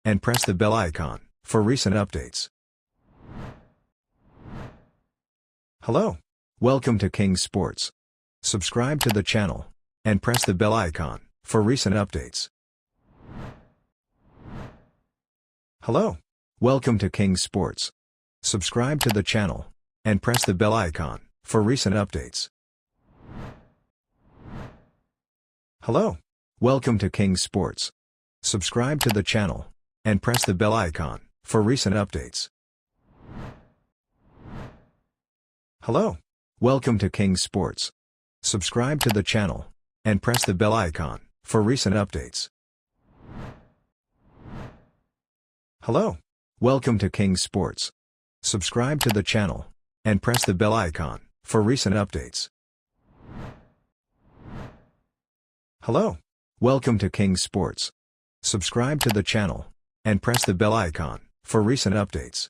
and press the bell icon for recent updates. Hello. Welcome to King Sports. Subscribe to the channel and press the bell icon for recent updates. Hello. Welcome to King Sports. Subscribe to the channel and press the bell icon for recent updates. Hello. Welcome to King Sports. Subscribe to the channel and press the bell icon for recent updates. Hello. Welcome to King Sports. Subscribe to the channel and press the bell icon for recent updates. Hello. Welcome to King Sports. Subscribe to the channel and press the bell icon for recent updates. Hello. Welcome to King Sports. Subscribe to the channel and press the bell icon for recent updates.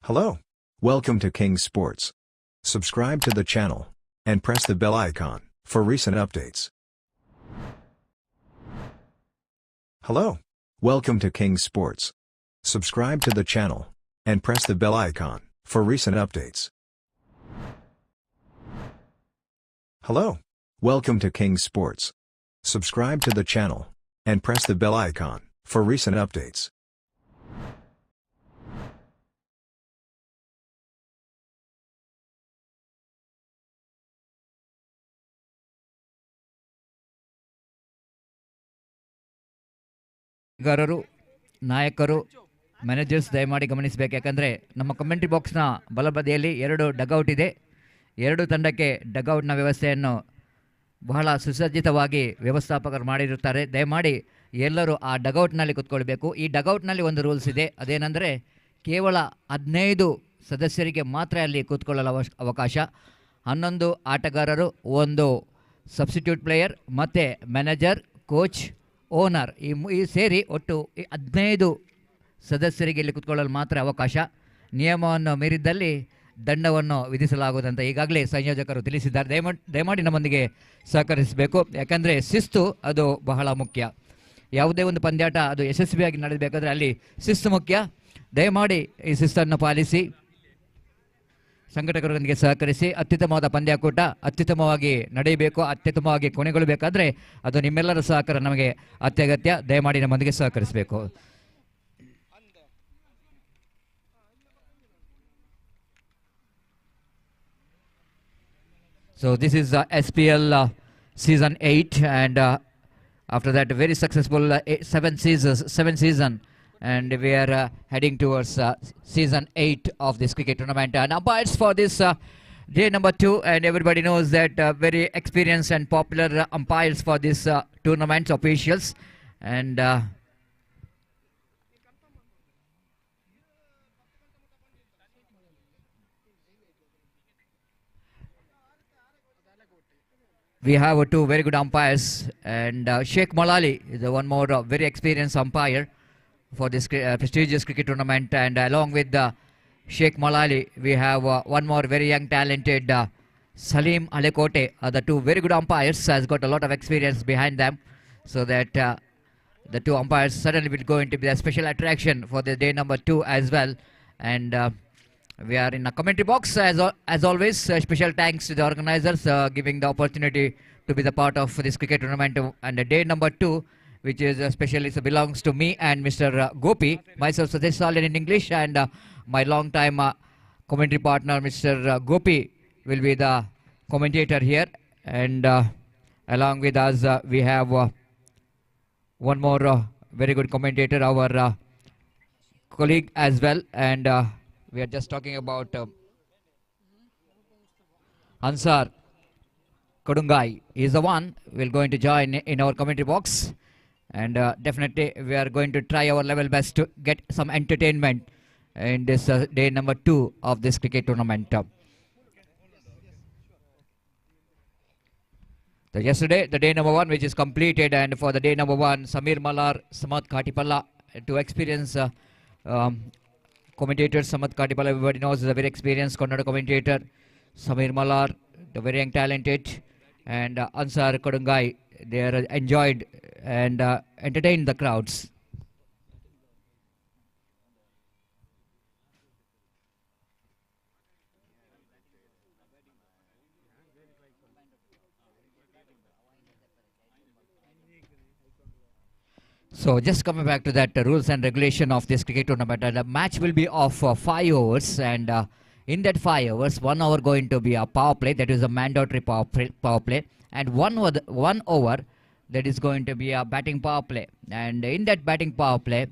Hello. Welcome to King Sports. Subscribe to the channel and press the bell icon for recent updates. Hello. Welcome to King Sports. Subscribe to the channel and press the bell icon for recent updates. Hello. Welcome to King Sports. Subscribe to the channel and press the bell icon for recent updates. ಗಾರರು ನಾಯಕರು managers ದಯಮಾಡಿ ಗಮನಿಸಬೇಕು. ಯಾಕಂದರೆ ನಮ್ಮ commentary ಬಾಕ್ಸ್ನ ಬಲಬದಿಯಲ್ಲಿ 2 dugout ಇದೆ. 2 ತಂಡಕ್ಕೆ ಡಗೌಟ್ನ ವ್ಯವಸ್ಥೆಯನ್ನು ಬಹಳ ಸುಸಜ್ಜಿತವಾಗಿ ವ್ಯವಸ್ಥಾಪಕರು ಮಾಡಿರುತ್ತಾರೆ. ದಯಮಾಡಿ ಎಲ್ಲರೂ ಆ ಡಗೌಟ್ನಲ್ಲಿ ಕೂತ್ಕೊಳ್ಬೇಕು. ಈ ಡಗೌಟ್ನಲ್ಲಿ ಒಂದು ರೂಲ್ಸ್ ಇದೆ. ಅದೇನೆಂದರೆ ಕೇವಲ 15 ಸದಸ್ಯರಿಗೆ ಮಾತ್ರ ಅಲ್ಲಿ ಕೂತ್ಕೊಳ್ಳಲು ಅವಕಾಶ. 11 ಆಟಗಾರರು, 1 ಸಬ್ಸ್ಟಿಟ್ಯೂಟ್ ಪ್ಲೇಯರ್ ಮತ್ತು ಮ್ಯಾನೇಜರ್, ಕೋಚ್, ಓನರ್ ಈ ಸೇರಿ ಒಟ್ಟು 15 ಸದಸ್ಯರಿಗೆ ಇಲ್ಲಿ ಕೂತ್ಕೊಳ್ಳಲು ಮಾತ್ರ ಅವಕಾಶ. ನಿಯಮವನ್ನು ಮೀರಿದ್ದಲ್ಲಿ ದಂಡವನ್ನು ವಿಧಿಸಲಾಗುವುದಂತ ಈಗಾಗಲೇ ಸಂಯೋಜಕರು ತಿಳಿಸಿದ್ದಾರೆ. ದಯಮಾಡಿ ನಮ್ಮೊಂದಿಗೆ ಸಹಕರಿಸಬೇಕು. ಯಾಕಂದರೆ ಶಿಸ್ತು ಅದು ಬಹಳ ಮುಖ್ಯ. ಯಾವುದೇ ಒಂದು ಪಂದ್ಯಾಟ ಅದು ಯಶಸ್ವಿಯಾಗಿ ನಡೆಯಬೇಕಾದ್ರೆ ಅಲ್ಲಿ ಶಿಸ್ತು ಮುಖ್ಯ. ದಯಮಾಡಿ ಈ ಶಿಸ್ತನ್ನು ಪಾಲಿಸಿ ಸಂಘಟಕರೊಂದಿಗೆ ಸಹಕರಿಸಿ. ಅತ್ಯುತ್ತಮವಾದ ಪಂದ್ಯಾಕೂಟ ಅತ್ಯುತ್ತಮವಾಗಿ ನಡೆಯಬೇಕು, ಅತ್ಯುತ್ತಮವಾಗಿ ಕೊನೆಗೊಳ್ಳಬೇಕಾದ್ರೆ ಅದು ನಿಮ್ಮೆಲ್ಲರ ಸಹಕಾರ ನಮಗೆ ಅತ್ಯಗತ್ಯ. ದಯಮಾಡಿ ನಮ್ಮೊಂದಿಗೆ ಸಹಕರಿಸಬೇಕು. So this is SPL season 8, and after that very successful 7 season, and we are heading towards season 8 of this cricket tournament. And umpires for this day number 2, and everybody knows that very experienced and popular umpires for this tournament officials, and we have 2 very good umpires, and Sheikh Malali is one more very experienced umpire for this prestigious cricket tournament. And along with Sheikh Malali, we have one more very young talented Salim Alekote. The 2 very good umpires, has got a lot of experience behind them, so that the 2 umpires certainly will going to be a special attraction for the day number 2 as well. And we are in a commentary box as always. Special thanks to the organizers giving the opportunity to be the part of this cricket tournament. And the day number 2, which is especially belongs to me and Mr. Gopi, myself Satish Salin in English, and my long time commentary partner Mr. Gopi will be the commentator here. And along with us we have one more very good commentator, our colleague as well. And we are just talking about Ansar Kodungai. He is the one who is going to join in our commentary box. And definitely we are going to try our level best to get some entertainment in this day number 2 of this cricket tournament. So yesterday, the day number 1, which is completed, and for the day number 1, Samir Malar, Samad Khatipalla, 2 experienced commentators. Samad Khatipalla, everybody knows, is a very experienced Kannada commentator. Samir Malar, the very young talented, and Ansar Kodungai, they are enjoyed and entertain the crowds. So just coming back to that rules and regulation of this cricket tournament, the match will be of 5 overs, and in that 5 overs, 1 hour going to be a power play, that is a mandatory power play, and 1 over that is going to be a batting power play. And in that batting power play,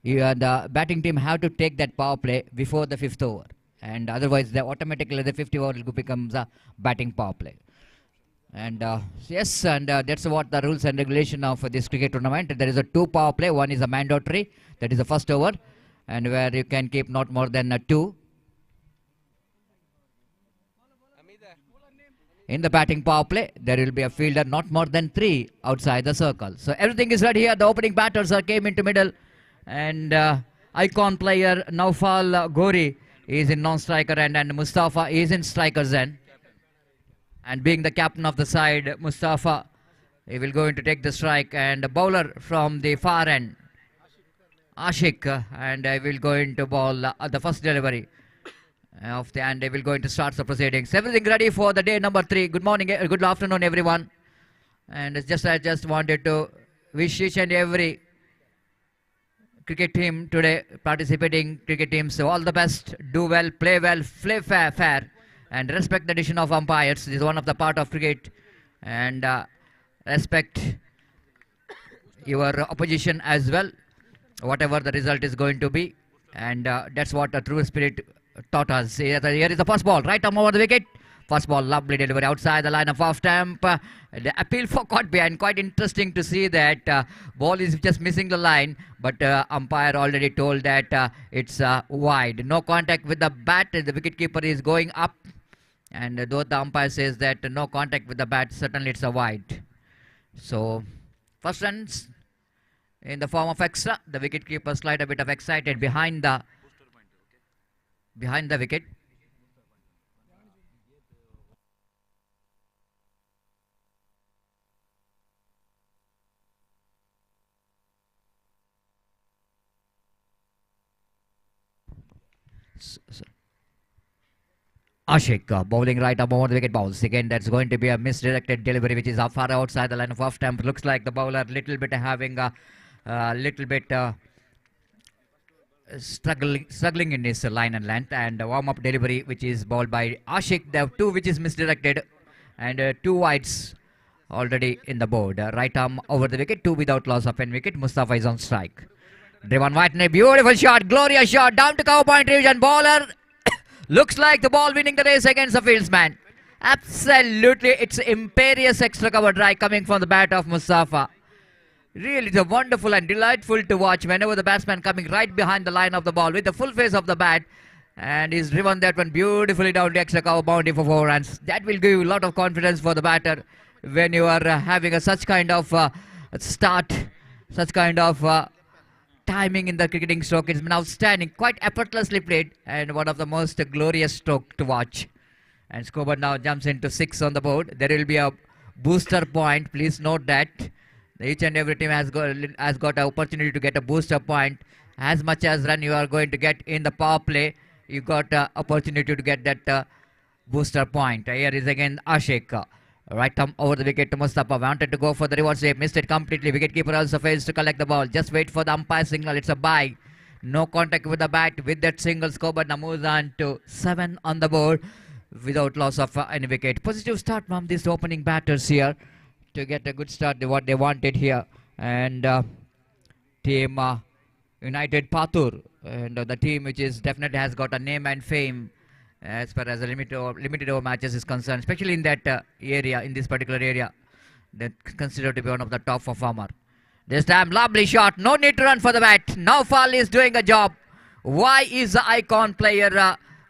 the batting team have to take that power play before the 5th over, and otherwise automatically the 50th over becomes a batting power play. And yes, and that's what the rules and regulation of this cricket tournament. There is a 2 power play. One is a mandatory, that is the first over, and where you can keep not more than 2. In the batting power play, there will be a fielder not more than 3 outside the circle. So everything is ready here. The opening batters came into middle, and icon player Naufal Gori is in non-striker end, and Mustafa is in striker's end. And being the captain of the side, Mustafa, he will go in to take the strike, and a bowler from the far end, Ashik, and I will go into ball the first delivery of the, and they will go into start the proceedings. Everything ready for the day number 3. Good morning, good afternoon, everyone. And it's just I just wanted to wish each and every cricket team today, participating cricket teams, all the best. Do well, play fair, and respect the decision of umpires. This is one of the part of cricket, and respect your opposition as well, whatever the result is going to be, and that's what a true spirit taught us. Here is the first ball, right arm over the wicket. First ball, lovely delivery outside the line of off stamp. The appeal for caught behind. Quite interesting to see that ball is just missing the line, but umpire already told that it's wide. No contact with the bat. The wicketkeeper is going up. And though the umpire says that no contact with the bat, certainly it's a wide. So, first runs in the form of extra. The wicketkeeper slight a bit of excited behind the wicket. Ashik bowling right up over the wicket balls. Again, that's going to be a misdirected delivery, which is far outside the line of off stamp. Looks like the bowler little bit having a little bit struggling in his line and length, and warm up delivery, which is bowled by Ashik. There are 2 which is misdirected, and 2 wides already in the board. Right arm over the wicket, 2 without loss of an wicket. Mustafa is on strike. Driven White, a beautiful shot, glorious shot, down to cover point region. Bowler looks like the ball winning the race against the fieldsman. Absolutely, it's imperious extra cover drive coming from the bat of Mustafa. Really, it's a wonderful and delightful to watch whenever the batsman coming right behind the line of the ball with the full face of the bat, and he's driven that one beautifully down the extra cover boundary for 4 runs. That will give you a lot of confidence for the batter when you are having such kind of start, such kind of timing in the cricketing stroke. It's been outstanding, quite effortlessly played, and one of the most glorious stroke to watch. And scoreboard now jumps into 6 on the board. There will be a booster point. Please note that each and every team has got an opportunity to get a booster point. As much as run you are going to get in the power play, you got opportunity to get that booster point. Here is again Ashik. Right arm over the wicket to Mustafa. Wanted to go for the reverse sweep. Missed it completely. Wicketkeeper also fails to collect the ball. Just wait for the umpire signal. It's a bye. No contact with the bat. With that single, scoreboard now moves on to 7 on the board without loss of any wicket. Positive start from these opening batters here to get a good start. What they wanted here. And team United Pathur, and the team which is definitely has got a name and fame as far as the limited over matches is concerned, especially in that area, in this particular area, that considered to be one of the top performer. This time, lovely shot. No need to run for the bat. Naufal is doing a job. Why is the icon player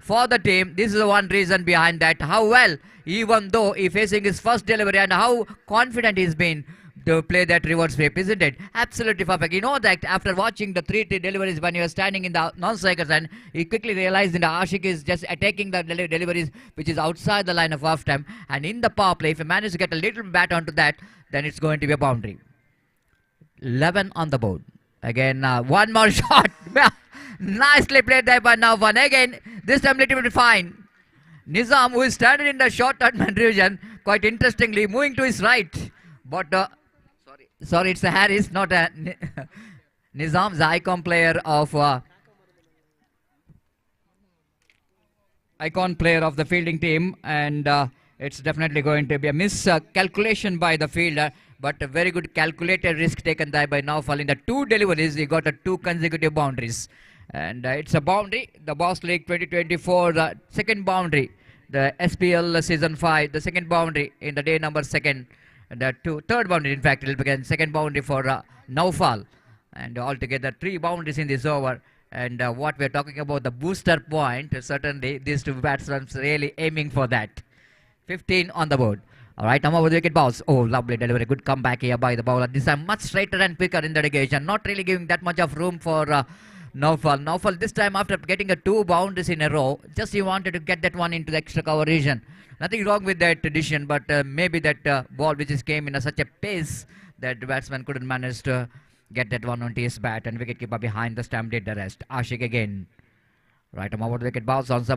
for the team? This is the one reason behind that. How well, even though he facing his first delivery, and how confident he's been to play that reverse sweep, isn't it? Absolutely perfect. You know that after watching the 3 deliveries when you were standing in the non-strikers, and he quickly realized that Ashik is just attacking the deliveries which is outside the line of off time, and in the power play, if he manages to get a little bat onto that, then it's going to be a boundary. 11 on the board. Again, one more shot. Nicely played there by Naufal. Again, this time little bit fine. Nizam, who is standing in the short tournament region, quite interestingly, moving to his right. But, sorry, it's a Harris, not a Nizam, the icon player of the fielding team, and it's definitely going to be a miscalculation by the fielder, but a very good calculated risk taken there by Naufal. In the two deliveries, he got two consecutive boundaries. And it's a boundary, the Boss League 2024, the second boundary, the SPL season 5, the second boundary in the day number second, the third boundary, in fact, it will begin second boundary for Naufal. And altogether 3 boundaries in this over. And what we're talking about, the booster point, certainly these two batsmen really aiming for that. 15 on the board. All right, Amma with wicket balls. Oh, lovely delivery. Good comeback here by the bowler. This time much straighter and quicker in the negation. Not really giving that much of room for Naufal. Naufal this time after getting 2 boundaries in a row, just he wanted to get that one into the extra cover region. Nothing wrong with that addition, but maybe that ball which just came in such a pace that the batsman couldn't manage to get that one onto his bat, and wicketkeeper behind the stump did the rest. Ashik again. Right, over the wicket balls once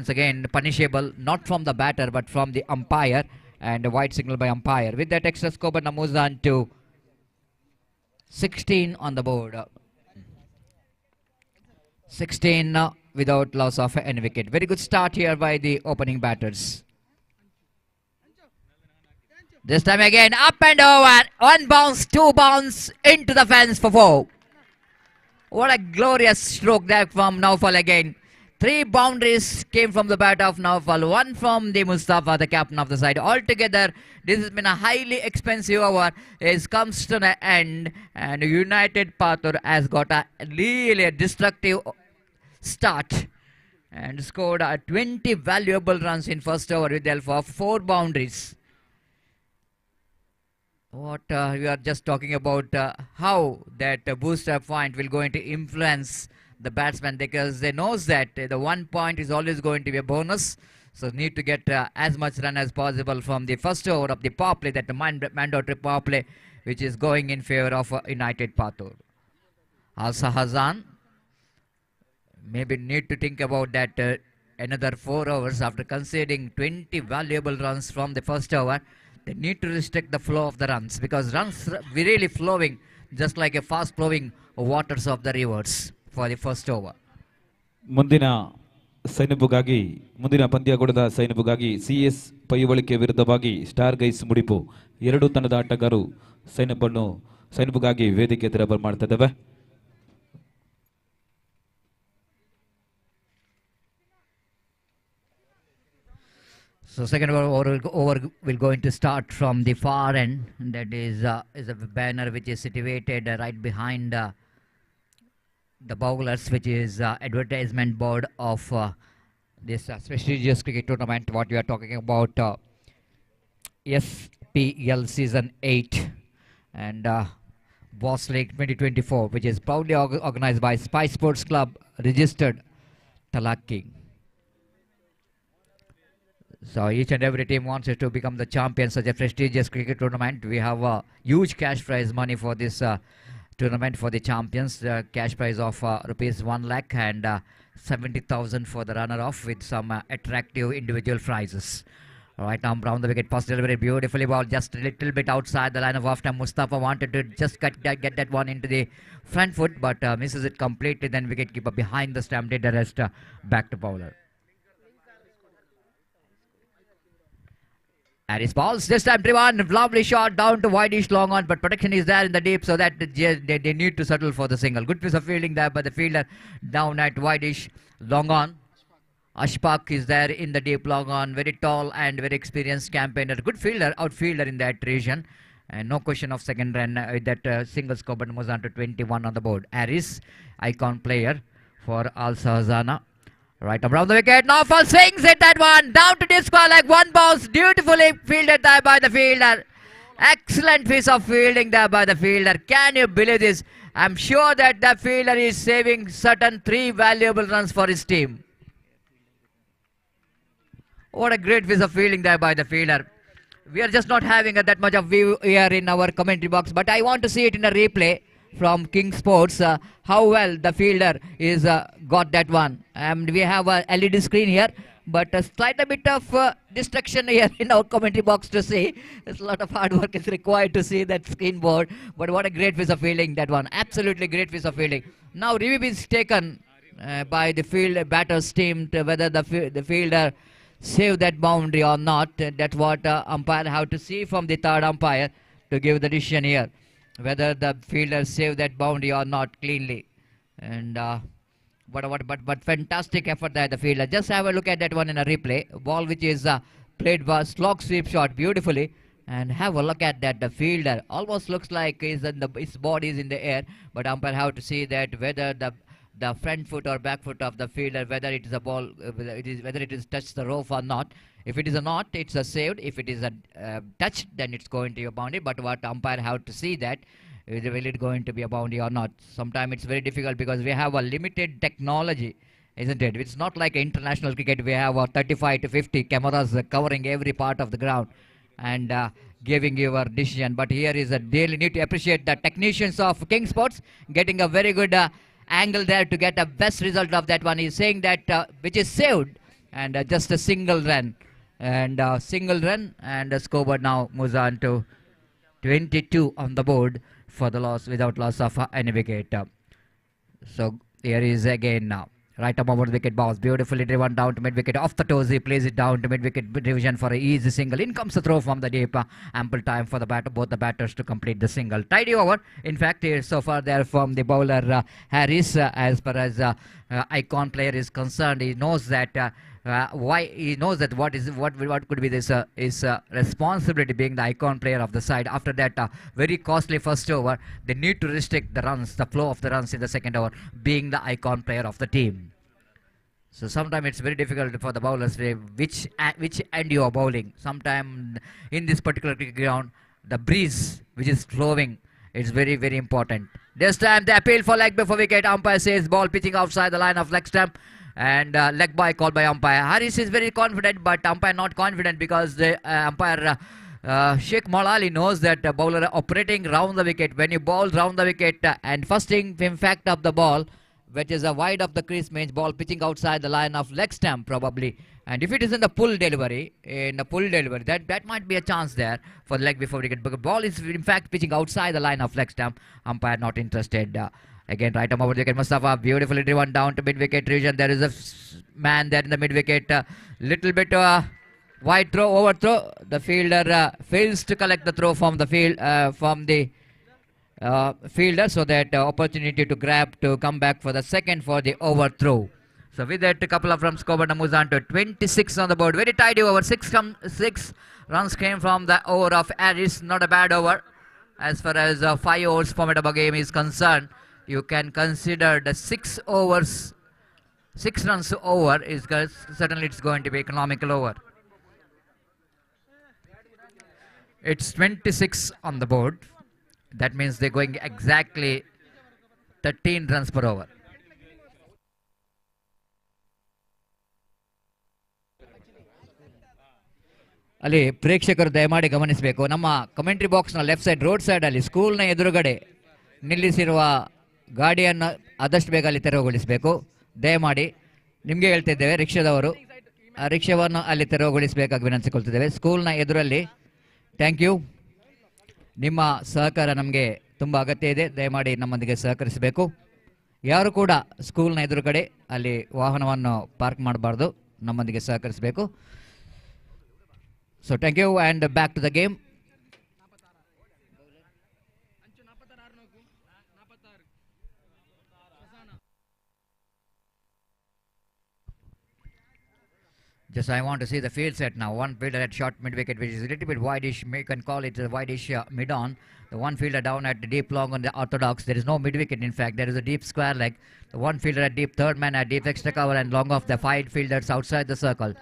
again punishable, not from the batter but from the umpire, and a white signal by umpire. With that extra score, but moves on to 16 on the board. 16 without loss of any wicket. Very good start here by the opening batters. This time again, up and over. 1 bounce, 2 bounce, into the fence for 4. What a glorious stroke there from Naufal again. 3 boundaries came from the bat of Naufal. 1 from the Mustafa, the captain of the side. Altogether, this has been a highly expensive over. It comes to an end, and United Pathur has got a really destructive start and scored 20 valuable runs in first over with the help of 4 boundaries. What we are just talking about, how that booster point will going to influence the batsman, because they knows that the 1 point is always going to be a bonus. So need to get as much run as possible from the first over of the power play, that the mandatory power play, which is going in favor of United Pathur. Also Hazan maybe need to think about that another 4 overs after conceding 20 valuable runs from the first over. They need to restrict the flow of the runs, because runs really flowing just like a fast flowing waters of the rivers for the first over. ಮುಂದಿನ ಪಂದ್ಯಾಕೂಟದ ಸೈನ್ಯಬುಗಾಗಿ CS Paivalike ವಿರುದ್ಧವಾಗಿ star guys ಮುಡಿಪು 2 ತಂಡದ ಆಟಗಾರರು ಸೈನ್ಯಬುಗಾಗಿ ವೇದಿಕೆ ತೆರವು ಮಾಡ್ತಾ ಇದ್ದಾವೆ. So second over will going to start from the far end. That is a banner which is situated right behind the bowlers, which is advertisement board of this prestigious cricket tournament. What we are talking about, SPL season 8 and Boss League 2024, which is proudly organized by Spice Sports Club, registered THALAKKI. So each and every team wants to become the champion such a prestigious cricket tournament. We have a huge cash prize money for this tournament for the champions. Cash prize of rupees 1 lakh and 70,000 for the runner-off, with some attractive individual prizes. All right, now Brown the wicket, pass delivery beautifully ball, just a little bit outside the line of off time. Mustafa wanted to just get that one into the front foot, but misses it completely. Then wicketkeeper behind the stump did the rest, back to bowler. Harris balls, this time driven, lovely shot down to wideish long on, but protection is there in the deep, so that they need to settle for the single. Good piece of fielding there by the fielder down at wideish long on. Ashpak is there in the deep long on, very tall and very experienced campaigner. Good fielder, outfielder in that region. And no question of second run with that single score, but moves on to 21 on the board. Harris, icon player for Al Sahazana. Right around the wicket, Naufal swings it, that one down to disqual, like 1 bounce, beautifully fielded there by the fielder. Excellent piece of fielding there by the fielder. Can you believe this? I'm sure that the fielder is saving certain 3 valuable runs for his team. What a great piece of fielding there by the fielder. we are just not having that much of view here in our commentary box, but I want to see it in a replay from King Sports, how well the fielder is got that one. And we have a LED screen here, but a slight bit of distraction here in our commentary box to see. There's a lot of hard work is required to see that screen board, but what a great piece of fielding that one. Absolutely great piece of fielding. Now review is taken by the batter's team to whether the fielder save that boundary or not. That's what umpire have to see from the third umpire to give the decision here, whether the fielder save that boundary or not cleanly. And but fantastic effort there the fielder. Just have a look at that one in a replay. Ball which is played by slog sweep shot beautifully, and have a look at that. The fielder almost looks like his body is in the air, but umpire have to see that whether the front foot or back foot of the fielder, whether it is a ball, whether it is touched the rope or not. If it is a not, it's a saved. If it is a touched, then it's going to be a boundary. But what umpire have to see that will it going to be a boundary or not. Sometimes it's very difficult because we have a limited technology, isn't it? It's not like international cricket. We have 35 to 50 cameras covering every part of the ground and giving your decision. But here is a daily need to appreciate the technicians of King Sports getting a very good angle there to get a best result of that one. He's saying that which is saved, and just a single run, and the scoreboard now moves on to 22 on the board for the loss without loss of any wicket. So here is again now right arm over the wicket, bounce beautifully driven down to mid wicket, off the toes he plays it down to mid wicket division for an easy single. In comes the throw from the deep, ample time for the both the batters to complete the single. Tidy over. In fact, here so far there from the bowler Harris, as far as icon player is concerned, he knows that why he knows that what could be this is responsibility being the icon player of the side. After that very costly first over, they need to restrict the runs, the flow of the runs in the second over, being the icon player of the team. So sometimes it's very difficult for the bowlers which end you are bowling. Sometimes in this particular cricket ground, the breeze which is flowing is very, very important. This time the appeal for leg before wicket. Umpire says ball pitching outside the line of leg stump, and leg by called by umpire. Harris is very confident, but umpire not confident because the umpire Sheikh Malali knows that the bowler operating round the wicket. When you bowl round the wicket and first thing impact of the ball, which is a wide of the crease, means ball pitching outside the line of leg stump probably. And if it is in the pull delivery, that might be a chance there for the leg before wicket. But ball is in fact pitching outside the line of leg stump. Umpire not interested. Again, right arm over the wicket. Mustafa beautifully driven down to mid wicket region. There is a man there in the mid wicket. Little bit wide throw, overthrow. The fielder fails to collect the throw from the fielder, so that opportunity to grab to come back for the second for the overthrow. So with that, a couple of runs scored, moves on to 26 on the board. Very tidy over. 6 runs came from the over of Harris. Not a bad over. As far as 5 overs format of a game is concerned, you can consider the 6 runs over is certainly it's going to be economical over. It's 26 on the board. That means they're going exactly 13 runs per over. ಅಲ್ಲಿ ಪ್ರೇಕ್ಷಕರು ದಯಮಾಡಿ ಗಮನಿಸಬೇಕು. ನಮ್ಮ commentary ಬಾಕ್ಸ್ನ left side road ಸೈಡಲ್ಲಿ ಸ್ಕೂಲ್ನ ಎದುರುಗಡೆ ನಿಲ್ಲಿಸಿರುವ ಗಾಡಿಯನ್ನು ಆದಷ್ಟು ಬೇಗ ಅಲ್ಲಿ ತೆರವುಗೊಳಿಸಬೇಕು. ದಯಮಾಡಿ ನಿಮಗೆ ಹೇಳ್ತಾ ಇದ್ದೇವೆ, ರಿಕ್ಷಾದವರು ಆ ರಿಕ್ಷಾವನ್ನು ಅಲ್ಲಿ ತೆರವುಗೊಳಿಸಬೇಕಾಗಿ ವಿನಂತಿಸಿಕೊಳ್ತಿದ್ದೇವೆ. ಸ್ಕೂಲ್ನ ಎದುರಲ್ಲಿ. Thank you. ನಿಮ್ಮ ಸಹಕಾರ ನಮಗೆ ತುಂಬ ಅಗತ್ಯ ಇದೆ. ದಯಮಾಡಿ ನಮ್ಮೊಂದಿಗೆ ಸಹಕರಿಸಬೇಕು. ಯಾರು ಕೂಡ ಸ್ಕೂಲ್ನ ಎದುರುಗಡೆ ಅಲ್ಲಿ ವಾಹನವನ್ನು ಪಾರ್ಕ್ ಮಾಡಬಾರ್ದು. ನಮ್ಮೊಂದಿಗೆ ಸಹಕರಿಸಬೇಕು. So thank you, and back to the game. Just I want to see the field set now. One fielder at short mid wicket, which is a little bit wideish. You can call it a wideish mid on. The one fielder down at the deep long on the orthodox. There is no mid wicket. In fact, there is a deep square leg. The one fielder at deep, third man at deep extra cover, and long off the 5 fielders outside the circle.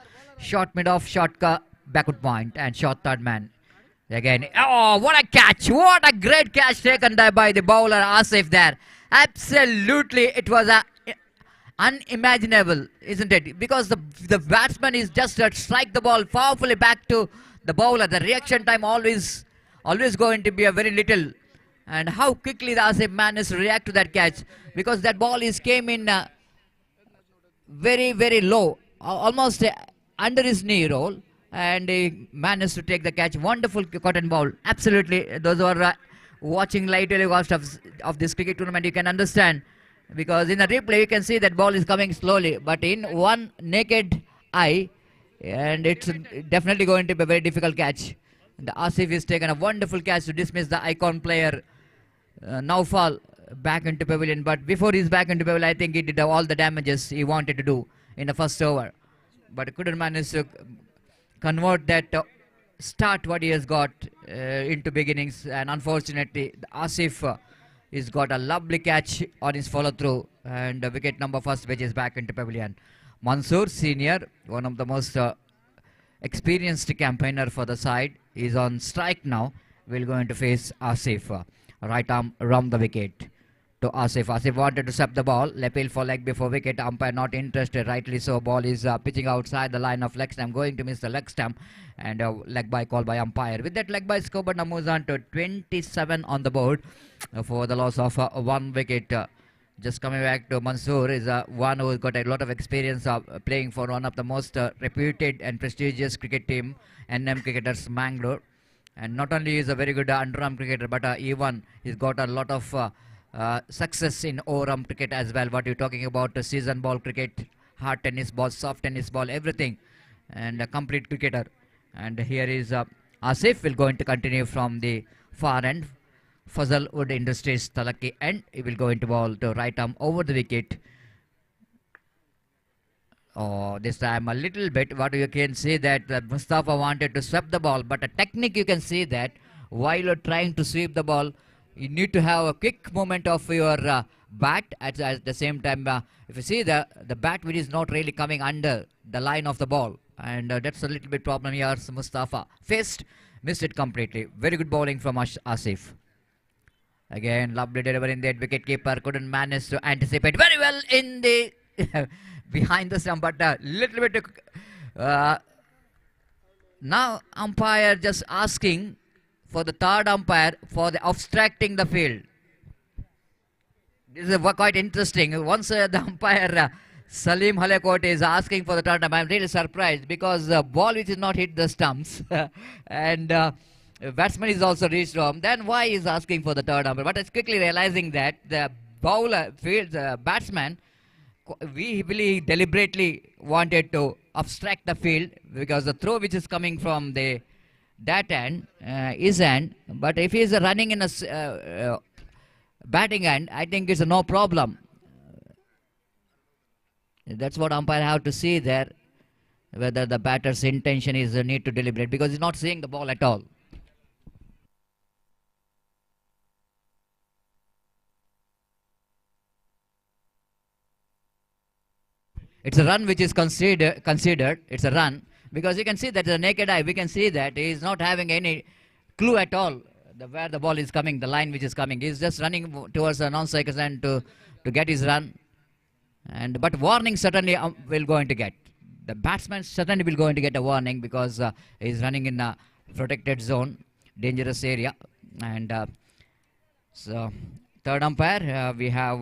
Short mid off, short backward point, and short third man. Again, oh, what a catch! What a great catch taken by the bowler Asif there. Absolutely, it was unimaginable, isn't it? Because the batsman is just strike the ball powerfully back to the bowler, the reaction time always going to be a very little. And how quickly the Asif managed to react to that catch, because that ball came in very, very low, almost under his knee roll, and he managed to take the catch. Wonderful cotton ball. Absolutely, those who are watching live telecast of this cricket tournament, you can understand, because in the replay you can see that ball is coming slowly, but in one naked eye, and it's definitely going to be a very difficult catch. The Asif has taken a wonderful catch to dismiss the icon player Naufal back into pavilion, but before he's back into pavilion, I think he did all the damages he wanted to do in the first over, but couldn't manage to convert that start what he has got into beginnings. And unfortunately, Asif has got a lovely catch on his follow through, and wicket number first, which is back into pavilion. Mansoor Senior, one of the most experienced campaigner for the side, is on strike now. Will going to face Asif. Right arm around the wicket to Asif. Asif wanted to sweep the ball. Appeal for leg before wicket. Umpire not interested. Rightly so. Ball is pitching outside the line of leg stump. Going to miss the leg stump. And leg by call by umpire. With that leg by score, but now moves on to 27 on the board for the loss of one wicket. Just coming back to Mansoor is one who's got a lot of experience of playing for one of the most reputed and prestigious cricket team, NM Cricketers Mangalore. And not only is a very good underarm cricketer, but even he's got a lot of success in overarm cricket as well. What you're talking about, season ball cricket, hard tennis ball, soft tennis ball, everything, and a complete cricketer. And here is Asif will going to continue from the far end. Fazal Wood Industries THALAKKI, and he will go into ball to right arm over the wicket. Oh, this time a little bit, what you can see that Mustafa wanted to sweep the ball, but a technique you can see that while you're trying to sweep the ball, you need to have a quick movement of your bat at the same time. If you see the bat which is not really coming under the line of the ball, and that's a little bit problem here. Mustafa faced, missed it completely. Very good bowling from Asif. Again, lovely delivery in that. Wicket keeper couldn't manage to anticipate very well in the behind the stump, but a little bit now umpire just asking for the third umpire for the obstructing the field. This is quite interesting. Once the umpire Salim Halekot is asking for the third umpire, I'm really surprised, because the ball which is not hit the stumps and batsman is also reached home. Then why is asking for the third umpire? But it's quickly realizing that the bowler fields batsman, we really deliberately wanted to obstruct the field, because the throw which is coming from the that end is end, but if he is running in a batting end, I think it's no problem. That's what umpire have to see there, whether the batter's intention is need to deliberate, because he's not seeing the ball at all. It's a run which is considered. It's a run, because you can see that the naked eye, we can see that he is not having any clue at all where the ball is coming, the line which is coming. He's just running towards the non-striker end to get his run. But warning certainly will going to get. The batsman certainly will going to get a warning, because he's running in a protected zone, dangerous area. And so third umpire, we have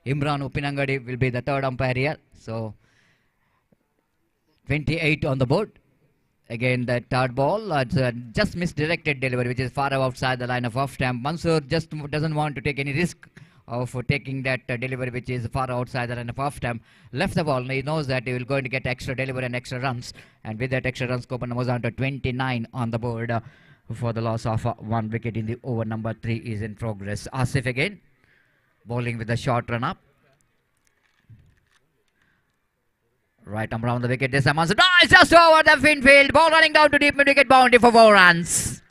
Imran Upinangadi will be the third umpire here. So 28 on the board. Again, the third ball, just misdirected delivery, which is far outside the line of off stump. Mansoor just doesn't want to take any risk of taking that delivery, which is far outside the line of off stump. Left the ball. He knows that he will going to get extra delivery and extra runs. And with that extra runs, Kopan was on to 29 on the board for the loss of one wicket in the over number 3 is in progress. Asif again, bowling with a short run up. Right arm around the wicket. This time Mansoor. No, it's just over the field. Ball running down to deep mid wicket boundary for 4 runs.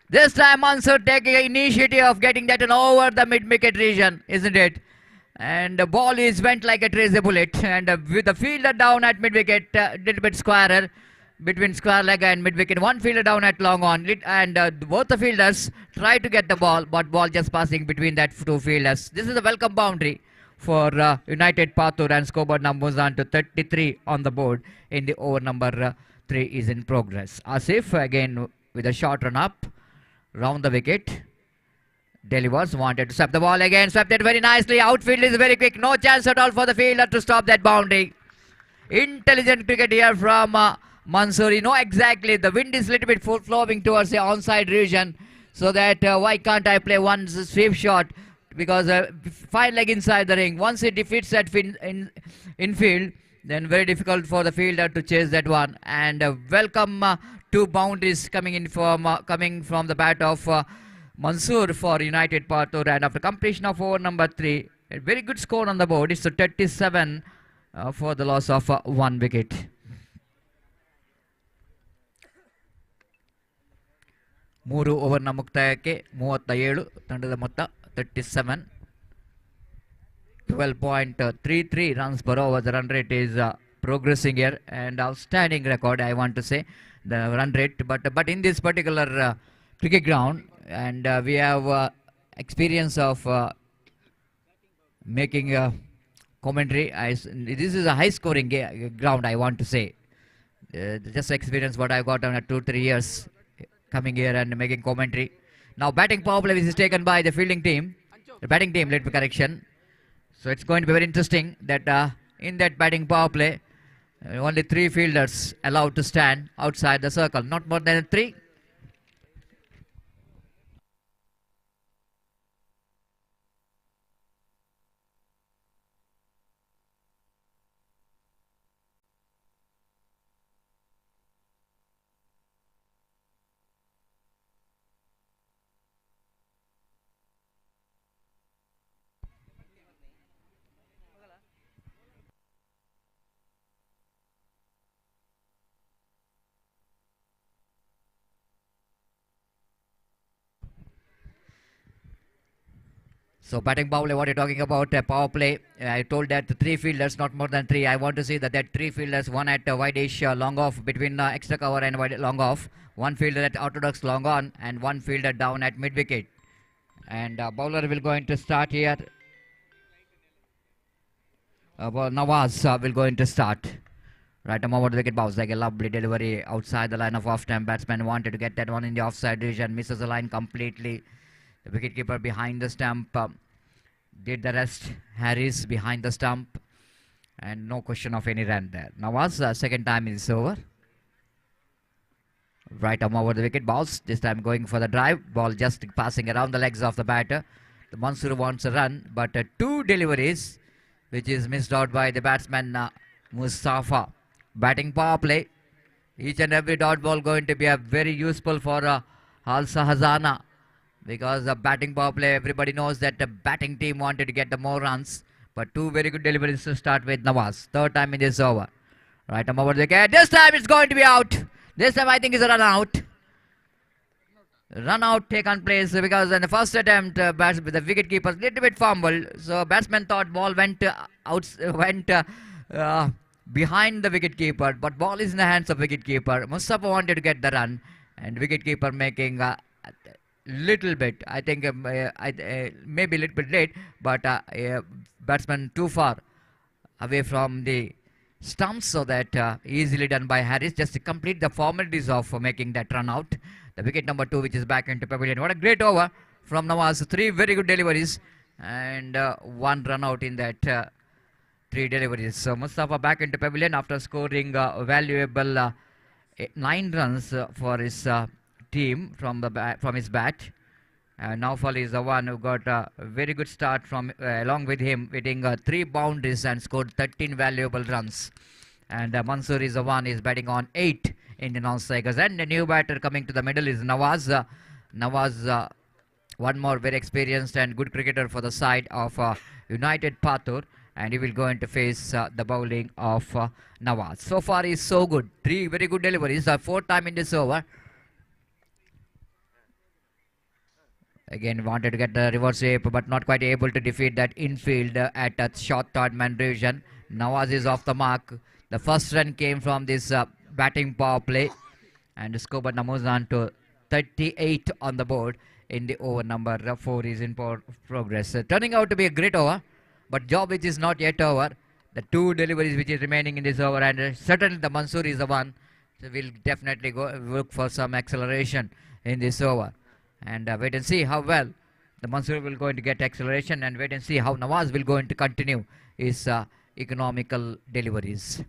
This time Mansoor taking initiative of getting that over the mid wicket region, isn't it? And the ball went like a tracer bullet. And with the fielder down at mid wicket, little bit squarer between square leg and mid wicket. One fielder down at long on. And both the fielders try to get the ball, but ball just passing between that two fielders. This is a welcome boundary for United Pathur, and scoreboard now moves on to 33 on the board in the over number 3 is in progress. Asif again with a short run up, round the wicket. Delivers, wanted to sweep the ball again, swept it very nicely. Outfield is very quick, no chance at all for the fielder to stop that boundary. Intelligent cricket here from Mansoor. You know exactly the wind is a little bit flowing towards the onside region, so that why can't I play one sweep shot, because fine leg inside the ring. Once it defeats that infield, then very difficult for the fielder to chase that one. And welcome 2 boundaries coming from the bat of Mansoor for United Pathur, and after completion of over number 3, a very good score on the board. It's a 37 for the loss of 1 wicket. ಮೂರು ಓವರ್ನ ಮುಕ್ತಾಯಕ್ಕೆ 37 ತಂಡದ ಮೊತ್ತ 37. 12.33 runs per over. The run rate is progressing here, and outstanding record, I want to say, the run rate. But in this particular cricket ground, and we have experience of making commentary. This is a high scoring ground, I want to say. Just experience what I got on 2-3 years coming here and making commentary. Now batting power play is taken by the fielding team, the batting team, led for correction. So it's going to be very interesting that in that batting power play, only 3 fielders allowed to stand outside the circle, not more than 3. So batting power play, what you're talking about, power play, I told that 3 fielders, not more than 3. I want to see that 3 fielders, one at wide-ish long off between extra cover and wide long off, 1 fielder at orthodox long on, and 1 fielder down at mid-wicket. And bowler will going to start here. Nawaz will going to start. Right, over the wicket, bounce like a lovely delivery outside the line of off-time. Batsman wanted to get that one in the offside region, misses the line completely. The wicketkeeper behind the stump did the rest. Harris behind the stump, and no question of any run there. Nawaz, second time is over. Right arm over the wicket, bounce. This time going for the drive. Ball just passing around the legs of the batter. The Mansoor wants a run, but 2 deliveries, which is missed out by the batsman Mustafa. Batting power play. Each and every dot ball going to be very useful for Halsa Hazana. Because the batting power play, everybody knows that the batting team wanted to get the more runs. But 2 very good deliveries to start with Nawaz. Third time in this over. Right arm over the wicket. This time it's going to be out. This time I think it's a run out. Run out taken place because in the first attempt, the wicketkeeper little bit fumbled. So batsman thought ball went behind the wicketkeeper. But ball is in the hands of wicketkeeper. Mustafa wanted to get the run. And wicketkeeper making little bit, I think maybe a little bit late, but batsman too far away from the stumps, so that easily done by Harris just to complete the formalities of making that run out. The wicket number 2, which is back into pavilion. What a great over from Nawaz. 3 very good deliveries and 1 run out in that 3 deliveries. So Mustafa back into pavilion after scoring valuable 9 runs for his team from his bat. Naufal is the one who got a very good start from along with him, hitting 3 boundaries and scored 13 valuable runs. And Mansoor is the one is batting on 8 Indian non-strikers. And the new batter coming to the middle is Nawaz. Nawaz, one more very experienced and good cricketer for the side of United Pathur, and he will go into face the bowling of Nawaz. So far is so good. 3 very good deliveries. 4th time in this over. Again, wanted to get the reverse sweep, but not quite able to defeat that infield at a short third man division. Nawaz is off the mark. The first run came from this batting power play, and the scoreboard now moves on to 38 on the board in the over number 4 is in progress. Turning out to be a great over. But job which is not yet over. The 2 deliveries which is remaining in this over, and certainly the Mansoor is the one. So we'll definitely go look for some acceleration in this over, and wait and see how well the Mansoor will going to get acceleration, and wait and see how Nawaz will going to continue his economical deliveries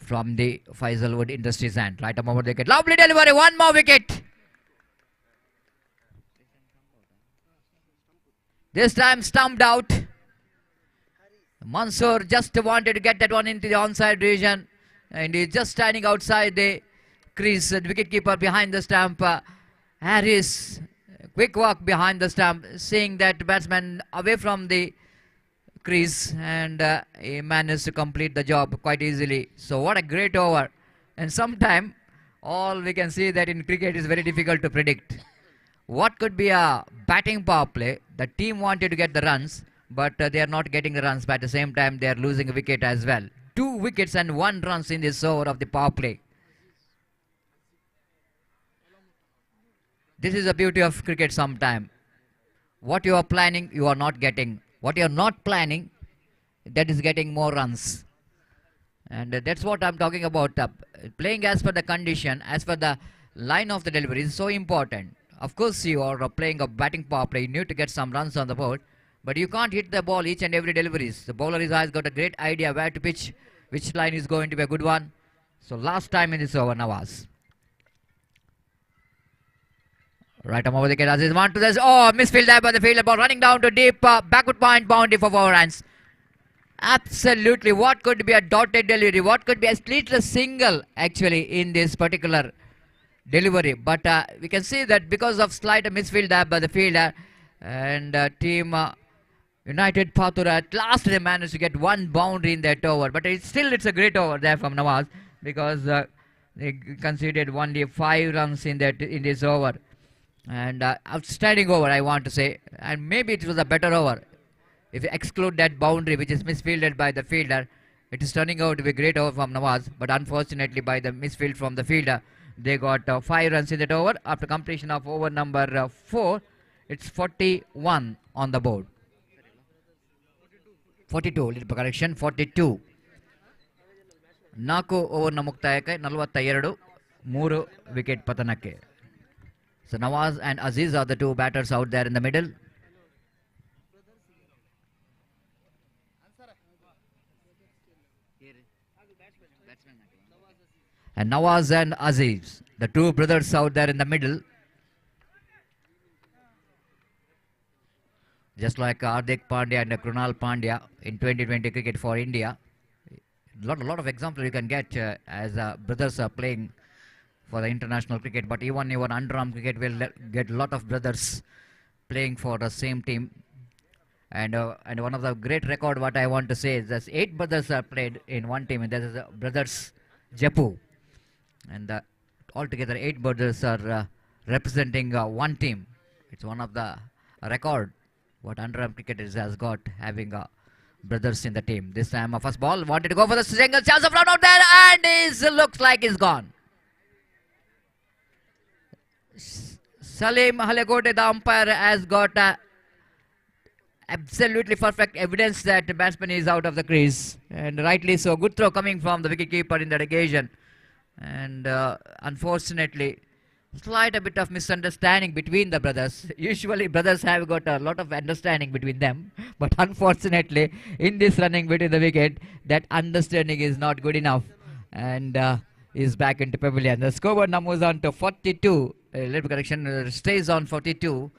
from the Faisalwood Industries end. Right over the wicket. Lovely delivery. One more wicket. This time stumped out. Mansoor just wanted to get that one into the onside region, and he's just standing outside the crease. The wicketkeeper behind the stump. Harris, quick walk behind the stump, seeing that batsman away from the crease, and he managed to complete the job quite easily. So what a great over. And sometime all we can see that in cricket is very difficult to predict. What could be a batting power play? The team wanted to get the runs, but they are not getting the runs, but at the same time they are losing a wicket as well. 2 wickets and 1 runs in this over of the power play. This is the beauty of cricket sometime. What you are planning, you are not getting. What you are not planning, that is getting more runs. And that's what I'm talking about. Playing as per the condition, as per the line of the delivery is so important. Of course, you are playing a batting power play. You need to get some runs on the board. But you can't hit the ball each and every deliveries. The bowler has got a great idea where to pitch, which line is going to be a good one. So last time in this over, Nawaz. Right arm over the wicket. Aziz one to this. Oh, misfield there by the fielder. Ball running down to deep. Backward point boundary for 4 runs. Absolutely. What could be a dotted delivery? What could be at least a single actually in this particular delivery? But we can see that because of slight misfield there by the fielder, and team United Pathura at last they managed to get 1 boundary in that over. But it's a great over there from Nawaz, because they conceded only 5 runs in this over. And outstanding over, I want to say. And maybe it was a better over. If you exclude that boundary which is misfielded by the fielder, it is turning out to be a great over from Nawaz. But unfortunately by the misfield from the fielder, they got 5 runs in that over. After completion of over number 4, it's 41 on the board. 42, little correction, 42. 4 ಓವರ್ನ ಮುಕ್ತಾಯಕ್ಕೆ 42 3 wicket ಪತನಕ್ಕೆ. So Nawaz and Aziz are the 2 batters out there in the middle. And Nawaz and Aziz, the 2 brothers out there in the middle. Just like Hardik Pandya and Krunal Pandya in 2020 cricket for India. A lot of examples you can get as brothers are playing for the international cricket. But even underarm cricket will get a lot of brothers playing for the same team. And one of the great record what I want to say is that 8 brothers are played in one team, and that is brothers Jepu. And altogether 8 brothers are representing one team. It's one of the record what underarm cricketers has got, having brothers in the team. This time a first ball, wanted to go for the single, chance of run out there, and looks like he's gone. Salim Halekote, the umpire, has got absolutely perfect evidence that the batsman is out of the crease, and rightly so. Good throw coming from the wicketkeeper in that occasion, and unfortunately slight a bit of misunderstanding between the brothers. Usually brothers have got a lot of understanding between them, but unfortunately in this running between the wicket, that understanding is not good enough, and is back into pavilion. The scoreboard now moves on to 42. Little correction, stays on 42,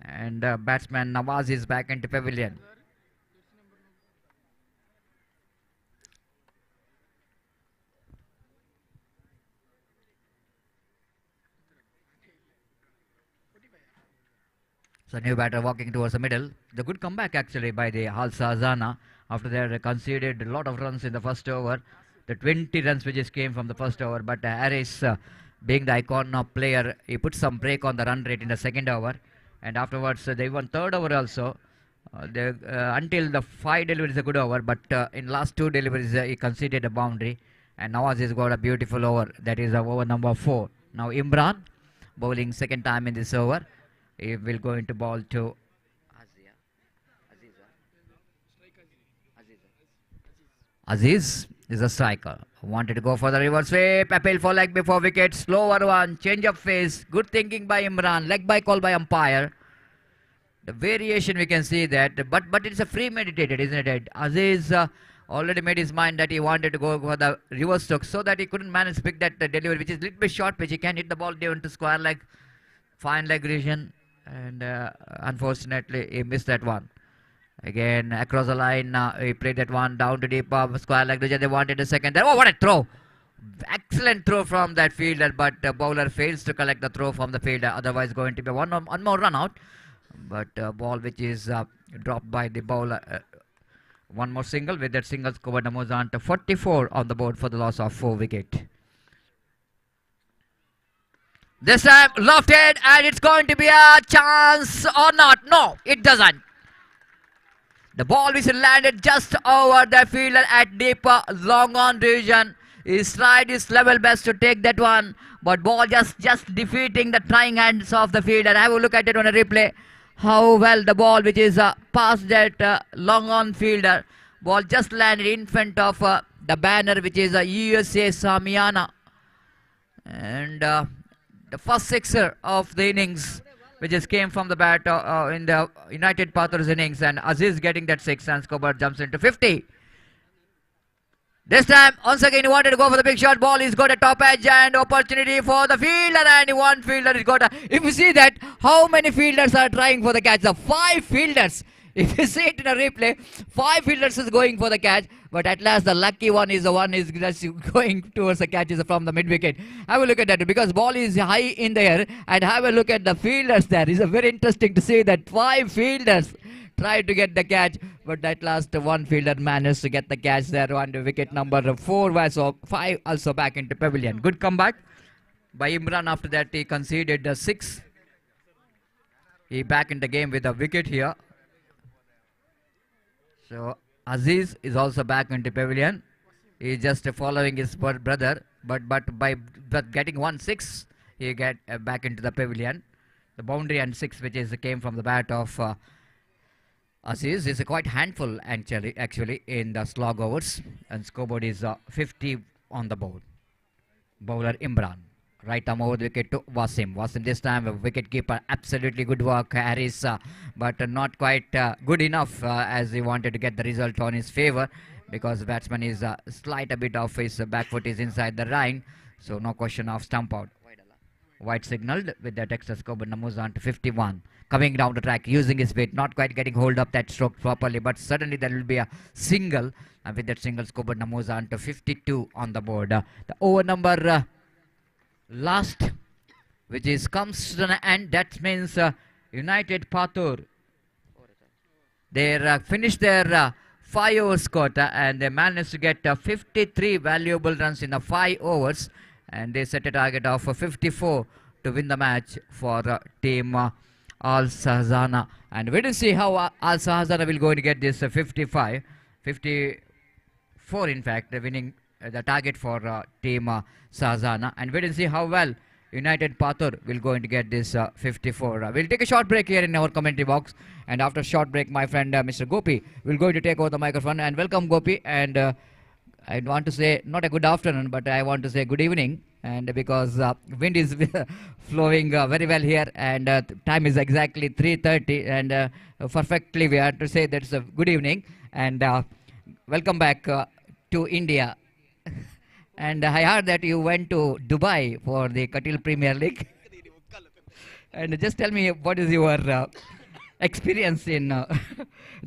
and batsman Nawaz is back into pavilion. So new batter walking towards the middle. The good comeback actually by the Halsa Azana after they had conceded a lot of runs in the first over. The 20 runs which just came from the first over, but Harris being the icon of player, he put some break on the run rate in the second over, and afterwards they won third over also. Until the 5 deliveries a good over, but in last 2 deliveries he conceded a boundary, and Nawaz has got a beautiful over, that is over number 4. Now Imran bowling second time in this over. He will go into ball to Aziz is a striker. Wanted to go for the reverse sweep. Appeal for leg before wicket. Slower one. Change of phase. Good thinking by Imran. Leg by call by umpire. The variation we can see that. But it's a premeditated, isn't it? Aziz already made his mind that he wanted to go for the reverse stroke so that he couldn't manage to pick that delivery, which is a little bit short pitch. He can hit the ball down to square leg. Fine leg region. And unfortunately, he missed that one. Again, across the line, he played that one down to deep square leg region. They wanted a second there. Oh, what a throw! Excellent throw from that fielder, but the bowler fails to collect the throw from the fielder. Otherwise, going to be one more run out. But ball which is dropped by the bowler. One more single. With that single, scored moves on to 44 on the board for the loss of 4 wickets. This time lofted, and it's going to be a chance or not. No, it doesn't. The ball which landed just over the fielder at deep long on region. He tried his level best to take that one, but ball just defeating the trying hands of the fielder. Have a look at it on a replay. How well the ball which is past that long on fielder. Ball just landed in front of the banner which is USA Samiana. And the first sixer of the innings, which just came from the bat in the United Pathur's innings, and Aziz getting that 6, and Scobert jumps into 50. This time, once again, he wanted to go for the big shot. Ball, he's got a top edge and opportunity for the fielder, and one fielder has got a... If you see that, how many fielders are trying for the catch? The 5 fielders. If you see it in a replay, 5 fielders is going for the catch, but at last the lucky one is the one is just going towards the catches from the mid-wicket. Have a look at that, because ball is high in the air, and have a look at the fielders there. It's very interesting to see that 5 fielders tried to get the catch, but at last one fielder managed to get the catch there on the wicket number 4, so 5 also back into pavilion. Good comeback by Imran. After that, he conceded the 6. He back in the game with a wicket here. So Aziz is also back into pavilion. He is just following his brother, but by getting 1-6, he get back into the pavilion. The boundary and 6, which is came from the bat of Aziz, is a quite handful actually in the slog overs, and scoreboard is 50 on the board. Bowler Imran. Right arm over the wicket to Wasim. Wasim this time a wicket keeper. Absolutely good work, Harris, but not quite good enough as he wanted to get the result on his favor, because the batsman is slight a bit of his back foot is inside the line, so no question of stump out. White signalled with that extra score, but moves on to 51. Coming down the track, using his weight, not quite getting hold of that stroke properly, but suddenly there will be a single, and with that single score, but moves on to 52 on the board. The over number last, which is comes to an end. That means United Pathur, they finished their 5 overs quota, and they managed to get 53 valuable runs in the 5 overs, and they set a target of 54 to win the match for team Al Sahzana. And we will see how Al Sahzana will go to get this 54 in fact, winning the target for team Sahzana, and we will see how well United Pathur will going to get this 54. We'll take a short break here in our commentary box, and after short break, my friend Mr. Gopi will going to take over the microphone. And welcome, Gopi. And I want to say not a good afternoon, but I want to say good evening, and because wind is flowing very well here, and time is exactly 3:30, and perfectly we have to say that's a good evening, and welcome back to India. And I heard that you went to Dubai for the Qatar Premier League. And just tell me, what is your experience in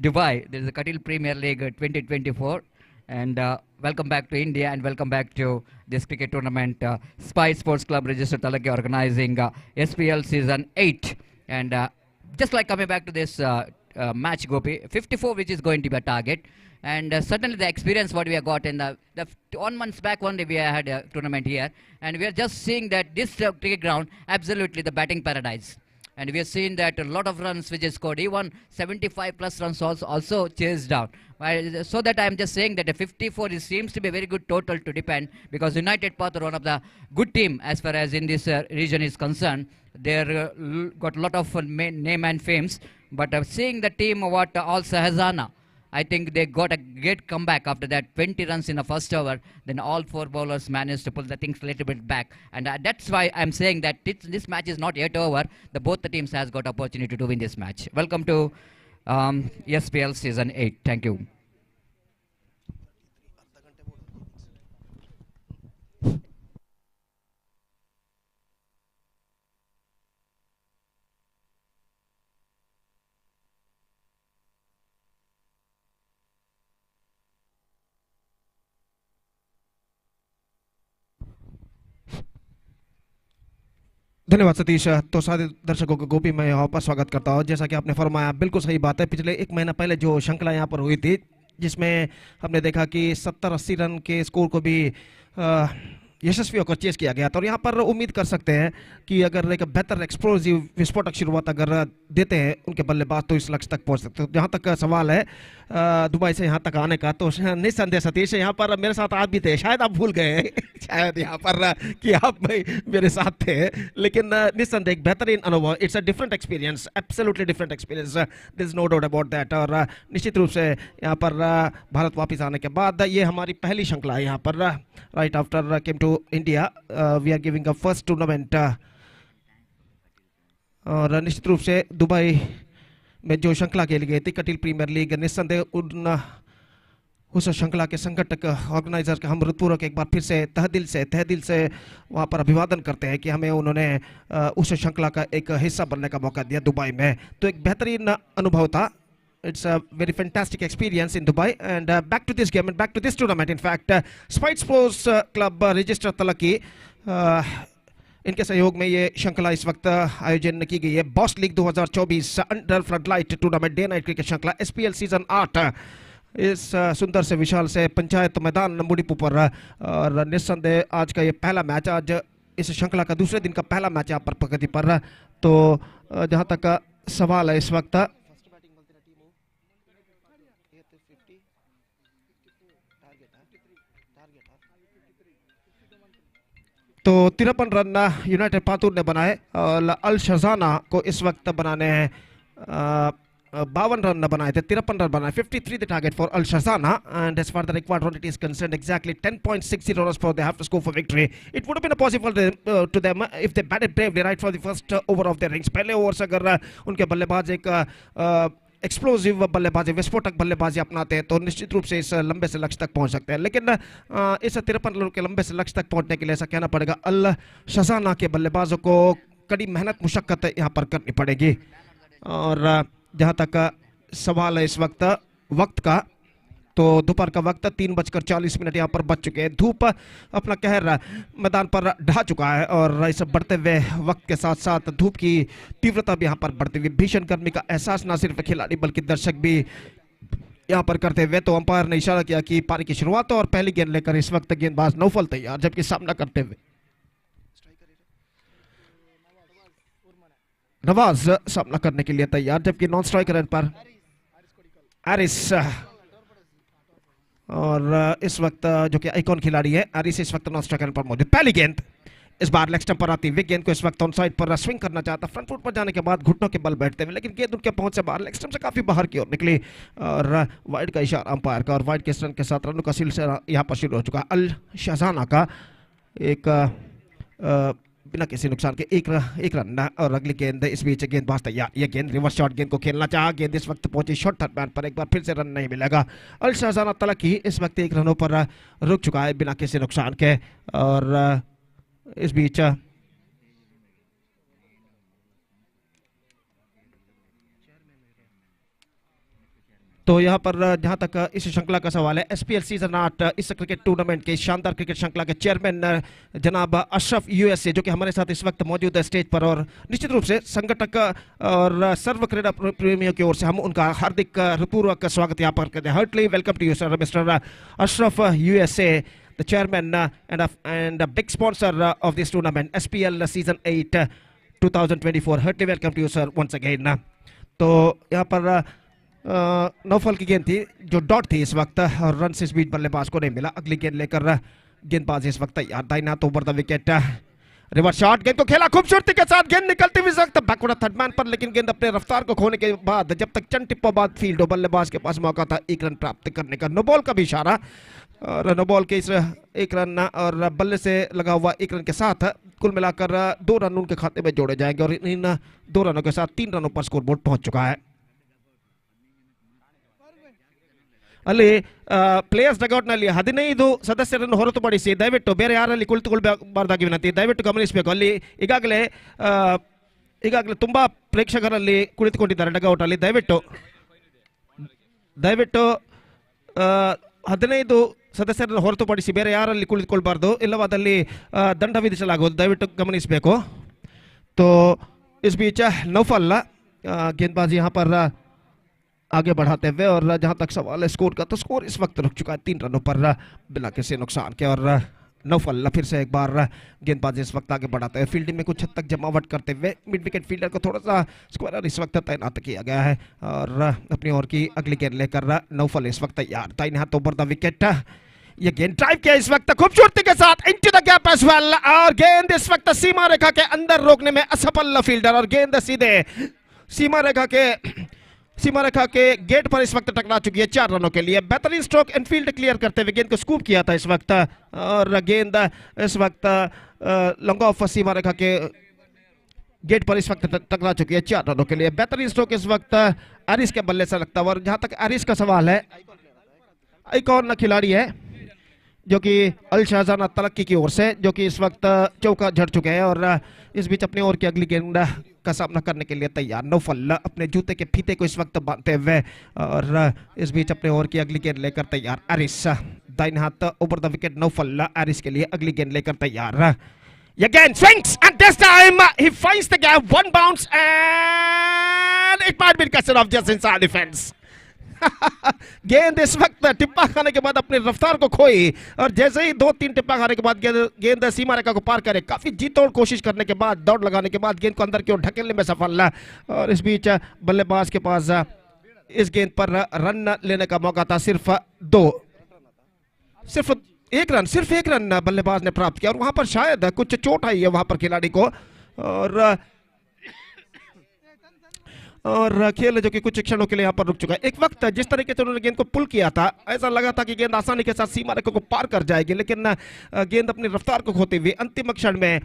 Dubai? There is a Qatar Premier League 2024. And welcome back to India, and welcome back to this cricket tournament. Spice Sports Club registered THALAKKI organizing SPL season 8. And just like coming back to this match, Gopi, 54, which is going to be a target. And certainly the experience what we have got in the 1 month back only we had a tournament here, and we are just seeing that this cricket ground absolutely the batting paradise, and we have seen that a lot of runs which is scored, even 75 plus runs also chased down. So that I am just saying that a 54 seems to be a very good total to depend, because United Pathur, one of the good team as far as in this region is concerned. They got a lot of name and fames, but seeing the team what Al Sahzana I think they got a great comeback after that 20 runs in the first over. Then all 4 bowlers managed to pull the things a little bit back. And that's why I'm saying that this match is not yet over. Both the teams has got opportunity to win this match. Welcome to SPL Season 8. Thank you. धन्यवाद सतीश। तो सारे दर्शकों को भी मैं यहाँ पर स्वागत करता हूँ। जैसा कि आपने फरमाया, बिल्कुल सही बात है। पिछले 1 महीना पहले जो श्रृंखला यहाँ पर हुई थी, जिसमें हमने देखा कि 70-80 रन के स्कोर को भी यशस्वी होकर चेस किया गया था। और यहाँ पर उम्मीद कर सकते हैं कि अगर एक बेहतर एक्सप्लोसिव विस्फोटक शुरुआत अगर देते हैं उनके बल्लेबाज तो इस लक्ष्य तक पहुँच सकते हैं। जहाँ तक सवाल है दुबई से यहाँ तक आने का, तो निस्संदेह सतीश यहाँ पर मेरे साथ आप भी थे, शायद आप भूल गए शायद यहाँ पर कि आप मेरे साथ थे, लेकिन निस्संदेह एक बेहतरीन अनुभव। It's a different experience, absolutely different experience, there is no doubt about that. और निश्चित रूप से यहाँ पर भारत वापस आने के बाद ये हमारी पहली श्रृंखला है यहाँ पर। Right after came to India we are giving a first tournament. और निश्चित रूप से दुबई में जो श्रृंखला खेली गई थी कटिल प्रीमियर लीग, निस्संदेह उस श्रृंखला के संगठक ऑर्गेनाइजर का हम हृदयपूर्वक एक बार फिर से तहदिल से वहाँ पर अभिवादन करते हैं कि हमें उन्होंने उस श्रृंखला का एक हिस्सा बनने का मौका दिया दुबई में। तो एक बेहतरीन अनुभव था। It's a very fantastic experience in Dubai. And back to this game and back to this tournament. In fact, Spice Sports Club Register तलक्की इनके सहयोग में ये श्रृंखला इस वक्त आयोजन की गई है। Boss league 2024 under floodlight tournament day night cricket श्रृंखला SPL सीजन 8 इस सुंदर से विशाल से पंचायत मैदान मुडीपू पर। और निस्संदेह आज का ये पहला मैच, आज इस श्रृंखला का दूसरे दिन का पहला मैच यहाँ पर प्रगति पर। तो जहाँ तक सवाल है इस वक्त, तो 53 रन यूनाइटेड पातूर ने बनाए और अल शजाना को इस वक्त बनाने हैं 52 रन बनाए थे, 53 रन बनाए। 53 the target for Al Shazana, and as far as the required quantity is concerned, exactly 10.60 runs for they have to score for victory. It would have been possible to them if they batted bravely right for the first over of their innings. पहले over से अगर उनके बल्लेबाज एक explosive बल्लेबाजी, विस्फोटक बल्लेबाजी अपनाते हैं तो निश्चित रूप से इस लंबे से लक्ष्य तक पहुंच सकते हैं। लेकिन इस 53 रनों के लंबे से लक्ष्य तक पहुंचने के लिए ऐसा कहना पड़ेगा अल शजाना के बल्लेबाजों को कड़ी मेहनत मुशक्कत यहाँ पर करनी पड़ेगी। और जहाँ तक सवाल है इस वक्त का, तो दोपहर का वक्त 3:40 यहाँ पर बच चुके हैं। धूप अपना कहर मैदान पर ढा चुका है और इस बढ़ते हुए वक्त के साथ साथ धूप की तीव्रता भी यहाँ पर बढ़ती हुई, भीषण गर्मी का एहसास न सिर्फ खिलाड़ी बल्कि दर्शक भी यहाँ पर करते हुए। तो अंपायर ने इशारा किया कि पारी की शुरुआत और पहली गेंद लेकर इस वक्त गेंदबाज नौफल तैयार, जबकि सामना करते हुए नवाज सामना करने के लिए तैयार, जबकि नॉन स्ट्राइकर एंड पर एरिस। और इस वक्त जो कि आइकॉन खिलाड़ी है एरिस इस वक्त नॉन स्ट्राइकर पर मौजूद। पहली गेंद इस बार लेग स्टंप पर आती हुई, गेंद को इस वक्त ऑन साइड पर स्विंग करना चाहता, फ्रंट फुट पर जाने के बाद घुटनों के बल बैठते हुए, लेकिन गेंद उनके पहुंच से बाहर लेग स्टंप से काफी बाहर की ओर निकली और वाइड का इशारा अंपायर का। और वाइड के रन के साथ रनों का सिलसिला यहाँ पर शुरू हो चुका। अल शजाना का एक बिना किसी नुकसान के एक रन और अगली गेंद इस बीच गेंदबाज तैयार। ये गेंद रिवर्स शॉट, गेंद को खेलना चाहा, गेंद इस वक्त पहुंची शॉर्ट थर्ड मैन पर, एक बार फिर से रन नहीं मिलेगा। अल शजाना तलक्की इस वक्त 1 रनों पर रुक चुका है बिना किसी नुकसान के। और इस बीच तो यहाँ पर जहाँ तक इस श्रृंखला का सवाल है, SPL सीजन 8 इस क्रिकेट टूर्नामेंट के शानदार क्रिकेट श्रृंखला के चेयरमैन जनाब अशरफ USA जो कि हमारे साथ इस वक्त मौजूद है स्टेज पर, और निश्चित रूप से संगठक और सर्व क्रीड़ा प्रेमियों की ओर से हम उनका हार्दिक हृदयपूर्वक स्वागत यहाँ पर करते हैं। Hartley welcome to you sir, mister Ashraf USA, the chairman and a big sponsor of this tournament, SPL season 8 2024. Heartily welcome to you sir once again. तो यहाँ पर नौफल की गेंद थी जो डॉट थी इस वक्त, और रन से इस बीच बल्लेबाज को नहीं मिला। अगली गेंद लेकर गेंदबाज इस वक्त तैयार, दाहिना तो over the wicket reverse shot, गेंद को खेला खूबसूरती के साथ, गेंद निकलती हुई वक्त बैकवर्ड थर्ड मैन पर, लेकिन गेंद अपने रफ्तार को खोने के बाद जब तक चंद टिप्पों बाद फील्ड हो, बल्लेबाज के पास मौका था 1 रन प्राप्त करने का। नो बॉल का भी इशारा, और नो बॉल के इस 1 रन और बल्ले से लगा हुआ 1 रन के साथ कुल मिलाकर 2 रन उनके खाते में जोड़े जाएंगे और इन 2 रनों के साथ 3 रनों पर स्कोरबोर्ड पहुंच चुका है। ಅಲ್ಲಿ ಪ್ಲೇಯರ್ಸ್ ಡಗೌಟ್ನಲ್ಲಿ 15 ಸದಸ್ಯರನ್ನು ಹೊರತುಪಡಿಸಿ ದಯವಿಟ್ಟು ಬೇರೆ ಯಾರಲ್ಲಿ ಕುಳಿತುಕೊಳ್ಳಬಾರದಾಗಿ ವಿನಂತಿ, ದಯವಿಟ್ಟು ಗಮನಿಸಬೇಕು. ಅಲ್ಲಿ ಈಗಾಗಲೇ ತುಂಬಾ ಪ್ರೇಕ್ಷಕರಲ್ಲಿ ಕುಳಿತುಕೊಂಡಿದ್ದಾರೆ ಡಗೌಟಲ್ಲಿ. ದಯವಿಟ್ಟು 15 ಸದಸ್ಯರನ್ನು ಹೊರತುಪಡಿಸಿ ಬೇರೆ ಯಾರಲ್ಲಿ ಕುಳಿತುಕೊಳ್ಳಬಾರದು, ಇಲ್ಲವಾದಲ್ಲಿ ದಂಡ ವಿಧಿಸಲಾಗುವುದು, ದಯವಿಟ್ಟು ಗಮನಿಸಬೇಕು. तो इस बीच नौफल गेंदबाजी यहाँ पर आगे बढ़ाते हुए, और जहां तक सवाल है स्कोर का, तो स्कोर इस वक्त रुक चुका है 3 रनों पर बिना किसी नुकसान के। और नौफल फिर से एक बार गेंदबाजी इस वक्त आगे बढ़ाते हुए, फील्डिंग में कुछ हद तक जमावट करते हुए मिड विकेट फील्डर को थोड़ा सा स्क्वायर इस वक्त तैनात किया गया है और अपनी ओर की अगली गेंद लेकर नौफल इस वक्त तैयार। दाहिने हाथ ओवर द विकेट, ये गेंद ड्राइव किया इस वक्त खूबसूरती के साथ into the gap as well, और गेंद इस वक्त सीमा रेखा के अंदर रोकने में असफल फील्डर, और गेंद सीधे सीमा रेखा के गेट पर इस वक्त टकरा चुकी है 4 रनों के लिए। बेहतरीन स्ट्रोक एनफील्ड क्लियर करते हुए गेंद को स्कूप किया था इस वक्त, और गेंद इस वक्त लॉन्ग ऑफ सीमा रेखा के गेट पर इस वक्त टकरा चुकी है 4 रनों के लिए। बेहतरीन स्ट्रोक इस वक्त एरिस के बल्ले से लगता हुआ, और जहां तक एरिस का सवाल है, एक और खिलाड़ी है जो कि अल शाहजाना तलक्की की ओर से, जो कि इस वक्त चौका झड़ चुके हैं और इस बीच अपनी ओर की अगली गेंद का सामना करने के लिए तैयार। नौफल अपने जूते के फीते को इस वक्त बांधते हुए, और इस बीच अपने ओर की अगली गेंद लेकर तैयार एरिस। दाहिने हाथ over the wicket Naufal Aris के लिए अगली गेंद लेकर तैयार। Again swings and this time he finds the gap, one bounce and it might be custom of just inside the fence. गेंद इस वक्त टिप्पा खाने के बाद अपनी रफ्तार को खोई, और जैसे ही 2-3 टिप्पा खाने के बाद गेंद सीमा रेखा को पार करे, काफी जीतोड़ कोशिश करने के बाद, दौड़ लगाने के बाद गेंद को अंदर की ओर ढकेलने में सफल है, और इस बीच बल्लेबाज के पास इस गेंद पर रन लेने का मौका था सिर्फ 1 रन बल्लेबाज ने प्राप्त किया, और वहां पर शायद कुछ चोट आई है वहां पर खिलाड़ी को, और खेल जो कि कुछ क्षणों के लिए यहाँ पर रुक चुका है। एक वक्त जिस तरीके से उन्होंने गेंद को पुल किया था, ऐसा लगा था कि गेंद आसानी के साथ सीमा रेखा को पार कर जाएगी, लेकिन गेंद अपनी रफ्तार को खोते हुए अंतिम क्षण में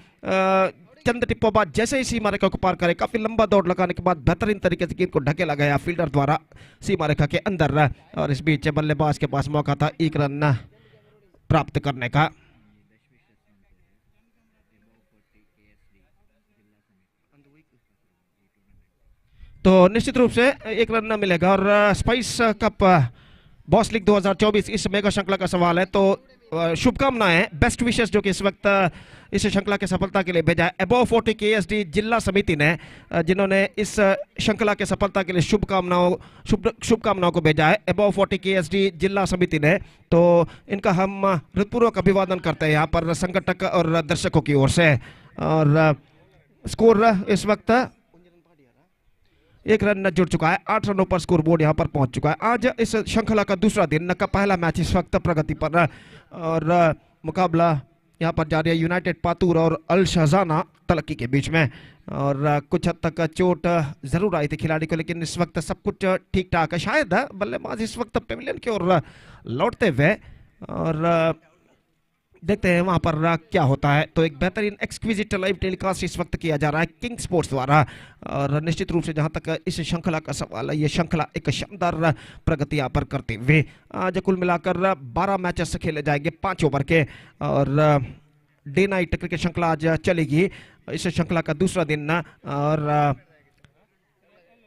चंद टिप्पों बाद जैसे ही सीमा रेखा को पार करे, काफी लंबा दौड़ लगाने के बाद बेहतरीन तरीके से गेंद को ढकेला गया फील्डर द्वारा सीमा रेखा के अंदर, और इस बीच बल्लेबाज के पास मौका था 1 रन प्राप्त करने का। तो निश्चित रूप से 1 रन न मिलेगा, और स्पाइस कप बॉस लीग 2024 इस मेगा श्रृंखला का सवाल है, तो शुभकामनाएं, बेस्ट विशेस जो कि इस वक्त इस श्रृंखला की सफलता के लिए भेजा है अबव 40 KSD जिला समिति ने, जिन्होंने इस श्रृंखला की सफलता के लिए शुभकामनाओं को भेजा है अबव 40 KSD जिला समिति ने। तो इनका हम हृदयपूर्वक अभिवादन करते हैं यहाँ पर संगठक और दर्शकों की ओर से। और स्कोर इस वक्त 1 रन जुड़ चुका है, 8 रनों पर स्कोर बोर्ड यहाँ पर पहुंच चुका है। आज इस श्रृंखला का दूसरा दिन का पहला मैच इस वक्त प्रगति पर, और मुकाबला यहाँ पर जारी है यूनाइटेड पातूर और अल शाहजाना तलक्की के बीच में, और कुछ हद तक चोट जरूर आई थी खिलाड़ी को, लेकिन इस वक्त सब कुछ ठीक ठाक है। शायद बल्लेबाज इस वक्त पेविलियन की ओर लौटते हुए, और देखते हैं वहां पर क्या होता है। तो एक बेहतरीन एक्सक्विजिट लाइव टेलीकास्ट इस वक्त किया जा रहा है किंग स्पोर्ट्स द्वारा, और निश्चित रूप से जहां तक इस श्रृंखला का सवाल है, ये श्रृंखला एक शानदार प्रगति यहाँ पर करते हुए आज कुल मिलाकर 12 मैचेस खेले जाएंगे 5 ओवर के, और डे नाइट क्रिकेट श्रृंखला आज चलेगी इस श्रृंखला का दूसरा दिन, और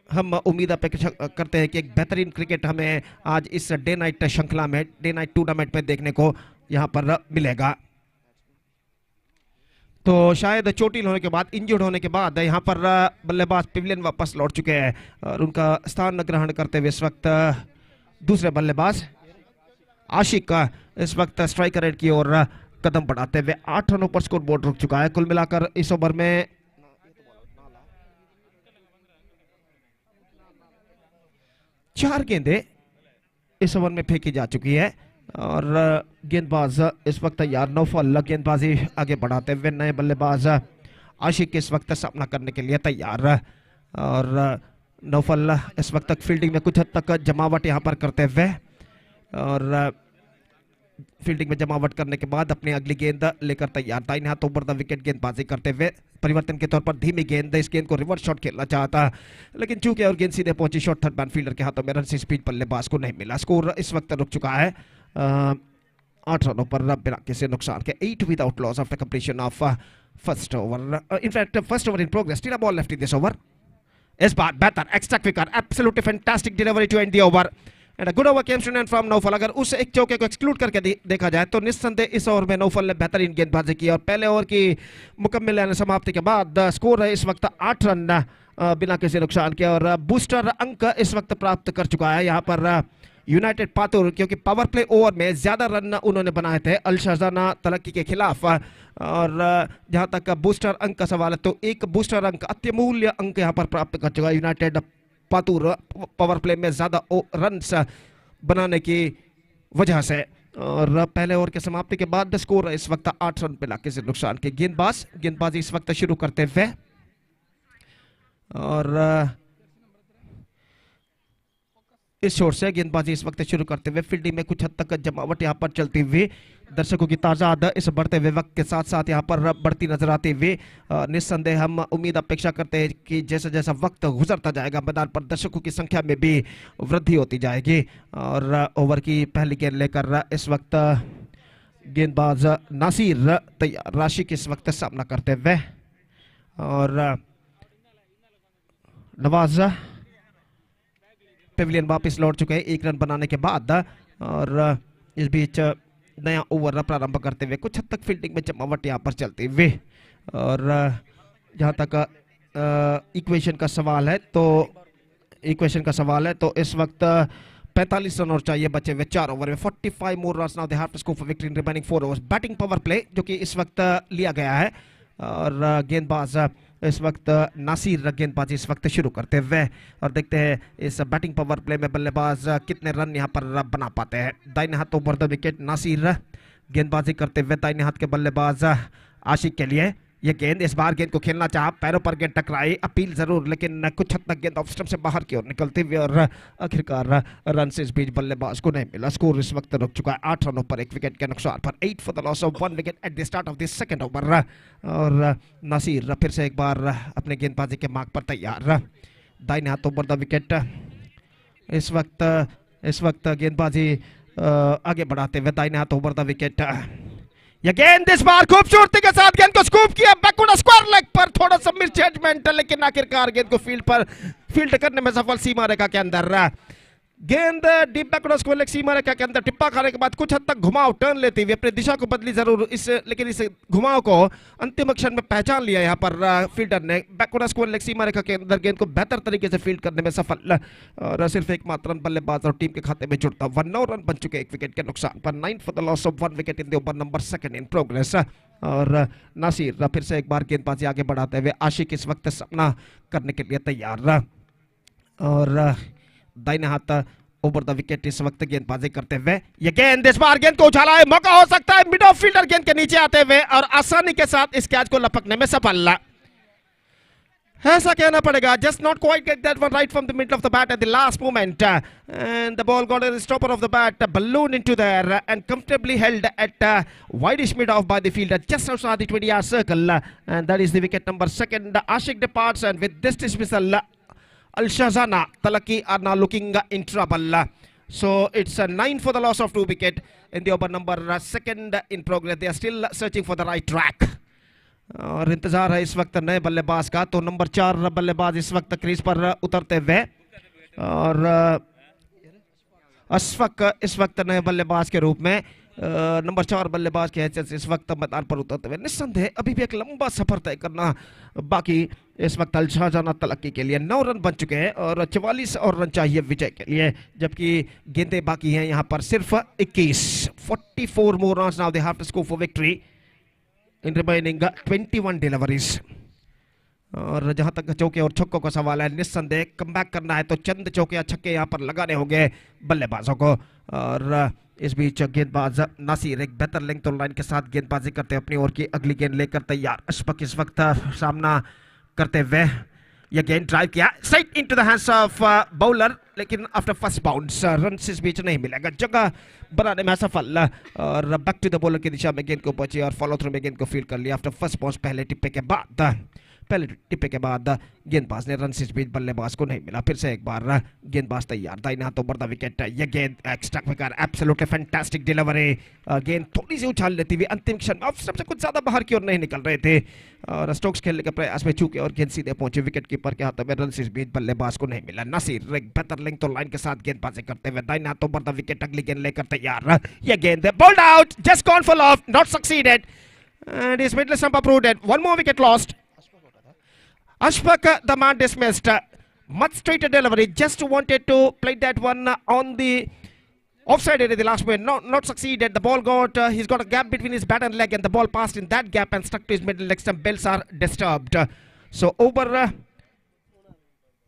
हम उम्मीद अपेक्षा करते हैं कि एक बेहतरीन क्रिकेट हमें आज इस डे नाइट श्रृंखला में, डे नाइट टूर्नामेंट में देखने को यहां पर मिलेगा। तो शायद चोटिल होने के बाद, इंजर्ड होने के बाद यहां पर बल्लेबाज पेविलियन वापस लौट चुके हैं, और उनका स्थान ग्रहण करते हुए इस वक्त दूसरे बल्लेबाज आशिक का इस वक्त स्ट्राइकर रेट की ओर कदम बढ़ाते हुए 8 रनों पर स्कोर बोर्ड रुक चुका है। कुल मिलाकर इस ओवर में 4 गेंदें इस ओवर में फेंकी जा चुकी है, और गेंदबाज इस वक्त तैयार, नौफल गेंदबाजी आगे बढ़ाते हुए, नए बल्लेबाज आशिक इस वक्त सामना करने के लिए तैयार। और नौफल इस वक्त तक फील्डिंग में कुछ हद तक जमावट यहाँ पर करते हुए, और फील्डिंग में जमावट करने के बाद अपनी अगली गेंद लेकर तैयार। दाहिने हाथ ओवर द विकेट गेंदबाजी करते हुए, परिवर्तन के तौर पर धीमी गेंद, इस गेंद को रिवर्स शॉट खेलना चाहता, लेकिन चूंकि और गेंद सीधे पहुंची शॉट थर्ड मैन फील्डर के हाथों में, रन से स्पीड बल्लेबाज को नहीं मिला। स्कोर इस वक्त रुक चुका है 8 रनों पर बिना किसी नुकसान के, 8 without loss after completion of first over. In fact first over in progress, still a ball left in this over. इस बार बेहतर extra quicker, absolutely fantastic delivery to end the over and a good over came to end from Naufal. अगर उस एक चौके को exclude करके देखा जाए तो निस्संदेह इस ओवर में नौफल ने बेहतरीन गेंदबाजी की, और पहले ओवर की मुकम्मल समाप्ति के बाद स्कोर है इस वक्त 8 रन बिना किसी नुकसान के, और बूस्टर अंक इस वक्त प्राप्त कर चुका है यहाँ पर यूनाइटेड पातुर, क्योंकि पावर प्ले ओवर में ज्यादा रन उन्होंने बनाए थे अल शहजाना तलक्की के खिलाफ। और जहां तक बूस्टर अंक का सवाल है तो एक बूस्टर अंक, अत्यमूल्य अंक यहाँ पर प्राप्त कर चुका है यूनाइटेड पातुर, पावर प्ले में ज्यादा रन्स बनाने की वजह से। और पहले ओवर के समाप्ति के बाद स्कोर इस वक्त 8 रन बिना किसी नुकसान के। गेंदबाजी इस वक्त शुरू करते हुए, और इस छोर से गेंदबाजी इस वक्त शुरू करते हुए, फील्डिंग में कुछ हद तक जमावट यहाँ पर चलती हुई, दर्शकों की ताजाद इस बढ़ते हुए वक्त के साथ साथ यहाँ पर बढ़ती नजर आती हुई। निस्संदेह हम उम्मीद अपेक्षा करते हैं कि जैसा जैसा वक्त गुजरता जाएगा मैदान पर दर्शकों की संख्या में भी वृद्धि होती जाएगी। और ओवर की पहली गेंद लेकर इस वक्त गेंदबाज नासिर तैयार, राशिक इस वक्त सामना करते हुए, और नवाज पेविलियन वापस लौट चुके हैं 1 रन बनाने के बाद। और इस बीच नया ओवर प्रारंभ करते हुए कुछ हद तक फील्डिंग में जमावट यहाँ पर चलती हुई। और जहाँ तक इक्वेशन का सवाल है तो इस वक्त 45 रन और चाहिए बचे हुए 4 ओवर में। 45 more runs now they have to score for victory in remaining 4 overs. Batting power play जो कि इस वक्त लिया गया है, और गेंदबाज इस वक्त नासिर गेंदबाजी इस वक्त शुरू करते हुए, और देखते हैं इस बैटिंग पावर प्ले में बल्लेबाज कितने रन यहाँ पर बना पाते हैं। दाहिने हाथ ओवर द विकेट नासिर गेंदबाजी करते हुए, दाहिने हाथ के बल्लेबाज आशिक के लिए ये गेंद, इस बार गेंद को खेलना चाहा, पैरों पर गेंद टकराई, अपील जरूर, लेकिन कुछ हद तक गेंद ऑफ स्टंप से बाहर की ओर निकलते हुए, और आखिरकार रन से इस बीच बल्लेबाज को नहीं मिला। स्कोर इस वक्त रुक चुका है 8 रनों पर 1 विकेट के नुकसान पर, 8 for the loss of 1 wicket at the start of the second over. और नासिर फिर से एक बार अपने गेंदबाजी के मार्ग पर तैयार, दाहिने हाथ ओवर द विकेट इस वक्त गेंदबाजी आगे बढ़ाते हुए, दाहिने हाथ ओवर द विकेट, यह गेंद इस बार खूबसूरती के साथ गेंद को स्कूप किया बैकवर्ड स्क्वायर लेग पर, थोड़ा सा मिस जजमेंट, लेकिन आखिरकार गेंद को फील्ड करने में सफल। सीमा रेखा के अंदर गेंद डीप बैकवर्ड स्क्वायर लेग सीमा रेखा के अंदर टिप्पा खाने के बाद कुछ हद तक घुमाव टर्न लेती हुई अपनी दिशा को बदली जरूर, लेकिन इस घुमाव को अंतिम क्षण में पहचान लिया यहाँ पर फील्डर ने। बैकवर्ड स्क्वायर लेग सीमा रेखा के अंदर गेंद को बेहतर तरीके से फील्ड करने में सफल, और सिर्फ एकमात्र रन बल्लेबाज और टीम के खाते में जुड़ता। 9 रन बन चुके 1 विकेट के नुकसान पर, 9 for the loss of 1 wicket in the over number 2 in progress. और नासिर फिर से एक बार गेंदबाजी आगे बढ़ाते हुए, आशिक इस वक्त सामना करने के लिए तैयार, और दाहिने हाथ ओवर द विकेट इस वक्त गेंदबाजी करते हुए, ये गेंद इस बार गेंद को उछाला है, मौका हो सकता है मिड ऑफ फील्डर गेंद के नीचे आते हुए, और आसानी के साथ इस कैच को लपकने में सफल। ऐसा कहना पड़ेगा, just not quite get that one right from the middle of the bat at the last moment, and the ball got a stopper of the bat, balloon into there and comfortably held at wideish mid off by the fielder just outside the 20-yard circle, and that is the wicket number 2. Ashik departs, and with this dismissal Al Shahzana Talakki are now looking in trouble. So it's 9 for the loss of 2 wicket in the over number 2 in progress. They are still searching for the right track. और इंतजार है इस वक्त नए बल्लेबाज का, तो number 4 बल्लेबाज इस वक्त क्रीज पर उतरते हुए, और अशफक इस वक्त नए बल्लेबाज के रूप में नंबर 4 बल्लेबाज के हैसियत से इस वक्त मैदान पर उतरते हुए। निस्संदेह अभी भी एक लंबा सफर तय करना बाकी इस वक्त अल शाहजाना तलक्की के लिए। 9 रन बन चुके हैं और 44 और रन चाहिए विजय के लिए, जबकि गेंदें बाकी हैं यहाँ पर सिर्फ 21। 44 more runs now they have to score for victory in remaining 21 deliveries. और जहां तक चौके और छक्कों का सवाल है, निस्संदेह कमबैक करना है तो चंद चौके या छक्के यहां पर लगाने होंगे बल्लेबाजों को। और इस बीच गेंदबाज नासिर एक बेहतर लेंथ तो लाइन के साथ गेंदबाजी करते हैं अपनी ओर की अगली गेंद लेकर तैयार। अशफाक इस वक्त सामना करते हुए यह गेंद ड्राइव किया straight into the hands of bowler, लेकिन आफ्टर फर्स्ट बाउंस रन इस बीच नहीं मिलेगा, जगह बनाने में असफल और बैक टू द बॉलर की दिशा में गेंद को पहुंची और फॉलो थ्रू में गेंद को फील्ड कर लिया आफ्टर फर्स्ट बाउंस। पहले टिप्पे के बाद गेंदबाज ने रन इस बीच बल्लेबाज को नहीं मिला। फिर से एक बार गेंदबाज तैयार, दाहिने हाथों पर द विकेट। यह गेंद extra quicker, absolutely fantastic delivery. गेंद थोड़ी सी उछाल लेती हुई अंतिम क्षण में सबसे कुछ ज्यादा बाहर की ओर नहीं निकल रहे थे और स्ट्रोक्स खेलने के प्रयास में चूके और गेंद सीधे पहुंचे विकेट कीपर के हाथों में। रन इस बीच बल्लेबाज को नहीं मिला। नासिर एक बेहतर लेंथ तो लाइन के साथ गेंदबाजी करते हुए दाहिने हाथों पर द विकेट। अगली गेंद लेकर तैयार, यह गेंद bold out, just gone for of, not succeeded and is middle stump approved. One more wicket lost. Ashfaq, the man dismissed. Much straighter delivery. Just wanted to play that one on the offside area the last minute. Not succeeded. The ball got, he's got a gap between his bat and leg, and the ball passed in that gap and stuck to his middle leg stump. Bells are disturbed. So over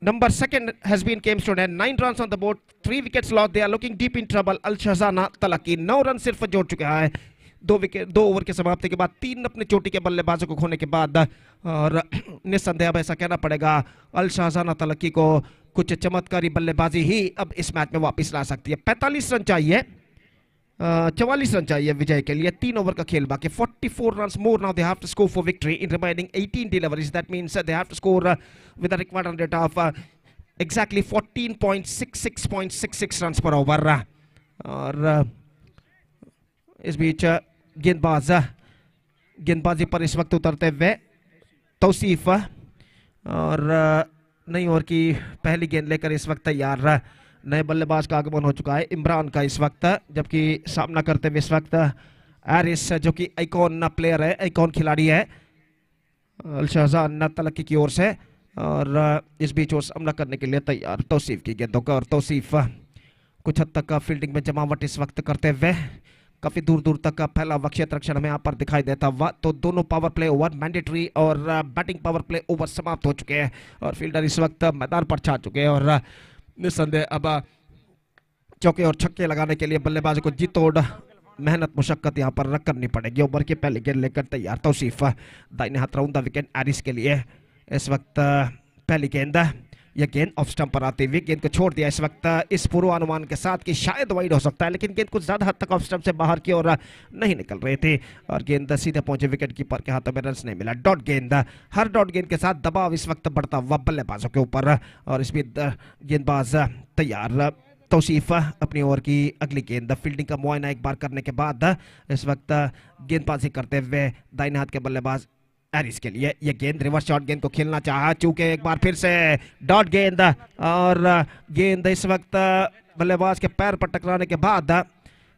number second has been came to an 9 runs on the board, 3 wickets lost. They are looking deep in trouble. Al-Shazana Talakki 9 runs सिर्फ जोड़ चुका है। 2 over के समाप्ति के बाद 3 अपने चोटी के बल्लेबाजों को खोने के बाद और निस्संदेह अब ऐसा कहना पड़ेगा अल शाहजाना तलक्की को कुछ चमत्कारी बल्लेबाजी ही अब इस मैच में वापस ला सकती है। 45 रन चाहिए, 44 रन चाहिए विजय के लिए। 3 ओवर का खेल बाकी। 44 run more now they have to score for victory in remaining 18 deliveries. That means they have to score with the required run rate of exactly 14.66 run per over. और इस बीच गेंदबाजी पर इस वक्त उतरते हुए तौसीफ और नई ओवर की पहली गेंद लेकर इस वक्त तैयार। नए बल्लेबाज का आगमन हो चुका है इमरान का इस वक्त, जबकि सामना करते हुए इस वक्त एरिस जो कि आइकॉन प्लेयर है, आइकॉन खिलाड़ी है अल-शाहजाना तलक्की की ओर से। और इस बीच वो सामना करने के लिए तैयार तौसीफ की गेंदों का। और तौसीफ कुछ हद तक फील्डिंग में जमावट इस वक्त करते हुए काफी दूर दूर तक फैला हुआ क्षेत्र रक्षण हमें यहाँ पर दिखाई देता हुआ। तो दोनों पावर प्ले ओवर मैंडेटरी और बैटिंग पावर प्ले ओवर समाप्त हो चुके हैं और फील्डर इस वक्त मैदान पर छा चुके हैं। और निस्संदेह अब चौके और छक्के लगाने के लिए बल्लेबाजों को जी तोड़ मेहनत मुशक्कत यहाँ पर करनी पड़ेगी। ओवर की पहली गेंद लेकर तैयार तौसीफ, दाहिने हाथ राउंड द विकेट एरिस के लिए इस वक्त पहली गेंद। यह गेंद ऑफ स्टंप पर आते हुए गेंद को छोड़ दिया इस वक्त इस पूर्वानुमान के साथ कि शायद वाइड हो सकता है, लेकिन गेंद कुछ ज्यादा हद तक ऑफ स्टंप से बाहर की ओर नहीं निकल रहे थे और गेंद सीधे पहुंचे विकेट कीपर के हाथों में रन नहीं मिला। डॉट गेंद, हर डॉट गेंद के साथ दबाव इस वक्त बढ़ता हुआ बल्लेबाजों के ऊपर। और इस बीच गेंदबाज तैयार तौसीफ अपनी ओवर की अगली गेंद। फील्डिंग का मुआयना एक बार करने के बाद इस वक्त गेंदबाजी करते हुए दाहिने हाथ के बल्लेबाज एरिस के लिए यह गेंद रिवर्स शॉट गेंद को खेलना चाहा, चूंकि एक बार फिर से डॉट गेंद और गेंद इस वक्त बल्लेबाज के पैर पर टकराने के बाद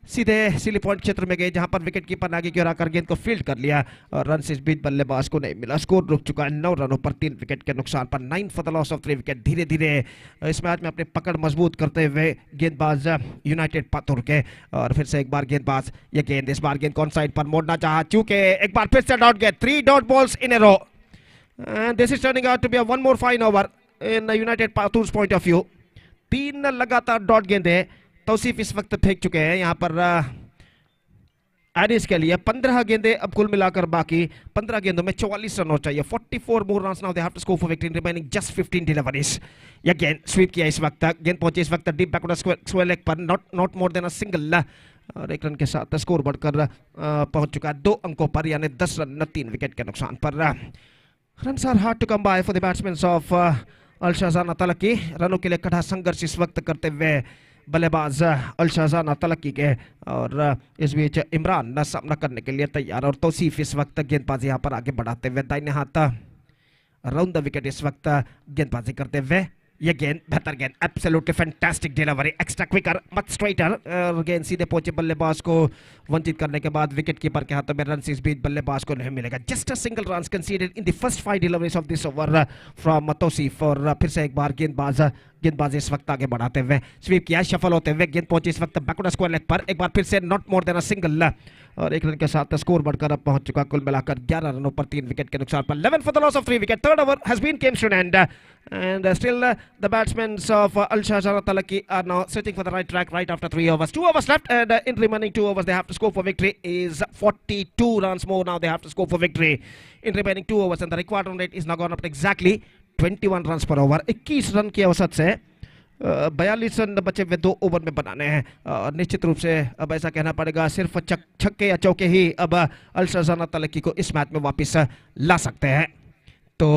सीधे सिली पॉइंट क्षेत्र में गए, जहां पर विकेट कीपर आगे की ओर आकर गेंद को फील्ड कर लिया और रन इस बीच बल्लेबाज को नहीं मिला। स्कोर रुक चुका है 9 रनों पर 3 विकेट के नुकसान पर। 9 for the loss of 3 wicket. धीरे धीरे इस मैच में अपनी पकड़ मजबूत करते हुए गेंदबाज यूनाइटेड पातुर के। और फिर से एक बार गेंदबाज, ये गेंद इस बार गेंद कौन साइड पर मोड़ना चाहा, चूंकि एक बार फिर से डॉट गेंद। 3 dot balls in a row and this is turning out to be a one more fine over in United Patur's point of view. 3 लगातार डॉट गेंदें तौसीफ इस वक्त फेंक चुके हैं यहाँ पर एरिस के लिए। 15 गेंदें अब कुल मिलाकर बाकी। 15 गेंदों में 44 रन हो चाहिए। 44 more runs now they have to score for victory remaining just 15 deliveries. यह गेंद स्वीप किया इस वक्त, गेंद पहुंची इस वक्त डीप बैकवर्ड स्क्वायर लेग पर, not more than a single. और 1 रन के साथ स्कोर बढ़कर पहुंच चुका है 2 अंकों पर, यानी 10 रन 3 विकेट के नुकसान पर। Runs are hard to come by for the batsman of अल-शाहजाना तलक्की। रनों के लिए कड़ा संघर्ष इस वक्त करते हुए बल्लेबाज अल-शाहजाना तलक्की के। और इस बीच इमरान न सामना करने के लिए तैयार और तौसीफ इस वक्त गेंदबाजी यहाँ पर आगे बढ़ाते हुए दाहिने हाथ राउंड द विकेट इस वक्त गेंदबाजी करते हुए। यह गेंद बेहतर गेंद, absolutely fantastic delivery, extra quicker, much straighter. गेंद सीधे पहुंचे बल्लेबाज को वंचित करने के बाद विकेट कीपर के हाथों में रन इस बीच बल्लेबाज को नहीं मिलेगा। Just a single run considered in the first 5 deliveries of this over from Tauseef. और फिर से एक बार गेंदबाज इस वक्त आगे बढ़ाते हुए स्वीप किया, सफल होते हुए गेंद पहुंची इस वक्त बैकवर्ड स्क्वायर लेग पर, एक बार फिर से not more than a single. और 1 रन के साथ स्कोर बढ़कर अब पहुंच चुका कुल मिलाकर 11 रनों पर 3 विकेट के नुकसान पर। 11 for the loss of 3 wicket. Third over has been came to an end And still the batsmen of Al Shahzana Talakki are now searching for the right track right after 3 overs. 2 overs left, and in remaining 2 overs they have to score for victory is 42 runs more. Now they have to score for victory in remaining 2 overs, and the required run rate is now gone up to exactly 21 runs per over. 21 run की औसत से 42 run बचे हुए 2 over में बनाने हैं। निश्चित रूप से अब ऐसा कहना पड़ेगा सिर्फ छक्के या चौके ही अब अल शहजाना तलक्की को इस मैच में वापस ला सकते हैं। तो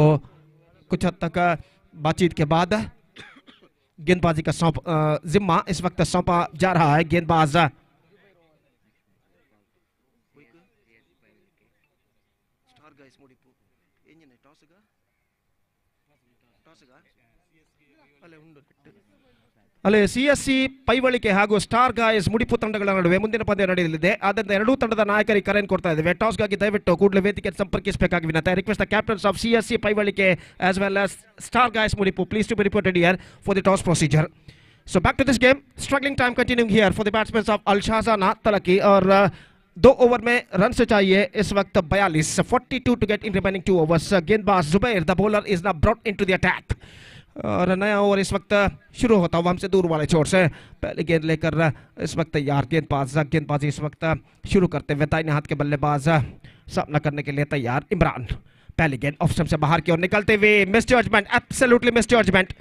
कुछ हद तक बातचीत के बाद गेंदबाजी का जिम्मा इस वक्त सौंपा जा रहा है। गेंदबाज ಅಲ್ಲೇ ಸಿಎಸ್ಸಿ ಪೈವಳಿಕೆ ಹಾಗೂ ಸ್ಟಾರ್ ಗಾಯ್ಸ್ ಮುಡಿಪು ತಂಡಗಳ ನಡುವೆ ಮುಂದಿನ ಪಂದ್ಯ ನಡೆಯಲಿದೆ. ಆದ್ದರಿಂದ ಎರಡೂ ತಂಡದ ನಾಯಕರಿಗೆ ಕರೆಯನ್ನು ಕೊಡ್ತಾ ಇದ್ದೇವೆ. ಟಾಸ್ಗಾಗಿ ದಯವಿಟ್ಟು ಕೂಡಲೇ ವೇದಿಕೆ ಸಂಪರ್ಕಿಸಬೇಕಾಗಿ ವಿನಂತಿ. Request the captain's of CSC Paivalike as well as Star Guys Mudipu please to be reported here for the toss procedure. So back to this game. Struggling time continuing here for the batsmen of Al Shahzana Talakki. और 2 over में run से चाहिए इस वक्त 42 42 to get in remaining 2 overs. गेंदबाज Zubair the bowler is now brought into the attack. और नया over इस वक्त शुरू होता हुआ हमसे दूर वाले छोर से पहले गेंद लेकर इस वक्त तैयार गेंदबाजी इस वक्त शुरू करते हुए दाहिने हाथ के बल्लेबाज सामना करने के लिए तैयार इमरान। पहली गेंद ऑफ स्टंप से बाहर की ओर निकलते हुए misjudgement, absolutely misjudgement,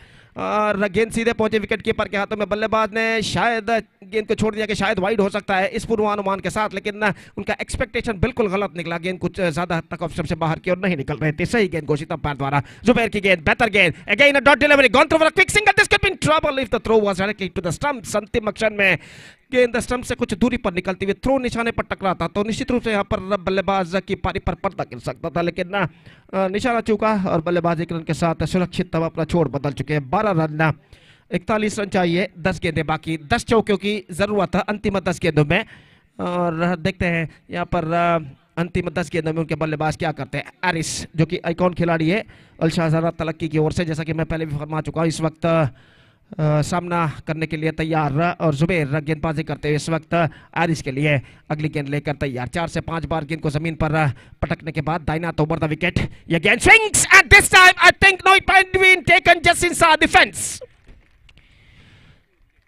और गेंद सीधे पहुंचे विकेट कीपर के हाथों में। बल्लेबाज ने शायद गेंद को छोड़ दिया कि शायद वाइड हो सकता है इस पूर्वानुमान के साथ, लेकिन उनका एक्सपेक्टेशन बिल्कुल गलत निकला। गेंद कुछ ज्यादा हद तक ऑफ स्टंप से बाहर की ओर नहीं निकल रहे थे। सही गेंद घोषित अंपायर द्वारा। जुबैर की गेंद, बेहतर गेंद, again a dot delivery, gone through for a quick single, this could be in trouble if the throw was directly to the stumps. अंतिम अक्षर में गेंद स्टंप से कुछ दूरी पर निकलती हुई थ्रो निशाने पर टकराता तो निश्चित रूप से यहाँ पर बल्लेबाज की पारी पर पर्दा गिर सकता था, लेकिन निशाना चूका और बल्लेबाज 1 रन के साथ सुरक्षित तब अपना छोड़ बदल चुके हैं। 12 रन, 41 रन चाहिए, 10 गेंदें बाकी, 10 चौकों की जरूरत है अंतिम 10 गेंदों में। और देखते हैं यहाँ पर अंतिम 10 गेंदों में उनके बल्लेबाज क्या करते हैं। एरिस जो कि आइकॉन खिलाड़ी है अल शाहजाना तलक्की की ओर से, जैसा कि मैं पहले भी फरमा चुका हूँ, इस वक्त सामना करने के लिए तैयार। और जुबैर गेंदबाजी करते हुए इस वक्त एरिस के लिए अगली गेंद लेकर तैयार। 4 से 5 बार गेंद को जमीन पर पटकने के बाद दाहिना ओवर द विकेट, ये गेंद swings at this time, I think no it might been taken just inside the fence.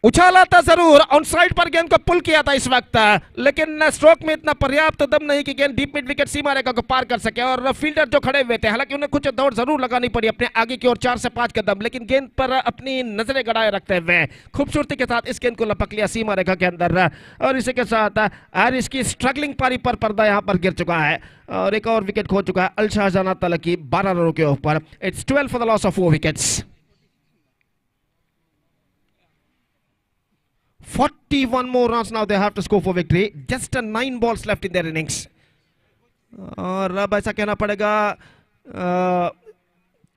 उछाला था जरूर, ऑन साइड पर गेंद को पुल किया था इस वक्त, लेकिन स्ट्रोक में इतना पर्याप्त दम नहीं कि गेंद डीप मिड विकेट सीमा रेखा को पार कर सके। और फील्डर जो खड़े हुए थे, हालांकि उन्हें कुछ दौड़ जरूर लगानी पड़ी अपने आगे की ओर 4 से 5 कदम, लेकिन गेंद पर अपनी नजरें गड़ाए रखते हुए खूबसूरती के साथ इस गेंद को लपक लिया सीमा रेखा के अंदर। और इसी के साथ एरिस की स्ट्रगलिंग पारी पर पर्दा यहां पर गिर चुका है और एक और विकेट खो चुका है अल शाहजाना तलक्की 12 रनों के ऊपर। It's 12 for the loss of 4 wickets. 41 more runs now they have to score for victory. Just 9 balls left in their innings. और अब ऐसा कहना पड़ेगा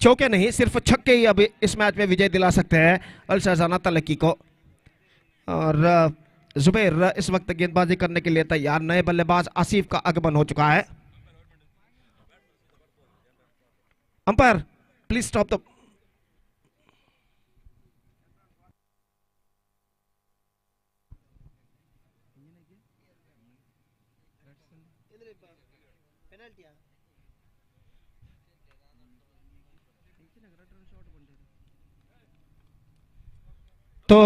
चौके नहीं सिर्फ छक्के ही अब इस मैच में विजय दिला सकते हैं अल शाहजाना तलक्की को। और जुबैर इस वक्त गेंदबाजी करने के लिए तैयार। नए बल्लेबाज आसिफ का आगमन हो चुका है। अंपायर प्लीज स्टॉप द तो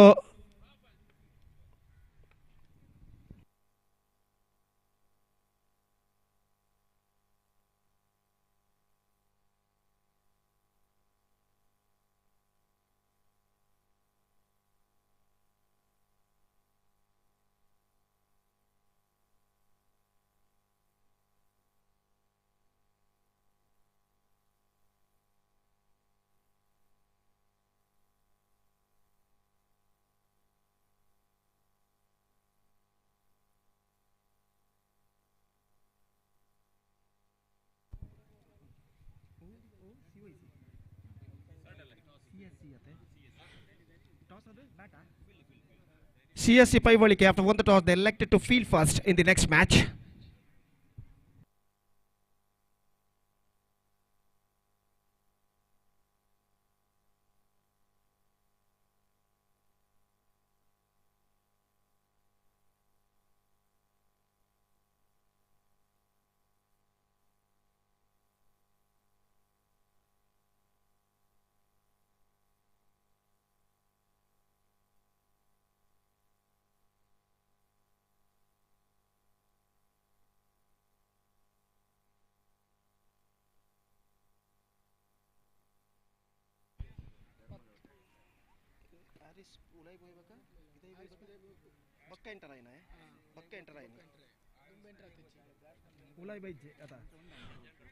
CSC Paivalike, after won the toss, they elected to field first in the next match.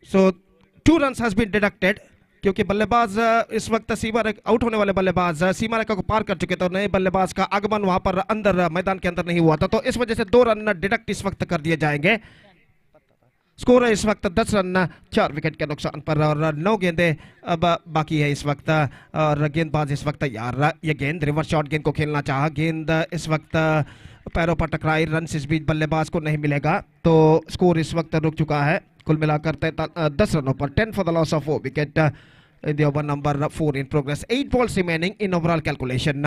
So 2 runs has been deducted क्योंकि बल्लेबाज इस वक्त सीमा रेखा आउट होने वाले बल्लेबाज सीमा रेखा को पार कर चुके थे और नए बल्लेबाज का आगमन वहां पर अंदर मैदान के अंदर नहीं हुआ था, तो इस वजह से 2 रन डिडक्ट इस वक्त कर दिए जाएंगे। स्कोर है इस वक्त 10 रन 4 विकेट के नुकसान पर और 9 गेंदें अब बाकी है इस वक्त और गेंदबाज इस वक्त तैयार। ये गेंद रिवर्स शॉट गेंद को खेलना चाहा, गेंद इस वक्त पैरों पर टकराई, रन इस बीच बल्लेबाज को नहीं मिलेगा, तो स्कोर इस वक्त रुक चुका है कुल मिलाकर 10 रनों पर। 10 for the loss of 4 wicket in the over number 4 in progress. 8 balls remaining in overall calculation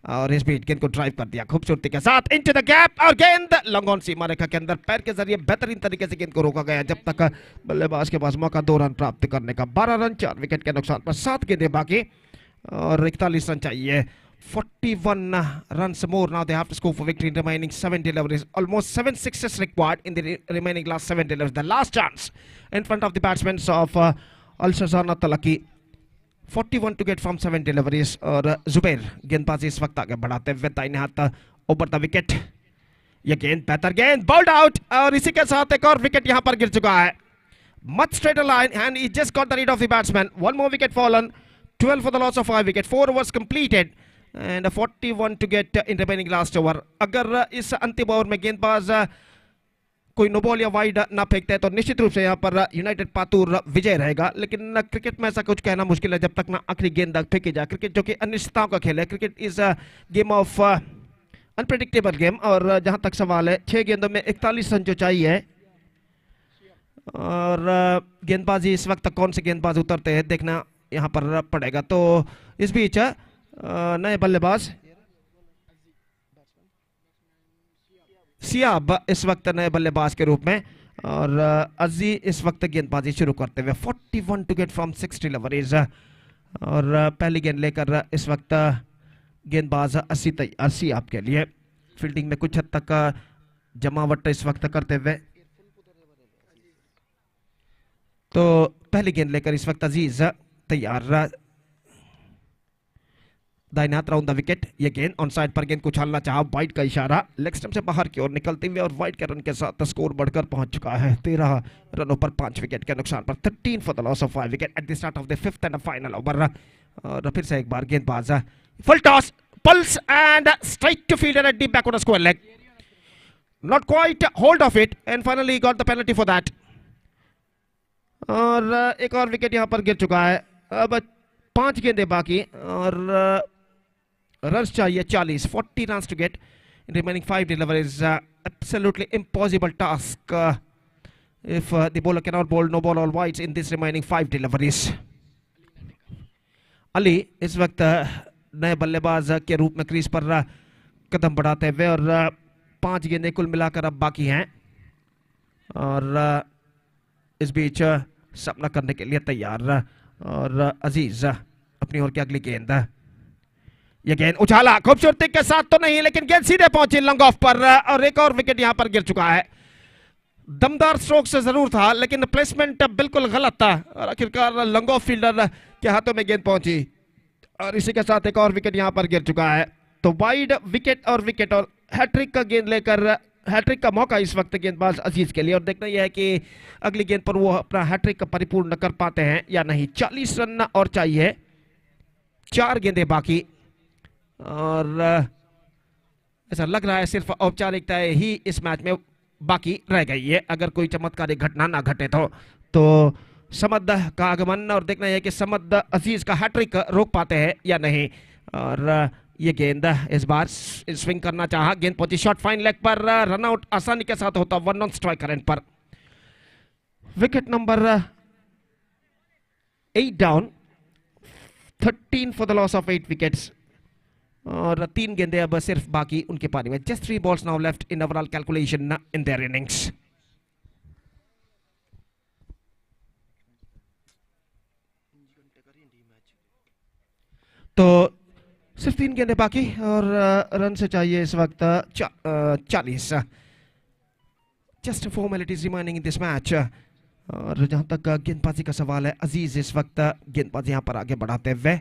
और इस बीच गेंद को ड्राइव कर दिया खूबसूरती के साथ इनटू द गैप और गेंद लॉन्ग ऑन सीमा रेखा के अंदर पैर के जरिए बेहतरीन तरीके से गेंद को रोका गया जब तक बल्लेबाज के पास मौका 2 रन प्राप्त करने का। 12 रन 4 विकेट के नुकसान पर 7 गेंदें बाकी और 41 रन चाहिए। 41 runs more now they have to score for victory in remaining 7 deliveries. Almost 7 sixes required in the remaining last 7 deliveries. The last chance in front of the batsmen of Al-Shazana THALAKKI. 41 to get from 7 deliveries और जुबैर गेंदबाजी इस वक्त आगे बढ़ाते हुए दाहिने हाथ over the wicket. ये गेंद बेहतर गेंद बाउल्ड आउट और इसी के साथ एक और विकेट यहां पर गिर चुका है। Much straighter line and he just got the lead of the batsman. 1 more wicket fallen. 12 for the loss of 5 wicket. 4 overs completed. And 41 to get in remaining last over. अगर इस अंतिम ओवर में गेंदबाज कोई नो बॉल या wide ना फेंकते हैं तो निश्चित रूप से यहाँ पर यूनाइटेड पातूर विजय रहेगा, लेकिन क्रिकेट में ऐसा कुछ कहना मुश्किल है जब तक ना आखिरी गेंद फेंकी जाए। क्रिकेट जो कि अनिश्चितताओं का खेल है, cricket is a game of unpredictable game और जहां तक सवाल है 6 गेंदों में 41 रन जो चाहिए और गेंदबाजी इस वक्त कौन से गेंदबाज उतरते हैं देखना यहाँ पर पड़ेगा। तो इस बीच नए बल्लेबाज सियाब इस वक्त नए बल्लेबाज के रूप में और अजी इस वक्त गेंदबाजी शुरू करते हुए। 41 टू गेट फ्रॉम 6 डिलीवरीज और पहली गेंद लेकर इस वक्त गेंदबाज 80 आपके लिए फील्डिंग में कुछ हद तक जमावट इस वक्त करते हुए। तो पहली गेंद लेकर इस वक्त अजीज तैयार, दाहिने हाथ राउंड द विकेट। ये गेंद ऑन साइड पर गेंद को उछालना चाहा, वाइड का इशारा, लेग स्टंप से बाहर की ओर निकलते हुए और वाइड के रन के साथ स्कोर बढ़कर पहुंच चुका है 13 रनों पर 5 विकेट के नुकसान पर। 13 for the loss of 5 wicket at the start of the 5th and final over. और फिर से एक बार गेंदबाज full toss pulse and straight to fielder at deep back on a square leg. Not quite hold of it and finally got the penalty for that. और एक और wicket यहां पर गिर चुका है। अब 5 गेंदें बाकी और रन्स चाहिए 40। 40 runs to get in remaining 5 deliveries. Absolutely impossible task if the bowler cannot bowl no ball all wides in this remaining 5 deliveries. Ali इस वक्त नए बल्लेबाज के रूप में क्रीज पर कदम बढ़ाते हुए और 5 गेंदें कुल मिलाकर अब बाकी हैं और इस बीच सामना करने के लिए तैयार और अजीज अपनी ओर की अगली गेंद। यह गेंद उछाला खूबसूरती के साथ तो नहीं लेकिन गेंद सीधे पहुंची लॉन्ग ऑफ पर और एक और विकेट यहां पर गिर चुका है। दमदार स्ट्रोक से जरूर था लेकिन प्लेसमेंट बिल्कुल गलत था और आखिरकार लॉन्ग ऑफ फील्डर के हाथों में गेंद पहुंची और इसी के साथ एक और विकेट यहां पर गिर चुका है। तो वाइड विकेट और हैट्रिक का गेंद लेकर हैट्रिक का मौका इस वक्त गेंदबाज अजीज के लिए और देखना यह है कि अगली गेंद पर वो अपना हैट्रिक परिपूर्ण कर पाते हैं या नहीं। 40 रन और चाहिए, 4 गेंदें बाकी और ऐसा लग रहा है सिर्फ औपचारिकताएं ही इस मैच में बाकी रह गई है अगर कोई चमत्कारिक घटना ना घटे तो समद का आगमन और देखना है कि समद अजीज का हैट्रिक रोक पाते हैं या नहीं। और ये गेंद इस बार स्विंग करना चाहा, गेंद पहुंची शॉट फाइन लेग पर, रन आउट आसानी के साथ होता 1 ऑन स्ट्राइक एंड पर। Wicket number 8 down, 13 for the loss of 8 wickets और 3 गेंदें अब सिर्फ बाकी उनके पारी में। Just 3 balls now left in overall calculation in their innings. तो सिर्फ 3 गेंदें बाकी और रन से चाहिए इस वक्त 40। Just formalities remaining in this match और जहां तक गेंदबाजी का सवाल है अजीज इस वक्त गेंदबाजी यहां पर आगे बढ़ाते हुए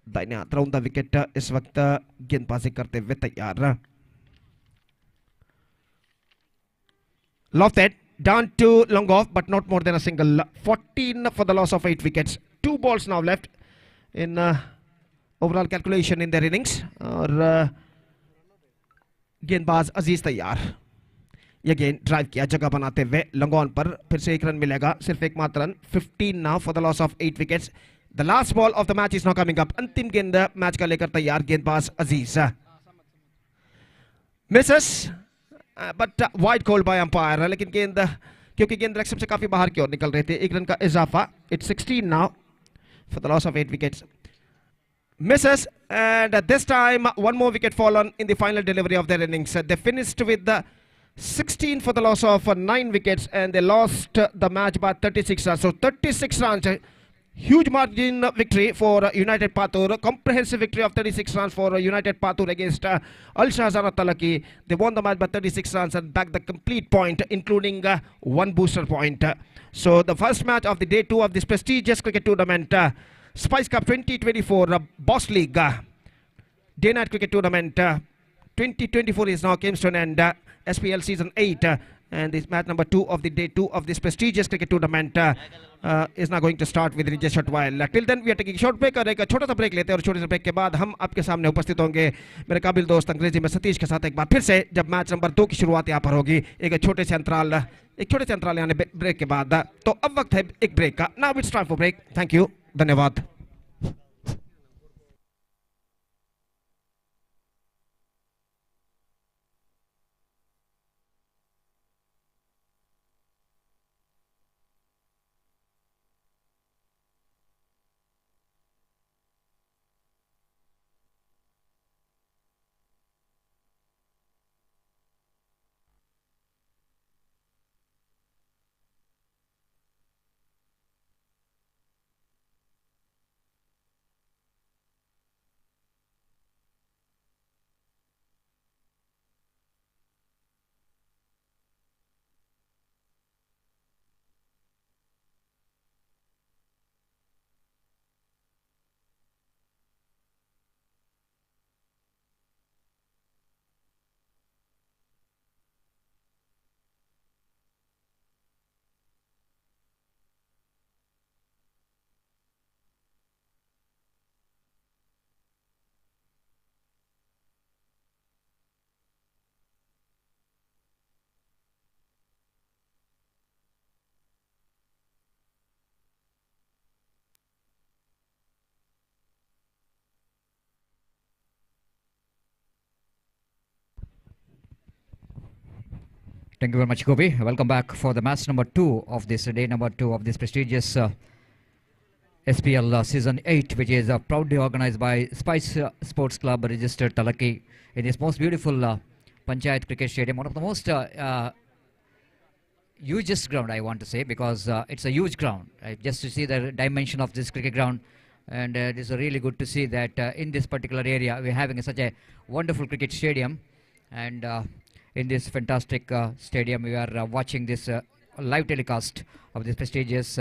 दाहिने हाथ राउंड द विकेट इस वक्त गेंदबाजी करते हुए तैयार. Lofted down to long off, but not more than a single. 14 for the loss of 8 wickets. 2 balls now left in overall calculation in their innings. और गेंदबाज अजीज तैयार. ये गेंद ड्राइव किया जगह बनाते हुए लॉन्ग ऑन पर फिर से एक रन मिलेगा, सिर्फ एक मात्र run. 15 now for the loss of 8 wickets. The last ball of the match is now coming up. अंतिम गेंद मैच का लेकर तैयार गेंदबाज अजीज. Misses. But wide call bye umpire. लेकिन गेंद क्योंकि गेंद रक्षक से काफी बाहर की ओर निकल रहे थे, एक रन का इजाफा. It's 16 now for the loss of 8 wickets. Misses, and this time one more wicket fallen in the final delivery of their innings. They finished with 16 for the loss of 9 wickets, and they lost the match by 36 runs. So 36 runs. Huge margin victory for United Patur. Comprehensive victory of 36 runs for United Patur against Al Shahzana Talakki. They won the match by 36 runs and bagged the complete point, including one booster point. So the first match of the day 2 of this prestigious cricket tournament, Spice Cup 2024 Boss League Day Night Cricket Tournament 2024 is now came to an end. SPL Season 8 and this match number 2 of the day 2 of this prestigious cricket tournament is now going to start within just a short while. Till then we are taking a short break और एक छोटा सा break लेते हैं और छोटे से break के बाद हम आपके सामने उपस्थित होंगे मेरे काबिल दोस्त अंग्रेजी में सतीश के साथ एक बार फिर से जब मैच नंबर 2 की शुरुआत यहाँ पर होगी एक छोटे से अंतराल यानी ब्रेक के बाद. तो अब वक्त है एक ब्रेक का. Now it's time for break. Thank you, धन्यवाद. Thank you very much, Gopi. Welcome back for the match number 2 of this day number 2 of this prestigious SPL Season 8, which is proudly organized by Spice Sports Club, registered Talakki, in this most beautiful Panchayat Cricket Stadium, one of the most hugest ground, I want to say, because it's a huge ground. Just to see the dimension of this cricket ground, and it is really good to see that in this particular area we're having such a wonderful cricket stadium. And in this fantastic stadium we are watching this live telecast of this prestigious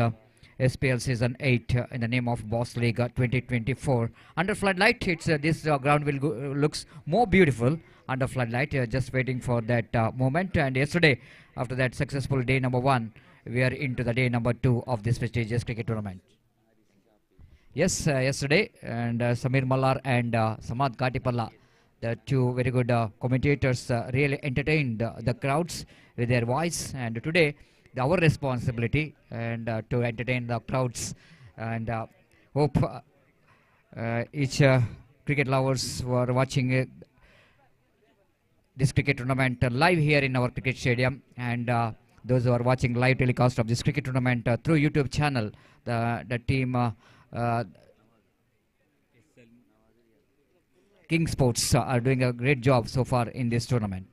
SPL Season 8 in the name of Boss League 2024. Under floodlight, it's this ground will looks more beautiful under floodlight. Just waiting for that moment. And yesterday, after that successful day number 1, we are into the day number 2 of this prestigious cricket tournament. Yes, yesterday, and Samir Mallar and Samad Katipalla, the two very good commentators, really entertained the crowds with their voice. And today, our responsibility and to entertain the crowds, and hope each cricket lovers who are watching this cricket tournament live here in our cricket stadium, and those who are watching live telecast of this cricket tournament through YouTube channel, the team King Sports are doing a great job so far in this tournament.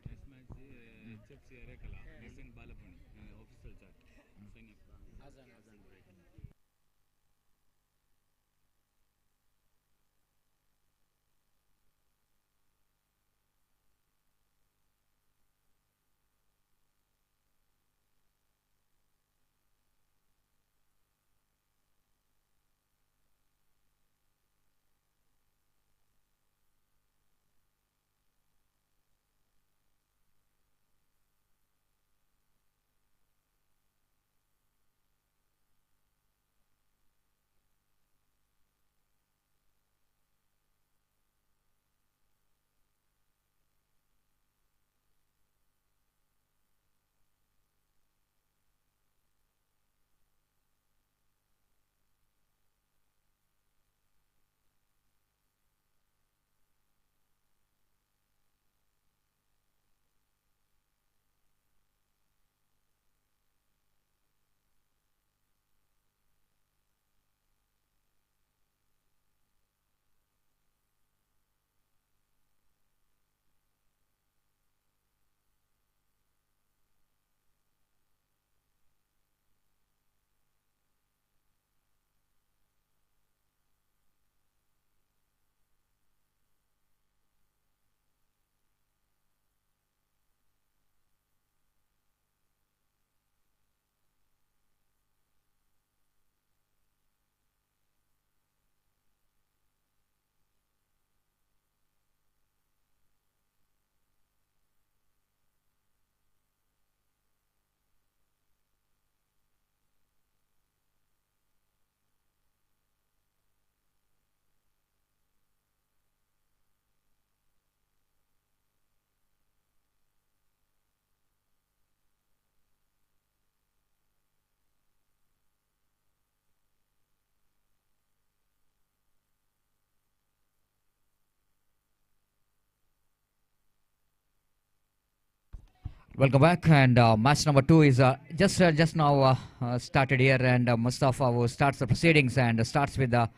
Welcome back, and match number 2 is just now started here, and Mustafa will starts the proceedings and starts with the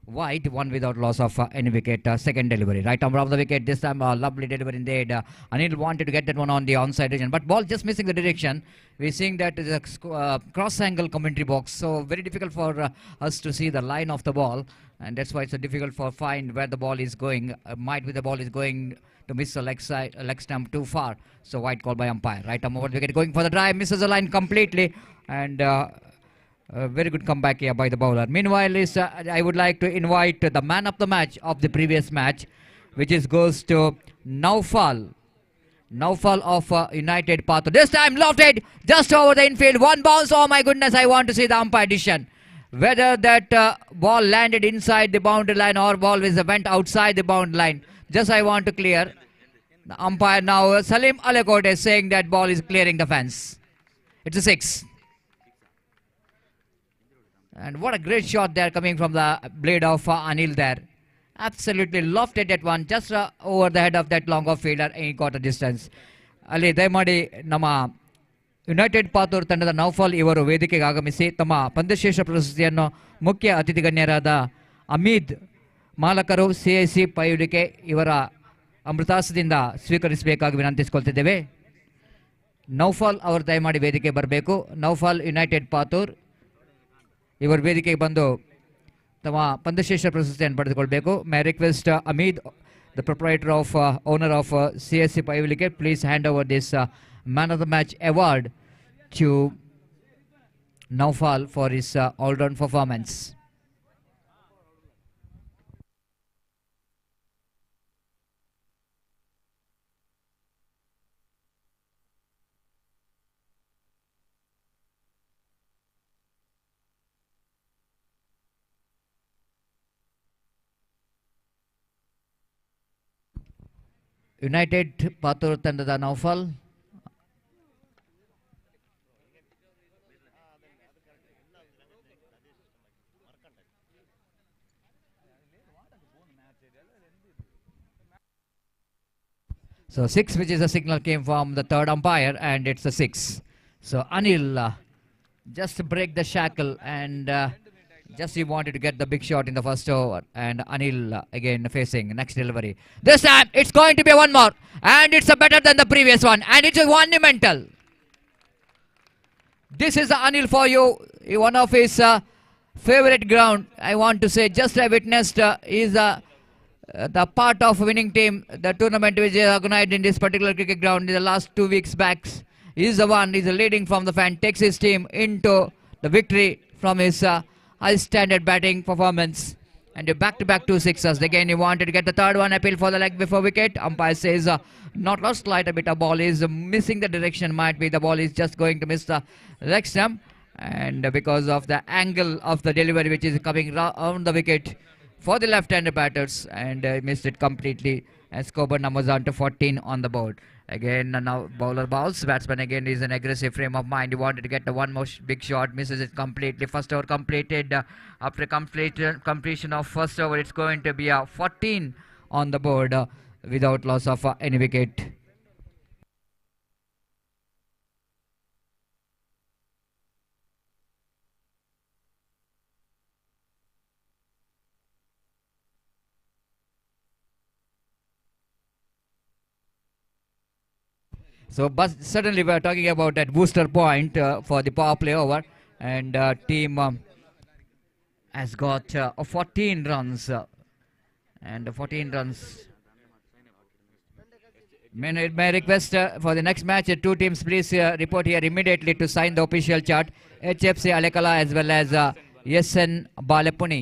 wide one without loss of any wicket. Second delivery, right arm of the wicket. This time, lovely delivery indeed. Anil wanted to get that one on the onside region, but ball just missing the direction. We're seeing that is a cross angle commentary box, so very difficult for us to see the line of the ball, and that's why it's difficult for find where the ball is going. Might be the ball is going to miss a leg stump too far. So wide call by umpire. Right arm over the wicket, going for the drive, misses the line completely, and a very good comeback here by the bowler. Meanwhile, I would like to invite the man of the match of the previous match, which goes to Naufal. Naufal of United Pathur. This time lofted just over the infield. One bounce. Oh my goodness, I want to see the umpire decision. Whether that ball landed inside the boundary line or ball went outside the boundary line. Just I want to clear. The umpire now, Salim Alakot, is saying that ball is clearing the fence. It's a 6. And what a great shot there coming from the blade of Anil there. Absolutely lofted that one just over the head of that long off fielder. He got a distance. Ali Daymadi Nama United Pathur ತಂಡದ ನೌಫಲ್ ಇವರು ವೇದಿಕೆಗೆ ಆಗಮಿಸಿ ತಮ್ಮ ಪಂದ್ಯಶ್ರೇಷ್ಠ ಪ್ರಶಸ್ತಿಯನ್ನು ಮುಖ್ಯ ಅತಿಥಿ ಗಣ್ಯರಾದ ಅಮೀದ್ ಮಾಲಕರು ಸಿಐಸಿ ಪೈಯುಡಿಕೆ ಇವರ ಅಮೃತಾಸದಿಂದ ಸ್ವೀಕರಿಸಬೇಕಾಗಿ ವಿನಂತಿಸಿಕೊಳ್ತಿದ್ದೇವೆ. ನೌಫಲ್ ಅವರು ದಯಮಾಡಿ ವೇದಿಕೆ ಬರಬೇಕು. ನೌಫಲ್ ಯುನೈಟೆಡ್ ಪಾತೂರ್ ಇವರು ವೇದಿಕೆಗೆ ಬಂದು ತಮ್ಮ ಪಂದ್ಯಶ್ರೇಷ್ಠ ಪ್ರಶಸ್ತಿಯನ್ನು ಪಡೆದುಕೊಳ್ಬೇಕು. My request Ameed, the proprietor of owner of CSC ಪೈಯುಡಿಕೆ, please hand over this man of the match award to Naufal for his all-round performance. United Pathur ತಂಡದ Noufal So 6, which is a signal, came from the third umpire, and it's a 6. So Anil just break the shackle, and just he wanted to get the big shot in the first over, and Anil again facing next delivery. This time it's going to be one more, and it's a better than the previous one, and it's a monumental. This is Anil for you, one of his favorite ground. I want to say, just I witnessed is the part of winning team, the tournament which is organized in this particular cricket ground in the last 2 weeks back. He is the one, he is leading from the fan, takes his team into the victory from his high standard batting performance. And back-to-back 2 sixes. Again, he wanted to get the third one, appeal for the leg before wicket. Umpire says not lost light a bit, a ball is missing the direction, might be the ball is just going to miss the leg stump. And because of the angle of the delivery which is coming around the wicket for the left-handed batters, and missed it completely, and scoreboard numbers down to 14 on the board. Again, now bowler bowls. Batsman again is an aggressive frame of mind. He wanted to get the one more big shot, misses it completely. First over completed. After completion of first over, it's going to be a 14 on the board without loss of any wicket. So, but suddenly we are talking about that booster point for the power play over, and team has got 14 runs, and 14 runs. May I request for the next match, two teams please report here immediately to sign the official chart. HFC Alekala as well as SN Balepuni.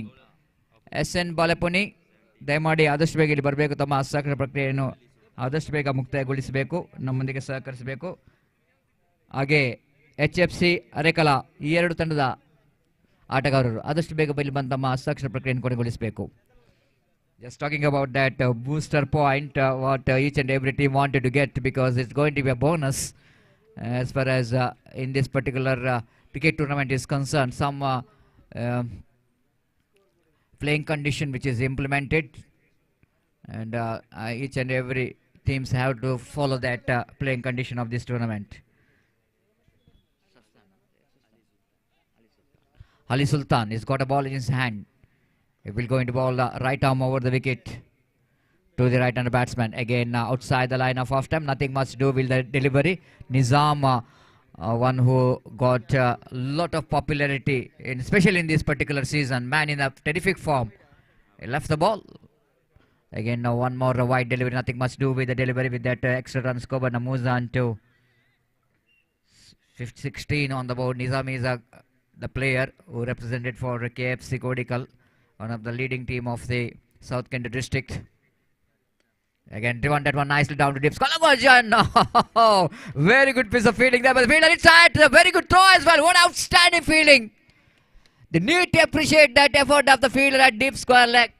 SN Balepuni, ದಯಮಾಡಿ ಆದಷ್ಟು ಬೇಗ ಇಲ್ಲಿ ಬರಬೇಕು, ತಮ್ಮ ಹಸ್ತಾಕ್ಷರ ಪ್ರಕ್ರಿಯೆಯನ್ನು ಆದಷ್ಟು ಬೇಗ ಮುಕ್ತಾಯಗೊಳಿಸಬೇಕು, ನಮ್ಮೊಂದಿಗೆ ಸಹಕರಿಸಬೇಕು. ಹಾಗೆ HFC ಅರೆಕಲಾ ಈ ಎರಡು ತಂಡದ ಆಟಗಾರರು ಆದಷ್ಟು ಬೇಗ ಇಲ್ಲಿ ಬಂದು ತಮ್ಮ ಹಸ್ತಾಕ್ಷರ ಪ್ರಕ್ರಿಯೆಯನ್ನು ಕೊನೆಗೊಳಿಸಬೇಕು. Just talking about that booster point, what each and every team wanted to get, because it's going to be a bonus as far as in this particular cricket tournament is concerned. Some playing condition which is implemented, and each and every teams have to follow that playing condition of this tournament. Ali Sultan has got a ball in his hand. He will go into ball right arm over the wicket to the right-hander batsman. Again outside the line of off-time. Nothing much to do with the delivery. Nizam, one who got a lot of popularity, especially in this particular season. Man in a terrific form. He left the ball. Again now one more wide delivery. Nothing much to do with the delivery with that extra run score. But Namuzan to 16 on the board. Nizam is the player who represented for KFC Kodikal, one of the leading team of the South Kent district. Again driven that one nicely down to deep. Oh, very good piece of fielding there by the fielder inside. A very good throw as well. What outstanding fielding. They need to appreciate that effort of the fielder at deep square leg.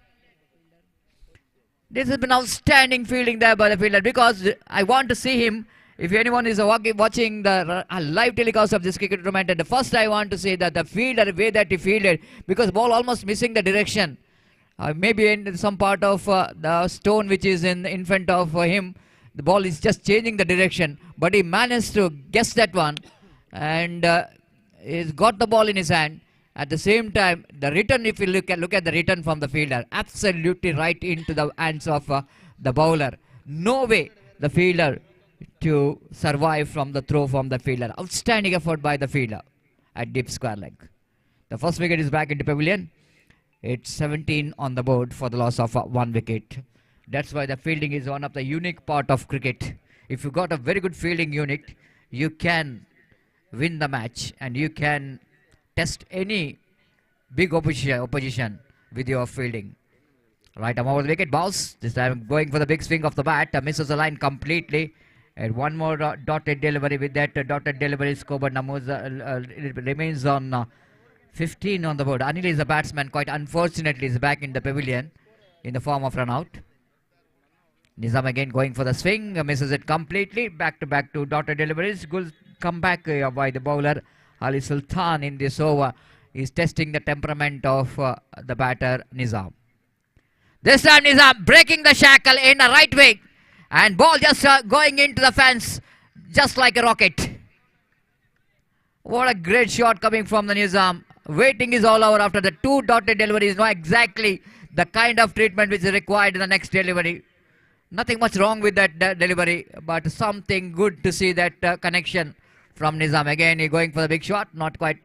This has been outstanding fielding there by the fielder, because I want to see him. If anyone is watching the live telecast of this cricket tournament, the first I want to say that the fielder, the way that he fielded, because ball almost missing the direction. Maybe in some part of the stone which is in front of him, the ball is just changing the direction, but he managed to guess that one, and he's got the ball in his hand. At the same time, the return, if you look at the return from the fielder, absolutely right into the hands of the bowler. No way the fielder to survive from the throw from the fielder. Outstanding effort by the fielder at deep square leg. The first wicket is back into pavilion. It's 17 on the board for the loss of 1 wicket. That's why the fielding is one of the unique part of cricket. If you got a very good fielding unit, you can win the match and you can test any big opposition with your fielding. Right arm over the wicket, bounce. This time going for the big swing of the bat. Misses the line completely. And one more dotted delivery. With that dotted delivery score, but Namuz remains on 15 on the board. Anil is a batsman, quite unfortunately is back in the pavilion in the form of run out. Nizam again going for the swing, misses it completely. Back to back to dotted deliveries. Good comeback by the bowler Ali Sultan in this over. He's testing the temperament of the batter Nizam. This time Nizam breaking the shackle in a right wing, and ball just going into the fence just like a rocket. What a great shot coming from the Nizam. Waiting is all over after the 2 dotted deliveries. Not exactly the kind of treatment which is required in the next delivery. Nothing much wrong with that delivery, but something good to see that connection from Nizam. Again, he going for the big shot. Not quite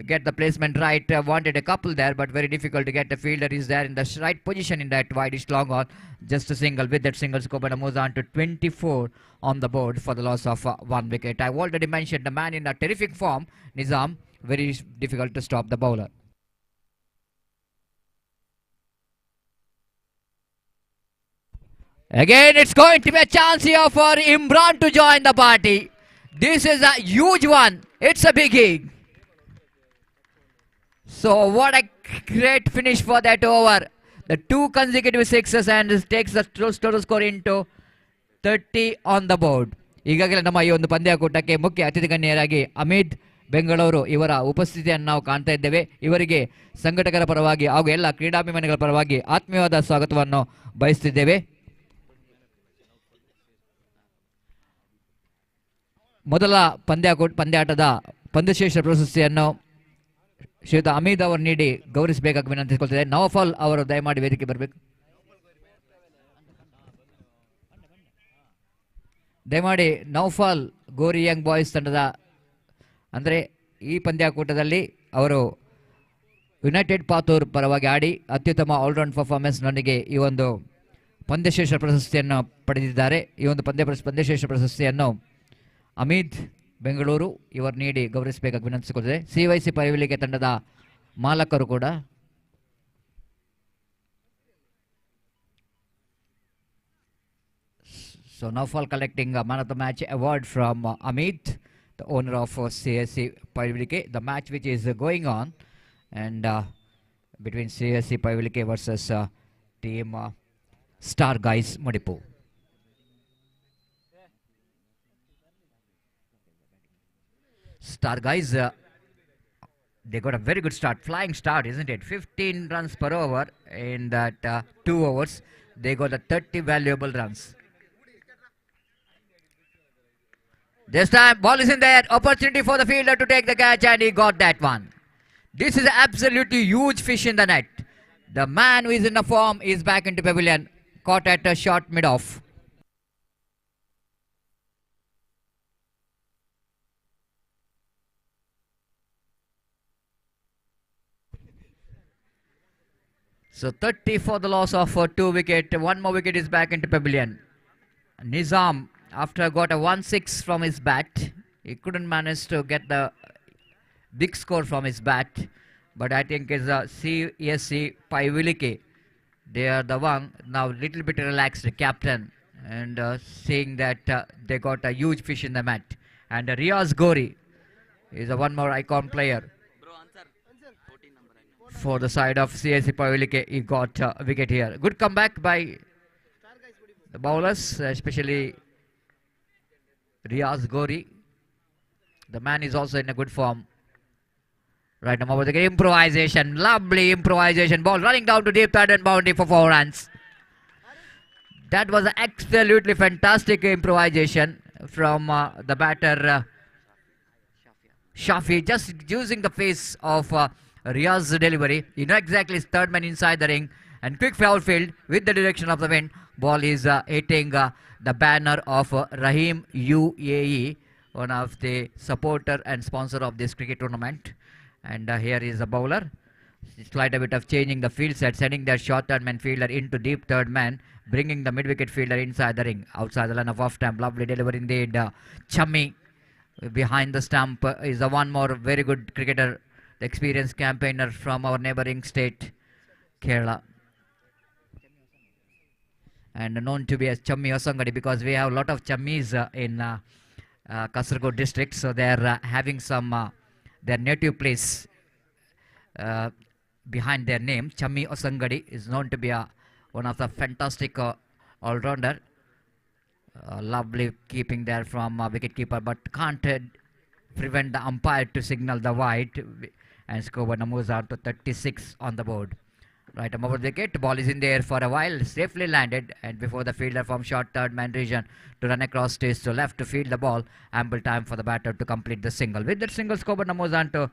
get the placement right. Wanted a couple there, but very difficult to get. The fielder is there in the right position in that wideish long on. Just a single. With that single scope, and moves on to 24 on the board for the loss of 1 wicket. I've already mentioned the man in a terrific form, Nizam. Very difficult to stop the bowler. Again, it's going to be a chance here for Imran to join the party. This is a huge one. It's a biggie. So what a great finish for that over. The 2 consecutive sixes, and it takes the total score into 30 on the board. ಈಗಾಗಲೇ ನಮ್ಮ ಈ ಒಂದು ಪಂದ್ಯಾಕೂಟಕ್ಕೆ ಮುಖ್ಯ ಅತಿಥಿ ಗಣ್ಯರಾಗಿ ಅಮಿತ್ ಬೆಂಗಳೂರು ಇವರ ಉಪಸ್ಥಿತಿಯನ್ನು ನಾವು ಕಾಣ್ತಾ ಇದ್ದೇವೆ. ಇವರಿಗೆ ಸಂಘಟಕರ ಪರವಾಗಿ ಹಾಗೂ ಎಲ್ಲ ಕ್ರೀಡಾಭಿಮಾನಿಗಳ ಪರವಾಗಿ ಆತ್ಮೀಯವಾದ ಸ್ವಾಗತವನ್ನು ಬಯಸುತ್ತಿದ್ದೇವೆ. ಮೊದಲ ಪಂದ್ಯಾಟದ ಪಂದ್ಯಶ್ರೇಷ್ಠ ಪ್ರಶಸ್ತಿಯನ್ನು ಶ್ರೀಯುತ ಅಮೀದ್ ಅವರು ನೀಡಿ ಗೌರವಿಸಬೇಕಾಗಿ ವಿನಂತಿಸಿಕೊಳ್ತಿದೆ. ನವಫಲ್ ಅವರು ದಯಮಾಡಿ ವೇದಿಕೆ ಬರಬೇಕು. ದಯಮಾಡಿ ನೌಫಾಲ್ ಗೋರಿ ಯಂಗ್ ಬಾಯ್ಸ್ ತಂಡದ, ಅಂದರೆ ಈ ಪಂದ್ಯಾಕೂಟದಲ್ಲಿ ಅವರು ಯುನೈಟೆಡ್ ಪಾತೂರ್ ಪರವಾಗಿ ಆಡಿ ಅತ್ಯುತ್ತಮ ಆಲ್ರೌಂಡ್ ಪರ್ಫಾರ್ಮೆನ್ಸ್ನೊಂದಿಗೆ ಈ ಒಂದು ಪಂದ್ಯಶ್ರೇಷ್ಠ ಪ್ರಶಸ್ತಿಯನ್ನು ಪಡೆದಿದ್ದಾರೆ. ಈ ಒಂದು ಪಂದ್ಯಶ್ರೇಷ್ಠ ಪ್ರಶಸ್ತಿಯನ್ನು ಅಮಿತ್ ಬೆಂಗಳೂರು ಇವರು ನೀಡಿ ಗೌರವಿಸಬೇಕಾಗಿ ವಿನಂತಿಸಿಕೊಳ್ತಿದೆ. CYC ಪೈವಿಲಿಕೆ ತಂಡದ ಮಾಲಕರು ಕೂಡ So Naufal collecting a man of the match award from Amit, the owner of CSC Paivilike. The match which is going on, and between CSC Paivilike versus team Star Guys Mudipu. Star Guys, they got a very good start, flying start, isn't it? 15 runs per over in that 2 overs. They got a 30 valuable runs. This time, ball is in there. Opportunity for the fielder to take the catch, and he got that one. This is an absolutely huge fish in the net. The man who is in the form is back into pavilion. Caught at a short mid-off. So 30 for the loss of 2 wicket. One more wicket is back into pavilion. Nizam, after got a 1-6 from his bat, he couldn't manage to get the big score from his bat. But I think it's CSC Paivilike. They are the one now little bit relaxed, the captain, and seeing that they got a huge fish in the mat. And Riaz Gori is a one more icon player. For the side of CSC Paivilike, he got a wicket here. Good comeback by the bowlers, especially Riaz Gori. The man is also in a good form. Right now, over the improvisation, lovely improvisation. Ball running down to deep third and boundary for 4 runs. That was an absolutely fantastic improvisation from the batter Shafi, just using the face of Riaz's delivery. You know exactly his third man inside the ring, and quick foul field with the direction of the wind. Ball is hitting the banner of Rahim UAE, one of the supporter and sponsor of this cricket tournament. And here is the bowler. Slight a bit of changing the field set, sending that short third man fielder into deep third man, bringing the mid-wicket fielder inside the ring, outside the line of off stump. Lovely delivery indeed. Chammi behind the stump is the one more very good cricketer, the experienced campaigner from our neighboring state, Kerala. And known to be as Chammi Osangadi, because we have a lot of Chammis in Kasaragod district, so they are having some their native place behind their name. Chammi Osangadi is known to be one of the fantastic all-rounder. Lovely keeping there from wicket-keeper, but can't prevent the umpire to signal the wide, and score moves out to 36 on the board. Right over the wicket, ball is in the air for a while, safely landed, and before the fielder from short third man region to run across stage to left to field the ball, ample time for the batter to complete the single. With that single, score moves on to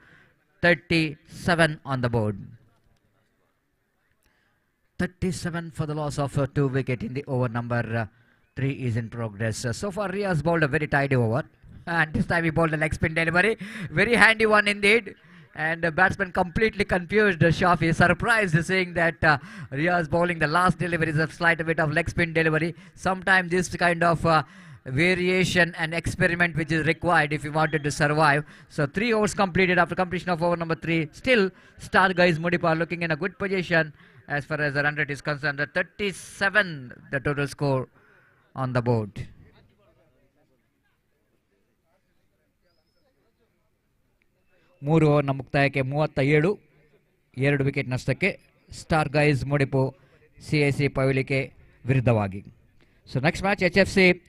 37 on the board. 37 for the loss of 2 wicket in the over number 3 is in progress. So far, Riaz bowled a very tidy over, and this time he bowled a leg spin delivery, very handy one indeed. And the batsman completely confused. Shafi is surprised seeing that Riaz bowling the last delivery is a slight bit of leg spin delivery. Sometimes this kind of variation and experiment which is required if you wanted to survive. So 3 overs completed after completion of over number 3. Still, Star Guys Mudipu are looking in a good position as far as the run rate is concerned. The 37 the total score on the board. ಮೂರು ಓವರ್ನ ಮುಕ್ತಾಯಕ್ಕೆ 37, 2 wicket ನಷ್ಟಕ್ಕೆ star guys ಮುಡಿಪು CIC ಪೈವಿಲಿಕೆ ವಿರುದ್ಧವಾಗಿ. So next match, HFC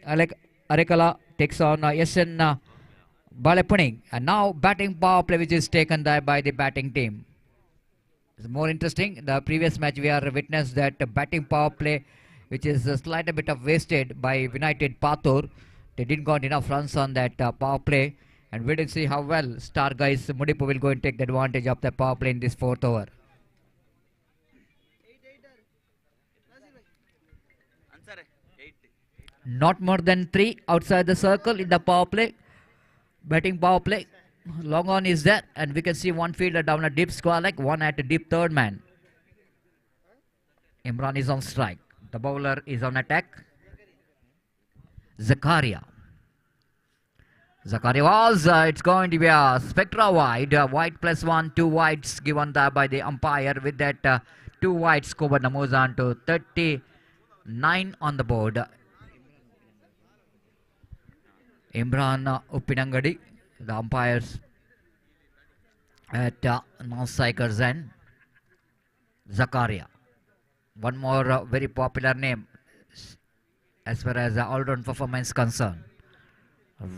Arekala takes on SN Balepuni, and now batting power play which is taken there by the batting team. It's more interesting. The previous match we are witnessed that batting power play which is a slight bit of wasted by United Patur. They didn't got enough runs on that power play. And wait and see how well Star Guys Mudipu will go and take the advantage of the power play in this 4th over. Not more than 3 outside the circle in the power play. Batting power play. Long on is there, and we can see one fielder down a deep square leg, one at a deep third man. Imran is on strike. The bowler is on attack. Zakaria was, it's going to be a spectra wide, wide plus 1, 2 wides given there by the umpire. With that 2 wides, score moves on to 39 on the board. Imran Uppinangadi, the umpires at non-strikers end. Zakaria, one more very popular name as far as all-round performance concerned.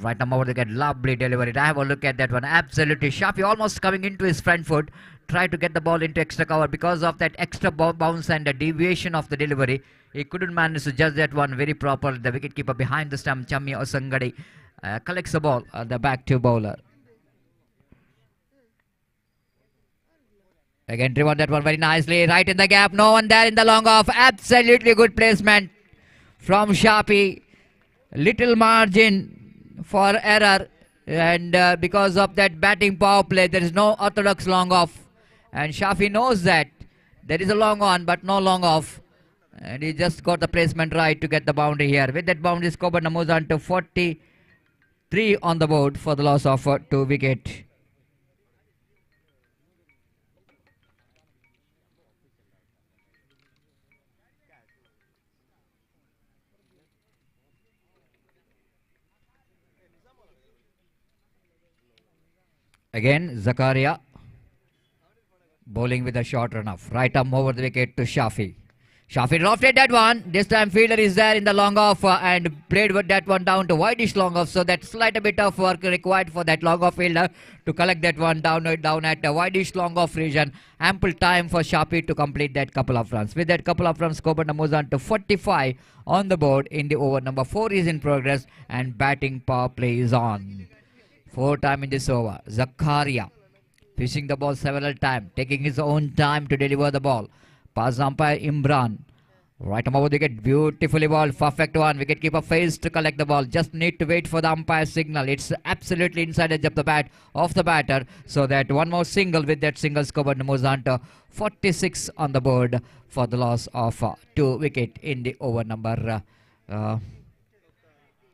Right now over the get, lovely delivery. I have a look at that one. Absolutely Shafi almost coming into his front foot. Try to get the ball into extra cover. Because of that extra bounce and the deviation of the delivery, he couldn't manage to judge that one very properly. The wicketkeeper behind the stump, Chammi Osangadi, collects the ball, the back to bowler. Again, driven that one very nicely, right in the gap, no one there in the long off. Absolutely good placement from Shafi. Little margin for error, and because of that batting power play, there is no orthodox long off. And Shafi knows that there is a long on, but no long off. And he just got the placement right to get the boundary here. With that boundary, Skoban moves on to 43 on the board for the loss of 2 wickets. Again, Zakaria bowling with a short run off. Right arm over the wicket to Shafi. Shafi lofted that one. This time fielder is there in the long off and played with that one down to wideish long off. So that slight bit of work required for that long off fielder to collect that one down at the wideish long off region. Ample time for Shafi to complete that couple of runs. With that couple of runs, Coburn moves on to 45 on the board in the over. Number 4 is in progress and batting power play is on. 4 time in this over. Zakaria fishing the ball several times, taking his own time to deliver the ball. Pass umpire Imran. Right above the wicket, beautifully balled, perfect one. Wicketkeeper fails to collect the ball. Just need to wait for the umpire's signal. It's absolutely inside edge of the bat of the batter. So that one more single, with that single scored, moves on to 46 on the board for the loss of 2 wickets in the over. Number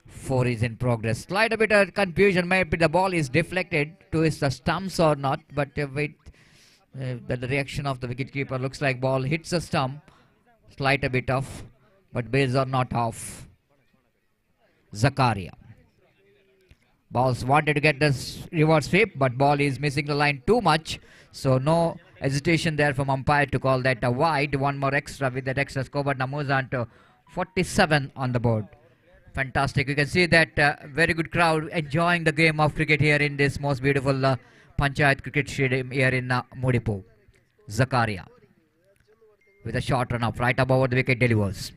4 is in progress. Slight bit of confusion. Maybe the ball is deflected to his stumps or not. But wait, the reaction of the wicketkeeper looks like ball hits a stump. Slight a bit off, but bails are not off. Zakaria. Balls wanted to get this reverse sweep, but ball is missing the line too much. So no hesitation there from umpire to call that a wide. One more extra. With that extra score, but now moves on to 47 on the board. Fantastic. You can see that very good crowd enjoying the game of cricket here in this most beautiful Panchayat cricket stadium here in MUDIPU. Zakaria with a short run up, right above the wicket, delivers.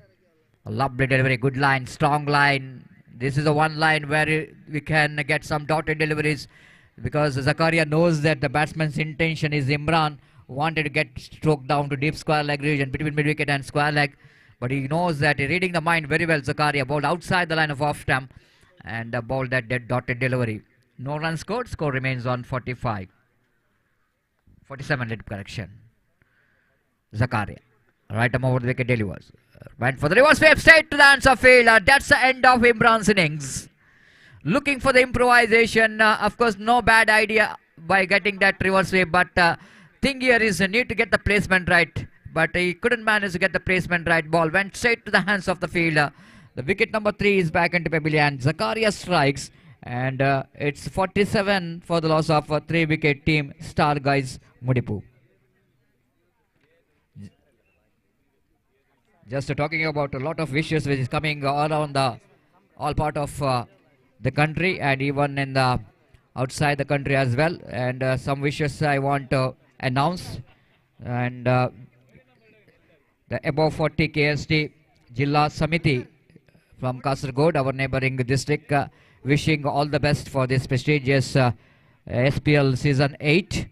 A lovely delivery, good line, strong line. This is the one line where we can get some dotted deliveries, because Zakaria knows that the batsman's intention is Imran wanted to get stroked down to deep square leg region between mid wicket and square leg. But he knows that, reading the mind very well, Zakaria bowled outside the line of off stump and bowled that dead dotted delivery. No run scored, score remains on 45. 47 lead correction. Zakaria. Right arm over the wicket, delivers. Went for the reverse sweep, straight to the hands of fielder. That's the end of Imran's innings. Looking for the improvisation. Of course, no bad idea by getting that reverse sweep, but thing here is need to get the placement right. But he couldn't manage to get the placement right. Ball went straight to the hands of the fielder. The wicket number 3 is back into pavilion. Zakaria strikes, and it's 47 for the loss of a 3-wicket team. Star Guys MUDIPU. Just talking about a lot of wishes which is coming all around all part of the country, and even in the outside the country as well. And some wishes I want to announce. And the above 40 KST Jilla Samiti from Kasaragod, our neighboring district, wishing all the best for this prestigious SPL season 8.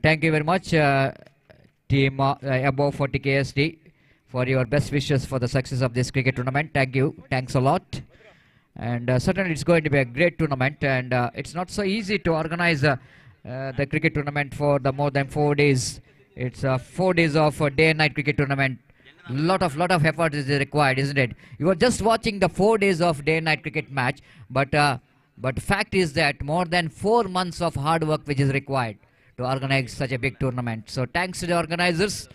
Thank you very much, team above 40 KST, for your best wishes for the success of this cricket tournament. Thank you. Thanks a lot. And certainly it's going to be a great tournament, and it's not so easy to organize the cricket tournament for the more than 4 days. It's 4 days of day and night cricket tournament. Lot of effort is required, isn't it? You are just watching the 4 days of day and night cricket match, but fact is that more than 4 months of hard work which is required to organize such a big tournament. So thanks to the organizers,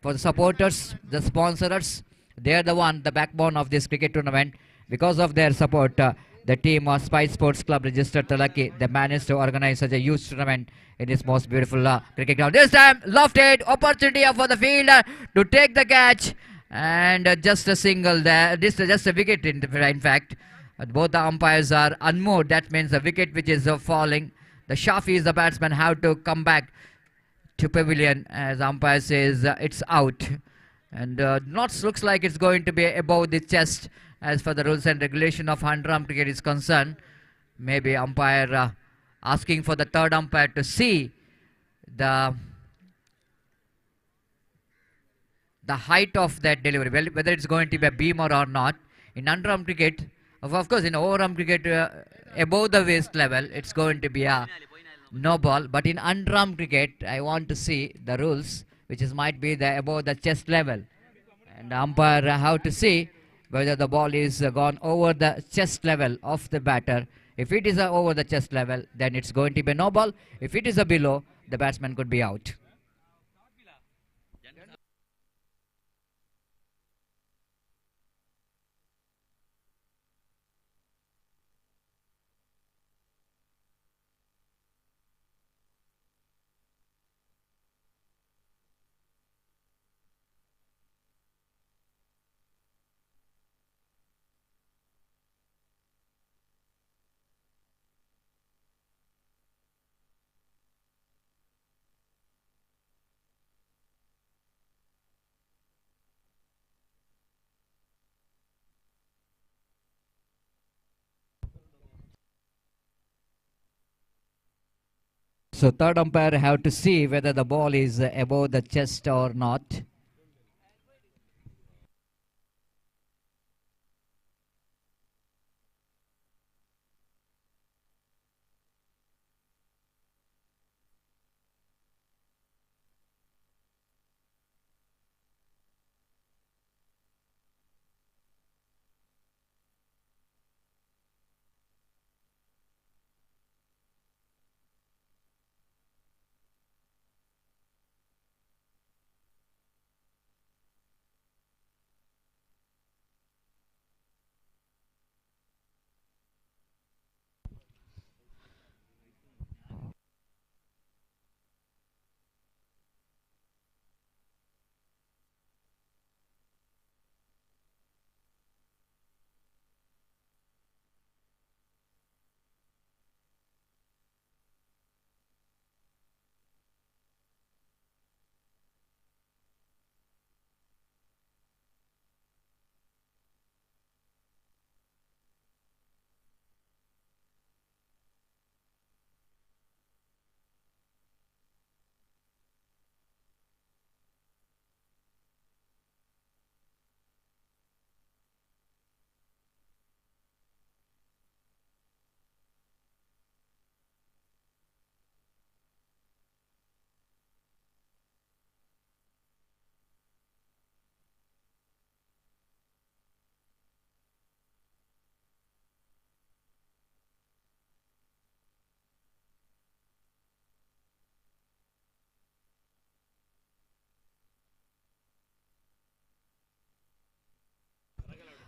for the supporters, the sponsors. They are the backbone of this cricket tournament. Because of their support, the team of Spice Sports Club registered THALAKKI, they managed to organize such a huge tournament in this most beautiful cricket ground. This time, lofted opportunity for the fielder to take the catch, and just a single there. This is just a wicket in fact. Both the umpires are unmoved. That means the wicket which is falling. The Shafi is the batsman, have to come back to pavilion as umpire says it's out. And looks like it's going to be above the chest as for the rules and regulation of 100 cricket is concerned. maybe umpire asking for the third umpire to see the height of that delivery, well, whether it's going to be a beamer or not. In underarm cricket, of course, in overarm cricket, above the waist level, it's going to be a no ball. But in underarm cricket, I want to see the rules, which is might be the above the chest level, and the umpire have to see whether the ball is gone over the chest level of the batter. If it is over the chest level, then it's going to be a no ball. If it is below, the batsman could be out. So third umpire have to see whether the ball is above the chest or not.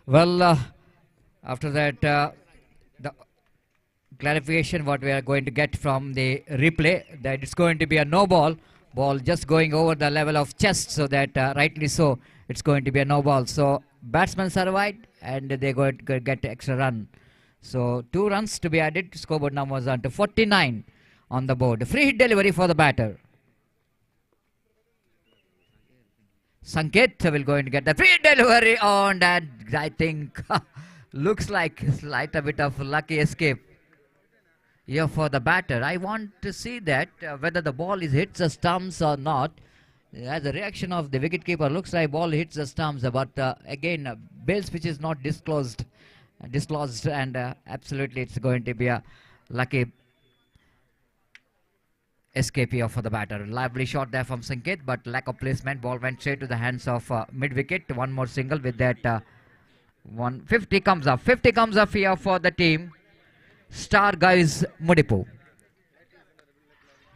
Well, after that, the clarification what we are going to get from the replay, that it's going to be a no ball, ball just going over the level of chest, so that rightly so, it's going to be a no ball. So batsmen survived and they're going to get extra run. So 2 runs to be added, scoreboard numbers on to 49 on the board. Free hit delivery for the batter. Sanket will going to get the free delivery on that. I think looks like slight a bit of lucky escape here for the batter. I want to see that whether the ball is hits the stumps or not. As a reaction of the wicketkeeper, looks like ball hits the stumps, but again, Bill's pitch is not dislodged, and absolutely it's going to be a lucky escape here for the batter. Lively shot there from Sanket, but lack of placement. Ball went straight to the hands of mid-wicket. One more single with that. 150 comes up. 50 comes up here for the team. Star guys Mudipu.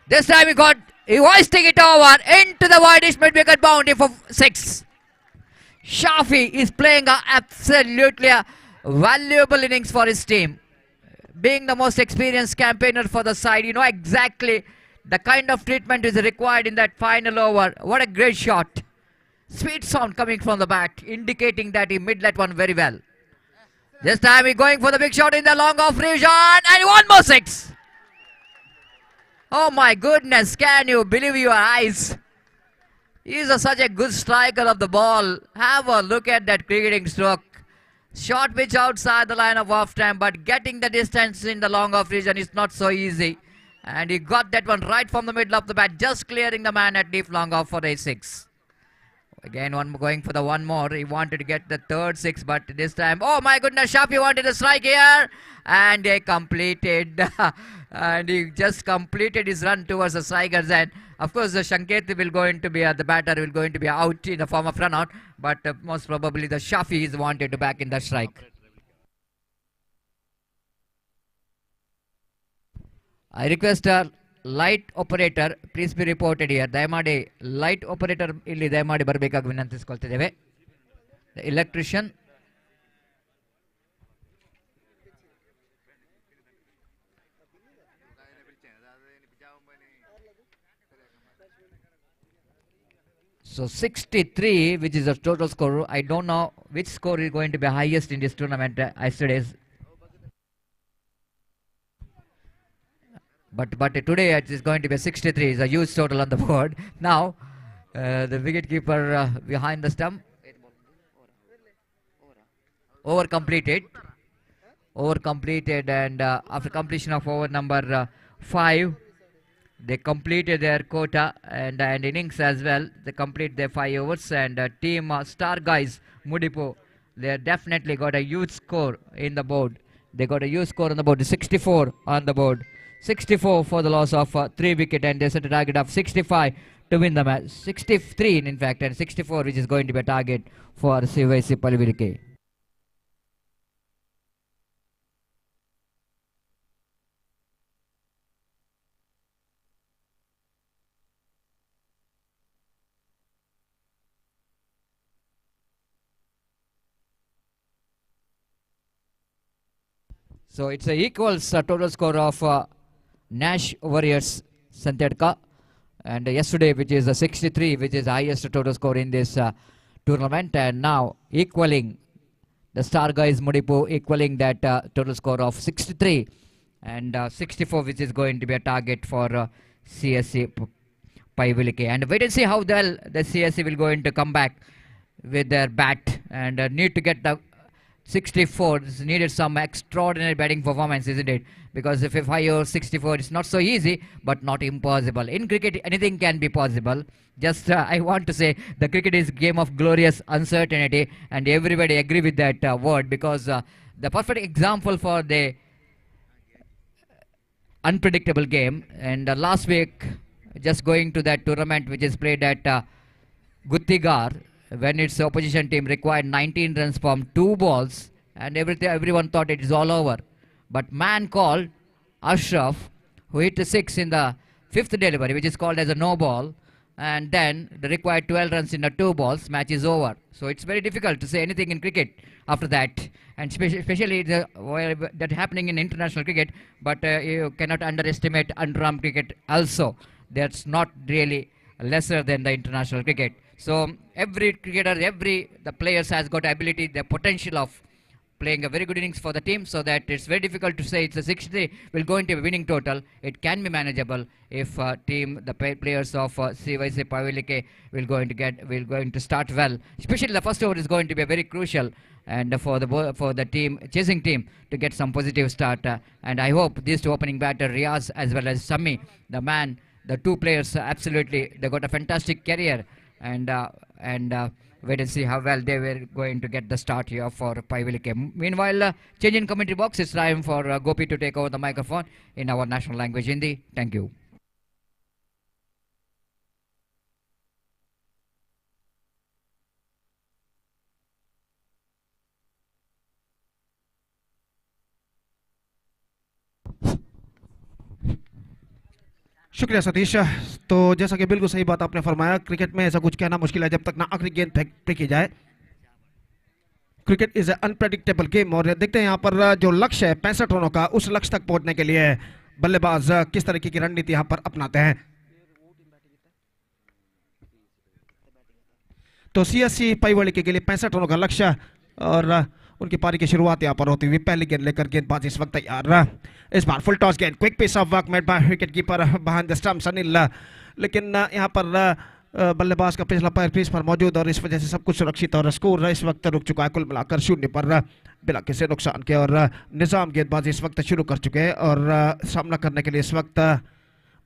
This time he hoisting it over into the widest mid-wicket boundary for 6. Shafi is playing absolutely a valuable innings for his team. Being the most experienced campaigner for the side, you know exactly the kind of treatment is required in that final over. What a great shot. Sweet sound coming from the bat, indicating that he mid that one very well. This time he's going for the big shot in the long off region, and one more 6. Oh my goodness, can you believe your eyes? He is such a good striker of the ball. Have a look at that cricketing stroke. Short pitch outside the line of off time, but getting the distance in the long off region is not so easy. And he got that one right from the middle of the bat, just clearing the man at deep long off for a 6. Again, going for the one more. He wanted to get the third 6, but this time, oh my goodness, Shafi wanted a strike here. And they completed. And he just completed his run towards the strikers. And of course, the Shanket will going to be, the batter will going to be out in the form of run out. But most probably the Shafi is wanted to back in the strike. I request a light operator, please be reported here. Dayamadi light operator illi dayamadi barbekagi vinantiskoltiddeve. The electrician. So 63, which is the total score. I don't know which score is going to be highest in this tournament yesterday's. But today it is going to be 63. It's a huge total on the board. Now the wicketkeeper behind the stump. Over completed, and after completion of over number 5, they completed their quota, and innings as well. They complete their 5 overs, and team Star Guys MUDIPU, they definitely got a huge score in the board. They got a huge score on the board, 64 on the board. 64 for the loss of 3 wickets, and they set a target of 65 to win the match. 63 in fact, and 64 which is going to be a target for CYC Palivirike. So it's a equals total score of Nash Warriors Santetka, and yesterday, which is a 63, which is the highest total score in this tournament, and now equaling the Star Guys MUDIPU, equaling that total score of 63 and 64, which is going to be a target for CSC Paivilike. And wait and see how well the CSC will going to come back with their bat, and need to get the 64. This needed some extraordinary batting performance, isn't it? Because if 5 over 64, it's not so easy, but not impossible. In cricket, anything can be possible. Just I want to say the cricket is game of glorious uncertainty, and everybody agree with that word, because the perfect example for the unpredictable game. And last week, just going to that tournament which is played at Guttigar, when its opposition team required 19 runs from 2 balls, and everyone thought it is all over. But man called Ashraf, who hit a 6 in the 5th delivery, which is called as a no ball, and then the required 12 runs in the 2 balls, match is over. So it's very difficult to say anything in cricket after that, and especially that happening in international cricket. But you cannot underestimate under-arm cricket also. That's not really lesser than the international cricket. So every cricketer, the players has got ability, the potential of playing a very good innings for the team, so that it's very difficult to say it's a 63 will go into a winning total. It can be manageable if the players of CYC Paivilike will going to start well. Especially the first over is going to be very crucial, and for the team chasing team to get some positive start. And I hope these two opening batter, Riaz as well as Sami, the 2 players, absolutely they got a fantastic career. And wait and see how well they were going to get the start here for Paivilike. Meanwhile, change in commentary box, it's time for Gopi to take over the microphone in our national language, Hindi. Thank you. शुक्रिया सतीश। तो जैसा कि बिल्कुल सही बात आपने फरमाया, cricket में ऐसा कुछ कहना मुश्किल है जब तक ना आखिरी गेंद फेंकी जाए। Cricket is a unpredictable game, और देखते हैं यहाँ पर जो लक्ष्य है 65 रनों का, उस लक्ष्य तक पहुंचने के लिए बल्लेबाज किस तरीके की रणनीति यहाँ पर अपनाते हैं। तो सीएससी पाइवलिके के लिए 65 रनों का लक्ष्य, और उनकी पारी की शुरुआत यहाँ पर होती हुई पहली गेंद लेकर गेंदबाज इस वक्त तैयार। इस बार फुल टॉस गेंद, quick piece of work made by wicket keeper behind the stumps Anil, लेकिन यहाँ पर बल्लेबाज का पिछला पैर क्रीज पर मौजूद और इस वजह से सब कुछ सुरक्षित और स्कोर इस वक्त रुक चुका है कुल मिलाकर 0 पर बिना किसी नुकसान के। और निजाम गेंदबाजी इस वक्त शुरू कर चुके हैं और सामना करने के लिए इस वक्त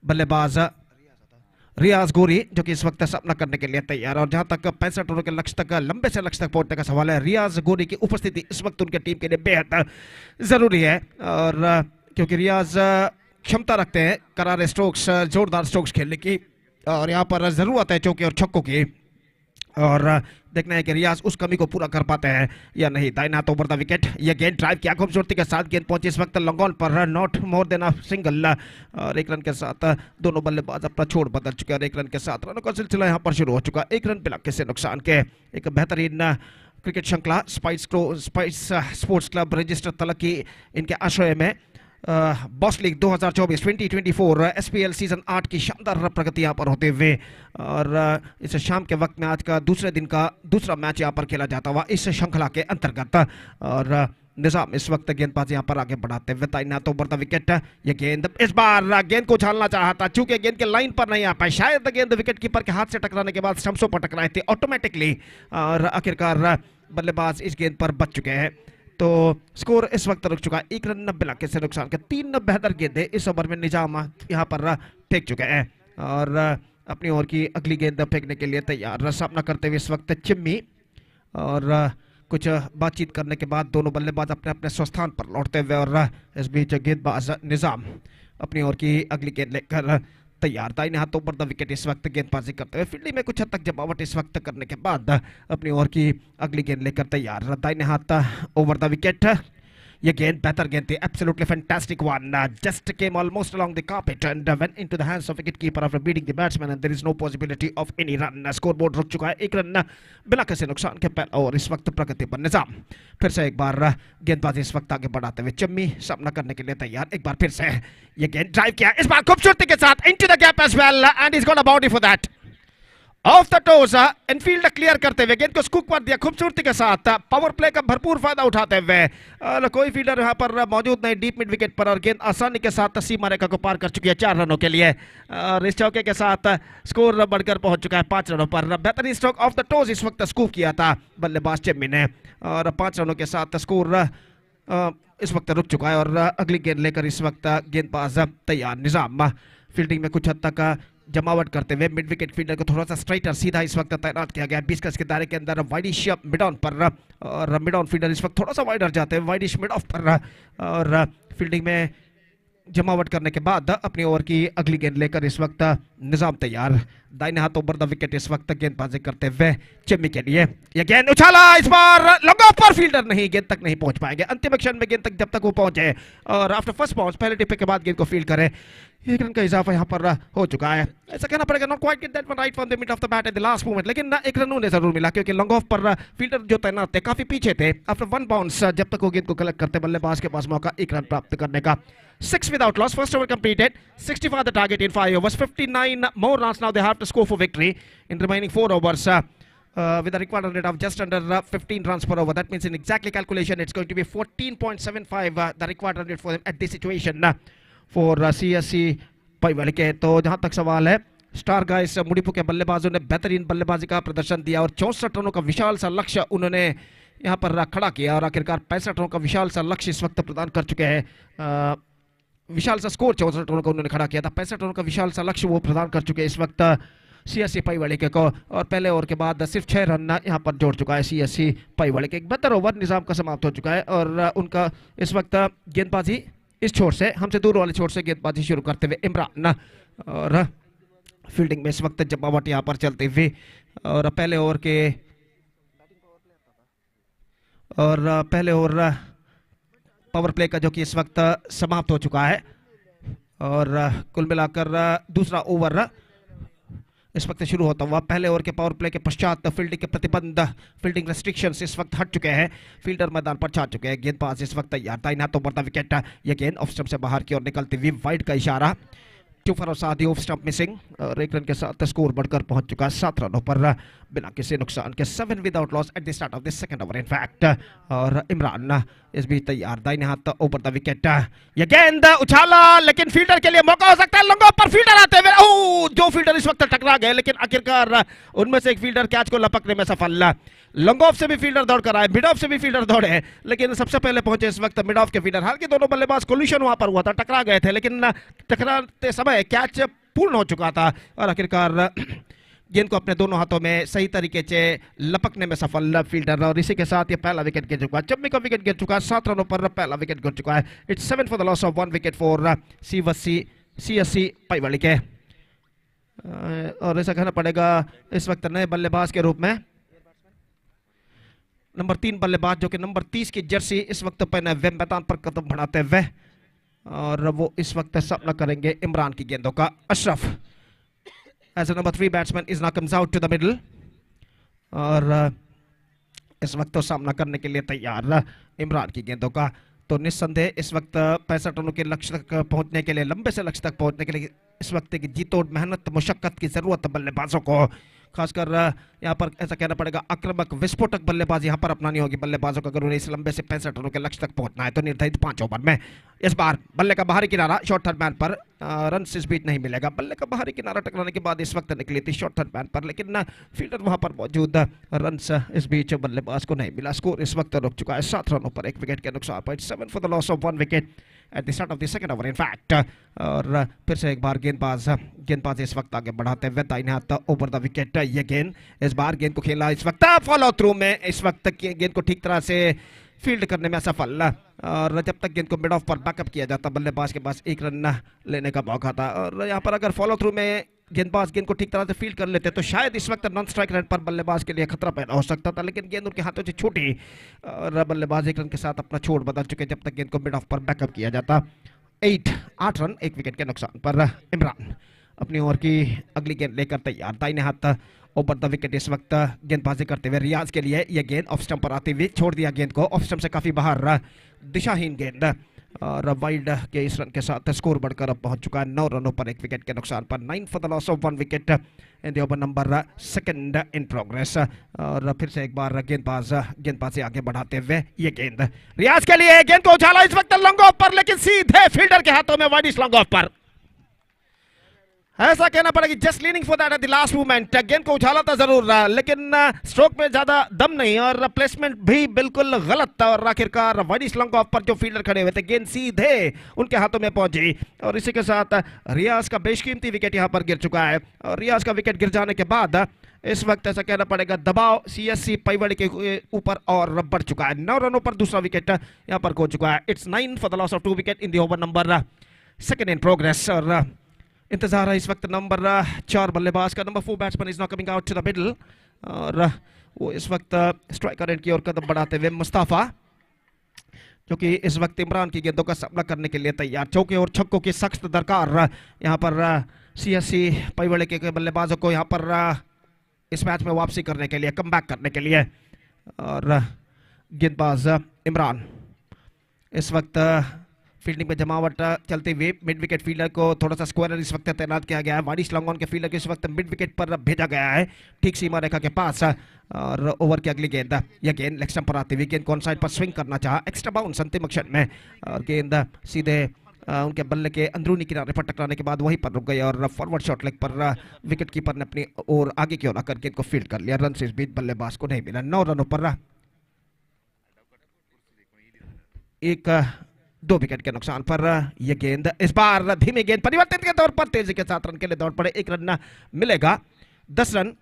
बल्लेबाज रियाज गोरी जो कि इस वक्त सामना करने के लिए तैयार। और जहां तक 65 रनों के लक्ष्य तक लंबे से लक्ष्य तक पहुंचने का सवाल है, रियाज गोरी की उपस्थिति इस वक्त उनके टीम के लिए बेहद जरूरी है। और क्योंकि रियाज क्षमता रखते हैं करारे स्ट्रोक्स, जोरदार स्ट्रोक्स खेलने की, और यहाँ पर जरूरत है चौके और छक्कों की। और देखना है कि रियाज उस कमी को पूरा कर पाते हैं या नहीं। दाहिने हाथ ओवर द विकेट, ये गेंद ड्राइव किया खूबसूरती के साथ, गेंद पहुंची इस वक्त लॉन्ग ऑन पर, not more than a single. और 1 रन के साथ दोनों बल्लेबाज अपना छोड़ बदल चुके हैं और 1 रन के साथ रनों का सिलसिला यहाँ पर शुरू हो चुका। 1 रन बिना किसी नुकसान के। एक बेहतरीन क्रिकेट श्रृंखला स्पाइस स्पोर्ट्स क्लब रजिस्टर तलक्की इनके आश्रय में बॉस लीग 2024 SPL सीजन 8 की शानदार प्रगति यहाँ पर होते हुए, और इस शाम के वक्त में आज का दूसरे दिन का दूसरा मैच यहाँ पर खेला जाता हुआ इस श्रृंखला के अंतर्गत। और निजाम इस वक्त गेंदबाजी यहाँ पर आगे बढ़ाते हुए दाहिने तो बढ़ता विकेट। ये गेंद इस बार गेंद को उछालना चाहा था, चूंकि गेंद के लाइन पर नहीं आ पाई, शायद गेंद विकेट कीपर के हाथ से टकराने के बाद स्टंप्सों पर टकराए थे ऑटोमेटिकली, और आखिरकार बल्लेबाज इस गेंद पर बच चुके हैं। तो स्कोर इस वक्त रुक चुका है 1 रन बिना किसी नुकसान के। 3 बेहतर गेंदें इस ओवर में निजाम यहाँ पर फेंक चुके हैं और अपनी ओर की अगली गेंद फेंकने के लिए तैयार। सामना करते हुए इस वक्त चिम्मी, और कुछ बातचीत करने के बाद दोनों बल्लेबाज अपने अपने स्वस्थान पर लौटते हुए, और इस बीच गेंदबाज निजाम अपनी ओर की अगली गेंद लेकर तैयार। दाहिने हाथ ओवर द विकेट इस वक्त गेंदबाजी करते हुए, फील्डिंग में कुछ हद तक जमावट इस वक्त करने के बाद अपनी ओर की अगली गेंद लेकर तैयार। दाहिने हाथ ओवर द विकेट, ये गेंद बेहतर गेंद थी, absolutely fantastic one, just came almost along the carpet and went into the hands of wicket keeper after beating the batsman and there is no possibility of any run. Score board रुक चुका है 1 run बिना किसी नुकसान के पहला और इस वक्त प्रगति पर निजाम। फिर से एक बार गेंदबाजी इस वक्त आगे बढ़ाते हुए चिम्मी सामना करने के लिए तैयार। एक बार फिर से ये गेंद ड्राइव किया, इस बार खूबसूरती के साथ into the gap as well and is got a boundary for that. Off the toes infield clear करते हुए गेंद को स्कूप कर दिया खूबसूरती के साथ, पावर प्ले का भरपूर फायदा उठाते हुए। कोई फील्डर यहाँ पर मौजूद नहीं डीप मिड विकेट पर, और गेंद आसानी के साथ सीमा रेखा को पार कर चुकी है 4 रनों के लिए, और इस चौके के साथ स्कोर बढ़कर पहुंच चुका है 5 रनों पर। बेहतरीन स्ट्रोक ऑफ द टोज इस वक्त स्कूप किया था बल्लेबाज चिम्मी ने, और 5 रनों के साथ स्कोर इस वक्त रुक चुका है। और अगली गेंद लेकर इस वक्त गेंदबाज तैयार। निजाम फील्डिंग में कुछ हद तक जमावट करते हुए मिड विकेट फील्डर को थोड़ा सा स्ट्राइटर सीधा इस वक्त तैनात किया गया 20 गज के दायरे के अंदर वाइडिश मिड ऑन पर, और मिड ऑन फील्डर इस वक्त थोड़ा सा वाइडर जाते हैं वाइडिश मिड ऑफ पर, और फील्डिंग में जमावट करने के बाद अपनी ओवर की अगली गेंद लेकर इस वक्त निजाम तैयार। दाहिने हाथ ओवर द विकेट इस वक्त गेंदबाजी करते हुए चिम्मी के लिए, यह गेंद उछाला, इस बार लॉन्ग ऑफ पर, फील्डर नहीं, गेंद तक नहीं पहुंच पाएंगे अंतिम क्षण में गेंद तक जब तक वो पहुंचे, और आफ्टर फर्स्ट बाउंस पहले टिप्पे के बाद गेंद को फील्ड करें। 1 रन का इजाफा यहाँ पर हो चुका है, ऐसा कहना पड़ेगा not quite get that one right from the mid of the bat at the last moment, लेकिन 1 रन उन्हें जरूर मिला क्योंकि लॉन्ग ऑफ पर फील्डर जो तैनात थे काफी पीछे थे। आफ्टर 1 बाउंस जब तक वो गेंद को कलेक्ट करते बल्लेबाज के पास मौका 1 रन प्राप्त करने का। 6 without loss, first over completed, 65 the target in 5 overs, 59 more runs now they have to score for victory in remaining 4 overs. With a required run rate of just under 15 runs per over. That means in exactly calculation it's going to be 14.75 the required run rate for them at this situation for CSC पाईवाली के। तो जहां तक सवाल है, star guys मुडीपू के बल्लेबाजों ने बेहतरीन बल्लेबाजी का प्रदर्शन दिया और 64 रनों का विशाल सा लक्ष्य उन्होंने यहां पर खड़ा किया, और आखिरकार 65 रनों का विशाल सा लक्ष्य इस वक्त प्रदान कर चुके हैं। विशाल सा स्कोर 64 रनों का उन्होंने खड़ा किया था, 65 रनों का विशाल सा लक्ष्य वो प्रदान कर चुके हैं इस वक्त CSC पाईवाली के को, और पहले ओवर के बाद सिर्फ 6 रन यहाँ पर जोड़ चुका है CSC पाईवाली के। एक बेहतर ओवर निजाम का समाप्त हो चुका है, और उनका इस वक्त गेंदबाजी इस छोर से, हमसे दूर वाले छोर से गेंदबाजी शुरू करते हुए इमरान, और फील्डिंग में इस वक्त जमावट यहाँ पर चलते हुए, और पहले ओवर पावर प्ले का जो कि इस वक्त समाप्त हो चुका है, और कुल मिलाकर दूसरा ओवर इस वक्त शुरू होता हुआ। पहले ओवर के पावर प्ले के पश्चात फील्डिंग के प्रतिबंध, फील्डिंग रेस्ट्रिक्शंस इस वक्त हट चुके हैं, फील्डर मैदान पर छा चुके हैं। गेंदबाज इस वक्त तैयार, दाहिना तो बढ़ता विकेट, यह गेंद ऑफ स्टंप से बाहर की ओर निकलती हुई, वाइड का इशारा, 2 for 7 ऑफ स्टंप मिसिंग, और 1 रन के साथ स्कोर बढ़कर पहुंच चुका है 7 रनों पर। बिना किसी नुकसान के 7 without loss eight the start of the second over in fact. और इमरान इस बीच तैयार, दाहिने हाथ ओवर द विकेट, ये गेंद उछाला लेकिन फील्डर के लिए मौका हो सकता है, लंगों पर फील्डर आते हुए दो फील्डर इस वक्त टकरा गए, लेकिन आखिरकार उनमें से एक फील्डर कैच को लपकने में सफल। लॉन्ग ऑफ से भी फील्डर दौड़ कर आए, मिड ऑफ से भी फील्डर दौड़े, लेकिन सबसे पहले पहुंचे इस वक्त मिड ऑफ के फील्डर। हालांकि दोनों बल्लेबाज कोलिशन वहां पर हुआ था, टकरा गए थे, लेकिन टकराते समय कैच पूर्ण हो चुका था और आखिरकार गेंद को अपने दोनों हाथों में सही तरीके से लपकने में सफल फील्डर। और इसी के साथ ये पहला विकेट गिर चुका है, जम्मी का विकेट गिर चुका है, 7 रनों पर पहला विकेट गिर चुका है। It's 7 for the loss of 1 wicket for CSC पाईवाली के। और ऐसा कहना पड़ेगा इस वक्त नए बल्लेबाज के रूप में नंबर 3 बल्लेबाज जो कि नंबर 30 की जर्सी इस वक्त पहने हुए मैदान पर कदम बढ़ाते हुए, और वो इस वक्त सामना करेंगे इमरान की गेंदों का। Ashraf as number 3 batsman is now comes out to the middle, और इस वक्त तो सामना करने के लिए तैयार इमरान की गेंदों का। तो निस्संदेह इस वक्त 65 रनों के लक्ष्य तक पहुंचने के लिए, लंबे से लक्ष्य तक पहुंचने के लिए इस वक्त की जीतोड़ मेहनत मुशक्कत की जरूरत है बल्लेबाजों को। खासकर यहाँ पर ऐसा कहना पड़ेगा आक्रामक विस्फोटक बल्लेबाजी यहाँ पर अपनानी होगी बल्लेबाजों को, अगर उन्हें इस लंबे से 65 रनों के लक्ष्य तक पहुंचना है तो निर्धारित 5 ओवर में। इस बार बल्ले का बाहरी किनारा शॉर्ट थर्ड मैन पर, रन इस बीच नहीं मिलेगा। बल्ले का बाहरी किनारा टकराने के बाद इस वक्त निकली थी शॉर्ट थर्ड मैन पर, लेकिन फील्डर वहां पर मौजूद, रन इस बीच बल्लेबाज को नहीं मिला। स्कोर इस वक्त रुक चुका है 7 रनों पर 1 विकेट के नुकसान पर। 7 for the loss of 1 wicket at the start of the second over in fact. और फिर से एक बार गेंदबाज इस वक्त आगे बढ़ाते हुए दाहिने हाथ ओवर द विकेट। ये गेंद इस बार गेंद को खेला इस वक्त फॉलो थ्रू में, इस वक्त गेंद को ठीक तरह से फील्ड करने में असफल। और जब तक गेंद को मिड ऑफ पर बैकअप किया जाता बल्लेबाज के पास 1 रन लेने का मौका था, और यहाँ पर अगर फॉलो थ्रू में गेंदबाज गेंद को ठीक तरह से फील्ड कर लेते तो शायद इस वक्त नॉन स्ट्राइक रेट पर बल्लेबाज के लिए खतरा पैदा हो सकता था, लेकिन गेंद उनके हाथों से छूटी और बल्लेबाज 1 रन के साथ अपना छोड़ बदल चुके जब तक गेंद को मिड ऑफ पर बैकअप किया जाता। 8 रन 1 विकेट के नुकसान पर इमरान अपनी ओवर की अगली गेंद लेकर तैयार, दाहिने हाथ ओवर द विकेट इस वक्त गेंदबाजी करते हुए रियाज के लिए। यह गेंद ऑफ स्टंप पर आती हुई छोड़ दिया गेंद को, ऑफ स्टंप से काफी बाहर, दिशाहीन गेंद, और वाइल्ड के इस रन के साथ स्कोर बढ़कर अब पहुंच चुका है 9 रनों पर 1 विकेट के नुकसान पर। 9 for the loss of 1 wicket in the over number 2 in progress. और फिर से एक बार गेंदबाजी आगे बढ़ाते हुए ये गेंद रियाज के लिए, गेंद को उछाला इस वक्त लॉन्ग ऑफ पर, लेकिन सीधे फील्डर के हाथों में वाइड लॉन्ग ऑफ पर। ऐसा कहना पड़ेगा just leaning for that at the last moment. गेंद को उछाला था जरूर, लेकिन स्ट्रोक में ज्यादा दम नहीं और प्लेसमेंट भी बिल्कुल गलत था, और आखिरकार वाइड लॉन्ग ऑफ पर जो फील्डर खड़े हुए थे गेंद सीधे उनके हाथों में पहुंची। और इसी के साथ रियाज का बेशकीमती विकेट यहां पर गिर चुका है, और रियाज का विकेट गिर जाने के बाद इस वक्त ऐसा कहना पड़ेगा दबाव CSC पाईवाड़ी के ऊपर और बढ़ चुका है। 9 रनों पर दूसरा विकेट यहां पर खो चुका है। It's 9 for the loss of 2 wicket in the over number 2 in progress. और इंतजार है इस वक्त नंबर 4 बल्लेबाज का। Number 4 batsman is not coming out to the middle, और वो इस वक्त स्ट्राइकर एंड की ओर कदम बढ़ाते हुए मुस्ताफा, जो कि इस वक्त इमरान की गेंदों का सामना करने के लिए तैयार। चौके और छक्कों की सख्त दरकार यहाँ पर CSC पाईवाड़ी के बल्लेबाजों को यहाँ पर इस मैच में वापसी करने के लिए, कमबैक करने के लिए। और गेंदबाज इमरान इस वक्त फील्डिंग में जमावट चलते हुए मिड विकेट फील्डर को थोड़ा सा स्क्वायर इस वक्त तैनात किया गया है। वाडिश लॉन्ग ऑन के फील्डर को इस वक्त मिड विकेट पर भेजा गया है, ठीक सीमा रेखा के पास। और ओवर की अगली गेंद, यह गेंद लेग स्टंप पर आती हुई, गेंद कौन साइड पर स्विंग करना चाहा, एक्स्ट्रा बाउंस अंतिम क्षण में, और गेंद सीधे उनके बल्ले के अंदरूनी किनारे पर टकराने के बाद वहीं पर रुक गई, और फॉरवर्ड शॉट लेग पर विकेट कीपर ने अपनी ओर आगे की ओर आकर गेंद को फील्ड कर लिया। रन से इस बीच बल्लेबाज को नहीं मिला। 9 रनों पर 2 विकेट के नुकसान पर यह गेंद इस बार धीमी गेंद परिवर्तित के तौर पर तेजी के साथ रन के लिए दौड़ पड़े। 1 रन मिलेगा, 10 रन।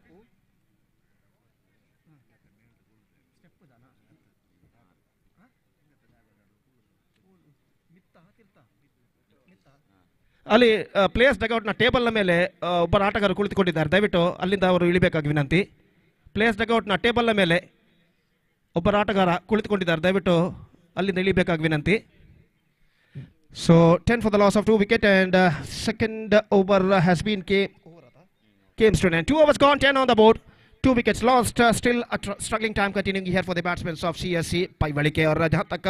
ಅಲ್ಲಿ ಪ್ಲೇಯರ್ಸ್ ಡಗೌಟ್ ನ ಟೇಬಲ್ ನ ಮೇಲೆ ಒಬ್ಬರು ಆಟಗಾರರು ಕುಳಿತುಕೊಂಡಿದ್ದಾರೆ, ದಯವಿಟ್ಟು ಅಲ್ಲಿಂದ ಅವರು ಇಳಿಬೇಕಾಗಿ ವಿನಂತಿ. ಪ್ಲೇಯರ್ಸ್ ಡಗೌಟ್ ನ ಟೇಬಲ್ ನ ಮೇಲೆ ಒಬ್ಬರು ಆಟಗಾರ ಕುಳಿತುಕೊಂಡಿದ್ದಾರೆ, ದಯವಿಟ್ಟು ಅಲ್ಲಿಂದ ಇಳಿಬೇಕಾಗಿ ವಿನಂತಿ. So 10 for the loss of 2 wicket, and second over has been came to an end. 2 overs gone, 10 on the board. 2 wickets lost. Still a struggling time continuing here for the batsmen of CSC पाईवाड़ी के। और जहां तक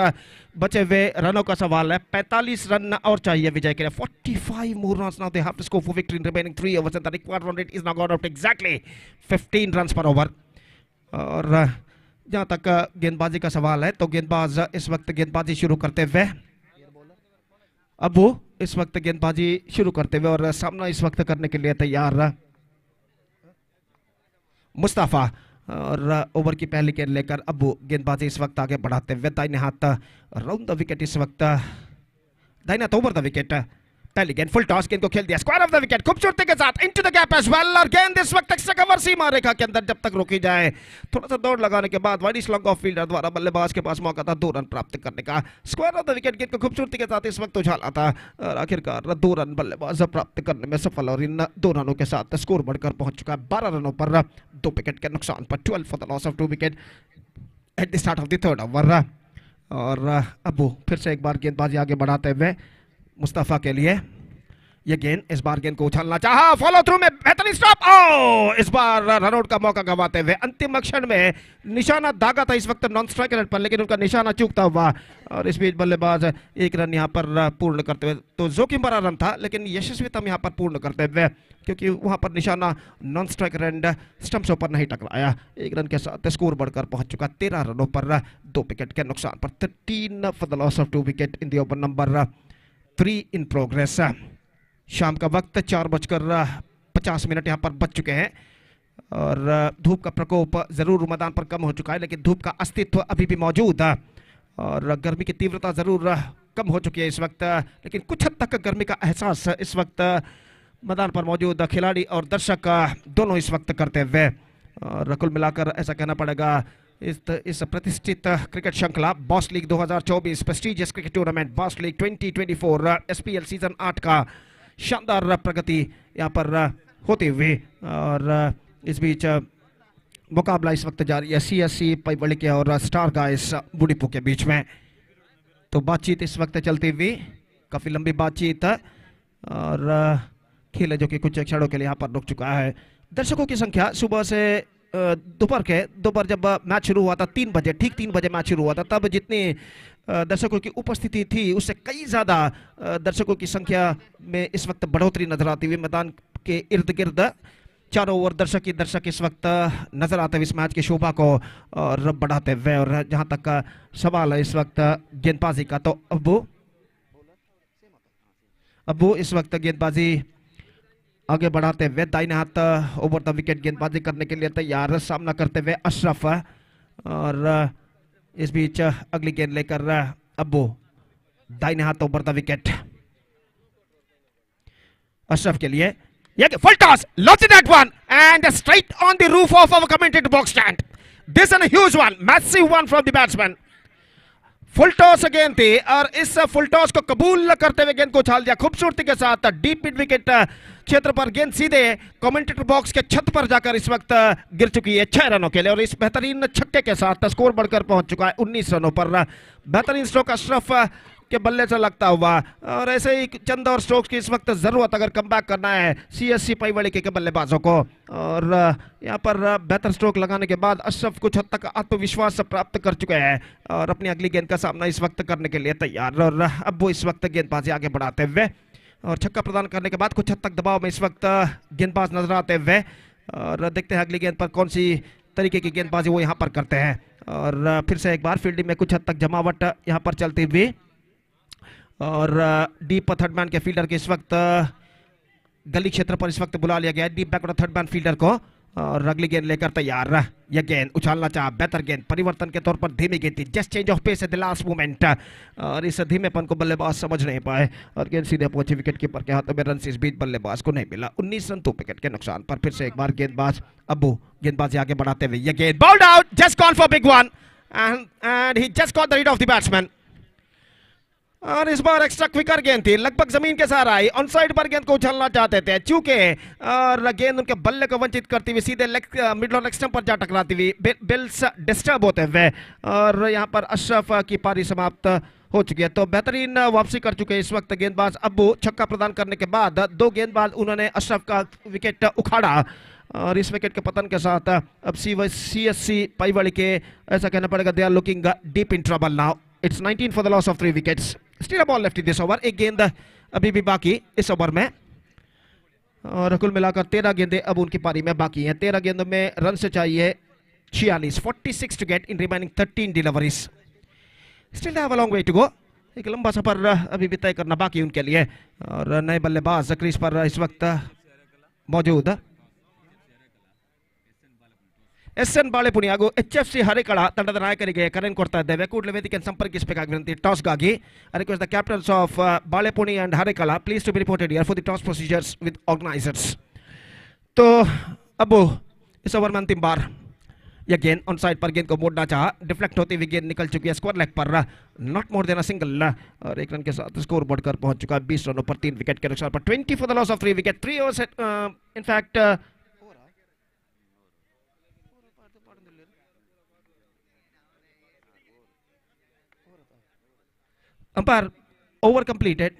बचे हुए रनों का सवाल है, 45 रन और चाहिए विजय के लिए। 45 more runs now they have to score for victory in remaining 3 overs and the required run rate is now gone up to exactly 15 runs per over. और जहां तक गेंदबाजी का सवाल है तो गेंदबाज इस वक्त गेंदबाजी शुरू करते हुए अबू इस वक्त गेंदबाजी शुरू करते हुए और सामना इस वक्त करने के लिए तैयार मुस्तफा। और ओवर की पहली गेंद लेकर अबू गेंदबाजी इस वक्त आगे बढ़ाते हुए दाहिने हाथ राउंड द विकेट इस वक्त दाहिने हाथ ओवर द विकेट। पहली गेंद फुल टॉस, गेंद को खेल दिया स्क्वायर ऑफ द विकेट खूबसूरती के साथ into the gap as well. और गेंद इस वक्त एक्स्ट्रा कवर सीमा रेखा के अंदर जब तक रोकी जाए। थोड़ा सा दौड़ लगाने के बाद वाइड स्लॉग ऑफ फील्डर द्वारा बल्लेबाज के पास मौका था 2 रन प्राप्त करने का। स्क्वायर ऑफ द विकेट गेंद को खूबसूरती के साथ इस वक्त उछाला था और आखिरकार 2 रन बल्लेबाज प्राप्त करने में सफल। और इन 2 रनों के साथ स्कोर बढ़कर पहुंच चुका है 12 रनों पर 2 विकेट के नुकसान पर। 12 for the loss of 2 wicket at the start of the third over. और अबू फिर से एक बार गेंदबाजी आगे बढ़ाते हुए मुस्तफा के लिए ये गेंद, इस बार गेंद को उछालना चाहा, फॉलो थ्रू में बेहतरीन स्टॉप। इस बार रनआउट का मौका गंवाते हुए अंतिम क्षण में निशाना दागा था इस वक्त नॉन स्ट्राइकर पर, लेकिन उनका निशाना चूकता हुआ और इस बीच बल्लेबाज 1 रन यहां पर पूर्ण करते हुए, तो जोखिम भरा रन था लेकिन यशस्वीतम यहां पर पूर्ण करते हुए, क्योंकि वहां पर निशाना नॉन स्ट्राइकर एंड स्टंप्स पर नहीं टकराया। 1 रन के साथ स्कोर बढ़कर पहुंच चुका 13 रनों पर 2 विकेट के नुकसान पर। 13 for the loss of 2 wicket in the over number 3 in progress. शाम का वक्त 4:50 यहाँ पर बच चुके हैं और धूप का प्रकोप जरूर मैदान पर कम हो चुका है, लेकिन धूप का अस्तित्व अभी भी मौजूद है और गर्मी की तीव्रता जरूर कम हो चुकी है इस वक्त, लेकिन कुछ हद तक गर्मी का एहसास इस वक्त मैदान पर मौजूद खिलाड़ी और दर्शक दोनों इस वक्त करते हुए। और कुल मिलाकर ऐसा कहना पड़ेगा इस प्रतिष्ठित क्रिकेट श्रृंखला boss league 2024 prestigious cricket tournament boss league 2024 SPL season 8 का शानदार प्रगति यहाँ पर होती हुई। और इस बीच मुकाबला इस वक्त जारी है CSC पाईवाड़ी के और स्टार गाइस मुडिपू के बीच में। तो बातचीत इस वक्त चलती हुई, काफ़ी लंबी बातचीत और खेल है जो कि कुछ क्षणों के लिए यहाँ पर रुक चुका है। दर्शकों की संख्या सुबह से दोपहर जब मैच शुरू हुआ था 3 बजे, ठीक 3 बजे मैच शुरू हुआ था, तब जितनी दर्शकों की उपस्थिति थी उससे कई ज़्यादा दर्शकों की संख्या में इस वक्त बढ़ोतरी नजर आती हुई। मैदान के इर्द गिर्द चारों ओर दर्शक इस वक्त नजर आते हुए इस मैच की शोभा को और बढ़ाते हुए। और जहां तक सवाल है इस वक्त गेंदबाजी का, तो अबू इस वक्त गेंदबाजी आगे बढ़ाते हुए दाहिने हाथ ओवर द विकेट गेंदबाजी करने के लिए तैयार, सामना करते हुए अशरफ। और इस बीच अगली गेंद लेकर अबू दाहिने हाथ ओवर द विकेट अशरफ के लिए full toss, launching that one and straight on the roof of our commentator box stand. This is a huge one, massive one from the batsman. Full toss गेंद थी और इस फुल टॉस को कबूल करते हुए गेंद को उछाल दिया खूबसूरती के साथ डीप मिड विकेट क्षेत्र पर। गेंद सीधे कमेंटेटर बॉक्स के छत पर जाकर इस वक्त गिर चुकी है 6 रनों के लिए और इस बेहतरीन छक्के के साथ स्कोर बढ़कर पहुंच चुका है 19 रनों पर। बेहतरीन स्ट्रोक अशरफ के बल्ले से लगता हुआ और ऐसे ही चंद और स्ट्रोक्स की इस वक्त जरूरत अगर कमबैक करना है CSC पाईवाड़ी के बल्लेबाजों को। और यहाँ पर बेहतर स्ट्रोक लगाने के बाद अशरफ कुछ हद तक आत्मविश्वास प्राप्त कर चुके हैं और अपनी अगली गेंद का सामना इस वक्त करने के लिए तैयार। और अब वो इस वक्त गेंदबाजी आगे बढ़ाते हुए और छक्का प्रदान करने के बाद कुछ हद तक दबाव में इस वक्त गेंदबाज नजर आते हुए। और देखते हैं अगली गेंद पर कौन सी तरीके की गेंदबाजी वो यहाँ पर करते हैं। और फिर से एक बार फील्डिंग में कुछ हद तक जमावट यहाँ पर चलती हुई और डीप थर्ड मैन के फील्डर के इस वक्त गली क्षेत्र पर इस वक्त बुला लिया गया है deep backward third man fielder को। और अगली गेंद लेकर तैयार, यह गेंद उछालना चाहा, बेहतर गेंद परिवर्तन के तौर पर धीमी गेंद थी, just change of pace at the last moment. और इस धीमेपन को बल्लेबाज समझ नहीं पाए और गेंद सीधे पहुंची विकेट कीपर के हाथों में। रन इस बीच बल्लेबाज को नहीं मिला, 19 रन 2 विकेट के नुकसान पर। फिर से एक बार गेंदबाज अबू गेंदबाजी आगे बढ़ाते हुए यह गेंद bowled out, just call for big one and he just got the read of the batsman. और इस बार एक्स्ट्रा क्विकर गेंद थी, लगभग जमीन के साथ आई, ऑन साइड पर गेंद को उछलना चाहते थे, चूंकि और गेंद उनके बल्ले को वंचित करती हुई सीधे मिड और लेग स्टंप पर जा टकराती हुई, बिल्स डिस्टर्ब होते हुए। और यहां पर अशरफ की पारी समाप्त हो चुकी है। तो बेहतरीन वापसी कर चुके इस वक्त गेंदबाज अबू। छक्का प्रदान करने के बाद 2 गेंद बाद उन्होंने अशरफ का विकेट उखाड़ा और इस विकेट के पतन के साथ अब CSC पाईवाली के ऐसा कहना पड़ेगा they are looking deep in trouble now. It's 19 for the loss of 3 wickets. Still a ball left in this over. एक गेंद अभी भी बाकी इस ओवर में और कुल मिलाकर 13 गेंदें अब उनकी पारी में बाकी हैं. 13 गेंदों में रन से चाहिए 46. 46 to get in remaining 13 deliveries. Still have a long way to go. एक लंबा सफर अभी भी तय करना बाकी उनके लिए. और नए बल्लेबाज क्रीज पर इस वक्त मौजूद SN ಬಾಳೆಪುಣಿ ಹಾಗೂ HFC ಹರಿಕಳ ತಂಡದ ನಾಯಕರಿಗೆ ಕರೆ ಕೊಡ್ತಾ ಇದ್ದೇವೆ. ಕೂಡಲೇ ವೇದಿಕೆಯನ್ನು ಸಂಪರ್ಕಿಸಬೇಕಾಗಿ ವಿನಂತಿ ಟಾಸ್ಗಾಗಿ. I request the captains of Balepuni and ಹರಿಕಳ please to be reported here for the toss procedures with organizers. तो अब इस ओवर में अंतिम बार यह गेंद ऑन साइड पर गेंद को मोड़ना चाहा. डिफ्लेक्ट होती हुई गेंद निकल चुकी है स्क्वायर लेग पर. Not more than a single और 1 रन के साथ स्कोर बढ़कर पहुंच चुका है 20 रनों पर 3 विकेट के नुकसान पर. 20 for the loss of 3 wicket. 3 overs in fact umpire over completed.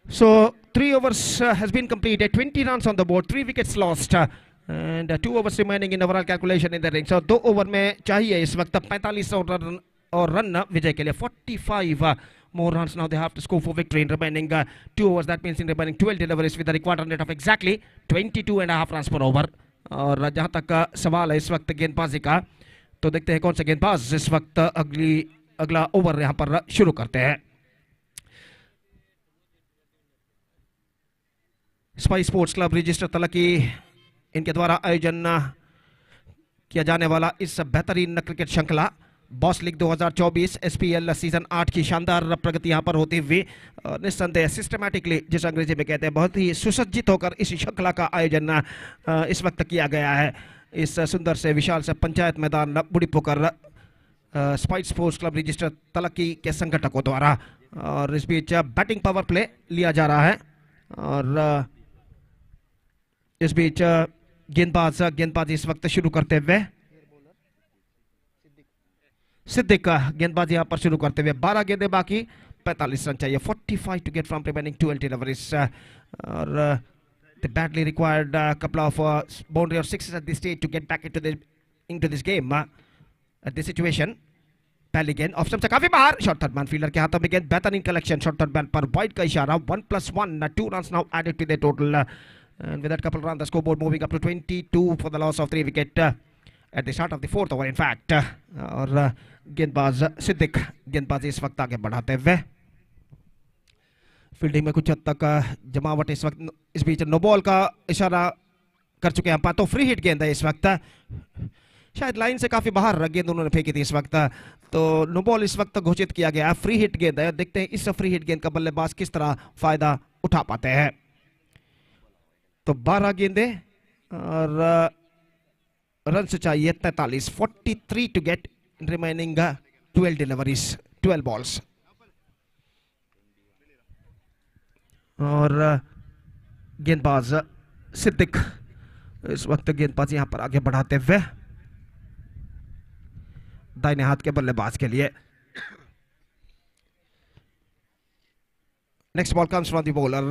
So 3 overs has been completed. 20 runs on the board. 3 wickets lost and 2 overs remaining in overall calculation in the ring. So 2 over में चाहिए इस वक्त 45 और run विजय के लिए. 45 more runs now they have to score for victory in remaining 2 overs. That means in remaining 12 deliveries with a required run rate of exactly 22.5 runs per over. और जहां तक सवाल है इस वक्त गेंदबाजी का तो देखते हैं कौन सा गेंदबाज इस वक्त अगला ओवर यहां पर शुरू करते हैं. स्पाइस स्पोर्ट्स क्लब रजिस्टर तलक्की इनके द्वारा आयोजन किया जाने वाला इस बेहतरीन क्रिकेट श्रृंखला बॉस लीग 2024 SPL सीजन 8 की शानदार प्रगति यहां पर होती हुई निस्संदेह सिस्टमैटिकली जिस अंग्रेजी में कहते हैं बहुत ही सुसज्जित होकर इस श्रृंखला का आयोजन इस वक्त किया गया है इस सुंदर से विशाल से पंचायत मैदान मुडिपु कर स्पाइस स्पोर्ट्स क्लब रजिस्टर तलक्की के संगठकों द्वारा. और इस बीच बैटिंग पावर प्ले लिया जा रहा है और इस बीच गेंदबाजी इस वक्त शुरू करते हुए सिद्दीक गेंदबाजी यहां पर शुरू करते हुए 12 गेंदें बाकी 45 रन चाहिए. 45 to get from remaining 12 deliveries और they badly required a couple of boundary or sixes at this stage to get back into this game at this situation. पहली गेंद ऑफ स्टंप से काफी बाहर. शॉर्ट थर्ड मैन फील्डर के हाथों में गेंद. बेहतरीन कलेक्शन. शॉर्ट थर्ड मैन पर वाइड का इशारा. 1+1 2 runs now added to the total and with that couple run the scoreboard moving up to 22 for the loss of 3 wicket at the start of the 4th over in fact. और गेंदबाज सिद्दीक गेंदबाजी इस वक्त आगे बढ़ाते हुए फील्डिंग में कुछ हद तक जमावट इस वक्त. इस बीच नो बॉल का इशारा कर चुके हैं अंपायर. तो फ्री हिट गेंद है इस वक्त. शायद लाइन से काफी बाहर गेंद उन्होंने फेंकी थी इस वक्त. तो नो बॉल इस वक्त घोषित किया गया है. फ्री हिट गेंद है. देखते हैं इस फ्री हिट गेंद का बल्लेबाज किस तरह फायदा उठा पाते हैं. तो 12 गेंदें और रन से चाहिए 43. 43 to get remaining 12 deliveries 12 balls. और गेंदबाज सिद्दीक इस वक्त गेंदबाजी यहां पर आगे बढ़ाते हुए दाहिने हाथ के बल्लेबाज के लिए. Next ball comes from the bowler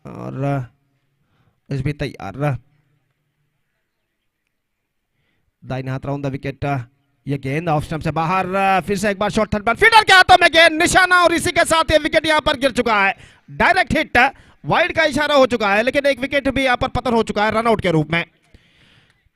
और इस भी तैयार. दाहिने हाथ राउंड द विकेट. ये गेंद ऑफ स्टंप से बाहर. फिर से एक बार शॉट थर्ड मैन फील्डर के हाथों में गेंद निशाना और इसी के साथ ये विकेट यहां पर गिर चुका है. Direct hit. वाइड का इशारा हो चुका है लेकिन एक विकेट भी यहां पर पतन हो चुका है रनआउट के रूप में.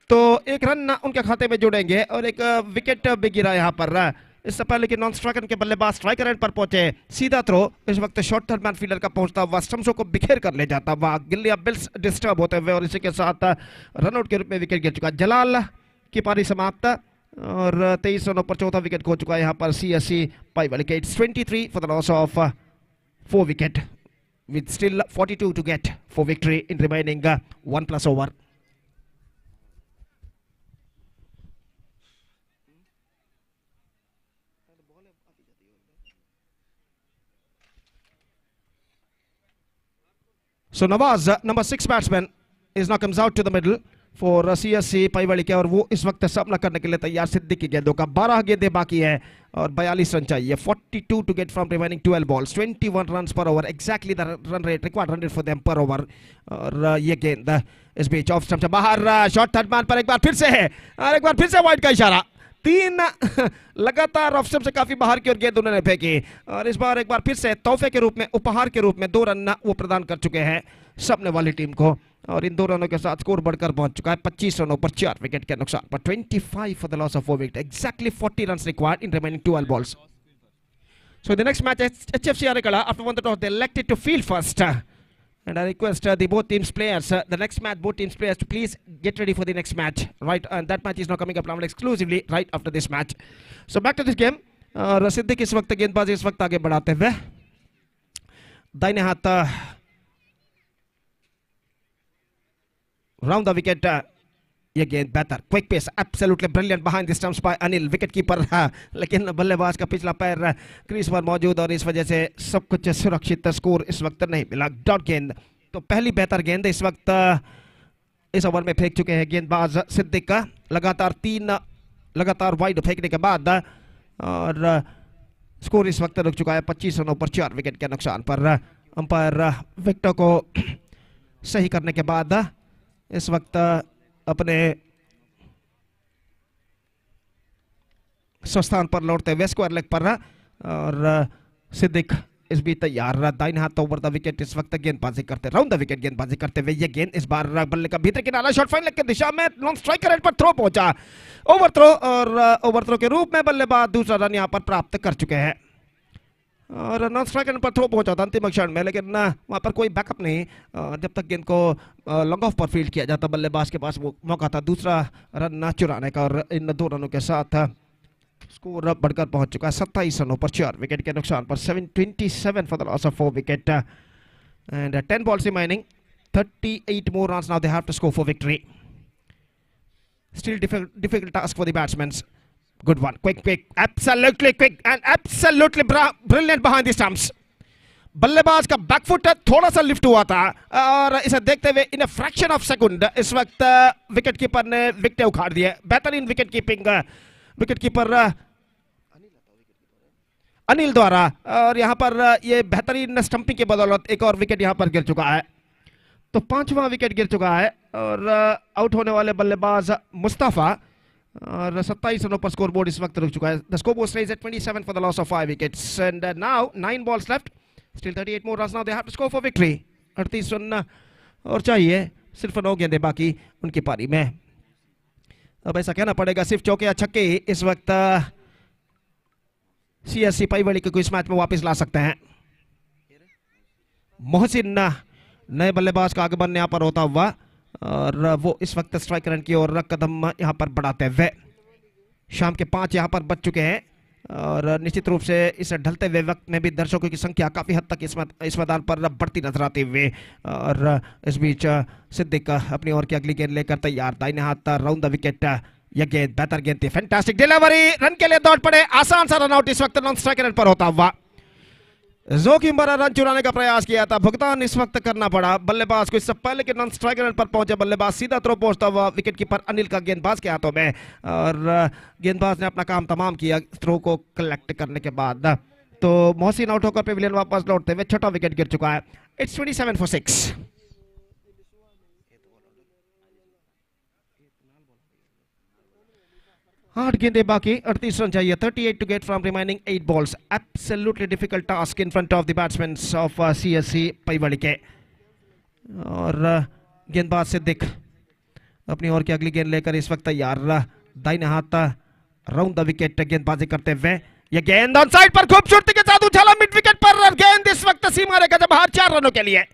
तो एक रन उनके खाते में जुड़ेंगे और एक विकेट भी गिरा यहां पर. इससे पहले कि नॉन स्ट्राइकर के बल्लेबाज स्ट्राइकर एंड पर पहुंचे. सीधा थ्रो इस वक्त शॉर्ट थर्ड मैन फील्डर का पहुंचता हुआ स्टंप्सों को बिखेर कर ले जाता हुआ. गिल्लिया बिल्स डिस्टर्ब होते हुए और इसी के साथ रनआउट के रूप में विकेट गिर चुका. जलाल की पारी समाप्त और 23 रनों पर चौथा विकेट खो चुका है यहां पर CSC पाईवाली के. It's 23 for the loss of 4 wicket with still 42 to get for victory in remaining 1+ over. So Nawaz, number 6 batsman, is now comes out to the middle for CSC पाईवाली के और वो इस वक्त सामना करने के लिए तैयार. सिद्दीक की गेंदों का 12 गेंदें बाकी है और 42 रन चाहिए. 42 to get from remaining 12 balls. 21 runs per over. Exactly the run rate, required run rate for them per over. और ये गेंद इस बीच ऑफ स्टंप से बाहर. शॉट थर्ड मैन पर एक बार फिर से है और एक बार फिर से वाइड का इशारा. 3 लगातार ऑफ स्टंप से काफी बाहर की ओर गेंद उन्होंने फेंकी और इस बार एक बार फिर से तोहफे के रूप में, उपहार के रूप में 2 रन वो प्रदान कर चुके हैं सामने वाली टीम को. और इन 2 रनों के साथ स्कोर बढ़कर पहुंच चुका है 25 रनों पर 4 विकेट के नुकसान पर. 25 for the loss of 4 wickets. Exactly 40 runs required in remaining 12 balls. So the next match, HFC Arakala, after one the toss, they elected to field first. And I request the both teams players, the next match, both teams players to please get ready for the next match, right? And that match is now coming up now exclusively right after this match. So back to this game. Siddique इस वक्त गेंदबाजी इस वक्त आगे बढ़ाते हुए दाहिने हाथ round the wicket. ये गेंद बेहतर, quick pace, absolutely brilliant behind the stumps by Anil. Wicket keeper लेकिन बल्लेबाज का पिछला पैर क्रीज पर मौजूद और इस वजह से सब कुछ सुरक्षित. स्कोर इस वक्त नहीं मिला. डॉट गेंद. तो पहली बेहतर गेंद इस वक्त इस ओवर में फेंक चुके हैं गेंदबाज सिद्दीक का. लगातार 3 लगातार वाइड फेंकने के बाद और स्कोर इस वक्त रुक चुका है 25 रनों पर 4 विकेट के नुकसान पर. अंपायर विकेटों को सही करने के बाद इस वक्त अपने स्वस्थान पर लौटते हुए स्क्वायर लेग पर और सिद्दीक इस भी तैयार. दाहिने हाथ ओवर द विकेट इस वक्त गेंदबाजी करते, राउंड द विकेट गेंदबाजी करते हुए ये गेंद इस बार बल्ले का भीतर किनारा शॉट फाइन लेग की दिशा में लॉन्ग स्ट्राइकर एंड पर थ्रो पहुंचा. ओवर थ्रो और ओवर थ्रो के रूप में बल्लेबाज दूसरा रन यहां पर प्राप्त कर चुके हैं और नॉन स्ट्राइकर पर थ्रो पहुंचा था अंतिम क्षण में, लेकिन वहां पर कोई बैकअप नहीं. जब तक गेंद को लॉन्ग ऑफ पर फील्ड किया जाता बल्लेबाज के पास वो मौका था दूसरा रन न चुराने का और इन 2 रनों के साथ स्कोर बढ़कर पहुंच चुका है 27 रनों पर 4 विकेट के नुकसान पर. 727 for the loss of 4 wicket and 10 balls remaining. 38 more runs now they have to score for victory. Still difficult task for the batsmen. Good one, quick, absolutely quick and absolutely brilliant behind the stumps. बल्लेबाज का back foot थोड़ा सा lift हुआ था और इसे देखते हुए इन फ्रैक्शन ऑफ सेकंड इस वक्त विकेट कीपर ने विकेट उखाड़ दिए. बेहतरीन wicket keeping wicket keeper Anil द्वारा और यहां पर ये बेहतरीन स्टंपिंग की बदौलत एक और विकेट यहां पर गिर चुका है. तो 5वां विकेट गिर चुका है और आउट होने वाले बल्लेबाज मुस्तफा और 27 रनों पर स्कोर बोर्ड इस वक्त रुक चुका है. The score board stage at 27 for the loss of 5 wickets and now 9 balls left. Still 38 more runs now they have to score for victory. 38 run और चाहिए, सिर्फ 9 गेंदें बाकी उनकी पारी में. अब ऐसा कहना पड़ेगा सिर्फ चौके या छक्के इस वक्त सीएससी पाईवाड़ी को इस मैच में वापस ला सकते हैं. मोहसिन नए बल्लेबाज का आगमन यहां पर होता हुआ और वो इस वक्त स्ट्राइक रन की ओर कदम यहां पर बढ़ाते हुए. शाम के 5 यहां पर बज चुके हैं और निश्चित रूप से इस ढलते हुए वक्त में भी दर्शकों की संख्या काफी हद तक इस मैदान पर बढ़ती नजर आती हुई. और इस बीच सिद्दीक अपनी ओर की अगली गेंद लेकर तैयार. दाहिने हाथ राउंड द विकेट. यह गेंद बेहतर गेंद थी, फैंटास्टिक डिलीवरी, रन के लिए दौड़ पड़े, आसान सा रन आउट इस वक्त नॉन स्ट्राइक रन पर होता हुआ. जोखिम भरा रन चुराने का प्रयास किया था, भुगतान इस वक्त करना पड़ा बल्लेबाज को. इससे पहले कि नॉन स्ट्राइक रन पर पहुंचे बल्लेबाज सीधा थ्रो पहुंचता हुआ विकेट कीपर अनिल का गेंदबाज के हाथों में और गेंदबाज ने अपना काम तमाम किया थ्रो को कलेक्ट करने के बाद. तो मोहसिन आउट होकर पेविलियन वापस लौटते हुए 6वां विकेट गिर चुका है. It's 27 for 6. 8 गेंदें बाकी, 38 रन चाहिए. 38 to get from remaining 8 balls. Absolutely difficult task in front of the batsmen of CSC पाईवाड़ी के. और गेंदबाज सिद्दीक अपनी ओर की अगली गेंद लेकर इस वक्त तैयार. दाहिने हाथ राउंड द विकेट गेंदबाजी करते हुए यह गेंद ऑन साइड पर खूबसूरती के साथ उछाला मिड विकेट पर. गेंद इस वक्त सीमा रेखा से बाहर 4 रनों के लिए.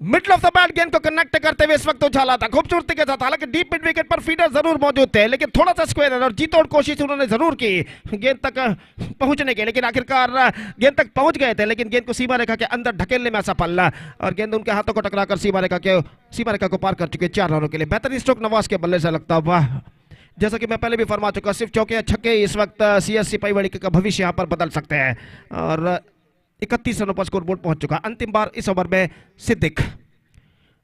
मिडल ऑफ द बैट गेंद को कनेक्ट करते हुए इस वक्त उछाला था खूबसूरती के साथ. हालांकि डीप मिड विकेट पर फीडर जरूर मौजूद थे लेकिन थोड़ा सा स्क्वायर और जीतोड़ कोशिश उन्होंने जरूर की गेंद तक पहुंचने के, लेकिन आखिरकार गेंद तक पहुंच गए थे लेकिन गेंद को सीमा रेखा के अंदर ढकेलने में असफल और गेंद उनके हाथों को टकराकर सीमा रेखा को पार कर चुके 4 रनों के लिए. बेहतरीन स्ट्रोक नवाज के बल्ले से लगता हुआ. जैसा कि मैं पहले भी फरमा चुका, सिर्फ चौके या छक्के इस वक्त सीएससी पाईवाड़ी का भविष्य यहां पर बदल सकते हैं. और 31 रनों पर स्कोर बोर्ड पहुंच चुका. अंतिम बार इस ओवर में सिद्दीक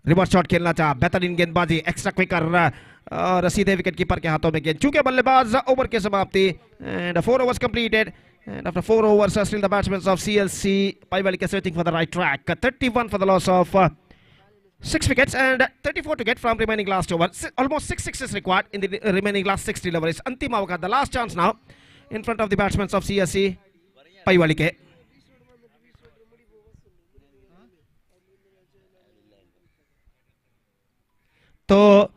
रिवर्स शॉट खेलना चाहा, बेहतरीन गेंदबाजी, एक्स्ट्रा क्विकर और सीधे विकेट कीपर के हाथों में गेंद, चूंकि बल्लेबाज ओवर की समाप्ति and 4 overs completed and after 4 overs still the batsmen of CLC Paivalike searching for the right track. 31 for the loss of 6 wickets and 34 to get from remaining last over. Almost 6 sixes required in the remaining last 6 deliveries. Antima Avakar, the last chance now in front of the batsmen of CSC Paivalike. तो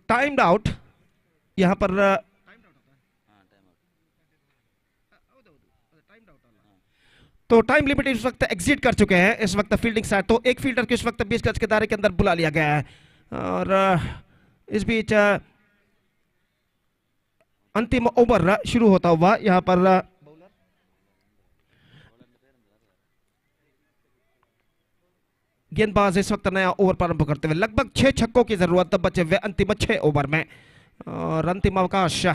timed out यहां पर तो time limit इस वक्त exit कर चुके हैं इस वक्त फील्डिंग साइड, तो एक फील्डर को इस वक्त 20 गज के दायरे के अंदर बुला लिया गया है और इस बीच अंतिम ओवर शुरू होता हुआ यहां पर गेंदबाज इस वक्त नया ओवर प्रारंभ करते हुए लगभग 6 छक्कों की जरूरत बचे हुए अंतिम 6 ओवर में और अंतिम अवकाश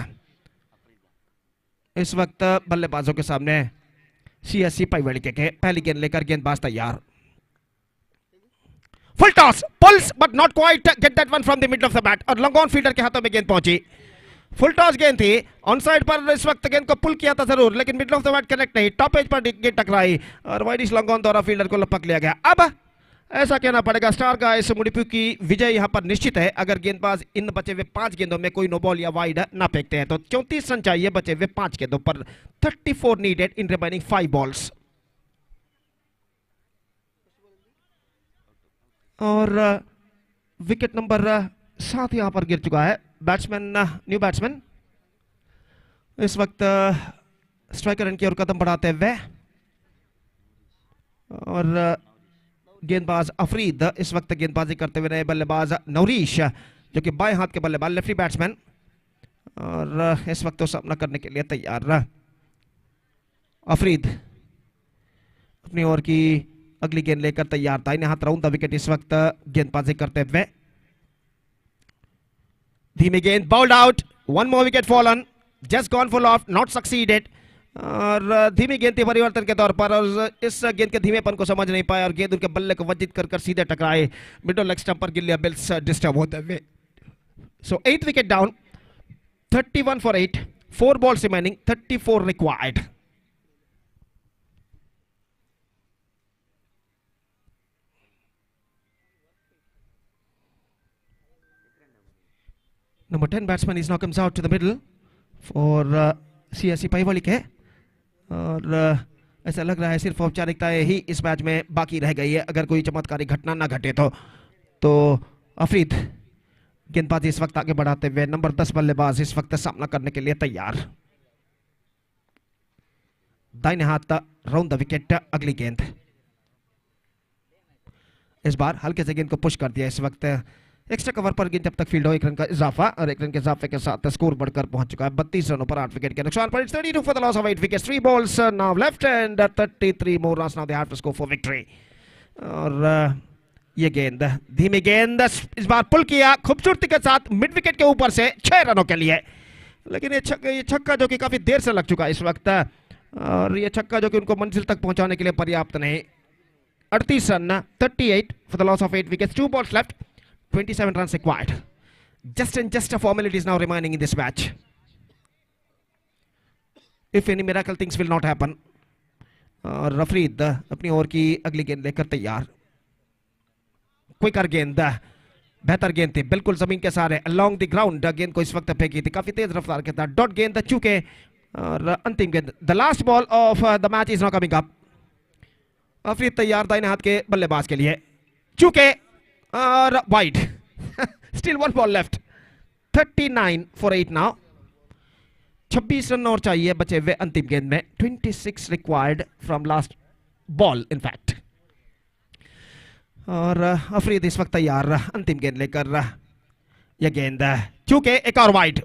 इस वक्त बल्लेबाजों के सामने सीएससी पाइवालिके के। पहली गेंद लेकर गेंदबाज तैयार, full toss, pulls but not quite get that one from the middle of the bat और लॉन्ग ऑन फील्डर के हाथों में गेंद पहुंची। फुल टॉस गेंद थी, ऑन साइड पर इस वक्त गेंद को पुल किया था जरूर लेकिन middle of the bat connect नहीं, टॉप एज पर गेंद टकराई और वाइडिश लॉन्ग ऑन द्वारा फील्डर को लपक लिया गया। अब ऐसा कहना पड़ेगा स्टार गाइस मुडिपु की विजय यहां पर निश्चित है अगर गेंदबाज इन बचे हुए 5 गेंदों में कोई नो बॉल या वाइड ना फेंकते हैं तो 34 रन चाहिए बचे हुए 5 गेंदों पर, 34 नीडेड इन रिमेनिंग 5 बॉल्स। और विकेट नंबर 7 यहां पर गिर चुका है। बैट्समैन न्यू बैट्समैन इस वक्त स्ट्राइकर रन की ओर कदम बढ़ाते हुए और गेंदबाज अफरीद इस वक्त गेंदबाजी करते हुए नए बल्लेबाज नौरीश जो कि बाएं हाथ के बल्लेबाज लेफ्टी बैट्समैन और इस वक्त तो सामना करने के लिए तैयार। अफरीद अपनी ओर की अगली गेंद लेकर तैयार, दाहिने हाथ राउंड द विकेट इस वक्त गेंदबाजी करते हुए। धीमी गेंद bowled out, one more wicket fallen, just gone full off, not succeeded और धीमी गेंद थी परिवर्तन के तौर पर और इस गेंद के धीमेपन को समझ नहीं पाया और गेंद उनके बल्ले को वंचित कर सीधे टकराए मिडल लेग स्टंप पर गिलिया बिल्स डिस्टर्ब होते हुए। सो 8 wicket down, 31 for 8, 4 balls remaining, 34 required. Number 10 batsman is now comes out to the middle for CSC पाइवालिके और ऐसा लग रहा है सिर्फ औपचारिकताएं ही इस मैच में बाकी रह गई है अगर कोई चमत्कारी घटना ना घटे तो अफरीद गेंदबाजी इस वक्त आगे बढ़ाते हुए नंबर 10 बल्लेबाज इस वक्त सामना करने के लिए तैयार। दाहिने हाथ राउंड द विकेट, अगली गेंद इस बार हल्के से गेंद को पुश कर दिया। इस वक्त एक्स्ट्रा कवर पर गेंद जब तक फील्ड हो 1 रन का इजाफा और 1 रन के इजाफे के साथ स्कोर बढ़कर पहुंच चुका है 32 रनों पर 8 विकेट के नुकसान पर। It's 32 for the loss of 8 wickets, 3 balls now left and 33 more runs now they have to score for victory। और ये गेंद धीमी गेंद इस बार पुल किया खूबसूरती के साथ मिड विकेट के ऊपर से 6 रनों के लिए, लेकिन ये छक्का जो कि काफी देर से लग चुका है इस वक्त और ये छक्का जो कि उनको मंजिल तक पहुंचाने के लिए पर्याप्त नहीं। 38 run, 38 for the loss of 8 wickets, 2 balls left, 27 runs required. Just a formalities now remaining in this match. If any miracle things will not happen. और रफरीद अपनी ओर की अगली गेंद लेकर तैयार। क्विकर गेंद, बेहतर गेंद थी, बिल्कुल जमीन के सहारे अलोंग द ग्राउंड गेंद को इस वक्त फेंकी थी काफी तेज रफ्तार के साथ। डॉट गेंद चूके और अंतिम गेंद, the last ball of the match is not coming up. Afreed तैयार दाहिने हाथ के बल्लेबाज के लिए, चूके और wide. Still 1 ball left, 39 for 8 now, 26 run और चाहिए बचे हुए अंतिम गेंद में, 26 required from last ball in fact। और अफरीद इस वक्त तैयार अंतिम गेंद लेकर, यह गेंद चूके एक और wide,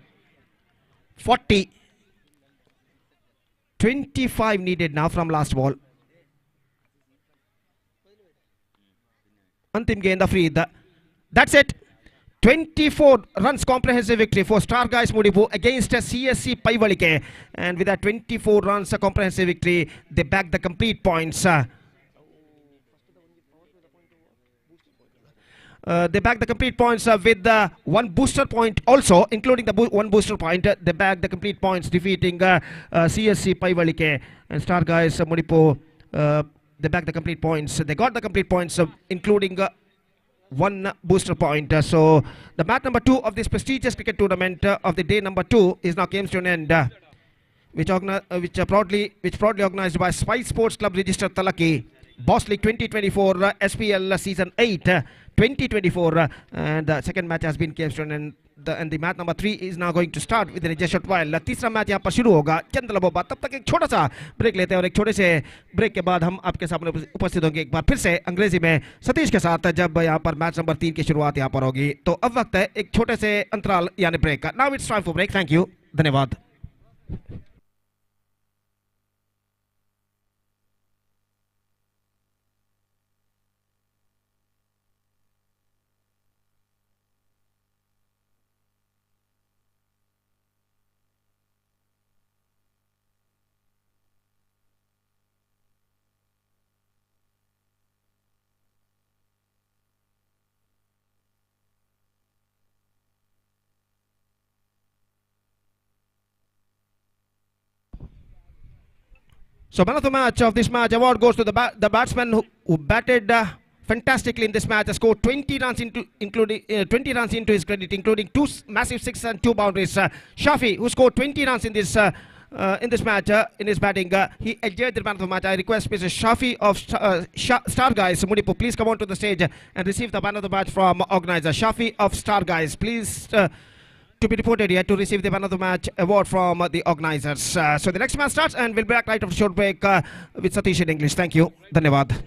40, 25 needed now from last ball। अंतिम गेंद Afrid, that's it, 24 runs comprehensive victory for Star Guys Mudipu against CSC Paivalike, and with that 24 runs comprehensive victory they back the complete points। They bagged the complete points with one booster point also, including the one booster point. They bagged the complete points, defeating CSC Paivalike and Star Guys Mudipu. They bagged the complete points. They got the complete points, including one booster point. So the match number 2 of this prestigious cricket tournament of the day number 2 is now came to an end. Which proudly organized by Spice Sports Club registered THALAKKI, Boss League 2024, SPL Season 8 2024, and the second match has been came to an end. And the match number 3 is now going to start within just a while. तीसरा match यहाँ पर शुरू होगा चंद लम्हों बाद. तब तक एक छोटा सा ब्रेक लेते हैं और एक छोटे से ब्रेक के बाद हम आपके सामने उपस्थित होंगे एक बार फिर से अंग्रेजी में सतीश के साथ, जब यहाँ पर मैच नंबर 3 की शुरुआत यहाँ पर होगी. तो अब वक्त है एक छोटे से अंतराल यानी ब्रेक का. Now it's time for break. Thank you, धन्यवाद. So man of the match of this match award goes to the batsman who batted fantastically in this match. Scored 20 runs including 20 runs into his credit, including 2 massive 6 and 2 boundaries. Shafi, who scored 20 runs in this match in his batting, he enjoyed the man of the match. I request Mr. Shafi of Star Guys Mudipu, please come on to the stage and receive the man of the match from organizer. Shafi of Star Guys, please. To be reported here to receive the man of the match award from the organizers. So the next match starts and we'll be back right after a short break with Satish in English. Thank you. Dhanyavad.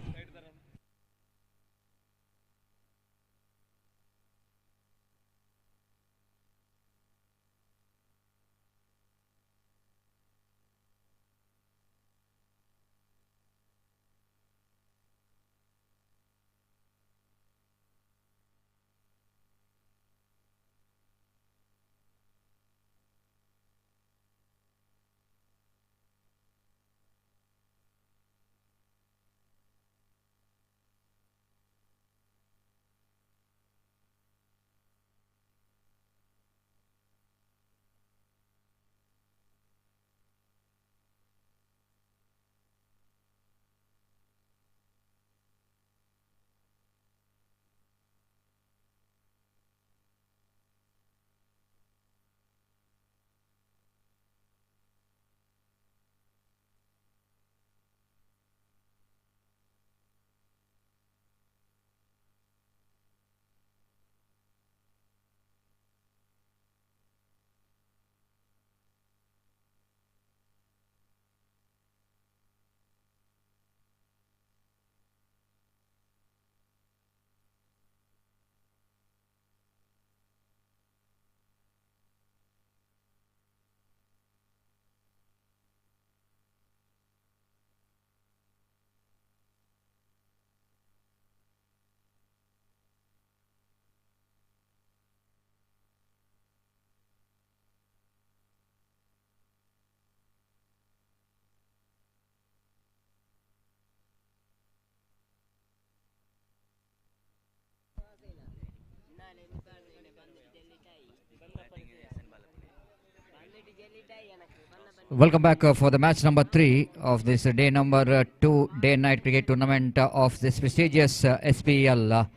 Welcome back for the match number 3 of this day number 2 day and night cricket tournament of this prestigious SPL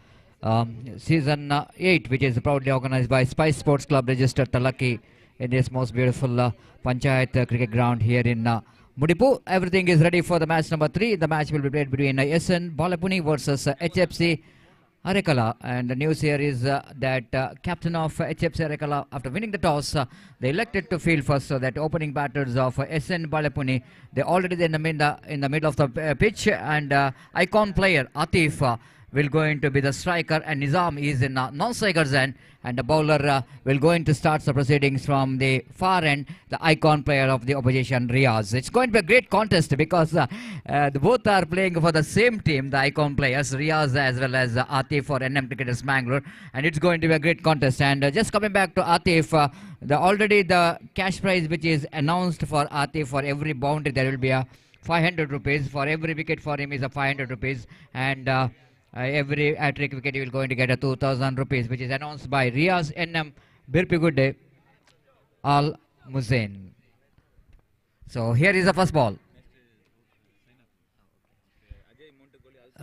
season 8, which is proudly organized by Spice Sports Club registered THALAKKI in this most beautiful Panchayat cricket ground here in Mudipu. Everything is ready for the match number 3. The match will be played between SN-Balapuni versus HFC Arekala, and the news here is that captain of HFC Arekala, after winning the toss, they elected to field first, so that opening batters of SN-Balapuni, they're already in the middle of the pitch, and icon player Atif will going to be the striker, and Nizam is in non-striker's end, and the bowler will going to start the proceedings from the far end, the icon player of the opposition, Riaz. It's going to be a great contest because both are playing for the same team, the icon players, Riaz as well as Atif for NM Cricketers Mangalore, and it's going to be a great contest. And just coming back to Atif, already the cash prize which is announced for Atif, for every boundary there will be a 500 rupees, for every wicket for him is a 500 rupees, and every hat-trick wicket you will going to get a 2,000 rupees, which is announced by Riaz NM Birpigude Al Muzain. So here is the first ball.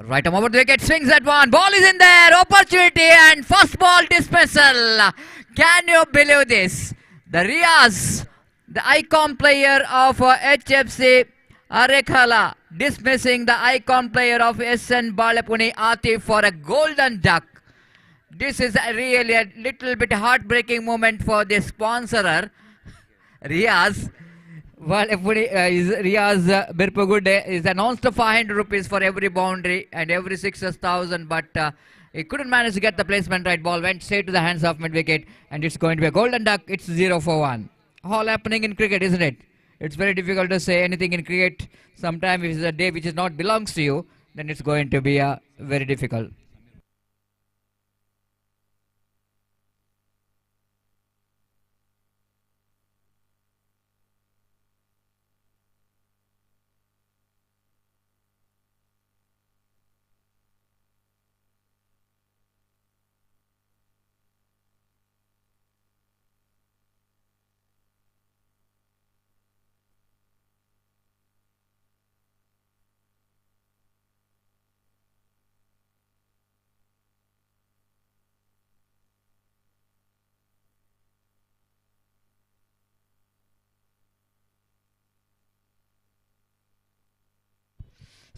Right arm over the wicket, swings at one. Ball is in there. Opportunity and first ball dismissal. Can you believe this? The Riaz, the icon player of HFC Arekhala, dismissing the icon player of SN Balapuni Atif for a golden duck. This is really a little bit heartbreaking moment for the sponsorer, Riaz. Well, Riaz Birpagude is announced 500 rupees for every boundary and every 6,000, but he couldn't manage to get the placement right. Ball went straight to the hands of mid wicket, and it's going to be a golden duck. It's 0 for 1. All happening in cricket, isn't it? It's very difficult to say anything in cricket. Sometimes if it's a day which is not belongs to you, then it's going to be very difficult.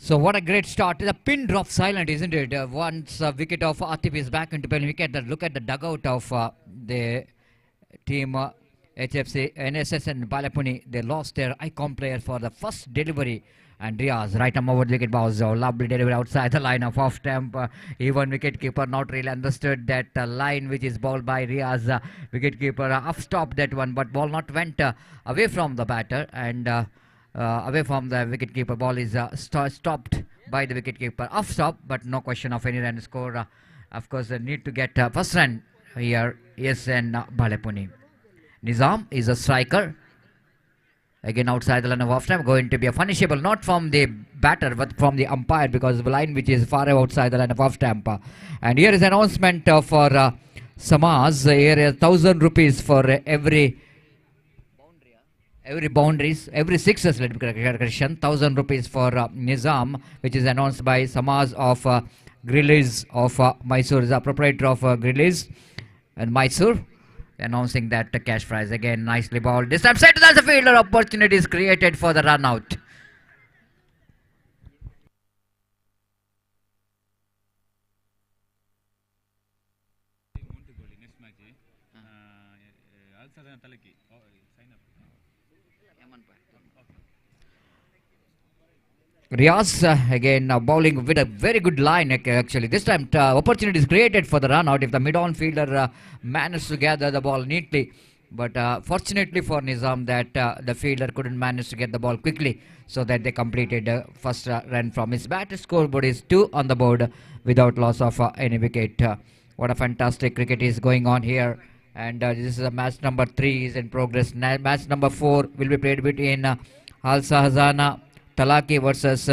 So what a great start. The pin drop silent, isn't it? Once wicket of Atif is back into play, look at the dugout of the team HFC, NSS and Balapuni. They lost their icon player for the first delivery. And Riaz, right arm over the wicket, bounce. Lovely delivery outside the line of off stump. Even wicket keeper not really understood that line which is bowled by Riaz. Wicket keeper off stop that one, but ball not went away from the batter and away from the wicketkeeper. Ball is stopped by the wicketkeeper. Off stop, but no question of any run score. Of course, they need to get first run here. Yes, and Balapuni. Nizam is a striker. Again, outside the line of off time, going to be a punishable, not from the batter, but from the umpire, because the line which is far outside the line of off stump. And here is an announcement for Samaz. Here is 1,000 rupees for every boundaries, every sixes, let me correction, 1,000 rupees for Nizam, which is announced by Samaz of Grillies of Mysore, is a proprietor of Grillies and Mysore, announcing that cash prize. Again, nicely bowled. This time set as a fielder, opportunities created for the run out. Riaz again bowling with a very good line actually. This time opportunity is created for the run out if the mid-on fielder managed to gather the ball neatly. But fortunately for Nizam that the fielder couldn't manage to get the ball quickly, so that they completed first run from his bat. Scoreboard is 2 on the board without loss of any wicket. What a fantastic cricket is going on here. And this is a match number 3 is in progress. Match number 4 will be played between Al Sahazana THALAKKI versus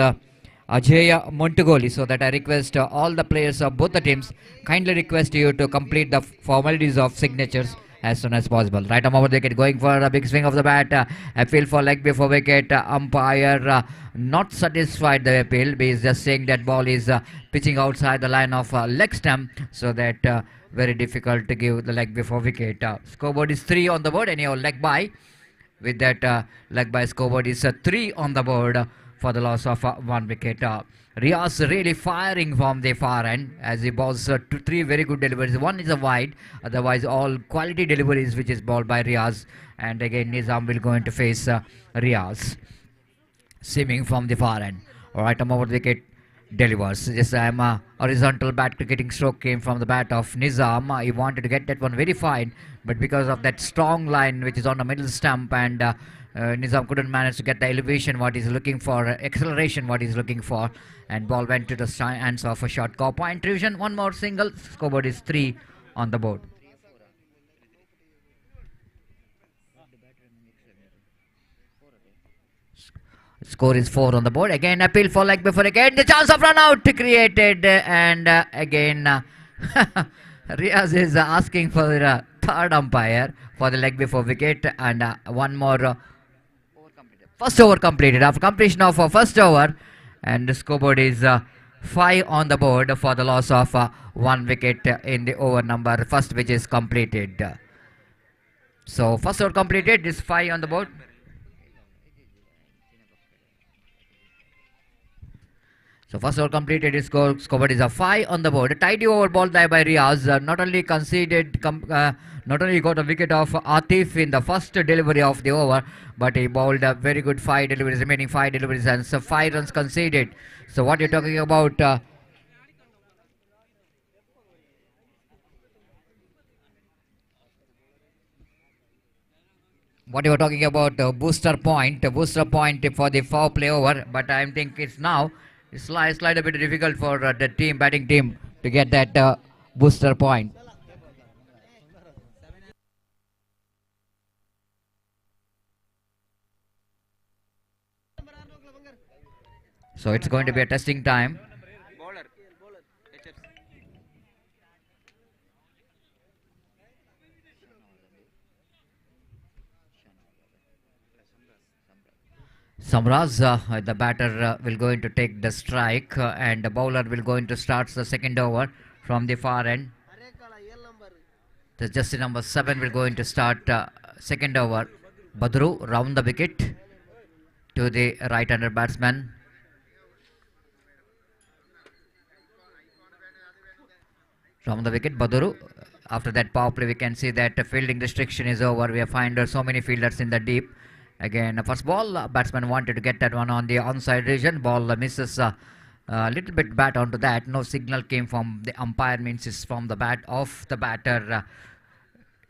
Ajaya Montagoli. So that I request all the players of both the teams, kindly request you to complete the formalities of signatures as soon as possible. Right arm over the wicket, going for a big swing of the bat. Appeal for leg before wicket. Umpire not satisfied the appeal. He is just saying that ball is pitching outside the line of leg stump, so that very difficult to give the leg before wicket. Scoreboard is 3 on the board. Anyhow, leg by. With that leg by scoreboard is 3 on the board for the loss of 1 wicket. Riaz really firing from the far end as he bowls 3 very good deliveries. One is a wide, otherwise all quality deliveries which is bowled by Riaz. And again Nizam will go into face Riaz, seaming from the far end. Alright, over the wicket delivers. This time horizontal bat cricketing stroke came from the bat of Nizam. He wanted to get that one very fine, but because of that strong line which is on the middle stump, and Nizam couldn't manage to get the elevation what he's looking for, acceleration what he's looking for, and ball went to the hands of a short cow. Point revision, one more single. Scoreboard is 3 on the board. Score is 4 on the board. Again, appeal for leg before again. The chance of run out created. And again, Riaz is asking for the third umpire for the leg before wicket. And one more. First over completed. After completion of first over. And the scoreboard is 5 on the board for the loss of 1 wicket in the over number first, which is completed. So first over completed. This 5 on the board. So first over completed, his scoreboard is a 5 on the board. A tidy over ball there by Riaz. Not only conceded, not only got a wicket of Atif in the first delivery of the over, but he bowled a very good 5 deliveries, remaining 5 deliveries, and so 5 runs conceded. So what you're talking about? What you were talking about? Booster point for the foul play over, but I think it's now. It's slightly a bit difficult for the batting team to get that booster point. So it's going to be a testing time. Samraz, the batter will going to take the strike and the bowler will going to start the second over from the far end. The jersey number 7 will going to start second over. Badru round the wicket to the right-hander batsman. Round the wicket, Badru. After that power play, we can see that the fielding restriction is over. We have found so many fielders in the deep. Again, first ball, batsman wanted to get that one on the onside region. Ball misses a little bit bat onto that. No signal came from the umpire, means it's from the bat of the batter.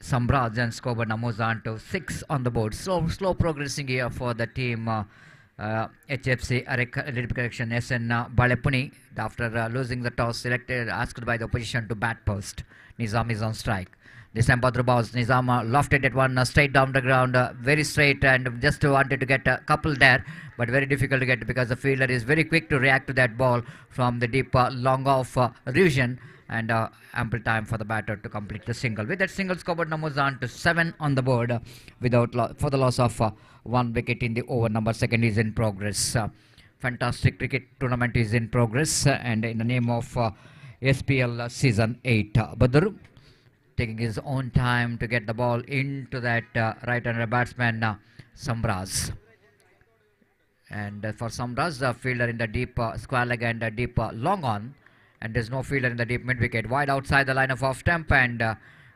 Samraj, and scoreboard now moves on to 6 on the board. Slow progressing here for the team. HFC, a little bit correction, SN Balepuni. After losing the toss, asked by the opposition to bat first. Nizam is on strike. This time Badru bows. Nizam lofted that one straight down the ground, very straight, and just wanted to get a couple there, but very difficult to get because the fielder is very quick to react to that ball from the deep long off region, and ample time for the batter to complete the single. With that single, scoreboard numbers on to 7 on the board for the loss of 1 wicket in the over number second is in progress. Fantastic cricket tournament is in progress, and in the name of SPL season 8. Badru taking his own time to get the ball into that right-hander batsman Samraz. And for Samraz, the fielder in the deep square leg and deep long on, and there's no fielder in the deep mid-wicket. Wide outside the line of off-stump, and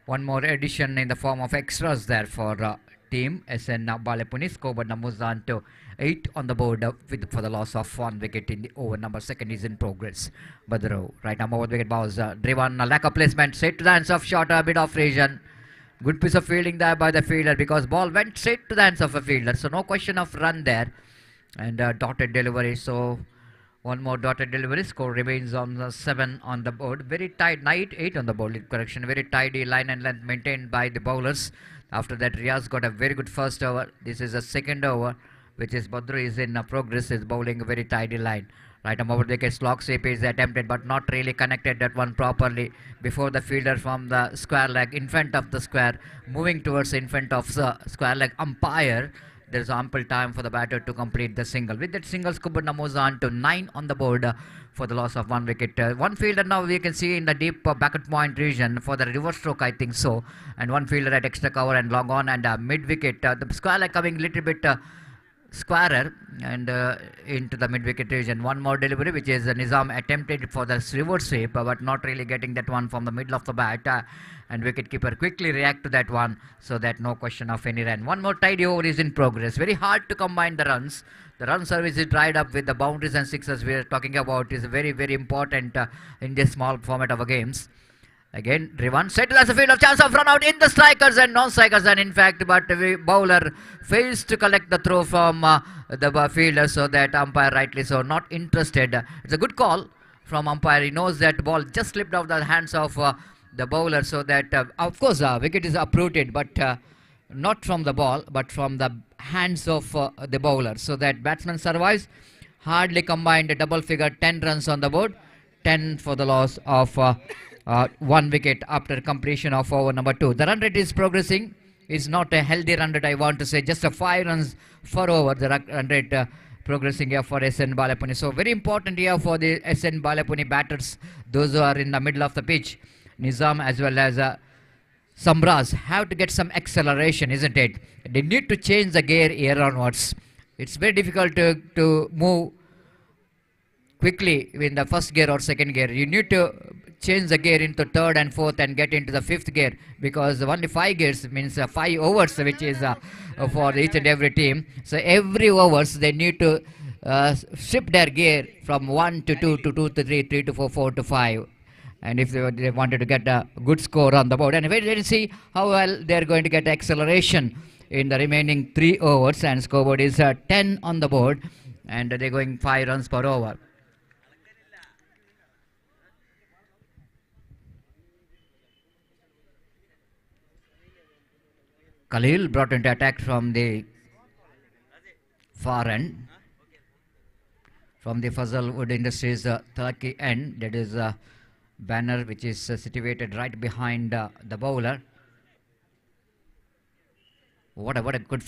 one more addition in the form of extras there for team SN Balepuni. Scoreboard numbers on to 8 on the board for the loss of 1 wicket in the over number second is in progress. Badru, right number 1 wicket bows, driven, lack of placement, straight to the hands of short, a bit of region. Good piece of fielding there by the fielder, because ball went straight to the hands of a fielder, so no question of run there. And dotted delivery, so one more dotted delivery. Score remains on 7 on the board. Very tight, 8 on the board, correction. Very tidy line and length maintained by the bowlers. After that, Riaz got a very good first over. This is a second over, which is Badru is in progress, is bowling a very tidy line. Right arm over wicket, slog sweep is attempted, but not really connected that one properly before the fielder from the square leg in front of the square, moving towards in front of the square leg umpire. There is ample time for the batter to complete the single. With that single, scoreboard now moves on to 9 on the board for the loss of 1 wicket. One fielder now we can see in the deep backward point region for the reverse stroke, I think so. And one fielder at extra cover and long on, and mid wicket. The square leg coming a little bit squarer and into the mid wicket region. One more delivery, which is Nizam attempted for the reverse sweep, but not really getting that one from the middle of the bat. And wicketkeeper quickly react to that one, so that no question of any run. One more tidy over is in progress. Very hard to combine the runs. The run service is dried up with the boundaries and sixes we are talking about. Is very, very important in this small format of a games. Again, driven, set as a field of chance of run out in the strikers and non-strikers, and in fact, but the bowler fails to collect the throw from the fielder, so that umpire rightly so not interested. It's a good call from umpire. He knows that ball just slipped out the hands of the bowler, so that of course wicket is uprooted, but not from the ball, but from the hands of the bowler. So that batsman survives. Hardly combined a double figure, 10 runs on the board, 10 for the loss of 1 wicket after completion of over number 2. The run rate is progressing. It's not a healthy run rate, I want to say. Just a 5 runs for over the run rate progressing here for SN Balapuni. So very important here for the SN Balapuni batters, those who are in the middle of the pitch. Nizam as well as Samraz have to get some acceleration, isn't it? They need to change the gear here onwards. It's very difficult to move quickly in the first gear or second gear. You need to change the gear into third and fourth and get into the fifth gear, because only 5 gears means 5 overs, which is for each and every team. So every overs they need to shift their gear from 1 to 2 to 2 to 3, 3 to 4, 4 to 5. And if they wanted to get a good score on the board. And let's see how well they're going to get acceleration in the remaining 3 overs. And scoreboard is 10 on the board. And they're going 5 runs per over. Khalil brought into attack from the far end. From the Fazal Wood Industries THALAKKI end. That is banner which is situated right behind the bowler. What a good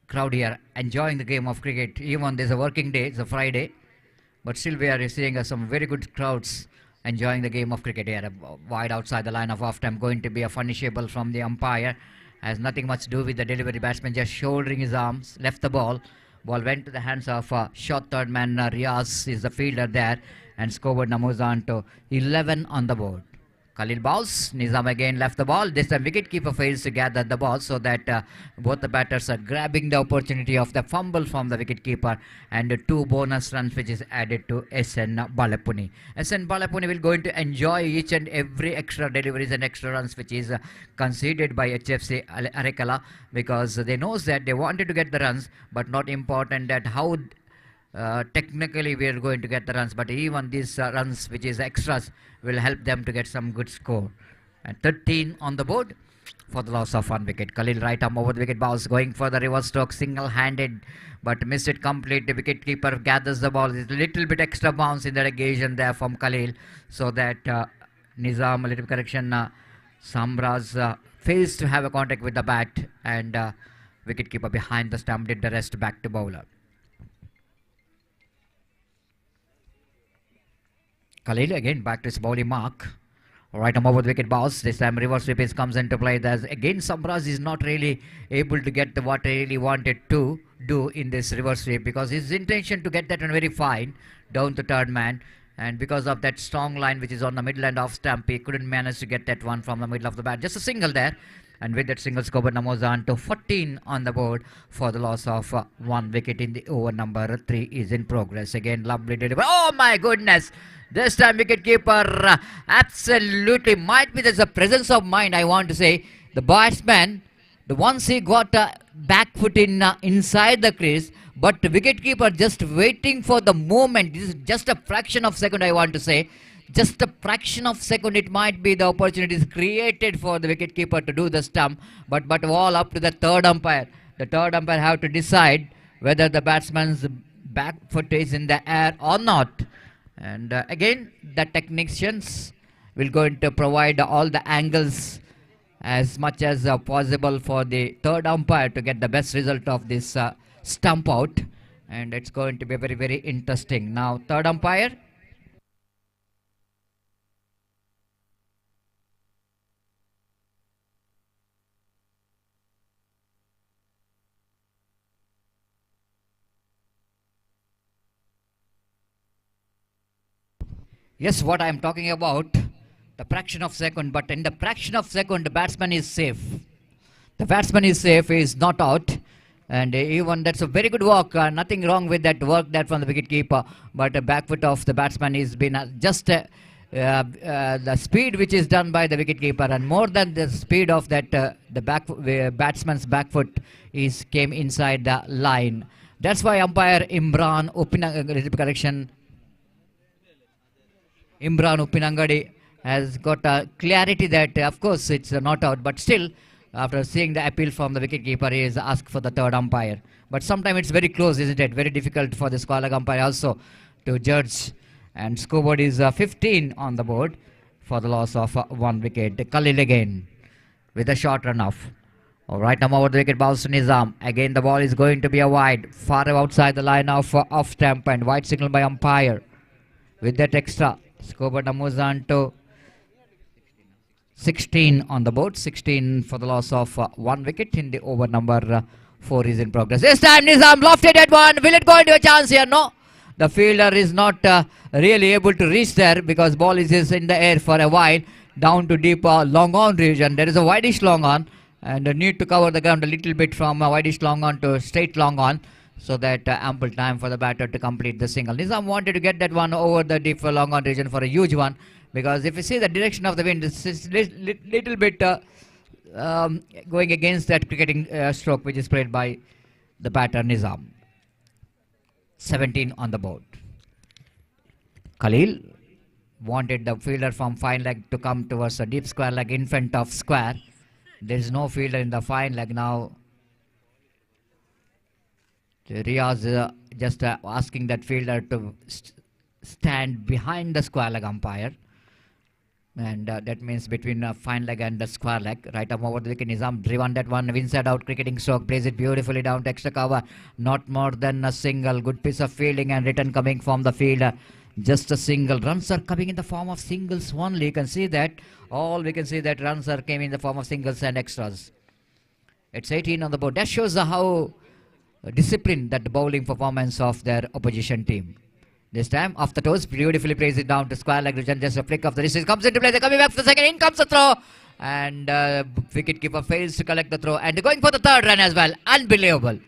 crowd here, enjoying the game of cricket. Even there's a working day, it's a Friday, but still we are seeing some very good crowds enjoying the game of cricket here. Wide outside the line of off time, going to be a punishable from the umpire. Has nothing much to do with the delivery. Batsman just shouldering his arms, left the ball. Ball went to the hands of short third man. Riaz is the fielder there. And scoreboard moves on to 11 on the board. Khalil bowls. Nizam again left the ball. This time wicketkeeper fails to gather the ball, so that both the batters are grabbing the opportunity of the fumble from the wicketkeeper, and 2 bonus runs which is added to SN Balapuni. SN Balapuni will going to enjoy each and every extra deliveries and extra runs which is conceded by HFC Arekala, because they knows that they wanted to get the runs, but not important that how technically we are going to get the runs, but even these runs which is extras will help them to get some good score. And 13 on the board for the loss of 1 wicket. Khalil right arm over the wicket, bowls, going for the reverse stroke, single-handed, but missed it complete. The wicket-keeper gathers the ball. It's a little bit extra bounce in that occasion there from Khalil, so that Nizam, a little correction, Samraz fails to have a contact with the bat, and wicket-keeper behind the stump did the rest back to bowler. Khalil again back to his bowling mark. Right arm over the wicket, bounce. This time reverse sweep comes into play. There's again Samraz is not really able to get what he really wanted to do in this reverse sweep, because his intention to get that one very fine down to third man, and because of that strong line which is on the middle and off stump, he couldn't manage to get that one from the middle of the bat. Just a single there. And with that single, scoreboard moves on to 14 on the board for the loss of 1 wicket in the over number 3 is in progress. Again, lovely delivery. Oh my goodness! This time wicketkeeper absolutely might be there's a presence of mind, I want to say. The batsman, once he got a back foot in inside the crease, but the wicketkeeper just waiting for the moment. This is just a fraction of second, I want to say. Just a fraction of second, it might be the opportunities created for the wicketkeeper to do the stump, but all up to the third umpire. The third umpire have to decide whether the batsman's back foot is in the air or not. And again, the technicians will going to provide all the angles as much as possible for the third umpire to get the best result of this stump out. And it's going to be very, very interesting. Now, third umpire. Yes, what I am talking about, the fraction of second, but in the fraction of second, the batsman is safe. The batsman is safe, he is not out. And even that's a very good work, nothing wrong with that work there from the wicketkeeper. But the back foot of the batsman is been just the speed which is done by the wicketkeeper, and more than the speed of that, the batsman's back foot came inside the line. That's why umpire Imran Imran Upinangadi has got a clarity that of course it's not out, but still after seeing the appeal from the wicketkeeper, he is asked for the third umpire. But sometimes it's very close, isn't it? Very difficult for the square leg umpire also to judge. And scoreboard is 15 on the board for the loss of 1 wicket. Khalil again with a short run off. All right, now over the wicket bounce to Nizam. Again, the ball is going to be a wide, far outside the line of off stamp, and wide signal by umpire. With that extra, scoreboard moves on to 16 on the board. 16 for the loss of 1 wicket in the over number 4 is in progress. This time Nizam lofted at one. Will it go into a chance here? No. The fielder is not really able to reach there because ball is in the air for a while. Down to deep long on region. There is a wideish long on and need to cover the ground a little bit from wideish long on to straight long on, so that ample time for the batter to complete the single. Nizam wanted to get that one over the deep long on region for a huge one, because if you see the direction of the wind, it's little bit going against that cricketing stroke which is played by the batter Nizam. 17 on the board. Khalil wanted the fielder from fine leg to come towards a deep square leg in front of square. There is no fielder in the fine leg now. Riaz just asking that fielder to stand behind the square leg umpire, and that means between fine leg and the square leg. Right up over the wicket, Nizam driven that one inside out cricketing stroke, plays it beautifully down to extra cover. Not more than a single. Good piece of fielding and return coming from the fielder. Just a single. Runs are coming in the form of singles only. You can see that. All we can see that runs are came in the form of singles and extras. It's 18 on the board. That shows how disciplined that bowling performance of their opposition team. This time off the toes, beautifully plays it down to square leg region. Just a flick of the wrist. Comes into play. They're coming back for the second. In comes the throw. And wicketkeeper fails to collect the throw. And they're going for the third run as well. Unbelievable.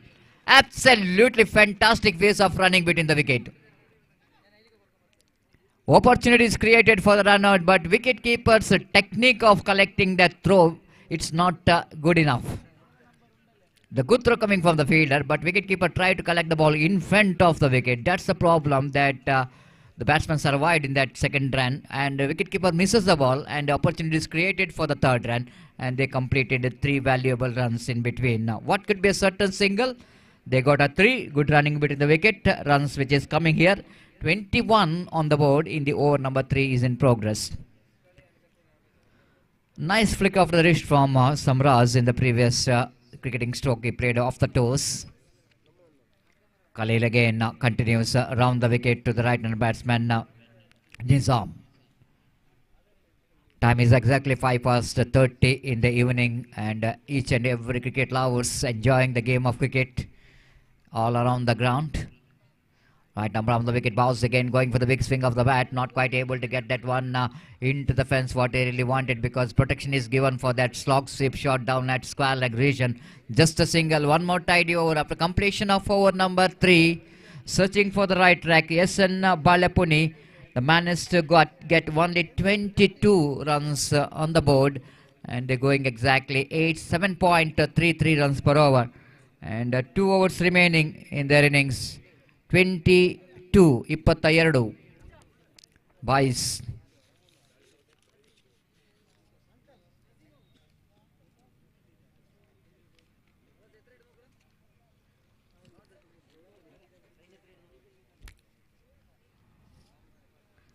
Absolutely fantastic ways of running between the wicket. Opportunities created for the run out, but wicketkeeper's technique of collecting that throw, it's not good enough. The good throw coming from the fielder, but wicketkeeper tried to collect the ball in front of the wicket. That's the problem, that the batsman survived in that second run, and the wicketkeeper misses the ball, and the opportunity is created for the third run, and they completed 3 valuable runs in between. Now, what could be a certain single? They got a 3 good running between the wicket runs, which is coming here. 21 on the board in the over number 3 is in progress. Nice flick of the wrist from Samraz in the previous cricketing stroke. He played off the toes. Khalil again continues around the wicket to the right hand batsman Nizam. Time is exactly 5:30 in the evening, and each and every cricket lovers enjoying the game of cricket all around the ground. Right number on the wicket, bounce again, going for the big swing of the bat. Not quite able to get that one into the fence, what they really wanted, because protection is given for that slog sweep shot down at square leg region. Just a single. One more tidy over after completion of over number 3. Searching for the right track. SN Balapuni, the man is to get only 22 runs on the board, and they're going exactly 7.33 runs per over, and 2 overs remaining in their innings. 22 boys.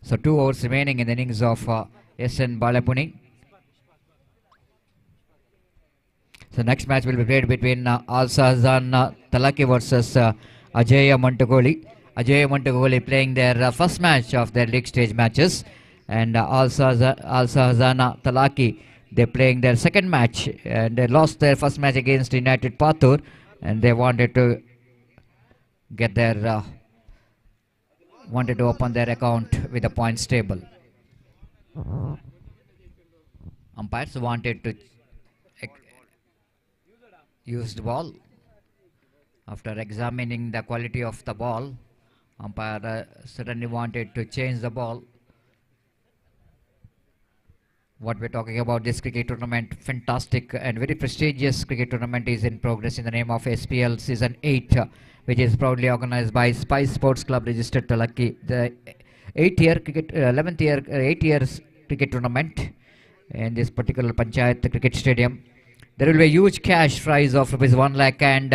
So 2 overs remaining in the innings of SN Balapuni. So next match will be played between THALAKKI versus Ajaya Montagoli. Ajaya Montagoli playing their first match of their league stage matches, and Al-Sahzana THALAKKI, they're playing their second match, and they lost their first match against United Patur, and they wanted to get their wanted to open their account with a points table. Umpires wanted to use the ball. After examining the quality of the ball, umpire certainly wanted to change the ball. What we're talking about, this cricket tournament, fantastic and very prestigious cricket tournament, is in progress in the name of SPL Season 8, which is proudly organized by Spice Sports Club registered THALAKKI. The 8 years cricket tournament in this particular Panchayat cricket stadium. There will be a huge cash prize of rupees 1 lakh, and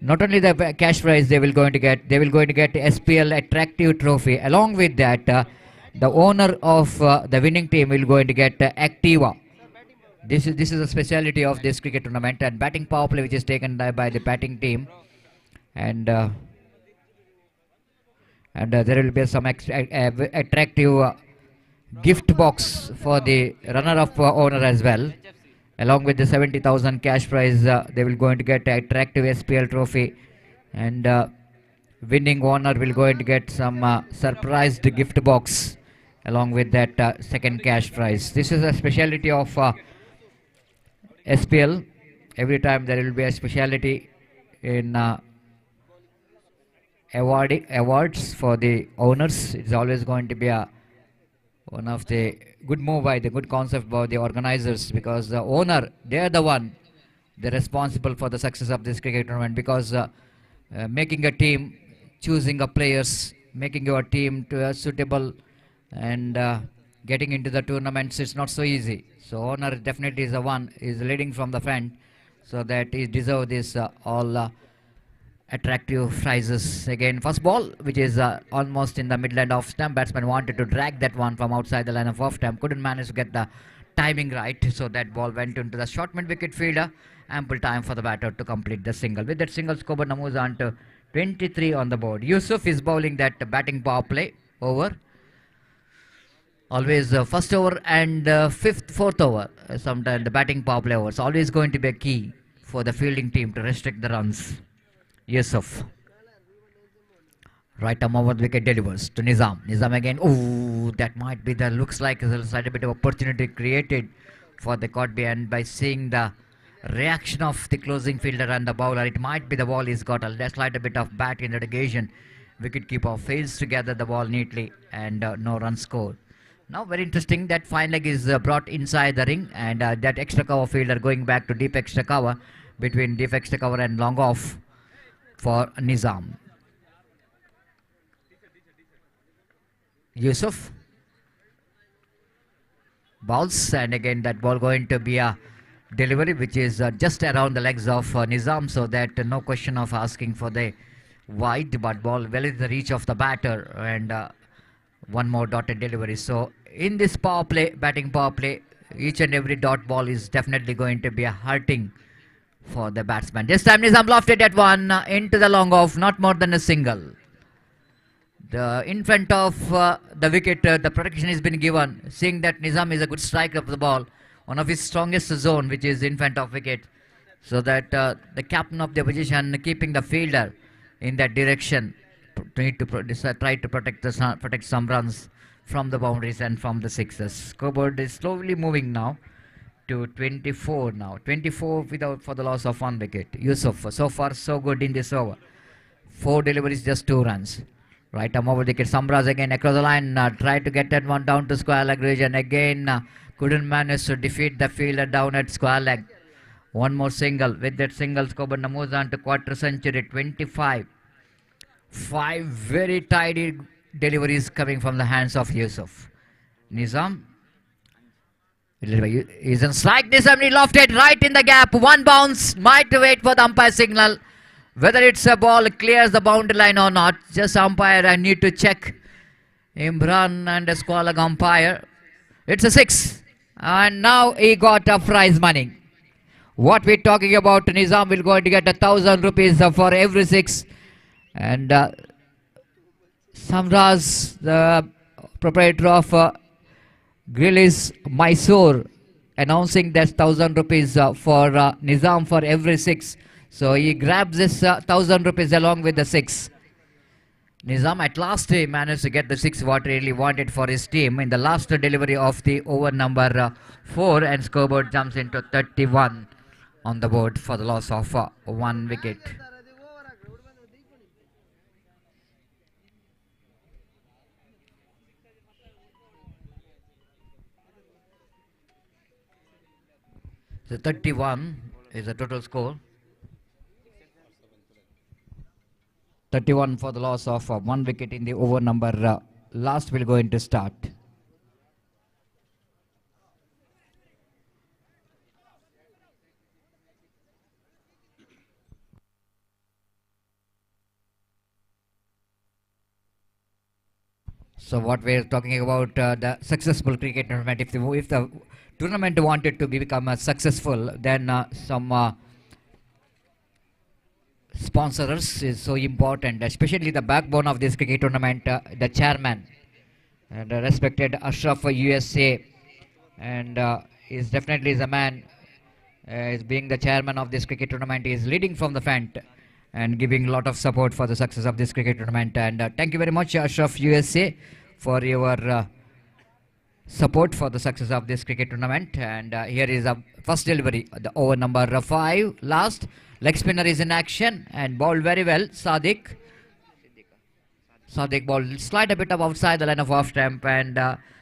not only the cash prize they will going to get SPL attractive trophy. Along with that, the owner of the winning team will going to get Activa. This is a speciality of this cricket tournament, and batting power play which is taken by the batting team, and there will be some attractive gift box for the runner-up owner as well. Along with the 70,000 cash prize, they will going to get attractive SPL trophy, and winning owner will going to get some surprised gift box along with that second cash prize. This is a speciality of SPL. Every time there will be a speciality in awards for the owners. It's always going to be one of the good move by the good concept by the organizers, because the owner, they are the one, they're responsible for the success of this cricket tournament, because making a team, choosing a players, making your team to suitable, and getting into the tournaments, it's not so easy. So owner definitely is the one is leading from the front, so that he deserve this all attractive prizes. Again, first ball, which is almost in the midland off stump. Batsman wanted to drag that one from outside the line of off stump, couldn't manage to get the timing right, so that ball went into the short mid wicket fielder. Ample time for the batter to complete the single. With that single, scoreboard moves on to 23 on the board. Yusuf is bowling that batting power play over. Always first over and fourth over. Sometimes the batting power play over. It's always going to be a key for the fielding team to restrict the runs. Yusuf. Right arm over the wicket delivers to Nizam. Nizam again. Oh, that might be the looks like a slight bit of opportunity created for the Codby, and by seeing the reaction of the closing fielder and the bowler, it might be the ball is got a slight bit of bat in the occasion. Wicketkeeper fails to gather the ball neatly, and no run scored. Now very interesting that fine leg is brought inside the ring, and that extra cover fielder going back to deep extra cover, between deep extra cover and long off for Nizam. Yusuf bowls, and again that ball going to be a delivery which is just around the legs of Nizam, so that no question of asking for the wide, but ball well in the reach of the batter, and one more dotted delivery. So in this power play, batting power play, each and every dot ball is definitely going to be a hurting for the batsman. This time Nizam lofted that one into the long off, not more than a single. In front of the wicket, the protection has been given, seeing that Nizam is a good striker of the ball, one of his strongest zone, which is in front of wicket, so that the captain of the opposition keeping the fielder in that direction, try to protect some runs from the boundaries and from the sixes. Scoreboard is slowly moving now to 24 now. 24 for the loss of 1 wicket. Yusuf, so far so good in this over. 4 deliveries, just 2 runs. Right arm over the wicket. Samraz again across the line. Tried to get that one down to square leg region. Again, couldn't manage to defeat the fielder down at square leg. One more single. With that single, scoreboard moves on to quarter century. 25. 5 very tidy deliveries coming from the hands of Yusuf. Nizam is in strike. Nizam lofted right in the gap. One bounce. Might wait for the umpire signal. Whether it's a ball clears the boundary line or not. Just umpire, I need to check. Imran and the squalag umpire. It's a 6. And now he got a prize money. What we're talking about, Nizam will going to get 1,000 rupees for every 6. And Samraz, the proprietor of Grillis Mysore, announcing that 1,000 rupees for Nizam for every 6. So he grabs this 1,000 rupees along with the 6. Nizam at last he managed to get the 6 what he really wanted for his team in the last delivery of the over number 4, and scoreboard jumps into 31 on the board for the loss of 1 wicket. So 31 is the total score. 31 for the loss of 1 wicket in the over number last will go into start. So what we're talking about the successful cricket tournament. If the tournament wanted to become successful, then some sponsors is so important, especially the backbone of this cricket tournament, the chairman and respected Ashraf USA, and is definitely the man. Is being the chairman of this cricket tournament, is leading from the front and giving a lot of support for the success of this cricket tournament. And thank you very much, Ashraf USA, for your support for the success of this cricket tournament. And here is a first delivery, the over number 5, last. Leg spinner is in action and bowled very well. Sadiq ball slide a bit of outside the line of off stump, and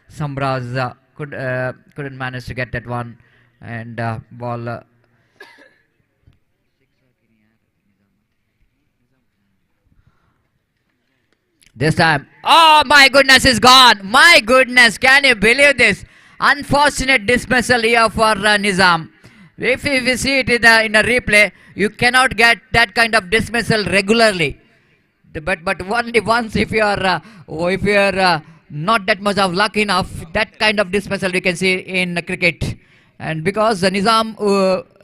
Samraz couldn't manage to get that one, and ball this time. Oh my goodness, is gone. My goodness, can you believe this? Unfortunate dismissal here for Nizam. If you see it in a replay, you cannot get that kind of dismissal regularly. But only once, if you are not that much of luck enough, that kind of dismissal we can see in cricket. And because Nizam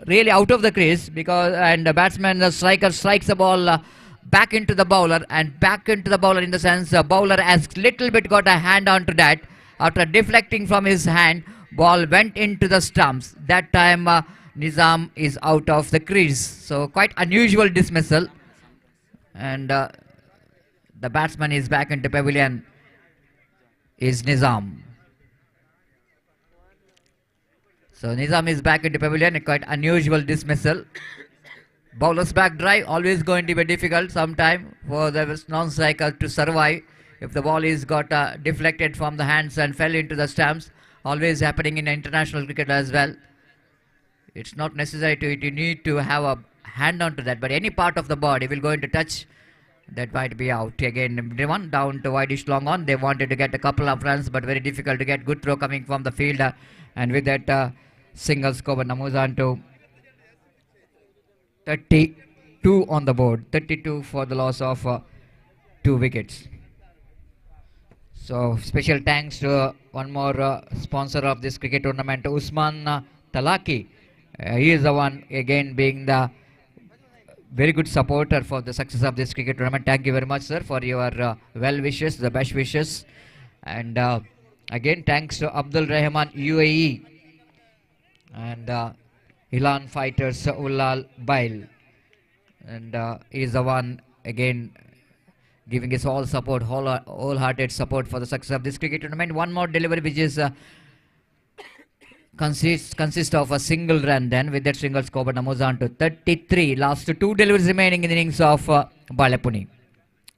really out of the crease, and the batsman, the striker, strikes the ball back into the bowler, and back into the bowler in the sense the bowler has little bit got a hand onto that. After deflecting from his hand, ball went into the stumps. That time Nizam is out of the crease. So quite unusual dismissal. And the batsman is back into pavilion, is Nizam. So Nizam is back into pavilion, a quite unusual dismissal. Bowler's back drive, always going to be difficult sometime for the non-striker to survive. If the ball is got deflected from the hands and fell into the stumps, always happening in international cricket as well. It's not necessary you need to have a hand onto that, but any part of the body will go into touch, that might be out. Again, one down to wideish long on. They wanted to get a couple of runs, but very difficult to get. Good throw coming from the fielder, and with that single score, but moves on to 32 on the board. 32 for the loss of 2 wickets. So special thanks to one more sponsor of this cricket tournament, Usman THALAKKI. He is the one again being the very good supporter for the success of this cricket tournament. Thank you very much, sir, for your well wishes, the best wishes. And again, thanks to Abdul Rahman UAE and Ilan Fighters Ulal Bail. And he is the one again giving his all support, wholehearted support for the success of this cricket tournament. One more delivery which is consists of a single run. Then with that single score, but moves on to 33. Last 2 deliveries remaining in the innings of Balapuni.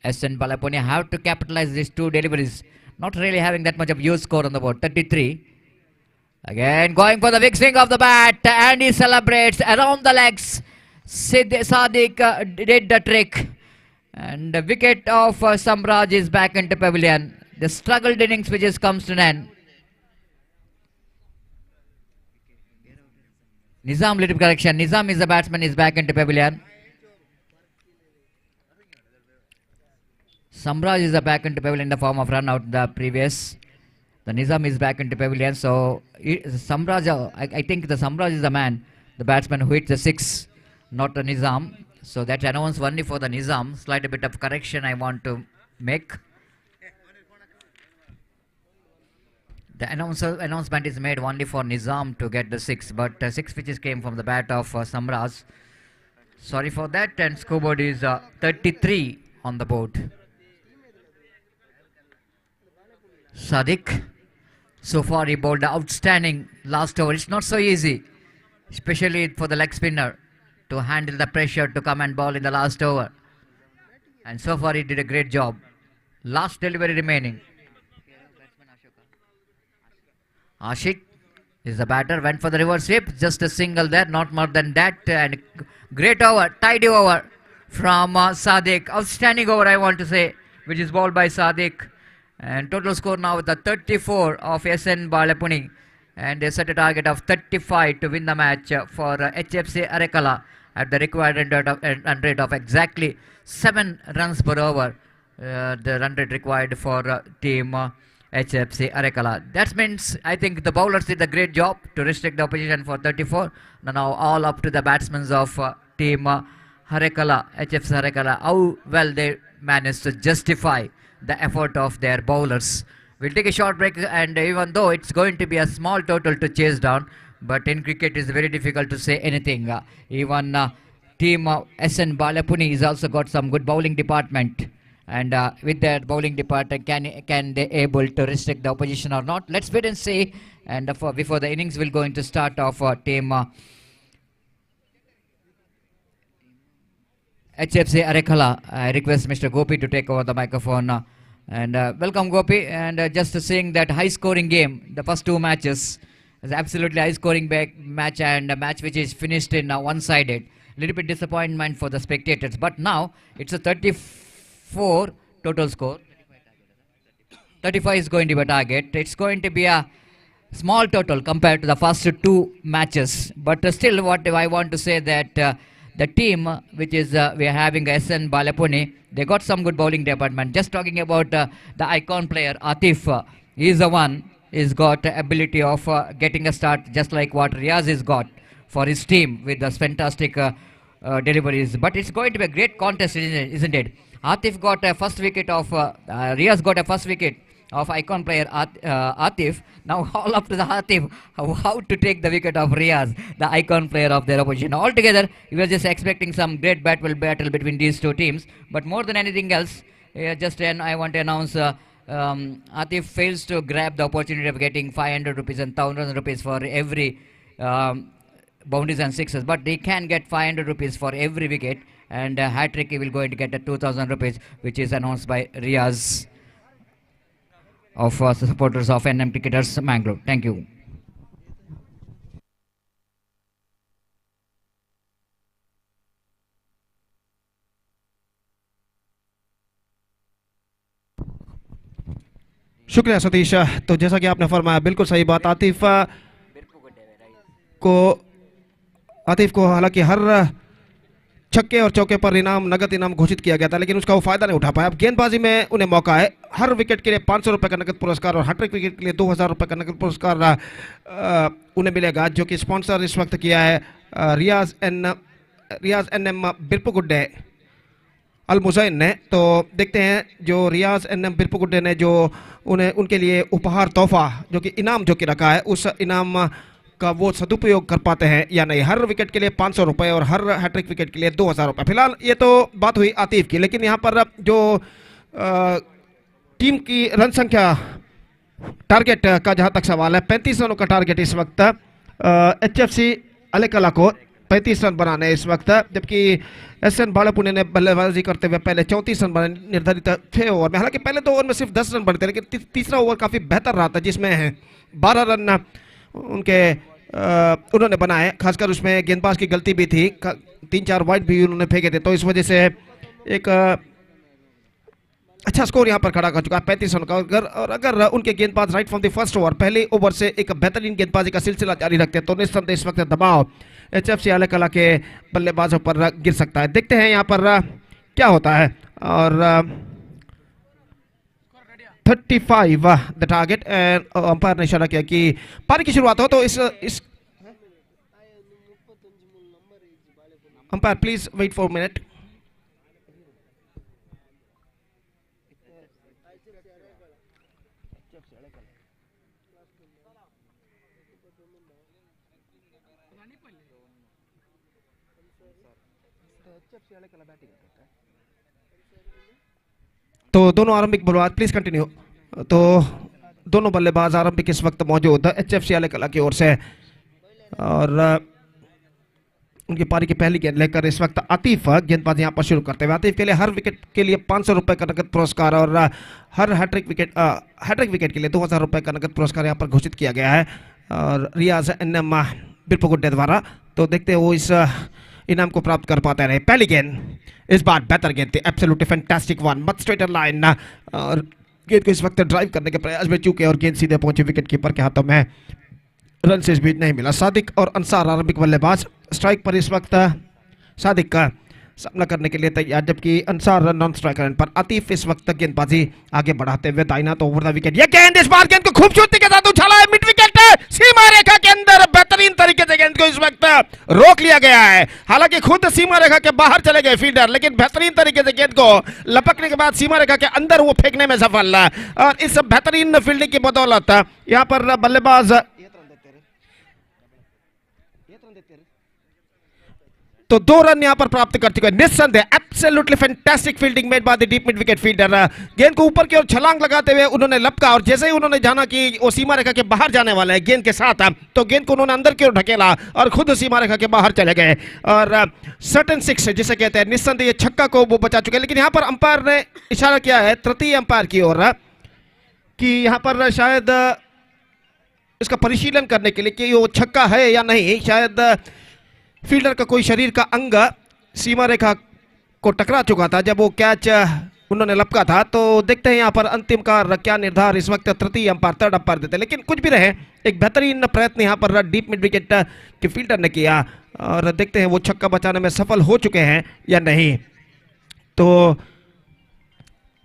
SN Balapuni have to capitalize these 2 deliveries. Not really having that much of huge score on the board. 33. Again going for the big swing of the bat, and he celebrates around the legs. Sadiq did the trick, and the wicket of Samraj is back into pavilion. The struggled innings which is comes to an end. Nizam, little correction. Nizam is the batsman, is back into pavilion. Samraj is back into pavilion in the form of run out the previous. The Nizam is back into pavilion. So Samraj, I think the Samraj is the man, the batsman who hit the 6, not the Nizam. So that's announced only for the Nizam. Slight bit of correction I want to make. The announcement is made only for Nizam to get the 6, but 6 pitches came from the bat of Samraj. Sorry for that, and scoreboard is 33 on the board. Sadiq, so far he bowled outstanding last over. It's not so easy, especially for the leg spinner, to handle the pressure to come and bowl in the last over. And so far he did a great job. Last delivery remaining. Ashik is the batter, went for the reverse sweep, just a single there, not more than that, and great over, tidy over from Sadiq. Outstanding over, I want to say, which is bowled by Sadiq. And total score now with the 34 of SN Balapuni, and they set a target of 35 to win the match for HFC Arekala at the required run rate of exactly 7 runs per over. the run rate required for team HFC Arekala. That means I think the bowlers did a great job to restrict the opposition for 34. Now all up to the batsmen of team Harekala, HFC Harekala, how well they managed to justify the effort of their bowlers. We'll take a short break, and even though it's going to be a small total to chase down, but in cricket it's very difficult to say anything. Even team SN Balapuni has also got some good bowling department, and with that bowling department, can they able to restrict the opposition or not? Let's wait and see. And before the innings will going to start off, team HFC Arekala, I request Mr. Gopi to take over the microphone. And welcome Gopi, and just seeing that high scoring game, the first two matches is absolutely high scoring match, and a match which is finished in one-sided. Little bit disappointment for the spectators, but now it's a 34 total score. 35 is going to be a target. It's going to be a small total compared to the first two matches, but still what I want to say that the team which is we are having SN Balapuni, they got some good bowling department. Just talking about the icon player Atif, he is the one he's got the ability of getting a start, just like what Riaz has got for his team with the fantastic deliveries. But it's going to be a great contest, isn't it? Atif got a first wicket of Riaz got a first wicket of icon player Atif. Now all up to the Atif how to take the wicket of Riaz, the icon player of their opposition. Altogether, we were just expecting some great battle between these two teams. But more than anything else, I want to announce Atif fails to grab the opportunity of getting 500 rupees and 1000 rupees for every boundaries and sixes. But he can get 500 rupees for every wicket, and hat-trick he will going to get a 2000 rupees, which is announced by Riaz of supporters of NM Cricketers Mangalore. Thank you. शुक्रिया सतीश। तो जैसा कि आपने फरमाया, बिल्कुल सही बात। आतिफ को हालांकि हर छक्के और चौके पर नगद इनाम घोषित किया गया था, लेकिन उसका वो फायदा नहीं उठा पाया। अब गेंदबाजी में उन्हें मौका है। हर विकेट के लिए 500 रुपए का नगद पुरस्कार और हैट्रिक विकेट के लिए 2000 रुपए का नगद पुरस्कार उन्हें मिलेगा, जो कि स्पॉन्सर इस वक्त किया है रियाज एनएम बिरपुगुड्डे अल मुज़ैन ने। तो देखते हैं जो रियाज एनएम बिरपुगुड्डे ने जो उनके लिए उपहार तोहफा जो कि इनाम जो कि रखा है, उस इनाम का वो सदुपयोग कर पाते हैं या नहीं। हर विकेट के लिए 500 रुपए और हर हैट्रिक विकेट के लिए 2000 रुपए। फिलहाल ये तो बात हुई आतिफ की, लेकिन यहाँ पर जो टीम की रन संख्या टारगेट का जहां तक सवाल है, 35 रनों का टारगेट इस वक्त HFC अलेकला को 35 रन बनाने इस वक्त, जबकि SN बालापुणे ने बल्लेबाजी करते हुए पहले 34 रन बनाने निर्धारित थे ओवर में। हालांकि पहले 2 ओवर में सिर्फ 10 रन बने थे, लेकिन तीसरा ओवर काफी बेहतर रहा था, जिसमें 12 रन उन्होंने बनाए। खासकर उसमें गेंदबाज की गलती भी थी, 3-4 वाइड भी उन्होंने फेंके थे, तो इस वजह से एक अच्छा स्कोर यहां पर खड़ा कर चुका है 35 रन का। अगर उनके गेंदबाज right from the first over पहले ओवर से एक बेहतरीन गेंदबाजी का सिलसिला जारी रखते हैं, तो निस्संदेह इस वक्त दबाव HFC अलेकला के बल्लेबाजों पर गिर सकता है। देखते हैं यहां पर क्या होता है। और 35 द टारगेट, अंपायर ने इशारा किया कि पारी की शुरुआत हो, तो इस umpire please wait for minute. तो दोनों आरंभिक बल्लेबाज प्लीज कंटिन्यू। तो दोनों बल्लेबाज आरंभिक इस वक्त मौजूद है HFC अलेकला की ओर से, और उनकी पारी की पहली गेंद लेकर इस वक्त आतिफ गेंदबाजी यहां पर शुरू करते हुए। आतिफ के लिए हर विकेट के लिए 500 रुपए का नगद पुरस्कार और हर हैट्रिक विकेट के लिए 2000 रुपए का नगद पुरस्कार यहां पर घोषित किया गया है और रियाज एनएम बिरपुगुड्डे द्वारा। तो देखते हैं वो इस इनाम को प्राप्त कर पाते रहे। पहली गेंद इस बार बेहतर गेंद थी, absolutely fantastic one, much straighter line, और गेंद को इस वक्त ड्राइव करने के प्रयास में चूके और गेंद सीधे पहुंची विकेट कीपर के हाथों में। रन से भी नहीं मिला। सादिक और अंसार आरंभिक बल्लेबाज स्ट्राइक पर इस वक्त। सादिक का सामना करने के लिए तैयार, जबकि अंसार नॉन स्ट्राइकर एंड पर। आतिफ इस वक्त गेंदबाजी आगे बढ़ाते हुए दाहिना तो ओवर द विकेट, ये गेंद इस बार गेंद को खूबसूरती के साथ उछाला है मिड विकेट सीमा रेखा के अंदर, बेहतरीन तरीके से गेंद को इस वक्त रोक लिया गया है। हालांकि खुद सीमा रेखा के बाहर चले गए फील्डर, लेकिन बेहतरीन तरीके से गेंद को लपकने के बाद सीमा रेखा के अंदर वो फेंकने में सफल, और इस बेहतरीन फील्डिंग की बदौलत यहां पर बल्लेबाज तो 2 रन यहां पर प्राप्त कर चुके हैं निस्संदेह। Absolutely fantastic fielding made by the deep mid wicket fielder. गेंद को ऊपर की ओर छलांग लगाते हुए उन्होंने लपका, और जैसे ही उन्होंने जाना कि वो सीमा रेखा के बाहर जाने वाला है गेंद के साथ, तो गेंद को उन्होंने अंदर की ओर ढकेला और खुद सीमा रेखा के बाहर चले गए, और सर्टेन 6 जिसे कहते हैं निस्संदेह छक्का को वो बचा चुके हैं। लेकिन यहां पर अंपायर ने इशारा किया है तृतीय अंपायर की ओर कि यहां पर शायद इसका परिशीलन करने के लिए कि वो छक्का है या नहीं। शायद फील्डर का कोई शरीर का अंग सीमा रेखा को टकरा चुका था जब वो कैच उन्होंने लपका था। तो देखते हैं यहाँ पर अंतिम का क्या निर्धार इस वक्त तृतीय अंपायर थर्ड अंपायर देते हैं। लेकिन कुछ भी रहे, एक बेहतरीन प्रयत्न यहाँ पर डीप मिड विकेट के फील्डर ने किया, और देखते हैं वो छक्का बचाने में सफल हो चुके हैं या नहीं। तो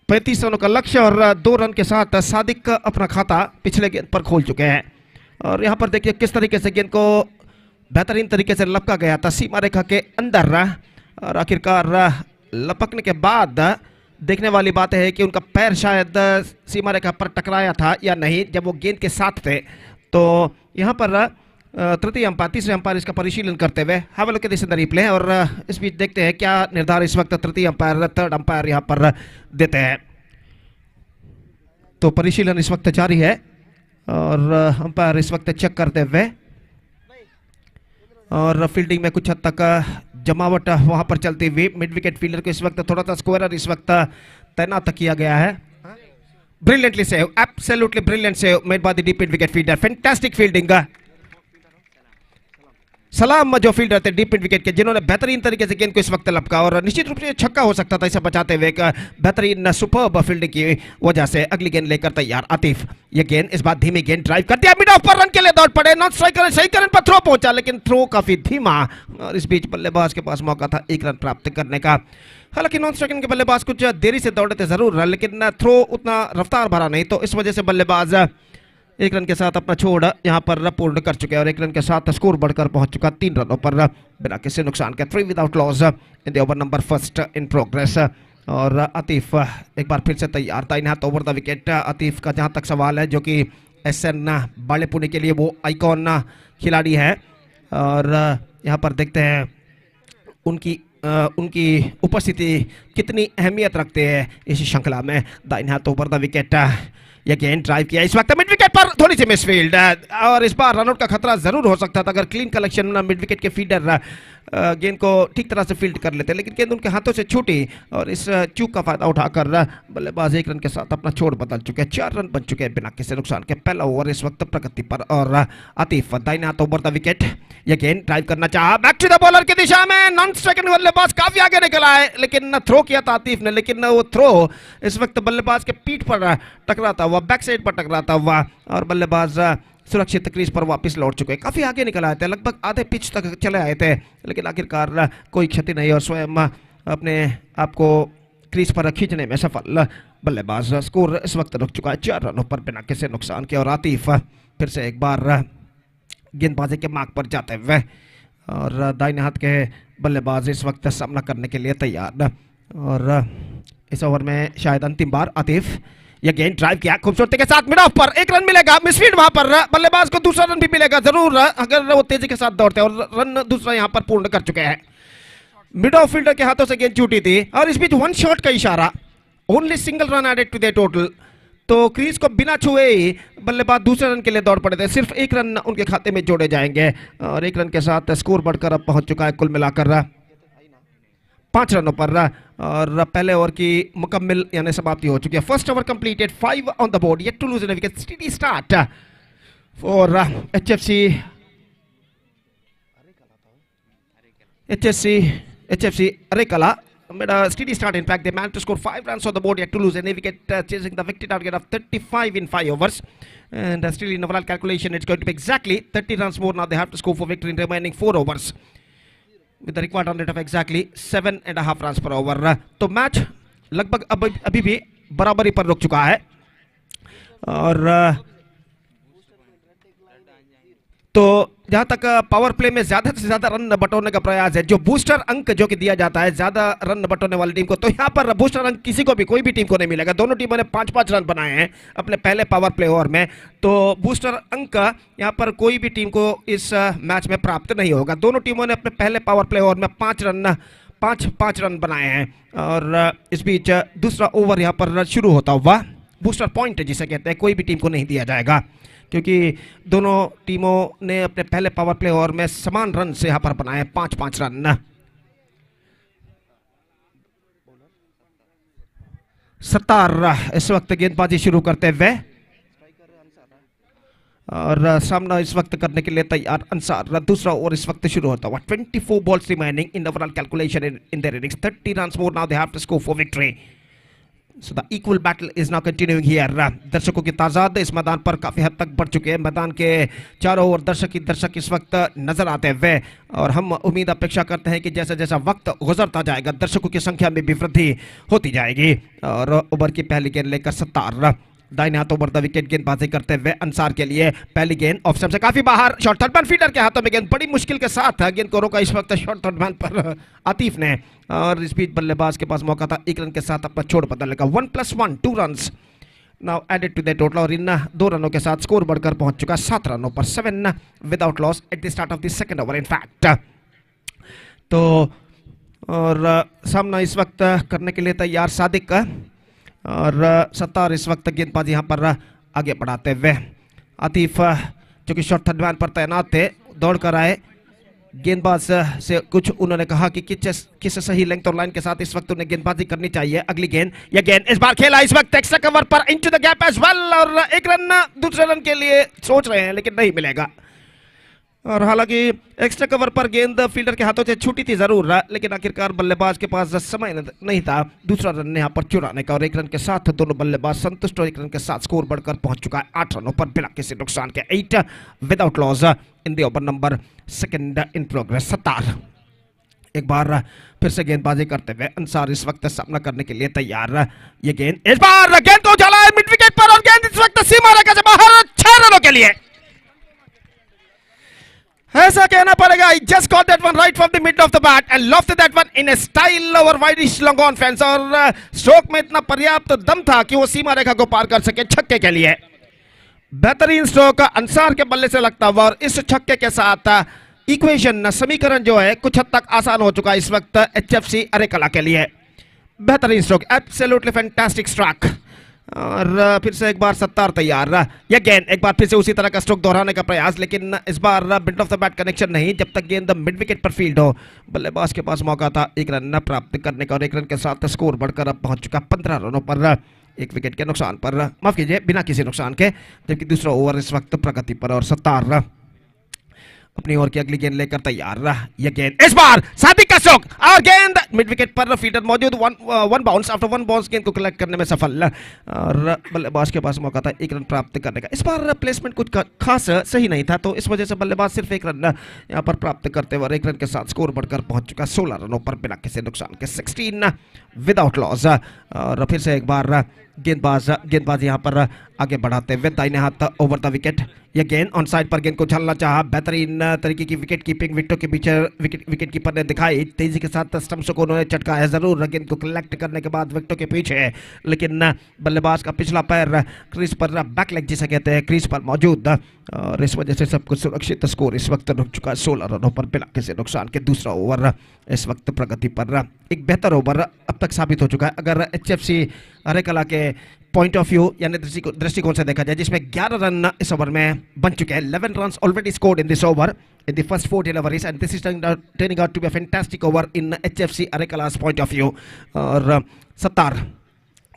35 रनों का लक्ष्य और 2 रन के साथ सादिक अपना खाता पिछले गेंद पर खोल चुके हैं। और यहाँ पर देखिए किस तरीके से गेंद को बेहतरीन तरीके से लपका गया था सीमा रेखा के अंदर, और आखिरकार लपकने के बाद देखने वाली बात है कि उनका पैर शायद सीमा रेखा पर टकराया था या नहीं जब वो गेंद के साथ थे। तो यहाँ पर तृतीय अंपायर तीसरे अंपायर इसका परिशीलन करते हुए have a look at this in the replay, और इस बीच देखते हैं क्या निर्धार इस वक्त तृतीय अंपायर थर्ड अंपायर यहाँ पर देते हैं। तो परिशीलन इस वक्त जारी है, और अंपायर इस वक्त चेक करते हुए, और फील्डिंग में कुछ हद तक जमावट वहां पर चलती हुई। मिड विकेट फील्डर को इस वक्त थोड़ा सा स्क्वायर इस वक्त तैनात किया गया है। Brilliantly save, absolutely brilliant save made by the deep mid wicket fielder. Fantastic fielding. सलाम जो फील्डर थे डीप मिड विकेट के, जिन्होंने बेहतरीन तरीके से गेंद को इस वक्त लपका, और निश्चित रूप से छक्का हो सकता था इसे बचाते हुए एक बेहतरीन सुपर्ब फील्डिंग की वजह से। अगली गेंद लेकर तैयार आतिफ, ये गेंद इस बार धीमी गेंद ड्राइव कर दिया, मिड ऑफ पर रन के लिए दौड़ पड़े, नॉन स्ट्राइकर सही करंट पर थ्रो पहुंचा, लेकिन थ्रो काफी धीमा, और इस बीच बल्लेबाज के पास मौका था 1 रन प्राप्त करने का। हालांकि नॉन स्ट्राइकिंग के बल्लेबाज कुछ देरी से दौड़े थे जरूर, लेकिन थ्रो उतना रफ्तार भरा नहीं, तो इस वजह से बल्लेबाज 1 रन के साथ अपना छोड़ यहां पर पूर्ण कर चुके हैं, और 1 रन के साथ स्कोर बढ़कर पहुंच चुका 3 रनों पर बिना किसी नुकसान के। 3 without loss in the over number first in progress. और आतिफ एक बार फिर से तैयार था, इन ओवर द विकेट। आतिफ का जहां तक सवाल है, जो कि SN बालेपुणे के लिए वो आइकॉन खिलाड़ी है, और यहां पर देखते हैं उनकी उपस्थिति कितनी अहमियत रखते हैं इस श्रृंखला में। दाहिने हाथ ओवर द विकेट, यह गेंद ड्राइव किया इस वक्त मिड विकेट पर, थोड़ी सी मिसफील्ड, और इस बार रनआउट का खतरा जरूर हो सकता था अगर क्लीन कलेक्शन मिड विकेट के फील्डर गेंद को ठीक तरह से फील्ड कर लेते, लेकिन गेंद उनके हाथों से छूटी, और इस चूक का फायदा उठाकर बल्लेबाज 1 रन के साथ अपना छोड़ बदल चुके हैं। 4 रन बन चुके हैं बिना किसी नुकसान के। पहला ओवर इस वक्त प्रगति पर, और आतिफ दाहिने हाथ ओवर द विकेट, यह गेंद ड्राइव करना चाहा बैक टू द बॉलर की दिशा में, नॉन स्ट्राइकिंग बल्लेबाज काफी आगे निकला है, लेकिन थ्रो किया था आतिफ ने, लेकिन वो थ्रो इस वक्त बल्लेबाज के पीठ पर टकराता हुआ, बैक साइड पर टकराता हुआ, और बल्लेबाज सुरक्षित क्रीज पर वापस लौट चुके हैं। काफी आगे निकल आए थे, लगभग आधे पिच तक चले आए थे, लेकिन आखिरकार कोई क्षति नहीं, और स्वयं अपने आप को क्रीज पर खींचने में सफल बल्लेबाज। स्कोर इस वक्त रुक चुका है 4 रनों पर बिना किसी नुकसान के, और आतिफ फिर से एक बार गेंदबाजी के मार्ग पर जाते हुए, और दाहिने हाथ के बल्लेबाज इस वक्त सामना करने के लिए तैयार। और इस ओवर में शायद अंतिम बार आतिफ, यह गेंद ड्राइव किया खूबसूरती के साथ मिड ऑफ पर, 1 रन मिलेगा, मिसफील्ड वहां पर, बल्लेबाज को दूसरा रन भी मिलेगा जरूर अगर वो तेजी के साथ दौड़ते, और रन दूसरा यहां पर पूर्ण कर चुके हैं। मिड ऑफ फील्डर के हाथों से गेंद छूटी थी, और इस बीच 1 शॉट का इशारा, only single run added to the total. तो क्रीज को बिना छुए ही बल्लेबाज दूसरे रन के लिए दौड़ पड़े थे, सिर्फ 1 रन उनके खाते में जोड़े जाएंगे, और 1 रन के साथ स्कोर बढ़कर अब पहुंच चुका है कुल मिलाकर 5 रनों पर, और पहले ओवर की मुकम्मल यानी समाप्ति हो चुकी है। First over completed, 5 on the board, yet to lose in a wicket, steady start for HFC Arekala. Made a steady start. In fact, they managed to score 5 runs on the board, yet to lose any wicket, chasing the victory target of 35 in 5 overs. And still in overall calculation, it's going to be exactly 30 runs more now they have to score for victory in remaining 4 overs. With the required run rate of exactly 7.5 run per over. तो match लगभग अभी भी बराबरी पर रुक चुका है और तो जहां तक पावर प्ले में ज्यादा से ज्यादा रन बटोरने का प्रयास है, जो बूस्टर अंक जो कि दिया जाता है ज्यादा रन बटोरने वाली टीम को, तो यहाँ पर बूस्टर अंक किसी को भी, कोई भी टीम को नहीं मिलेगा। दोनों टीमों ने 5-5 रन बनाए हैं अपने पहले पावर प्ले ओवर में, तो बूस्टर अंक यहाँ पर कोई भी टीम को इस मैच में प्राप्त नहीं होगा। दोनों टीमों ने अपने पहले पावर प्ले ओवर में 5 रन बनाए हैं और इस बीच दूसरा ओवर यहाँ पर शुरू होता हुआ बूस्टर पॉइंट जिसे कहते हैं कोई भी टीम को नहीं दिया जाएगा, क्योंकि दोनों टीमों ने अपने पहले पावर प्ले ओवर में समान रन से यहां पर बनाए 5-5 रन। सत्तार इस वक्त गेंदबाजी शुरू करते हुए और सामना इस वक्त करने के लिए तैयार अंसार। दूसरा ओवर इस वक्त शुरू होता हुआ 24 balls remaining in the overall calculation in their innings, 30 runs more now they have to score for victory. So the equal battle is now continuing here. दर्शकों की तादाद इस मैदान पर काफी हद तक बढ़ चुके हैं। मैदान के चारों ओर दर्शक इस वक्त नजर आते हुए और हम उम्मीद अपेक्षा करते हैं कि जैसा जैसा वक्त गुजरता जाएगा दर्शकों की संख्या में भी वृद्धि होती जाएगी। और ओवर की पहली गेंद लेकर सत्तार दाहिने हाथों पर द विकेट गेंदबाजी करते हुए अंसार के लिए पहली गेंद ऑफ स्टंप से काफी बाहर, शॉर्ट थर्ड मैन फील्डर के हाथों में गेंद बड़ी मुश्किल के साथ गेंद को रोका इस वक्त शॉर्ट थर्ड मैन पर आतिफ ने। और इस बीच बल्लेबाज के पास मौका था 1 रन के साथ अपना छोड़ बदलने का। 1+1 2 runs now added to the total और इन 2 रनों के साथ स्कोर बढ़कर पहुंच चुका 7 रनों पर, 7 without loss eight the start of the second over in fact. तो और सामना इस वक्त करने के लिए तैयार सादिक और सत्तार इस वक्त गेंदबाजी यहाँ पर आगे बढ़ाते हुए आतिफ जो कि शॉर्ट थर्ड मैन पर तैनात थे दौड़ कर आए। गेंदबाज से कुछ उन्होंने कहा कि किस सही लेंथ और लाइन के साथ इस वक्त उन्हें गेंदबाजी करनी चाहिए। अगली गेंद या गेंद इस बार खेला इस वक्त एक्स्ट्रा कवर पर into the gap as well और 1 रन दूसरे रन के लिए सोच रहे हैं लेकिन नहीं मिलेगा। और हालांकि एक्स्ट्रा कवर पर गेंद फील्डर के हाथों से छूटी थी जरूर, लेकिन आखिरकार बल्लेबाज के पास समय नहीं था दूसरा रन यहाँ पर चुराने का और 1 रन के साथ दोनों बल्लेबाज संतुष्ट और 1 रन के साथ स्कोर बढ़कर पहुंच चुका है 8 रनों पर बिना किसी नुकसान के। 8 without loss in the over number second in progress. Sattar एक बार फिर से गेंदबाजी करते हुए अंसार इस वक्त सामना करने के लिए तैयार। ये गेंद इस बार गेंद को उछाला है मिड विकेट पर और गेंद इस वक्त सीमा रेखा से बाहर 6 रनों के लिए। ऐसा कहना पड़ेगा, he just caught that one right from the middle of the bat and lofted that one in a style over widish long on fence और स्ट्रोक में इतना पर्याप्त दम था कि वो सीमा रेखा को पार कर सके छक्के के लिए। बेहतरीन स्ट्रोक अंसार के बल्ले से लगता हुआ और इस छक्के के साथ इक्वेशन समीकरण जो है कुछ हद तक आसान हो चुका है इस वक्त HFC अरेकला के लिए। बेहतरीन स्ट्रोक, एब्सोल्युटली फैंटास्टिक स्ट्रोक। और फिर से एक बार सत्तार तैयार। यह गेंद एक बार फिर से उसी तरह का स्ट्रोक दोहराने का प्रयास, लेकिन इस बार mid of the bat connection नहीं जब तक गेंद मिड विकेट पर फील्ड हो। बल्लेबाज के पास मौका था 1 रन प्राप्त करने का और 1 रन के साथ स्कोर बढ़कर अब पहुंच चुका 15 रनों पर 1 विकेट के नुकसान पर, माफ कीजिए बिना किसी नुकसान के। जबकि दूसरा ओवर इस वक्त प्रगति पर और सत्तार अपनी ओर की अगली गेंद लेकर तैयार। यह गेंद इस बार सादिक का स्ट्रोक और गेंद मिड विकेट पर फील्डर मौजूद, वन बाउंस आफ्टर 1 बाउंस गेंद को कलेक्ट करने में सफल और बल्लेबाज के पास मौका था 1 रन प्राप्त करने का। इस बार प्लेसमेंट कुछ खास सही नहीं था तो इस वजह से बल्लेबाज सिर्फ 1 रन यहां पर प्राप्त करते हुए 1 रन के साथ स्कोर बढ़कर पहुंच चुका 16 रनों पर बिना किसी नुकसान के। 16 विदाउट लॉस और फिर से एक बार गेंदबाज यहां पर आगे बढ़ाते हुए दाहिने हाथ ओवर द विकेट। यह गेंद ऑन साइड पर गेंद को झलना चाहा, बेहतरीन तरीके की विकेट कीपिंग विकेटों के पीछे विकेट कीपर ने दिखाई। तेजी के साथ स्टंप्स को उन्होंने चटकाया जरूर गेंद को कलेक्ट करने के बाद विकेटों के पीछे, लेकिन बल्लेबाज का पिछला पैर क्रीज पर बैक लेग जिसे कहते हैं क्रीज पर मौजूद और इस वजह से सब कुछ सुरक्षित। स्कोर इस वक्त रुक चुका है 16 रनों पर बिना किसी नुकसान के। दूसरा ओवर इस वक्त प्रगति पर एक बेहतर ओवर अब तक साबित हो चुका है अगर HFC अरेकला के पॉइंट ऑफ व्यू यानी दृष्टिकोण से देखा जाए, जिसमें 11 रन इस ओवर में बन चुके हैं। 11 run already scored in this over in the first 4 deliveries and this is turning out to be a fantastic over in HFC अरेकला's point of view। और सत्तार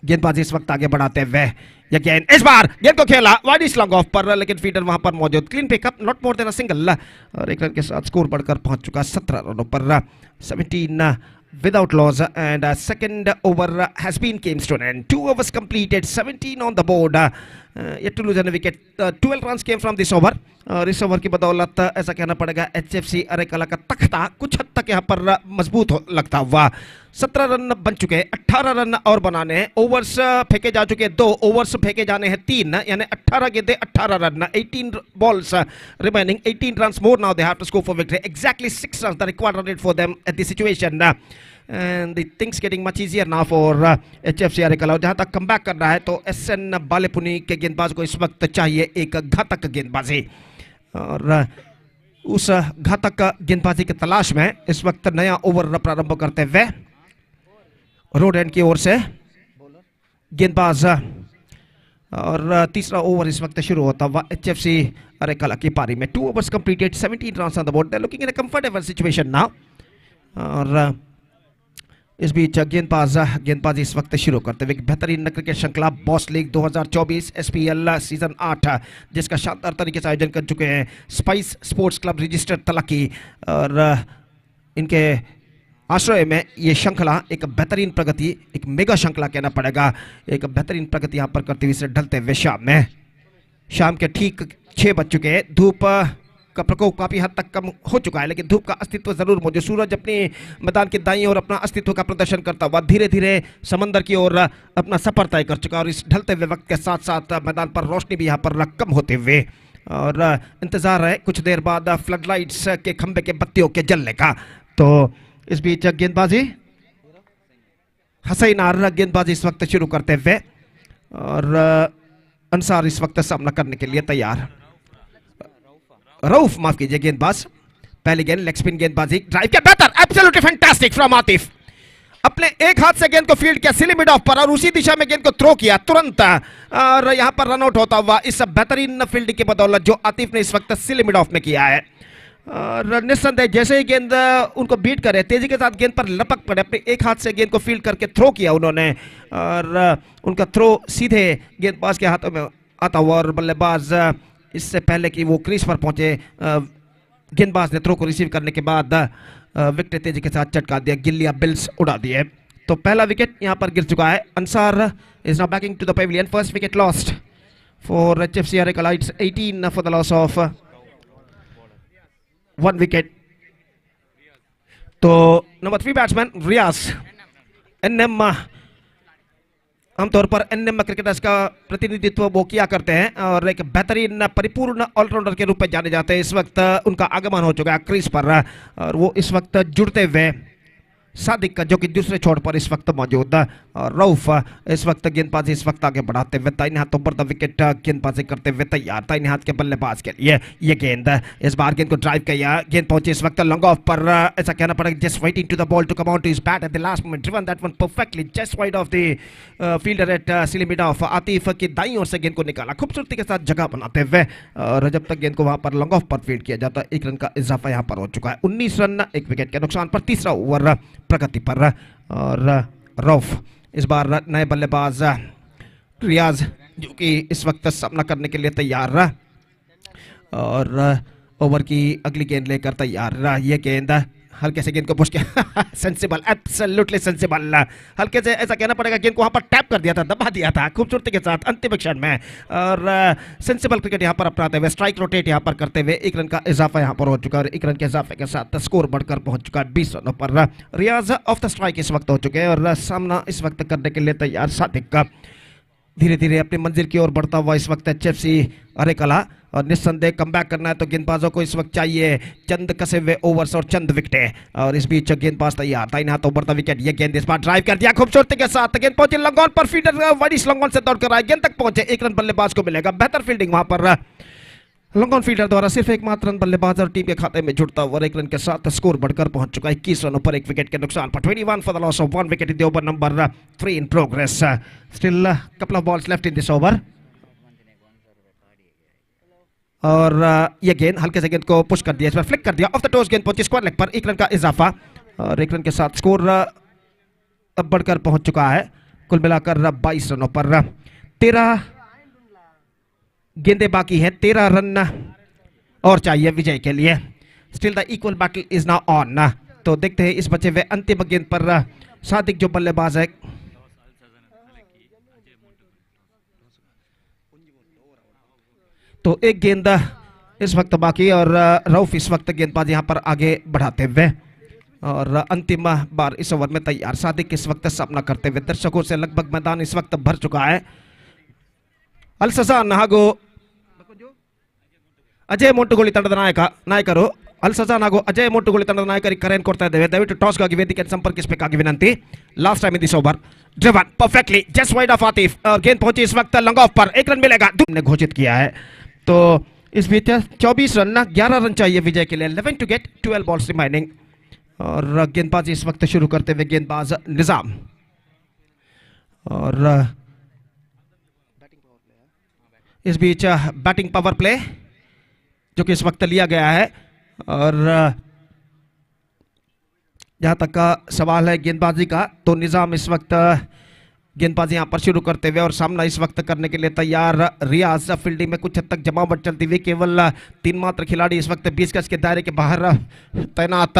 गेंदबाजी इस वक्त आगे बढ़ाते हुए यह गेंद इस बार गेंद को खेला वाइडिश लॉन्ग ऑफ पर, लेकिन फील्डर वहां पर मौजूद, clean pickup not more than a single और 1 रन के साथ स्कोर बढ़कर पहुंच चुका 17 रनों पर। 17 without loss, and second over has been came to an end. 2 overs completed, 17 on the board. Yet to lose a wicket. 12 runs came from this over. इस over की बदौलत ऐसा कहना पड़ेगा HFC अरेकला का तख्ता कुछ हद तक यहाँ पर मजबूत लगता हुआ। 17 रन बन चुके हैं, 18 रन और बनाने हैं। ओवर्स फेंके जा चुके हैं 2, ओवर्स फेंके जाने हैं 3, यानी 18 गेंदें 18 run, 18 balls remaining, 18 runs more now they have to score for victory. Exactly 6 runs the required run rate for them at this situation. And the things getting much easier now for HFC अरेकला। जहाँ तक come back करना है तो SN बालेपुनी के गेंदबाज को इस वक्त चाहिए एक घातक गेंदबाजी, और उस घातक गेंदबाजी की तलाश में इस वक्त नया ओवर प्रारंभ करते हुए रोड एंड की ओर से गेंदबाज, और तीसरा ओवर इस वक्त शुरू होता हुआ HFC अरेकला की पारी में। 2 overs completed, 17 runs on the board. They're looking in a comfortable situation now. और इस बीच गेंदबाजी इस वक्त शुरू करते हुए बेहतरीन क्रिकेट श्रृंखला बॉस लीग 2024 SPL सीजन 8, जिसका शानदार तरीके से आयोजन कर चुके हैं spice sports club registered Talaki, और इनके आश्रय में ये श्रृंखला एक बेहतरीन प्रगति, एक मेगा श्रृंखला कहना पड़ेगा, एक बेहतरीन प्रगति यहाँ पर करते हुए ढलते हुए शाम के ठीक 6 बज चुके हैं। धूप का प्रकोप काफी हद तक कम हो चुका है, लेकिन धूप का अस्तित्व जरूर मौजूद। सूरज अपनी मैदान के दाईं ओर अपना अस्तित्व का प्रदर्शन करता हुआ धीरे धीरे समंदर की ओर अपना सफर तय कर चुका, और इस ढलते हुए वक्त के साथ साथ मैदान पर रोशनी भी यहाँ पर कम होते हुए, और इंतजार है कुछ देर बाद फ्लड लाइट्स के खंबे के बत्तियों के जलने का। तो इस बीच गेंदबाजी हसैनार गेंदबाजी इस वक्त शुरू करते हुए, और अंसार इस वक्त सामना करने के लिए तैयार। रऊफ माफ कीजिए गेंदबाज, पहली गेंद लेग स्पिन गेंदबाजी, ड्राइव किया बेहतर, एब्सोल्युटली फैंटास्टिक फ्रॉम आतिफ। अपने एक हाथ से गेंद को फील्ड किया सिली मिड ऑफ पर, और उसी दिशा में गेंद को थ्रो किया तुरंत, और यहां पर रन आउट होता हुआ इस बेहतरीन फील्डिंग की बदौलत जो आतिफ ने इस वक्त सिली मिड ऑफ में किया है। और निस्संदेह जैसे ही गेंद उनको बीट करे, तेजी के साथ गेंद पर लपक पड़े, अपने एक हाथ से गेंद को फील्ड करके थ्रो किया उन्होंने, और उनका थ्रो सीधे गेंदबाज के हाथों में आता हुआ, और बल्लेबाज इससे पहले कि वो क्रीज पर पहुंचे गेंदबाज ने थ्रो को रिसीव करने के बाद विकेट तेजी के साथ चटका दिया, गिल्लिया बिल्स उड़ा दिए। तो पहला विकेट यहां पर गिर चुका है। Ansar is now backing to the pavilion, first wicket lost for HFC Arekala, it's 18 for the loss of 1 wicket. तो नंबर 3 बैट्समैन रियाज, NM आमतौर पर NM क्रिकेटर्स का प्रतिनिधित्व वो किया करते हैं, और एक बेहतरीन परिपूर्ण ऑलराउंडर के रूप में जाने जाते हैं। इस वक्त उनका आगमन हो चुका है क्रीज पर, और वो इस वक्त जुड़ते हुए सादिक जो कि दूसरे छोर पर इस वक्त मौजूद, और रऊफ इस वक्त गेंदबाजी इस वक्त आगे बढ़ाते हुए दाहिने हाथों पर द विकेट गेंदबाजी करते हुए तैयार, दाहिने हाथ के बल्लेबाज के लिए ये गेंद, इस बार गेंद को ड्राइव किया, गेंद पहुंची इस वक्त लॉन्ग ऑफ पर, ऐसा कहना पड़ेगा just waiting to the ball to come out to his bat at the last moment, driven that one perfectly just wide of the fielder at silly mid off. Atif की दाईं ओर से गेंद को निकाला खूबसूरती के साथ जगह बनाते हुए, और जब तक गेंद को वहां पर लॉन्ग ऑफ पर फील्ड किया जाता, 1 रन का इजाफा यहां पर हो चुका है। 19 रन 1 विकेट के नुकसान पर तीसरा ओवर प्रगति पर, और रऊफ इस बार नए बल्लेबाज रियाज जो कि इस वक्त सामना करने के लिए तैयार, और ओवर की अगली गेंद लेकर तैयार। ये गेंद हल्के से गेंद को पुश किया सेंसिबल, एब्सोल्युटली सेंसिबल, हल्के से ऐसा कहना पड़ेगा गेंद को वहां पर टैप कर दिया था, दबा दिया था खूबसूरती के साथ अंतिम क्षण में, और सेंसिबल क्रिकेट यहां पर अपनाते हुए स्ट्राइक रोटेट यहां पर करते हुए 1 रन का इजाफा यहां पर हो चुका है, और 1 रन के इजाफे के साथ स्कोर बढ़कर पहुंच चुका है 20 रनों पर। रियाज ऑफ द स्ट्राइक इस वक्त हो चुके हैं, और सामना इस वक्त करने के लिए तैयार सादिक का धीरे धीरे अपनी मंजिल की ओर बढ़ता हुआ इस वक्त HFC अरेकला, और निस्संदेह कमबैक करना है तो गेंदबाजों को इस वक्त चाहिए चंद कसे हुए ओवर्स और चंद विकेटें, और इस बीच गेंदबाज तैयार, दाहिने हाथों पर विकेट, ये गेंद इस बार ड्राइव कर दिया खूबसूरती के साथ, गेंद पहुंची लॉन्ग ऑन पर, फील्डर वाइड लॉन्ग ऑन से दौड़कर आए, गेंद तक पहुंचे, 1 रन बल्लेबाज को मिलेगा, बेहतर फील्डिंग वहां पर लॉन्ग ऑन फील्डर द्वारा, सिर्फ एकमात्र रन बल्लेबाज और टीम के खाते में जुड़ता हुआ, 1 रन के साथ स्कोर बढ़कर पहुंच चुका है 21 रनों पर 1 विकेट के नुकसान पर। 21 for the loss of 1 wicket in the over number 3 in progress, still couple of balls left in this over, और ये गेंद हल्के से गेंद को पुश कर दिया, इस बार फ्लिक कर दिया, ऑफ द टोस गेंद पहुंची स्क्वायर लेग पर, 1 रन का इजाफा, और 1 रन के साथ स्कोर अब बढ़कर पहुंच चुका है कुल मिलाकर 22 रनों पर। 13 गेंदें बाकी हैं, 13 रन और चाहिए विजय के लिए। Still the equal battle is now on. तो देखते हैं इस बचे हुए अंतिम गेंद पर सादिक जो बल्लेबाज है। तो एक गेंद इस वक्त बाकी और रऊफ इस वक्त गेंदबाज यहां पर आगे बढ़ाते हुए और अंतिम बार इस ओवर में तैयार। सादिक इस वक्त सामना करते हुए दर्शकों से लगभग मैदान इस वक्त भर चुका है। ಅಲ್ಸಜಾನ್ ಹಾಗೂ ಅಜಯ್ ಮೊಂಟುಗೋಳಿ ತಂಡದ ನಾಯಕರು ಅಲ್ಸಜಾನ್ ಹಾಗೂ ಅಜಯ್ ಮೊಂಟುಗೋಳಿ ತಂಡದ ನಾಯಕರಿಗೆ ಕರೆಯನ್ನು ಕೊಡ್ತಾ ಇದ್ದೇವೆ. ದಯವಿಟ್ಟು ಟಾಸ್ಗಾಗಿ ವೇದಿಕೆಯನ್ನು ಸಂಪರ್ಕಿಸಬೇಕಾಗಿ ವಿನಂತಿ. Last time in this over driven perfectly just wide of Atif और गेंद पहुंची इस वक्त लॉन्ग ऑफ पर, एक रन मिलेगा ने घोषित किया है। तो इस बीच 24 रन 11 रन चाहिए विजय के लिए। 11 टू गेट 12 बॉल्स रिमाइनिंग और गेंदबाजी इस वक्त शुरू करते हुए गेंदबाज निजाम और इस बीच बैटिंग पावर प्ले जो कि इस वक्त लिया गया है और जहां तक का सवाल है गेंदबाजी का तो निजाम इस वक्त गेंदबाजी यहां पर शुरू करते हुए और सामना इस वक्त करने के लिए तैयार। रियाज फील्डिंग में कुछ हद तक जमावट चलती हुई, केवल 3 मात्र खिलाड़ी इस वक्त 20 गज के दायरे के बाहर तैनात।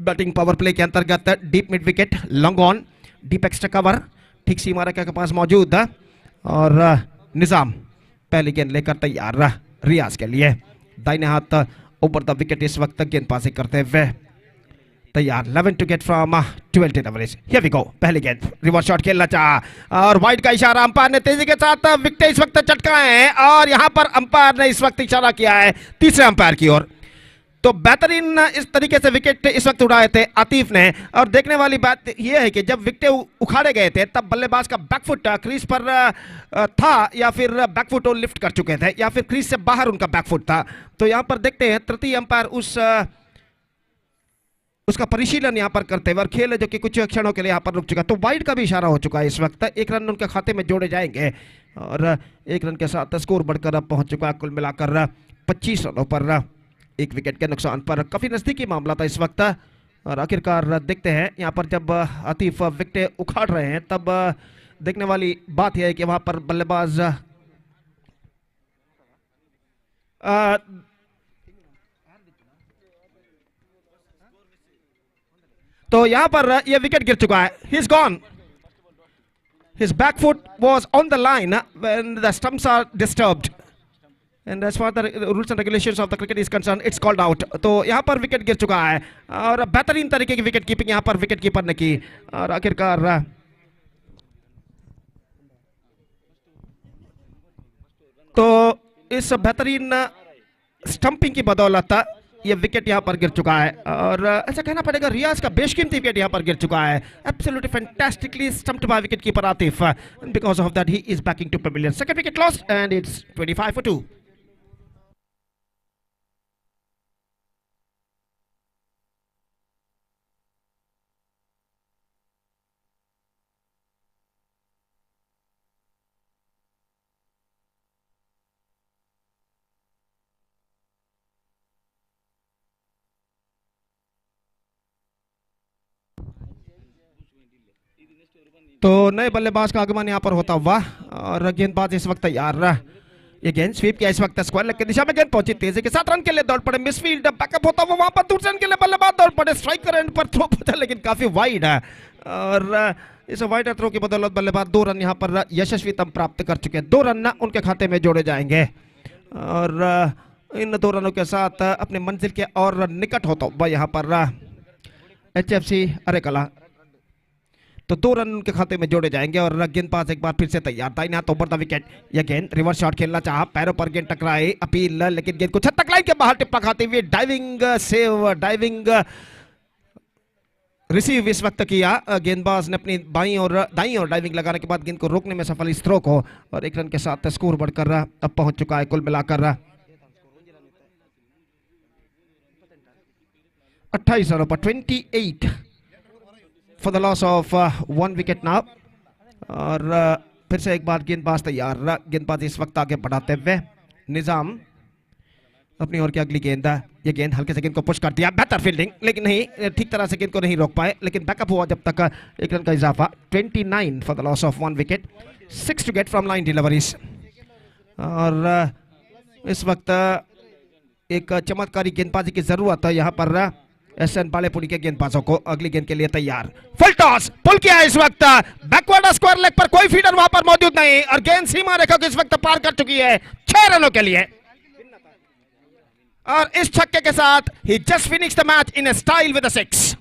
बैटिंग पावर प्ले के अंतर्गत deep mid wicket, long on, deep extra cover ठीक सीमा रेखा के पास मौजूद और निजाम पहली गेंद लेकर तैयार रियाज के लिए। दाहिने हाथ ओवर द विकेट इस वक्त गेंदबाजी करते हुए तैयार। 11 to get from 12 average. Here we go. पहली गेंद रिवर्स शॉट खेलना चाहा और वाइड का इशारा अंपायर ने तेजी के साथ विकेट इस वक्त चटकाए हैं और यहां पर अंपायर ने इस वक्त इशारा किया है तीसरे अंपायर की ओर। तो बेहतरीन इस तरीके से विकेट इस वक्त उड़ाए थे आतिफ ने और देखने वाली बात यह है कि जब विकेट उखाड़े गए थे तब बल्लेबाज का बैकफुट क्रीज पर था या फिर बैकफुट लिफ्ट कर चुके थे या फिर क्रीज से बाहर उनका बैकफुट था। तो यहां पर देखते हैं तृतीय अंपायर उसका परिशीलन यहां पर करते हुए और खेल है जो कि कुछ क्षणों के लिए यहां पर रुक चुका। तो वाइड का भी इशारा हो चुका है इस वक्त। 1 रन उनके खाते में जोड़े जाएंगे और 1 रन के साथ स्कोर बढ़कर अब पहुंच चुका है कुल मिलाकर 25 रनों पर 1 विकेट के नुकसान पर। काफी नजदीकी मामला था इस वक्त और आखिरकार देखते हैं यहां पर जब आतिफ विकेट उखाड़ रहे हैं तब देखने वाली बात यह है कि वहां पर बल्लेबाज तो यहां पर यह विकेट गिर चुका है। He is gone. His back foot was on the line when the stumps are disturbed and as far the rules and regulations of the cricket is concerned it's called out। तो यहां पर wicket गिर चुका है और बेहतरीन तरीके की विकेट कीपिंग यहां पर विकेट कीपर ने की और आखिरकार तो इस बेहतरीन स्टंपिंग की बदौलत ये विकेट यहां पर गिर चुका है और ऐसा कहना पड़ेगा रियाज का बेशकीमती विकेट यहां पर गिर चुका है। Absolutely fantastically stumped by wicket keeper Atif and because of that he is backing to pavilion। Second wicket lost and it's 25 for 2। तो नए बल्लेबाज का आगमन यहां पर होता हुआ और गेंदबाज इस वक्त तैयार। ये गेंद स्वीप किया इस वक्त स्क्वायर लेग की दिशा में गेंद पहुंची तेजी के साथ रन के लिए दौड़ पड़े। मिसफील्ड बैकअप होता हुआ वहां पर दूसरे रन के लिए बल्लेबाज दौड़ पड़े। स्ट्राइकर एंड पर थ्रो पहुंचा लेकिन काफी वाइड है और इस वाइड थ्रो की बदौलत बल्लेबाज 2 रन यहां पर यशस्वीतम प्राप्त कर चुके हैं। 2 रन उनके खाते में जोड़े जाएंगे और इन 2 रनों के साथ अपने मंजिल के और निकट होता हुआ यहां पर HFC अरेकला। तो 2 रन उनके खाते में जोड़े जाएंगे और गेंदबाज एक बार फिर से तैयार। दाहिने हाथ ओवर द विकेट। यह गेंद रिवर्स शॉट खेलना चाहा, पैरों पर गेंद टकराई, अपील लेकिन गेंद को छत तक लाइन के बाहर टिप्पा खाते हुए डाइविंग सेव, डाइविंग रिसीव इस वक्त किया। गेंदबाज ने अपनी बाईं और दाईं और डाइविंग लगाने के बाद गेंद को रोकने में सफल इस थ्रो को और 1 रन के साथ स्कोर बढ़कर अब पहुंच चुका है कुल मिलाकर 28 रनों पर 28 for the loss of 1 wicket now। और फिर से एक बार गेंदबाज तैयार। गेंदबाज इस वक्त आगे बढ़ाते हुए निजाम अपनी ओर की अगली गेंद। ये गेंद हल्के से गेंद को पुश कर दिया, बेहतर फील्डिंग लेकिन नहीं ठीक तरह से गेंद को नहीं रोक पाए लेकिन बैकअप हुआ जब तक 1 रन का इजाफा। 29 for the loss of 1 wicket। 6 to get from 9 deliveries और इस वक्त एक चमत्कारी गेंदबाजी की जरूरत है यहाँ पर एसएन बालेपुरी के गेंदबाजों को अगली गेंद के लिए तैयार। फुल टॉस पुल किया इस वक्त, बैकवर्ड स्क्वायर लेग पर कोई फीडर वहां पर मौजूद नहीं और गेंद सीमा रेखा को इस वक्त पार कर चुकी है 6 रनों के लिए। और इस छक्के के साथ ही just finish the match in style with 6।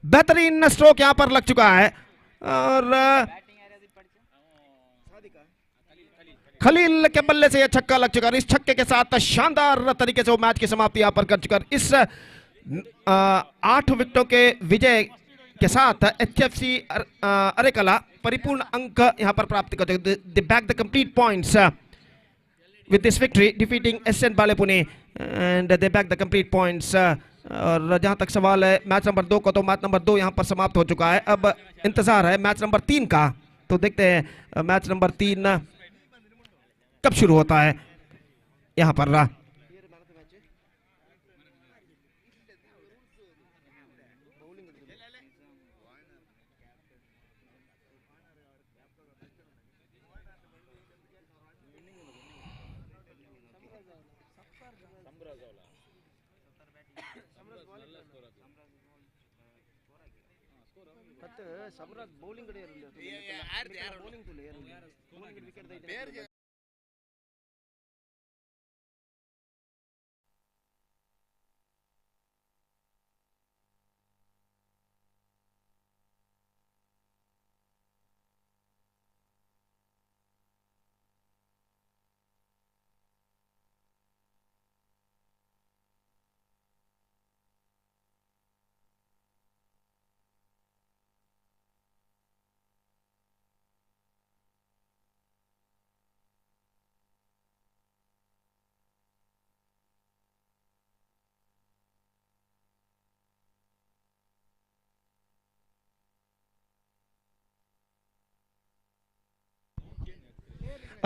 बेहतरीन स्ट्रोक यहां पर लग चुका है और खलील के बल्ले से यह छक्का लग चुका है। इस छक्के के साथ शानदार तरीके से वो मैच की समाप्ति यहां पर कर चुका है। इस 8 विकेटों के विजय के साथ एचएफसी अरेकला परिपूर्ण अंक यहां पर प्राप्त करते हैं। They bag the complete points with this victory defeating SN Balepune and they back the complete points। और जहां तक सवाल है मैच नंबर 2 का, तो मैच नंबर 2 यहां पर समाप्त हो चुका है। अब इंतजार है मैच नंबर 3 का, तो देखते हैं मैच नंबर 3 कब शुरू होता है यहां पर।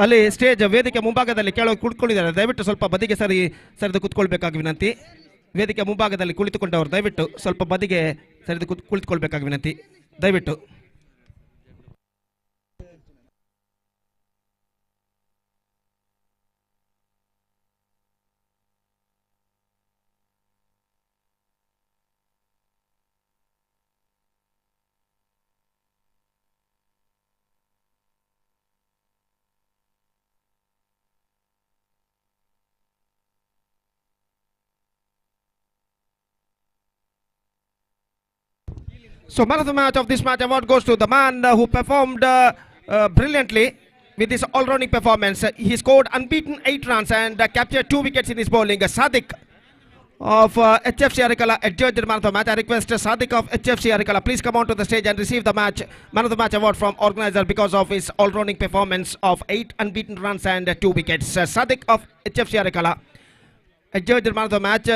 ಅಲ್ಲಿ ಸ್ಟೇಜ್ ವೇದಿಕೆ ಮುಂಭಾಗದಲ್ಲಿ ಕೆಳಗೆ ಕುಳಿತುಕೊಂಡಿದ್ದಾರೆ, ದಯವಿಟ್ಟು ಸ್ವಲ್ಪ ಬದಿಗೆ ಸರಿದು ಕುತ್ಕೊಳ್ಬೇಕಾಗಿ ವಿನಂತಿ। ವೇದಿಕೆ ಮುಂಭಾಗದಲ್ಲಿ ಕುಳಿತುಕೊಂಡವರು ದಯವಿಟ್ಟು ಸ್ವಲ್ಪ ಬದಿಗೆ ಸರಿದು ಕುಳಿತುಕೊಳ್ಬೇಕಾಗಿ ವಿನಂತಿ ದಯವಿಟ್ಟು। So man of the match of this match award goes to the man who performed brilliantly with his all-rounding performance. He scored unbeaten 8 runs and captured 2 wickets in his bowling. Sadiq of HFC Arikala adjudged the man of the match. I request Sadiq of HFC Arikala, please come on to the stage and receive the man of the match award from organizer because of his all-rounding performance of 8 unbeaten runs and 2 wickets. Sadiq of HFC Arikala adjudged the man of the match,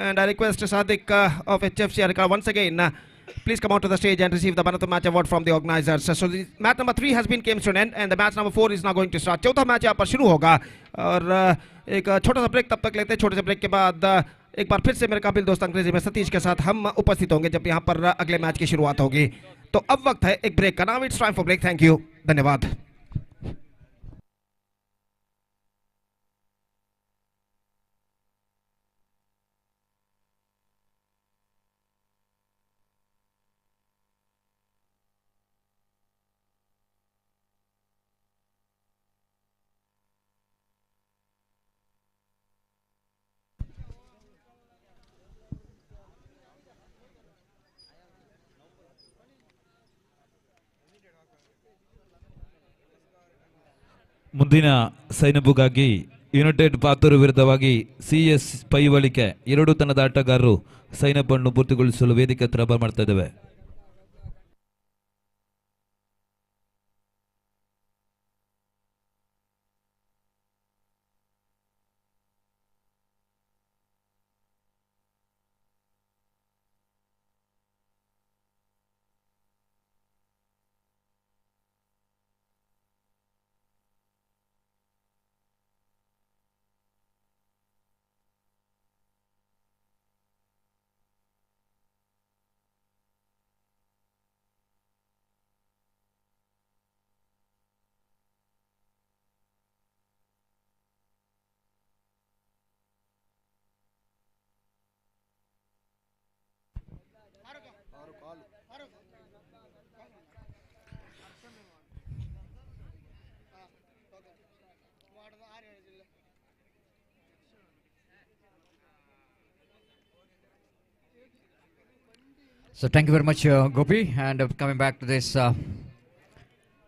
and I request Sadiq of HFC Arikala once again. Please come out to the stage and receive the man of the match award from the organizers. So the match number 3 has been came to an end and the match number 4 is now going to start. चौथा match यहाँ पर शुरू होगा और एक छोटा सा break तब तक लेते हैं। छोटे से ब्रेक के बाद एक बार फिर से मेरे काबिल दोस्त अंग्रेजी में सतीश के साथ हम उपस्थित होंगे जब यहाँ पर अगले मैच की शुरुआत होगी। तो अब वक्त है एक ब्रेक का। Now it's time for break. Thank you, धन्यवाद। ಮುಂದಿನ ಸೈನಬುಗಾಗಿ ಯುನೈಟೆಡ್ ಪಾತೂರು ವಿರುದ್ಧವಾಗಿ ಸಿಎಸ್ ಪೈವಳಿಕೆ 2 ತಂಡದ ಆಟಗಾರರು ಸೈನಪ್ ಅನ್ನು ಪೂರ್ತಿಗೊಳಿಸಲು ವೇದಿಕೆ ಹತ್ರ ಮಾಡ್ತಾ ಇದ್ದೇವೆ। So thank you very much, Gopi. And coming back to this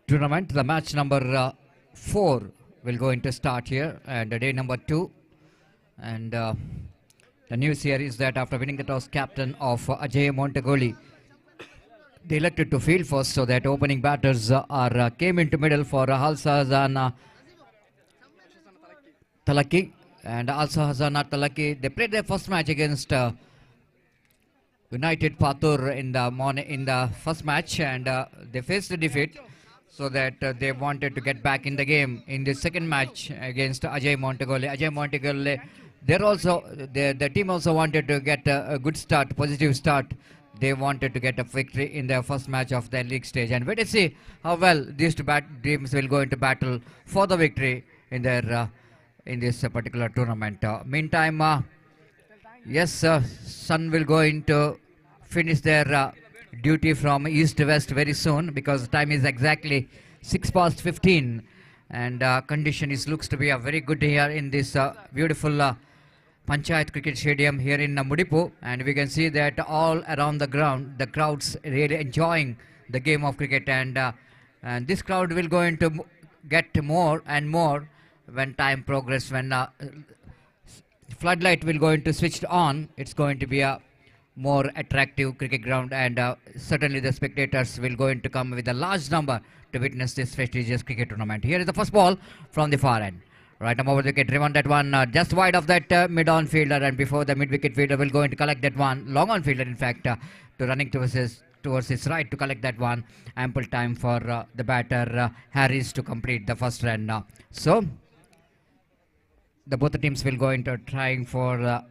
tournament, the match number 4 will going to start here, and day number 2. And the news here is that after winning the toss, captain of Ajay Montagoli, they elected to field first, so that opening batters came into middle for Alaa THALAKKI. And also Hazana THALAKKI, they played their first match against United Patur in the first match, and they faced a defeat, so that they wanted to get back in the game in the second match against Ajay Montagoli. Ajay Montagoli, the team also wanted to get a good start, positive start. They wanted to get a victory in their first match of their league stage, and wait to see how well these two teams will go into battle for the victory in their in this particular tournament. Meantime, yes, Sun will going to finish their duty from east to west very soon, because the time is exactly 6:15, and condition looks to be a very good here in this beautiful Panchayat Cricket Stadium here in Mudipu, and we can see that all around the ground the crowds really enjoying the game of cricket, and this crowd will going to get more and more when time progresses. When floodlight will going to switch on, it's going to be a more attractive cricket ground, and certainly the spectators will going to come with a large number to witness this prestigious cricket tournament. Here is the first ball from the far end. Right arm over the wicket, driven that one just wide of that mid-on fielder, and before the mid-wicket fielder will go in to collect that one. Long-on fielder, in fact, to running towards his right to collect that one. Ample time for the batter Harris to complete the first run. So, both the teams will go into trying for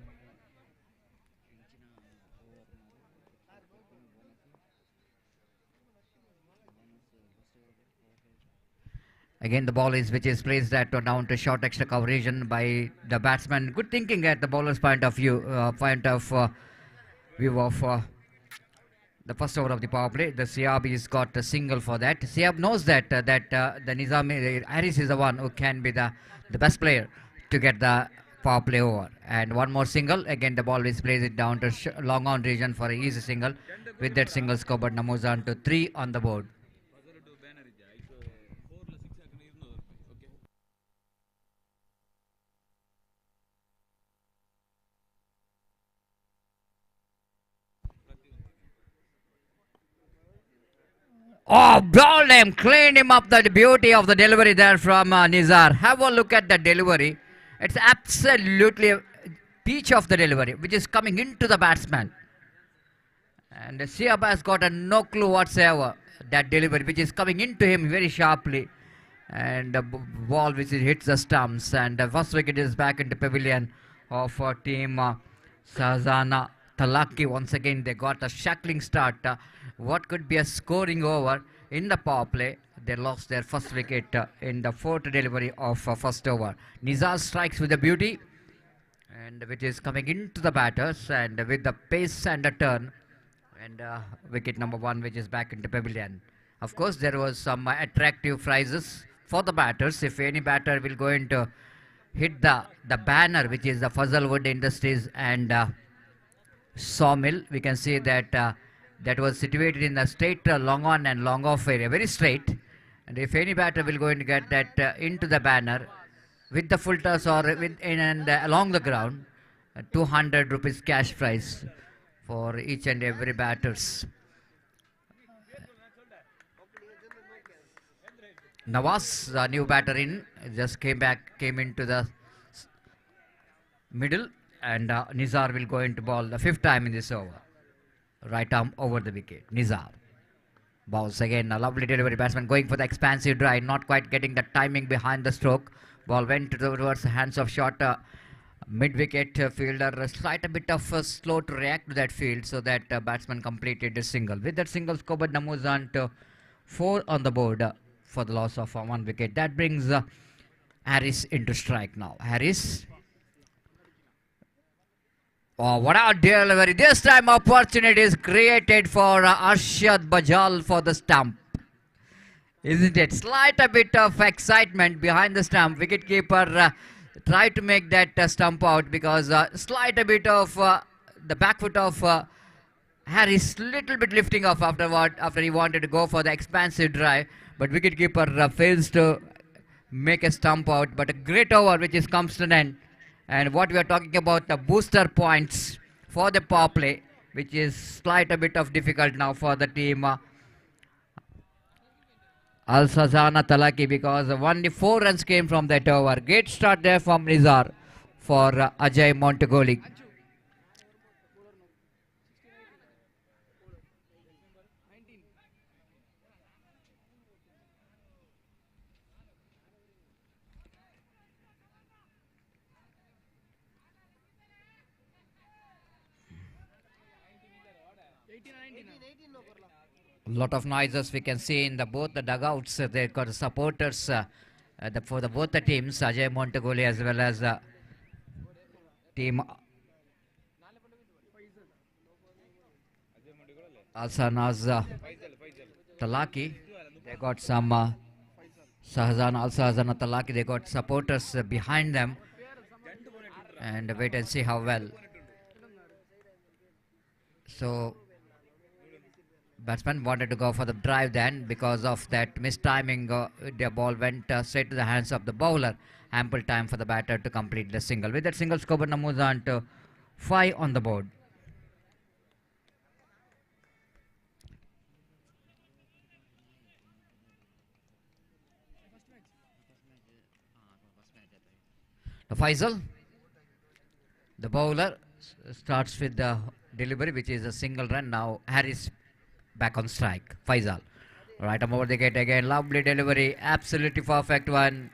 again, the ball which is placed down to short extra cover region by the batsman. Good thinking at the bowler's point of view of the first over of the power play. The Siab has got a single for that. Siab knows that the Nizam Harris is the one who can be the best player to get the power play over. And one more single. Again, the ball is placed down to long on region for an easy single. With that single score, but Namuzan to 3 on the board. Oh, bowled him, cleaned him up. The beauty of the delivery there from Nizar. Have a look at the delivery. It's absolutely a peach of the delivery, which is coming into the batsman. And Siab has got no clue whatsoever. That delivery, which is coming into him very sharply. And the ball which hits the stumps. And the first wicket is back into pavilion of team Sahazana THALAKKI. Once again, they got a shackling start. What could be a scoring over in the power play. They lost their first wicket in the fourth delivery of first over. Nizar strikes with a beauty, and which is coming into the batters, and with the pace and the turn, and wicket number 1, which is back into pavilion. Of course, there was some attractive prizes for the batters. If any batter will go into hit the banner, which is the Fuzzlewood Industries and sawmill, we can see that that was situated in the straight long on and long off area, very straight. And if any batter will go in to get that into the banner with the full toss or along the ground, 200 rupees cash prize for each and every batters. Nawaz, the new batter in, just came into the middle, and Nizar will go into ball the 5th time in this over. Right arm over the wicket. Nizar bowls again. A lovely delivery. Batsman going for the expansive drive, not quite getting the timing behind the stroke. Ball went towards the hands of short mid-wicket fielder. A slight bit of slow to react to that field, so that batsman completed the single. With that single, Skobat Namuzan to 4 on the board for the loss of 1 wicket. That brings Harris into strike now. Harris. Oh, what a delivery. This time opportunity is created for Arshad Bajal for the stump. Isn't it? Slight a bit of excitement behind the stump. Wicketkeeper tried to make that stump out, because slight a bit of the back foot of Harris little bit lifting off after he wanted to go for the expansive drive, but wicketkeeper fails to make a stump out. But a great over which comes to an end. And what we are talking about, the booster points for the power play, which is slight a bit of difficult now for the team THALAKKI, because only 4 runs came from that over. Great start there from Nizar for Ajay Montagoli. Lot of noises we can see in both the dugouts. They've got supporters for both the teams, Ajay Montagoli as well as team Alsanaz THALAKKI. They got some Al-Sahzana THALAKKI. They got supporters behind them, and wait and see how well. So batsman wanted to go for the drive then. Because of that mistiming, the ball went straight to the hands of the bowler. Ample time for the batter to complete the single. With that single, scoreboard moves on to 5 on the board. The Faisal, the bowler, starts with the delivery, which is a single run. Now Harris back on strike. Faisal, right arm over the gate again. Lovely delivery, absolutely perfect one.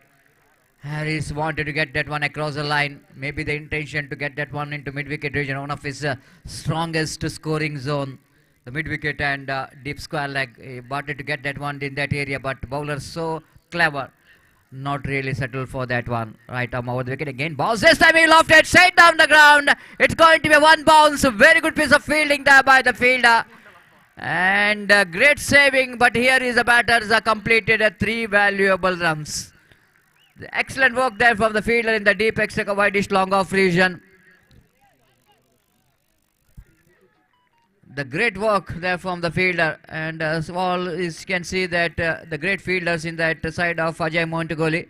Harris wanted to get that one across the line. Maybe the intention to get that one into mid-wicket region, one of his strongest scoring zone. The mid-wicket and deep square leg. He wanted to get that one in that area, but bowler so clever. Not really settled for that one. Right arm over the wicket again. Bounce. This time he lofted straight down the ground. It's going to be a one bounce. Very good piece of fielding there by the fielder. And great saving. But here is the batters completed 3 valuable runs. The excellent work there from the fielder in the deep extra wideish long off region. The great work there from the fielder, and as all is can see that the great fielders in that side of Ajay Montagoli.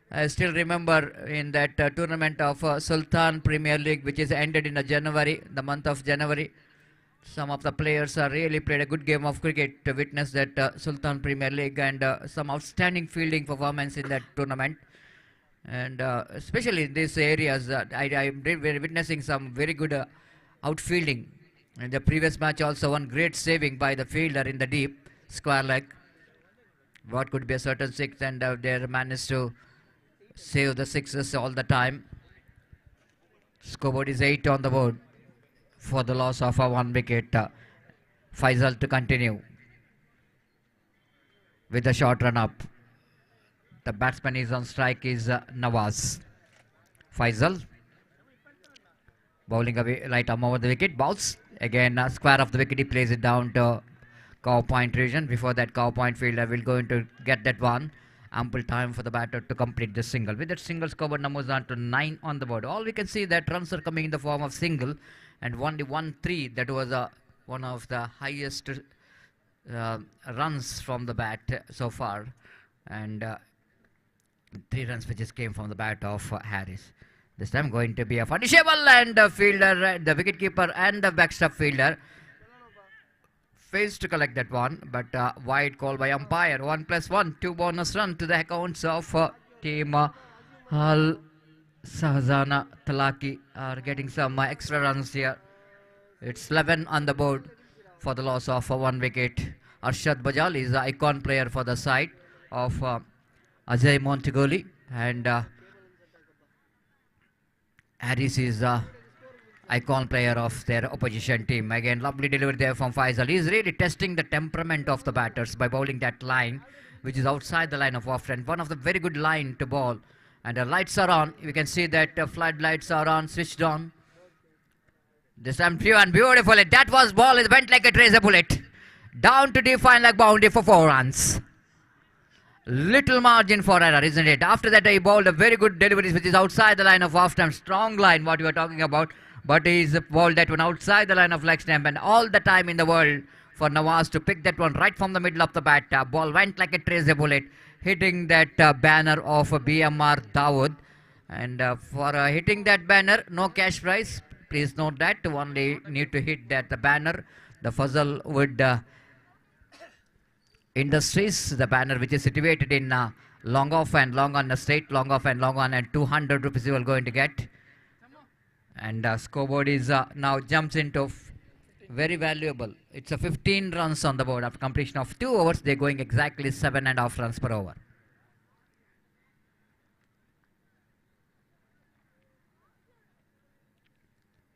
I still remember in that tournament of Sultan Premier League, which is ended in January, the month of January. Some of the players really played a good game of cricket to witness that Sultan Premier League, and some outstanding fielding performance in that tournament. And especially in these areas, I'm witnessing some very good outfielding. In the previous match also, one great saving by the fielder in the deep square leg. What could be a certain 6, and they managed to save the 6s all the time. Scoreboard is 8 on the board for the loss of 1 wicket. Faisal to continue with a short run up. The batsman is on strike is Nawaz. Faisal bowling away, right arm over the wicket, bounce. Again, square of the wicket, he plays it down to cow point region. Before that, cow point fielder will going to get that one. Ample time for the batter to complete the single. With that single, scoreboard numbers on to 9 on the board. All we can see that runs are coming in the form of single, and only 1-3. That was one of the highest runs from the bat so far, and 3 runs which came from the bat of Harris. This time going to be a punishable, and the fielder, the wicketkeeper and the backstop fielder fails to collect that one, but wide call by umpire. 1+1, 2 bonus run to the accounts of team Al-Sahzana THALAKKI are getting some extra runs here. It's 11 on the board for the loss of 1 wicket. Arshad Bajal is the icon player for the side of Ajay Montagoli, and Harris is the icon player of their opposition team. Again, lovely delivery there from Faisal. He is really testing the temperament of the batters by bowling that line, which is outside the line of off, and one of the very good line to bowl. And the lights are on. You can see that floodlights are on, switched on. This time pure and beautifully. That was ball. It went like a tracer bullet. Down to define like boundary for 4 runs. Little margin for error, isn't it? After that, he bowled a very good delivery, which is outside the line of off time. Strong line, what you are talking about. but he's bowled that one outside the line of leg stump, and all the time in the world for Nawaz to pick that one right from the middle of the bat. Ball went like a tracer bullet, hitting that banner of BMR Dawood. And for hitting that banner, no cash prize. Please note that only need to hit that banner. The Fuzzlewood Industries, the banner which is situated in long off and long on, straight long off and long on, and 200 rupees you are going to get. And scoreboard is now jumps into very valuable. It's a 15 runs on the board. After completion of 2 overs, they're going exactly 7.5 runs per over.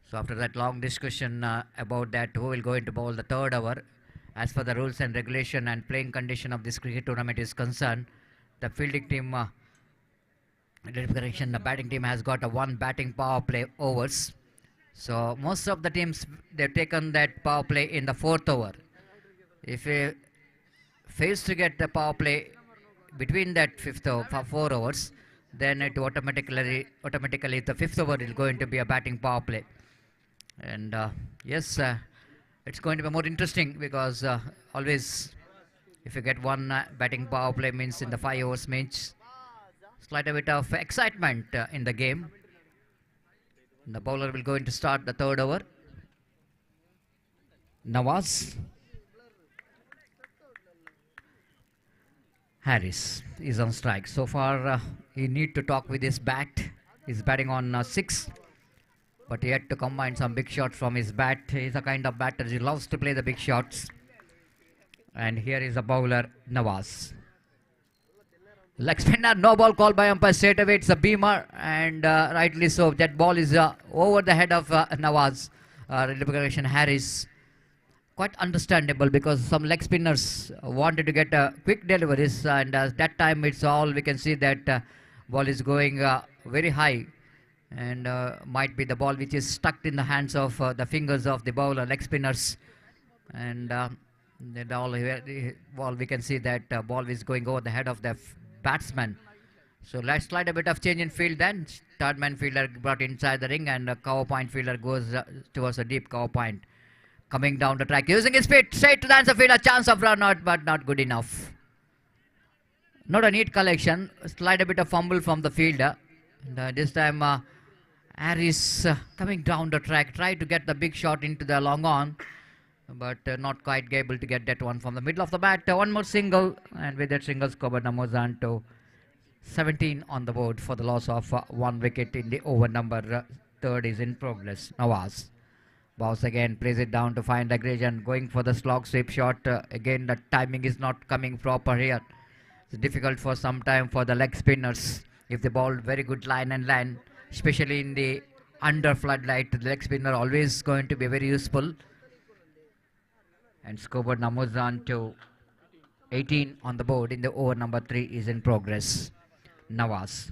So after that long discussion about that, who will go into bowl the 3rd over, as for the rules and regulation and playing condition of this cricket tournament is concerned, the fielding team, the batting team has got a 1 batting power play overs. So most of the teams, they've taken that power play in the 4th over. If they fails to get the power play between that 5th over, 4 overs, then it automatically the 5th over is going to be a batting power play. And yes, it's going to be more interesting because always if you get 1 batting power play means in the 5 overs means slight a bit of excitement in the game. The bowler will go into start the 3rd over. Nawaz. Harris is on strike. So far, he need to talk with his bat. He's batting on 6, but he had to combine some big shots from his bat. He's a kind of batter. He loves to play the big shots. And here is the bowler, Nawaz. Leg spinner, no ball called by umpire straight away. It's a beamer, and rightly so. That ball is over the head of Nawaz. Harris. Quite understandable because some leg spinners wanted to get quick deliveries, and that time it's all we can see that ball is going very high, and might be the ball which is stuck in the hands of the fingers of the bowler, leg spinners, and ball we can see that ball is going over the head of the batsman. So let's slide a bit of change in field then. Third man fielder brought inside the ring, and cover point fielder goes towards a deep cover point. Coming down the track, using his feet straight to the answer field, a chance of run out, but not good enough. Not a neat collection. Slide a bit of fumble from the fielder. And, this time Harris coming down the track, tried to get the big shot into the long on, but not quite able to get that one from the middle of the bat. One more single, and with that single scored numbers on to 17 on the board for the loss of 1 wicket in the over number 3rd is in progress. Nawaz. Bounce again, plays it down to find the region, going for the slog sweep shot. Again, the timing is not coming proper here. It's difficult for some time for the leg spinners. If they bowl very good line and line, especially in the under floodlight, the leg spinner always going to be very useful. And scoreboard numbers on to 18 on the board in the over number 3 is in progress. Nawaz.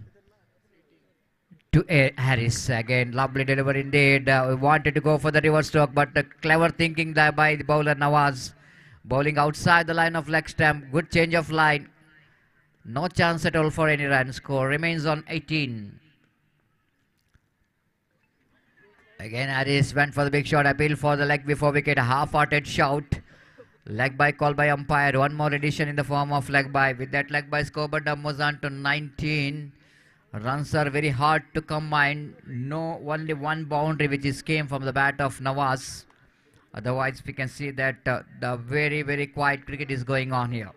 To Harris again, lovely delivery indeed. We wanted to go for the reverse stroke, but clever thinking there by the bowler Nawaz. Bowling outside the line of leg stump, good change of line. No chance at all for any run. Score remains on 18. Again Harris went for the big shot, appeal for the leg before wicket, a half-hearted shout. Leg by call by umpire, one more addition in the form of leg by. With that leg by scoreboard moves on to 19. Runs are very hard to combine. No, only 1 boundary which is came from the bat of Nawaz. Otherwise, we can see that the very, very quiet cricket is going on here.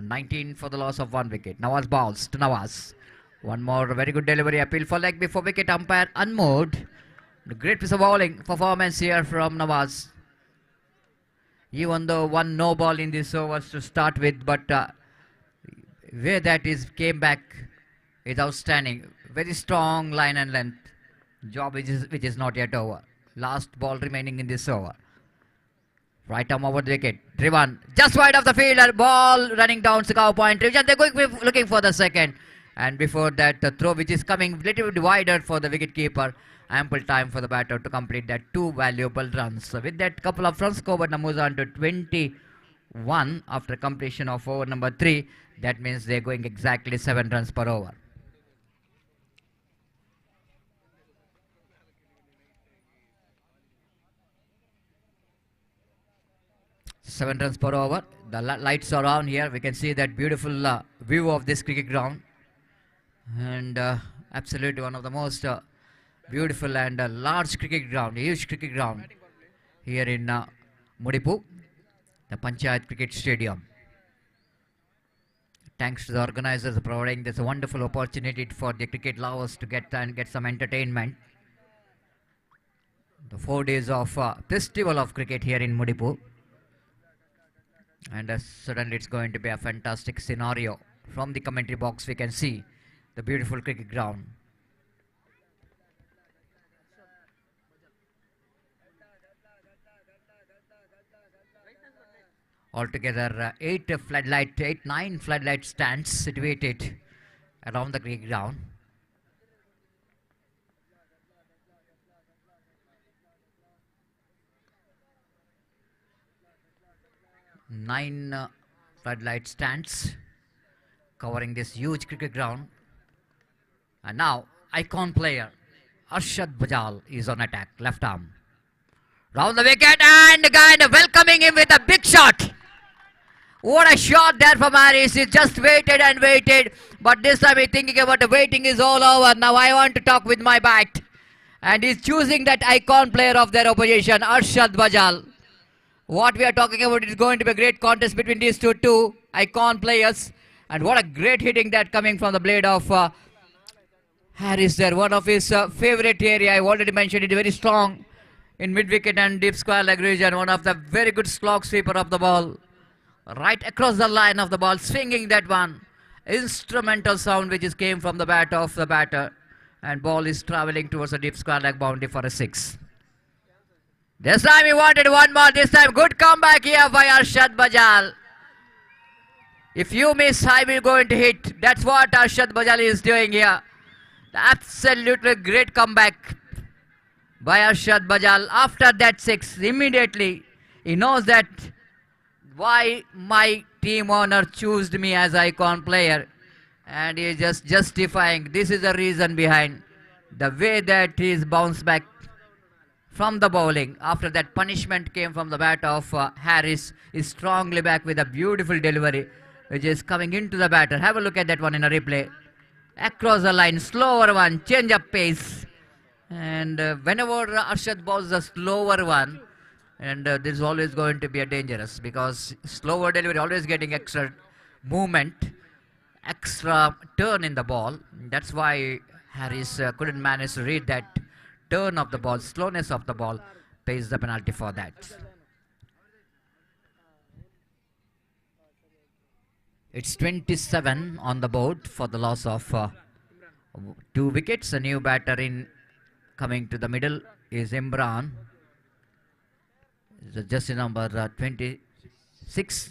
19 for the loss of 1 wicket. Nawaz bowls to Nawaz. One more very good delivery. Appeal for leg before wicket. Umpire unmoved. Great piece of bowling performance here from Nawaz. Even though 1 no ball in this overs to start with, but where that is came back is outstanding. Very strong line and length job which is not yet over. Last ball remaining in this over. Right arm over the wicket. Driven just wide of the fielder. Ball running down to cover point. They're going looking for the second. And before that, the throw which is coming a little bit wider for the wicket keeper. Ample time for the batter to complete that 2 valuable runs. So with that couple of runs scored, moves on to 21 after completion of over number 3. That means they're going exactly 7 runs per over. 7 runs per over. The lights are on here. We can see that beautiful view of this cricket ground. And absolutely one of the most beautiful and large cricket ground, huge cricket ground here in Mudipu, the Panchayat Cricket Stadium. Thanks to the organizers for providing this wonderful opportunity for the cricket lovers to get some entertainment. The 4 days of festival of cricket here in Mudipu. And suddenly it's going to be a fantastic scenario. From the commentary box we can see the beautiful cricket ground. Altogether 9 floodlight stands situated around the cricket ground. Nine floodlight stands covering this huge cricket ground. And now, icon player Arshad Bajal is on attack, left arm. Round the wicket and welcoming him with a big shot. What a shot there from Harris. He just waited and waited. But this time he's thinking about the waiting is all over. Now I want to talk with my bat. And he's choosing that icon player of their opposition, Arshad Bajal. What we are talking about is going to be a great contest between these two icon players. And what a great hitting that coming from the blade of Harris there. One of his favorite area. I already mentioned it, very strong in mid-wicket and deep square leg region. One of the very good slog sweeper of the ball. Right across the line of the ball, swinging that one. Instrumental sound which came from the bat of the batter. And ball is travelling towards the deep square leg boundary for a 6. This time he wanted one more. This time good comeback here by Arshad Bajal. If you miss, I will go into hit. That's what Arshad Bajal is doing here. Absolutely great comeback by Arshad Bajal. After that 6, immediately he knows that why my team owner chose me as icon player, and he is just justifying. This is the reason behind the way that he is bounced back from the bowling. After that punishment came from the bat of Harris, is strongly back with a beautiful delivery which is coming into the batter. Have a look at that one in a replay. Across the line, slower one, change up pace. And whenever Arshad bowls a slower one, and this is always going to be a dangerous, because slower delivery always getting extra movement, extra turn in the ball. That's why Harris couldn't manage to read that turn of the ball, slowness of the ball, pays the penalty for that. It's 27 on the board for the loss of 2 wickets. A new batter in coming to the middle is Imran. The jersey number 26.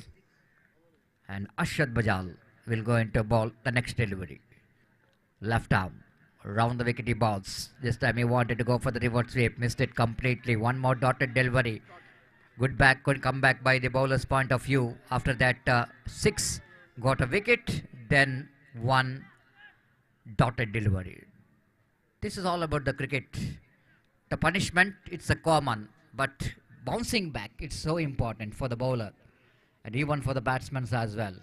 And Arshad Bajal will go into ball the next delivery. Left arm. Round the wicket he balls. This time he wanted to go for the reverse sweep. Missed it completely. One more dotted delivery. Good comeback by the bowler's point of view. After that 6 got a wicket. Then 1 dotted delivery. This is all about the cricket. The punishment, it's a common. But bouncing back, it's so important for the bowler. And even for the batsmen as well.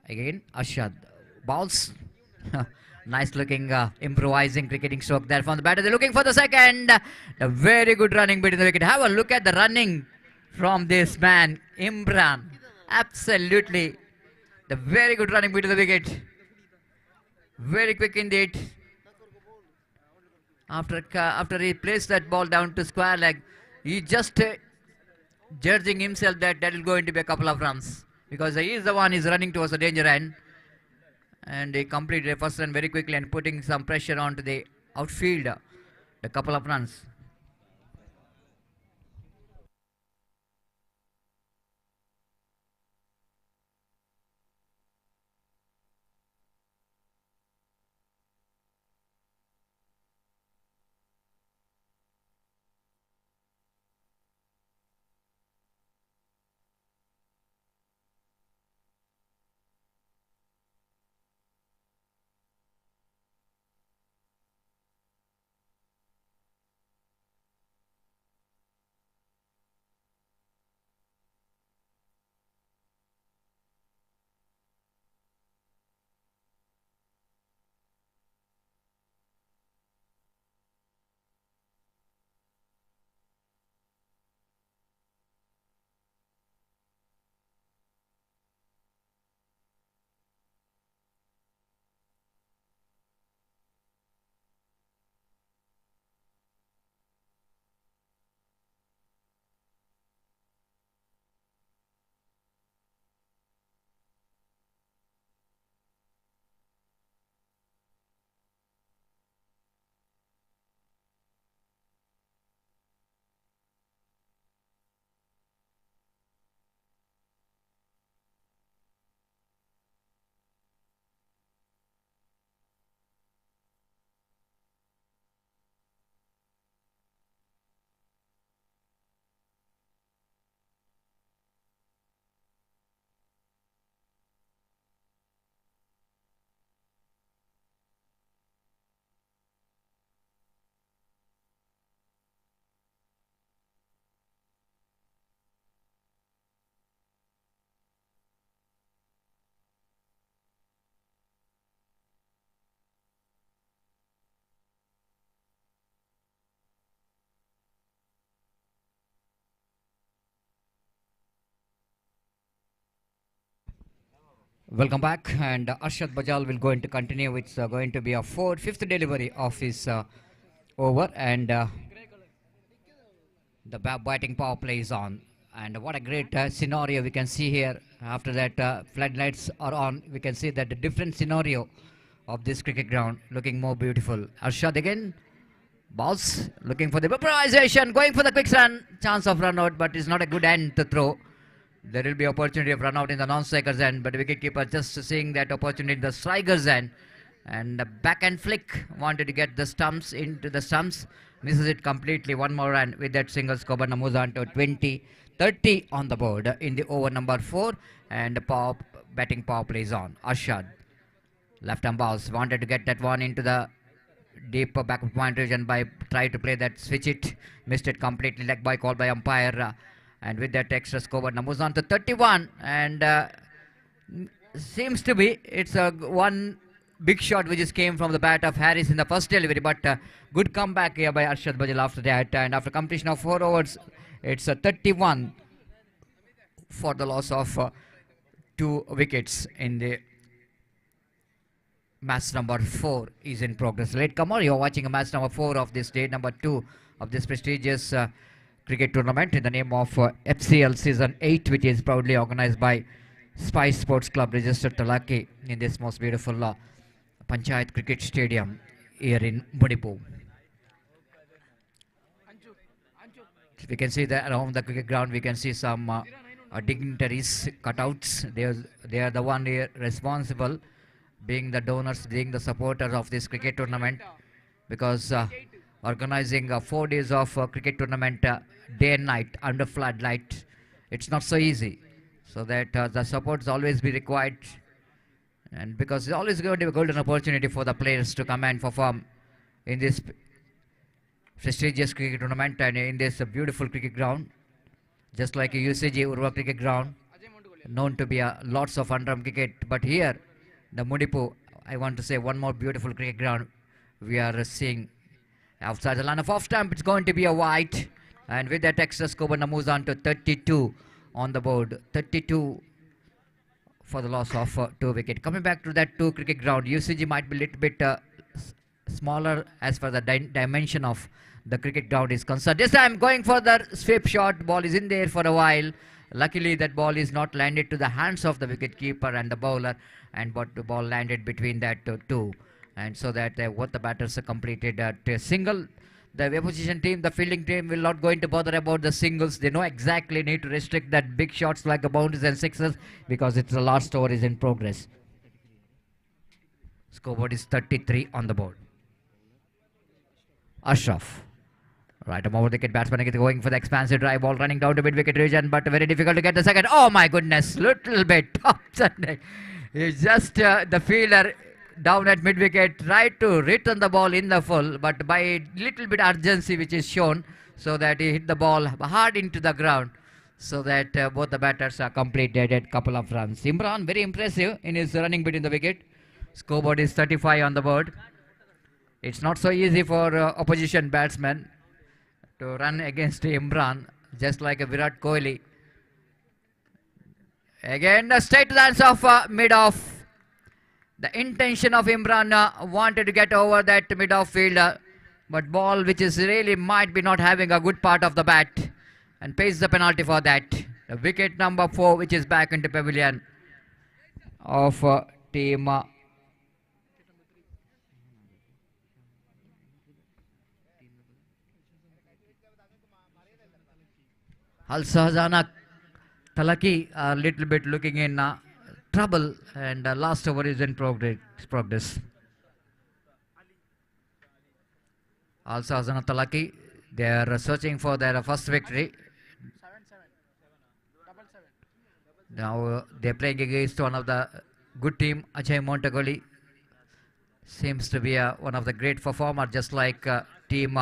Again, Arshad bowls. Nice looking improvising cricketing stroke there from the batter. They're looking for the second. A very good running between the wicket. Have a look at the running from this man, Imran. Absolutely. The very good running between the wicket. Very quick indeed. After he placed that ball down to square leg, he just judging himself that will going to be a couple of runs. Because he is the one who is running towards the danger end. And he completed the first run very quickly and putting some pressure onto the outfield. A couple of runs. Welcome back, and Arshad Bajal will going to continue. It's going to be a fifth delivery of his over, and the batting power play is on. And what a great scenario we can see here. After that, floodlights are on. We can see that the different scenario of this cricket ground looking more beautiful. Arshad again. Balls looking for the vaporization, going for the quick run. Chance of run out, but it's not a good end to throw. There will be opportunity of run out in the non-striker's end, but wicketkeeper just seeing that opportunity in the striker's end. And the backhand flick, wanted to get the stumps into the stumps. Misses it completely. One more run with that single score. But moves on to 20-30 on the board in the over number 4. And the batting power plays on. Arshad. Left arm balls. Wanted to get that one into the deep back of point region by try to play that switch it. Missed it completely. Leg by call by umpire. And with that extra score, but moves on to 31. And seems to be it's a one big shot which just came from the bat of Harris in the first delivery. But good comeback here by Arshad Bajal after that. And after completion of 4 overs, it's a 31 for the loss of 2 wickets in the match number 4 is in progress. Late comer, you're watching a match number 4 of this day, number 2 of this prestigious cricket tournament in the name of FCL Season 8, which is proudly organized by Spice Sports Club, registered THALAKKI, in this most beautiful Panchayat Cricket Stadium here in MUDIPU. We can see that around the cricket ground, we can see some dignitaries cutouts. They are the one here responsible, being the donors, being the supporters of this cricket tournament, because organizing 4 days of cricket tournament day and night under floodlight, it's not so easy. So that the supports always be required, and because it's always going to be a golden opportunity for the players to come and perform in this prestigious cricket tournament and in this beautiful cricket ground, just like a UCG Urva cricket ground, known to be lots of underarm cricket. But here, the MUDIPU, I want to say one more beautiful cricket ground we are seeing. Outside the line of off stump, it's going to be a wide. And with that extra score, moves on to 32 on the board. 32 for the loss of 2 wickets. Coming back to that 2 cricket ground, UCG might be a little bit smaller as far as the dimension of the cricket ground is concerned. This time going for the sweep shot. Ball is in there for a while. Luckily that ball is not landed to the hands of the wicket keeper and the bowler, and but the ball landed between that two. And so that what the batters completed a single. The opposition team, the fielding team, will not going to bother about the singles. They know exactly need to restrict that big shots like the boundaries and sixes, because it's the last over is in progress. Scoreboard is 33 on the board. Ashraf. Right, a over wicket batsman going for the expansive drive ball, running down to mid-wicket region, but very difficult to get the second. Oh my goodness, little bit upsetting. It's just the fielder down at mid-wicket tried to return the ball in the full, but by little bit urgency which is shown, so that he hit the ball hard into the ground, so that both the batters are completed a couple of runs. Imran very impressive in his running between the wicket. Scoreboard is 35 on the board. It's not so easy for opposition batsmen to run against Imran, just like a Virat Kohli. Again, straight to the hands of mid-off. The intention of Imran wanted to get over that mid-off fielder, but ball which is really might be not having a good part of the bat, and pays the penalty for that. The wicket number 4, which is back into pavilion of team Al-Shahzana Talakki, a little bit looking in trouble, and last over is in progress. Al-Shahzana Talakki, they are searching for their first victory. Now they are playing against one of the good team, Ajay Montagoli. Seems to be one of the great performers, just like team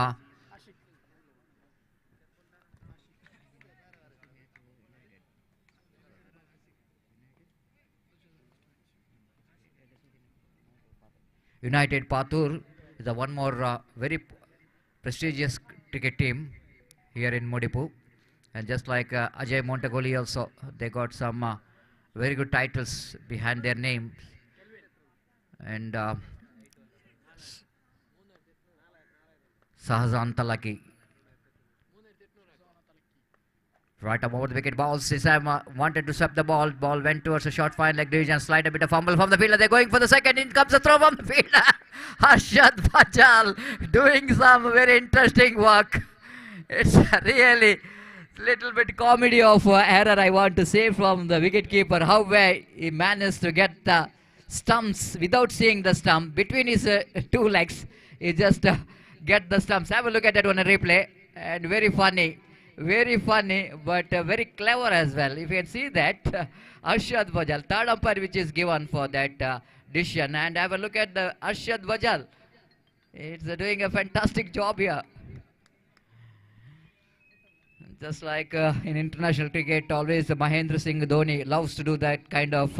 United Patur is one more very prestigious cricket team here in MUDIPU, and just like Ajay Montagoli also, they got some very good titles behind their names. And Sahazan Talakki. Right above the wicket, ball. Sisam wanted to sweep the ball. Ball went towards a short fine leg division. Slide a bit of fumble from the fielder. They're going for the second. In comes a throw from the fielder. Harshad Bajal doing some very interesting work. It's really little bit comedy of error, I want to say, from the wicketkeeper. How well he managed to get the stumps without seeing the stump between his two legs. He just get the stumps. Have a look at that on a replay, and very funny, but very clever as well. If you can see that, Arshad Bajal, third umpire which is given for that decision, and have a look at the Arshad Bajal. It's doing a fantastic job here. Just like in international cricket, always Mahendra Singh Dhoni loves to do that kind of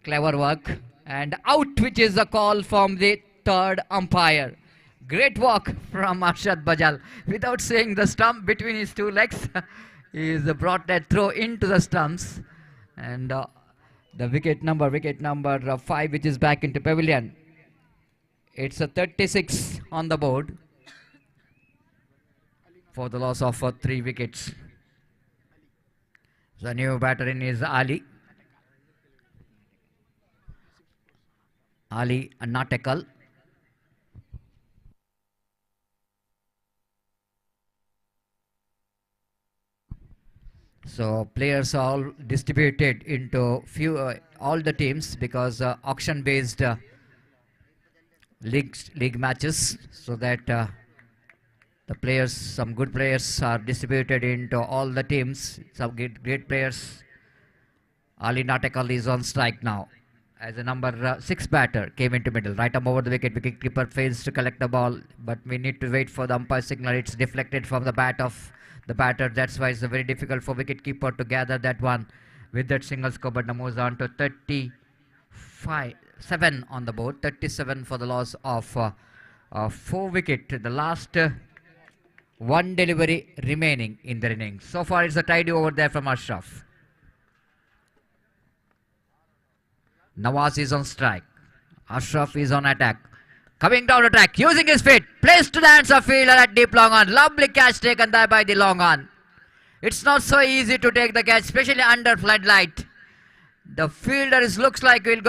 clever work. And out, which is a call from the third umpire. Great work from Arshad Bajal. Without seeing the stump between his two legs, he's brought that throw into the stumps. And the wicket number 5, which is back into pavilion. It's a 36 on the board for the loss of 3 wickets. The new batter in is Ali. Ali Natekal. So players are all distributed into all the teams, because auction based league matches, so that the players, some good players are distributed into all the teams. Some great players. Ali Natekal is on strike now as a number 6 batter. Came into middle. Right arm over the wicket. Wicketkeeper fails to collect the ball, but we need to wait for the umpire signal. It's deflected from the bat of the batter. That's why it's very difficult for wicketkeeper to gather that one with that single score. But now moves on to 7 on the board. 37 for the loss of 4 wicket. The last one delivery remaining in the innings. So far it's a tidy over there from Ashraf. Nawaz is on strike. Ashraf is on attack. Coming down the track, using his feet. Placed to the hands of fielder at deep long on. Lovely catch taken there by the long on. It's not so easy to take the catch, especially under floodlight. The fielder looks like the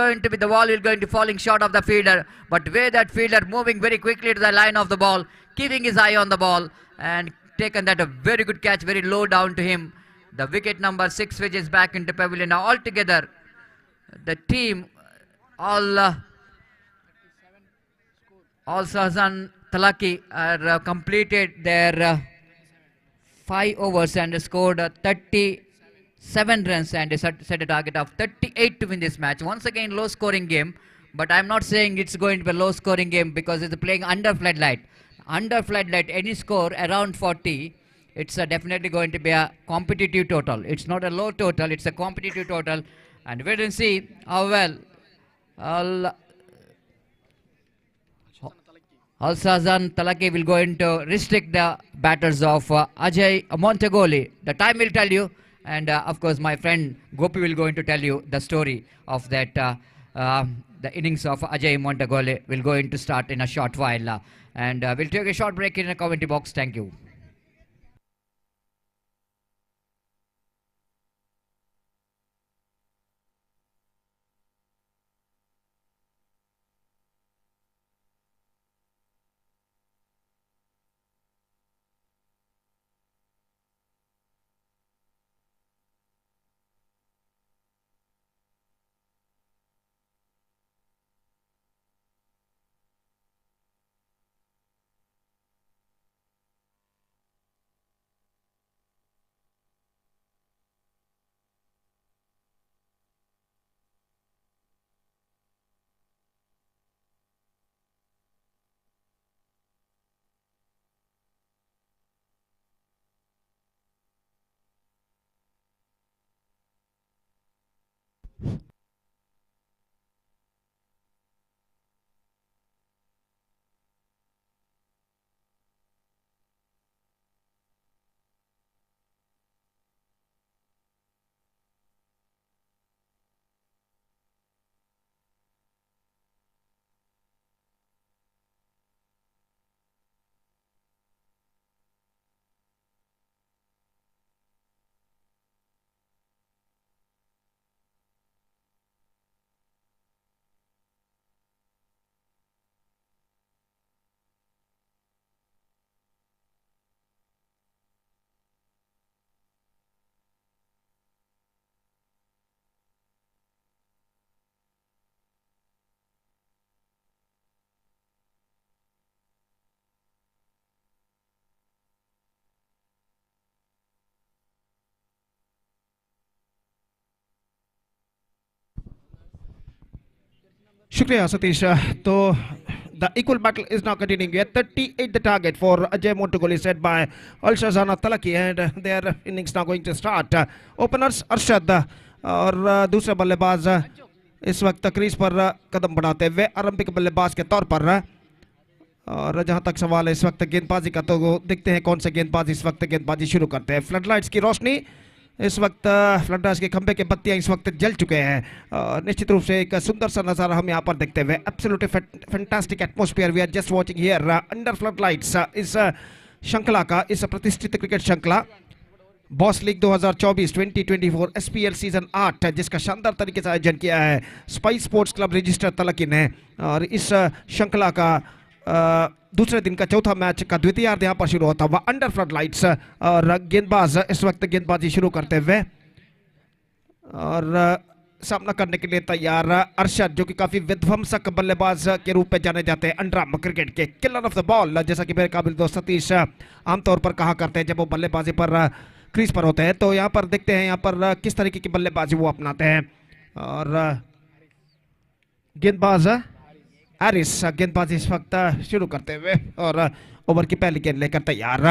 ball will going to falling short of the fielder. But where that fielder moving very quickly to the line of the ball, keeping his eye on the ball, and taken that a very good catch, very low down to him. The wicket number 6, which is back into pavilion. Now altogether, the team, all Sahazan Talakki are completed their 5 overs and scored 37 runs, and they set a target of 38 to win this match. Once again, low scoring game, but I'm not saying it's going to be a low scoring game, because it's playing under floodlight. Under floodlight, any score around 40, it's definitely going to be a competitive total. It's not a low total, it's a competitive total. And wait and see how well Sahazan Talakki will going to restrict the batters of Ajay Montagoli. The time will tell you, and of course my friend Gopi will going to tell you the story of that. The innings of Ajay Montagoli will going to start in a short while, and we'll take a short break in a commentary box. Thank you. शुक्रिया सतीश। तो the equal battle is now continuing here. 38 the target for Ajay Montugoli set by THALAKKI, and their innings now going to start. Openers Arshad और दूसरे बल्लेबाज इस वक्त crease पर कदम बढ़ाते हुए आरंभिक बल्लेबाज के तौर पर। और जहां तक सवाल है इस वक्त गेंदबाजी का, तो देखते हैं कौन से गेंदबाज इस वक्त गेंदबाजी शुरू करते हैं। फ्लडलाइट्स की रोशनी इस वक्त, फ्लडलाइट्स के खंभे के बत्तियां इस वक्त जल चुके हैं। निश्चित रूप से एक सुंदर सा नजारा हम यहां पर देखते हुए। Absolutely fantastic atmosphere we are just watching here under floodlights इस श्रृंखला का, इस प्रतिष्ठित क्रिकेट श्रृंखला बॉस लीग 2024 SPL सीजन 8, जिसका शानदार तरीके से आयोजन किया है स्पाइस स्पोर्ट्स क्लब रजिस्टर तलक्की ने। और इस श्रृंखला का दूसरे दिन का चौथा मैच का द्वितीयार्ध यहाँ पर शुरू होता हुआ अंडर फ्लड लाइट्स। और गेंदबाज इस वक्त गेंदबाजी शुरू करते हुए और सामना करने के लिए तैयार अरशद, जो कि काफी विध्वंसक बल्लेबाज के रूप में जाने जाते हैं, अंडरआर्म क्रिकेट के किलर ऑफ द बॉल, जैसा कि मेरे काबिल दोस्त सतीश आमतौर पर कहा करते हैं जब वो बल्लेबाजी पर क्रीज पर होते हैं। तो यहाँ पर देखते हैं यहाँ पर किस तरीके की बल्लेबाजी वो अपनाते हैं। और गेंदबाज एरिस गेंदबाजी इस वक्त शुरू करते हुए और ओवर की पहली गेंद लेकर तैयार।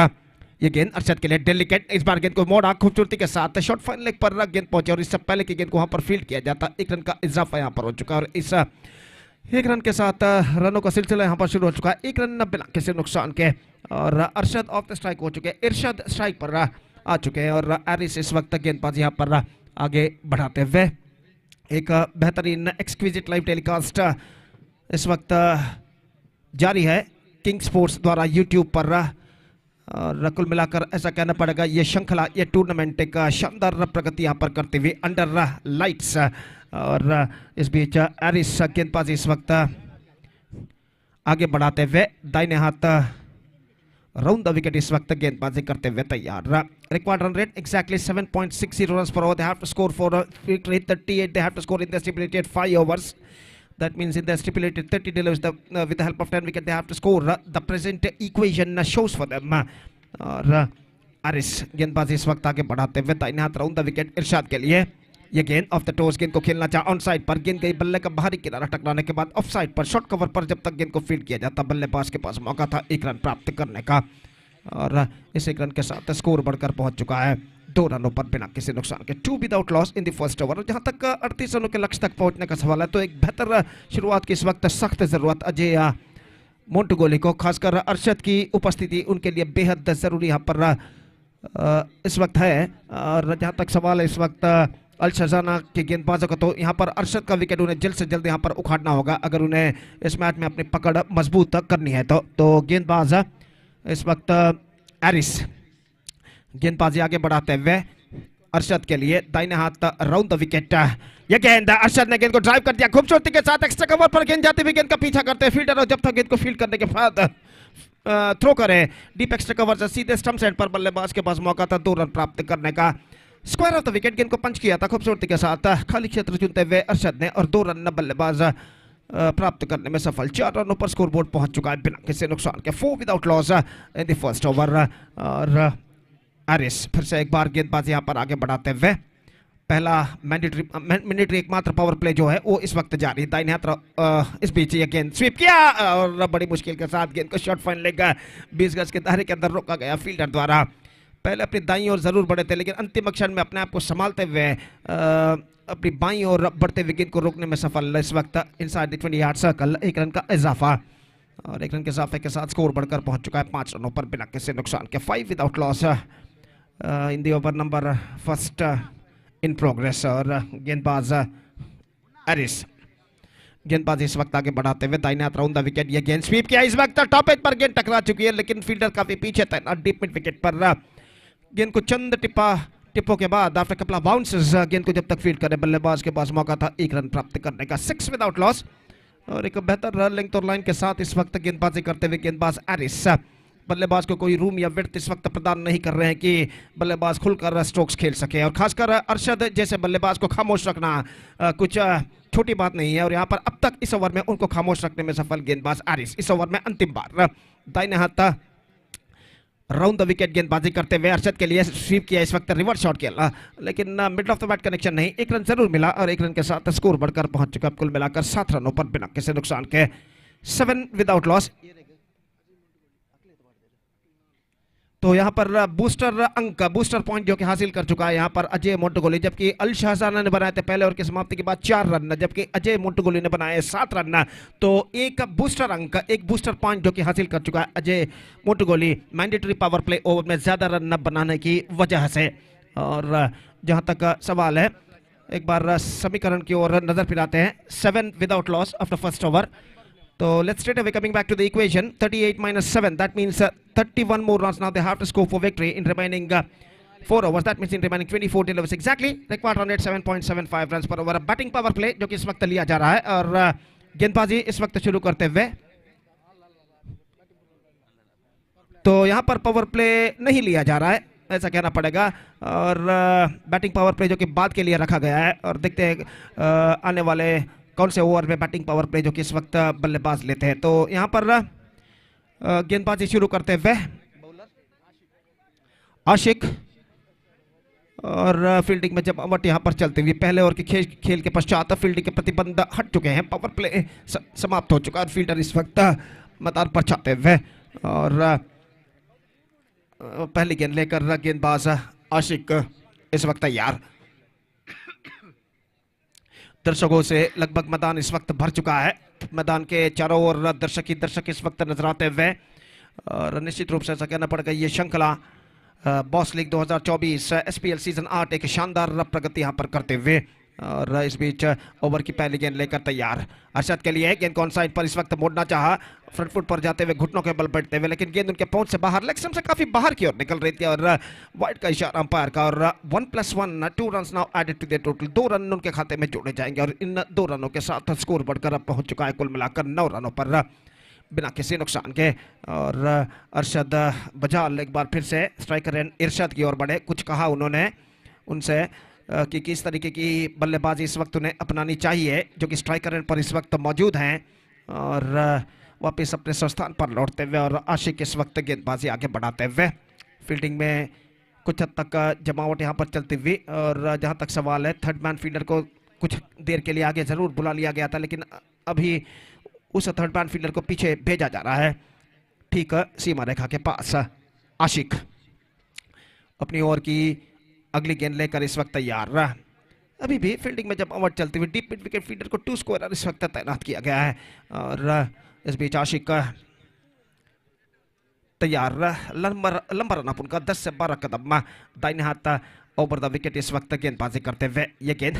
ये गेंद अरशद के लिए डेलिकेट, इस बार गेंद को मोड़ा खूबसूरती के साथ, शॉर्ट फाइन लेग पर गेंद पहुंचे और इससे पहले की गेंद को वहां पर फील्ड किया जाता। 1 रन का इजाफा यहां पर हो चुका है और इस 1 रन के साथ रनों का सिलसिला यहां पर शुरू हो चुका है। 1 रन बिना किसी नुकसान के और अरशद ऑफ द स्ट्राइक हो चुके हैं, इरशाद स्ट्राइक पर आ चुके हैं और एरिस इस वक्त गेंदबाजी यहां पर आगे बढ़ाते हुए। एक बेहतरीन एक्सक्विजिट लाइव टेलीकास्ट इस वक्त जारी है किंग स्पोर्ट्स द्वारा यूट्यूब पर। और कुल मिलाकर ऐसा कहना पड़ेगा ये श्रृंखला, ये टूर्नामेंट एक शानदार प्रगति यहाँ पर करते हुए अंडर लाइट्स। और इस बीच एरिस गेंदबाजी इस वक्त आगे बढ़ाते हुए दाहिने हाथ राउंड द विकेट इस वक्त गेंदबाजी करते हुए तैयार। Required run rate exactly 7.60 runs per over. They have to score for a victory. 38 they have to score in the stipulated 5 overs. That means in the stipulated 30 deliveries, with the help of 10 wickets, they have to score. The present equation shows for them. और आरिस गेंदबाजी इस वक्त आगे बढ़ाते हुए दाहिने हाथ round the wicket इरशाद के लिए। ये गेंद ऑफ द टोस, गेंद को खेलना चाहा ऑन साइड पर, गेंद गई बल्ले का बाहरी किनारा टकराने के बाद ऑफ साइड पर शॉर्ट कवर पर जब तक गेंद को फील्ड किया जाता बल्लेबाज के पास मौका था 1 रन प्राप्त करने का। और इस 1 रन के साथ स्कोर बढ़कर पहुंच चुका है 2 रनों पर बिना किसी नुकसान के, 2 without loss in the first over. जहां तक 38 रनों के लक्ष्य तक पहुंचने का सवाल है तो एक बेहतर शुरुआत की इस वक्त सख्त जरूरत अजय मोंटुगोली को, खासकर अरशद की उपस्थिति उनके लिए बेहद जरूरी यहाँ पर इस वक्त है। और जहां तक सवाल है इस वक्त अल शहजाना के गेंदबाजों का, तो यहाँ पर अरशद का विकेट उन्हें जल्द से जल्द यहाँ पर उखाड़ना होगा अगर उन्हें इस मैच में अपनी पकड़ मजबूत करनी है। तो गेंदबाज इस वक्त एरिस गेंदबाजी आगे बढ़ाते हुए अरशद के लिए दाहिने हाथ राउंड द विकेट। यह गेंद अरशद ने गेंद को ड्राइव कर दिया खूबसूरती के साथ, एक्स्ट्रा कवर पर गेंद जाती हुई गेंद का पीछा करते फील्डर, और जब तक गेंद को फील्ड करने के बाद थ्रो करे डीप एक्स्ट्रा कवर से सीधे स्टंप साइड पर बल्लेबाज के पास मौका था 2 रन प्राप्त करने का। स्क्वायर ऑफ द विकेट गेंद को पंच किया था खूबसूरती के साथ, खाली क्षेत्र चुनते हुए अरशद ने, और 2 रन बल्लेबाज प्राप्त करने में सफल। 4 रनों पर स्कोर बोर्ड पहुंच चुका है बिना किसी नुकसान के, 4 without loss in the first over. और एरिस फिर से एक बार गेंदबाजी यहाँ पर आगे बढ़ाते हुए पहला मिलिट्री एकमात्र पावर प्ले जो है वो इस वक्त जारी है। दाहिने हाथ इस बीच ये गेंद स्वीप किया और बड़ी मुश्किल के साथ गेंद को शॉर्ट फाइन लेग 20 गज के दायरे के अंदर रोका गया फील्डर द्वारा। पहले अपनी दाईं ओर जरूर बढ़े थे लेकिन अंतिम क्षण में अपने आप को संभालते हुए अपनी बाईं ओर बढ़ते हुए गेंद को रोकने में सफल। इस वक्त inside the 20 yard circle 1 run का इजाफा, और 1 रन के इजाफे के साथ स्कोर बढ़कर पहुंच चुका है 5 रनों पर बिना किसी नुकसान के, 5 without loss in the over number first in progress. और गेंदबाज एरिस गेंदबाजी इस वक्त आगे बढ़ाते हुए दाहिने हाथ राउंड द विकेट। ये गेंद स्वीप किया, इस वक्त टॉप एज पर गेंद टकरा चुकी है लेकिन फील्डर काफी पीछे था डीप मिड विकेट पर। गेंद को चंद टिप्पों के बाद आफ्टर कपल ऑफ बाउंसेस गेंद को जब तक फील्ड करे बल्लेबाज के पास मौका था 1 रन प्राप्त करने का, 6 विदाउट लॉस। और एक बेहतर लेंथ और लाइन के साथ इस वक्त गेंदबाजी करते हुए गेंदबाज एरिस बल्लेबाज को कोई रूम या विड्थ इस वक्त प्रदान नहीं कर रहे हैं कि बल्लेबाज खुलकर स्ट्रोक्स खेल सके। और खासकर अरशद जैसे बल्लेबाज को खामोश रखना कुछ छोटी बात नहीं है, और यहाँ पर अब तक इस ओवर में उनको खामोश रखने में सफल गेंदबाज एरिस। इस ओवर में अंतिम बार दाहिने हाथ राउंड द विकेट गेंदबाजी करते हुए अरशद के लिए स्वीप किया इस वक्त रिवर्स शॉट खेला, लेकिन mid of the bat connection नहीं, एक रन जरूर मिला और एक रन के साथ स्कोर बढ़कर पहुंच चुका कुल मिलाकर 7 रनों पर बिना किसी नुकसान के, 7 विदाउट लॉस। तो यहाँ पर बूस्टर पॉइंट जो कि हासिल कर चुका है यहाँ पर अजय मोंटोगोली, जबकि अल शाहजाना ने बनाए थे पहले ओवर की समाप्ति के बाद 4 रन, जबकि अजय मोंटोगोली ने बनाए 7 रन। तो एक बूस्टर पॉइंट जो कि हासिल कर चुका है Ajay Montogoli mandatory power play over में ज्यादा रन न बनाने की वजह से। और जहां तक सवाल है, एक बार समीकरण की ओर नजर फिराते हैं। 7 without loss after first over. So let's straight away coming back to the equation. 38 minus 7, that means 31 more runs now they have to score for victory in remaining 4 overs. That means in remaining 24 overs exactly. Required run rate 7.75 runs per over. Batting power play जो कि इस वक्त लिया जा रहा है और गेंदबाजी इस वक्त शुरू करते हुए। तो यहाँ पर पावर प्ले नहीं लिया जा रहा है, ऐसा कहना पड़ेगा, और बैटिंग पावर प्ले जो कि बाद के लिए रखा गया है। और देखते हैं आने वाले कौन से ओवर में बैटिंग पावर प्ले जो कि इस वक्त बल्लेबाज लेते हैं। तो यहां पर गेंदबाजी शुरू करते हुए आशिक, और फील्डिंग में जब अमट यहां पर चलते हुए पहले ओवर के खेल के पश्चात फील्डिंग के प्रतिबंध हट चुके हैं, पावर प्ले समाप्त हो चुका है। फील्डर इस वक्त मैदान पर छाते हुए और पहली गेंद लेकर गेंदबाज आशिक इस वक्त तैयार। दर्शकों से लगभग मैदान इस वक्त भर चुका है, मैदान के चारों ओर दर्शक इस वक्त नजर आते हुए, और निश्चित रूप से ऐसा कहना पड़ेगा ये श्रृंखला बॉस लीग 2024 SPL सीजन 8 एक शानदार प्रगति यहां पर करते हुए। और इस बीच ओवर की पहली गेंद लेकर तैयार अरशद के लिए, गेंद को ऑन साइड पर इस वक्त मोड़ना चाहा, फ्रंट फुट पर जाते हुए घुटनों के बल बैठते हुए, लेकिन गेंद उनके पहुंच से बाहर, लेग स्टंप से काफी बाहर की ओर निकल रही थी, और वाइड का इशारा अंपायर का। और 1+1 2 run now added to the total, 2 run उनके खाते में जोड़े जाएंगे, और इन 2 रनों के साथ स्कोर बढ़कर अब पहुंच चुका है कुल मिलाकर 9 रनों पर बिना किसी नुकसान के। और अरशद बजाल एक बार फिर से स्ट्राइकर एंड इरशाद की ओर बढ़े, कुछ कहा उन्होंने उनसे कि किस तरीके की बल्लेबाजी इस वक्त उन्हें अपनानी चाहिए, जो कि स्ट्राइकर एंड पर इस वक्त मौजूद हैं, और वापस अपने स्थान पर लौटते हुए और आशिक इस वक्त गेंदबाजी आगे बढ़ाते हुए। फील्डिंग में कुछ हद तक जमावट यहाँ पर चलती हुई, और जहाँ तक सवाल है थर्ड मैन फील्डर को कुछ देर के लिए आगे ज़रूर बुला लिया गया था, लेकिन अभी उस थर्ड मैन फील्डर को पीछे भेजा जा रहा है, ठीक सीमा रेखा के पास। आशिक अपनी ओर की अगली गेंद लेकर इस वक्त तैयार। अभी भी फील्डिंग में जब ओवर चलती हुई डीप मिड विकेट फील्डर को 2 स्कोरर इस वक्त तैनात किया गया है, और इस बीच आशिक तैयार। लंबा रन अप उनका 10 से 12 कदम दाहिने हाथ ओवर द विकेट इस वक्त गेंदबाजी करते हुए। ये गेंद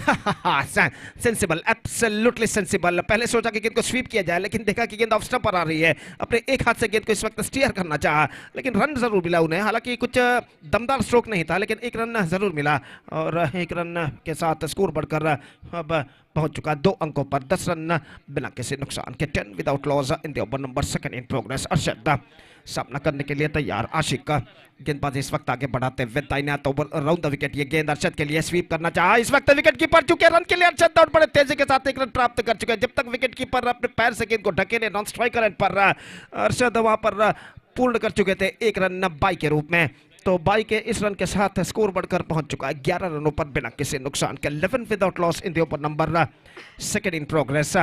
सेंसिबल, एब्सोल्युटली सेंसिबल। पहले सोचा कि गेंद को स्वीप किया जाए, लेकिन देखा कि गेंद ऑफ स्टंप पर आ रही है, अपने एक हाथ से गेंद को इस वक्त स्टीयर करना चाहा, लेकिन रन जरूर मिला उन्हें। हालांकि कुछ दमदार स्ट्रोक नहीं था, लेकिन एक रन जरूर मिला, और एक रन के साथ स्कोर बढ़कर अब पहुंच चुका 2 अंकों पर, 10 रन बिना किसी नुकसान के। 10 without loss in the over number 2 in progress. Arshad सामना करने के लिए तैयार। आशिक का गेंदबाजी इस वक्त आगे बढ़ाते हुए दाहिने हाथ ओवर राउंड द विकेट, ये गेंद अरशद के लिए स्वीप करना चाहा, इस वक्त विकेट कीपर चुके रन के लिए अरशद दौड़ पड़े, तेजी के साथ 1 रन प्राप्त कर चुके हैं। जब तक विकेट कीपर अपने पैर से गेंद को ढकेले नॉन स्ट्राइकर एंड पर अरशद वहां पर पूर्ण कर चुके थे 1 रन बाई के रूप में। तो बाई के इस रन के साथ स्कोर बढ़कर पहुंच चुका है 11 रनों पर बिना किसी नुकसान के। 11 without loss in the over number 2 in progress.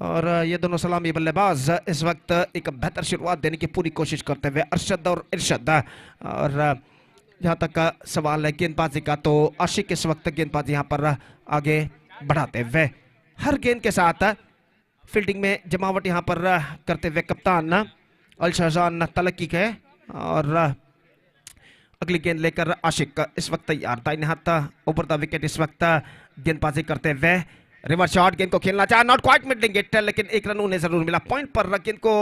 और ये दोनों सलामी बल्लेबाज इस वक्त एक बेहतर शुरुआत देने की पूरी कोशिश करते हुए, अरशद और इरशाद। और जहाँ तक का सवाल है गेंदबाजी का, तो आशिक इस वक्त गेंदबाजी यहाँ पर आगे बढ़ाते हुए, हर गेंद के साथ फील्डिंग में जमावट यहाँ पर करते हुए कप्तान अल शाहजान तलक्की के। और अगली गेंद लेकर आशिक इस वक्त तैयार, दाहिने हाथ ओवर द विकेट इस वक्त गेंदबाजी करते हुए। रिवर्स शॉट, गेंद को खेलना चाहा, नॉट क्वाइट मिडलिंग इट, लेकिन 1 रन उन्हें जरूर मिला। पॉइंट पर गेंद को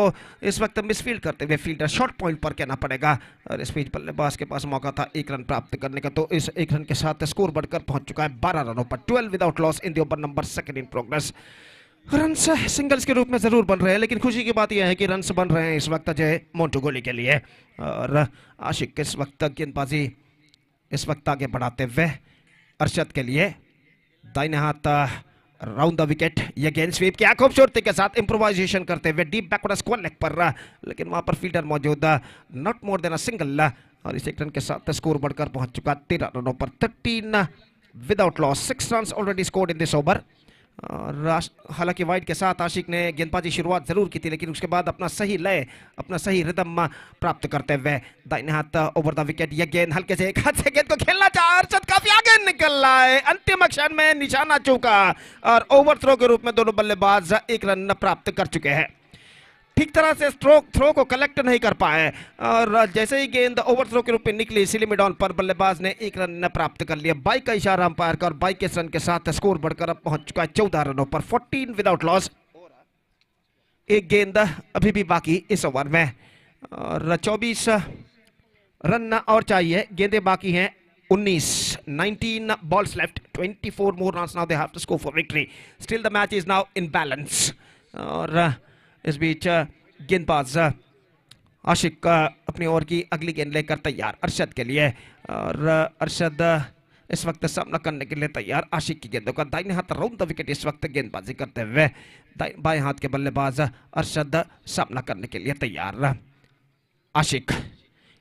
इस वक्त मिसफील्ड करते हुए फील्डर शॉर्ट पॉइंट पर कहना पड़ेगा, और इस बीच बल्लेबाज के पास मौका था 1 रन प्राप्त करने का। तो इस 1 रन के साथ स्कोर बढ़कर पहुंच चुका है 12 रनों पर। 12 without loss in the over number 2 in progress. Runs singles के रूप में जरूर बन रहे हैं, लेकिन खुशी की बात यह है कि रन्स बन रहे हैं इस वक्त अजय मोंटोगोली के लिए। और आशिक इस वक्त गेंदबाजी इस वक्त आगे बढ़ाते हुए अरशद के लिए, दाहिने हाथ राउंड द विकेट। ये गेंद स्वीप किया खूबसूरती के साथ, इम्प्रोवाइजेशन करते हुए डीप बैकवर्ड स्क्वायर लेग पर, लेकिन वहां पर फील्डर मौजूद, not more than a single. और इस एक रन के साथ स्कोर बढ़कर पहुंच चुका 13 रनों पर, 13 without loss, 6 run already scored in this over. हालांकि वाइड के साथ आशिक ने गेंदबाजी शुरुआत जरूर की थी, लेकिन उसके बाद अपना सही लय, अपना सही रिदम प्राप्त करते हुए दाहिने हाथ ओवर द विकेट। यह गेंद हल्के से एक हाथ से गेंद को खेलना चाहा, अरशद काफी आगे निकल रहा है, अंतिम क्षण में निशाना चूका और ओवर थ्रो के रूप में दोनों बल्लेबाज 1 रन प्राप्त कर चुके हैं। ठीक तरह से थ्रो को कलेक्ट नहीं कर पाए और जैसे ही गेंद ओवर थ्रो के रूप में निकली सिली मिड ऑन पर, बल्लेबाज ने 1 रन प्राप्त कर लिया। 22 का इशारा अंपायर का और 22 रन के साथ स्कोर बढ़कर अब पहुंच चुका है 14 रनों पर, 14 विदाउट लॉस। एक गेंद अभी भी बाकी इस ओवर में और 24 रन और चाहिए, गेंदें बाकी हैं 19 balls left, 24 more runs now they have to score for victory. Still the match is now in balance. और इस बीच गेंदबाज आशिक अपनी ओवर की अगली गेंद लेकर तैयार अरशद के लिए और अरशद इस वक्त सामना करने के लिए तैयार आशिक की गेंदों का। दाहिने हाथ राउंड द विकेट इस वक्त गेंदबाजी करते हुए, बाएं हाथ के बल्लेबाज अरशद सामना करने के लिए तैयार आशिक।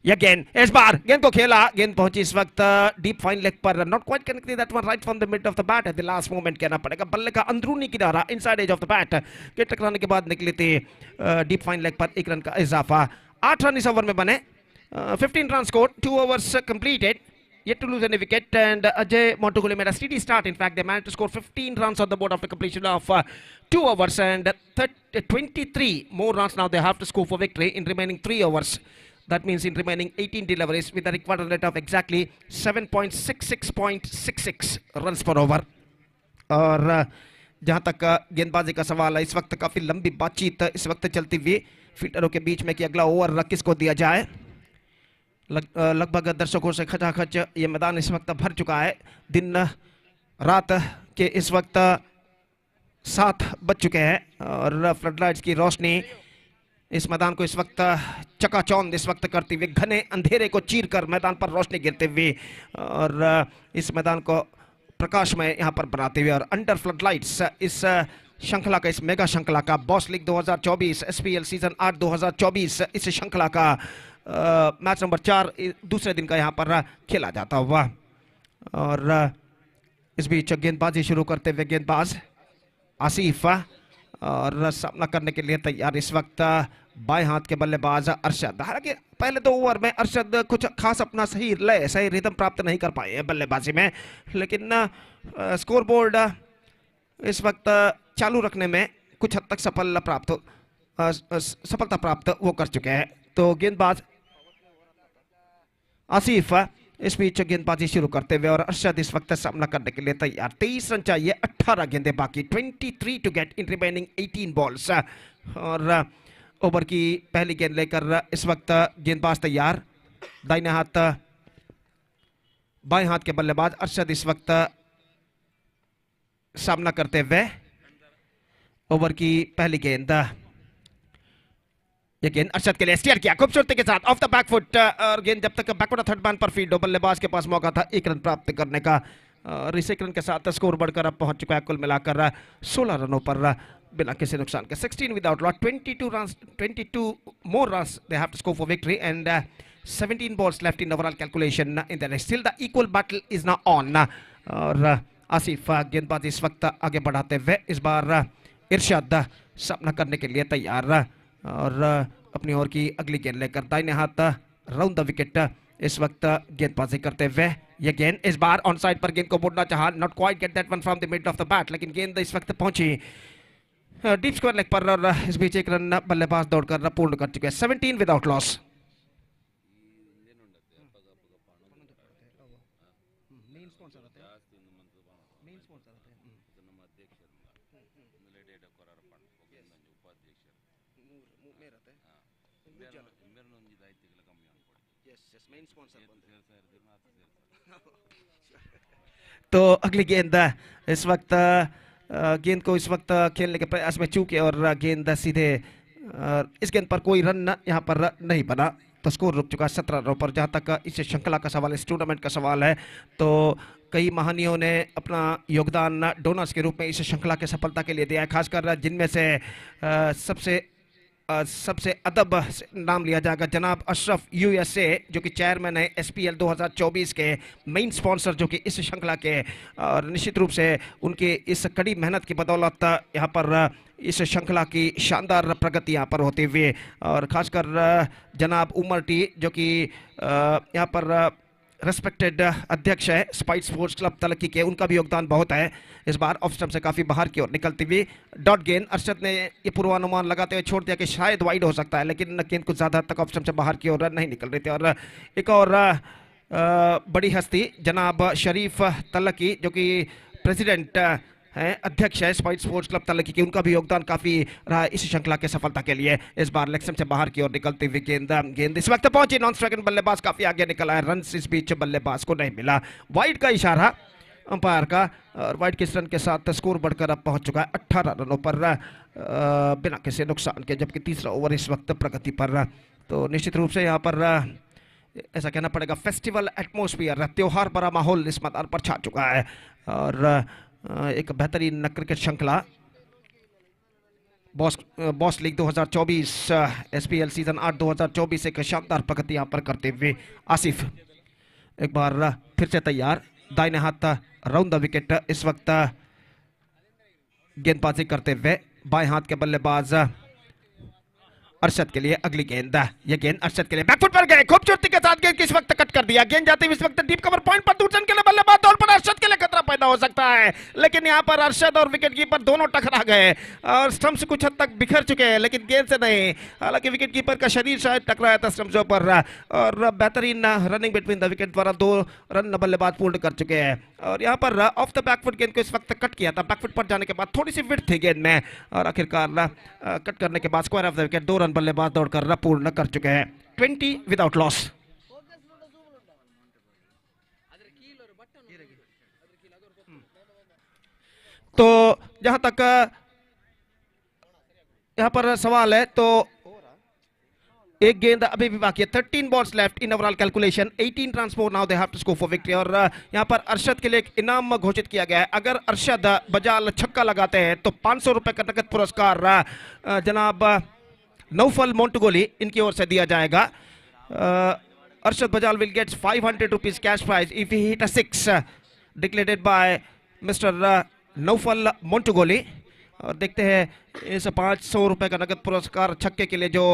यह गेंद इस बार गेंद को खेला, गेंद पहुंची इस वक्त डीप फाइन लेग पर, not quite connected that one right from the mid of the bat at the last moment कहना पड़ेगा। बल्ले का अंदरूनी किनारा inside edge of the bat के टकराने के बाद निकली थी डीप फाइन लेग पर, 1 रन का इजाफा। 8 रन इस ओवर में बने, 15 run score, 2 overs completed, yet to lose any wicket, and Ajay Montugule made a steady start. In fact, they managed to score 15 runs on the board after completion of 2 overs, and 23 more runs now they have to score for victory in remaining 3 overs. That means in remaining 18 deliveries with a required rate of exactly 7.66 runs per over. और जहां तक गेंदबाजी का सवाल है, इस वक्त काफी लंबी बातचीत इस वक्त चलती हुई फील्डरों के बीच में कि अगला ओवर किसको दिया जाए। लगभग दर्शकों से खचाखच ये मैदान इस वक्त भर चुका है। दिन रात के इस वक्त 7 बज चुके हैं और फ्लडलाइट्स की रोशनी इस मैदान को इस वक्त चकाचौंध इस वक्त करती हुई, घने अंधेरे को चीरकर मैदान पर रोशनी गिरते हुए और इस मैदान को प्रकाशमय यहाँ पर बनाते हुए, और अंडर फ्लडलाइट्स इस श्रृंखला का, इस मेगा श्रृंखला का, बॉस लीग 2024 SPL सीजन 8 2024 इस श्रृंखला का मैच नंबर 4 दूसरे दिन का यहाँ पर खेला जाता हुआ। और इस बीच गेंदबाजी शुरू करते हुए गेंदबाज आसिफ और सामना करने के लिए तैयार इस वक्त बाएं हाथ के बल्लेबाज अरशद। हालांकि पहले 2 ओवर में अरशद कुछ खास अपना सही लय, सही रिदम प्राप्त नहीं कर पाए हैं बल्लेबाजी में, लेकिन स्कोर बोर्ड इस वक्त चालू रखने में कुछ हद तक सफलता प्राप्त वो कर चुके हैं। तो गेंदबाज आसिफ इस बीच गेंदबाजी शुरू करते हुए और अरशद इस वक्त सामना करने के लिए तैयार। 23 रन चाहिए, 18 गेंदें बाकी, 23 to get in remaining 18 balls. और ओवर की पहली गेंद लेकर इस वक्त गेंदबाज तैयार, दाहिने हाथ बाएं हाथ के बल्लेबाज अरशद इस वक्त सामना करते हुए। ओवर की पहली गेंद, ये गेंद अरशद के लिए स्टीयर किया खूबसूरती के साथ ऑफ द बैक फुट, और गेंद जब तक बैकवर्ड थर्ड मैन पर फील्ड हो, बल्लेबाज के पास मौका था 1 रन प्राप्त करने का और इस 1 रन के साथ स्कोर बढ़कर अब पहुंच चुका है कुल मिलाकर 16 रनों पर बिना किसी नुकसान के। 16 without loss, 22 more runs they have to score for victory, and 17 balls left in overall calculation in the rest. Still the equal battle is now on. और आसिफ गेंदबाजी इस वक्त आगे बढ़ाते हुए, इस बार इरशाद सामना करने के लिए तैयार और अपनी ओर की अगली गेंद लेकर दाहिने हाथ राउंड द विकेट इस वक्त गेंदबाजी करते हुए। यह गेंद इस बार ऑन साइड पर गेंद को मोड़ना चाहा, not quite get that one from the mid of the bat, लेकिन गेंद इस वक्त पहुंची डीप स्क्वायर लेग पर और इस बीच 1 रन बल्लेबाज दौड़कर पूर्ण कर चुके हैं। 17 विदाउट लॉस। तो अगली गेंद इस वक्त गेंद को इस वक्त खेलने के प्रयास में चूके और गेंद सीधे इस गेंद पर कोई रन यहाँ पर नहीं बना। तो स्कोर रुक चुका है 17 रनों पर। जहां तक इस श्रृंखला का सवाल, इस टूर्नामेंट का सवाल है, तो कई महानियों ने अपना योगदान डोनर्स के रूप में इस श्रृंखला की सफलता के लिए दिया है, खासकर जिनमें से सबसे अदब नाम लिया जाएगा जनाब अशरफ यूएसए, जो कि चेयरमैन है SPL 2024 के, मेन स्पॉन्सर जो कि इस श्रृंखला के, और निश्चित रूप से उनकी इस कड़ी मेहनत की बदौलत यहाँ पर इस श्रृंखला की शानदार प्रगति यहाँ पर होती हुई, और खासकर जनाब उमर टी जो कि यहाँ पर रेस्पेक्टेड अध्यक्ष है स्पाइस स्पोर्ट्स क्लब तलक्की के, उनका भी योगदान बहुत है। इस बार ऑफ स्टंप से काफी बाहर की ओर निकलती हुई डॉट गेंद, अरशद ने ये पूर्वानुमान लगाते हुए छोड़ दिया कि शायद वाइड हो सकता है, लेकिन गेंद कुछ ज्यादा तक ऑफ स्टंप से बाहर की ओर नहीं निकल रही थी। और एक और बड़ी हस्ती जनाब शरीफ तलक्की जो कि प्रेसिडेंट हैं, अध्यक्ष है स्पाइस स्पोर्ट्स क्लब तलक्की की, उनका भी योगदान काफी रहा इस श्रृंखला के सफलता के लिए। इस बार लेग स्टंप से बाहर की ओर निकलती हुई गेंद इस वक्त पहुंची, नॉन स्ट्राइक बल्लेबाज काफी आगे निकला है, रन इस बीच बल्लेबाज को नहीं मिला। वाइड का इशारा अंपायर का, और वाइड के इस रन के साथ स्कोर बढ़कर अब पहुंच चुका है 18 रनों पर बिना किसी नुकसान के, जबकि तीसरा ओवर इस वक्त प्रगति पर। तो निश्चित रूप से यहाँ पर ऐसा कहना पड़ेगा फेस्टिवल एटमोस्फियर, त्योहार भरा माहौल इस मैदान पर छा चुका है, और एक बेहतरीन क्रिकेट श्रृंखला बॉस लीग 2024 SPL सीजन 8 2024 एक शानदार प्रगति यहाँ पर करते हुए आसिफ एक बार फिर से तैयार, दाहिने हाथ राउंड द विकेट इस वक्त गेंदबाजी करते हुए, बाएं हाथ के बल्लेबाज अरशद के लिए अगली गेंद, ये गेंद अरशद के लिए बैकफुट पर गए, खूबसूरती के साथ गेंद इस वक्त कट कर दिया, गेंद जाती हुई इस वक्त डीप कवर पॉइंट पर दूसरे के लिए बल्लेबाज तौर पर अरशद के लिए खतरा पैदा हो सकता है, लेकिन यहां पर अरशद और विकेट कीपर दोनों टकरा गए और स्टंप्स कुछ हद तक बिखर चुके हैं, लेकिन गेंद से नहीं। हालांकि विकेट कीपर का शरीर शायद टकराया था स्टंप्सों पर, और बेहतरीन रनिंग बिटवीन द विकेट द्वारा 2 रन बल्लेबाज पूर्ण कर चुके हैं। और यहाँ पर ऑफ द बैकफुट गेंद को इस वक्त कट किया था, बैकफुट पर जाने के बाद थोड़ी सी विड्थ थी गेंद में, और आखिरकार कट करने के बाद square of the wicket 2 run बल्लेबाज दौड़कर पूर्ण कर चुके हैं, 20 विदाउट लॉस। तो जहां तक यहां पर सवाल है, तो एक गेंद अभी भी बाकी है, 13 balls left in overall calculation, 18 runs more now they have to score for victory. और यहां पर अरशद के लिए एक इनाम घोषित किया गया है, अगर अरशद बजाल छक्का लगाते हैं तो 500 रुपए का नकद पुरस्कार जनाब नौफल मोंटगोली इनकी ओर से दिया जाएगा। Arshad Bajal will get 500 rupees cash prize if he hit a 6 declared by mister Naufal Montgoli. और देखते हैं इस 500 रुपए का नगद पुरस्कार छक्के के लिए जो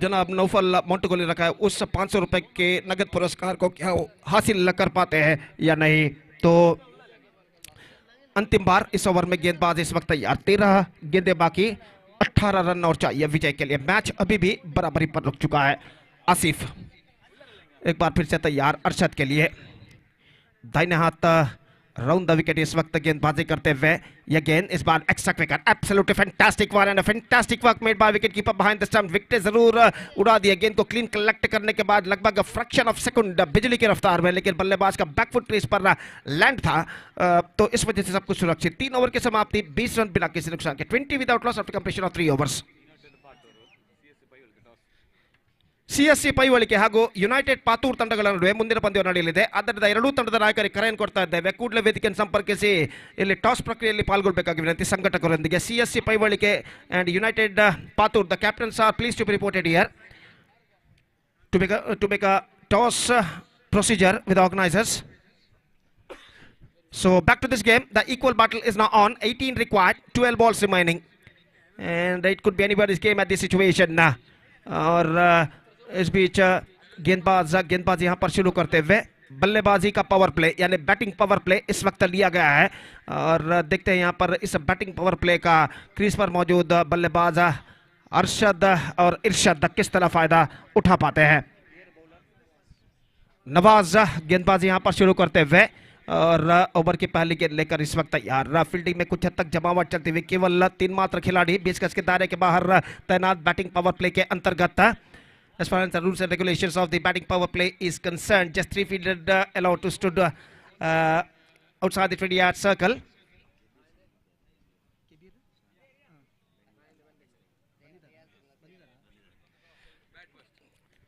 जनाब नौफल मोंटगोली रखा है, उस 500 रुपए के नगद पुरस्कार को क्या हासिल कर पाते हैं या नहीं। तो अंतिम बार इस ओवर में गेंदबाज इस वक्त तैयार, 13 गेंदें बाकी, 18 रन और चाहिए विजय के लिए। मैच अभी भी बराबरी पर रुक चुका है। आसिफ एक बार फिर से तैयार अरशद के लिए, दाहिने हाथ राउंड द विकेट इस वक्त गेंदबाजी करते हुए, यह गेंद इस बार extra quicker, absolutely fantastic one and fantastic work made by wicket keeper behind the stump. Wicket जरूर उड़ा दिया, गेंद को क्लीन कलेक्ट करने के बाद लगभग फ्रैक्शन ऑफ सेकंड बिजली की रफ्तार में, लेकिन बल्लेबाज का बैकफुट क्रीज पर लैंड था, तो इस वजह से सब कुछ सुरक्षित। 3 ओवर की समाप्ति, 20 रन बिना किसी नुकसान के, 20 without loss after completion of 3 overs. CSC Paivalike ಹಾಗೂ ಯುನೈಟೆಡ್ ಪಾತೂರ್ ತಂಡಗಳ ನಡುವೆ ಮುಂದಿನ ಪಂದ್ಯ ನಡೆಯಲಿದೆ. ಆದ್ದರಿಂದ ಎರಡೂ ತಂಡದ ನಾಯಕರಿಗೆ ಕರೆಯನ್ನು ಕೊಡ್ತಾ ಇದ್ದೇವೆ, ಕೂಡಲೇ ವೇದಿಕೆಯನ್ನು ಸಂಪರ್ಕಿಸಿ ಇಲ್ಲಿ ಟಾಸ್ ಪ್ರಕ್ರಿಯೆಯಲ್ಲಿ ಪಾಲ್ಗೊಳ್ಳಬೇಕಾಗಿ ವಿನಂತಿ ಸಂಘಟಕರೊಂದಿಗೆ. CSC Paivalike and united Pathur, the captains are pleased to be reported here to make a toss procedure with the organizers. So back to this game, the equal battle is now on, 18 required, 12 balls remaining, and it could be anybody's game at this situation. और इस बीच गेंदबाज यहां पर शुरू करते हुए, बल्लेबाजी का पावर प्ले यानी बैटिंग पावर प्ले इस वक्त लिया गया है, और देखते हैं यहां पर इस बैटिंग पावर प्ले का क्रीज पर मौजूद बल्लेबाज अरशद और इरशद किस तरह फायदा उठा पाते हैं। नवाज गेंदबाजी यहां पर शुरू करते हुए, और ओवर की पहली गेंद लेकर इस वक्त तैयार। फील्डिंग में कुछ हद तक जमावट चलती हुई, केवल 3 मात्र खिलाड़ी 20 गज के दायरे के बाहर तैनात बैटिंग पावर प्ले के अंतर्गत। As far as the rules and regulations of the batting power play is concerned, just 3 fielded allowed to stood outside the 20-yard circle.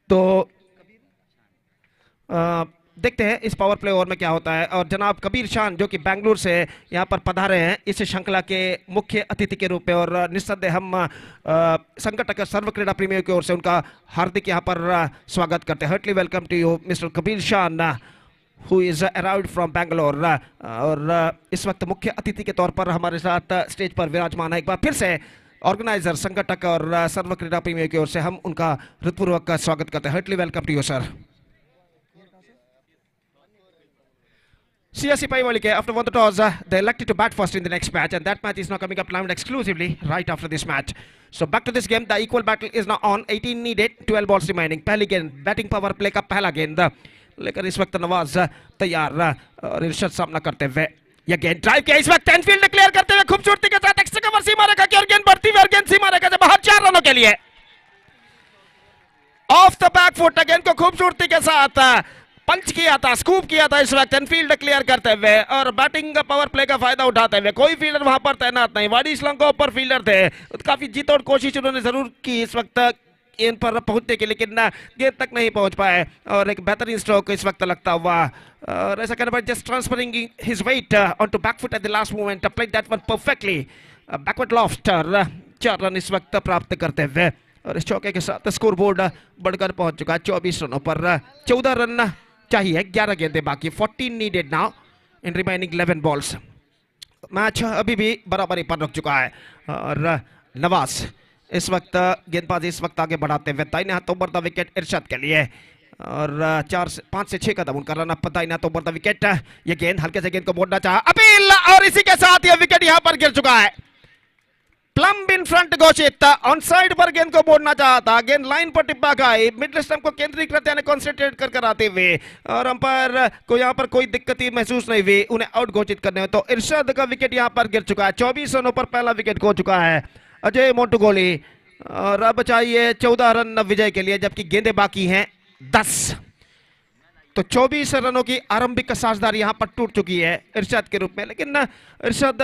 तो देखते हैं इस पावर प्ले ओवर में क्या होता है। और जनाब कबीर शान जो कि बेंगलुरु से यहाँ पर पधारे हैं इस श्रृंखला के मुख्य अतिथि के रूप में, और निस्संदेह हम संगठक सर्व क्रीड़ा प्रेमियों की ओर से उनका हार्दिक यहाँ पर स्वागत करते हैं। Hartley welcome to you mister Kabir Shan who is arrived from Bangalore. और इस वक्त मुख्य अतिथि के तौर पर हमारे साथ स्टेज पर विराजमान है। एक बार फिर से ऑर्गेनाइजर संगठक और सर्व क्रीड़ा प्रेमियों की ओर से हम उनका हृदयपूर्वक स्वागत करते हैं। Hartley welcome to you sir. CSC Paivalike, after won the toss, they elected to bat first in the next match, and that match is now coming up live exclusively right after this match. So back to this game, the equal battle is now on. 18 needed, 12 balls remaining. पहली गेंद batting power play का पहला गेंद लेकर इस वक्त नवाज तैयार और इरशाद सामना करते हुए यह गेंद ड्राइव किया इस वक्त फील्ड क्लियर करते हुए खूबसूरती के साथ एक्स्ट्रा कवर सीमा रेखा की और गेंद बढ़ती हुई और गेंद सीमा रेखा से बाहर 4 रनों के लिए ऑफ द बैक फुट। गेंद को खूबसूरती के साथ पंच किया था, स्कूप किया था इस वक्त फील्ड क्लियर करते हुए और बैटिंग का पावर प्ले का फायदा उठाते हुए। कोई फील्डर वहां पर तैनात नहीं, वाडी इस्लाम को ऊपर फील्डर थे, काफी जीतोड़ कोशिश उन्होंने जरूर की इस वक्त इन पर पहुंचने के, लेकिन गेंद तक नहीं पहुंच पाए और एक बेहतरीन स्ट्रोक इस वक्त लगता हुआ और ऐसा कहना पड़ता just transferring his weight on to back foot at the last moment, played that one perfectly, backward loft, 4 run इस वक्त प्राप्त करते हुए और इस चौके के साथ स्कोर बोर्ड बढ़कर पहुंच चुका है 24 रनों पर। 14 रन चाहिए, 11 गेंदें बाकी, 14 needed now in remaining 11 balls. Match अभी भी बराबरी पर रुक चुका है और नवाज इस वक्त गेंदबाजी इस वक्त आगे बढ़ाते हुए दाहिने हाथों पर द विकेट इरशाद के लिए और 5 से 6 कदम उनका रन अप दाहिने हाथों पर द विकेट। ये गेंद हल्के से गेंद को मोड़ना चाहा, अपील और इसी के साथ ये विकेट यहां पर गिर चुका है। प्लम्ब इन फ्रंट घोषित, ऑन साइड पर गेंद को मोड़ना चाहा था, गेंद लाइन पर टिप्पा खाई, मिडिल स्टंप को केंद्रीकृत यानी कॉन्सेंट्रेट कर आते हुए और अंपायर को यहां पर कोई दिक्कत ही महसूस नहीं हुई उन्हें आउट घोषित करने में। तो इरशाद का विकेट यहां पर गिर चुका है, 24 रनों पर पहला विकेट खो चुका है अजय मोंटुगोली और अब चाहिए 14 रन विजय के लिए, जबकि गेंदें बाकी हैं 10। तो 24 रनों की आरंभिक साझेदारी यहां पर टूट चुकी है इरशाद के रूप में, लेकिन इरशाद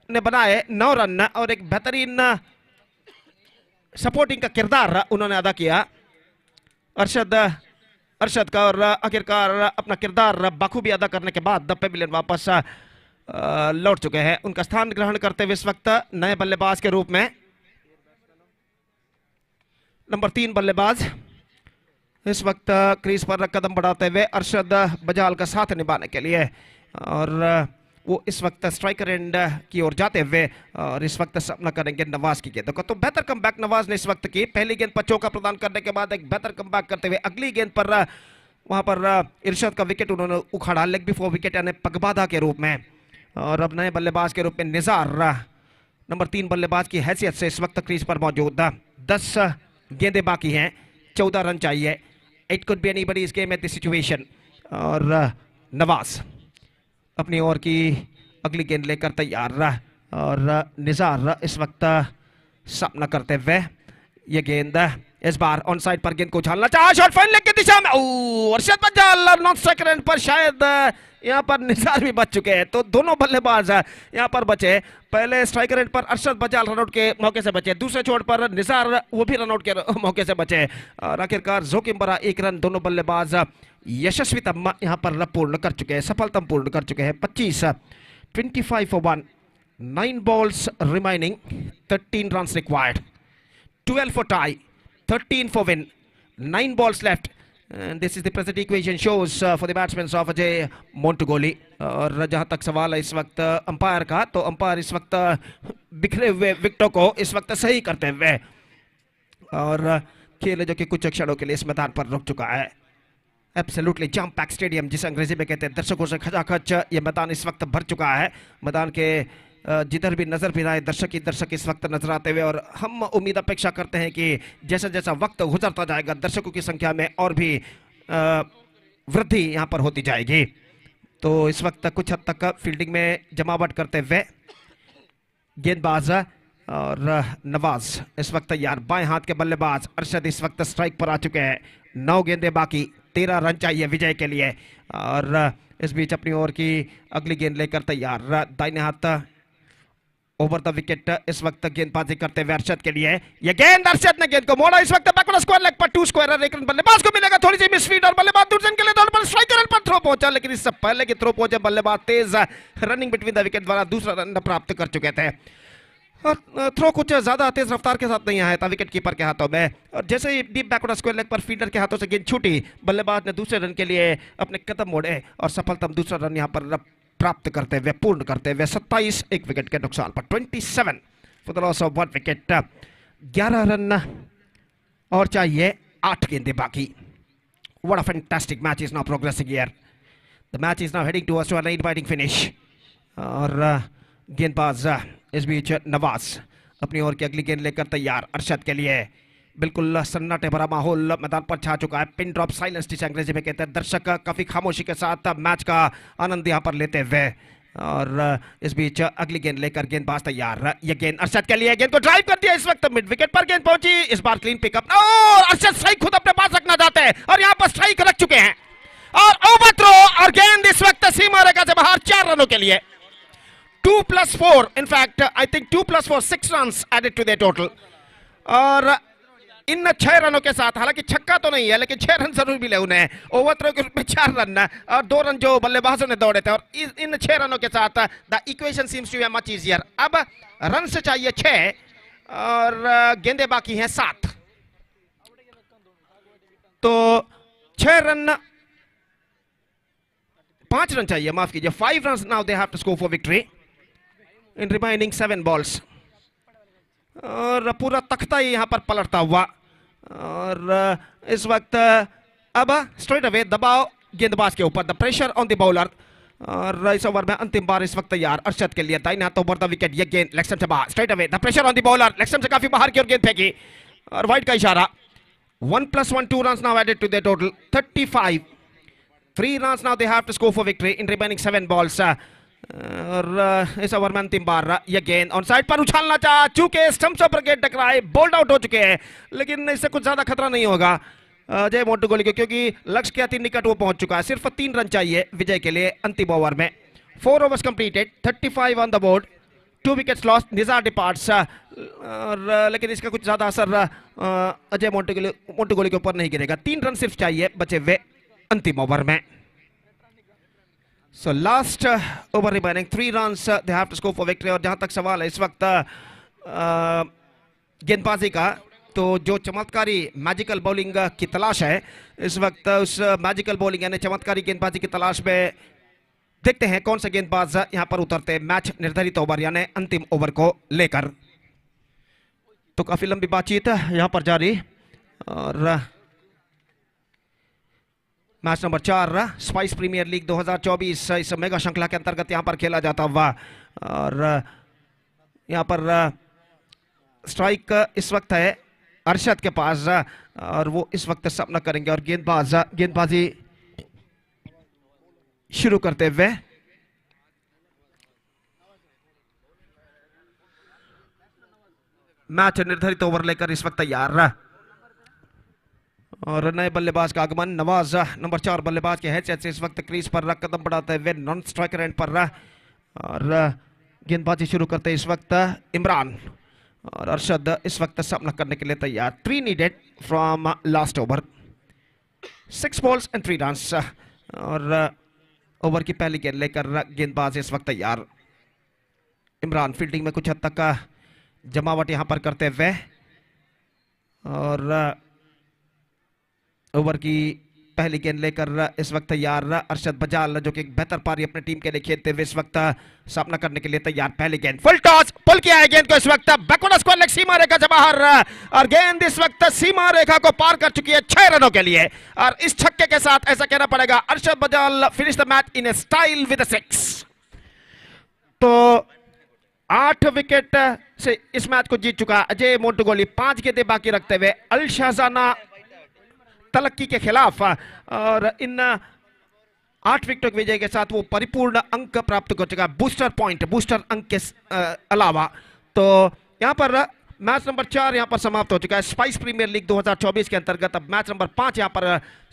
ने बनाए 9 रन और एक बेहतरीन सपोर्टिंग का किरदार उन्होंने अदा किया अरशद का और आखिरकार अपना किरदार बखूबी अदा करने के बाद द पेविलियन वापस लौट चुके हैं। उनका स्थान ग्रहण करते हुए इस वक्त नए बल्लेबाज के रूप में नंबर 3 बल्लेबाज इस वक्त क्रीज पर कदम बढ़ाते हुए अरशद बजाल का साथ निभाने के लिए और वो इस वक्त स्ट्राइकर एंड की ओर जाते हुए और इस वक्त सामना करेंगे नवाज की गेंदों का। तो बेहतर कमबैक नवाज ने इस वक्त की, पहली गेंद पर चौका प्रदान करने के बाद एक बेहतर कमबैक करते हुए अगली गेंद पर वहां पर इरशाद का विकेट उन्होंने उखाड़ा लेग बिफोर विकेट यानी पगबाधा के रूप में और अब नए बल्लेबाज के रूप में निजार नंबर 3 बल्लेबाज की हैसियत से इस वक्त क्रीज पर मौजूद। 10 गेंदें बाकी हैं, 14 रन चाहिए। It could B anybody's game at this situation और नवाज अपनी ओर की अगली गेंद लेकर तैयार और निजार इस वक्त सामना करते हुए ये गेंद इस बार ऑन साइड पर गेंद को उछालना चाहा, शॉट फाइन लेग की दिशा में अरशद बजाल नॉन स्ट्राइक रन पर शायद यहां पर निजार भी बच चुके हैं। तो दोनों बल्लेबाज यहां पर बचे, पहले स्ट्राइकर एंड पर अरशद बजाल रनआउट के मौके से बचे, दूसरे छोर पर निजार वो भी रनआउट के मौके से बचे और आखिरकार जोखिम भरा 1 रन दोनों बल्लेबाज यशस्वीतम यहां पर पूर्ण कर चुके हैं, सफलतम पूर्ण कर चुके हैं। 25 for 1, 9 balls remaining, 13 runs required, 12 for tie, 13 for win, 9 balls left. And this is the present equation shows for the batsmen of Ajay Montugoli. और जहां तक सवाल है इस वक्त अंपायर का, तो अंपायर इस वक्त बिखरे हुए विकेटों को इस वक्त सही करते हुए और खेल जो कि कुछ क्षणों के लिए इस मैदान पर रुक चुका है। एब्सोल्युटली जम पैक स्टेडियम जिसे अंग्रेजी में कहते हैं, दर्शकों से खचाखच ये मैदान इस वक्त भर चुका है। मैदान के जिधर भी नजर भी आए दर्शक ही दर्शक इस वक्त नजर आते हुए और हम उम्मीद अपेक्षा करते हैं कि जैसा जैसा वक्त गुजरता जाएगा दर्शकों की संख्या में और भी वृद्धि यहां पर होती जाएगी। तो इस वक्त कुछ हद तक फील्डिंग में जमावट करते हुए गेंदबाज और नवाज इस वक्त तैयार, बाएं हाथ के बल्लेबाज अरशद इस वक्त स्ट्राइक पर आ चुके हैं। 9 गेंदें बाकी, 13 रन चाहिए विजय के लिए और इस बीच अपनी ओर की अगली गेंद लेकर तैयार, दाहिने हाथ ओवर द विकेट इस वक्त गेंदबाजी करते हुए अरशद के लिए, ये गेंद अरशद ने गेंद को मोड़ा इस वक्त बैकवर्ड स्क्वायर लेग पर 2 स्क्वायर, एक रन बल्लेबाज को मिलेगा, थोड़ी सी मिसफीड और बल्लेबाज दूरजन के लिए दौड़ पर स्ट्राइक रन पर थ्रो पहुंचा, लेकिन इससे पहले कि थ्रो पहुंचे बल्लेबाज तेज रनिंग बिटवीन द विकेट द्वारा दूसरा रन प्राप्त कर चुके थे। थ्रो कुछ ज्यादा तेज रफ्तार के साथ नहीं आया था विकेट कीपर के हाथों में, और जैसे ही डीप बैकवर्ड स्क्वायर लेग पर फील्डर के हाथों से गेंद छूटी, बल्लेबाज ने दूसरे रन के लिए अपने कदम मोड़े और सफलतम दूसरा रन यहां पर प्राप्त करते हुए पूर्ण करते हुए 27 एक विकेट के नुकसान पर 27 for the loss of 1 wicket. 11 run और चाहिए, 8 गेंदें बाकी। What a fantastic match is now progressing here, the match is now heading towards to a inviting finish. और गेंदबाज इस बीच नवाज अपनी ओर की अगली गेंद लेकर तैयार अरशद के लिए। बिल्कुल सन्नाटे भरा माहौल मैदान पर छा चुका है, पिन ड्रॉप साइलेंस जिसे अंग्रेजी में कहते हैं। दर्शक काफी खामोशी के साथ मैच का आनंद यहां पर लेते हुए, और इस बीच अगली गेंद लेकर गेंदबाज तैयार। ये गेंद अरशद के लिए, गेंद को ड्राइव कर दिया, इस वक्त मिड विकेट पर गेंद पहुंची, इस बार क्लीन पिकअप और अरशद स्ट्राइक खुद अपने पास रखना चाहते हैं और यहां पर स्ट्राइक रख चुके हैं और ओवर थ्रो, और गेंद इस वक्त सीमा रेखा से बाहर 4 रनों के लिए। 2+4, in fact I think 2+4, 6 runs added to their total। और इन 6 रनों के साथ, हालांकि छक्का तो नहीं है लेकिन 6 रन जरूर मिले उन्हें, ओवर थ्रो के रूप में 4 रन और 2 रन जो बल्लेबाजों ने दौड़े थे, और इन 6 रनों के साथ the equation seems to be much easier. अब रन से चाहिए 6 और गेंदे बाकी हैं 7, तो 6 रन 5 रन चाहिए, माफ कीजिए, 5 runs now they have to score for victory in remaining 7 balls। और पूरा तख्ता ही यहां पर पलटता हुआ, और इस वक्त अब स्ट्रेट अवे दबाव गेंदबाज के ऊपर, the pressure on the bowler. और इस ओवर में अंतिम बार इस वक्त तैयार अरशद के लिए, दाहिने हाथ ओवर द विकेट, ये गेंद लेग स्टंप से बाहर, straight away the pressure on the bowler, leg stump से काफी बाहर की ओर गेंद फेंकी और वाइड का इशारा। 1+1, 2 runs now added to their total, 35। 3 runs now they have to score for victory in remaining 7 balls। और इस ओवर में अंतिम बार यह गेंद ऑन साइड पर उछालना चाहा, चूंकि स्टंप्स पर गेंद टकराए, बोल्ड आउट हो चुके हैं, लेकिन इससे कुछ ज्यादा खतरा नहीं होगा जय मोंटेगोली को, क्योंकि लक्ष्य के अति निकट वो पहुंच चुका है। सिर्फ 3 रन चाहिए विजय के लिए अंतिम ओवर में। 4 overs completed, 35 on the board, 2 wickets lost, Nizar departs. और लेकिन इसका कुछ ज्यादा असर अजय मोंटेगोली के ऊपर नहीं गिरेगा। 3 रन सिर्फ चाहिए बचे हुए अंतिम ओवर में। So last over remaining 3 runs they have to score for victory। और जहां तक सवाल है इस वक्त गेंदबाजी का, तो जो चमत्कारी मैजिकल बॉलिंग की तलाश है इस वक्त, उस मैजिकल बॉलिंग यानी चमत्कारी गेंदबाजी की तलाश में देखते हैं कौन से गेंदबाज यहां पर उतरते मैच निर्धारित ओवर यानी अंतिम ओवर को लेकर। तो काफी लंबी बातचीत यहां पर जारी, और match number 4 Spice Premier League 2024 इस मेगा श्रृंखला के अंतर्गत यहां पर खेला जाता हुआ, और यहां पर स्ट्राइक इस वक्त है अरशद के पास, और वो इस वक्त सामना करेंगे और गेंदबाजी शुरू करते हुए मैच निर्धारित ओवर लेकर इस वक्त तैयार। और नए बल्लेबाज का आगमन, नवाज नंबर 4 बल्लेबाज के हैसियत से इस वक्त क्रीज पर कदम बढ़ाते हुए नॉन स्ट्राइकर एंड पर, और गेंदबाजी शुरू करते इस वक्त इमरान, और अरशद इस वक्त सामना करने के लिए तैयार। 3 needed from last over, 6 balls and 3 runs। और ओवर की पहली गेंद लेकर गेंदबाज इस वक्त तैयार। इमरान फील्डिंग में कुछ हद तक जमावट यहां पर करते हुए, और ओवर की पहली गेंद लेकर इस वक्त तैयार अरशद बजाल, जो कि एक बेहतर पारी अपने टीम के लिए खेलते हुए इस वक्त सामना करने के लिए तैयार। पहली गेंद फुल टॉस, पुल किया है गेंद को इस वक्त बैकवर्ड स्क्वायर लेग सीमा रेखा से बाहर, और गेंद इस वक्त सीमा रेखा को पार कर चुकी है 6 रनों के लिए। और इस छक्के के साथ ऐसा कहना पड़ेगा Arshad Bajal finish the match in a style with 6। तो 8 विकेट से इस मैच को जीत चुका अजय मोंटेगोली, 5 गेंदें बाकी रखते हुए अल शहजाना तलक्की के खिलाफ, और इन 8 विकेटों के विजय के साथ वो परिपूर्ण अंक प्राप्त कर चुका है, बूस्टर अंक के अलावा। तो यहां पर मैच नंबर 4 यहाँ पर समाप्त हो चुका है। स्पाइस प्रीमियर लीग 2024 के अंतर्गत अब मैच नंबर 5 यहाँ पर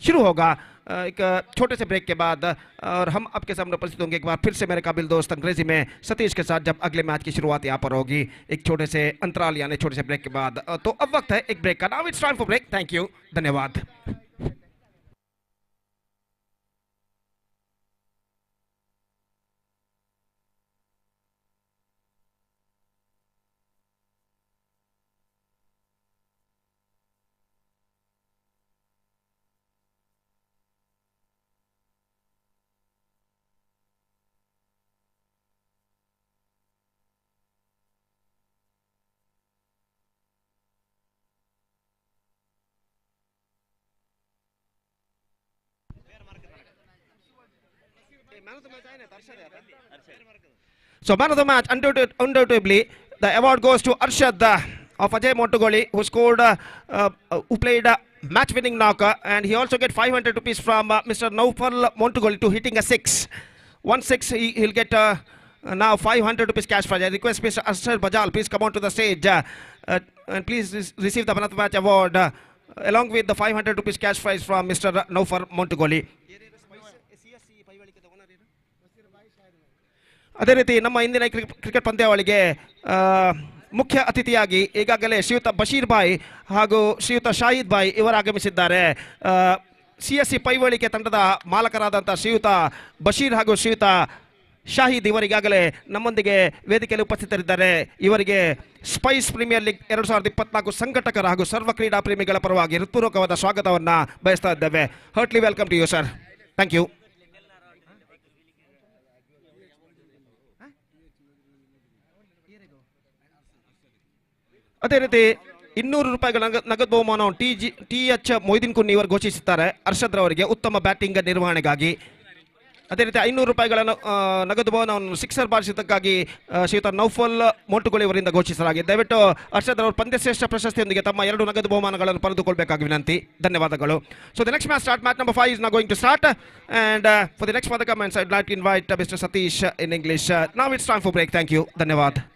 शुरू होगा एक छोटे से ब्रेक के बाद, और हम आपके सामने उपस्थित होंगे एक बार फिर से मेरे काबिल दोस्त अंग्रेजी में सतीश के साथ, जब अगले मैच की शुरुआत यहाँ पर होगी एक छोटे से अंतराल यानी छोटे से ब्रेक के बाद। तो अब वक्त है एक ब्रेक का। Now it's time for break. Thank you, धन्यवाद। So man of the match, undoubtedly, the award goes to Arshad of Ajay Montugoli, who scored, who played a match-winning knocker, and he also get 500 rupees from Mr. Naufal Montugoli to hitting a 6. 1-6, he'll get now 500 rupees cash prize. I request Mr. Arshad Bajal, please come on to the stage and please receive the man of the match award along with the 500 rupees cash prize from Mr. Naufal Montugoli. ಅದೇ ರೀತಿ ನಮ್ಮ ಇಂದಿನ cricket ಪಂದ್ಯಾವಳಿಗೆ ಮುಖ್ಯ ಅತಿಥಿಯಾಗಿ ಈಗಾಗಲೇ ಶ್ರೀಯುತ ಬಶೀರ್ ಭಾಯ್ ಹಾಗೂ ಶ್ರೀಯುತ ಶಾಹಿದ್ ಭಾಯ್ ಇವರು ಆಗಮಿಸಿದ್ದಾರೆ. CSC ಪೈವಳಿಕೆ ತಂಡದ ಮಾಲಕರಾದಂಥ ಶ್ರೀಯುತ ಬಶೀರ್ ಹಾಗೂ ಶ್ರೀಯುತ ಶಾಹಿದ್ ಇವರಿಗಾಗಲೇ ನಮ್ಮೊಂದಿಗೆ ವೇದಿಕೆಯಲ್ಲಿ ಉಪಸ್ಥಿತರಿದ್ದಾರೆ. ಇವರಿಗೆ ಸ್ಪೈಸ್ ಪ್ರೀಮಿಯರ್ ಲೀಗ್ 2024 ಸಂಘಟಕರ ಹಾಗೂ ಸರ್ವ ಕ್ರೀಡಾ ಪ್ರೇಮಿಗಳ ಪರವಾಗಿ ಹೃತ್ಪೂರ್ವಕವಾದ ಸ್ವಾಗತವನ್ನು ಬಯಸ್ತಾ ಇದ್ದೇವೆ. Heartly welcome to you sir. Thank you. ಅದೇ ರೀತಿ 200 ರೂಪಾಯಿಗಳ ನಗದು ಬಹುಮಾನವನ್ನು TH ಮೊಯ್ದೀನ್ ಕುನ್ನಿ ಇವರು ಘೋಷಿಸುತ್ತಾರೆ ಅರ್ಷದ್ ರವರಿಗೆ ಉತ್ತಮ ಬ್ಯಾಟಿಂಗ್ ನಿರ್ವಹಣೆಗಾಗಿ. ಅದೇ ರೀತಿ 500 ರೂಪಾಯಿಗಳ ನಗದು ಬಹುಮಾನವನ್ನು ಸಿಕ್ಸರ್ ಬಾರಿಸಿದ್ದಕ್ಕಾಗಿ ಶ್ರೀಯುತ ನೌಫಲ್ ಮೊಂಟುಗೋಳಿ ಅವರಿಂದ ಘೋಷಿಸಲಾಗಿದೆ. ದಯವಿಟ್ಟು ಅರ್ಷದ್ ರವರು ಪಂದ್ಯಶ್ರೇಷ್ಠ ಪ್ರಶಸ್ತಿಯೊಂದಿಗೆ ತಮ್ಮ 2 ನಗದು ಬಹುಮಾನಗಳನ್ನು ಪಡೆದುಕೊಳ್ಳಬೇಕಾಗಿ ವಿನಂತಿ. ಧನ್ಯವಾದಗಳು. So the next match start, match number 5 is now going to start, and for the next further comments I'd like to invite Mr. Satish in English. Now it's time for break. Thank you. ಧನ್ಯವಾದ.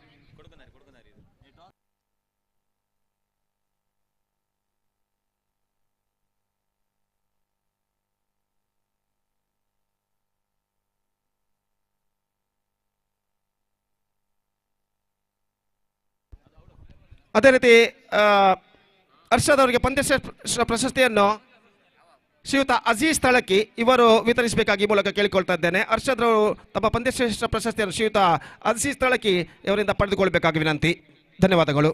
ಅದೇ ರೀತಿ ಅರ್ಷದ್ ಅವರಿಗೆ ಪಂದ್ಯಶ್ರೇಷ್ಠ ಪ್ರಶಸ್ತಿಯನ್ನು ಶ್ರೀಯುತ ಅಜೀಜ್ ತಳಕ್ಕಿ ಇವರು ವಿತರಿಸಬೇಕಾಗಿ ಮೂಲಕ ಕೇಳಿಕೊಳ್ತಾ ಇದ್ದೇನೆ. ಅರ್ಷದ್ ಅವರು ತಮ್ಮ ಪಂದ್ಯಶ್ರೇಷ್ಠ ಪ್ರಶಸ್ತಿಯನ್ನು ಶ್ರೀಯುತ ಅಜೀಜ್ ತಳಕ್ಕಿ ಇವರಿಂದ ಪಡೆದುಕೊಳ್ಳಬೇಕಾಗಿ ವಿನಂತಿ. ಧನ್ಯವಾದಗಳು.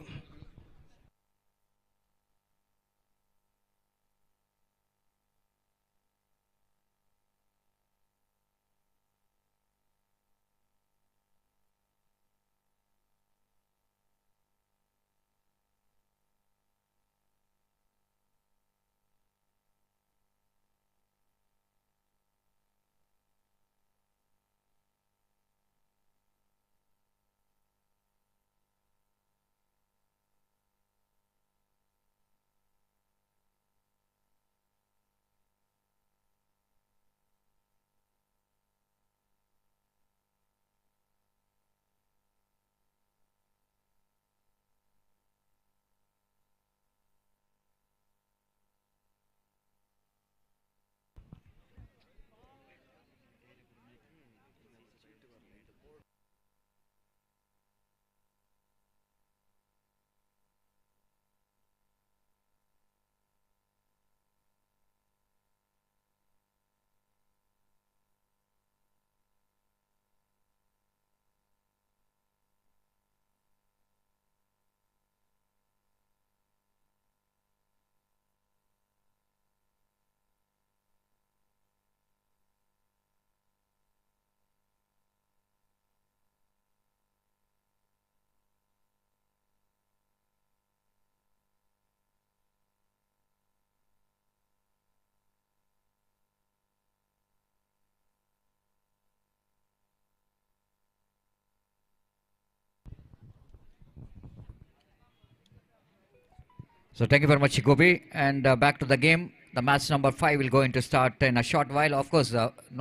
So thank you very much, Gopi. And back to the game. The match number 5 will going to start in a short while. Of course,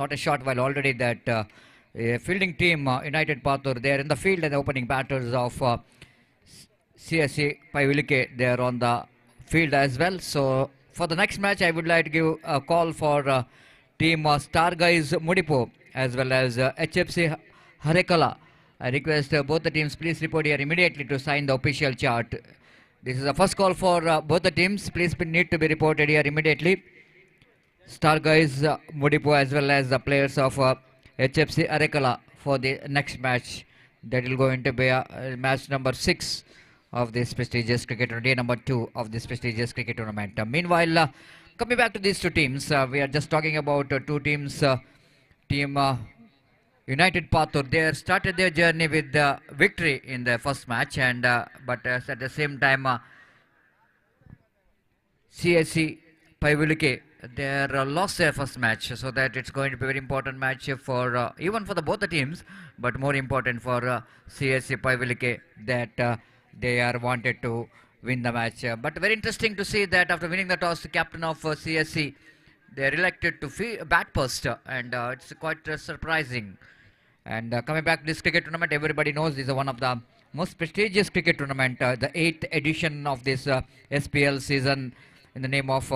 not a short while already. That fielding team, United Pathur, they are in the field and the opening batters of CSC Paivilike, they are on the field as well. So for the next match, I would like to give a call for team Star Guys Mudipu as well as HFC Harekala. I request both the teams please report here immediately to sign the official chart. This is the first call for both the teams. Please need to be reported here immediately. Star Guys Mudipu as well as the players of HFC Harekala for the next match. That will going to be match number 6 of this prestigious cricket tournament, day number 2 of this prestigious cricket tournament. Meanwhile, coming back to these two teams, we are just talking about two teams. Team United Pathur, they started their journey with victory in the first match, and but at the same time, CSC Paivilike, they lost their first match, so that it's going to be a very important match for even for the both the teams, but more important for CSC Paivilike that they are wanted to win the match. But very interesting to see that after winning the toss, the captain of CSC, they are elected to bat first, and it's quite surprising. And coming back to this cricket tournament, everybody knows this is one of the most prestigious cricket tournament, the 8th edition of this SPL season in the name of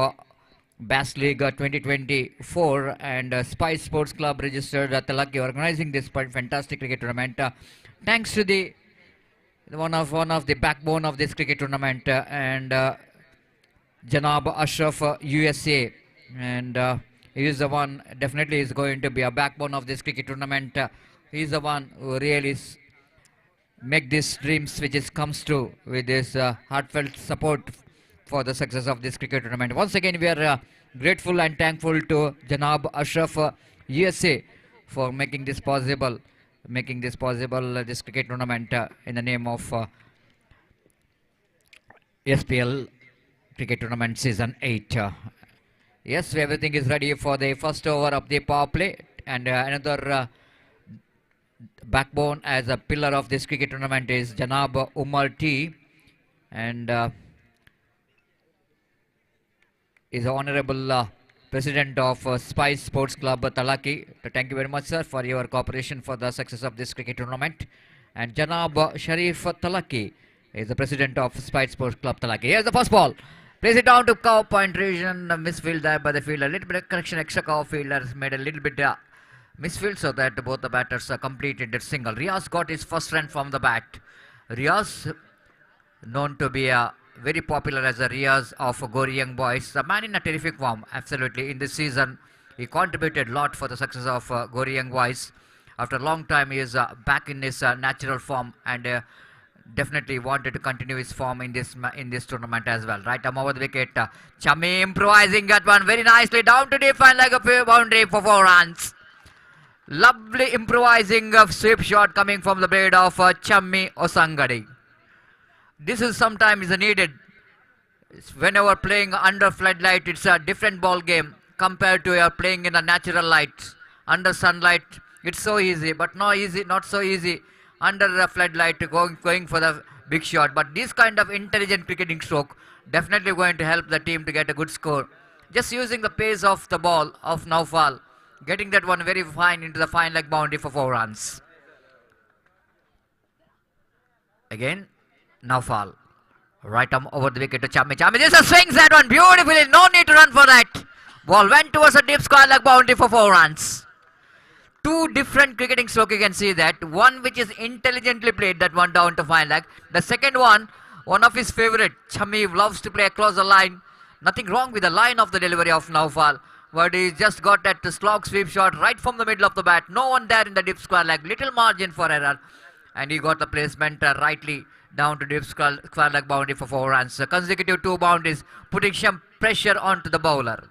Bass League 2024, and Spice Sports Club registered THALAKKI organizing this fantastic cricket tournament. Thanks to the one of the backbone of this cricket tournament, and Janab Ashraf USA, and he is the one, definitely is going to be a backbone of this cricket tournament. He is the one who really make these dreams which is comes true with this heartfelt support for the success of this cricket tournament. Once again, we are grateful and thankful to Janab Ashraf USA for making this possible, this cricket tournament in the name of SPL cricket tournament season 8. Yes, everything is ready for the first over of the power play, and another backbone as a pillar of this cricket tournament is Janab Umar T, and is the Honorable President of Spice Sports Club THALAKKI. Thank you very much, sir, for your cooperation for the success of this cricket tournament. And Janab Sharif THALAKKI is the President of Spice Sports Club THALAKKI. Here's the first ball. Plays it down to cow point region. Misfield there by the fielder. A little bit of correction. Extra cow fielders made a little bit misfield, so that both the batters completed that single. Riaz got his first run from the bat. Riaz, known to be very popular as a Riaz of Gori Young Boys. The man in a terrific form, absolutely. In this season, he contributed a lot for the success of Gori Young Boys. After a long time, he is back in his natural form, and definitely wanted to continue his form in this tournament as well. Right arm over the wicket. Chami improvising that one very nicely down to deep and like a boundary for 4 runs. Lovely improvising sweep shot coming from the blade of Chammi Osangadi. This is sometimes needed. Whenever playing under floodlight, it's a different ball game compared to playing in the natural light. Under sunlight, it's so easy, but not so easy under the floodlight going for the big shot. But this kind of intelligent cricketing stroke definitely going to help the team to get a good score. Just using the pace of the ball of Naufal, getting that one very fine into the fine leg boundary for 4 runs. Again, Naufal. Right arm over the wicket to Chami. Chami just swings that one beautifully. No need to run for that. Ball went towards a deep square leg boundary for 4 runs. 2 different cricketing stroke, you can see that. One which is intelligently played, that one down to fine leg. The second one of his favorite. Chami loves to play across the line. Nothing wrong with the line of the delivery of Naufal, but he just got that slog sweep shot right from the middle of the bat. No one there in the deep square leg. Little margin for error, and he got the placement rightly down to deep square leg boundary for 4 runs. Consecutive 2 boundaries, putting some pressure onto the bowler.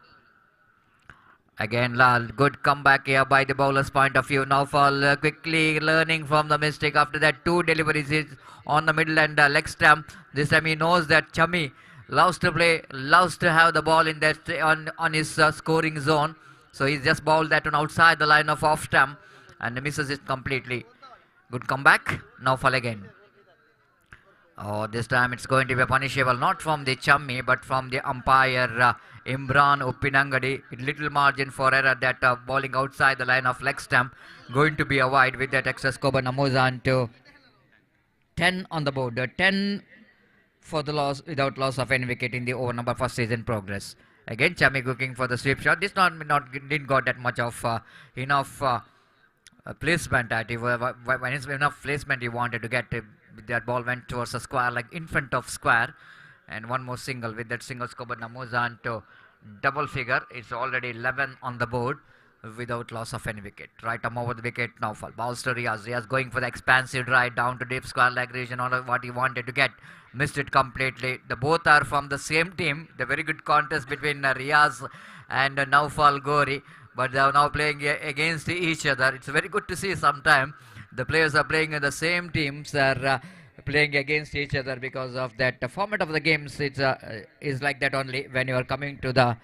Again, Lal, good comeback here by the bowler's point of view. Naufal quickly learning from the mistake. After that, 2 deliveries on the middle and leg stump. This time he knows that Chami loves to play, loves to have the ball in that on his scoring zone. So he's just bowled that one outside the line of off stump and misses it completely. Good comeback. Naufal again. Oh, this time it's going to be punishable, not from the Chammi, but from the umpire Imran Uppinangadi. Little margin for error, that bowling outside the line of leg stump. Going to be a wide with that extra score. Namuzan to 10 on the board. 10 for the loss without loss of any wicket in the over number first season progress. Again, Chami looking for the sweep shot. This not didn't got that much of enough placement at it. When it's enough placement he wanted to get, that ball went towards a square, like in front of square, and one more single. With that single score, but now moves on to double figure. It's already 11 on the board without loss of any wicket. Right arm over the wicket, now fall. Balls to Riaz. Riaz going for the expansive drive down to deep square leg region. All of what he wanted to get, missed it completely. The both are from the same team. The very good contest between Riaz and Naufal Gori, but they are now playing against each other. It's very good to see sometime the players are playing in the same teams are playing against each other, because of that the format of the games. It's is like that only when you are coming to the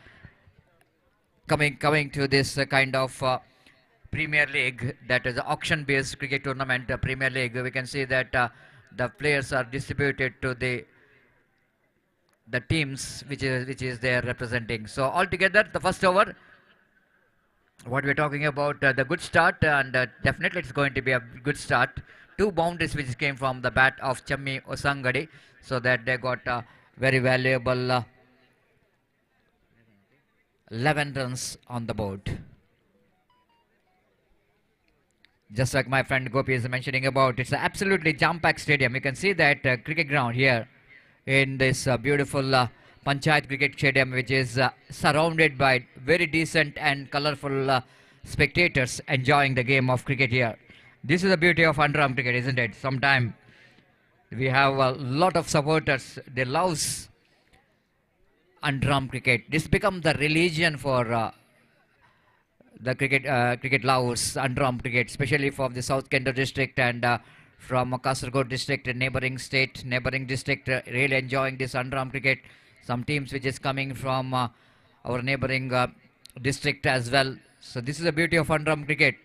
coming to this kind of Premier League, that is auction based cricket tournament, Premier League. We can see that the players are distributed to the teams which is they are representing. So altogether the first over, what we're talking about, the good start, and definitely it's going to be a good start. 2 boundaries which came from the bat of Chammi Osangadi, so that they got a very valuable 11 runs on the board. Just like my friend Gopi is mentioning about, it's an absolutely jam-packed stadium. You can see that cricket ground here in this beautiful Panchayat Cricket Stadium, which is surrounded by very decent and colorful spectators enjoying the game of cricket here. This is the beauty of underarm cricket, isn't it? Sometimes we have a lot of supporters. They love underarm cricket. This becomes the religion for the cricket lovers, underarm cricket, especially from the South Kent district and from Kasaragod district, neighboring state, neighboring district, really enjoying this underarm cricket. Some teams which is coming from our neighboring district as well. So this is the beauty of underarm cricket.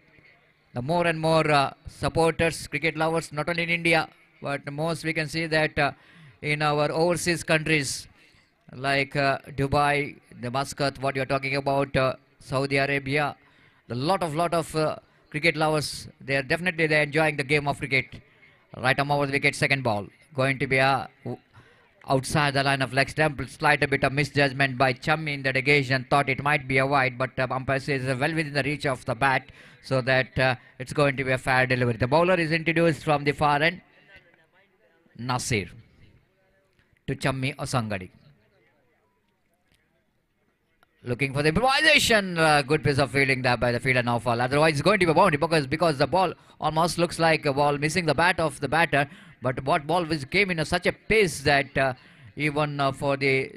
The more and more supporters, cricket lovers, not only in India, but most we can see that in our overseas countries like Dubai, the Muscat, what you're talking about, Saudi Arabia, a lot of cricket lovers. They are definitely enjoying the game of cricket. Right arm over the wicket, second ball, going to be outside the line of leg stump. Slight a bit of misjudgment by Chammi in that occasion. Thought it might be a wide, but umpire says well within the reach of the bat, so that it's going to be a fair delivery. The bowler is introduced from the far end, Nasir, to Chammi Osangadi. Looking for the improvisation. Good piece of fielding there by the fielder Naufal. Otherwise, it's going to be a boundary, because the ball almost looks like a ball missing the bat of the batter. But what ball which came in such a pace that even for the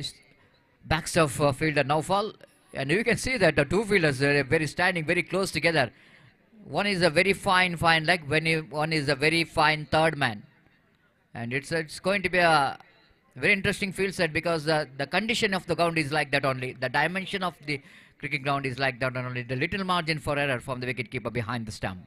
backstop fielder Naufal, and you can see that the two fielders are standing very close together. One is a very fine leg, one is a very fine third man, and it's going to be a very interesting field set, because the condition of the ground is like that only. The dimension of the cricket ground is like that only. The little margin for error from the wicketkeeper behind the stump.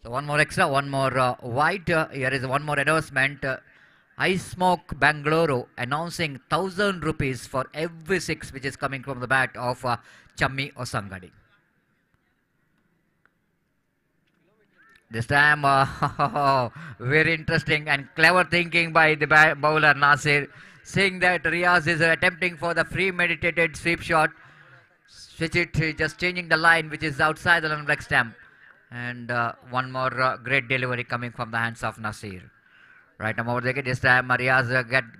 So one more extra, one more wide. Here is one more announcement. Ice Smoke Bangalore announcing 1,000 rupees for every 6 which is coming from the bat of Chammi Osangadi. This time, very interesting and clever thinking by the bowler Nasir, seeing that Riaz is attempting for the premeditated sweep shot. Switch it, just changing the line which is outside the leg stump. And one more great delivery coming from the hands of Nasir. Right now over the wicket, this time Riaz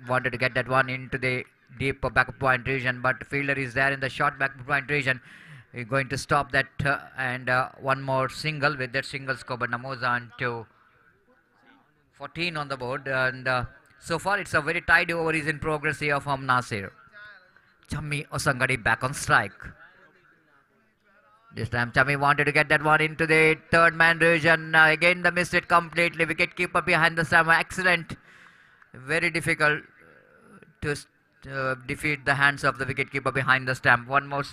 wanted to get that one into the deep back point region, but fielder is there in the short back point region. We're going to stop that and one more single. With that single score, but moves on to 14 on the board, and so far it's a very tidy over is in progress here from Nasir. Chammi Osangadi back on strike. This time Chammi wanted to get that one into the third man region. Again the missed it completely. Wicket keeper behind the stump. Excellent. Very difficult to defeat the hands of the wicketkeeper behind the stump. One more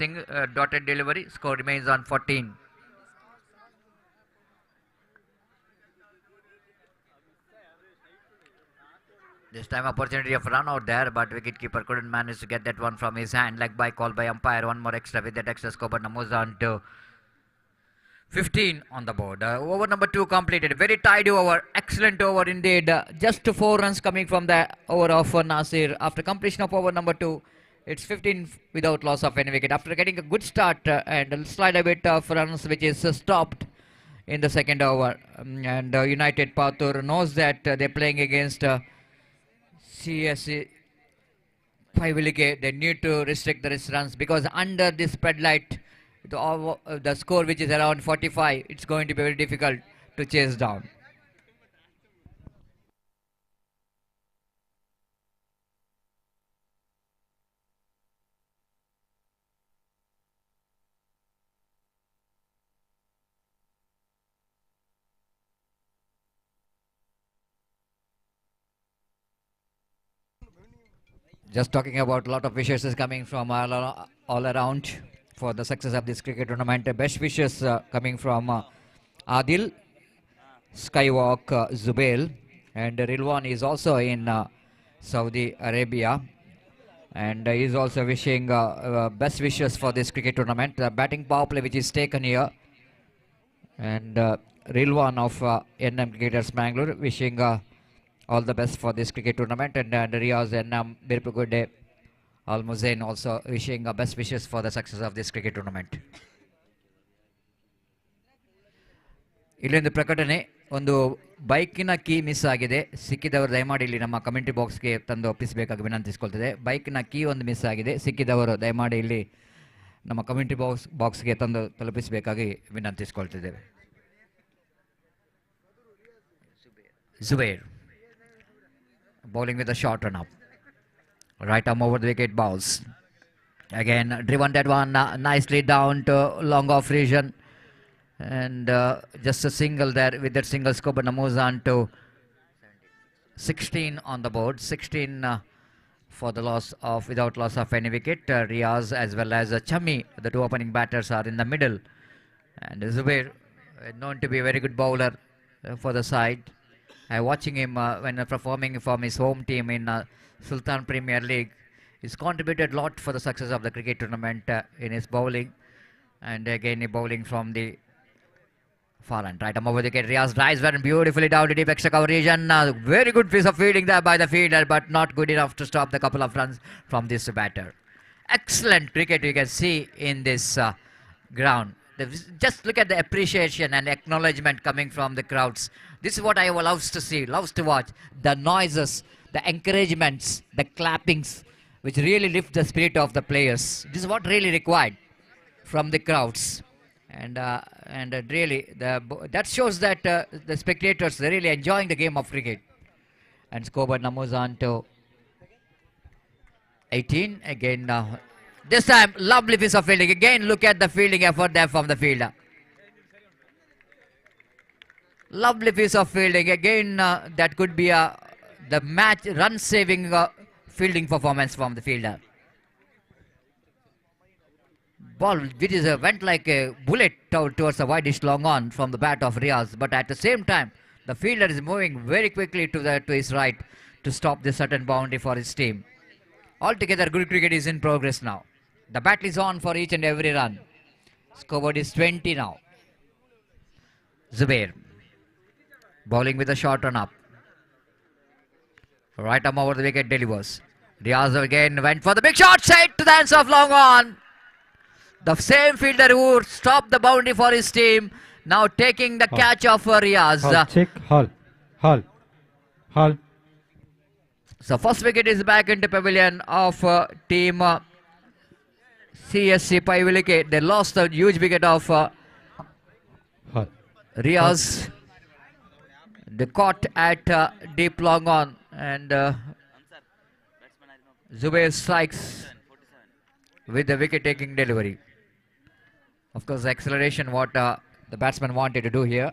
dotted delivery. Score remains on 14. This time opportunity of run out there, but wicketkeeper couldn't manage to get that one from his hand. Leg by call by umpire. One more extra. With that extra score, but moves on to 15 on the board. Over number 2 completed. Very tidy over. Excellent over indeed. Just 4 runs coming from the over of Nasir. After completion of over number 2, it's 15 without loss of any wicket. After getting a good start and slide a bit of runs which is stopped in the second over. And United Patur knows that they're playing against CSC Paivilike. They need to restrict the runs because under this spread light, the score which is around 45, it's going to be very difficult to chase down. Just talking about a lot of wishes is coming from all around for the success of this cricket tournament. Best wishes coming from Adil, Skywalk, Zubail, and Rilwan is also in Saudi Arabia, and he is also wishing best wishes for this cricket tournament. The batting power play which is taken here, and Rilwan of NM Cricketers Bangalore wishing all the best for this cricket tournament, and Riyaz and MUDIPU Al Muzain also wishing best wishes for the success of this cricket tournament. ಇಲ್ಲೊಂದು ಪ್ರಕಟಣೆ, ಒಂದು ಬೈಕಿನ key miss ಆಗಿದೆ. ಸಿಕ್ಕಿದವರು ದಯಮಾಡಿ ಇಲ್ಲಿ ನಮ್ಮ community ಬಾಕ್ಸ್ಗೆ ತಂದು ಒಪ್ಪಿಸಬೇಕಾಗಿ ವಿನಂತಿಸಿಕೊಳ್ತಿದೆ. ಬೈಕಿನ ಕೀ ಒಂದು ಮಿಸ್ ಆಗಿದೆ. ಸಿಕ್ಕಿದವರು ದಯಮಾಡಿ ಇಲ್ಲಿ ನಮ್ಮ ಕಮ್ಯುನಿಟಿ ಬಾಕ್ಸ್ಗೆ ತಂದು ತಲುಪಿಸಬೇಕಾಗಿ ವಿನಂತಿಸಿಕೊಳ್ತಿದ್ದೇವೆ. Zubair bowling with a short run up. Right arm over the wicket bowls. Again driven that one nicely down to long off region, and just a single there. With that single scope, moves on to 16 on the board. 16 for the loss of without loss of any wicket. Riaz as well as Chami, the two opening batters, are in the middle, and Zubair known to be a very good bowler for the side. Watching him when performing from his home team in Sultan Premier League, he's contributed a lot for the success of the cricket tournament in his bowling, and again bowling from the far end. Right arm over the wicket. Riaz drives very beautifully down to deep extra cover region. Very good piece of fielding there by the fielder, but not good enough to stop the couple of runs from this batter. Excellent cricket you can see in this ground. Just look at the appreciation and acknowledgement coming from the crowds. This is what I loves to see, loves to watch. The noises, the encouragements, the clappings, which really lift the spirit of the players. This is what really required from the crowds. And really, that shows that the spectators are really enjoying the game of cricket. And scoreboard moves on to 18. Again, this time, lovely piece of fielding. Again, look at the fielding effort there from the fielder. Lovely piece of fielding. Again, that could be the match run-saving fielding performance from the fielder. Ball which went like a bullet towards the wideish long on from the bat of Riaz, but at the same time, the fielder is moving very quickly to his right to stop this certain boundary for his team. Altogether, good cricket is in progress now. The bat is on for each and every run. Scoreboard is 20 now. Zubair bowling with a short run up. Right arm over the wicket delivers. Riaz again went for the big shot, straight to the hands of long on. The same fielder who stopped the boundary for his team, now taking the catch of Riaz. Check, Hall. So first wicket is back into pavilion of team CSC Paivilike. They lost a huge wicket of Riaz. They caught at deep long on, and Zubair strikes with the wicket taking delivery. Of course, the acceleration what the batsman wanted to do here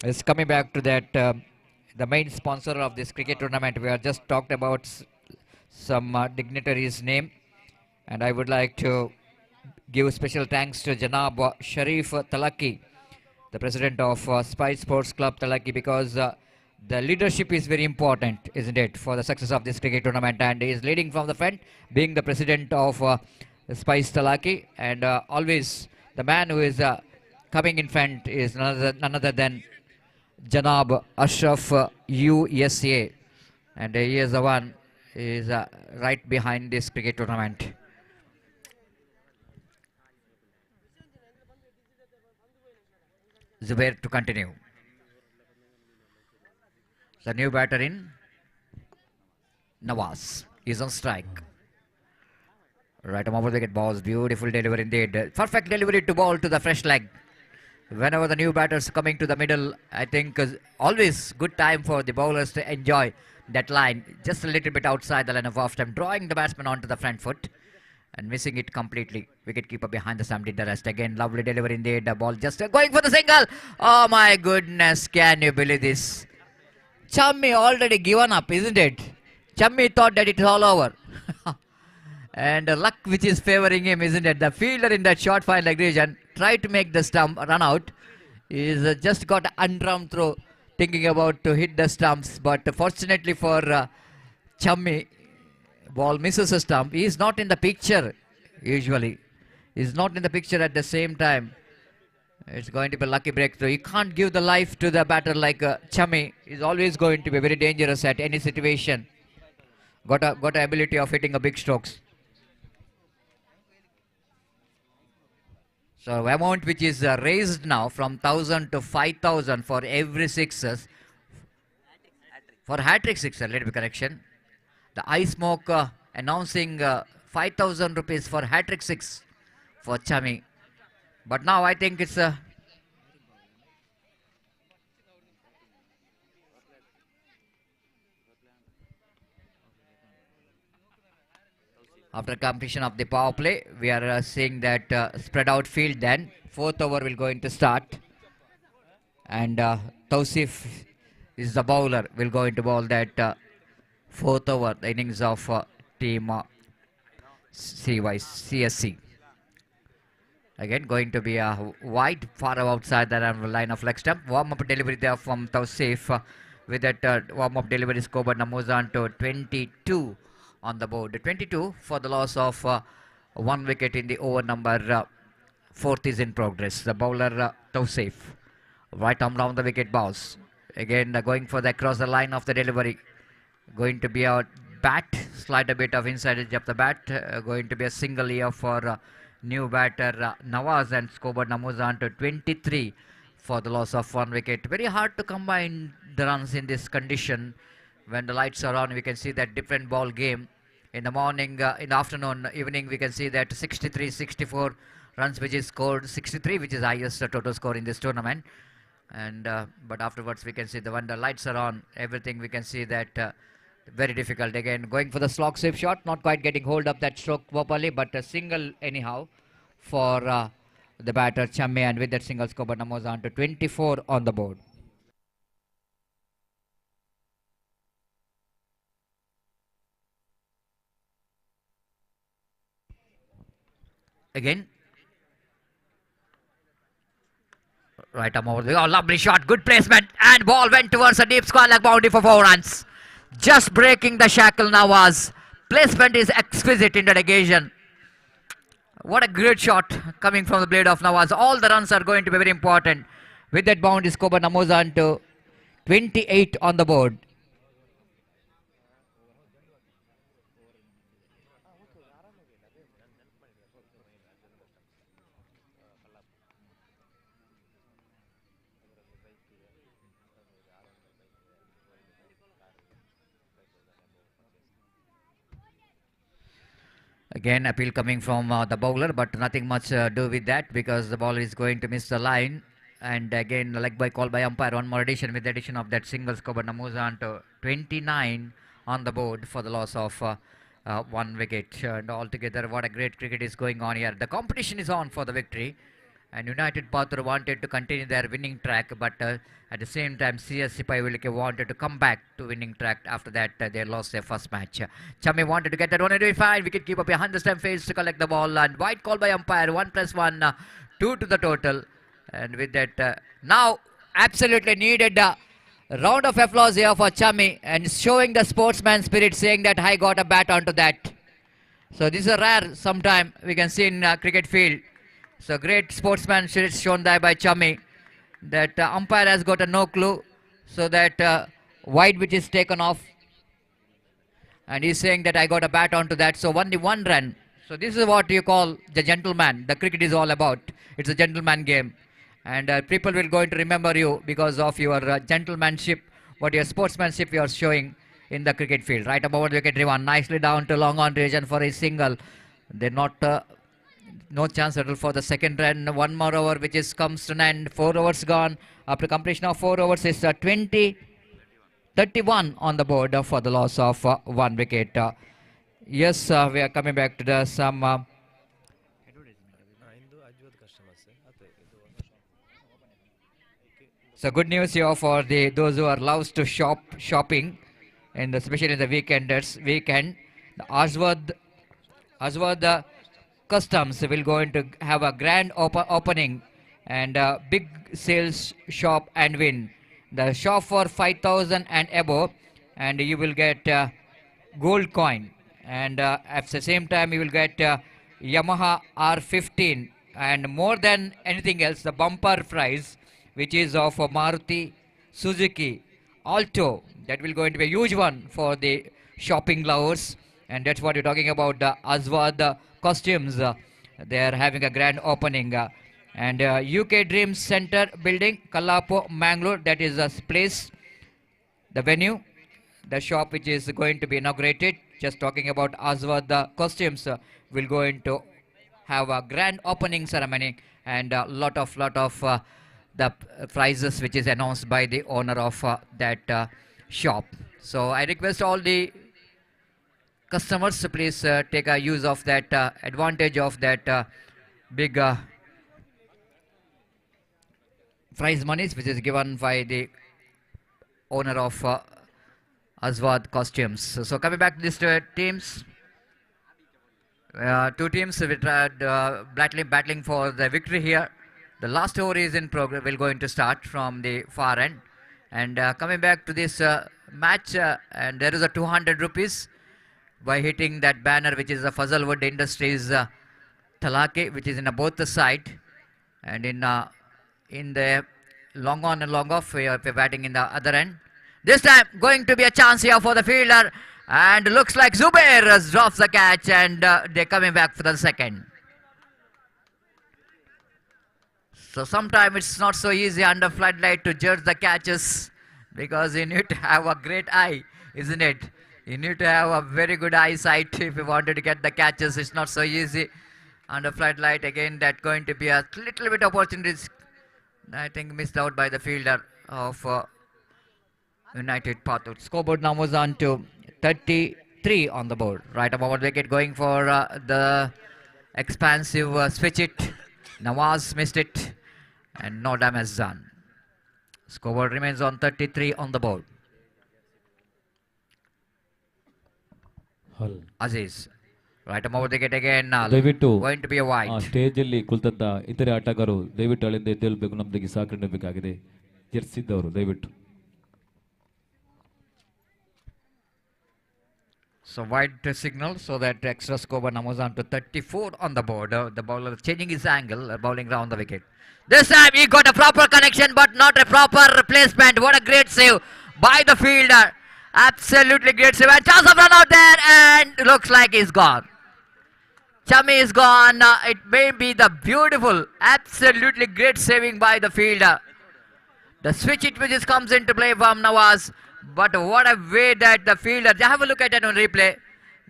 is coming back to that the main sponsor of this cricket tournament. We have just talked about some dignitaries' name, and I would like to give special thanks to Janab Sharif THALAKKI, the president of Spice Sports Club THALAKKI, because the leadership is very important, isn't it, for the success of this cricket tournament, and he is leading from the front, being the president of Spice THALAKKI, and always the man who is coming in front is none other than Janab Ashraf USA, and he is the one is right behind this cricket tournament. Zubair to continue. The new batter in Nawaz is on strike. Right over the wicket, balls. Beautiful delivery indeed. Perfect delivery to ball to the fresh leg. Whenever the new batters coming to the middle, I think always good time for the bowlers to enjoy that line. Just a little bit outside the line of off time, drawing the batsman onto the front foot and missing it completely. Wicketkeeper behind the stump did the rest. Again, lovely delivery indeed. The ball just going for the single. Oh my goodness, can you believe this? Chammi already given up, isn't it? Chammi thought that it's all over. And luck which is favoring him, isn't it? The fielder in that short fine leg region tried to make the stump run out. He's just got an undrawn throw, thinking about to hit the stumps. But fortunately for Chammi, ball misses a stump. He is not in the picture usually. He's not in the picture at the same time. It's going to be a lucky breakthrough. You can't give the life to the batter like Chammi. He's always going to be very dangerous at any situation. Got a ability of hitting a big strokes. So amount which is raised now from 1,000 to 5,000 for every sixes. For hat-trick sixer, let me correction. The Eye Smoke announcing 5,000 rupees for hat-trick six for Chammi. But now I think it's after completion of the power play, we are seeing that spread out field then. Fourth over will going to start. And Tausif is the bowler, will going to bowl that fourth over, the innings of team CSC. Again, going to be a wide, far outside the line of leg stump. Warm-up delivery there from Tausif. With that warm-up delivery, Skobar moves on to 22 on the board. 22 for the loss of 1 wicket in the over number 4th is in progress. The bowler Tausif. Right arm down the wicket bounce. Again, going for the across the line of the delivery. Going to be a bat. Slide a bit of inside edge of the bat. Going to be a single here for new batter Nawaz, and Skobar moves on to 23 for the loss of 1 wicket. Very hard to combine the runs in this condition. When the lights are on, we can see that different ball game. In the morning, in the afternoon, evening, we can see that 63, 64 runs which is scored, 63 which is highest total score in this tournament. And but afterwards we can see that when the lights are on, everything we can see that very difficult. Again, going for the slog sweep shot, not quite getting hold of that stroke properly, but a single anyhow for the batter Chammi, and with that single Skobar moves on to 24 on the board. Again, right arm over the, oh, lovely shot, good placement, and ball went towards a deep square leg boundary for 4 runs. Just breaking the shackle Nawaz. Placement is exquisite in that occasion. What a great shot coming from the blade of Nawaz. All the runs are going to be very important. With that boundary, Skobar moves on to 28 on the board. Again, appeal coming from the bowler, but nothing much do with that because the ball is going to miss the line. And again, leg by call by umpire. One more addition with the addition of that single. Skobar moves on to 29 on the board for the loss of 1 wicket. And altogether, what a great cricket is going on here. The competition is on for the victory. And United Pathur wanted to continue their winning track, but at the same time, CSC Paivalike wanted to come back to winning track. After that, they lost their first match. Chammi wanted to get that 185. Wicket keeper behind the stump fails to collect the ball, and wide call by umpire. 1+1, 2 to the total. And with that, now absolutely needed a round of applause here for Chammi, and showing the sportsman spirit, saying that I got a bat onto that. So this is a rare sometime we can see in cricket field. So great sportsmanship shown there by Chami. That umpire has got a no clue. So that wide which is taken off. And he's saying that I got a bat onto that. So only one run. So this is what you call the gentleman. The cricket is all about. It's a gentleman game. And people will going to remember you because of your gentlemanship, what your sportsmanship you are showing in the cricket field. Right above the wicket, driven nicely down to long on region for a single. They're not no chance at all for the second run. One more over which is comes to an end. 4 overs gone. After completion of 4 overs is 31 on the board for the loss of 1 wicket. Yes, we are coming back to the some. So good news here for those who are loves to shopping, and especially in the weekend. The Aswad Customs will going to have a grand opening and big sales shop and win. The shop for 5,000 and above, and you will get gold coin, and at the same time you will get Yamaha R15, and more than anything else the bumper prize which is of Maruti Suzuki Alto. That will going to be a huge one for the shopping lovers, and that's what you're talking about. The Aswad costumes, they are having a grand opening. And UK Dreams Center building, Kallapo, Mangalore, that is the place, the venue, the shop which is going to be inaugurated. Just talking about Aswad costumes, will going to have a grand opening ceremony, and a lot of the prizes which is announced by the owner of that shop. So I request all the customers to please take a use of that advantage of that big prize monies which is given by the owner of Aswad costumes. So coming back to these teams, two teams will battling for the victory here. The last over is in progress, will going to start from the far end. And coming back to this match, and there is a 200 rupees by hitting that banner which is a Fuzzlewood Industries THALAKKI, which is in both the side, and in the long on and long off, we are batting in the other end. This time going to be a chance here for the fielder, and looks like Zubair has dropped the catch, and they're coming back for the second. So sometimes it's not so easy under floodlight to judge the catches, because you need to have a great eye, isn't it? You need to have a very good eyesight if you wanted to get the catches. It's not so easy under floodlight. Again, that's going to be a little bit opportunities, I think, missed out by the fielder of United Pathur. Scoreboard now moves on to 33 on the board. Right above the wicket, going for the expansive switch it. Nawaz missed it, and no damage done. Scoreboard remains on 33 on the board. Aziz, right above the wicket again. Going to be a wide. Stage ಅಲ್ಲಿ ಕುಳಿತಂತ ಇತರೆ ಆಟಗಾರರು ದಯವಿಟ್ಟು ಅಲ್ಲಿಂದ ಎದ್ದೇಳಬೇಕು, ನಮ್ಮದಿಗೆ ಸಹಕರಿಸಬೇಕಾಗಿದೆ. ಜರ್ಸಿದ್ದವರು ದಯವಿಟ್ಟು. So wide signal, so that extra score now moves on to 34 on the board. The bowler changing his angle, bowling round the wicket. This time he got a proper connection, but not a proper replacement. What a great save by the fielder. Absolutely great save. And chance of run out there, and looks like he's gone. Chami is gone. It may be the beautiful, absolutely great saving by the fielder. The switch it which comes into play from Nawaz. But what a way that the fielder, have a look at it on replay.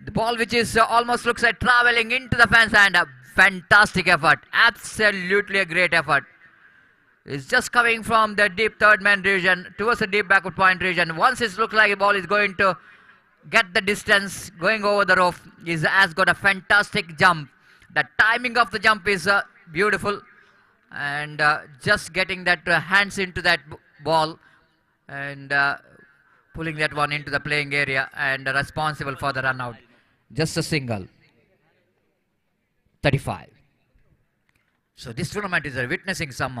The ball which is almost looks like traveling into the fence, and a fantastic effort. Absolutely a great effort. It's just coming from the deep third man region towards the deep backward point region. Once it looks like the ball is going to get the distance going over the rope, he has got a fantastic jump. The timing of the jump is beautiful, and just getting that hands into that ball, and pulling that one into the playing area, and responsible for the run out. Just a single. 35. So this tournament is witnessing some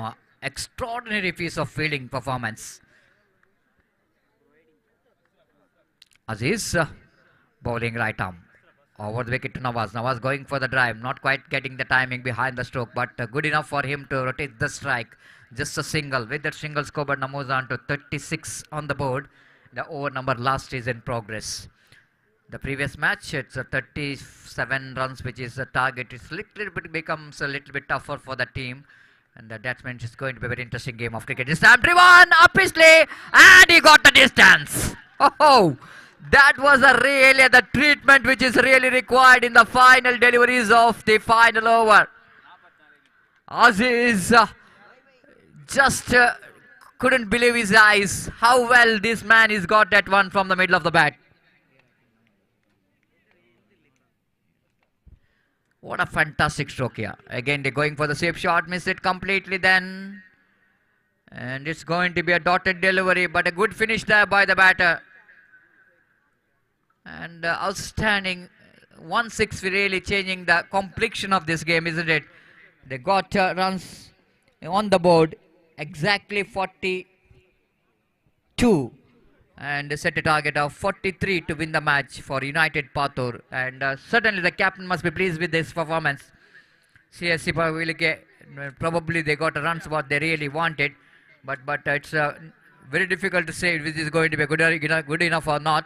extraordinary piece of fielding performance. Aziz bowling right arm. over the wicket to Nawaz. Nawaz going for the drive, not quite getting the timing behind the stroke, but good enough for him to rotate the strike. Just a single. With that single score, now moves on to 36 on the board. The over number last is in progress. The previous match, it's a 37 runs, which is the target. It's becomes a little bit tougher for the team. And that means it's going to be a very interesting game of cricket. This time, driven up his sleeve, and he got the distance. Oh, that was really the treatment which is really required in the final deliveries of the final over. Aziz just couldn't believe his eyes how well this man has got that one from the middle of the bat. What a fantastic stroke here. Again, they're going for the safe shot, miss it completely then. And it's going to be a dotted delivery, but a good finish there by the batter. And outstanding. 1-6 really changing the complexion of this game, isn't it? They got runs on the board, exactly 42. And set a target of 43 to win the match for United Patur. And certainly the captain must be pleased with this performance. CSC probably they got runs what they really wanted, but it's very difficult to say if this is going to be good enough or not,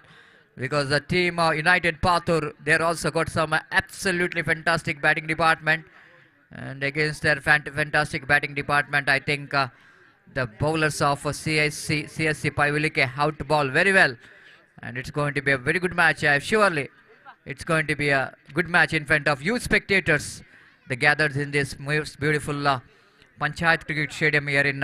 because the team United Patur, they're also got some absolutely fantastic batting department, and against their fantastic batting department, I think the bowlers of CSC Paivilike have to bowl very well, and it's going to be a very good match. Surely it's going to be a good match in front of you spectators, the gathered in this most beautiful Panchayat Cricket Stadium here in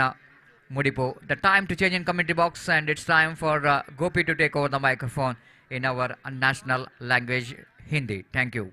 Mudipu. The time to change in commentary box, and it's time for Gopi to take over the microphone in our national language, Hindi. Thank you.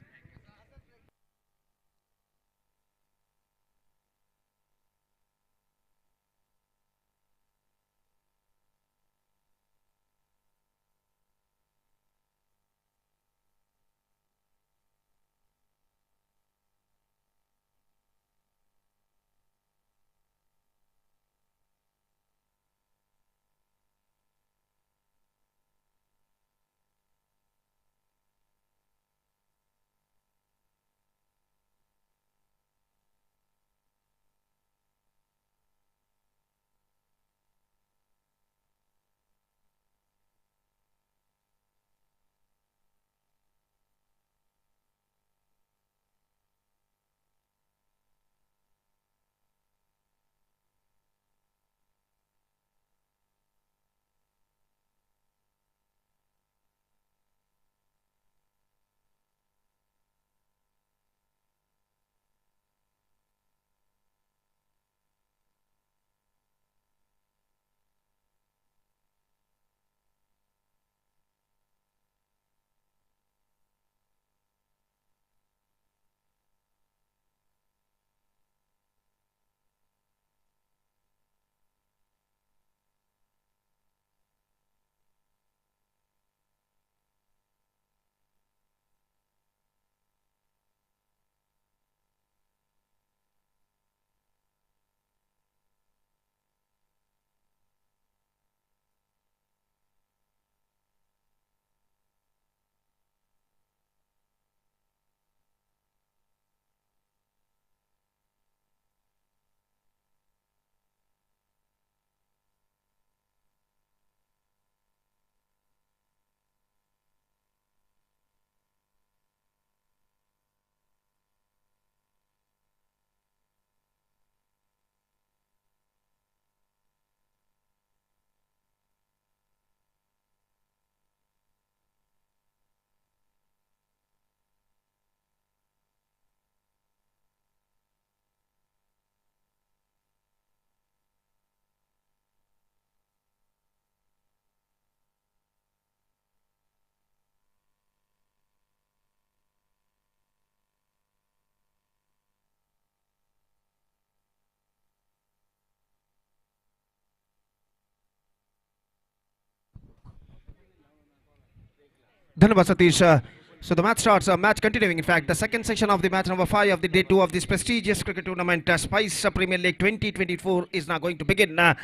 Dhanabad Satish. So the match starts, match continuing. In fact, the second section of the match number 5 of the day 2 of this prestigious cricket tournament, Spice Premier League 2024 is now going to begin. And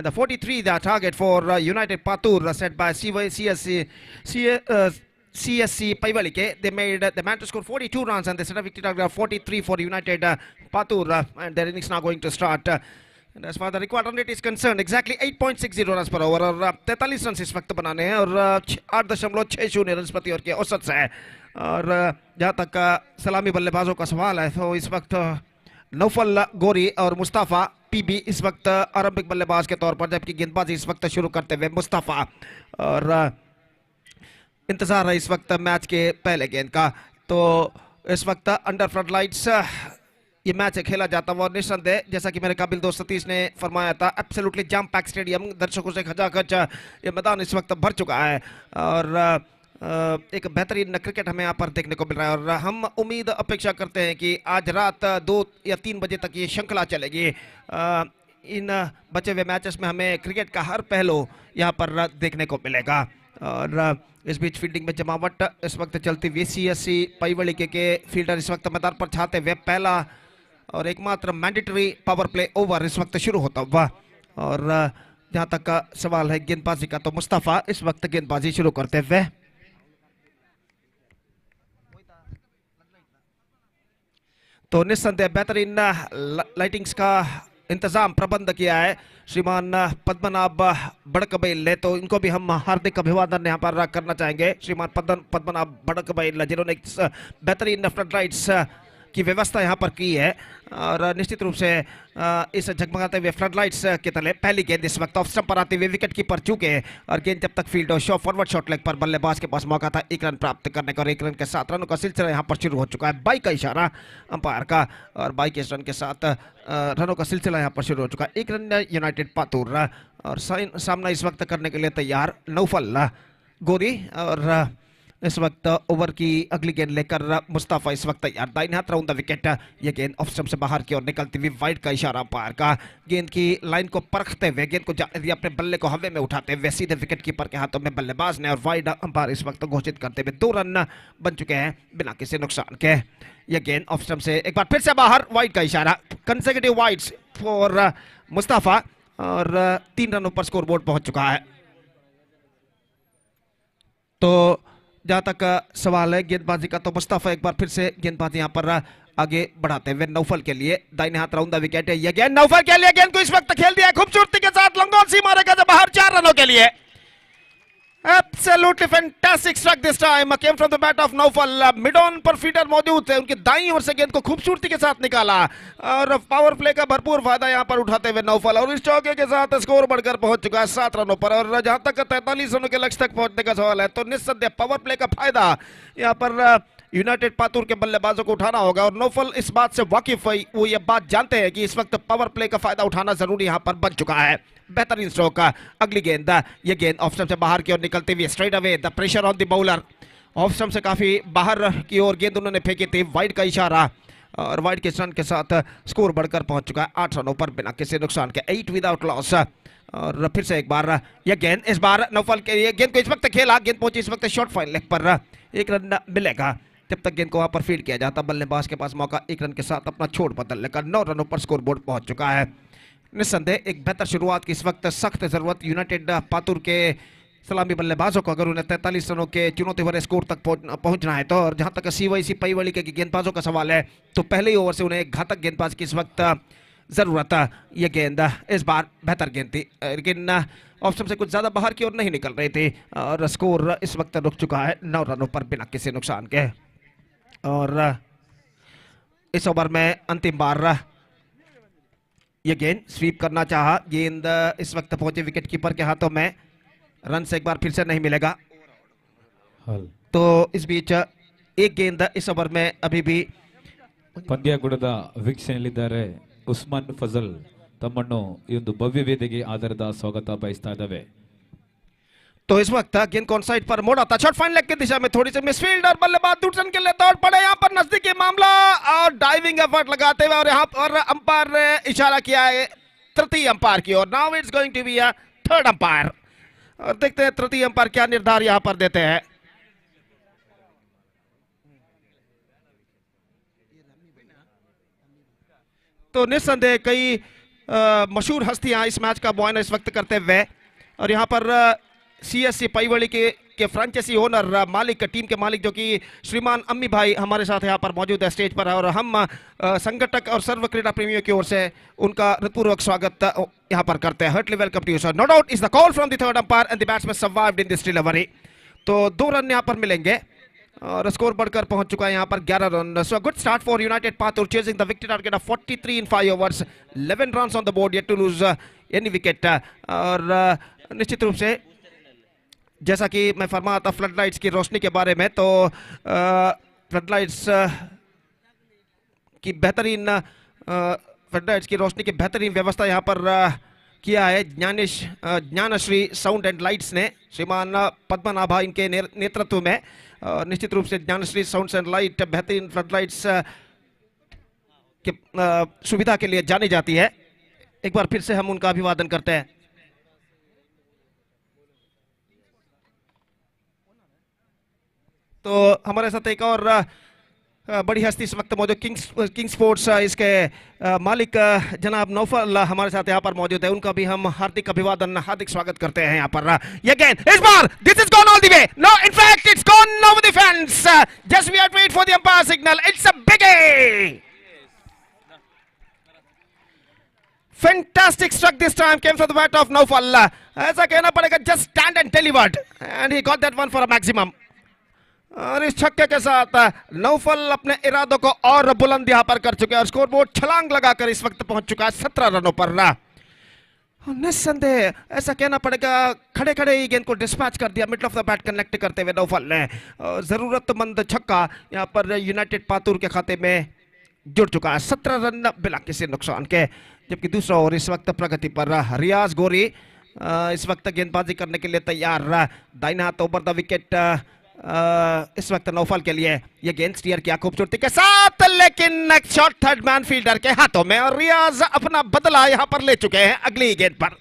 the 43, the target for United Patur, set by CSC CSC Paivalike. They managed to score 42 runs and they set a victory target of 43 for United Patur, and their innings now going to start. And as far as the required run rate is concerned, exactly 8.60 runs per over और 43 run इस वक्त बनाने हैं और 8.60 run प्रति over के औसत से है। और जहाँ तक सलामी बल्लेबाजों का सवाल है तो इस वक्त नौफल गोरी और मुस्ताफा पीबी इस वक्त आरंभिक बल्लेबाज के तौर पर, जबकि गेंदबाजी इस वक्त शुरू करते हुए मुस्ताफा। और इंतजार है इस वक्त मैच के पहले गेंद का। तो इस वक्त अंडर फ्लड लाइट्स ये मैच खेला जाता हुआ निस्संदेह, जैसा कि मेरे काबिल दोस्त सतीश ने फरमाया था, एब्सोल्युटली जैम पैक स्टेडियम, दर्शकों से खचाखच ये मैदान इस वक्त भर चुका है और एक बेहतरीन क्रिकेट हमें यहाँ पर देखने को मिल रहा है। और हम उम्मीद अपेक्षा करते हैं कि आज रात 2 या 3 बजे तक ये श्रृंखला चलेगी। इन बचे हुए मैचेस में हमें क्रिकेट का हर पहलू यहाँ पर देखने को मिलेगा। और इस बीच फील्डिंग में जमावट इस वक्त चलती हुई CSC पाईवली के फील्डर इस वक्त मैदान पर छाते हुए पहला और एकमात्र मैंडेटरी पावर प्ले ओवर इस वक्त शुरू होता हुआ। और जहां तक का सवाल है गेंदबाजी का तो मुस्तफा इस वक्त गेंदबाजी शुरू करते हुए। तो निस्संदेह बेहतरीन लाइटिंग्स का इंतजाम प्रबंध किया है श्रीमान पद्मनाभ बड़कबैल ने, तो इनको भी हम हार्दिक अभिवादन यहाँ पर करना चाहेंगे। श्रीमान पद्मनाभ बड़कबैल जिन्होंने बेहतरीन फ्लड लाइट्स की व्यवस्था यहाँ पर की है और निश्चित रूप से इस झगमगाते हुए फ्लड लाइट्स के तले पहली गेंद इस वक्त ऑफ स्टंप पर आते हुए विकेट कीपर चूके और गेंद जब तक फील्ड और फॉरवर्ड शॉट लेग पर बल्लेबाज के पास मौका था 1 रन प्राप्त करने का और 1 रन के साथ रनों का सिलसिला यहाँ पर शुरू हो चुका है। बाई का इशारा अंपायर का और 22 रन के साथ रनों का सिलसिला यहाँ पर शुरू हो चुका है। 1 रन यूनाइटेड पातुर और सामना इस वक्त करने के लिए तैयार नौफल गोरी और इस वक्त ओवर की अगली गेंद लेकर मुस्ताफा इस वक्त तैयार। दाहिने हाथ राउंड द विकेट, ये गेंद ऑफ स्टंप से बाहर की ओर निकलती हुई वाइड का इशारा अंपायर का। गेंद की लाइन को परखते हुए गेंद को अपने बल्ले को हवा में उठाते हुए सीधे विकेट कीपर के हाथों में बल्लेबाज ने और वाइड अंपायर इस वक्त घोषित करते हुए 2 रन बन चुके हैं बिना किसी नुकसान के। यह गेंद ऑफ स्टंप से एक बार फिर से बाहर, वाइड का इशारा, कंसेक्यूटिव वाइड्स फॉर मुस्ताफा और 3 रनों पर स्कोर बोर्ड पहुंच चुका है। तो जहां तक सवाल है गेंदबाजी का तो मुस्ताफा एक बार फिर से गेंदबाजी यहां पर आगे बढ़ाते हुए नौफल के लिए दाहिने हाथ राउंड द विकेट है। यह गेंद नौफल के लिए, गेंद को इस वक्त खेल दिया खूबसूरती के साथ, लंगोल सी मारेगा जब बाहर 4 रनों के लिए। Absolutely fantastic struck this time. Came from the bat of Naufal. Mid on पर फीडर मौजूद थे, उनकी दाईं ओर से गेंद को खूबसूरती के साथ निकाला और पावर प्ले का भरपूर फायदा यहां पर उठाते हुए नौफल और इस चौके के साथ स्कोर बढ़कर पहुंच चुका है 7 रनों पर। और जहां तक 43 रनों के लक्ष्य तक पहुंचने का सवाल है तो निस्संदेह पावर प्ले का फायदा यहां पर यूनाइटेड पातुर के बल्लेबाजों को उठाना होगा और नौफल इस बात से वाकिफ है, वो ये बात जानते हैं कि इस वक्त पावर प्ले का फायदा उठाना जरूरी यहां पर बन चुका है। बेहतरीन स्ट्रोक का अगली गेंद, ये गेंद ऑफ स्टंप से बाहर की ओर निकलती हुई straight away, the pressure on the bowler. Off stump से काफी बाहर की ओर गेंद उन्होंने फेंकी थी, वाइड का इशारा और वाइड के रन के साथ स्कोर बढ़कर पहुंच चुका है 8 रनों पर बिना किसी नुकसान के, 8 विदाउट लॉस। और फिर से एक बार यह गेंद इस बार नौफल के लिए, गेंद को इस वक्त खेला, गेंद पहुंची इस वक्त शॉर्ट फाइन लेग पर, 1 रन मिलेगा जब तक गेंद को वहां पर फील्ड किया जाता। बल्लेबाज के पास मौका 1 रन के साथ अपना छोड़ बदलने का, 9 रनों पर स्कोर बोर्ड पहुंच चुका है। निस्संदेह एक बेहतर शुरुआत की इस वक्त सख्त जरूरत यूनाइटेड पातुर के सलामी बल्लेबाजों को, अगर उन्हें 43 रनों के चुनौती भरे स्कोर तक पहुंचना है तो। और जहां तक CYC पाईवली के गेंदबाजों का सवाल है तो पहले ही ओवर से उन्हें एक घातक गेंदबाज की इस वक्त जरूरत है। यह गेंद इस बार बेहतर गेंद थी लेकिन ऑफ स्टंप से कुछ ज्यादा बाहर की ओर नहीं निकल रही थी और स्कोर इस वक्त रुक चुका है 9 रनों पर बिना किसी नुकसान के। और इस ओवर में अंतिम बार यह गेंद स्वीप करना चाहा, गेंद इस वक्त पहुंचे विकेट कीपर के हाथों में, रन से एक बार फिर से नहीं मिलेगा। तो इस बीच एक गेंद इस ओवर में अभी भी ಪಂದ್ಯಕೂಟದ ವೀಕ್ಷಣೆಯಲ್ಲಿದ್ದಾರೆ ಉಸ್ಮಾನ್ ಫಜಲ್, ತಮ್ಮನ್ನು ಈ ಒಂದು ಭವ್ಯ ವೇದಿಕೆಗೆ ಆಧಾರದ ಸ್ವಾಗತ ಬಯಸ್ತಾ ಇದ್ದಾವೆ। तो इस वक्त गेंद कौन साइड पर मोड़ा था, शॉट फाइन लेग की दिशा में थोड़ी सी मिसफील्ड और बल्लेबाज दूसरे के लिए दौड़ पड़े यहाँ पर नजदीकी मामला और डाइविंग एफर्ट लगाते हुए और यहाँ पर अंपायर ने इशारा किया है तृतीय अंपायर की ओर। Now it's going to be a third umpire और देखते हैं तृतीय अंपायर क्या निर्धार यहाँ पर देते हैं। तो निस्संदेह कई मशहूर हस्तियां इस मैच का मुआयना इस वक्त करते हुए और यहाँ पर सीएससी पाईवली के फ्रेंचाइजी ओनर मालिक, टीम के मालिक जो कि श्रीमान अम्मी भाई हमारे साथ यहाँ पर मौजूद है स्टेज पर, और हम संगठक और सर्व क्रीड़ा प्रेमियों की ओर से उनका हृदयपूर्वक स्वागत यहाँ पर करते हैं। Hartley welcome to you sir. No doubt is the call from the third umpire and the batsman survived in this delivery. तो 2 रन यहाँ पर मिलेंगे और स्कोर बढ़कर पहुंच चुका है यहाँ पर 11 run. So good start for United Patur, chasing the wicket target of 43 in 5 overs, 11 runs on the board, yet to lose any wicket. और निश्चित रूप से जैसा कि मैं फरमा था फ्लडलाइट्स की रोशनी के बारे में, तो फ्लडलाइट्स की रोशनी की बेहतरीन व्यवस्था यहाँ पर किया है ज्ञानश्री साउंड एंड लाइट्स ने, श्रीमान पद्मनाभा इनके नेतृत्व में। निश्चित रूप से ज्ञानश्री साउंड एंड लाइट बेहतरीन फ्लडलाइट्स की सुविधा के लिए जानी जाती है। एक बार फिर से हम उनका अभिवादन करते हैं। तो हमारे साथ एक और बड़ी हस्ती इस वक्त मौजूद, किंग स्पोर्ट्स इसके मालिक जनाब नौफल हमारे साथ यहाँ पर मौजूद है। उनका भी हम हार्दिक अभिवादन, हार्दिक स्वागत करते हैं यहाँ पर। ये गेंद इस बार this is gone all the way, no in fact it's gone over the fence, just we have wait for the umpire signal, it's a big fantastic struck this time, came from the bat of Naufal. ऐसा कहना पड़ेगा, just stand and delivered and he got that one for a maximum। और इस छक्के के साथ Naufal अपने इरादों को और बुलंद यहां पर कर चुके हैं और स्कोरबोर्ड छलांग लगाकर इस वक्त पहुंच चुका है 17 रनों पर। निस्संदेह ऐसा कहना पड़ेगा, खड़े खड़े ही गेंद को डिस्पैच कर दिया, middle of the bat connect करते हुए नौफल ने। जरूरतमंद छक्का यहां पर यूनाइटेड पातुर के खाते में जुड़ चुका है, 17 रन बिना किसी नुकसान के। जबकि दूसरा ओवर इस वक्त प्रगति पर, रियाज गोरी इस वक्त गेंदबाजी करने के लिए तैयार, दाहिने हाथ ओवर द विकेट इस वक्त नौफल के लिए। ये गेंद स्टीयर किया खूबसूरती के साथ, लेकिन शॉट थर्ड मैन फील्डर के हाथों में और रियाज अपना बदला यहां पर ले चुके हैं अगली गेंद पर।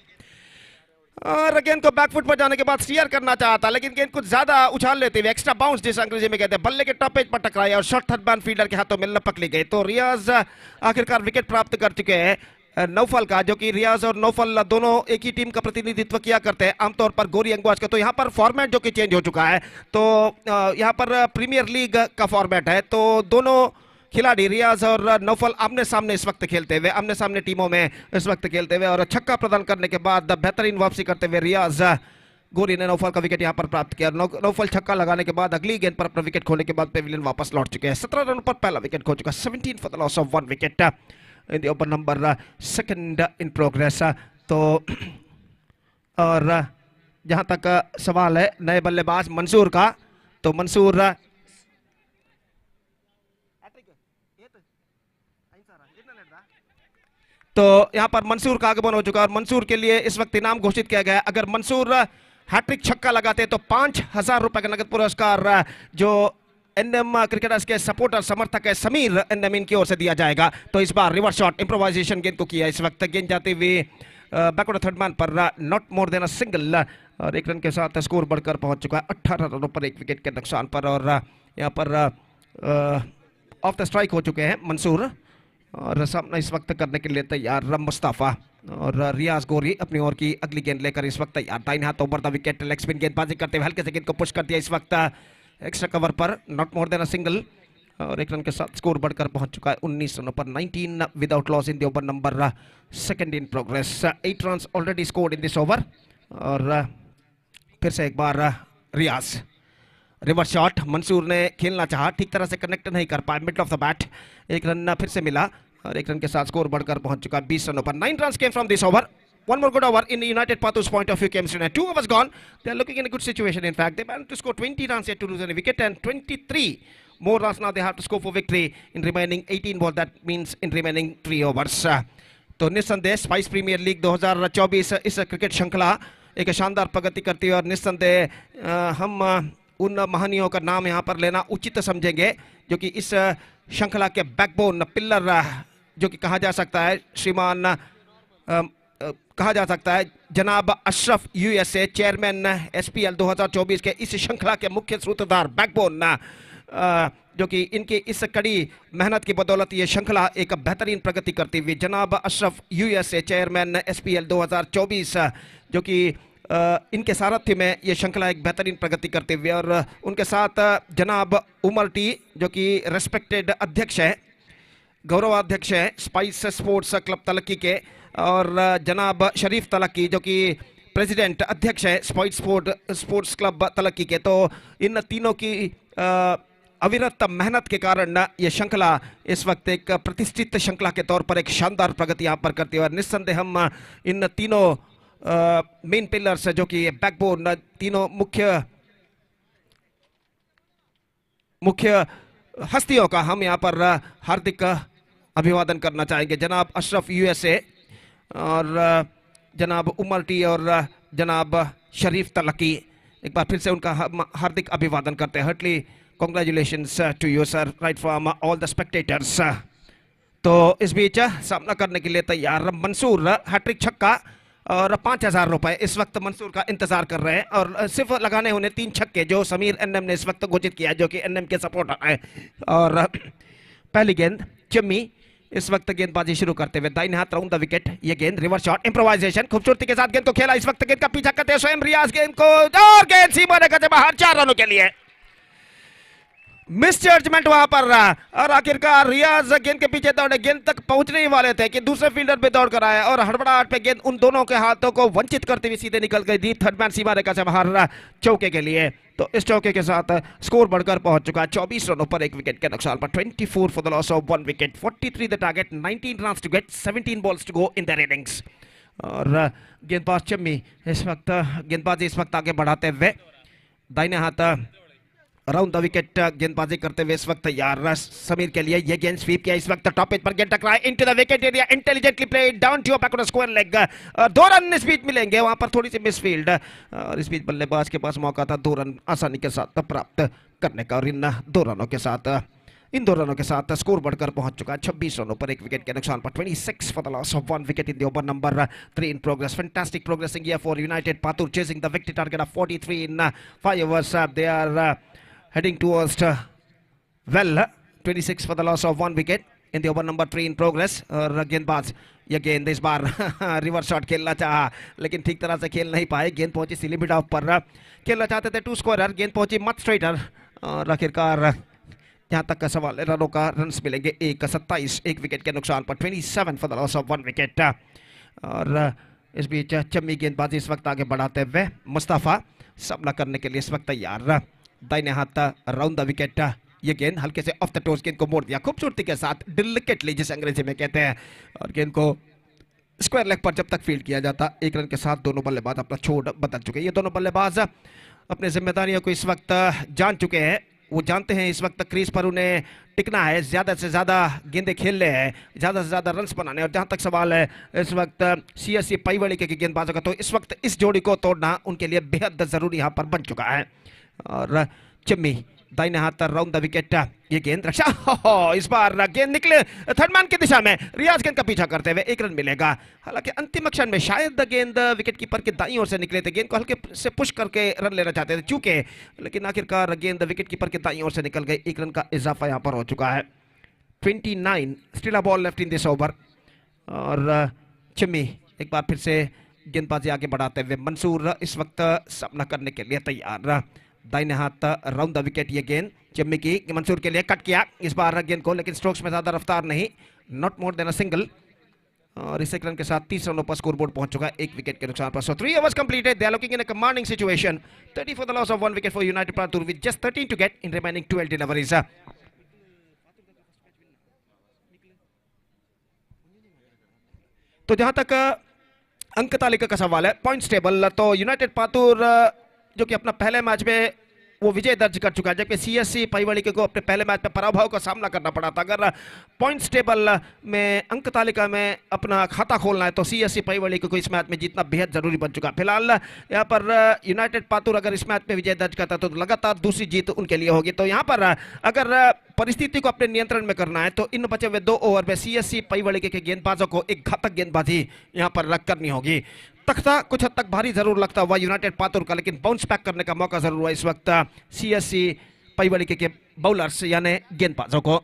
और गेंद को बैकफुट पर जाने के बाद स्टीयर करना चाहता, लेकिन गेंद कुछ ज्यादा उछाल लेते हुए एक्स्ट्रा बाउंस जिस अंग्रेजी में कहते हैं, बल्ले के टॉप एज पर टकराया और शॉट थर्ड मैन फील्डर के हाथों में लपक ली गई। तो रियाज आखिरकार विकेट प्राप्त कर चुके हैं नौफल का, जो कि रियाज और नौफल दोनों एक ही टीम का प्रतिनिधित्व किया करते हैं आमतौर पर गोरी अंगवाज का। तो यहाँ पर फॉर्मेट जो कि चेंज हो चुका है, तो यहाँ पर प्रीमियर लीग का फॉर्मेट है, तो दोनों खिलाड़ी रियाज और नौफल आमने सामने इस वक्त खेलते हुए, आमने सामने टीमों में इस वक्त खेलते हुए, और छक्का प्रदान करने के बाद बेहतरीन वापसी करते हुए रियाज गोरी ने नौफल का विकेट यहाँ पर प्राप्त किया। नौफल छक्का लगाने के बाद अगली गेंद पर अपना विकेट खोने के बाद पेविलियन वापस लौट चुके हैं। 17 रन पर पहला विकेट खो चुका, 17 for the loss of 1 wicket in the over number second in progress. तो और जहां तक सवाल है नए बल्लेबाज मंसूर का, तो मंसूर तो यहां पर मंसूर का आगमन हो चुका है और मंसूर के लिए इस वक्त इनाम घोषित किया गया है। अगर मंसूर हैट्रिक छक्का लगाते तो 5,000 रुपए का नगद पुरस्कार जो एनएम क्रिकेटर्स के सपोर्टर समर्थक है समीर एनएम इनकी ओर से दिया जाएगा। तो इस बार रिवर्स शॉट इम्प्रोवाइजेशन गेंद को किया, इस वक्त गेंद जाते हुए बैकवर्ड थर्ड मैन पर, not more than a single, और 1 रन के साथ स्कोर बढ़कर पहुंच चुका है 18 रनों पर 1 विकेट के नुकसान पर। और यहाँ पर ऑफ द स्ट्राइक हो चुके हैं मंसूर और सामना इस वक्त करने के लिए तैयार मुस्तफा, और रियाज गोरी अपनी ओर की अगली गेंद लेकर इस वक्त तैयार, दाहिने हाथ over the wicket, leg spin गेंदबाजी करते हुए हल्के से गेंद को पुश कर दिया इस वक्त एक्स्ट्रा कवर पर, not more than a single, और 1 रन के साथ स्कोर बढ़कर पहुंच चुका है 19 रनों पर, 19 without loss in the over number second in progress. 8 run already scored in this over. और फिर से एक बार रियाज, रिवर्स शॉट, मंसूर ने खेलना चाहा, ठीक तरह से कनेक्ट नहीं कर पाए, middle of the bat, 1 run फिर से मिला और 1 रन के साथ स्कोर बढ़कर पहुंच चुका 20 रनों पर। 9 runs came from this over. One more good over in United Pathur's point of view came tonight. 2 overs gone. They are looking in a good situation. In fact, they managed to score 20 runs yet to lose any wicket, and 23 more runs now they have to score for victory in remaining 18 balls. That means in remaining 3 overs. तो निस्संदेह spice Premier League 2024 इस cricket श्रृंखला एक शानदार प्रगति करती है और निस्संदेह हम उन महानियों का नाम यहाँ पर लेना उचित समझेंगे जो कि इस श्रृंखला के बैकबोन पिलर जो कि कहा जा सकता है श्रीमान कहा जा सकता है जनाब अशरफ यूएसए चेयरमैन एसपीएल 2024 के इस श्रृंखला के मुख्य सूत्रधार बैकबोन जो कि इनके इस कड़ी मेहनत की बदौलत ये श्रृंखला एक बेहतरीन प्रगति करती हुई जनाब अशरफ यूएसए चेयरमैन एसपीएल 2024 जो कि इनके सारथ्य में ये श्रृंखला एक बेहतरीन प्रगति करते हुए, और उनके साथ जनाब उमर टी जो कि रेस्पेक्टेड अध्यक्ष है, गौरवाध्यक्ष है स्पाइस स्पोर्ट्स क्लब तलक्की के, और जनाब शरीफ तलक्की जो कि प्रेसिडेंट अध्यक्ष है स्पोर्ट्स क्लब तलक्की के। तो इन तीनों की अविरत मेहनत के कारण ये श्रृंखला इस वक्त एक प्रतिष्ठित श्रृंखला के तौर पर एक शानदार प्रगति यहाँ पर करती है। और निस्संदेह हम इन तीनों मेन पिलर्स जो कि बैकबोन, तीनों मुख्य हस्तियों का हम यहाँ पर हार्दिक अभिवादन करना चाहेंगे। जनाब अशरफ यूएसए और जनाब उमर टी और जनाब शरीफ तलक्की, एक बार फिर से उनका हार्दिक अभिवादन करते हैं। Heartly congratulations to you sir, right from all the spectators. तो इस बीच सामना करने के लिए तैयार मंसूर, हैट्रिक छक्का और 5,000 रुपए इस वक्त मंसूर का इंतजार कर रहे हैं, और सिर्फ लगाने होने 3 छक्के जो समीर एनएम ने इस वक्त घोषित किया, जो कि एनएम के सपोर्टर है। और पहली गेंद चिम्मी इस वक्त गेंदबाजी शुरू करते हुए दाहिने हाथ राउंड द विकेट, ये गेंद रिवर्स शॉट इम्प्रोवाइजेशन खूबसूरती के साथ गेंद को खेला, इस वक्त गेंद का पीछा करते हैं स्वयं रियाज, गेंद को और गेंद सीमा रेखा से बाहर 4 रनों के लिए। मिस जजमेंट वहां पर रहा, और आखिरकार रियाज गेंद के पीछे दौड़े, गेंद तक पहुंचने ही वाले थे कि दूसरे फील्डर पे दौड़ कर आया, और हड़बड़ाहट पे गेंद उन दोनों के हाथों को वंचित करते हुए सीधे निकल गई डीप थर्ड मैन सीमा रेखा से बाहर चौके के लिए। तो इस चौके के साथ स्कोर बढ़कर पहुंच चुका है 24 रनों पर 1 विकेट के नुकसान पर, 24 for the loss of 1 wicket, 43 the target, 19 runs to get, 17 balls to go in the innings. और गेंदबाज चम्मी इस वक्त गेंदबाजी इस वक्त आगे बढ़ाते हुए दाहिने हाथ राउंड द विकेट गेंदबाजी करते हुए इस वक्त तैयार समीर के लिए, ये गेंद स्वीप किया, इस वक्त टॉप एज पर गेंद टकराए into the wicket area, intelligently played down to back on square leg, 2 run इस बीच मिलेंगे, वहां पर थोड़ी सी मिसफील्ड, और इस बीच बल्लेबाज के पास मौका था 2 रन आसानी के साथ प्राप्त करने का, और इन 2 रनों के साथ स्कोर बढ़कर पहुंच चुका है 26 रनों पर 1 विकेट के नुकसान पर, 26 for the loss of 1 wicket in the over number 3 in progress. Fantastic progressing here for United Patur, chasing the wicket target of 43 in 5 overs. They are heading towards 26 for the loss of 1 wicket in the over number 3 in progress. और गेंदबाज ये गेंद इस बार reverse shot खेलना चाहा, लेकिन ठीक तरह से खेल नहीं पाए, गेंद पहुंची सिली मिड ऑफ पर, खेलना चाहते थे 2 स्क्वायर, गेंद पहुंची मच स्ट्रेटर, और आखिरकार जहां तक का सवाल है रनों का, रन्स मिलेंगे 27 1 विकेट के नुकसान पर, 27 for the loss of 1 wicket. और इस बीच चम्मी गेंदबाजी इस वक्त आगे बढ़ाते हुए, मुस्तफा सामना करने के लिए इस वक्त तैयार, दाहिने हाथ राउंड द विकेट, ये गेंद हल्के से ऑफ द टोस गेंद को मोड़ दिया खूबसूरती के साथ, डिलिकेटली जिसे अंग्रेजी में कहते हैं, और गेंद को स्क्वायर लेग पर जब तक फील्ड किया जाता 1 रन के साथ दोनों बल्लेबाज अपना छोड़ बदल चुके हैं। ये दोनों बल्लेबाज अपनी जिम्मेदारियों को इस वक्त जान चुके हैं, वो जानते हैं इस वक्त क्रीज पर उन्हें टिकना है, ज़्यादा से ज़्यादा गेंदें खेलने हैं, ज़्यादा से ज़्यादा रन्स बनाने। और जहाँ तक सवाल है इस वक्त CSC पाईवाली के गेंदबाजों का, तो इस वक्त इस जोड़ी को तोड़ना उनके लिए बेहद ज़रूरी यहाँ पर बन चुका है। और चिम्मी दाहिने हाथ राउंड द विकेट, ये गेंद रक्षा, इस बार गेंद निकले थर्ड मैन की दिशा में, रियाज गेंद का पीछा करते हुए 1 रन मिलेगा। हालांकि अंतिम क्षण में शायद गेंद विकेट कीपर के दाईं ओर से निकले थे, गेंद को हल्के से पुश करके रन लेना चाहते थे चूंकि, लेकिन आखिरकार गेंद विकेट कीपर के दाईं ओर से निकल गई, 1 रन का इजाफा यहाँ पर हो चुका है। 29 still a ball left in this over. और चिम्मी एक बार फिर से गेंदबाजी आगे बढ़ाते हुए, मंसूर इस वक्त सामना करने के लिए तैयार, दाहिने हाथ राउंड द विकेट, ये गेंद चिम्मी की मंसूर के लिए कट किया इस बार गेंद को, लेकिन स्ट्रोक्स में ज्यादा रफ्तार नहीं, not more than a single, और इस 1 रन के साथ 30 रनों पर स्कोर बोर्ड पहुंच चुका है 1 विकेट के नुकसान पर। सो 3 overs completed, they are looking in a commanding situation, 30 for the loss of 1 wicket for United Patur with just 13 to get in remaining 12 deliveries. तो जहां तक अंक तालिका का सवाल है, पॉइंट्स टेबल, तो यूनाइटेड पातुर जो कि अपना पहले मैच में वो विजय दर्ज कर चुका है, जबकि CSC पाईवाली को अपने पहले मैच में पराभव का सामना करना पड़ा था। अगर पॉइंट्स टेबल में अंक तालिका में अपना खाता खोलना है तो CSC पाईवाली को इस मैच में जीतना बेहद जरूरी बन चुका है। फिलहाल यहाँ पर यूनाइटेड पातुर अगर इस मैच में विजय दर्ज करता तो लगातार दूसरी जीत उनके लिए होगी। तो यहाँ पर अगर परिस्थिति को अपने नियंत्रण में करना है तो इन बचे हुए 2 ओवर में CSC पाईवाली के गेंदबाजों को एक घातक गेंदबाजी यहाँ पर करनी होगी। तख्ता कुछ हद तक भारी जरूर लगता हुआ यूनाइटेड पातुर का, लेकिन बाउंस बैक करने का मौका जरूर हुआ इस वक्त CSC पाईवाली के बॉलर्स यानी गेंदबाजों को।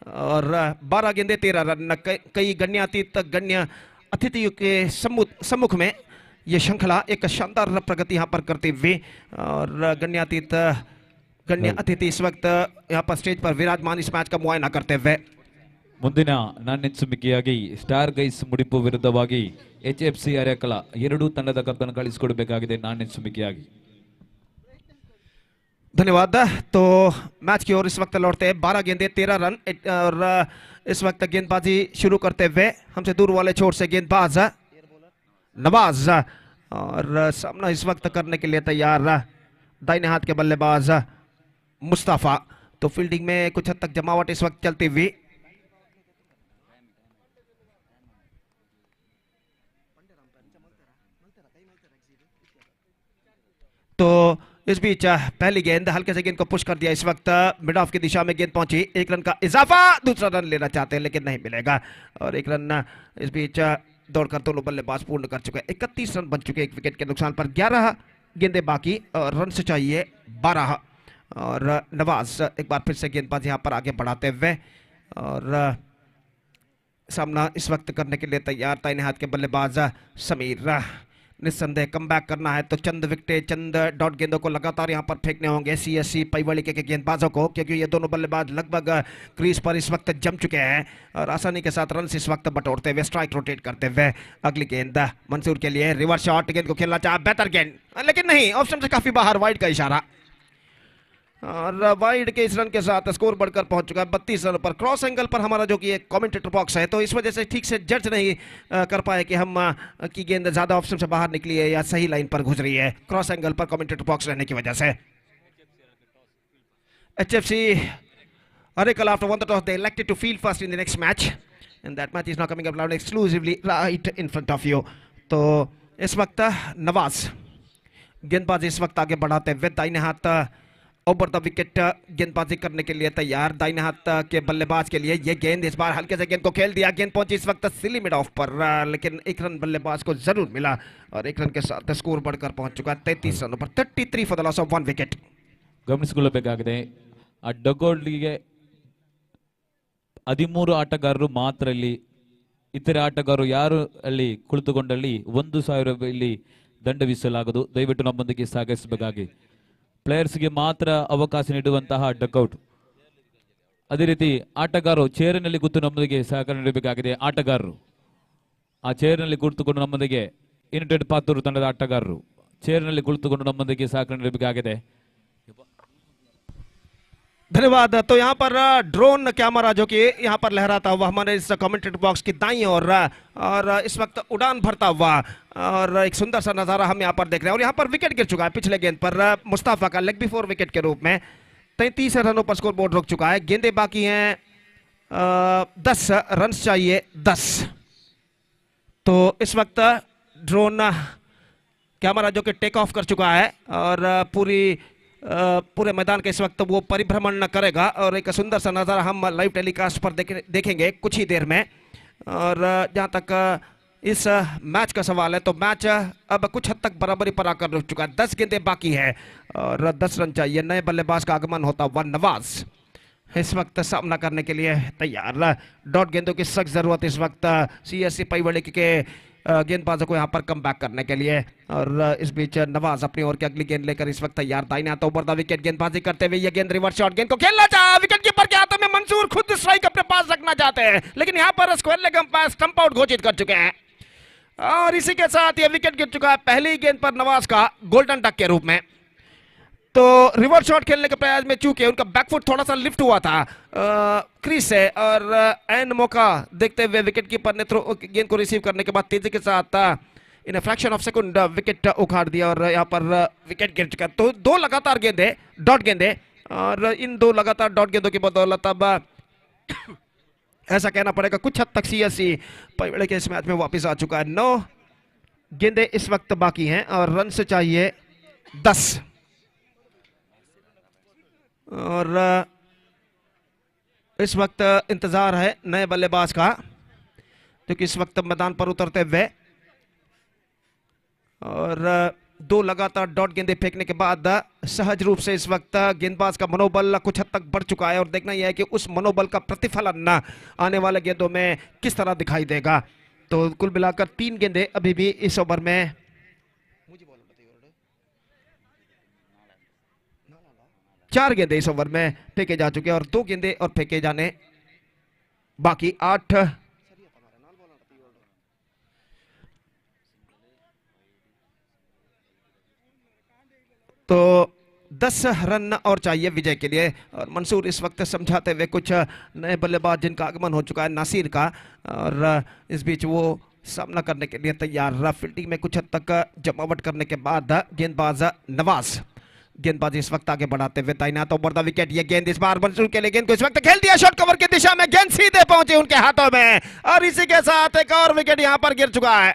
और 12 गेंदें 13 रन, कई गण्य अतिथियों के सम्मुख में ये श्रृंखला एक शानदार प्रगति यहाँ पर करते हुए और गण्य अतिथि इस वक्त यहाँ पर स्टेज पर विराजमान इस मैच का मुआयना करते हुए ಮುಂದಿನ ನಾಣ್ಯಸುಮಿಕೆಯಾಗಿ ಸ್ಟಾರ್ ಗೈಸ್ ಮುಡಿಪು ವಿರುದ್ಧವಾಗಿ HFC ಅರೆಕಲ ಎರಡೂ ತಂಡದ ಕಪ್ತಾನ ಕಳಿಸಿಕೊಡಬೇಕಾಗಿದೆ ನಾಣ್ಯಸುಮಿಕೆಯಾಗಿ. धन्यवाद. तो मैच की ओर इस वक्त लौटते हैं 12 गेंदे 13 रन और इस वक्त गेंदबाजी शुरू करते हुए हमसे दूर वाले छोर से गेंदबाज नवाज और सामना इस वक्त करने के लिए तैयार दाहिने हाथ के बल्लेबाज मुस्तफा. तो फील्डिंग में कुछ हद तक जमावट इस वक्त चलती हुई. तो इस बीच पहली गेंद हल्के से गेंद को पुश कर दिया. इस वक्त मिड ऑफ की दिशा में गेंद पहुंची. एक रन का इजाफा. दूसरा रन लेना चाहते हैं लेकिन नहीं मिलेगा और एक रन इस बीच दौड़कर दोनों बल्लेबाज पूर्ण कर चुके हैं. 31 रन बन चुके हैं एक विकेट के नुकसान पर. 11 गेंदे बाकी और रन से चाहिए 12 और नवाज एक बार फिर से गेंदबाज यहां पर आगे बढ़ाते हुए और सामना इस वक्त करने के लिए तैयार दाहिने हाथ के बल्लेबाज समीर. निस्संदेह कम बैक करना है तो चंद विकेटें चंद डॉट गेंदों को लगातार यहां पर फेंकने होंगे CSC पैवली के गेंदबाजों को क्योंकि ये दोनों बल्लेबाज लगभग क्रीज पर इस वक्त जम चुके हैं और आसानी के साथ रन इस वक्त बटोरते हुए स्ट्राइक रोटेट करते हुए. अगली गेंद मंसूर के लिए रिवर्स शॉट. गेंद को खेलना चाहा बेहतर गेंद लेकिन नहीं ऑप्शन से काफी बाहर. वाइड का इशारा और वाइड के इस रन के साथ स्कोर बढ़कर पहुंच चुका है 32 रन पर. क्रॉस एंगल पर हमारा जो कि एक कमेंटेटर बॉक्स है तो इस वजह से ठीक से जज नहीं कर पाए कि हम की गेंद ज्यादा ऑप्शन से बाहर निकली है या सही लाइन पर गुजरी है. क्रॉस एंगल पर कमेंटेटर बॉक्स रहने की वजह से HFC Arekal after won the toss they elected to field first in the next match and that match is now coming up loud exclusively right in front of you. तो इस वक्त नवाज गेंदबाजी इस वक्त आगे बढ़ाते हुए दाहिने हाथ ओवर द विकेट गेंदबाजी करने के लिए तैयार. दाहिने हाथ के बल्लेबाज के लिए ये गेंद इस बार हल्के से गेंद को खेल दिया. गेंद पहुंची इस वक्त सिली मिड ऑफ पर लेकिन एक रन बल्लेबाज को जरूर मिला और एक रन के साथ स्कोर बढ़कर पहुंच चुका है 33 रनों पर. 33 for the loss of 1 wicket. ಗಮನಿಸಿಕೊಳ್ಳಬೇಕಾಗಿದೆ ಆ ಡಗ್ಔಟ್ಗೆ 13 ಆಟಗಾರರು ಮಾತ್ರ ಇಲ್ಲಿ. ಇತರೆ ಆಟಗಾರರು ಯಾರು ಅಲ್ಲಿ ಕುಳಿತುಕೊಂಡಲ್ಲಿ 1000 ಇಲ್ಲಿ ದಂಡ ವಿಧಿಸಲಾಗದು. ದಯವಿಟ್ಟು ನಮ್ಮೊಂದಿಗೆ ಸಾಗಿಸಬೇಕಾಗಿ ಪ್ಲೇಯರ್ಸ್ಗೆ ಮಾತ್ರ ಅವಕಾಶ ನೀಡುವಂತಹ ಡಕ್ಔಟ್. ಅದೇ ರೀತಿ ಆಟಗಾರರು ಚೇರಿನಲ್ಲಿ ಕೂತು ನಮ್ಮೊಂದಿಗೆ ಸಹಕಾರ ನೀಡಬೇಕಾಗಿದೆ. ಆಟಗಾರರು ಆ ಚೇರಿನಲ್ಲಿ ಕುಳಿತುಕೊಂಡು ನಮ್ಮೊಂದಿಗೆ ಯುನೈಟೆಡ್ ಪಾತೂರು ತಂಡದ ಆಟಗಾರರು ಚೇರಿನಲ್ಲಿ ಕುಳಿತುಕೊಂಡು ನಮ್ಮೊಂದಿಗೆ ಸಹಕಾರ ನೀಡಬೇಕಾಗಿದೆ. धन्यवाद. तो यहाँ पर ड्रोन कैमरा जो कि यहाँ पर लहराता हुआ हमारे इस कमेंटेटर बॉक्स की दाईं और इस वक्त उड़ान भरता हुआ और एक सुंदर सा नजारा हम यहाँ पर देख रहे हैं. और यहाँ पर विकेट गिर चुका है पिछले गेंद पर मुस्तफा का लेग बिफोर विकेट के रूप में. 33 रनों पर स्कोर बोर्ड रुक चुका है. गेंदे बाकी हैं 10 रन चाहिए 10. तो इस वक्त ड्रोन कैमरा जो कि टेक ऑफ कर चुका है और पूरे मैदान के इस वक्त वो परिभ्रमण न करेगा और एक सुंदर सा नज़ारा हम लाइव टेलीकास्ट पर देखेंगे कुछ ही देर में. और जहाँ तक इस मैच का सवाल है तो मैच अब कुछ हद तक बराबरी पर आकर रुक चुका है. 10 गेंदें बाकी है और 10 रन चाहिए. नए बल्लेबाज का आगमन होता हुआ नवाज इस वक्त सामना करने के लिए तैयार. डॉट गेंदों की सख्त जरूरत इस वक्त CSC पैवली के गेंदबाजों को यहां पर कम बैक करने के लिए. और इस बीच नवाज अपनी ओर की अगली गेंद लेकर इस वक्त तैयार. दाहिने हाथ ओवर द विकेट गेंदबाजी करते हुए ये गेंद रिवर्स शॉट. गेंद को खेलना चाहा विकेट कीपर के हाथों में. मंसूर खुद स्ट्राइक अपने पास रखना चाहते हैं लेकिन यहां पर square leg umpire stump out घोषित कर चुके हैं और इसी के साथ ये विकेट गिर चुका है पहली गेंद पर नवाज का गोल्डन डक के रूप में. तो रिवर्स शॉट खेलने के प्रयास में चूंकि उनका बैकफुट थोड़ा सा लिफ्ट हुआ था क्रीज से और एंड मौका देखते हुए विकेट कीपर ने गेंद को रिसीव करने के बाद तेजी के साथ in fraction of second wicket उखाड़ दिया और यहाँ पर विकेट गिर चुका. तो 2 लगातार गेंदे डॉट गेंदे और इन 2 लगातार डॉट गेंदों की बदौलत अब ऐसा कहना पड़ेगा कुछ हद तक CSC पैवली के इस मैच में वापस आ चुका है. 9 गेंदे इस वक्त बाकी हैं और रन से चाहिए 10 और इस वक्त इंतजार है नए बल्लेबाज का जो कि इस वक्त मैदान पर उतरते हुए और 2 लगातार डॉट गेंदे फेंकने के बाद सहज रूप से इस वक्त गेंदबाज का मनोबल कुछ हद तक बढ़ चुका है और देखना यह है कि उस मनोबल का प्रतिफलन आने वाले गेंदों में किस तरह दिखाई देगा. तो कुल मिलाकर 3 गेंदे अभी भी इस ओवर में 4 गेंदे इस ओवर में फेंके जा चुके हैं और 2 गेंदे और फेंके जाने बाकी। 8 तो 10 रन और चाहिए विजय के लिए। और मंसूर इस वक्त समझाते हुए कुछ नए बल्लेबाज जिनका आगमन हो चुका है नासिर का, और इस बीच वो सामना करने के लिए तैयार। फील्डिंग में कुछ हद तक जमावट करने के बाद गेंदबाज नवाज गेंदबाजी इस वक्त आगे बढ़ाते हुए तैनात ओवर द विकेट। ये गेंद इस बार मंसूर के लिए गेंद को इस वक्त खेल दिया शॉर्ट कवर की दिशा में, गेंद सीधे पहुंची उनके हाथों में और इसी के साथ एक और विकेट यहां पर गिर चुका है।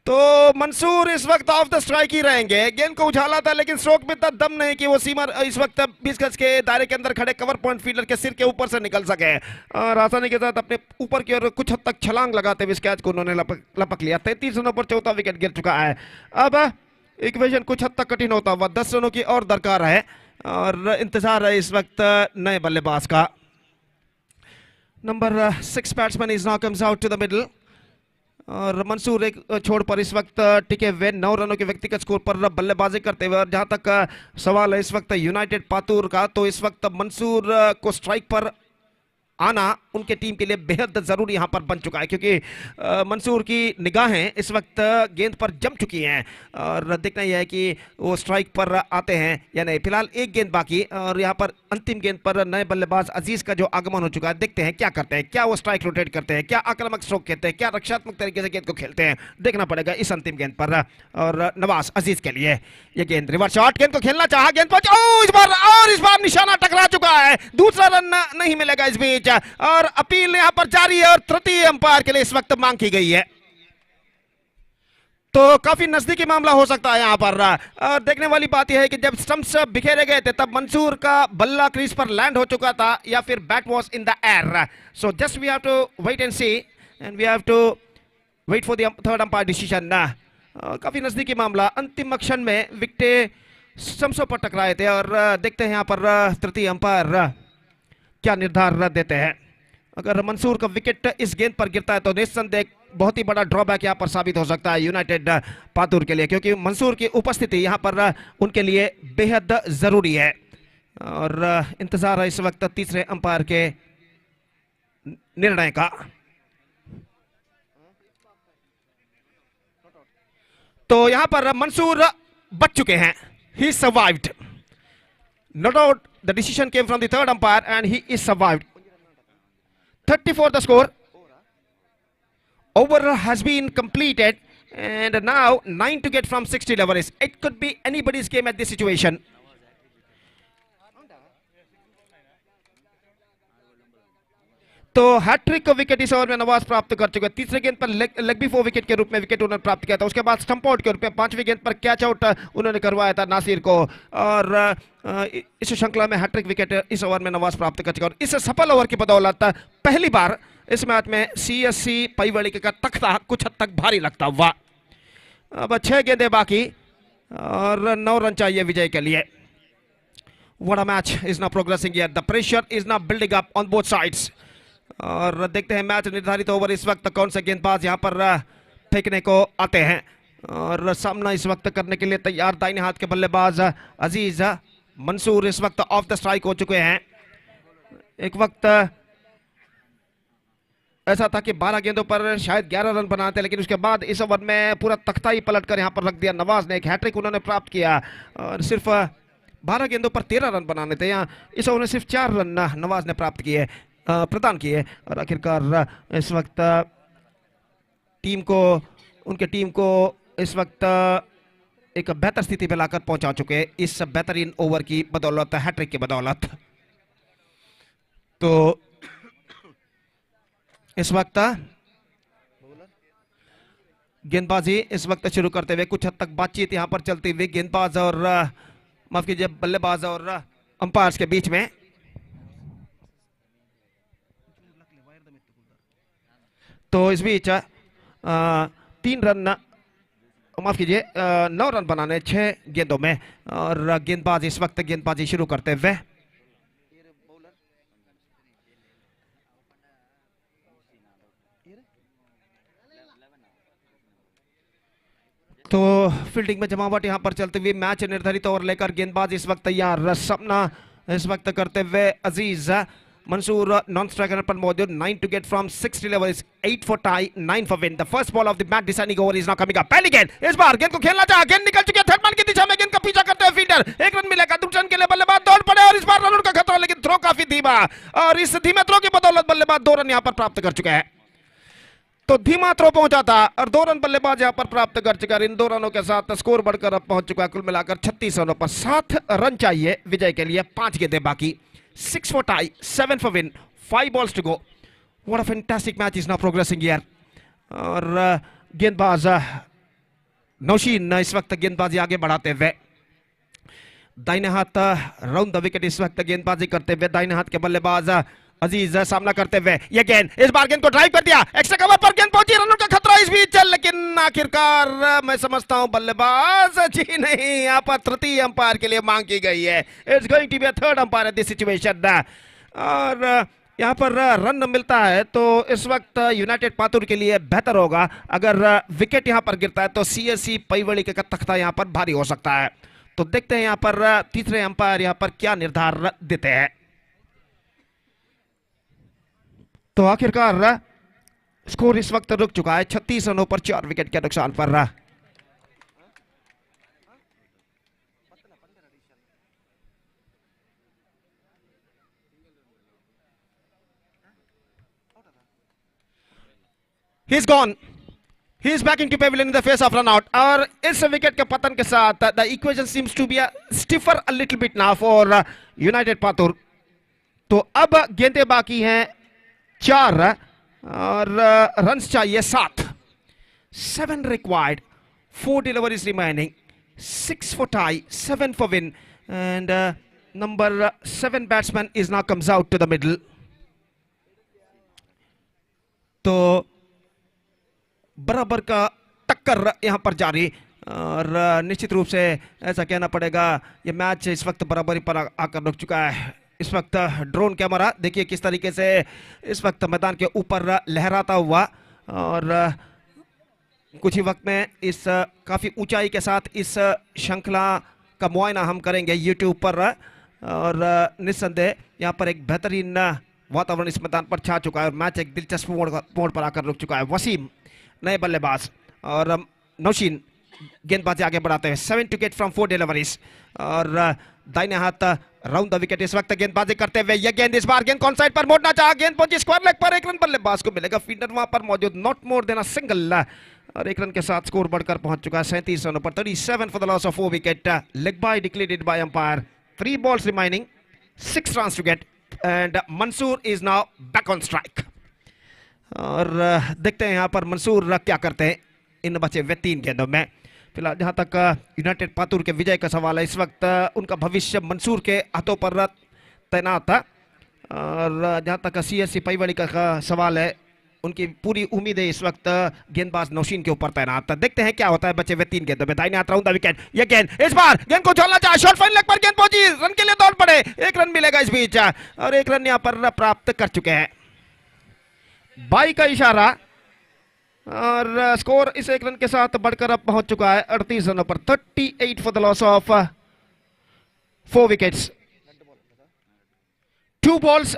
तो मंसूर इस वक्त ऑफ द स्ट्राइक ही रहेंगे। गेंद को उछाला था लेकिन स्ट्रोक में इतना दम नहीं कि वो सीमा इस वक्त 20 गज के दायरे के अंदर खड़े कवर पॉइंट फील्डर के सिर के ऊपर से निकल सके, और आसानी के साथ अपने ऊपर की ओर कुछ हद तक छलांग लगाते हुए इस कैच को उन्होंने लपक लिया। 33 रनों पर चौथा विकेट गिर चुका है। अब इक्वेशन कुछ हद तक कठिन होता हुआ 10 रनों की और दरकार है और इंतजार है इस वक्त नए बल्लेबाज का। Number 6 batsman is now comes out to the middle और मंसूर एक छोड़ पर इस वक्त टिके हुए 9 रनों के व्यक्तिगत स्कोर पर बल्लेबाजी करते हुए। और जहां तक सवाल है इस वक्त यूनाइटेड पातूर का, तो इस वक्त मंसूर को स्ट्राइक पर आना उनके टीम के लिए बेहद जरूरी यहां पर बन चुका है, क्योंकि मंसूर की निगाहें इस वक्त गेंद पर जम चुकी हैं और देखना यह है कि वो स्ट्राइक पर आते हैं या नहीं। फिलहाल एक गेंद बाकी और यहां पर अंतिम गेंद पर नए बल्लेबाज अजीज का जो आगमन हो चुका है, देखते हैं क्या करते हैं। क्या वो स्ट्राइक रोटेट करते हैं, क्या आक्रामक स्ट्रोक खेलते हैं, क्या रक्षात्मक तरीके से गेंद को खेलते हैं, देखना पड़ेगा इस अंतिम गेंद पर। और नवाज अजीज के लिए ये गेंद रिवर्स शॉट, गेंद को खेलना चाहा, गेंद पर इस बार निशाना टकरा चुका है। दूसरा रन नहीं मिलेगा इस बीच और अपील यहां पर जारी है और तृतीय अंपायर के लिए इस वक्त मांग की गई है। तो काफी नजदीकी मामला हो सकता है यहां पर। और देखने वाली बात यह है कि जब स्टंप्स बिखेरे गए थे तब मंसूर का बल्ला क्रीज पर लैंड हो चुका था या फिर bat was in the air. So just we have to wait and see and we have to wait for the third umpire decision. काफी नजदीकी मामला, अंतिम क्षण में विकेटें स्टंप्सों पर टकराए थे और देखते हैं यहां पर तृतीय अंपायर क्या निर्धार देते हैं। अगर मंसूर का विकेट इस गेंद पर गिरता है तो निस्संदेह बहुत ही बड़ा ड्रॉबैक यहां पर साबित हो सकता है यूनाइटेड पातूर के लिए, क्योंकि मंसूर की उपस्थिति यहां पर उनके लिए बेहद जरूरी है। और इंतजार है इस वक्त तीसरे अंपायर के निर्णय का। तो यहां पर मंसूर बच चुके हैं, he survived, no doubt the decision came from the third umpire and he is survived. 34 the score. Over has been completed and now 9 to get from 60 overs. It could be anybody's game at this situation. तो hat trick wicket इस over में नवाज प्राप्त कर चुके हैं। तीसरे गेंद पर लेग बिफोर विकेट के रूप में विकेट उन्होंने प्राप्त किया था। उसके बाद स्टंप आउट के रूप में पांचवी गेंद पर कैच आउट उन्होंने करवाया था नासिर को और इस श्रृंखला में हैट्रिक विकेट इस ओवर में नवाज प्राप्त कर चुका है। और इस सफल ओवर की बदौलत पहली बार इस मैच में CSC पईवड़ी का तख्ता कुछ हद तक भारी लगता हुआ। अब 6 गेंदें बाकी और 9 रन चाहिए विजय के लिए। What a match is now progressing here. The pressure is now building up on both sides. और देखते हैं मैच निर्धारित ओवर इस वक्त कौन से गेंदबाज यहां पर फेंकने को आते हैं। और सामना इस वक्त करने के लिए तैयार दाहिने हाथ के बल्लेबाज अजीज मंसूर इस वक्त ऑफ द स्ट्राइक हो चुके हैं। एक वक्त ऐसा था कि 12 गेंदों पर शायद 11 रन बनाते, लेकिन उसके बाद इस ओवर में पूरा तख्ता ही पलटकर यहां पर रख दिया नवाज ने। एक हैट्रिक उन्होंने प्राप्त किया और सिर्फ 12 गेंदों पर 13 रन बनाने थे। यहाँ इस ओवर में सिर्फ 4 रन नवाज ने प्राप्त किए, प्रदान किए और आखिरकार इस वक्त उनके टीम को इस वक्त एक बेहतर स्थिति में लाकर पहुंचा चुके हैं इस बेहतरीन ओवर की बदौलत, हैट्रिक की बदौलत। तो इस वक्त गेंदबाजी इस वक्त शुरू करते हुए कुछ हद तक बातचीत यहां पर चलती हुई गेंदबाज और माफ कीजिए बल्लेबाज और अंपायर्स के बीच में। तो इस बीच 3 रन माफ कीजिए 9 रन बनाने 6 गेंदों में और गेंदबाज इस वक्त गेंदबाजी शुरू करते हुए। तो फील्डिंग में जमावट यहाँ पर चलते हुए मैच निर्धारित ओवर लेकर गेंदबाज इस वक्त तैयार, सपना इस वक्त करते हुए अजीज, मंसूर नॉन स्ट्राइकर पर मौजूद, 9 to get from 6 deliveries, 8 for tie, 9 for win. The first ball of the match deciding over is now coming up. पहली गेंद, इस बार गेंद को खेलना चाहा, गेंद निकल चुकी है थर्ड मैन की दिशा में, गेंद का पीछा करते हुए फील्डर, एक रन मिलेगा, दूसरे रन के लिए बल्लेबाज दौड़ पड़े और इस बार रन का खतरा, लेकिन थ्रो काफी धीमा और इस धीमे थ्रो की बदौलत बल्लेबाज 2 रन यहाँ पर प्राप्त कर चुके हैं। तो धीमा थ्रो पहुंचा था और 2 रन बल्लेबाज यहां पर प्राप्त कर चुका है। इन 2 रनों के साथ स्कोर बढ़कर अब पहुंच चुका है कुल मिलाकर 36 रनों पर। 7 रन चाहिए विजय के लिए, 5 गेंदें बाकी, 6 for tie, 7 for win, 5 balls to go. What a fantastic match is now progressing here. और गेंदबाज नौशीन इस वक्त गेंदबाजी आगे बढ़ाते हुए, दाहिने हाथ राउंड द विकेट इस वक्त गेंदबाजी करते हुए, दाहिने हाथ के बल्लेबाज अजीज सामना करते हुए, ये गेंद, इस बार गेंद को ड्राइव कर दिया, एक्स्ट्रा कवर पर गेंद पहुंची, रनों का खतरा इस बीच, लेकिन आखिरकार मैं समझता हूं बल्लेबाज जी नहीं, यहां पर तृतीय अंपायर के लिए मांग की गई है। It's going to be a third umpire in this situation. और यहां पर रन मिलता है तो इस वक्त यूनाइटेड पातुर के लिए बेहतर होगा। अगर विकेट यहां पर गिरता है तो सीएससी पैवड़ी का तख्ता यहां पर भारी हो सकता है। तो देखते हैं यहां पर तीसरे अंपायर यहां पर क्या निर्धार देते हैं। तो आखिरकार स्कोर इस वक्त रुक चुका है 36 रनों पर 4 विकेट के नुकसान पर। He's gone. He is backing to pavilion in the face of run out. और इस विकेट के पतन के साथ the equation seems to be stiffer a little bit now for United Patur. तो अब गेंदें बाकी हैं 4 और रन्स चाहिए 7। 7 required, 4 deliveries remaining, 6 for tie, 7 for win, and number 7 batsman is now comes out to the middle. तो बराबर का टक्कर यहां पर जारी और निश्चित रूप से ऐसा कहना पड़ेगा ये मैच इस वक्त बराबरी पर आकर रुक चुका है। इस वक्त ड्रोन कैमरा देखिए किस तरीके से इस वक्त मैदान के ऊपर लहराता हुआ और कुछ ही वक्त में इस काफ़ी ऊंचाई के साथ इस श्रृंखला का मुआयना हम करेंगे यूट्यूब पर और निस्संदेह यहाँ पर एक बेहतरीन वातावरण इस मैदान पर छा चुका है और मैच एक दिलचस्प मोड़ पर आकर रुक चुका है। वसीम नए बल्लेबाज और नौशीन गेंदबाजी आगे बढ़ाते हैं। 7 to get from 4 deliveries और दाहिने हाथ राउंड द विकेट इस वक्त गेंदबाजी करते हुए, यह गेंद इस बार गेंद कौन साइड पर मोड़ना चाहा, गेंद पहुंची स्क्वायर लेग पर, 1 रन बल्लेबाज को मिलेगा, फील्डर वहां पर मौजूद, not more than a single और 1 रन के साथ स्कोर बढ़कर पहुंच चुका है 37 रनों पर। 37 for the loss of 4 wicket, leg bye declared by umpire, 3 balls remaining, 6 runs to get and Mansoor is now back on strike. और देखते हैं यहां पर मंसूर क्या करते हैं इन बचे हुए 3 गेंदों में। फिलहाल जहां तक यूनाइटेड पातुर के विजय का सवाल है, इस वक्त उनका भविष्य मंसूर के हाथों पर तैनात था और जहां तक सीएससी पैवड़ी का सवाल है, उनकी पूरी उम्मीद है इस वक्त गेंदबाज नौशीन के ऊपर तैनात था। देखते हैं क्या होता है बचे हुए 3 गेंदों में। दाहिने हाथ राउंड द विकेट, ये गेंद इस बार गेंद को झोलना चाहा, शॉर्ट फाइन लेग पर गेंद पहुंची, रन के लिए दौड़ पड़े, 1 रन मिलेगा इस बीच और 1 रन यहां पर प्राप्त कर चुके हैं। 22 का इशारा और स्कोर इस 1 रन के साथ बढ़कर अब पहुंच चुका है 38 रनों पर। 38 for the loss of 4 wickets, 2 balls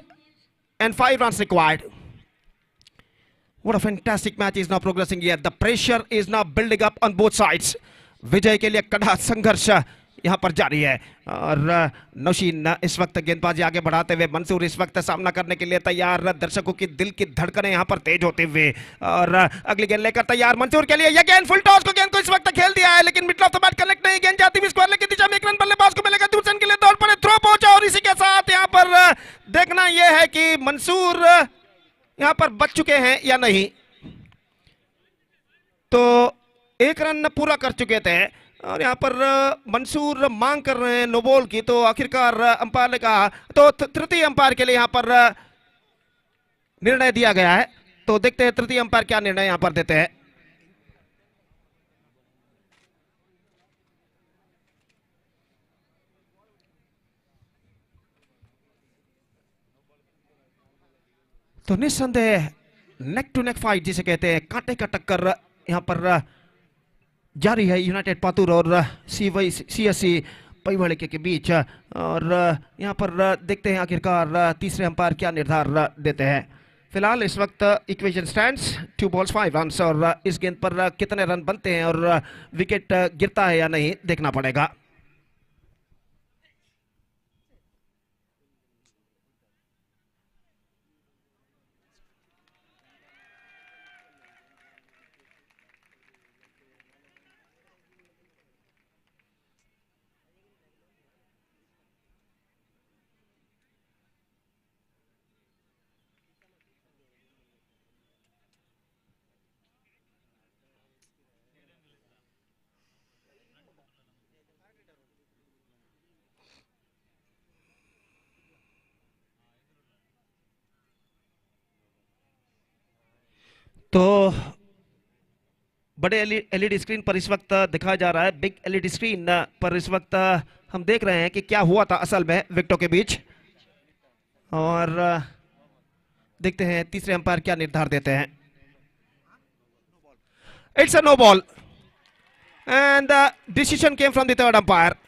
and 5 runs required. What a fantastic match is now progressing here. The pressure is now building up on both sides. विजय के लिए कड़ा संघर्ष यहां पर जारी है और नौशीन इस वक्त गेंदबाजी आगे बढ़ाते हुए, मंसूर इस वक्त सामना करने के लिए तैयार, दर्शकों की दिल की धड़कनें यहां पर तेज होते हुए और अगली गेंद लेकर तैयार मंसूर के लिए, यह गेंद फुल टॉस को गेंद को इस वक्त खेल दिया है लेकिन middle of the bat connect नहीं, गेंद जाती हुई स्क्वायर लेग की दिशा में, 1 रन बल्लेबाज को मिलेगा, दूसरे के लिए दौड़ पड़े, थ्रो पहुंचा और इसी के साथ यहां पर देखना यह है कि मंसूर यहां पर बच चुके हैं या नहीं। तो 1 रन पूरा कर चुके थे और यहां पर मंसूर मांग कर रहे हैं नो बॉल की, तो आखिरकार अंपायर ने कहा, तो तृतीय अंपायर के लिए यहां पर निर्णय दिया गया है। तो देखते हैं तृतीय अंपायर क्या निर्णय यहां पर देते हैं। तो निस्संदेह नेक टू नेक फाइट जिसे कहते हैं, कांटे का टक्कर यहां पर जारी है यूनाइटेड पातुर और सीएससी पैवड़िके के बीच। और यहाँ पर देखते हैं आखिरकार तीसरे अंपायर क्या निर्धार देते हैं। फिलहाल इस वक्त इक्वेशन स्टैंड्स 2 बॉल्स 5 रन्स, और इस गेंद पर कितने रन बनते हैं और विकेट गिरता है या नहीं देखना पड़ेगा। तो बड़े एलईडी स्क्रीन पर इस वक्त दिखाया जा रहा है, बिग एलईडी स्क्रीन पर इस वक्त हम देख रहे हैं कि क्या हुआ था असल में विकेटों के बीच। और देखते हैं तीसरे अंपायर क्या निर्धार देते हैं। It's a no ball and the decision came from the third umpire.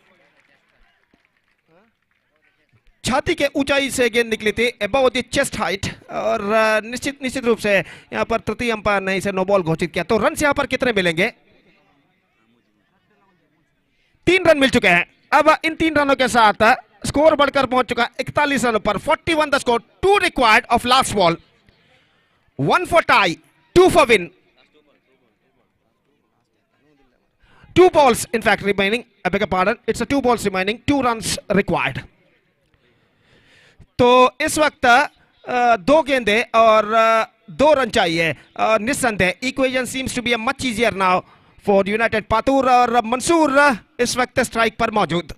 छाती के ऊंचाई से गेंद निकली थी, अबव द चेस्ट हाइट, और निश्चित रूप से यहां पर तृतीय अंपायर ने इसे नो बॉल घोषित किया। तो रन यहां पर कितने मिलेंगे? 3 रन मिल चुके हैं। अब इन 3 रनों के साथ स्कोर बढ़कर पहुंच चुका 41 रनों पर। 41 the score, 2 required of last ball, 1 for tie, 2 for win, 2 balls in fact remaining, I beg your pardon, it's a 2 balls remaining, 2 runs required। तो इस वक्त 2 गेंदे और 2 रन चाहिए। निस्संदेह equation seems to be a much easier now for United Patur, और मंसूर इस वक्त स्ट्राइक पर मौजूद।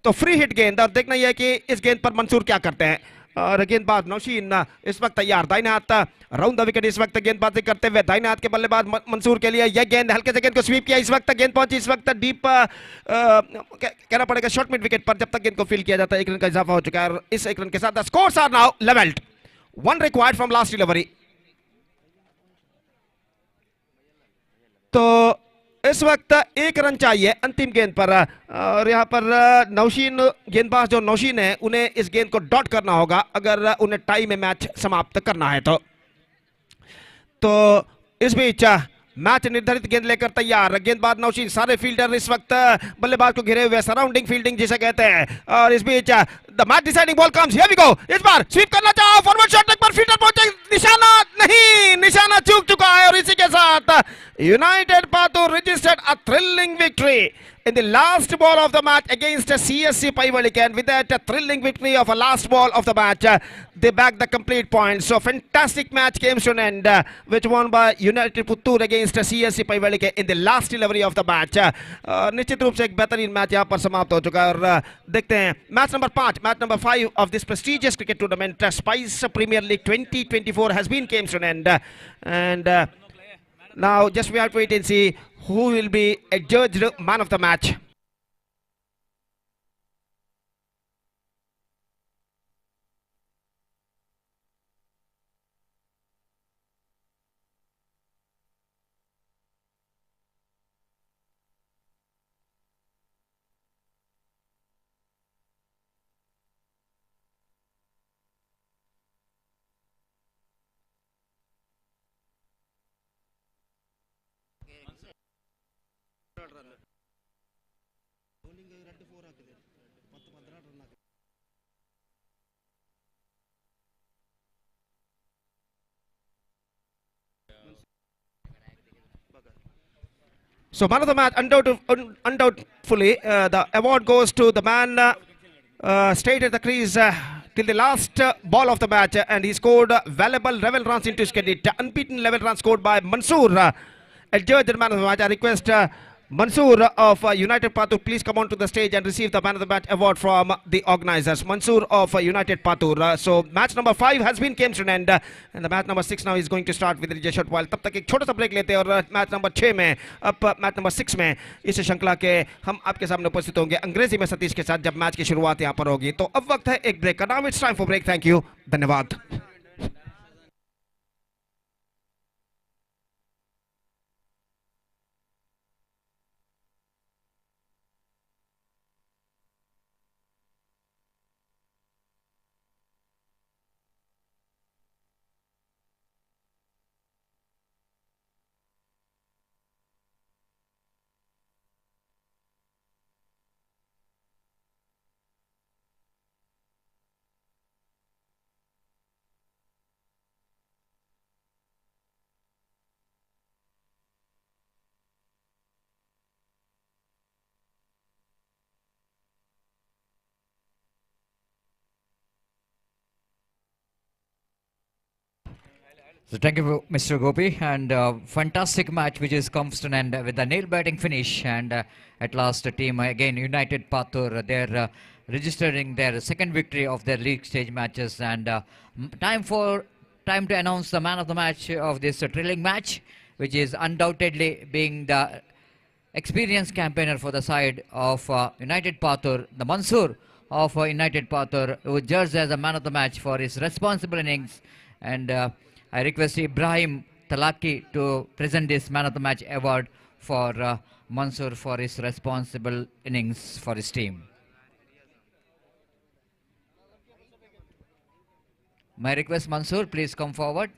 तो फ्री हिट गेंद, और देखना यह है कि इस गेंद पर मंसूर क्या करते हैं। और गेंदबाज नौशीन इस वक्त तैयार, दाहिने हाथ राउंड द विकेट इस वक्त गेंदबाजी करते हुए। दाहिने हाथ के बल्लेबाज मंसूर के लिए यह गेंद हल्के से गेंद को स्वीप किया। इस वक्त गेंद पहुंची इस वक्त डीप, कहना पड़ेगा शॉर्ट मिड विकेट पर। जब तक गेंद को फील किया जाता है 1 रन का इजाफा हो चुका है, और इस 1 रन के साथ the scores are now levelled, 1 required from last delivery. तो इस वक्त 1 रन चाहिए अंतिम गेंद पर, और यहां पर नौशीन गेंदबाज जो नौशीन है उन्हें इस गेंद को डॉट करना होगा अगर उन्हें टाई में मैच समाप्त करना है। तो इस बीच मैच निर्धारित गेंद लेकर तैयार गेंदबाज नौशीन, सारे फील्डर इस वक्त बल्लेबाज को घिरे हुए, सराउंडिंग फील्डिंग जिसे कहते हैं। और इस बीच the match deciding ball comes, here we go. इस बार स्वीप करना चाहो, फॉरवर्ड शॉट पर फील्डर पहुंचे, निशाना नहीं, निशाना चूक चुका है। और इसी के साथ United Patur registered a thrilling victory in the last ball of the match against CSC Paivalikan. And with that thrilling victory of a last ball of the match, they bagged the complete points. So fantastic match came to an end, which won by United Puttur against CSC Paivalikan in the last delivery of the match. निश्चित रूप से एक बेहतरीन match यहाँ पर समाप्त हो चुका है। और देखते हैं match number 5, match number 5 of this prestigious cricket tournament, Spice Premier League 2024 has been came to an end, and now just we have to wait and see who will be adjudged man of the match. So man of the match, undoubtedly, the award goes to the man stayed at the crease till the last ball of the match, and he scored valuable level runs into his credit. Unbeaten level runs scored by Mansoor, adjudged the man of the match. I request Mansoor of United Patur, please come on to the stage and receive the man of the match award from the organizers. Mansoor of United Patur. So match number 5 has been came to an end, and the match number 6 now is going to start with the short while. तब तक एक छोटा सा break लेते हैं, और match number 6 में, अब मैच नंबर 6 में इस श्रृंखला के हम आपके सामने उपस्थित होंगे अंग्रेजी में सतीश के साथ, जब मैच की शुरुआत यहाँ पर होगी। तो अब वक्त है एक ब्रेक का। Now it's time for break. Thank you, धन्यवाद। So thank you, Mr. Gopi, and fantastic match which is comes to an end with the nail biting finish, and at last the team again United Pathur, they're registering their second victory of their league stage matches, and time to announce the man of the match of this thrilling match, which is undoubtedly being the experienced campaigner for the side of United Pathur, the Mansoor of United Pathur, who judged as a man of the match for his responsible innings, and I request Ibrahim THALAKKI to present this man of the match award for Mansoor for his responsible innings for his team. My request, Mansoor, please come forward.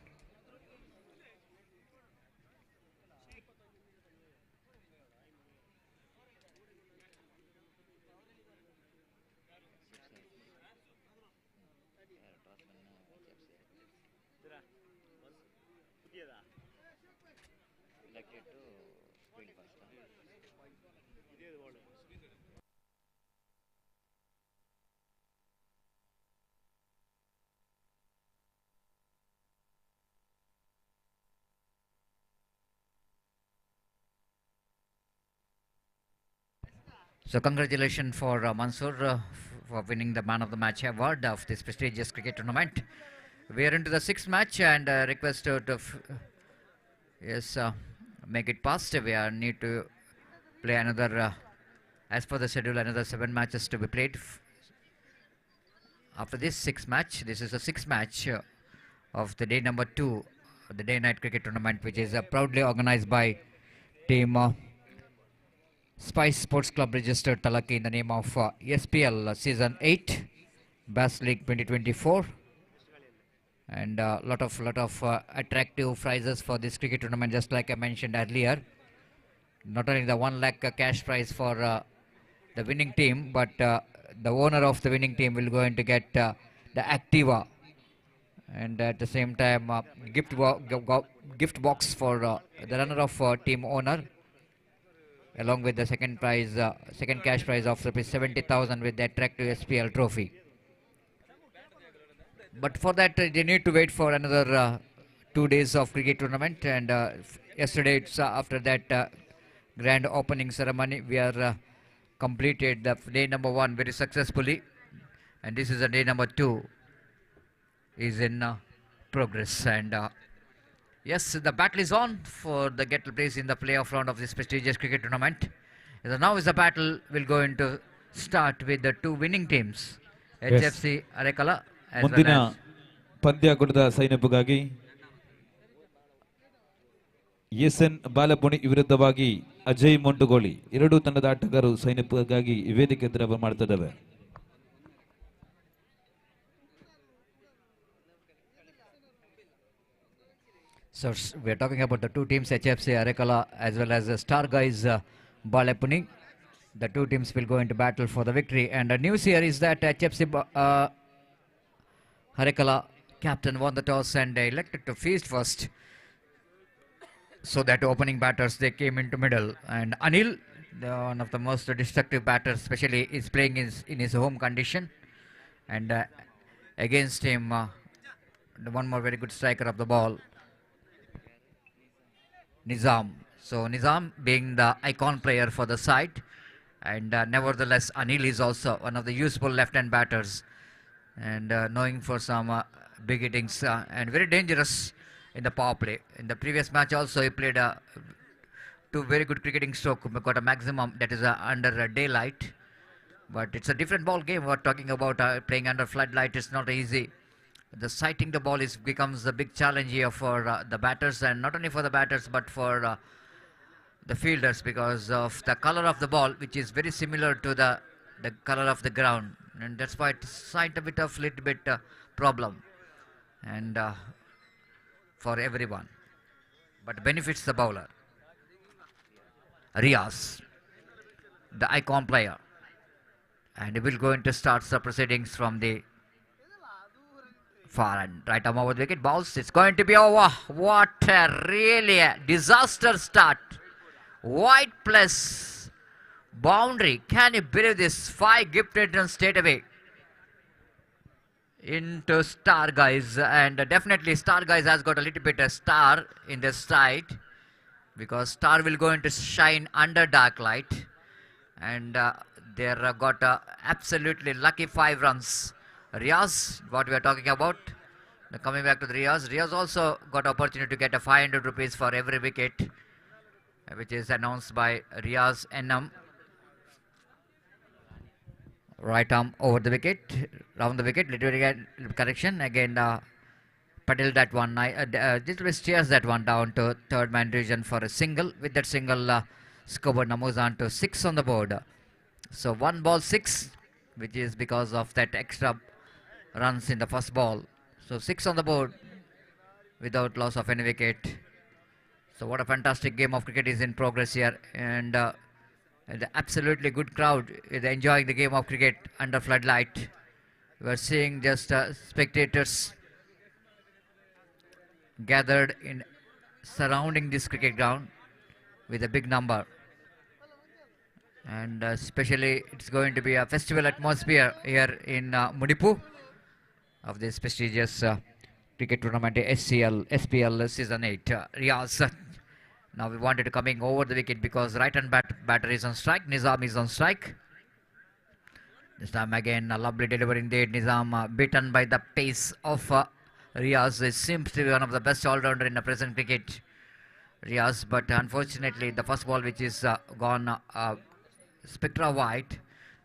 So congratulations for Mansoor for winning the man of the match award of this prestigious cricket tournament. We are into the sixth match, and request to make it fast. We need to play another, as per the schedule, another 7 matches to be played. After this sixth match, this is the sixth match of the day number 2, the day-night cricket tournament, which is proudly organized by team Spice Sports Club registered THALAKKI in the name of SPL Season 8 Bass League 2024, and lot of attractive prizes for this cricket tournament, just like I mentioned earlier. Not only the 1 lakh cash prize for the winning team, but the owner of the winning team will going to get the Activa, and at the same time gift box for the runner of team owner, along with the second prize, second cash prize of rupees 70,000 with the attractive SPL trophy. But for that, they need to wait for another 2 days of cricket tournament, and yesterday, after that grand opening ceremony, we are completed the day number 1 very successfully, and this is the day number 2 is in progress, and yes, the battle is on for the get place in the playoff round of this prestigious cricket tournament. So now is the battle will go into start with the 2 winning teams, HFC Arekala as ಮುಂದಿನ well as ಪಂದ್ಯಾಕೂಟದ ಸೈನ್ಯಪ್ಪಿಗಾಗಿ SN ಬಾಲಪುಣಿ ವಿರುದ್ಧವಾಗಿ ಅಜಯ್ ಮೊಂಟುಗೋಳಿ ಎರಡೂ ತಂಡದ ಆಟಗಾರರು ಸೈನ್ಯಪ್ಪಿಗಾಗಿ ವೇದಿಕೆ ಎದುರು ಮಾಡ್ತಿದ್ದಾವೆ. So we are talking about the 2 teams, HFC Arekala as well as Star Guys Balepuni. The 2 teams will go into battle for the victory, and the news here is that HFC Arekala captain won the toss and elected to feast first, so that opening batters they came into middle, and Anil, one of the most destructive batters, especially is playing in his home condition, and against him the one more very good striker of the ball, Nizam. So Nizam being the icon player for the side, and nevertheless Anil is also one of the useful left-hand batters, and knowing for some big hittings and very dangerous in the power play. In the previous match also he played 2 very good cricketing stroke, got a maximum that is under daylight, but it's a different ball game. We're talking about playing under floodlight. It's not easy. The sighting the ball becomes a big challenge here for the batters, and not only for the batters but for the fielders, because of the color of the ball, which is very similar to the color of the ground, and that's why it's a little bit problem, and for everyone, but benefits the bowler. Riaz, the icon player, and he will go into start the proceedings from the far end. Right arm over the wicket, balls. It's going to be over. What a really disaster start. Wide plus boundary. Can you believe this? 5 gifted runs straight away. into Star Guys, and definitely Star Guys has got a little bit a star in their side, because Star will going to shine under dark light, and they're got absolutely lucky 5 runs. Riaz, what we are talking about. Now coming back to the Riaz, Riaz also got opportunity to get a 500 rupees for every wicket, which is announced by Riaz Enam. Right arm over the wicket, round the wicket, little bit correction again. Patel that one, little bit steers that one down to third man region for a single. With that single, scoreboard now moves on to 6 on the board. So 1 ball 6, which is because of that extra runs in the first ball. So 6 on the board without loss of any wicket. So what a fantastic game of cricket is in progress here, and the absolutely good crowd is enjoying the game of cricket under floodlight. We are seeing just spectators gathered in surrounding this cricket ground with a big number, and especially it's going to be a festival atmosphere here in MUDIPU of this prestigious cricket tournament, SPL season 8. Riaz. Now we wanted to coming over the wicket because right hand batter is on strike. Nizam is on strike. This time again a lovely delivery indeed. Nizam beaten by the pace of Riaz. It seems to be one of the best all-rounder in the present cricket, Riaz. But unfortunately the first ball, which is gone spectra wide,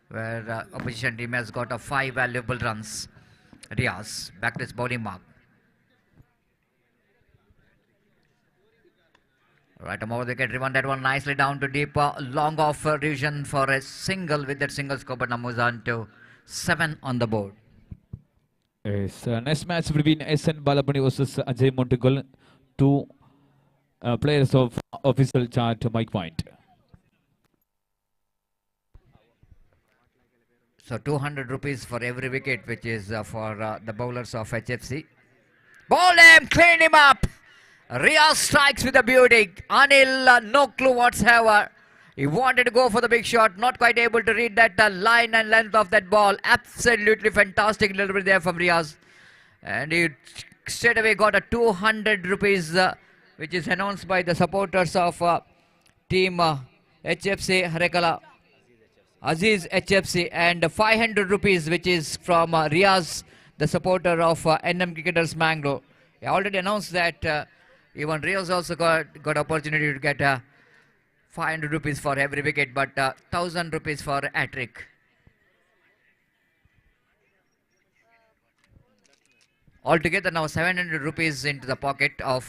where opposition team has got 5 valuable runs. Riaz back to his bowling mark. Right arm over the wicket, driven that one nicely down to deep, long off region for a single. With that single, score but now moves on to 7 on the board. Yes, next match between SN Balapani versus Ajay Montegal. 2 players of official chart, Mike Point. So 200 rupees for every wicket, which is for the bowlers of HFC. Ball him, clean him up. Riaz strikes with a beauty. Anil, no clue whatsoever. He wanted to go for the big shot, not quite able to read that line and length of that ball. Absolutely fantastic delivery there from Riaz. And he straight away got a 200 rupees, which is announced by the supporters of team HFC Harekala, Aziz HFC, and 500 rupees, which is from Riaz, the supporter of NM Cricketers Mangalore. He already announced that even Riaz also got opportunity to get 500 rupees for every wicket, but 1000 rupees for hat-trick. Altogether now 700 rupees into the pocket of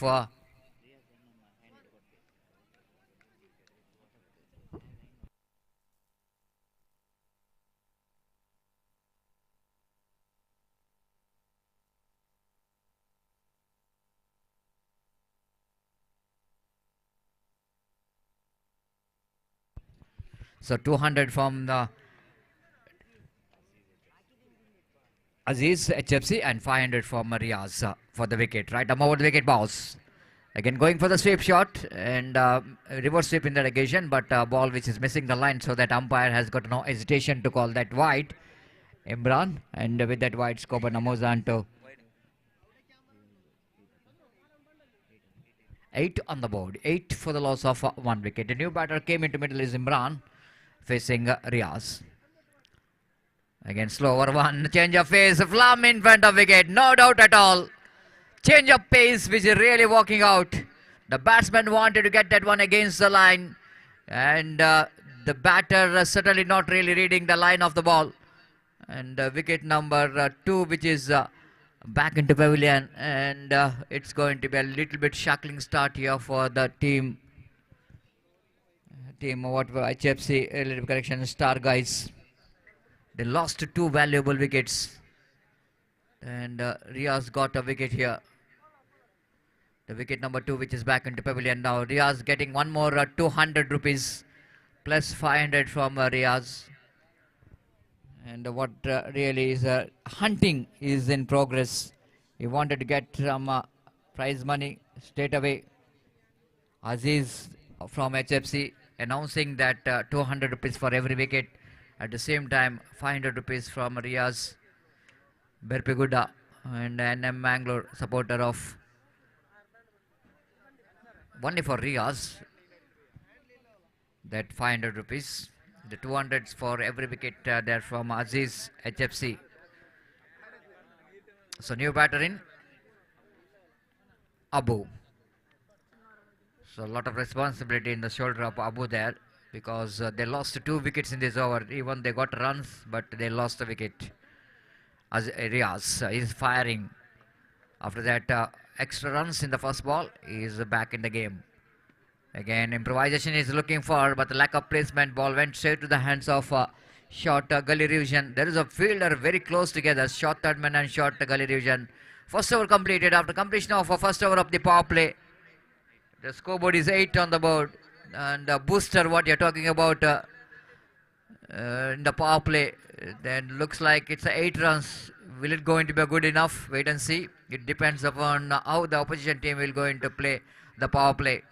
so 200 from the Aziz HFC and 500 from Riaz for the wicket. Right arm over the wicket, bounce. Again going for the sweep shot, and reverse sweep in that occasion, but ball which is missing the line, so that umpire has got no hesitation to call that wide, Imran. And with that wide, score moves on to 8 on the board. 8 for the loss of 1 wicket. The new batter came into middle is Imran, facing Riaz. Again slow over one, change of pace, Flam in front of wicket, no doubt at all. Change of pace which is really working out. The batsman wanted to get that one against the line, and the batter certainly not really reading the line of the ball. And wicket number 2, which is back into pavilion, and it's going to be a little bit shackling start here for the team HFC, a little correction, Star Guys. They lost 2 valuable wickets, and Riaz got a wicket here. The wicket number 2, which is back into pavilion now. Riaz getting one more 200 rupees plus 500 from Riaz. And what really is hunting is in progress. He wanted to get some prize money straight away. Aziz from HFC announcing that 200 rupees for every wicket. At the same time, 500 rupees from Riaz. Berpiguda and NM Mangalore supporter of only for Riaz. That 500 rupees. The 200s for every wicket there from Aziz HFC. So new batter in Abu. So a lot of responsibility in the shoulder of Abu there because they lost 2 wickets in this over. Even they got runs, but they lost the wicket. As Riaz is firing. After that extra runs in the first ball, he is back in the game. Again, improvisation is looking for, but the lack of placement. Ball went straight to the hands of short gully region. There is a fielder very close together. Short third man and short gully region. First over completed. After completion of a first over of the power play, the scoreboard is 8 on the board. And booster, what you're talking about in the power play, then looks like it's 8 runs. Will it going to be good enough? Wait and see. It depends upon how the opposition team will going to play the power play.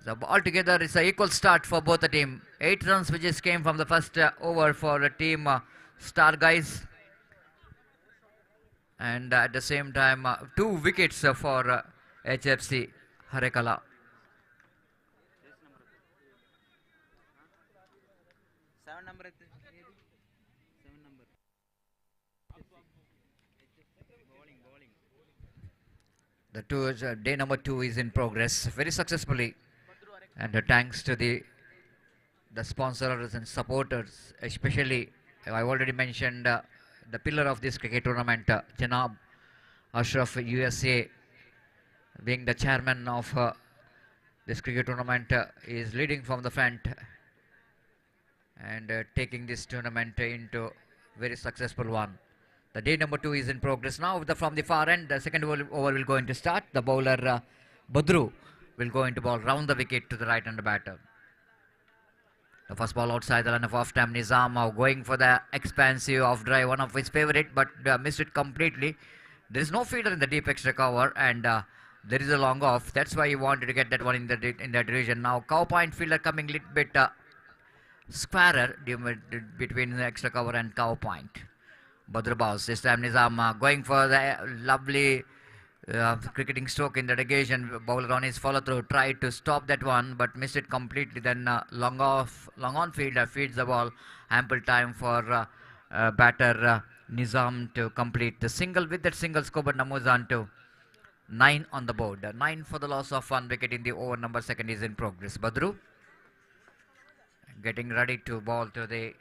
So altogether, it's an equal start for both the team. 8 runs which just came from the first over for the team Star Guys. And at the same time, 2 wickets for HFC Harekala. The day number 2 is in progress very successfully, and thanks to the sponsors and supporters, especially I already mentioned the pillar of this cricket tournament, Janab Ashraf USA, being the chairman of this cricket tournament, is leading from the front and taking this tournament into very successful one. The day number 2 is in progress now. From the far end, the second over will going to start. The bowler Badru will go into ball round the wicket to the right hand batter. The first ball outside the line of off time. Nizam going for the expansive off drive, one of his favorite, but missed it completely. There is no fielder in the deep extra cover, and there is a long off. That's why he wanted to get that one in that region. Now cow point fielder coming a little bit squarer between the extra cover and cow point. Badru Baus. This time Nizam going for the lovely cricketing stroke in the negation. Bowler on his follow through tried to stop that one, but missed it completely. Then long on fielder feeds the ball. Ample time for batter Nizam to complete the single. With that single, scoreboard numbers on to 9 on the board. 9 for the loss of 1 wicket in the over number 2 is in progress. Badru getting ready to ball to the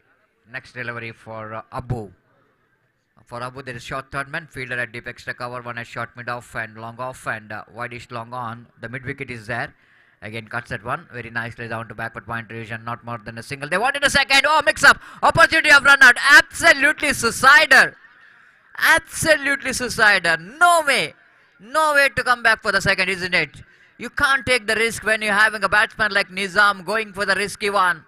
next delivery for Abu. For Abu, there is short third man, fielder at deep extra cover, one at short mid off and long off, and wideish long on. The mid wicket is there. Again cuts at one, very nicely down to backward point region, not more than a single. They wanted a second. Oh, mix up, opportunity of run out. Absolutely suicider. Absolutely suicider. No way to come back for the second, isn't it? You can't take the risk when you're having a batsman like Nizam going for the risky one.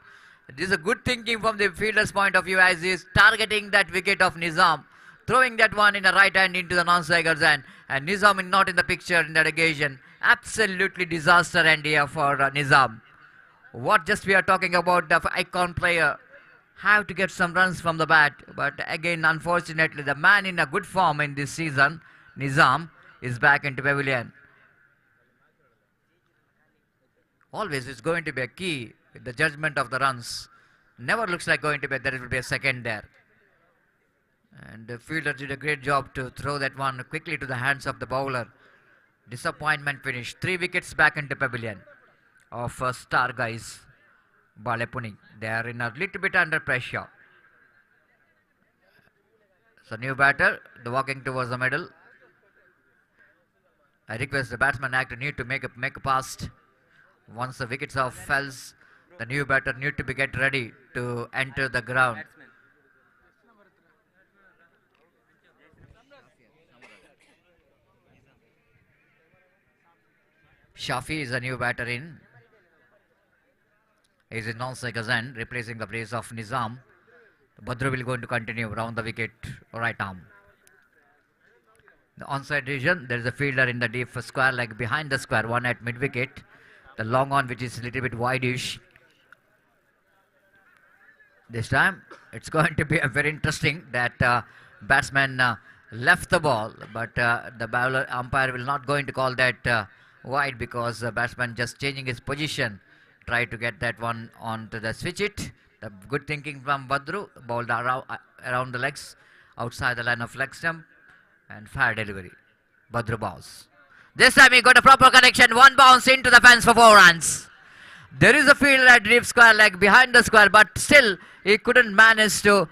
This is a good thinking from the fielder's point of view, as he is targeting that wicket of Nizam, throwing that one in the right hand into the non-striker's hand, and Nizam is not in the picture in that occasion. Absolutely disaster end here for Nizam. What just we are talking about, the icon player have to get some runs from the bat, but again unfortunately the man in a good form in this season, Nizam, is back into pavilion. Always it's going to be a key with the judgment of the runs. Never looks like going to be there will be a second there. And the fielder did a great job to throw that one quickly to the hands of the bowler. Disappointment finish. 3 wickets back into pavilion of Star Guys Balepuni. They are in a little bit under pressure. So new batter, the walking towards the middle. I request the batsman act need to make a pass. Once the wickets are fells, the new batter need to be get ready to enter the ground. Shafi is a new batter in. He is in non-striker's end, replacing the place of Nizam. Badru will going to continue round the wicket, right arm. The onside region, there is a fielder in the deep square, like behind the square, one at mid wicket. The long on, which is a little bit wideish. This time, it's going to be a very interesting that batsman left the ball, but the bowler umpire will not going to call that wide because the batsman just changing his position, try to get that one onto the switch it. The good thinking from Badru, bowled around the legs, outside the line of leg stump, and fair delivery. Badru bounce. This time he got a proper connection, one bounce into the fence for 4 runs. There is a field at deep square leg behind the square, but still he couldn't manage to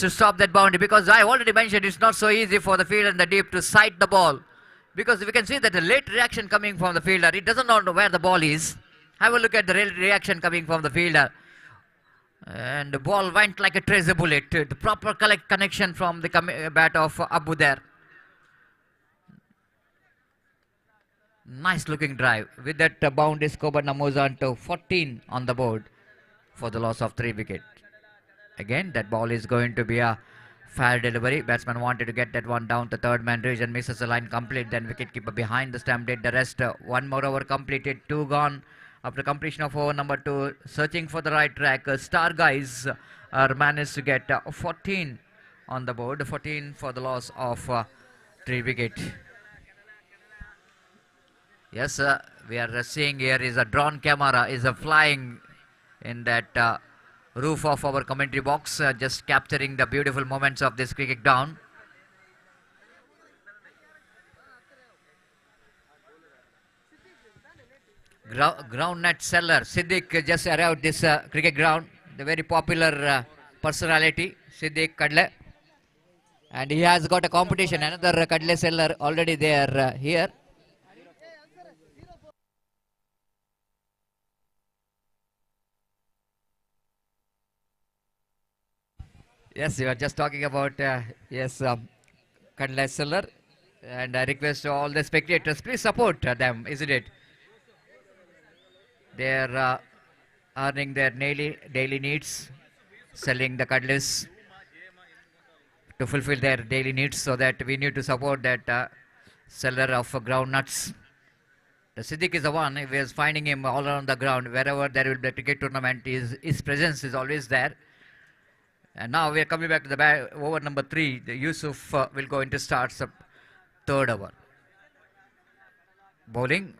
stop that boundary, because I already mentioned it's not so easy for the fielder in the deep to sight the ball, because we can see that the late reaction coming from the fielder, he doesn't know where the ball is. Have a look at the reaction coming from the fielder, and the ball went like a tracer bullet. The proper connection from the bat of Abu there. Nice looking drive. With that boundary, Skoban moves on to 14 on the board for the loss of 3 wickets. Again, that ball is going to be a fair delivery. Batsman wanted to get that one down to third man region, misses the line complete. Then wicketkeeper behind the stump did the rest. One more over completed, 2 gone. After completion of over number 2, searching for the right track. Star guys are managed to get 14 on the board. 14 for the loss of 3 wickets. Yes, we are seeing here is a drone camera is flying in that roof of our commentary box, just capturing the beautiful moments of this cricket ground. Ground net seller Siddiq just arrived this cricket ground. The very popular personality Siddiq Kadle, and he has got a competition. Another Kadle seller already there here. Yes, you are just talking about Kadle seller, and I request all the spectators, please support them, isn't it? They are earning their daily needs, selling the Kadles to fulfill their daily needs, so that we need to support that seller of groundnuts. The Siddiq is the one. We are finding him all around the ground. Wherever there will be a cricket tournament, his presence is always there. And now we are coming back to the over number 3. The Yusuf will go into starts the 3rd over. Bowling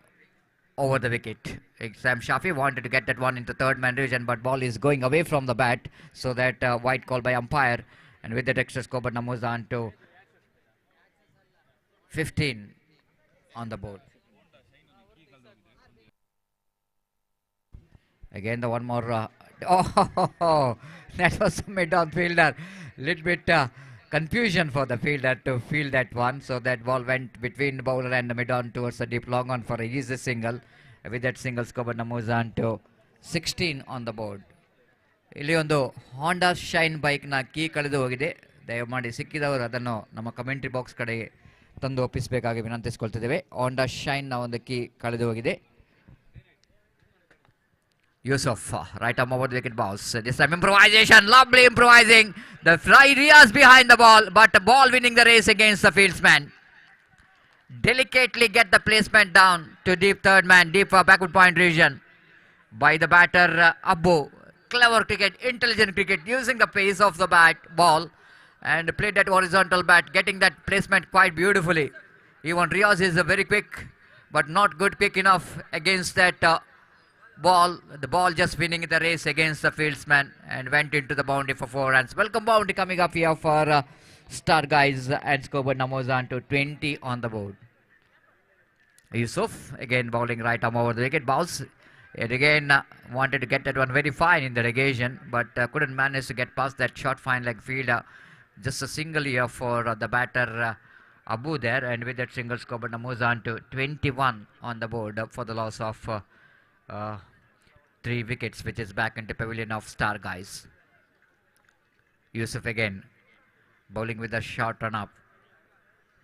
over the wicket. Sam Shafi wanted to get that one into third man region, but ball is going away from the bat, so that white call by umpire. And with that extra score, but moves on to 15 on the board. Again, the one more. That was a mid-on fielder. Little bit confusion for the fielder to field that one. So that ball went between the bowler and the mid-on towards the deep long on for a easy single. With that single score, but moves on to 16 on the board. ಇಲ್ಲಿ ಒಂದು ಹಾಂಡಾ shine ಬೈಕ್ನ key ಕಳೆದು ಹೋಗಿದೆ. ದಯಮಾಡಿ ಸಿಕ್ಕಿದವರು ಅದನ್ನು ನಮ್ಮ commentary box ಕಡೆಗೆ ತಂದು ಒಪ್ಪಿಸಬೇಕಾಗಿ ವಿನಂತಿಸಿಕೊಳ್ತಿದ್ದೇವೆ. ಹಾಂಡಾ ಶೈನ್ನ ಒಂದು ಕೀ ಕಳೆದು ಹೋಗಿದೆ. Yusuf, right arm over the wicket bounce. This time improvisation, lovely improvising. The fly rears behind the ball, but the ball winning the race against the fieldsman. Delicately get the placement down to deep third man, deep backward point region by the batter Abu. Clever cricket, intelligent cricket, using the pace of the ball and played that horizontal bat, getting that placement quite beautifully. Even Riaz is very quick, but not good quick enough against that ball. The ball just winning the race against the fieldsman and went into the boundary for 4 runs. Welcome boundary coming up here for Star guys, and scoreboard numbers on to 20 on the board. Yusuf again bowling right arm over the wicket bounce. It again wanted to get that one very fine in the occasion, but couldn't manage to get past that short fine leg fielder. Just a single here for the batter Abu there, and with that single scoreboard moves on to 21 on the board for the loss of 3 wickets, which is back into pavilion of Star guys. Yusuf again bowling with a short run up,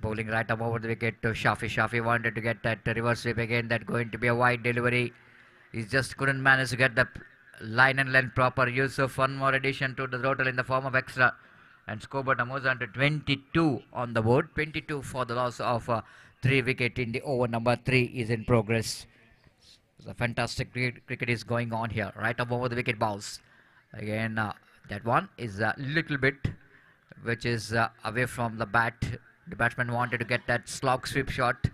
bowling right up over the wicket to Shafi. Shafi wanted to get that reverse sweep again, that going to be a wide delivery. He just couldn't manage to get the line and length proper. Yusuf, one more addition to the total in the form of extra, and scoreboard moves on to 22 on the board. 22 for the loss of 3 wicket in the over number 3 is in progress. The fantastic cricket is going on here. Right up over the wicket bounce. Again, that one is a little bit which is away from the bat. The batsman wanted to get that slog sweep shot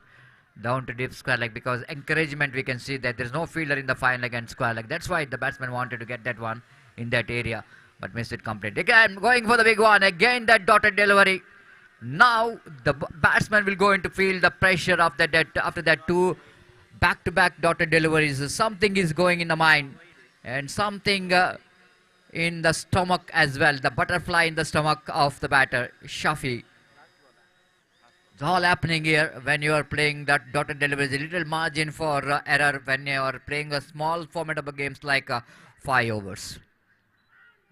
down to deep square leg, because encouragement, we can see that there's no fielder in the fine leg and square leg. That's why the batsman wanted to get that one in that area, but missed it completely. Again, going for the big one. Again, that dotted delivery. Now the batsman will go into feel the pressure of that after that two back-to-back dotted deliveries. Something is going in the mind, and something in the stomach as well. The butterfly in the stomach of the batter, Shafi. It's all happening here when you are playing that dotted deliveries. A little margin for error when you are playing a small formidable games like 5 overs.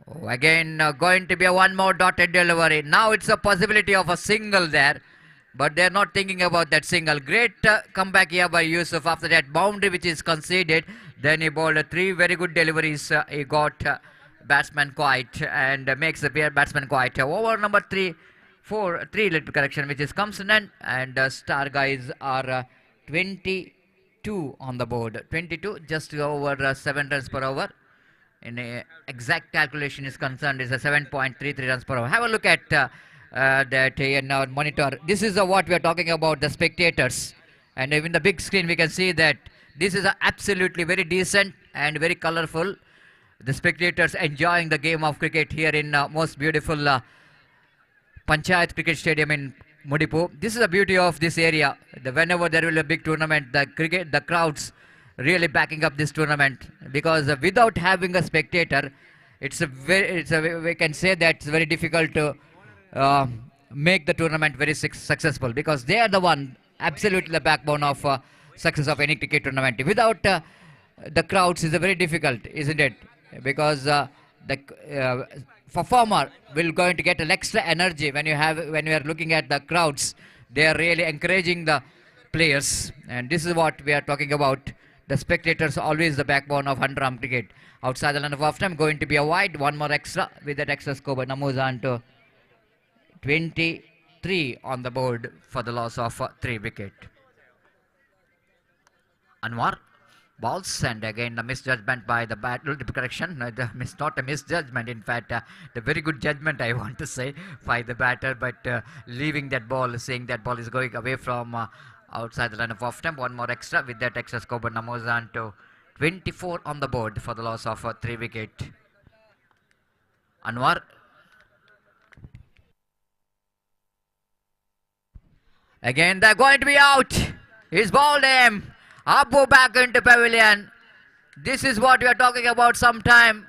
Oh, again, going to be a one more dotted delivery. Now it's a possibility of a single there, but they're not thinking about that single. Great comeback here by Yusuf after that boundary which is conceded. Then he bowled 3 very good deliveries. He got batsman quiet and makes the batsman quiet. Over number 3, 3 little correction, which is comes in, and Star guys are 22 on the board. 22, just over 7 runs per over. In exact calculation is concerned, is a 7.33 runs per hour. Have a look at that in our monitor. This is what we are talking about, the spectators, and even the big screen we can see that this is absolutely very decent and very colorful. The spectators enjoying the game of cricket here in most beautiful Panchayat Cricket Stadium in Mudipu. This is the beauty of this area. Whenever there will be a big tournament, the crowds really backing up this tournament, because without having a spectator, we can say that it's very difficult to make the tournament very successful, because they are the one absolutely the backbone of success of any cricket tournament. Without the crowds is very difficult, isn't it? Because the performer will going to get an extra energy when you are looking at the crowds. They are really encouraging the players, and this is what we are talking about. The spectators always the backbone of underarm cricket. Outside the line of off time, going to be a wide, one more extra. With that extra score, but now moves on to 23 on the board for the loss of 3 wicket. Anwar balls, and again the misjudgment by the correction. Not a misjudgment, in fact, the very good judgment, I want to say, by the batter, but leaving that ball, saying that ball is going away from outside the line of off time. One more extra. With that extra score, but now moves on to 24 on the board for the loss of 3 wicket. Anwar. Again, they're going to be out. He's bowled him. Abbu back into pavilion. This is what we are talking about sometime.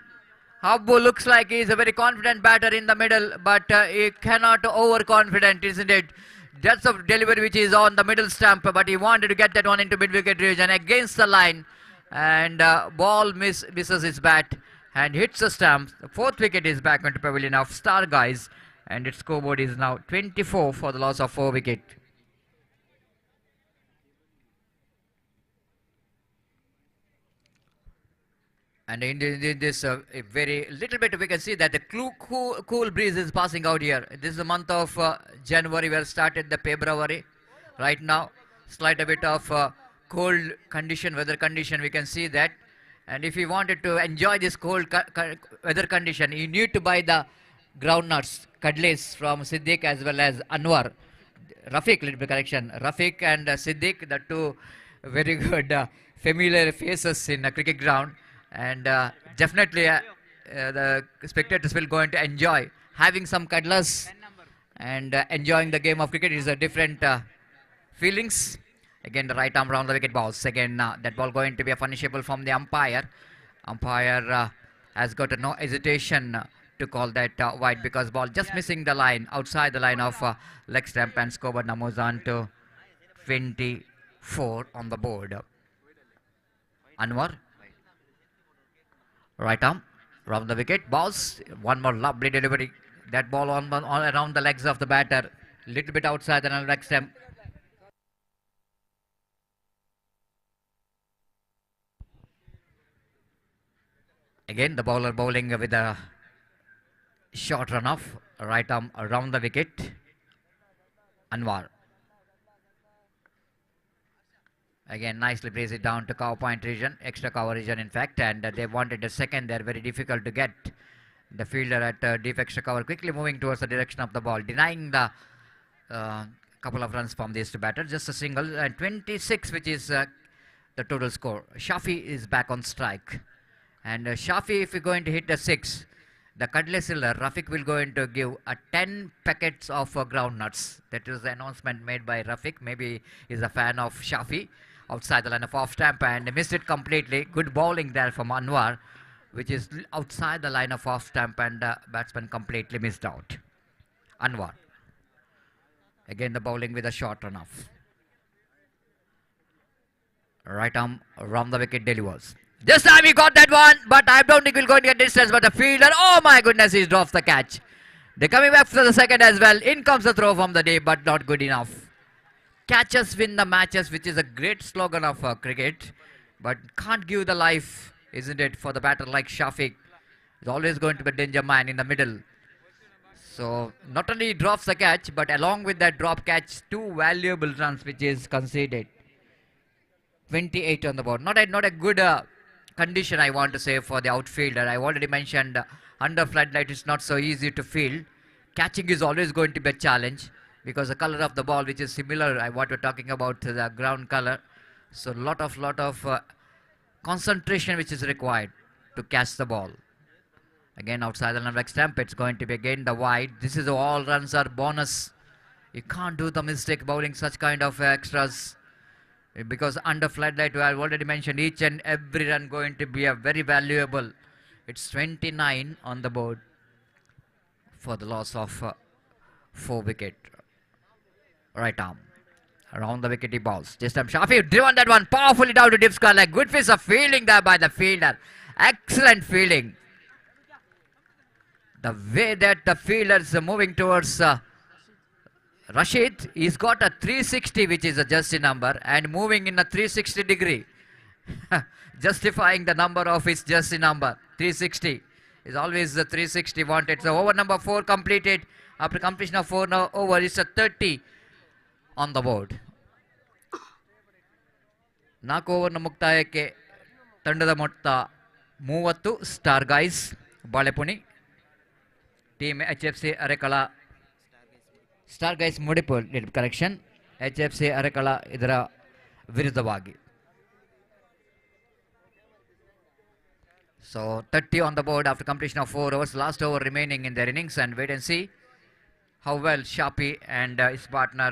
Abbu looks like he's a very confident batter in the middle, but he cannot overconfident, isn't it? That's a delivery which is on the middle stump, but he wanted to get that one into mid-wicket region against the line, and ball misses his bat and hits the stump. The 4th wicket is back into pavilion of Star guys, and its scoreboard is now 24 for the loss of 4 wicket. And in this very little bit, we can see that the cool breeze is passing out here. This is the month of January. We have started the February. Right now, slight a bit of cold condition, weather condition, we can see that. And if you wanted to enjoy this cold weather condition, you need to buy the groundnuts, kadlis from Siddiq as well as Anwar. Rafiq, little bit correction. Rafiq and Siddiq, the two very good familiar faces in a cricket ground. And definitely the spectators will going to enjoy having some cuddlers and enjoying the game of cricket. Is a different feelings. Again, the right arm round the wicket balls. Again, that ball going to be a punishable from the umpire. Umpire has got no hesitation to call that wide, because ball just missing the line, outside the line of leg stump, and scoreboard now moves on to 24 on the board. Anwar. Right arm, round the wicket, balls, one more lovely delivery. That ball on around the legs of the batter, little bit outside the leg stump. Again, the bowler bowling with a short run off, right arm around the wicket. Anwar. Again, nicely plays it down to cover point region, extra cover region in fact, and they wanted a second. They're very difficult to get The fielder at deep extra cover quickly moving towards the direction of the ball, denying the couple of runs from these two batters. Just a single, and 26, which is the total score. Shafi is back on strike. And Shafi, if you're going to hit a 6, the Cuddly Silver, Rafiq will going to give 10 packets of groundnuts. That is the announcement made by Rafiq. Maybe he's a fan of Shafi. Outside the line of off stamp and missed it completely. Good bowling there from Anwar, which is outside the line of off stamp, and batsman completely missed out. Anwar. Again the bowling with a short run off. Right arm around the wicket delivers. This time he got that one, but I don't think he'll go to get distance. But the fielder, oh my goodness, he drops the catch. They're coming back for the second as well. In comes the throw from the day, but not good enough. Catches win the matches, which is a great slogan of cricket, but can't give the life, isn't it, for the batter like Shafiq. He's always going to be a danger man in the middle. So not only he drops the catch, but along with that drop catch, 2 valuable runs which is conceded. 28 on the board. Not a good condition, I want to say, for the outfielder. I've already mentioned under floodlight it's not so easy to field. Catching is always going to be a challenge, because the color of the ball, which is similar, what we're talking about, the ground color. So lot of concentration which is required to catch the ball. Again outside the line of stamp, it's going to be again the wide. This is all runs are bonus. You can't do the mistake bowling such kind of extras, because under floodlight, I've already mentioned, each and every run going to be a very valuable. It's 29 on the board for the loss of 4 wicket. Right arm. Around the wicket he balls. This time Shafi driven that one powerfully down to deep square leg. Good piece of fielding there by the fielder. Excellent fielding. The way that the fielder is moving towards Rashid, he's got a 360, which is a jersey number, and moving in a 360 degree. Justifying the number of his jersey number. 360 is always the 360 wanted. So over number 4 completed. After completion of 4 now over, it's a 30 on the board. 4 ಓವರ್ನ ಮುಕ್ತಾಯಕ್ಕೆ ತಂಡದ ಮೊತ್ತ 30. Star guys Balepuni, team HFC Arekala, star guys Mudipu correction, HFC Arekala ಇದರ ವಿರುದ್ಧವಾಗಿ. So 30 on the board after completion of 4 overs. Last over remaining in their innings, and wait and see how well Shafi and his partner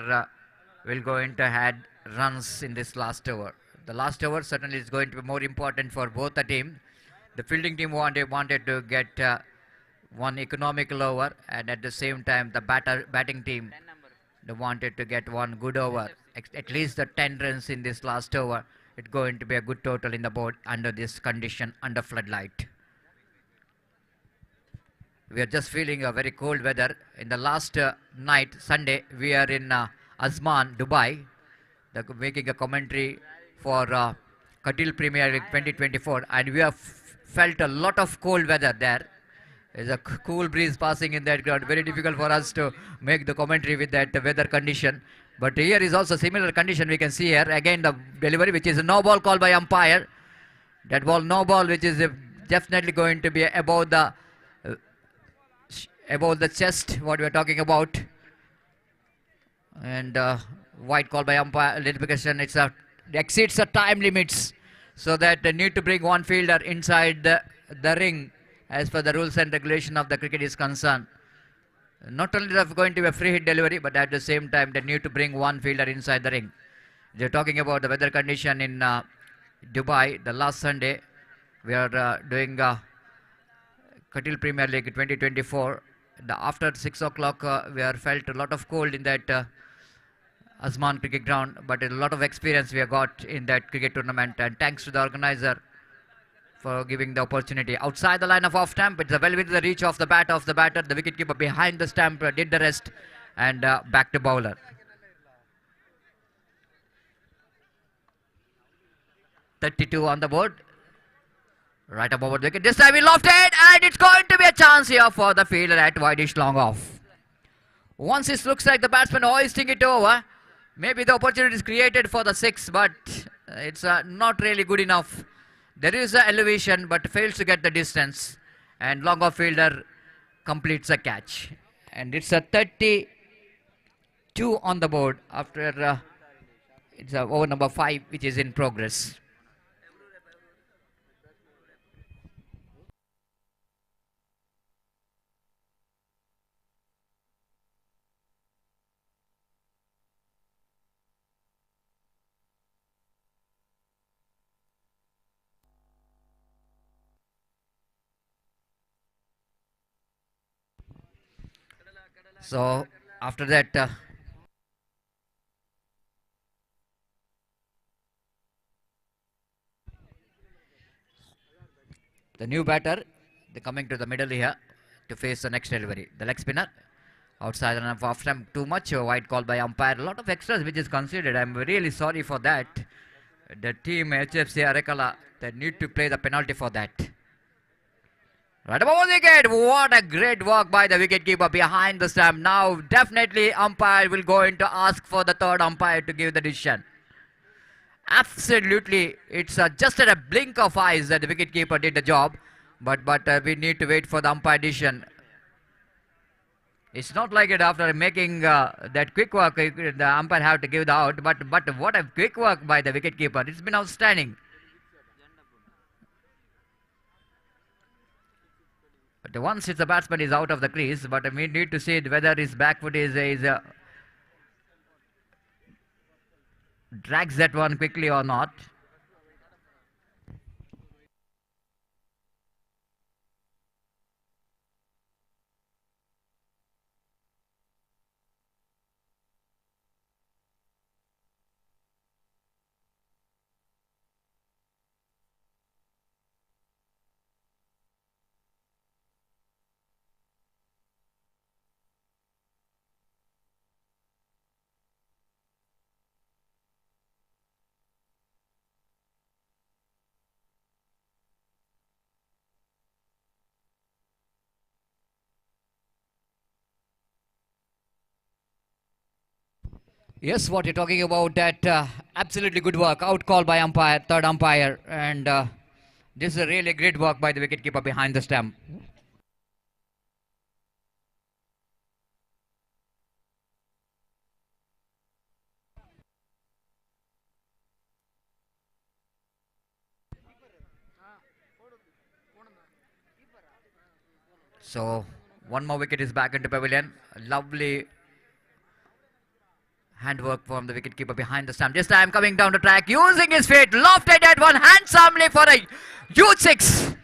will go into add runs in this last over. The last over certainly is going to be more important for both the team. The fielding team wanted to get one economical over, and at the same time the batting team, they wanted to get one good over, at least the 10 runs in this last over. It's going to be a good total in the board under this condition, under floodlight. We are just feeling a very cold weather. In the last night, Sunday, we are in Azman, Dubai, making a commentary for Qatil Premier League 2024, and we have felt a lot of cold weather there. There's a cool breeze passing in that ground. Very difficult for us to make the commentary with that weather condition. But here is also similar condition we can see here. Again the delivery, which is a no ball called by umpire. That ball no ball, which is definitely going to be above the chest, what we are talking about. And white call by umpire. Notification, it exceeds the time limits, so that they need to bring one fielder inside the ring as per the rules and regulation of the cricket is concerned. Not only they're going to be a free hit delivery, but at the same time they need to bring one fielder inside the ring. They're talking about the weather condition in Dubai. The last Sunday we are doing Qatil Premier League 2024. After 6 o'clock we are felt a lot of cold in that Azman cricket ground, but a lot of experience we have got in that cricket tournament, and thanks to the organizer for giving the opportunity. Outside the line of off stamp, it's well within the reach of the batter. The wicketkeeper behind the stamp did the rest, and back to bowler. 32 on the board. Right above the wicket. This time he lofted, and it's going to be a chance here for the fielder at wideish long off. Once it looks like the batsman hoisting it over, maybe the opportunity is created for the 6, but it's not really good enough. There is an elevation, but fails to get the distance, and long off fielder completes a catch. And it's a 32 on the board after it's over number 5 which is in progress. So after that, the new batter, they're coming to the middle here to face the next delivery. The leg spinner outside and off stump too much. A wide call by umpire. A lot of extras which is considered. I'm really sorry for that. The team HFC Arakala, they need to play the penalty for that. Right above the wicket. What a great work by the wicketkeeper behind the stump. Now definitely umpire will go in to ask for the third umpire to give the decision. Absolutely, it's just at a blink of eyes that the wicketkeeper did the job, but we need to wait for the umpire decision. It's not like it after making that quick work, the umpire have to give the out, but what a quick work by the wicketkeeper. It's been outstanding. But once it's the batsman is out of the crease, but we need to see whether his back foot is drags that one quickly or not. Yes, what you're talking about, that absolutely good work. Out call by umpire, third umpire, and this is a really great work by the wicketkeeper behind the stump. So one more wicket is back into pavilion. Lovely handwork from the wicketkeeper behind the stump. This time coming down the track, using his feet, lofted that one handsomely for a huge six.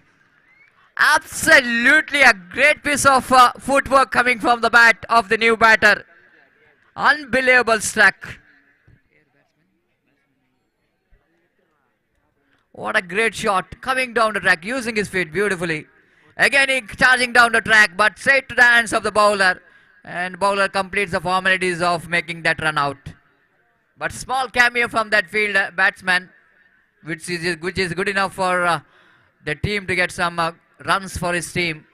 Absolutely a great piece of footwork coming from the bat of the new batter. Unbelievable struck. What a great shot coming down the track, using his feet beautifully. Again he charging down the track, but straight to the hands of the bowler. And bowler completes the formalities of making that run out. But small cameo from that field batsman, which is good enough for the team to get some runs for his team.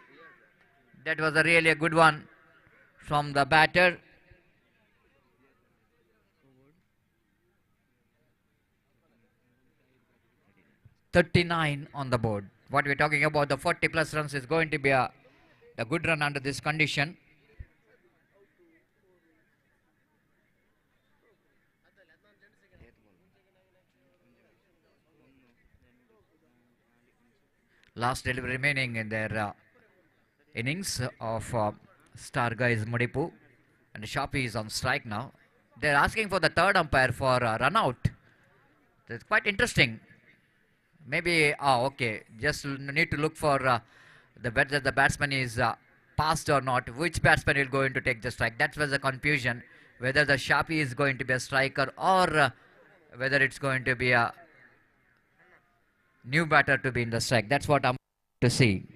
That was really a good one from the batter. .39 on the board. What we're talking about, the 40 plus runs is going to be a good run under this condition. Last delivery remaining in their innings of star guys MUDIPU, and Sharpie is on strike now. They're asking for the third umpire for a run out. It's quite interesting. Maybe okay, just need to look for whether the batsman is passed or not. Which batsman will go in to take the strike? That was the confusion. Whether the Sharpie is going to be a striker or whether it's going to be a new batter to be in the strike. That's what I'm to see.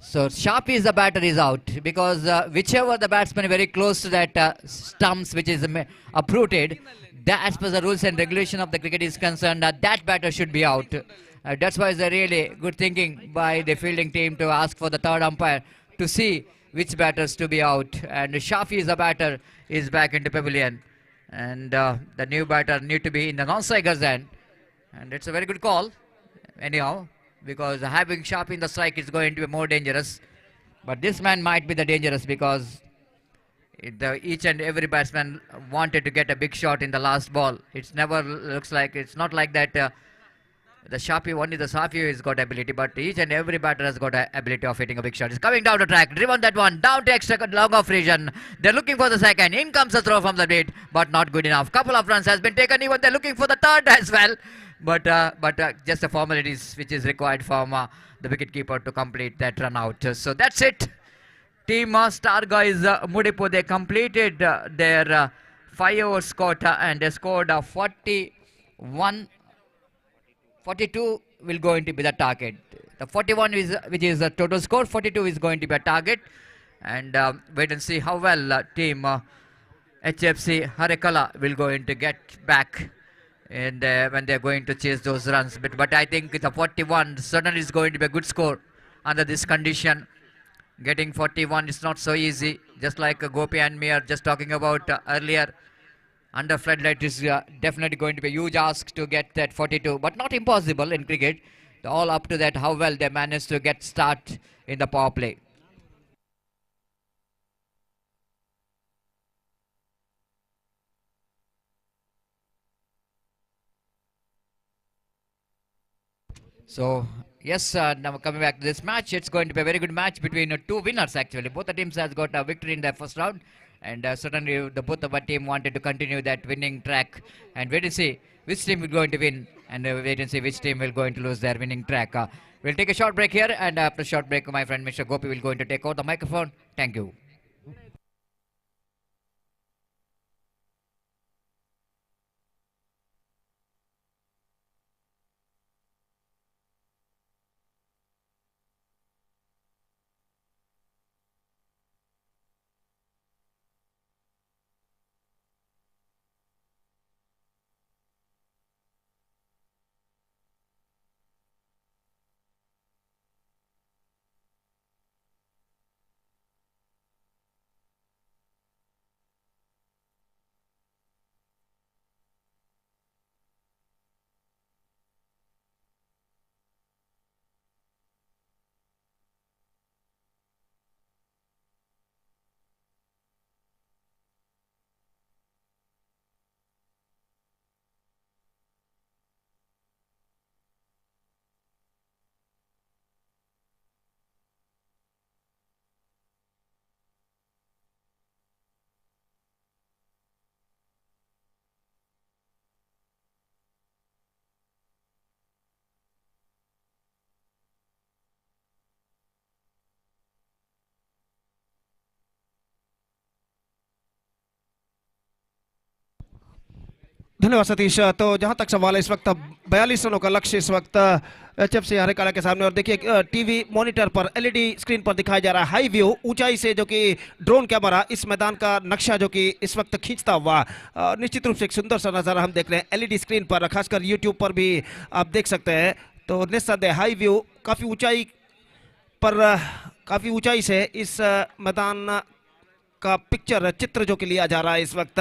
So Sharpie is the batter is out because whichever the batsman very close to that stumps which is uprooted, that as per the rules and regulation of the cricket is concerned, that batter should be out. That's why it's a really good thinking by the fielding team to ask for the third umpire to see which batters to be out. And Sharpie is the batter is back into pavilion, and the new batter need to be in the non-striker's end, and it's a very good call anyhow, because having Sharp in the strike is going to be more dangerous. But this man might be the dangerous because each and every batsman wanted to get a big shot in the last ball. It's never looks like, it's not like that the Sharpie, only the Sharpie has got ability, but each and every batter has got a ability of hitting a big shot. He's coming down the track, driven that one, down to extra long off region. They're looking for the second. In comes a throw from the mid, but not good enough. Couple of runs has been taken, even they're looking for the third as well. But just the formalities which is required from the wicketkeeper to complete that run out. So that's it. Team Star Guys MUDIPU, they completed their 5 overs quota and they scored 41. 42 will going to be the target. The 41 is which is the total score. 42 is going to be a target, and wait and see how well team HFC Harekala will going to get back, and when they're going to chase those runs. But I think the 41 certainly is going to be a good score under this condition. Getting 41 is not so easy. Just like Gopi and me are just talking about earlier. Under floodlight is definitely going to be a huge ask to get that 42, but not impossible in cricket. All up to that how well they managed to get start in the power play. So yes, now coming back to this match, it's going to be a very good match between two winners actually. Both the teams has got a victory in their first round. And certainly both of our team wanted to continue that winning track, and wait and see which team is going to win, and wait and see which team will going to lose their winning track. We'll take a short break here, and after a short break my friend Mr. Gopi will going to take over the microphone. Thank you. धन्यवाद सतीश। तो जहां तक सवाल है, इस वक्त 42 रनों का लक्ष्य इस वक्त HFC हरेकाला के सामने, और देखिए टीवी मॉनिटर पर एलईडी स्क्रीन पर दिखाया जा रहा है हाई व्यू ऊंचाई से, जो कि ड्रोन कैमरा इस मैदान का नक्शा जो कि इस वक्त खींचता हुआ निश्चित रूप से एक सुंदर सा नज़ारा हम देख रहे हैं एलईडी स्क्रीन पर, खासकर यूट्यूब पर भी आप देख सकते हैं। तो निस्संदेह हाई व्यू काफ़ी ऊंचाई पर, काफ़ी ऊंचाई से इस मैदान का पिक्चर चित्र जो कि लिया जा रहा है इस वक्त,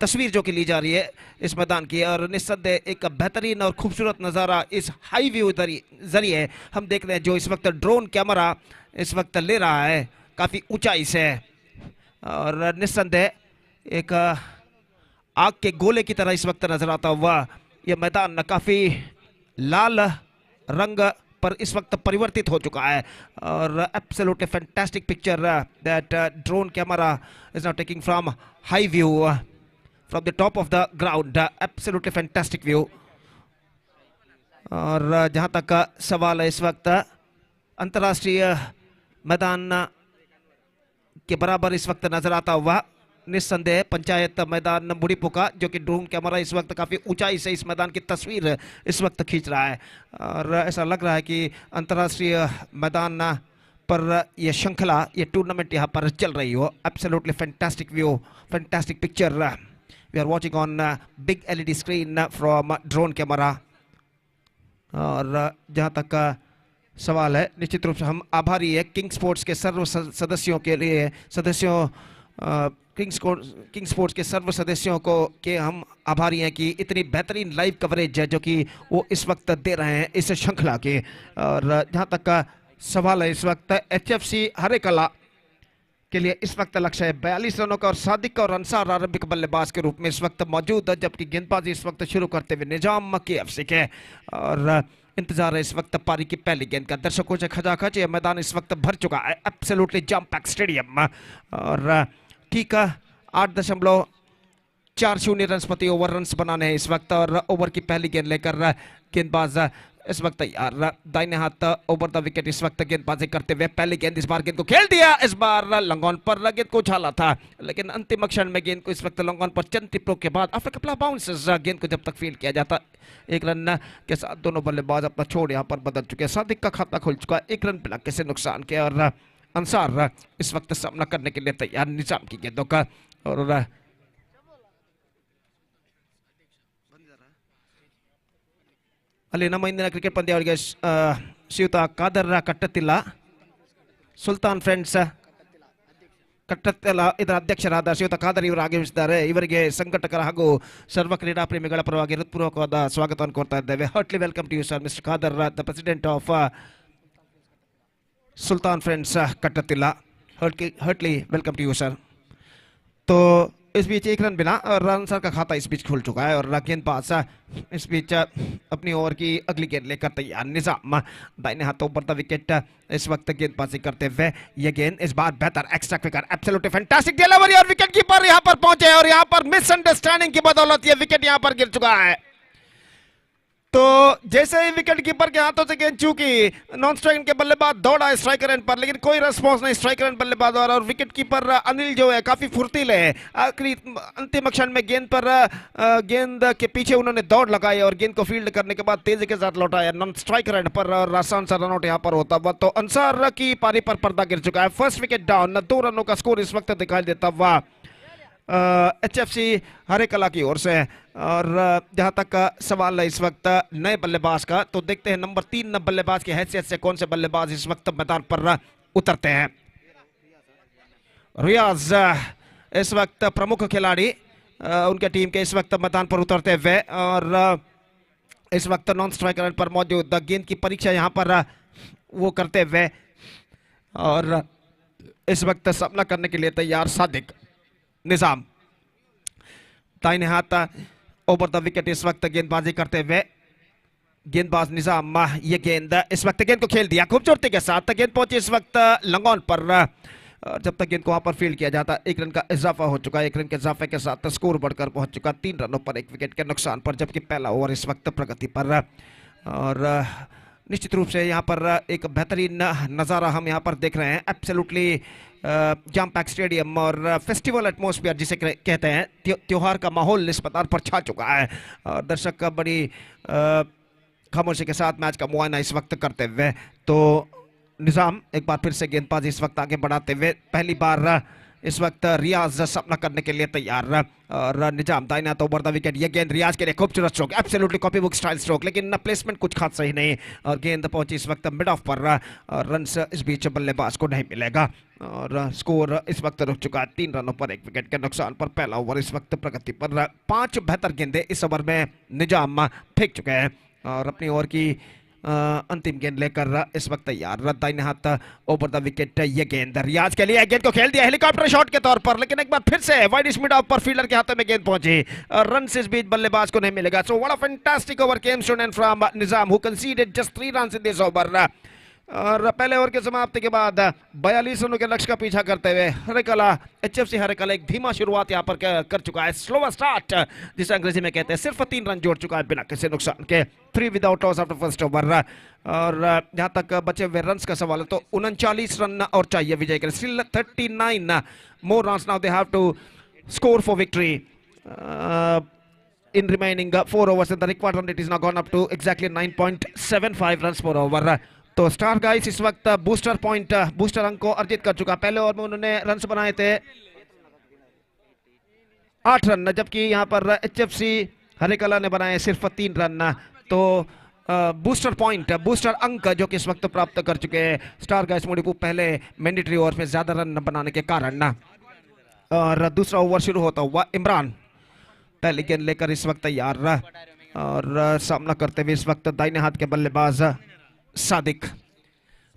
तस्वीर जो कि ली जा रही है इस मैदान की, और निस्संदेह एक बेहतरीन और खूबसूरत नज़ारा इस हाई व्यू जरिए हम देख रहे हैं, जो इस वक्त ड्रोन कैमरा इस वक्त ले रहा है काफ़ी ऊंचाई से। और निस्संदेह एक आग के गोले की तरह इस वक्त नजर आता हुआ यह मैदान काफ़ी लाल रंग पर इस वक्त परिवर्तित हो चुका है, और absolutely fantastic picture that drone camera is now taking from high view from the top of the ground, absolutely fantastic view. और जहां तक सवाल है, इस वक्त अंतर्राष्ट्रीय मैदान के बराबर इस वक्त नजर आता हुआ निस्संदेह पंचायत मैदान मुड़ीपू का, जो कि ड्रोन कैमरा इस वक्त काफ़ी ऊंचाई से इस मैदान की तस्वीर इस वक्त खींच रहा है और ऐसा लग रहा है कि अंतर्राष्ट्रीय मैदान पर यह श्रृंखला, ये टूर्नामेंट यहाँ पर चल रही हो। Absolutely fantastic view, fantastic picture we are watching on big LED screen from drone camera. और जहाँ तक सवाल है, निश्चित रूप से हम आभारी है किंग स्पोर्ट्स के सर्व सदस्यों के लिए, किंग स्पोर्ट्स के सर्व सदस्यों को के हम आभारी हैं कि इतनी बेहतरीन लाइव कवरेज है जो कि वो इस वक्त दे रहे हैं इस श्रृंखला के। और जहाँ तक का सवाल है, इस वक्त एचएफसी हरेकला के लिए इस वक्त लक्ष्य है 42 रनों का और सादिक और अंसार आरंभिक बल्लेबाज के रूप में इस वक्त मौजूद है, जबकि गेंदबाजी इस वक्त शुरू करते हुए निजाम केएफसी के। और इंतजार है इस वक्त पारी की पहली गेंद का। दर्शकों से खचाखच यह मैदान इस वक्त भर चुका है, एब्सोल्युटली जम पैक स्टेडियम। और ठीक 8.40 रन प्रति ओवर रन्स बनाने हैं इस वक्त। और ओवर की पहली गेंद लेकर गेंदबाज इस वक्त तैयार, दाहिने हाथ ओवर द विकेट इस वक्त गेंदबाजी करते हुए। पहली गेंद, इस बार गेंद को खेल दिया, इस बार लंगॉन पर गेंद को उछाला था, लेकिन अंतिम क्षण में गेंद को इस वक्त लंगॉन पर चंद टिप्पो के बाद आफ्टर कपल ऑफ बाउंसेस गेंद को जब तक फील्ड किया जाता, एक रन के साथ दोनों बल्लेबाज अपना छोड़ यहाँ पर बदल चुके हैं। सादिक का खाता खुल चुका है, एक रन बिना किसी नुकसान के। और अंसार इस वक्त सामना करने के लिए तैयार निजाम की गेंदों का। और ಅಲ್ಲಿ ನಮ್ಮ ಇಂದಿನ ಕ್ರಿಕೆಟ್ ಪಂದ್ಯಾವಳಿಗೆ ಶ್ರೀಯುತ ಖಾದರ್ ಕಟ್ಟತ್ತಿಲ್ಲ, ಸುಲ್ತಾನ್ ಫ್ರೆಂಡ್ಸ್ ಕಟ್ಟತ್ತಿಲ್ಲ ಇದರ ಅಧ್ಯಕ್ಷರಾದ ಶ್ರೀಯುತ ಖಾದರ್ ಇವರು ಆಗಮಿಸಿದ್ದಾರೆ. ಇವರಿಗೆ ಸಂಘಟಕರ ಹಾಗೂ ಸರ್ವ ಕ್ರೀಡಾ ಪ್ರೇಮಿಗಳ ಪರವಾಗಿ ಹೃತ್ಪೂರ್ವಕವಾದ ಸ್ವಾಗತವನ್ನು ಕೋರ್ತಾ ಇದ್ದೇವೆ. Heartly welcome to you sir, mister Khader, the president of Sultan friends Kattathilla. Heartly welcome to you sir. तो इस बीच एक रन बिना रन सर का खाता इस बीच खुल चुका है और गेंदबाज इस बीच अपनी ओवर की अगली गेंद लेकर तैयार. निजाम दाहिने हाथों पर द विकेट इस वक्त गेंदबाजी करते हुए. ये गेंद इस बार बेहतर extra quicker, absolutely fantastic delivery और विकेट कीपर यहां पर पहुंचे और यहां पर मिसअंडरस्टैंडिंग की बदौलत ये विकेट यहां पर गिर चुका है. तो जैसे ही विकेट कीपर के हाथों से गेंद चूकी, नॉन स्ट्राइक के बल्लेबाज दौड़ा स्ट्राइकर एंड पर, लेकिन कोई रिस्पांस नहीं स्ट्राइकर एंड बल्लेबाज द्वारा. और विकेट कीपर अनिल जो है काफी फुर्तीले है, आखिरी अंतिम क्षण में गेंद पर गेंद के पीछे उन्होंने दौड़ लगाई और गेंद को फील्ड करने के बाद तेजी के साथ लौटाया नॉन स्ट्राइकर एंड पर और आसान सा रनआउट यहां पर होता हुआ. तो अंसार की पारी पर पर्दा गिर चुका है. फर्स्ट विकेट डाउन, 2 रनों का स्कोर इस वक्त दिखाई देता हुआ एचएफसी हरेकला की ओर से. और जहां तक सवाल है इस वक्त नए बल्लेबाज का, तो देखते हैं नंबर 3 बल्लेबाज की हैसियत से कौन से बल्लेबाज इस वक्त मैदान पर उतरते हैं. रियाज इस वक्त प्रमुख खिलाड़ी उनके टीम के इस वक्त मैदान पर उतरते हुए और इस वक्त नॉन स्ट्राइकर पर मौजूद. गेंद की परीक्षा यहां पर वो करते हुए और इस वक्त सामना करने के लिए तैयार सादिक. निजाम दाहिने हाथ ओवर द विकेट इस वक्त गेंदबाजी करते हुए. गेंदबाज निजाम, ये गेंद इस वक्त गेंद को खेल दिया खूबसूरती के साथ. गेंद पहुंची इस वक्त लंगॉन पर और जब तक गेंद को वहां पर फील्ड किया जाता 1 रन का इजाफा हो चुका है. 1 रन के इजाफे के साथ स्कोर बढ़कर पहुंच चुका 3 रनों पर 1 विकेट के नुकसान पर, जबकि पहला ओवर इस वक्त प्रगति पर. और निश्चित रूप से यहाँ पर एक बेहतरीन नज़ारा हम यहाँ पर देख रहे हैं. एब्सोल्युटली जम पैक स्टेडियम और फेस्टिवल एटमॉस्फेयर जिसे कहते हैं, त्योहार का माहौल इस मैदान पर छा चुका है. और दर्शक का बड़ी खामोशी के साथ मैच का मुआयना इस वक्त करते हुए. तो निजाम एक बार फिर से गेंदबाजी इस वक्त आगे बढ़ाते हुए. पहली बार इस वक्त रियाज सामना करने के लिए तैयार और निजाम दाहिना तो ओवर द विकेट. ये गेंद रियाज के लिए खूबसूरत stroke, absolutely copy book style stroke, लेकिन प्लेसमेंट कुछ खास सही नहीं और गेंद पहुंची इस वक्त मिड ऑफ पर और रन्स इस बीच बल्लेबाज को नहीं मिलेगा और स्कोर इस वक्त रुक चुका है 3 रनों पर 1 विकेट के नुकसान पर. पहला ओवर इस वक्त प्रगति पर. 5 बेहतर गेंदें इस ओवर में निजाम फेंक चुके हैं और अपनी ओवर की अंतिम गेंद लेकर इस वक्त तैयार. दाहिने हाथ ओवर द विकेट. ये गेंद रियाज के लिए, गेंद को खेल दिया हेलीकॉप्टर शॉट के तौर पर, लेकिन एक बार फिर से वाइड मिड ऑफ पर फील्डर के हाथों में गेंद पहुंची. रन इस बीच बल्लेबाज को नहीं मिलेगा. So what a fantastic over came student from Nizam who conceded just 3 runs in this over. और पहले ओवर की समाप्ति के बाद 42 रनों के लक्ष्य का पीछा करते हुए हरेकला एचएफसी हरेकला एक धीमा शुरुआत यहां पर कर चुका है. स्लोवर स्टार्ट जिसे अंग्रेजी में कहते हैं. सिर्फ 3 रन जोड़ चुका है बिना किसी नुकसान के. 3 without loss after first over. और जहां तक बचे हुए रन्स का सवाल है तो 39 रन और चाहिए विजय के लिए. Still 39 more runs now they have to score for victory. In remaining 4 overs, and the required run rate is now gone up to exactly 9.75 runs per over. तो स्टार गाइस इस वक्त बूस्टर अंक को अर्जित कर चुका। पहले ओवर में उन्होंने रन्स बनाए थे 8 रन, जबकि यहाँ पर एचएफसी हरेकला ने बनाए सिर्फ 3 रन। तो बूस्टर अंक जो कि इस वक्त प्राप्त कर चुके हैं स्टार गाइस मुडिपू पहले मैंडेटरी ओवर में ज्यादा रन बनाने के कारण। और दूसरा ओवर शुरू होता हुआ इमरान पहली गेंद लेकर इस वक्त तैयार और सामना करते हुए इस वक्त दाहिने हाथ के बल्लेबाज सादिक।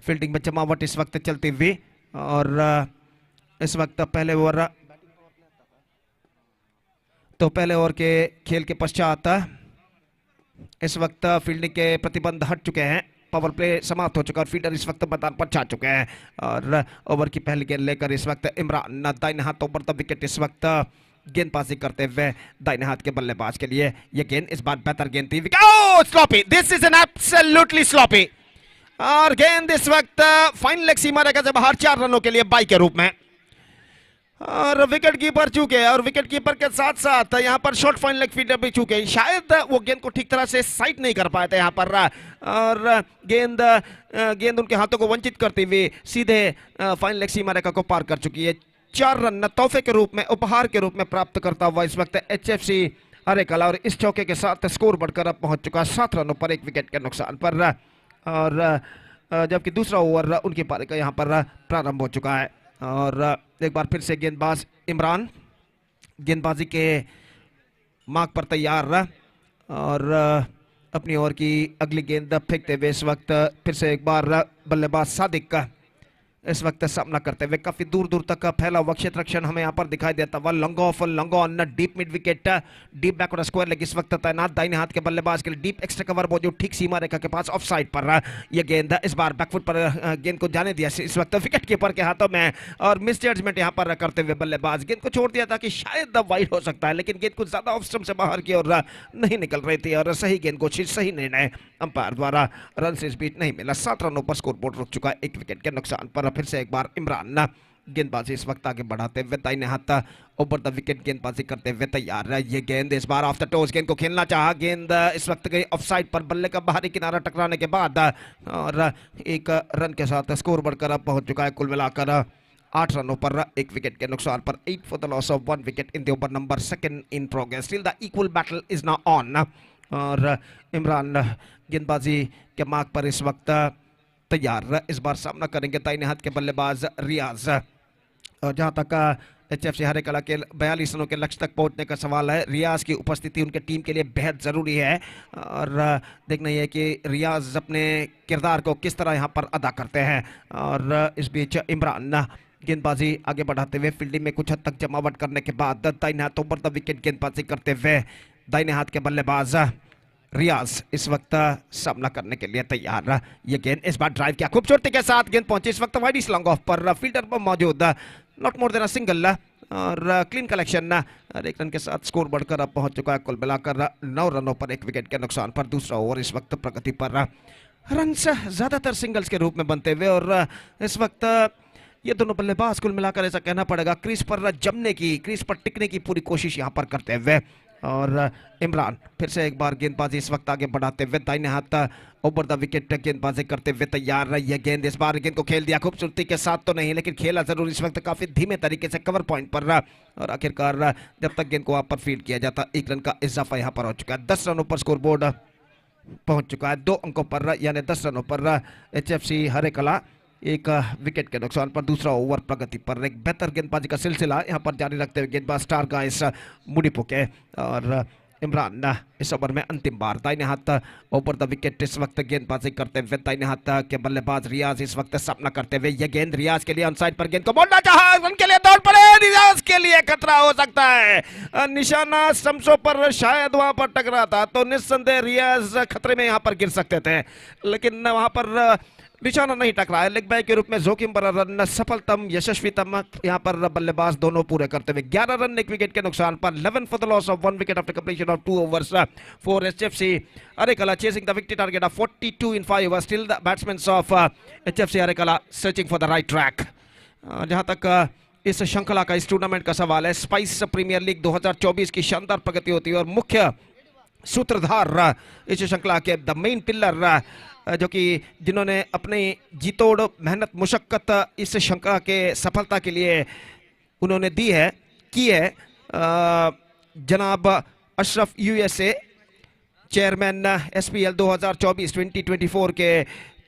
फील्डिंग में जमावट इस वक्त चलती हुई और इस वक्त पहले ओवर के खेल के पश्चात इस वक्त फील्डिंग के प्रतिबंध हट चुके हैं। पावर प्ले समाप्त हो चुका और फील्डर इस वक्त मैदान पर छा चुके हैं। और ओवर की पहली गेंद लेकर इस वक्त इमरान दाहिने हाथ ओवर द विकेट इस वक्त गेंदबाजी करते हुए दाहिने हाथ के बल्लेबाज के लिए ये गेंद इस बार बेहतर गेंद थी। Sloppy, this is an absolutely sloppy. और गेंद इस वक्त फाइन लेग सीमा रेखा से बाहर 4 रनों के लिए बाई के रूप में। और विकेट कीपर चूके और विकेट कीपर के साथ साथ यहाँ पर शॉर्ट फाइन लेग फील्डर भी चूके, शायद वो गेंद को ठीक तरह से साइड नहीं कर पाए थे यहाँ पर। और गेंद उनके हाथों को वंचित करते हुए सीधे फाइन लेग सीमा रेखा को पार कर चुकी है। 4 रन तोहफे के रूप में, उपहार के रूप में प्राप्त करता हुआ इस वक्त एचएफसी हरेकला। और इस चौके के साथ स्कोर बढ़कर अब पहुंच चुका 7 रनों पर 1 विकेट के नुकसान पर। और जबकि दूसरा ओवर उनकी पारी का यहाँ पर प्रारंभ हो चुका है। और एक बार फिर से गेंदबाज इमरान गेंदबाजी के मार्ग पर तैयार और अपनी ओवर की अगली गेंद फेंकते हुए इस वक्त फिर से एक बार बल्लेबाज सादिक का इस वक्त सामना करते हुए काफी दूर दूर तक का फैला हुआ क्षेत्र रक्षण हमें यहाँ पर दिखाई देता हुआ। Long off, long on, deep mid wicket, deep backward square leg इस वक्त तैनात दाहिने हाथ के बल्लेबाज के लिए। डीप एक्स्ट्रा कवर वो जो ठीक सीमा रेखा के पास ऑफ साइड पर यह गेंद इस बार बैकफुट पर गेंद को जाने दिया इस वक्त विकेट कीपर के हाथों में। और मिस जजमेंट यहाँ पर करते हुए बल्लेबाज गेंद को छोड़ दिया था कि शायद वाइड हो सकता है, लेकिन गेंद कुछ ज्यादा ऑफ स्टंप से बाहर की ओर नहीं निकल रही थी। और सही गेंद को सही निर्णय अंपायर द्वारा रन से इस बीच नहीं मिला। 7 रनों पर स्कोर बोर्ड रुक चुका है 1 विकेट के नुकसान पर। फिर से एक बार इमरान गेंदबाजी इस वक्त आगे बढ़ाते हुए दाहिने हाथ ओवर द विकेट गेंदबाजी करते हुए तैयार है। ये गेंद इस बार ऑफ द टोस, गेंद को खेलना चाहा, गेंद इस वक्त गई ऑफ साइड पर बल्ले का बाहरी किनारा टकराने के बाद। और 1 रन के साथ स्कोर बढ़कर अब पहुंच चुका है कुल मिलाकर 8 रनों पर 1 विकेट के नुकसान पर। 8 for the loss of 1 wicket in the over number 2 in progress. Still the equal battle is now on. और इमरान गेंदबाजी के मार्ग पर इस वक्त तैयार, इस बार सामना करेंगे दाहिने हाथ के बल्लेबाज रियाज। और जहां तक एचएफसी हरेकला के 42 रनों के लक्ष्य तक पहुंचने का सवाल है, रियाज की उपस्थिति उनके टीम के लिए बेहद जरूरी है। और देखना यह है कि रियाज अपने किरदार को किस तरह यहां पर अदा करते हैं। और इस बीच इमरान गेंदबाजी आगे बढ़ाते हुए फील्डिंग में कुछ हद तक जमावट करने के बाद दाहिने हाथ ओवर द विकेट गेंदबाजी करते हुए दाहिने हाथ के बल्लेबाज रियाज इस वक्त सामना करने के लिए तैयार। ये गेंद इस बार ड्राइव किया खूबसूरती के साथ, गेंद पहुंची इस वक्त वाइड इस लॉन्ग ऑफ पर, फील्डर पर मौजूद not more than a single और क्लीन कलेक्शन। 1 रन के साथ स्कोर बढ़कर अब पहुंच चुका है कुल मिलाकर 9 रनों पर 1 विकेट के नुकसान पर। दूसरा ओवर इस वक्त प्रगति पर, रन ज्यादातर सिंगल्स के रूप में बनते हुए। और इस वक्त ये दोनों बल्लेबाज कुल मिलाकर ऐसा कहना पड़ेगा क्रीज पर जमने की, क्रीज पर टिकने की पूरी कोशिश यहाँ पर करते हुए। और इमरान फिर से एक बार गेंदबाजी इस वक्त आगे बढ़ाते हुए दाहिने हाथ ओवर द विकेट गेंदबाजी करते हुए तैयार। यह गेंद इस बार गेंद को खेल दिया खूबसूरती के साथ तो नहीं, लेकिन खेला जरूर इस वक्त काफी धीमे तरीके से कवर पॉइंट पर। और आखिरकार जब तक गेंद को वहां पर फील्ड किया जाता 1 रन का इजाफा यहाँ पर हो चुका है। 10 रनों पर स्कोर बोर्ड पहुंच चुका है 2 अंकों पर, यानी 10 रनों पर एचएफसी हरेकला 1 विकेट के नुकसान पर। दूसरा ओवर प्रगति पर, एक बेहतर गेंदबाजी का सिलसिला यहाँ पर जारी रखते हुए गेंदबाज स्टार गाइस मुडिपु के। और इमरान इस ओवर में अंतिम बार दाहिने हाथ ओवर द विकेट इस वक्त गेंदबाजी करते हुए दाहिने हाथ के बल्लेबाज रियाज इस वक्त सामना करते हुए। यह गेंद रियाज के लिए ऑन साइड पर, गेंद को बोलना चाहा, रन के लिए दौड़ पड़े, रियाज के लिए खतरा हो सकता है। निशाना स्टंप्सों पर शायद वहां पर टकराता तो निस्संदेह रियाज खतरे में यहाँ पर गिर सकते थे, लेकिन वहां पर निशाना नहीं टकरा है। लेग बैक के रूप में जोखिम भरा रन सफलतम यशस्वीतम यहाँ पर बल्लेबाज दोनों पूरे करते हुए 11 रन 1 विकेट के नुकसान पर। 11 for the loss of 1 wicket after completion of 2 overs for HFC Harekala chasing the victory target of 42 in 5 overs। Still the batsman of HFC Harekala searching for the right track. जहां तक इस श्रृंखला का, इस टूर्नामेंट का सवाल है। स्पाइस प्रीमियर लीग 2024 की शानदार प्रगति होती है और मुख्य सूत्रधार इस श्रृंखला के द मेन पिलर जो कि जिन्होंने अपनी जीतोड़ मेहनत मुशक्कत इस श्रृंखला के सफलता के लिए उन्होंने दी है, की है, जनाब अशरफ यूएसए, चेयरमैन SPL 2024 के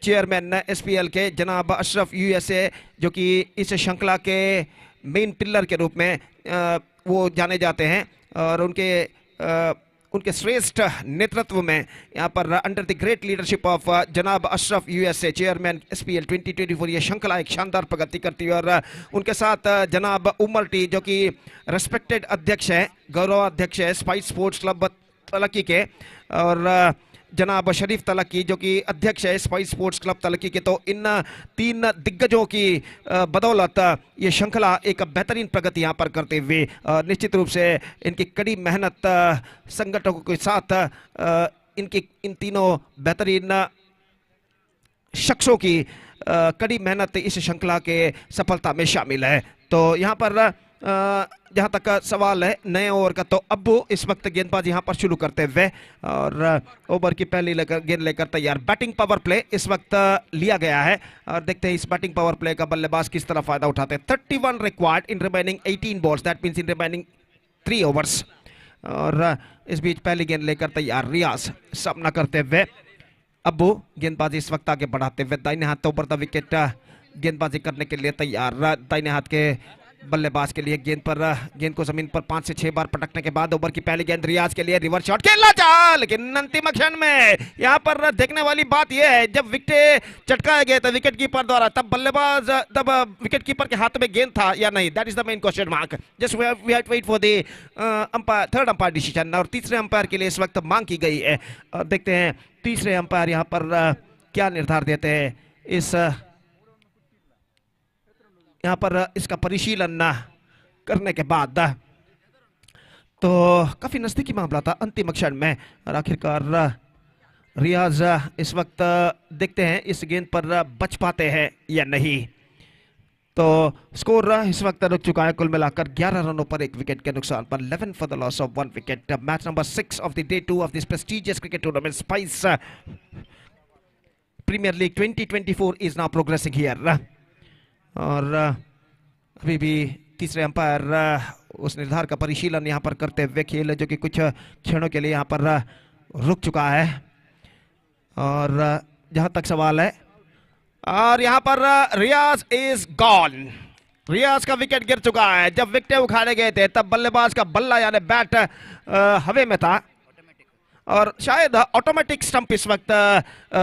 चेयरमैन SPL के जनाब अशरफ यूएसए, जो कि इस श्रृंखला के मेन पिलर के रूप में वो जाने जाते हैं और उनके श्रेष्ठ नेतृत्व में यहाँ पर under the great leadership of जनाब अशरफ यूएसए, चेयरमैन SPL 2024, ये श्रृंखला एक शानदार प्रगति करती है। और उनके साथ जनाब उमर टी, जो कि रेस्पेक्टेड अध्यक्ष है, गौरवाध्यक्ष है स्पाइस स्पोर्ट्स क्लब तलक्की के, और जनाब शरीफ तलक्की, जो कि अध्यक्ष है स्पाइस स्पोर्ट्स क्लब तलक्की के। तो इन तीन दिग्गजों की बदौलत ये श्रृंखला एक बेहतरीन प्रगति यहाँ पर करते हुए निश्चित रूप से इनकी कड़ी मेहनत संगठनों के साथ इन तीनों बेहतरीन शख्सों की कड़ी मेहनत इस श्रृंखला के सफलता में शामिल है। तो यहाँ पर जहाँ तक सवाल है नए ओवर का, तो अब्बू इस वक्त गेंदबाजी यहाँ पर शुरू करते हुए और ओवर की पहली गेंद लेकर तैयार। बैटिंग पावर प्ले इस वक्त लिया गया है और देखते हैं इस बैटिंग पावर प्ले का बल्लेबाज किस तरह फायदा उठाते हैं। 31 required in remaining 18 balls, that means in remaining 3 overs. और इस बीच पहली गेंद लेकर तैयार रियाज, सामना करते हुए अब्बू गेंदबाजी इस वक्त आगे बढ़ाते हुए दाहिने हाथ ऊपर द विकेट गेंदबाजी करने के लिए तैयार। दाहिने हाथ के बल्लेबाज के लिए गेंद को जमीन पर 5 से 6 बार पटकने के बाद ओवर की पहली गेंद रियाज के लिए रिवर्स शॉट खेलना चाह, लेकिन अंतिम क्षण में यहाँ पर देखने वाली बात यह है जब विकेट चटकाए गए थे विकेट कीपर द्वारा, तब विकेट कीपर के हाथ में गेंद था या नहीं, that is the main question mark. Just we have to wait for the third umpire decision. और तीसरे अंपायर के लिए इस वक्त मांग की गई है और देखते हैं तीसरे अंपायर यहाँ पर क्या निर्धार देते हैं। यहाँ पर इसका परिशीलन करने के बाद तो काफी नजदीकी मामला था अंतिम क्षण में और आखिरकार रियाज इस वक्त देखते हैं इस गेंद पर बच पाते हैं या नहीं। तो स्कोर इस वक्त रुक चुका है कुल मिलाकर 11 रनों पर 1 विकेट के नुकसान पर, 11 for the loss of 1 wicket. Match number 6 of the day 2 of this prestigious cricket tournament Spice Premier League 2024 is now progressing here. और अभी भी तीसरे अंपायर उस निर्धार का परिशीलन यहाँ पर करते हुए खेल जो कि कुछ क्षणों के लिए यहाँ पर रुक चुका है। और जहाँ तक सवाल है, और यहाँ पर रियाज इज गॉन, रियाज का विकेट गिर चुका है। जब विकेट उखाड़े गए थे तब बल्लेबाज का बल्ला यानी बैट हवा में था और शायद ऑटोमेटिक स्टंप इस वक्त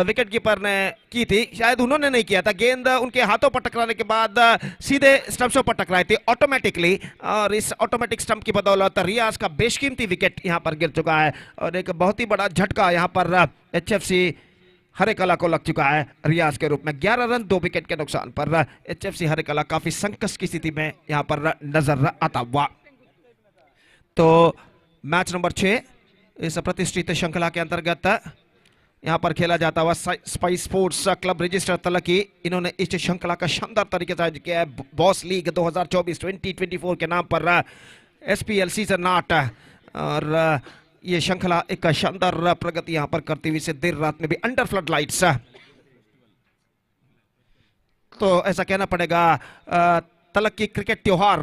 विकेट कीपर ने की थी, शायद उन्होंने नहीं किया था। गेंद उनके हाथों पर टकराने के बाद सीधे स्टंप्सों पर टकराई थी ऑटोमेटिकली, और इस ऑटोमेटिक स्टंप की बदौलत रियाज का बेशकीमती विकेट यहां पर गिर चुका है और एक बहुत ही बड़ा झटका यहां पर HFC हरे कला को लग चुका है रियाज के रूप में। 11 रन 2 विकेट के नुकसान पर HFC हरे कला काफी संकट की स्थिति में यहां पर नजर आता हुआ। तो मैच नंबर 6 इस प्रतिष्ठित श्रृंखला के अंतर्गत यहां पर खेला जाता हुआ स्पाइस स्पोर्ट्स क्लब रजिस्टर तलक्की, इन्होंने इस श्रृंखला का शानदार तरीके से आयोजित किया है। बॉस लीग 2024 के नाम पर SPL सीजन 8 और ये श्रृंखला एक शानदार प्रगति यहां पर करती हुई से देर रात में भी अंडर फ्लड लाइट्स, तो ऐसा कहना पड़ेगा तलक्की क्रिकेट त्योहार,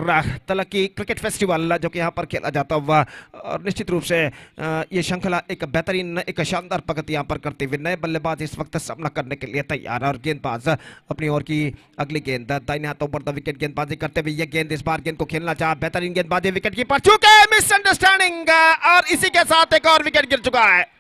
तलक्की क्रिकेट फेस्टिवल जो कि यहाँ पर खेला जाता हुआ, और निश्चित रूप से ये श्रृंखला एक बेहतरीन एक शानदार प्रगति यहाँ पर करते हुए नए बल्लेबाज इस वक्त सामना करने के लिए तैयार और गेंदबाज अपनी ओर की अगली गेंद दाहिने हाथों पर द विकेट गेंदबाजी करते हुए ये गेंद इस बार गेंद को खेलना चाहा, बेहतरीन गेंदबाजी विकेट कीपर चूके मिसअंडरस्टैंडिंग और इसी के साथ एक और विकेट गिर चुका है।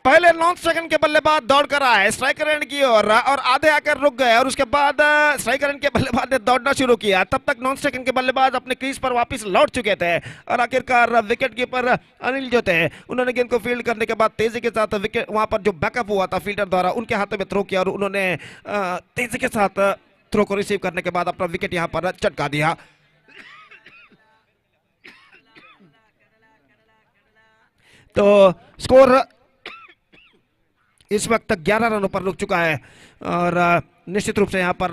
पहले नॉन स्ट्राइकर के बल्लेबाज दौड़ कर आए स्ट्राइकर एंड की ओर और आधे आकर रुक गए और उसके बाद स्ट्राइकर एंड के बल्लेबाज ने दौड़ना शुरू किया, तब तक नॉन स्ट्राइकर के बल्लेबाज अपने क्रीज पर वापस लौट चुके थे और आखिरकार विकेट कीपर अनिल जो थे उन्होंने गेंद को फील्ड करने के बाद तेजी के साथ विकेट वहां पर जो बैकअप हुआ था फील्डर द्वारा उनके हाथों में थ्रो किया और उन्होंने तेजी के साथ थ्रो को रिसीव करने के बाद अपना विकेट यहां पर चटका दिया। तो स्कोर इस वक्त 11 रनों पर रुक चुका है और निश्चित रूप से यहां पर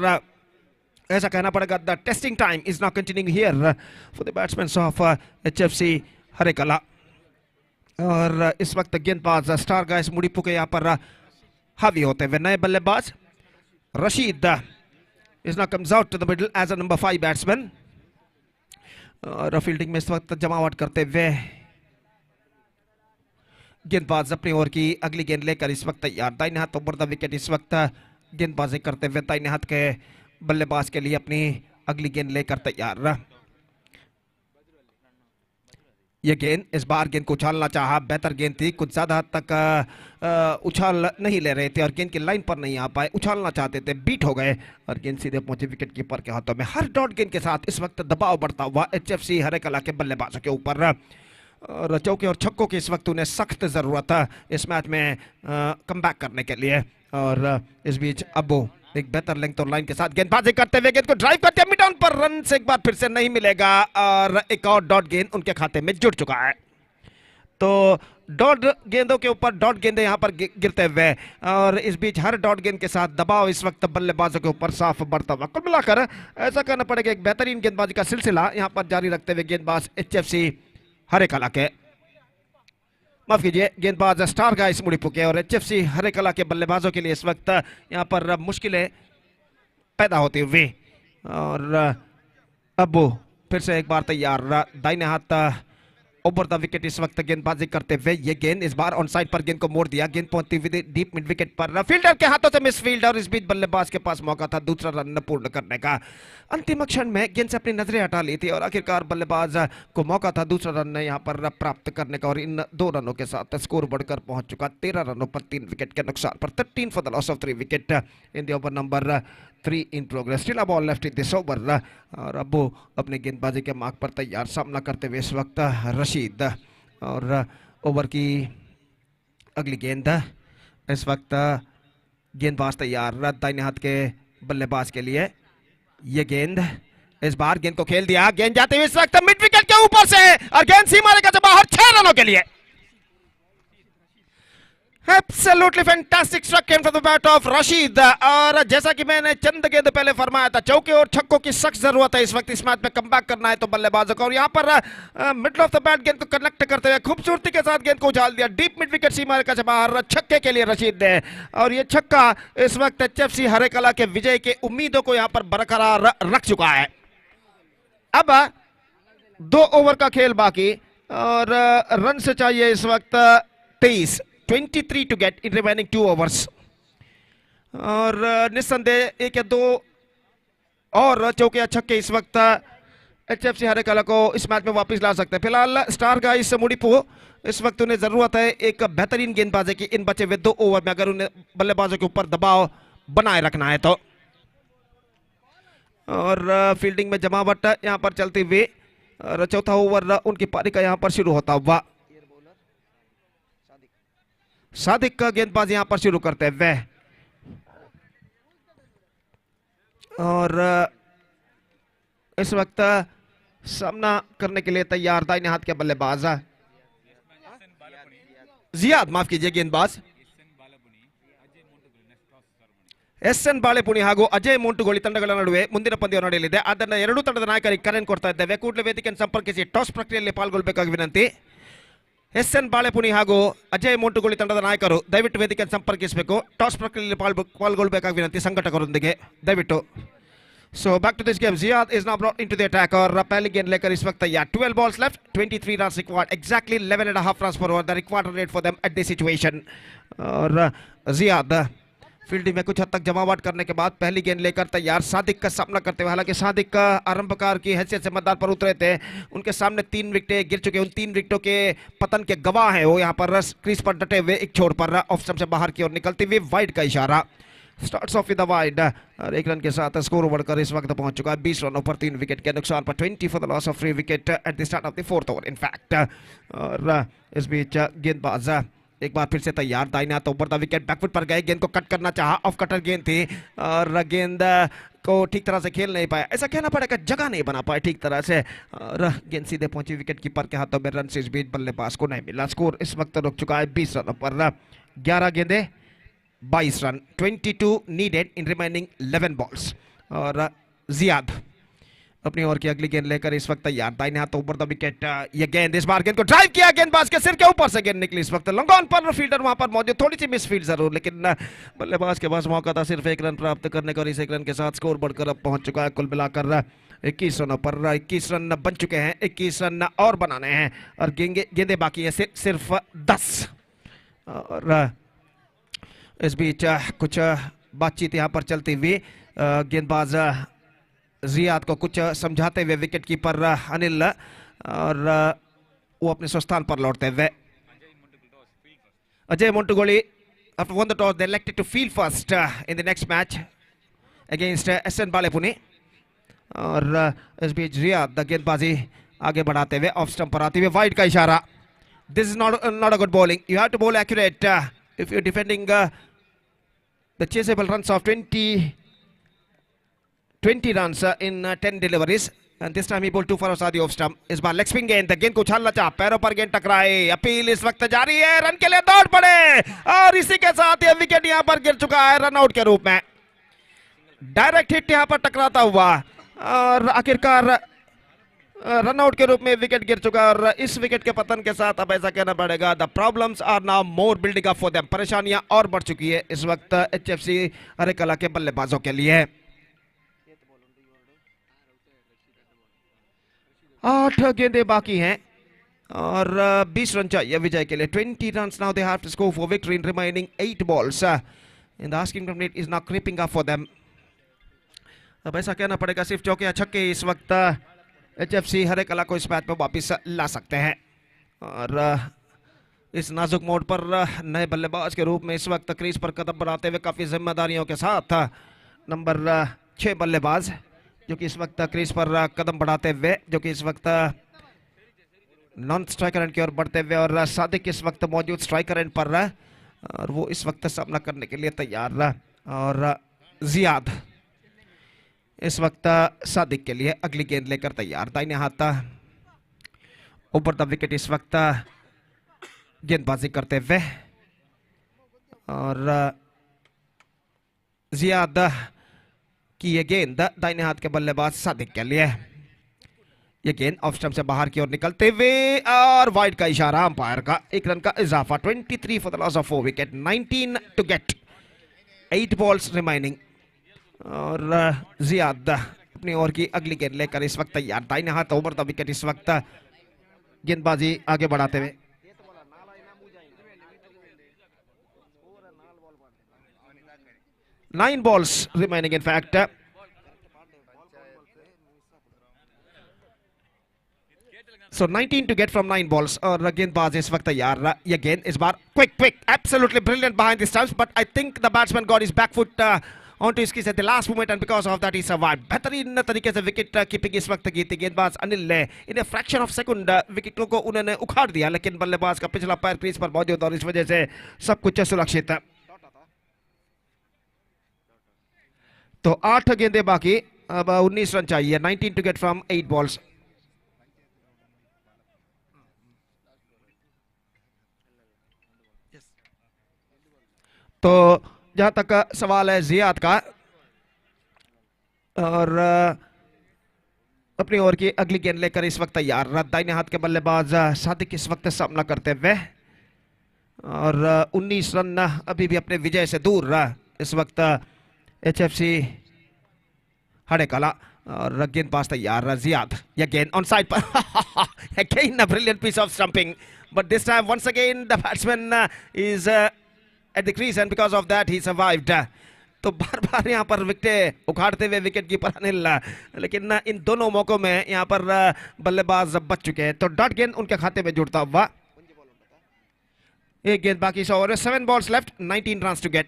ऐसा कहना पड़ेगा. The testing time is now continuing here for the batsman of HFC Harekala. और इस वक्त गेंदबाज स्टार गाइस मुड़ीपू के यहाँ पर हावी होते हुए नए बल्लेबाज Rashid is now comes out to the middle as a number 5 batsman. और फील्डिंग में इस वक्त जमावट करते हुए गेंदबाज अपनी ओर की अगली गेंद लेकर इस वक्त तैयार. दाहिने हाथ ओवर द विकेट इस वक्त गेंदबाजी करते हुए दाहिने हाथ के बल्लेबाज के लिए अपनी अगली गेंद लेकर तैयार. ये गेंद इस बार गेंद को उछालना चाहा. बेहतर गेंद थी, कुछ ज्यादा हद तक उछाल नहीं ले रहे थे और गेंद की लाइन पर नहीं आ पाए. उछालना चाहते थे, बीट हो गए और गेंद सीधे पहुंची विकेट कीपर के हाथों में. हर डॉट गेंद के साथ इस वक्त दबाव बढ़ता हुआ एचएफसी हरेकला के बल्लेबाजों के ऊपर. और चौके और छक्कों की इस वक्त उन्हें सख्त जरूरत है इस मैच में कमबैक करने के लिए. और इस बीच अबू एक बेहतर लेंथ और लाइन के साथ गेंदबाजी करते हुए गेंद को ड्राइव करते हैं मिड ऑन पर. रन से एक बार फिर से नहीं मिलेगा और एक और डॉट गेंद उनके खाते में जुड़ चुका है. तो डॉट गेंदों के ऊपर डॉट गेंदें यहां पर गिरते हुए और इस बीच हर डॉट गेंद के साथ दबाव इस वक्त बल्लेबाजों के ऊपर साफ बढ़ता हुआ. कुल मिलाकर ऐसा कहना पड़ेगा एक बेहतरीन गेंदबाजी का सिलसिला यहां पर जारी रखते हुए गेंदबाज एचएफसी हरेकला के, माफ कीजिए गेंदबाज स्टार गाइस मुड़ीपू के और एचएफसी हरेकला के बल्लेबाजों के लिए इस वक्त यहां पर मुश्किलें पैदा होती हुई. और अब फिर से एक बार तैयार. दाहिने हाथ ओवर द विकेट इस वक्त गेंदबाजी करते हुए ये गेंद इस बार ऑन साइड पर गेंद को मोड़ दिया. गेंद पहुंचती हुई डीप मिड विकेट पर फील्डर के हाथों से मिस फील्ड और इस बीच बल्लेबाज के पास मौका था दूसरा रन पूर्ण करने का. अंतिम क्षण में गेंद से अपनी नजरें हटा ली थी और आखिरकार बल्लेबाज को मौका था दूसरा रन यहां पर प्राप्त करने का और इन 2 रनों के साथ स्कोर बढ़कर पहुंच चुका 13 रनों पर 3 विकेट के नुकसान पर. 13 for the loss of 3 wicket in the over number 3 in progress. Still a ball left in this over. और अब अपने गेंदबाजी के मार्ग पर तैयार सामना करते हुए इस वक्त रशीद. और ओवर की अगली गेंद इस वक्त गेंदबाज तैयार दाहिने हाथ के बल्लेबाज के लिए. ये गेंद इस बार गेंद को खेल दिया. गेंद जाते हुए इस वक्त मिड विकेट के ऊपर से और गेंद सीमा रेखा से बाहर 6 रनों के लिए. Absolutely fantastic struck came from the bat of Rashid. और जैसा कि मैंने चंद गेंद पहले फरमाया था चौके और छक्कों की सख्त जरूरत है इस वक्त इस मैच में कमबैक करना है तो बल्लेबाजों को. और यहाँ पर मिडल ऑफ द बैट गेंद को कनेक्ट करते हुए खूबसूरती के साथ गेंद को उछाल दिया डीप मिड विकेट सीमा रेखा से बाहर छक्के के लिए रशीद ने. और ये छक्का इस वक्त एचएफसी हरेकला के विजय के उम्मीदों को यहाँ पर बरकरार रख चुका है. अब 2 ओवर का खेल बाकी और रन से चाहिए इस वक्त 23 to get in remaining 2 overs. और निस्संदेह 1 या 2 और चौके या छक्के इस वक्त एचएफसी हरेकला को इस मैच में वापस ला सकते हैं. फिलहाल स्टार गाइस मुड़ीपू इस वक्त उन्हें जरूरत है एक बेहतरीन गेंदबाजी की इन बचे हुए 2 ओवर में अगर उन्हें बल्लेबाजों के ऊपर दबाव बनाए रखना है तो. और फील्डिंग में जमावट यहां पर चलती हुई और चौथा ओवर उनकी पारी का यहां पर शुरू होता हुआ. सादिक का गेंदबाज यहां पर शुरू करते हुए और इस वक्त सामना करने के लिए तैयार दाहिने हाथ के बल्लेबाज जियाद, माफ कीजिए गेंदबाज ಎಸ್ಎನ್ ಬಾಳೆಪುಣಿ ಹಾಗೂ ಅಜಯ್ ಮುಂಟುಗೋಳಿ ತಂಡಗಳ ನಡುವೆ ಮುಂದಿನ ಪಂದ್ಯ ನಡೆಯಲಿದೆ. ಅದನ್ನ ಎರಡೂ ತಂಡದ ನಾಯಕರಿಗೆ ಕರೆ ಕೊಡ್ತಾ ಇದ್ದೇವೆ. ಕೂಡಲೇ ವೇದಿಕೆಯನ್ನು ಸಂಪರ್ಕಿಸಿ ಟಾಸ್ ಪ್ರಕ್ರಿಯೆಯಲ್ಲಿ ಪಾಲ್ಗೊಳ್ಳಬೇಕಾಗಿ ವಿನಂತಿ. ಎಸ್ಎನ್ ಬಾಳೆಪುಣಿ ಹಾಗೂ ಅಜಯ್ ಮುಂಟುಗೋಳಿ ತಂಡದ ನಾಯಕರು ದಯವಿಟ್ಟು ವೇದಿಕೆಯನ್ನು ಸಂಪರ್ಕಿಸಬೇಕು. ಟಾಸ್ ಪ್ರಕ್ರಿಯೆಯಲ್ಲಿ ಪಾಲ್ಗೊಳ್ಳಬೇಕಾಗಿ ವಿನಂತಿ ಸಂಘಟಕರೊಂದಿಗೆ ದಯವಿಟ್ಟು. So back to this game. Ziad is now brought into the attack और पहली गेंद लेकर इस वक्त तैयार. 12 balls left, 23 runs required, exactly 11.5 runs per over, the required rate for them at this situation. और जियाद फील्डिंग में कुछ हद तक जमावट करने के बाद पहली गेंद लेकर तैयार सादिक का सामना करते हुए. हालांकि सादिक का आरंभकार की हैसियत से मैदान पर उतरे थे, उनके सामने 3 विकेटें गिर चुके. उन 3 विकेटों के पतन के गवाह हैं वो यहाँ पर क्रीज पर डटे हुए. एक छोड़ पर ऑफ स्टंप से बाहर की ओर निकलती हुई वाइड का इशारा. Starts of with the wide और 1 रन के साथ स्कोर बढ़कर इस वक्त पहुंच चुका है 20 रनों पर 3 विकेट के नुकसान पर. 20 for the loss of 3 wicket at the start of the 4th over in fact. और इस बीच गेंदबाज एक बार फिर से तैयार दाहिने हाथ ऊपर द विकेट बैकफुट पर गए. गेंद को कट करना चाहा, ऑफ कटर गेंद थी और गेंद को ठीक तरह से खेल नहीं पाया. ऐसा कहना पड़ेगा जगह नहीं बना पाए ठीक तरह से और गेंद सीधे पहुंची विकेट कीपर के हाथों में. रन से इस बीच बल्लेबाज को नहीं मिला. स्कोर इस वक्त रुक चुका है 20 रनों पर. 11 गेंदें 22 run. 22 needed in remaining 11 balls. और जियाद अपनी ओर की अगली गेंद लेकर इस वक्त तैयार, दाहिने हाथ ऊपर द विकेट। ये गेंद इस बार गेंद को ड्राइव किया, गेंदबाज के सिर के ऊपर से गेंद निकली। इस वक्त लॉन्ग ऑन पर फील्डर वहां पर मौजूद, थोड़ी सी मिस फील्ड जरूर, लेकिन बल्लेबाज के पास मौका था सिर्फ 1 रन प्राप्त करने का और इस 1 रन के साथ स्कोर बढ़कर अब पहुंच चुका है कुल मिलाकर 21 रनों पर। 21 रन बन चुके हैं, 21 रन और बनाने हैं और गेंदे बाकी है सिर्फ 10। और इस बीच कुछ बातचीत यहाँ पर चलती हुई, गेंदबाज जियाद को कुछ समझाते हुए विकेट कीपर अनिल, और वो अपने स्थान पर लौटते हुए। Ajay मुंटुगोली after won the toss they elected to field first in the next match against SN बालेपुनी। और इस बीच जियाद गेंदबाजी आगे बढ़ाते हुए ऑफ स्टंप पर आते हुए वाइड का इशारा। This is not a good bowling, you have to bowl accurate if you defending the chaseable runs of 20 runs in 10 deliveries, and this time he bowled 2 for outside the off stump। इस बार leg spin गेंद को उछालना चाहा, पैरों पर गेंद टकराए, appeal इस वक्त जारी है, रन के लिए दौड़ पड़े और इसी के साथ ये विकेट यहां पर गिर चुका है रन आउट के रूप में। डायरेक्ट हिट यहां पर टकराता हुआ और आखिरकार रन आउट के रूप में विकेट गिर चुका है। और इस विकेट के पतन के साथ अब ऐसा कहना पड़ेगा, the problems are now more building up for them, परेशानियां और बढ़ चुकी है इस वक्त HFC हरे कला के बल्लेबाजों के लिए। 8 गेंदें बाकी हैं और 20 रन चाहिए विजय के लिए। 20 runs now they have to score for victory in remaining 8 balls and the asking rate is now creeping up for them। अब ऐसा कहना पड़ेगा सिर्फ चौके या छक्के इस वक्त HFC हरे कला को इस मैच में वापस ला सकते हैं। और इस नाजुक मोड़ पर नए बल्लेबाज के रूप में इस वक्त क्रीज पर कदम बढ़ाते हुए काफी जिम्मेदारियों के साथ नंबर 6 बल्लेबाज जो कि इस वक्त क्रीज पर कदम बढ़ाते हुए, जो कि इस वक्त नॉन स्ट्राइकर एंड की ओर बढ़ते हुए, और सादिक इस वक्त मौजूद स्ट्राइकर एंड पर और वो इस वक्त सामना करने के लिए तैयार। और जियाद इस वक्त सादिक के लिए अगली गेंद लेकर तैयार, दाहिने हाथ ऊपर द विकेट इस वक्त गेंदबाजी करते हुए। और जियाद की ये गेंद दाहिने हाथ के बल्लेबाज सादिक के लिए। ये गेंद ऑफ स्टंप से बाहर की ओर निकलते हुए और वाइड का इशारा, अंपायर का 1 रन का इजाफा। 23 for the loss of 4 wicket, 19 to get, 8 balls remaining. और जियाद अपनी ओर की अगली गेंद लेकर इस वक्त तैयार, दाहिने हाथ ओवर द विकेट इस वक्त गेंदबाजी आगे बढ़ाते हुए। Nine balls remaining in fact। So 19 to get from 9 balls। और गेंदबाज इस वक्त तैयार, ये गेंद इस बार quick absolutely brilliant behind the stumps, but I think the batsman got his back foot onto his skis at the last moment and because of that he survived। बेहतरीन तरीके से विकेट कीपिंग इस वक्त की थी गेंदबाज अनिल ने, इन फ्रैक्शन ऑफ सेकंड विकेटों को उन्होंने उखाड़ दिया, लेकिन बल्लेबाज का पिछला पैर क्रीज पर मौजूद और इस वजह से सब कुछ सुरक्षित है। तो 8 गेंदें बाकी, अब 19 रन चाहिए, 19 टू गेट फ्रॉम 8 बॉल्स। तो जहां तक सवाल है जियाद का, और अपनी ओर की अगली गेंद लेकर इस वक्त तैयार, दाहिने हाथ के बल्लेबाज सादिक इस वक्त सामना करते हुए। और 19 रन अभी भी अपने विजय से दूर इस वक्त HFC हरे कला। और गेंदबाज तैयार जियाद, यह गेंद ऑन साइड पर again a brilliant piece of stumping, but this time once again the batsman is at the crease and because of that he survived। तो बार बार यहाँ पर विकेट उखाड़ते हुए विकेट कीपर अनिल, लेकिन इन दोनों मौकों में यहाँ पर बल्लेबाज बच चुके हैं, तो डॉट गेंद उनके खाते में जुड़ता हुआ। एक गेंद बाकी, 7 balls left, 19 runs to get।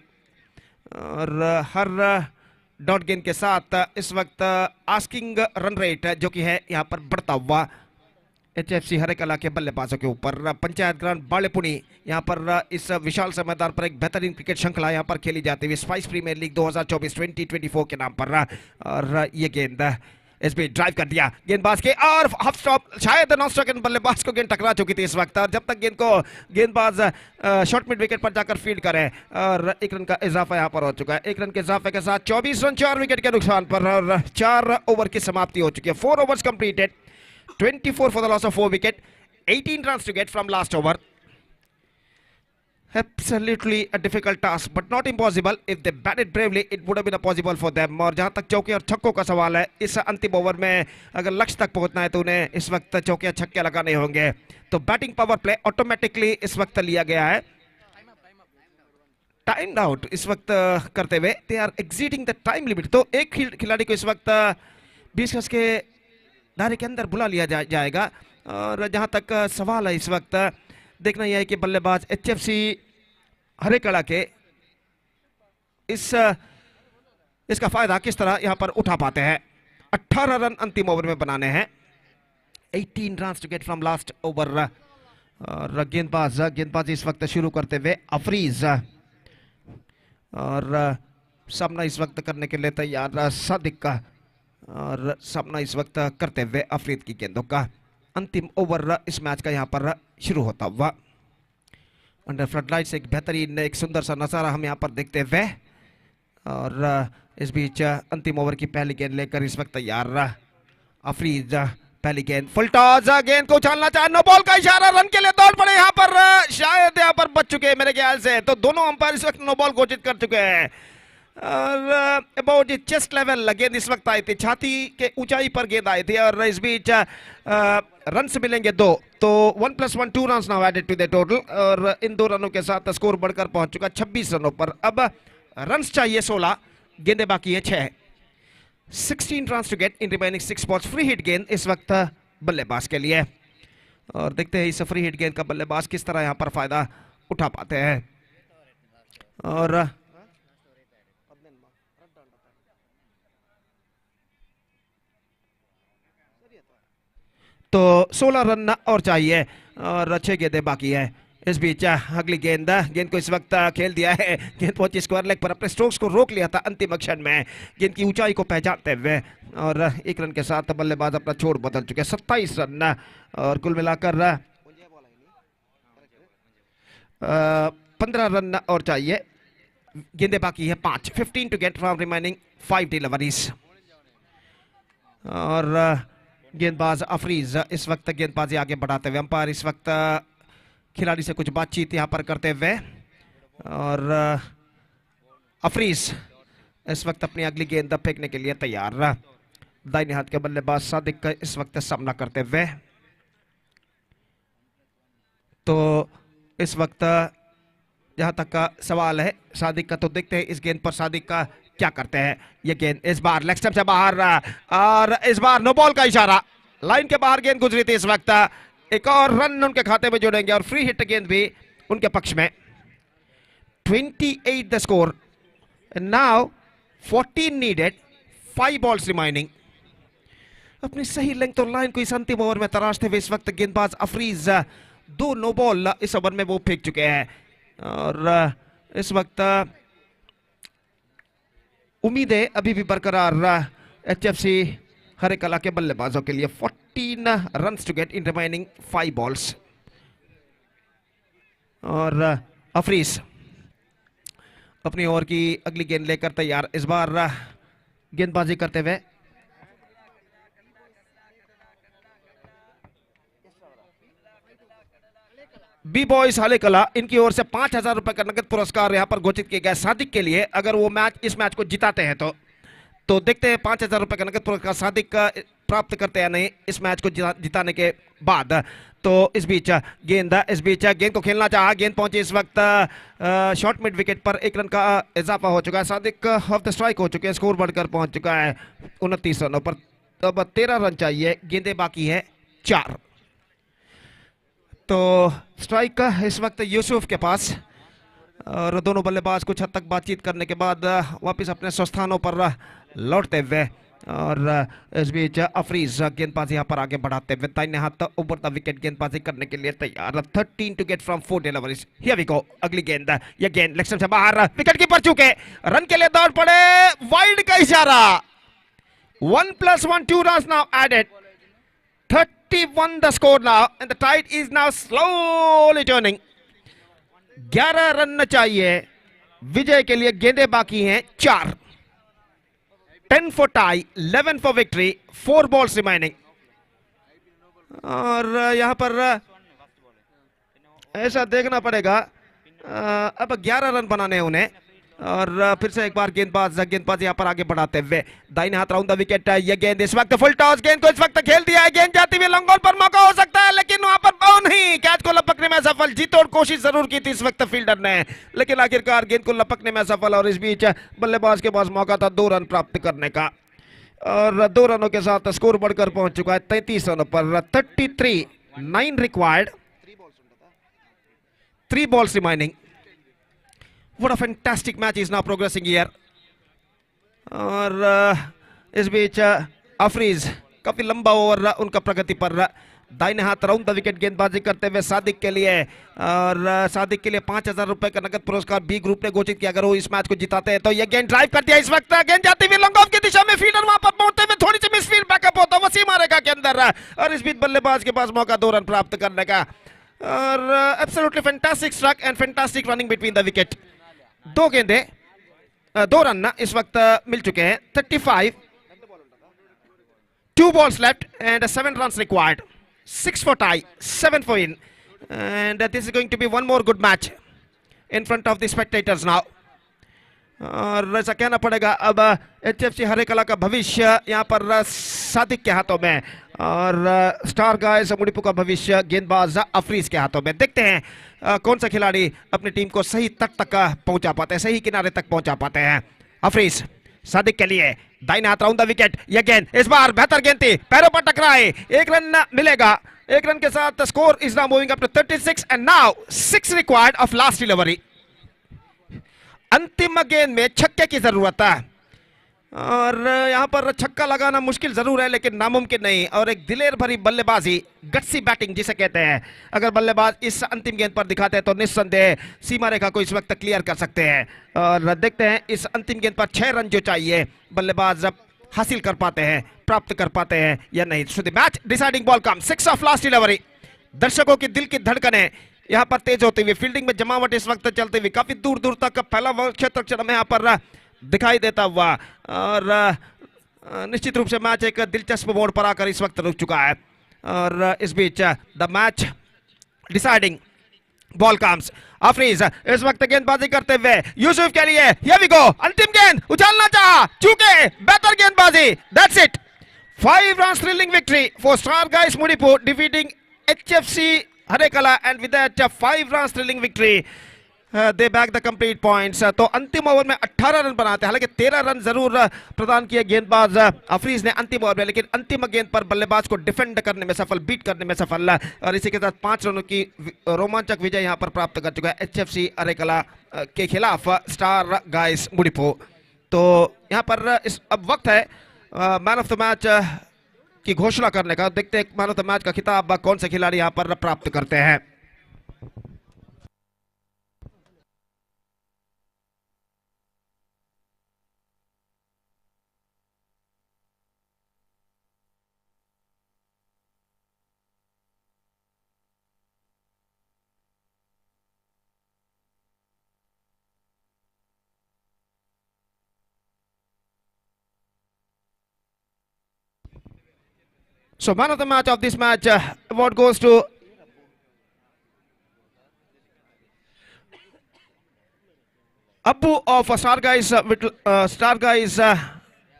और हर डॉट गेंद के साथ इस वक्त आस्किंग रन रेट जो कि है यहाँ पर बढ़ता हुआ HFC हरे कला के बल्लेबाजों के ऊपर। पंचायत ग्राउंड बालेपुनी यहाँ पर इस विशाल से मैदान पर एक बेहतरीन क्रिकेट श्रृंखला यहाँ पर खेली जाती है, स्पाइस प्रीमियर लीग 2024-2024 के नाम पर। और ये गेंद इस पे ड्राइव कर दिया गेंदबाज के और हाफ स्टॉप, शायद नॉन स्ट्राइक बल्लेबाज को गेंद टकरा चुकी थी इस वक्त, और जब तक गेंदबाज शॉर्ट मिड विकेट पर जाकर फील्ड करे, और 1 रन का इजाफा यहां पर हो चुका है। 1 रन के इजाफे के साथ 24 रन 4 विकेट के नुकसान पर, और 4 ओवर की समाप्ति हो चुकी है। 4 overs completed, 24 for the loss of 4 wicket, 18 runs to get from last over. Absolutely a difficult task, but not impossible. If they batted bravely, it would have been possible for them. और जहां तक चौके और छक्कों का सवाल है, इस अंतिम ओवर में अगर लक्ष्य तक पहुंचना है तो उन्हें इस वक्त चौके छक्के लगाने होंगे। तो बैटिंग पावर प्ले ऑटोमेटिकली इस वक्त लिया गया है। टाइम आउट इस वक्त करते हुए they are exceeding the time limit. तो एक खिलाड़ी को इस वक्त 20 गज के दायरे के अंदर बुला लिया जाएगा। और जहां तक सवाल है इस वक्त देखना यह है कि बल्लेबाज HFC हरेकला के इसका फायदा किस तरह यहां पर उठा पाते हैं। 18 रन अंतिम ओवर में बनाने हैं। 18 run to get from last over. और गेंदबाज इस वक्त शुरू करते हुए अफरीज, और सामना इस वक्त करने के लिए तैयार सादिक का, और सामना इस वक्त करते हुए अफरीद की गेंदों का। अंतिम ओवर इस मैच का यहां पर शुरू होता हुआ। अंडर फ्लडलाइट्स एक बेहतरीन एक सुंदर सा नजारा हम यहां पर देखते हुए, और इस बीच अंतिम ओवर की पहली गेंद लेकर इस वक्त तैयार अफरीद। पहली गेंद फुल टॉस, गेंद को उछालना चाहे, नो बॉल का इशारा, रन के लिए दौड़ पड़े यहां पर, शायद यहां पर बच चुके हैं मेरे ख्याल से। तो दोनों अंपायर इस वक्त नो बॉल घोषित कर चुके हैं। और अबाउट चेस्ट लेवल गेंद इस वक्त आई थी, छाती के ऊंचाई पर गेंद आई थी, और इस बीच रन से मिलेंगे 2। तो 1 + 1 2 run now added to the total, और इन 2 रनों के साथ स्कोर बढ़कर पहुंच चुका 26 रनों पर। अब रन चाहिए 16, गेंदें बाकी है 6। 16 run to get in remaining 6 balls. Free hit गेंद इस वक्त बल्लेबाज के लिए, और देखते हैं इस फ्री हिट गेंद का बल्लेबाज किस तरह यहां पर फायदा उठा पाते हैं। और तो 16 रन और चाहिए, और 6 गेंदें बाकी है। इस बीच अगली गेंद को इस वक्त खेल दिया है, गेंद पहुंची स्क्वायर लेग पर, अपने स्ट्रोक्स को रोक लिया था अंतिम क्षण में गेंद की ऊंचाई को पहचानते हुए, और 1 रन के साथ बल्लेबाज अपना छोर बदल चुके हैं। 27 रन, और कुल मिलाकर 15 रन और चाहिए, गेंदें बाकी है 5। 15 to get from remaining 5 deliveries. और गेंदबाज अफरीज इस वक्त गेंदबाजी आगे बढ़ाते हुए, अंपायर इस वक्त खिलाड़ी से कुछ बातचीत यहां पर करते हुए, और अफरीज इस वक्त अपनी अगली गेंद फेंकने के लिए तैयार। दाहिने हाथ के बल्लेबाज सादिक का इस वक्त सामना करते हुए। तो इस वक्त जहां तक का सवाल है सादिक का, तो देखते हैं इस गेंद पर सादिक का क्या करते हैं। ये गेंद इस बार लेग स्टंप से बाहर, और इस बार नो बॉल का इशारा, लाइन के बाहर गेंद गुजरी थी। इस वक्त एक और रन उनके खाते में जोड़ेंगे, और फ्री हिट गेंद भी उनके पक्ष में। 28 the score, now 14 needed, 5 balls remaining. अपनी सही लेंथ और लाइन को इस अंतिम ओवर में तराशते हुए इस वक्त गेंदबाज अफरीज 2 नो बॉल इस ओवर में वो फेंक चुके हैं, और इस वक्त उम्मीदें अभी भी बरकरार HFC हरेकला के बल्लेबाजों के लिए। 14 run to get in remaining 5 balls. और अफरीज अपनी ओवर की अगली गेंद लेकर तैयार, इस बार गेंदबाजी करते हुए। बी बॉयज हलेकला, इनकी ओर से 5000 रुपए का नगद पुरस्कार यहां पर घोषित किया गया सादिक के लिए, अगर वो इस मैच को जिताते हैं तो देखते हैं 5000 रुपए का नगद पुरस्कार सादिक प्राप्त करते हैं नहीं इस मैच को जिताने के बाद। तो इस बीच गेंद को खेलना चाहा, गेंद पहुंची इस वक्त शॉर्ट मिड विकेट पर। 1 रन का इजाफा हो चुका है, सादिक ऑफ द स्ट्राइक हो चुके हैं, स्कोर बढ़कर पहुंच चुका है 29 रनों पर। अब 13 रन चाहिए, गेंदें बाकी है 4। तो स्ट्राइक इस वक्त यूसुफ के पास, और दोनों बल्लेबाज कुछ हद तक बातचीत करने के बाद वापस अपने स्थानों पर लौटते हुए, और इस बीच अफरीज गेंदबाजी यहां पर आगे बढ़ाते हुए दाहिने हाथ ओवर द विकेट गेंदबाजी करने के लिए तैयार। 13 to get from 4 deliveries. Here we go, अगली गेंद, यह गेंद लेग स्टंप से बाहर, विकेट कीपर चूके, रन के लिए दौड़ पड़े, वाइड का इशारा। 1 plus 1, 2 runs now added. 31 the score now, and the tide is now slowly turning. 11 run चाहिए विजय के लिए, गेंदे बाकी हैं 4. 10 for tie, 11 for victory, 4 balls remaining. और यहाँ पर ऐसा देखना पड़ेगा, अब 11 रन बनाने हैं उन्हें. और फिर से एक बार गेंदबाज यहाँ पर आगे बढ़ाते हुए दाहिने हाथ राउंड द विकेट. ये गेंद इस वक्त फुल टॉस, गेंद को इस वक्त खेल दिया है, गेंद जाती हुई लंग ऑन पर मौका हो सकता है, लेकिन वहां पर बाउंड नहीं. कैच को लपकने में सफल, जी तोड़ कोशिश जरूर की थी इस वक्त फील्डर ने, लेकिन आखिरकार गेंद को लपकने में सफल. और इस बीच बल्लेबाज के पास मौका था 2 रन प्राप्त करने का, और 2 रनों के साथ स्कोर बढ़कर पहुंच चुका है 33 रनों पर. 33, 9 required, 3 balls remaining. What a fantastic match is now progressing here. और इस बीच अफरीज काफी लंबा ओवर उनका प्रगति पर. दाहिने हाथ राउंड द विकेट गेंदबाजी करते हुए सादिक के लिए, और सादिक के लिए 5,000 रुपए का नगद पुरस्कार बी ग्रुप ने घोषित किया अगर वो इस मैच को जिताते हैं तो. ये गेंद ड्राइव कर दिया इस वक्त, गेंद जाती हुई लॉन्ग ऑफ की दिशा में, फील्डर वहां पर पहुंचते हुए थोड़ी सी मिसफील्ड बैकअप होता वसीम आरेगा के अंदर, और इस बीच बल्लेबाज के पास मौका 2 रन प्राप्त करने का. और absolutely fantastic strike and fantastic running between the wicket. 2 run इस वक्त मिल चुके हैं. 35, 2 balls left and 7 runs required. 6 for tie, 7 for in, and this is going to be one more good match in front of the spectators now. और ऐसा कहना पड़ेगा अब HFC Harekala का भविष्य यहाँ पर सादिक के हाथों में, और स्टार गाइस मुडिपू का भविष्य गेंदबाज अफरीज के हाथों में. देखते हैं कौन सा खिलाड़ी अपनी टीम को सही तक पहुंचा पाते हैं, सही किनारे तक पहुंचा पाते हैं. अफरीज सादिक के लिए दाहिने हाथ राउंड द विकेट. यह गेंद इस बार बेहतर गेंद थी, पैरों पर टकराए, 1 रन मिलेगा. 1 रन के साथ score is now moving up to 36 and now 6 required of last delivery. अंतिम गेंद में छक्के की जरूरत है, और यहां पर छक्का लगाना मुश्किल जरूर है लेकिन नामुमकिन नहीं. और एक दिलेर भरी बल्लेबाजी, गट्सी बैटिंग जिसे कहते हैं, अगर बल्लेबाज इस अंतिम गेंद पर दिखाते हैं तो निस्संदेह सीमा रेखा को इस वक्त क्लियर कर सकते हैं. और देखते हैं इस अंतिम गेंद पर 6 रन जो चाहिए बल्लेबाज हासिल कर पाते हैं, प्राप्त कर पाते हैं या नहीं. So the match deciding ball come, 6 of last delivery. दर्शकों की दिल की धड़कनें यहाँ पर तेज होती हुई, फील्डिंग में जमावट इस वक्त चलती हुई, काफी दूर दूर तक पहला क्षेत्र में यहाँ पर दिखाई देता हुआ, और निश्चित रूप से मैच एक दिलचस्प मोड़ पर आकर इस वक्त रुक चुका है. और इस बीच the match deciding ball comes. Afreez इस वक्त गेंदबाजी करते हुए यूसुफ के लिए, हियर वी गो, अंतिम गेंद उछालना चाहा, चूके बेहतर गेंदबाजी. That's it, 5 runs thrilling victory for Star Guys Mudipu defeating HFC Harekala, and with that 5 runs thrilling victory they back the complete points. तो अंतिम ओवर में 18 रन बनाते हैं, हालांकि 13 रन जरूर प्रदान किए गेंदबाज अफरीज ने अंतिम ओवर में, लेकिन अंतिम गेंद पर बल्लेबाज को डिफेंड करने में सफल, बीट करने में सफल, और इसी के साथ 5 रनों की रोमांचक विजय यहां पर प्राप्त कर चुका है HFC हरेकला के खिलाफ स्टार गाइस मुडिपू. तो यहां पर इस अब वक्त है मैन ऑफ द मैच की घोषणा करने का. देखते हैं मैन ऑफ द मैच का खिताब कौन से खिलाड़ी यहां पर प्राप्त करते हैं. So man of the match of this match award goes to Abu of Star Guys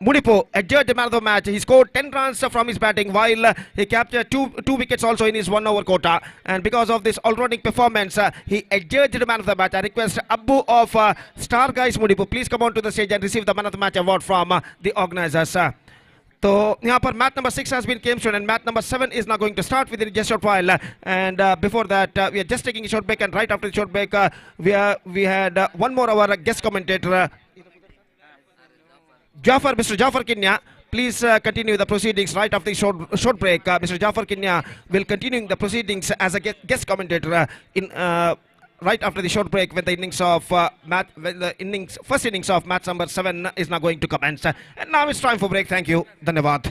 Mudipu, adjudged the man of the match. He scored 10 runs from his batting while he captured two wickets also in his 1 over quota, and because of this all-rounding performance he adjudged the man of the match. I request Abu of Star Guys Mudipu, please come on to the stage and receive the man of the match award from the organizers. तो यहाँ पर match number 6 has been came soon, and match number 7 is now going to start within just short while. And before that, we are just taking a short break, and right after the short break, we had one more our guest commentator, Mr. Jafar Kinya. Please continue the proceedings right after the short break. Mr. Jafar Kinya will continue the proceedings as a guest commentator in right after the short break when the innings of first innings of match number 7 is now going to commence. And now it's time for break. Thank you. Dhanyavad.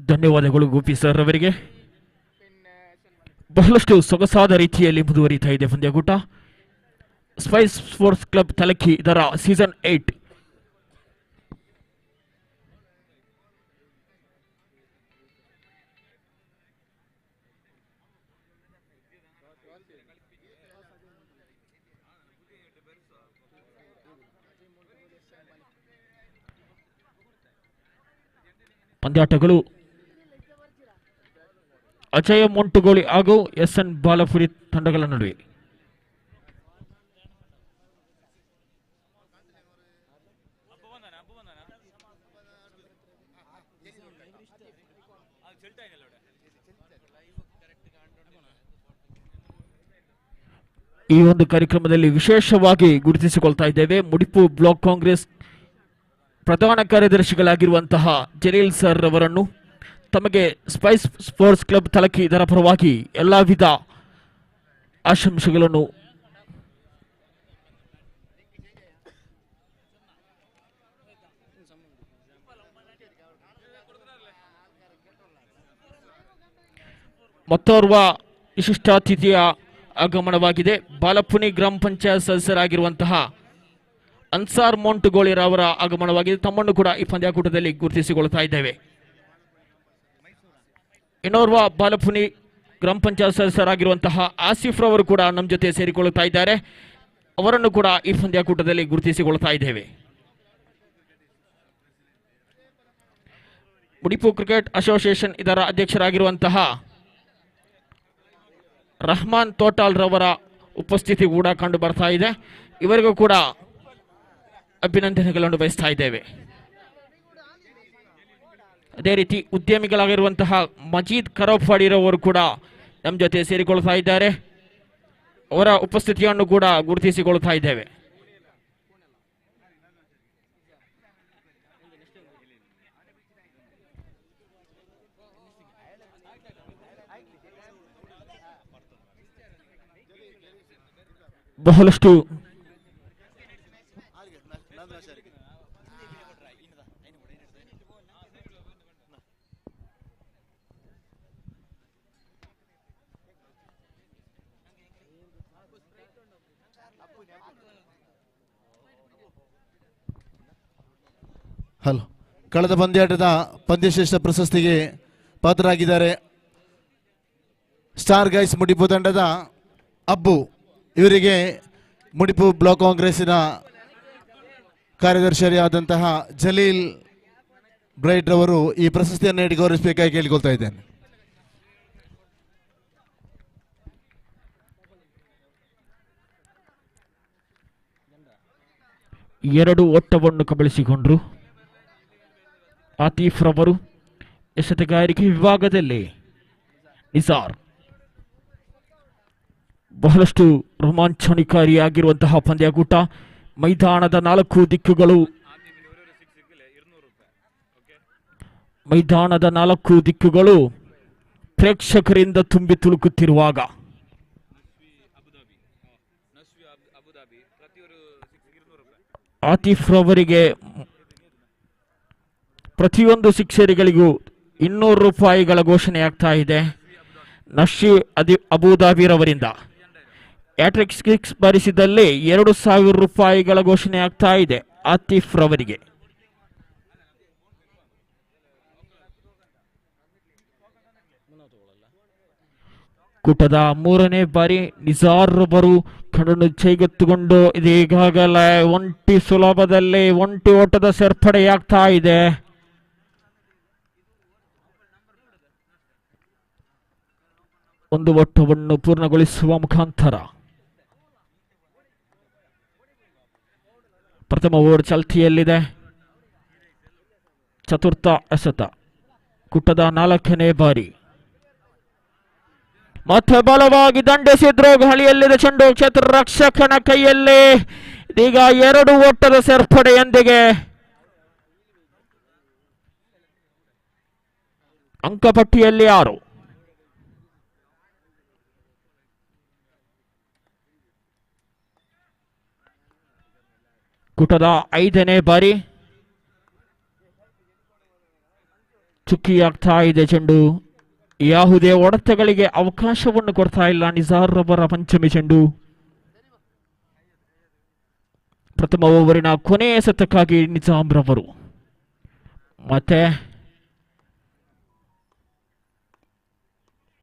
ಧನ್ಯವಾದಗಳು Gopi sir ಅವರಿಗೆ. ಬಹಳಷ್ಟು ಸೊಗಸಾದ ರೀತಿಯಲ್ಲಿ ಮುಂದುವರಿತಾ ಇದೆ ಪಂದ್ಯಕೂಟ. Spice sports club ತಲಕ್ಕಿ ಇದರ season 8 ಪಂದ್ಯಾಟಗಳು Ajay ಮೊಂಟುಗೋಳಿ ಹಾಗೂ SN ಬಾಲಪುರಿ ತಂಡಗಳ ನಡುವೆ. ಈ ಒಂದು ಕಾರ್ಯಕ್ರಮದಲ್ಲಿ ವಿಶೇಷವಾಗಿ ಗುರುತಿಸಿಕೊಳ್ತಾ ಇದ್ದೇವೆ ಮುಡಿಪು ಬ್ಲಾಕ್ ಕಾಂಗ್ರೆಸ್ ಪ್ರಧಾನ ಕಾರ್ಯದರ್ಶಿಗಳಾಗಿರುವಂತಹ ಜಲೀಲ್ ಸರ್ ಅವರನ್ನು. ತಮಗೆ ಸ್ಪೈಸ್ ಸ್ಪೋರ್ಟ್ಸ್ ಕ್ಲಬ್ ತಲಕ್ಕಿ ಇದರ ಪರವಾಗಿ ಎಲ್ಲ ವಿಧ ಆಶಂಸೆಗಳನ್ನು ಮತ್ತೋರ್ವ ವಿಶಿಷ್ಟಾತಿಥಿಯ ಆಗಮನವಾಗಿದೆ. ಬಾಲಪುನಿ ಗ್ರಾಮ ಪಂಚಾಯತ್ ಸದಸ್ಯರಾಗಿರುವಂತಹ ಅನ್ಸಾರ್ ಮೊಂಟುಗೋಳಿರವರ ಆಗಮನವಾಗಿದೆ. ತಮ್ಮನ್ನು ಕೂಡ ಈ ಪಂದ್ಯಾಕೂಟದಲ್ಲಿ ಗುರುತಿಸಿಕೊಳ್ತಾ ಇದ್ದೇವೆ. ಇನ್ನೋರ್ವ ಬಾಲಪುನಿ ಗ್ರಾಮ ಪಂಚಾಯತ್ ಸದಸ್ಯರಾಗಿರುವಂತಹ ಆಸಿಫ್ ರವರು ಕೂಡ ನಮ್ಮ ಜೊತೆ ಸೇರಿಕೊಳ್ಳುತ್ತಾ ಇದ್ದಾರೆ. ಅವರನ್ನು ಕೂಡ ಈ ಪಂದ್ಯಾಕೂಟದಲ್ಲಿ ಗುರುತಿಸಿಕೊಳ್ತಾ ಇದ್ದೇವೆ. ಮುಡಿಪು ಕ್ರಿಕೆಟ್ ಅಸೋಸಿಯೇಷನ್ ಇದರ ಅಧ್ಯಕ್ಷರಾಗಿರುವಂತಹ ರಹಮಾನ್ ತೋಟಾಲ್ ರವರ ಉಪಸ್ಥಿತಿ ಕೂಡ ಕಂಡು ಬರ್ತಾ ಇದೆ. ಇವರಿಗೂ ಕೂಡ ಅಭಿನಂದನೆಗಳನ್ನು ಬಯಸ್ತಾ ಇದ್ದೇವೆ. ಅದೇ ರೀತಿ ಉದ್ಯಮಿಗಳಾಗಿರುವಂತಹ ಮಜೀದ್ ಕರೋಫಾಡಿರವರು ಕೂಡ ನಮ್ಮ ಜೊತೆ ಸೇರಿಕೊಳ್ತಾ ಇದ್ದಾರೆ. ಅವರ ಉಪಸ್ಥಿತಿಯನ್ನು ಕೂಡ ಗುರುತಿಸಿಕೊಳ್ತಾ ಇದ್ದೇವೆ. ಬಹಳಷ್ಟು ಹಲೋ ಕಳೆದ ಪಂದ್ಯಾಟದ ಪಂದ್ಯಶ್ರೇಷ್ಠ ಪ್ರಶಸ್ತಿಗೆ ಪಾತ್ರರಾಗಿದ್ದಾರೆ ಸ್ಟಾರ್ ಗೈಸ್ ಮುಡಿಪು ತಂಡದ ಅಬ್ಬು. ಇವರಿಗೆ ಮುಡಿಪು ಬ್ಲಾಕ್ ಕಾಂಗ್ರೆಸ್ಸಿನ ಕಾರ್ಯದರ್ಶಿಯಾದಂತಹ ಜಲೀಲ್ ಬ್ರೈಟ್ ರವರು ಈ ಪ್ರಶಸ್ತಿಯನ್ನು ನೀಡಿ ಗೌರವಿಸಬೇಕಾಗಿ ಕೇಳಿಕೊಳ್ತಾ ಇದ್ದೇನೆ. ಎರಡು ಓಟವನ್ನು ಕಬಳಿಸಿಕೊಂಡ್ರು ಆತೀಫ್ ರವರು. ಎಸೆತಗಾರಿಕೆ ವಿಭಾಗದಲ್ಲಿ ನಿಸಾರ್. ಬಹಳಷ್ಟು ರೋಮಾಂಚನಕಾರಿಯಾಗಿರುವಂತಹ ಪಂದ್ಯಕೂಟ. ಮೈದಾನದ ನಾಲ್ಕು ದಿಕ್ಕುಗಳು ಪ್ರೇಕ್ಷಕರಿಂದ ತುಂಬಿ ತುಳುಕುತ್ತಿರುವಾಗ ಆತೀಫ್ ರವರಿಗೆ ಪ್ರತಿಯೊಂದು ಸಿಕ್ಸರಿಗಳಿಗೂ 200 ರೂಪಾಯಿಗಳ ಘೋಷಣೆ ಆಗ್ತಾ ಇದೆ. ನಶಿ ಅಬುದಾಬಿರವರಿಂದ ಹ್ಯಾಟ್ರಿಕ್ ಸಿಕ್ಸ್ ಬಾರಿಸಿದಲ್ಲಿ 2000 ರೂಪಾಯಿಗಳ ಘೋಷಣೆ ಆಗ್ತಾ ಇದೆ ಆತೀಫ್ ರವರಿಗೆ. ಕೂಟದ 3ನೇ ಬಾರಿ ನಿಜಾರ್ ರವರು ಕಣ್ಣನ್ನು ಚೈಗೆತ್ತುಕೊಂಡು ಇದೀಗಾಗಲೇ ಒಂಟಿ ಸುಲಭದಲ್ಲಿ ಒಂಟಿ ಓಟದ ಸೇರ್ಪಡೆಯಾಗ್ತಾ ಇದೆ. ಒಂದು ಓಟವನ್ನು ಪೂರ್ಣಗೊಳಿಸುವ ಮುಖಾಂತರ ಪ್ರಥಮ ಓವರ್ ಚಾಲ್ತಿಯಲ್ಲಿದೆ. ಚತುರ್ಥ ಎಸೆತ ಕೂಟದ 4ನೇ ಬಾರಿ ಮತ್ತೆ ಬಲವಾಗಿ ದಂಡಿಸಿದ್ರು. ಗಾಳಿಯಲ್ಲಿದೆ ಚೆಂಡು ಕ್ಷೇತ್ರ ರಕ್ಷಕನ ಕೈಯಲ್ಲಿ. ಈಗ 2 ಓಟದ ಸೇರ್ಪಡೆಯೊಂದಿಗೆ ಅಂಕಪಟ್ಟಿಯಲ್ಲಿ 6. ಕೂಟದ 5ನೇ ಬಾರಿ ಚುಕ್ಕಿಯಾಗ್ತಾ ಇದೆ ಚೆಂಡು. ಯಾವುದೇ ಹೊಡೆತಗಳಿಗೆ ಅವಕಾಶವನ್ನು ಕೊಡ್ತಾ ಇಲ್ಲ ನಿಜಾರ್ ರವರ ಪಂಚಮಿ ಚೆಂಡು. ಪ್ರಥಮ ಓವರಿನ ಕೊನೆಯ ಶತಕ್ಕಾಗಿ ನಿಜಾಮ್ ರವರು. ಮತ್ತೆ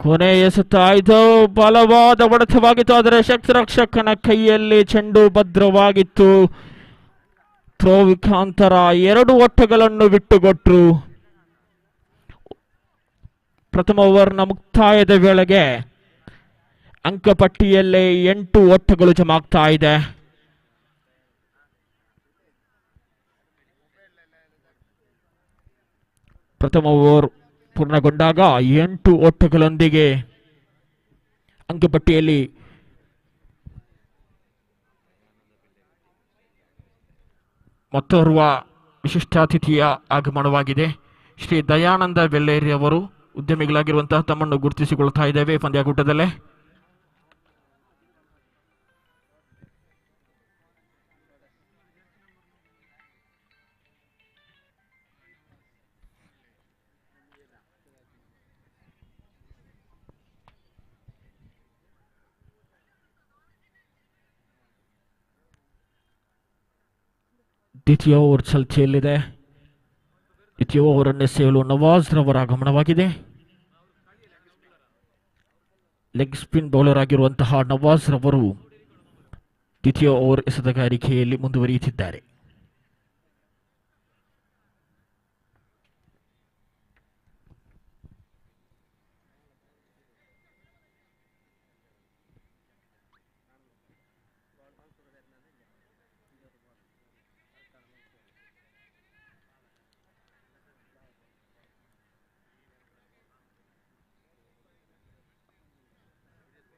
ಕೊನೆಯ ಎಸೆತ ಆಯ್ತು. ಬಲವಾದ ಹೊಡೆತವಾಗಿತ್ತು, ಆದರೆ ಶಕ್ತಿ ರಕ್ಷಕನ ಕೈಯಲ್ಲಿ ಚೆಂಡು ಭದ್ರವಾಗಿತ್ತು. ಥ್ರೋ ಮುಖಾಂತರ 2 ಓಟಗಳನ್ನು ಬಿಟ್ಟುಕೊಟ್ರು. ಪ್ರಥಮ ಓವರ್ನ ಮುಕ್ತಾಯದ ವೇಳೆಗೆ ಅಂಕಪಟ್ಟಿಯಲ್ಲಿ 8 ಓಟಗಳು ಜಮಾಗ್ತಾ ಇದೆ. ಪ್ರಥಮ ಓವರ್ ಪೂರ್ಣಗೊಂಡಾಗ 8 ಓಟಗಳೊಂದಿಗೆ ಅಂಕಪಟ್ಟಿಯಲ್ಲಿ ಮತ್ತೋರ್ವ ವಿಶಿಷ್ಟಾತಿಥಿಯ ಆಗಮನವಾಗಿದೆ. ಶ್ರೀ ದಯಾನಂದ ಬೆಳ್ಳೇರಿ ಅವರು ಉದ್ಯಮಿಗಳಾಗಿರುವಂತಹ ತಮ್ಮನ್ನು ಗುರುತಿಸಿಕೊಳ್ತಾ ಇದ್ದೇವೆ ಪಂದ್ಯಾಕೂಟದಲ್ಲೇ. ದ್ವಿತೀಯ ಓವರ್ ಚಾಲ್ತಿಯಲ್ಲಿದೆ. ದ್ವಿತೀಯ ಓವರನ್ನು ಎಸೆಯಲು ನವಾಜ್ ರವರ ಆಗಮನವಾಗಿದೆ. ಲೆಗ್ ಸ್ಪಿನ್ ಬೌಲರ್ ಆಗಿರುವಂತಹ ನವಾಜ್ ರವರು ದ್ವಿತೀಯ ಓವರ್ ಎಸೆತಗಾರಿಕೆಯಲ್ಲಿ ಮುಂದುವರಿಯುತ್ತಿದ್ದಾರೆ.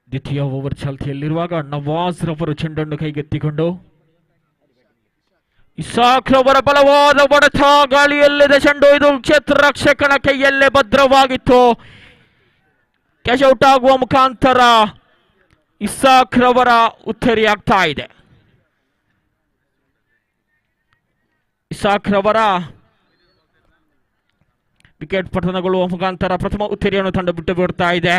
ದ್ವಿತೀಯ ಓವರ್ ಚಾಲ್ತಿಯಲ್ಲಿರುವಾಗ ನವಾಜ್ ರವರು ಚೆಂಡನ್ನು ಕೈಗೆತ್ತಿಕೊಂಡು ಇಸಾಕ್ ರವರ ಬಲವಾದ ಹೊಡೆತ. ಗಾಳಿಯಲ್ಲಿದೆ ಚೆಂಡು. ಇದು ಕ್ಷೇತ್ರ ರಕ್ಷಕನ ಕೈಯಲ್ಲೇ ಭದ್ರವಾಗಿತ್ತು. ಕ್ಯಾಚ್ ಔಟ್ ಆಗುವ ಮುಖಾಂತರ ಇಸಾಕ್ ರವರ ಉತ್ತರಿಯಾಗ್ತಾ ಇದೆ. ಇಸಾಕ್ ರವರ ವಿಕೆಟ್ ಪತನಗೊಳ್ಳುವ ಮುಖಾಂತರ ಪ್ರಥಮ ಉತ್ತರಿಯನ್ನು ತಂಡ ಬಿಟ್ಟು ಬಿಡ್ತಾ ಇದೆ.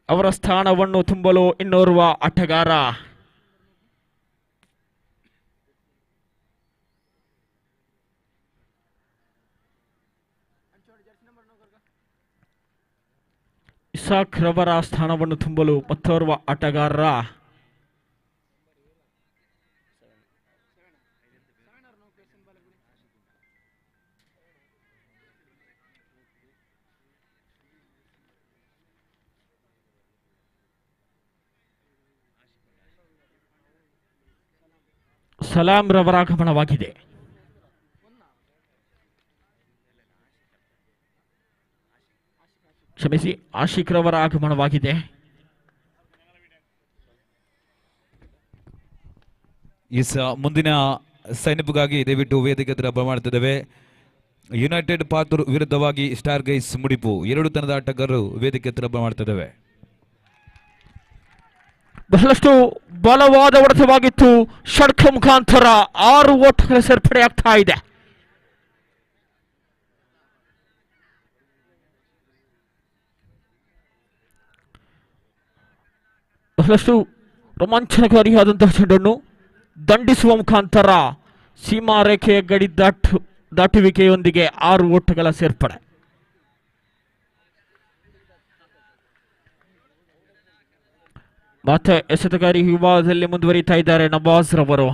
ಅವರ ಸ್ಥಾನವನ್ನು ತುಂಬಲು ಇನ್ನೋರ್ವ ಆಟಗಾರ ಇಸಾಕ್ ರವರ ಸ್ಥಾನವನ್ನು ತುಂಬಲು ಮತ್ತೋರ್ವ ಆಟಗಾರ ಸಲಾಂ ರವರ ಆಗಮನವಾಗಿದೆ. ಕ್ಷಮಿಸಿ, ಆಶಿಕ್ ರವರ ಆಗಮನವಾಗಿದೆ. ಮುಂದಿನ ಸೈನ್ಯಪ್ಗಾಗಿ ದಯವಿಟ್ಟು ವೇದಿಕೆ ಹತ್ರ ಬರಮಾಡ್ತಿದ್ದೇವೆ. ಯುನೈಟೆಡ್ ಪಾತೂರ್ ವಿರುದ್ಧವಾಗಿ ಸ್ಟಾರ್ ಗೈಸ್ ಮುಡಿಪು 2 ತಂಡದ ಆಟಗಾರರು ವೇದಿಕೆ ಹತ್ರ ಬರಮಾಡ್ತಿದ್ದೇವೆ. ಬಹಳಷ್ಟು ಬಲವಾದ ಹೊಡೆತವಾಗಿತ್ತು. ಷಡ್ಕ ಮುಖಾಂತರ 6 ಓಟಗಳ ಸೇರ್ಪಡೆಯಾಗ್ತಾ ಇದೆ. ಬಹಳಷ್ಟು ರೋಮಾಂಚನಕಾರಿಯಾದಂತಹ ಚೆಂಡನ್ನು ದಂಡಿಸುವ ಮುಖಾಂತರ ಸೀಮಾ ರೇಖೆಯ ಗಡಿ ದಾಟುವಿಕೆಯೊಂದಿಗೆ 6 ಓಟಗಳ ಸೇರ್ಪಡೆ. ಮತ್ತೆ ಎಸೆತಗಾರಿ ವಿಭಾಗದಲ್ಲಿ ಮುಂದುವರಿತಾ ಇದ್ದಾರೆ ನವಾಜ್ ರವರು.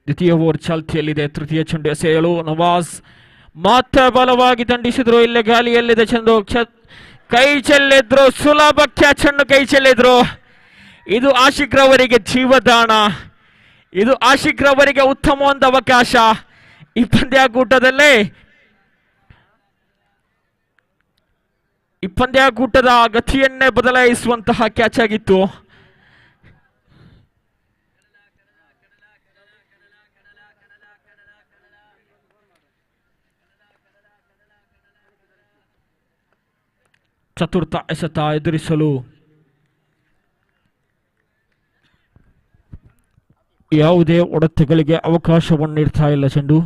ದ್ವಿತೀಯ ಓವರ್ ಚಾಲ್ತಿಯಲ್ಲಿದೆ. ತೃತೀಯ ಚೆಂಡು ಎಸೆಯಲು ನವಾಜ್ ಮತ್ತೆ ಬಲವಾಗಿ ದಂಡಿಸಿದ್ರು. ಇಲ್ಲೇ ಗಾಲಿಯಲ್ಲಿದೆ ಚೆಂಡು. ಕೈ ಚೆಲ್ಲಿದ್ರು, ಸುಲಭ ಕ್ಯಾಚ್ ಅನ್ನು ಕೈ ಚೆಲ್ಲಿದ್ರು. ಇದು ಆಶಿಕ್ ರವರಿಗೆ ಜೀವದಾನ. ಇದು ಆಶಿಕ್ ರವರಿಗೆ ಉತ್ತಮ ಒಂದು ಅವಕಾಶ. ಈ ಪಂದ್ಯಾಕೂಟದಲ್ಲೇ ಈ ಪಂದ್ಯಾಕೂಟದ ಗತಿಯನ್ನೇ ಬದಲಾಯಿಸುವಂತಹ ಕ್ಯಾಚ್ ಆಗಿತ್ತು. ಚತುರ್ಥ ಎಸೆತ ಎದುರಿಸಲು ಯಾವುದೇ ಒಡೆತಗಳಿಗೆ ಅವಕಾಶವನ್ನು ನೀಡ್ತಾ ಇಲ್ಲ ಚೆಂಡು.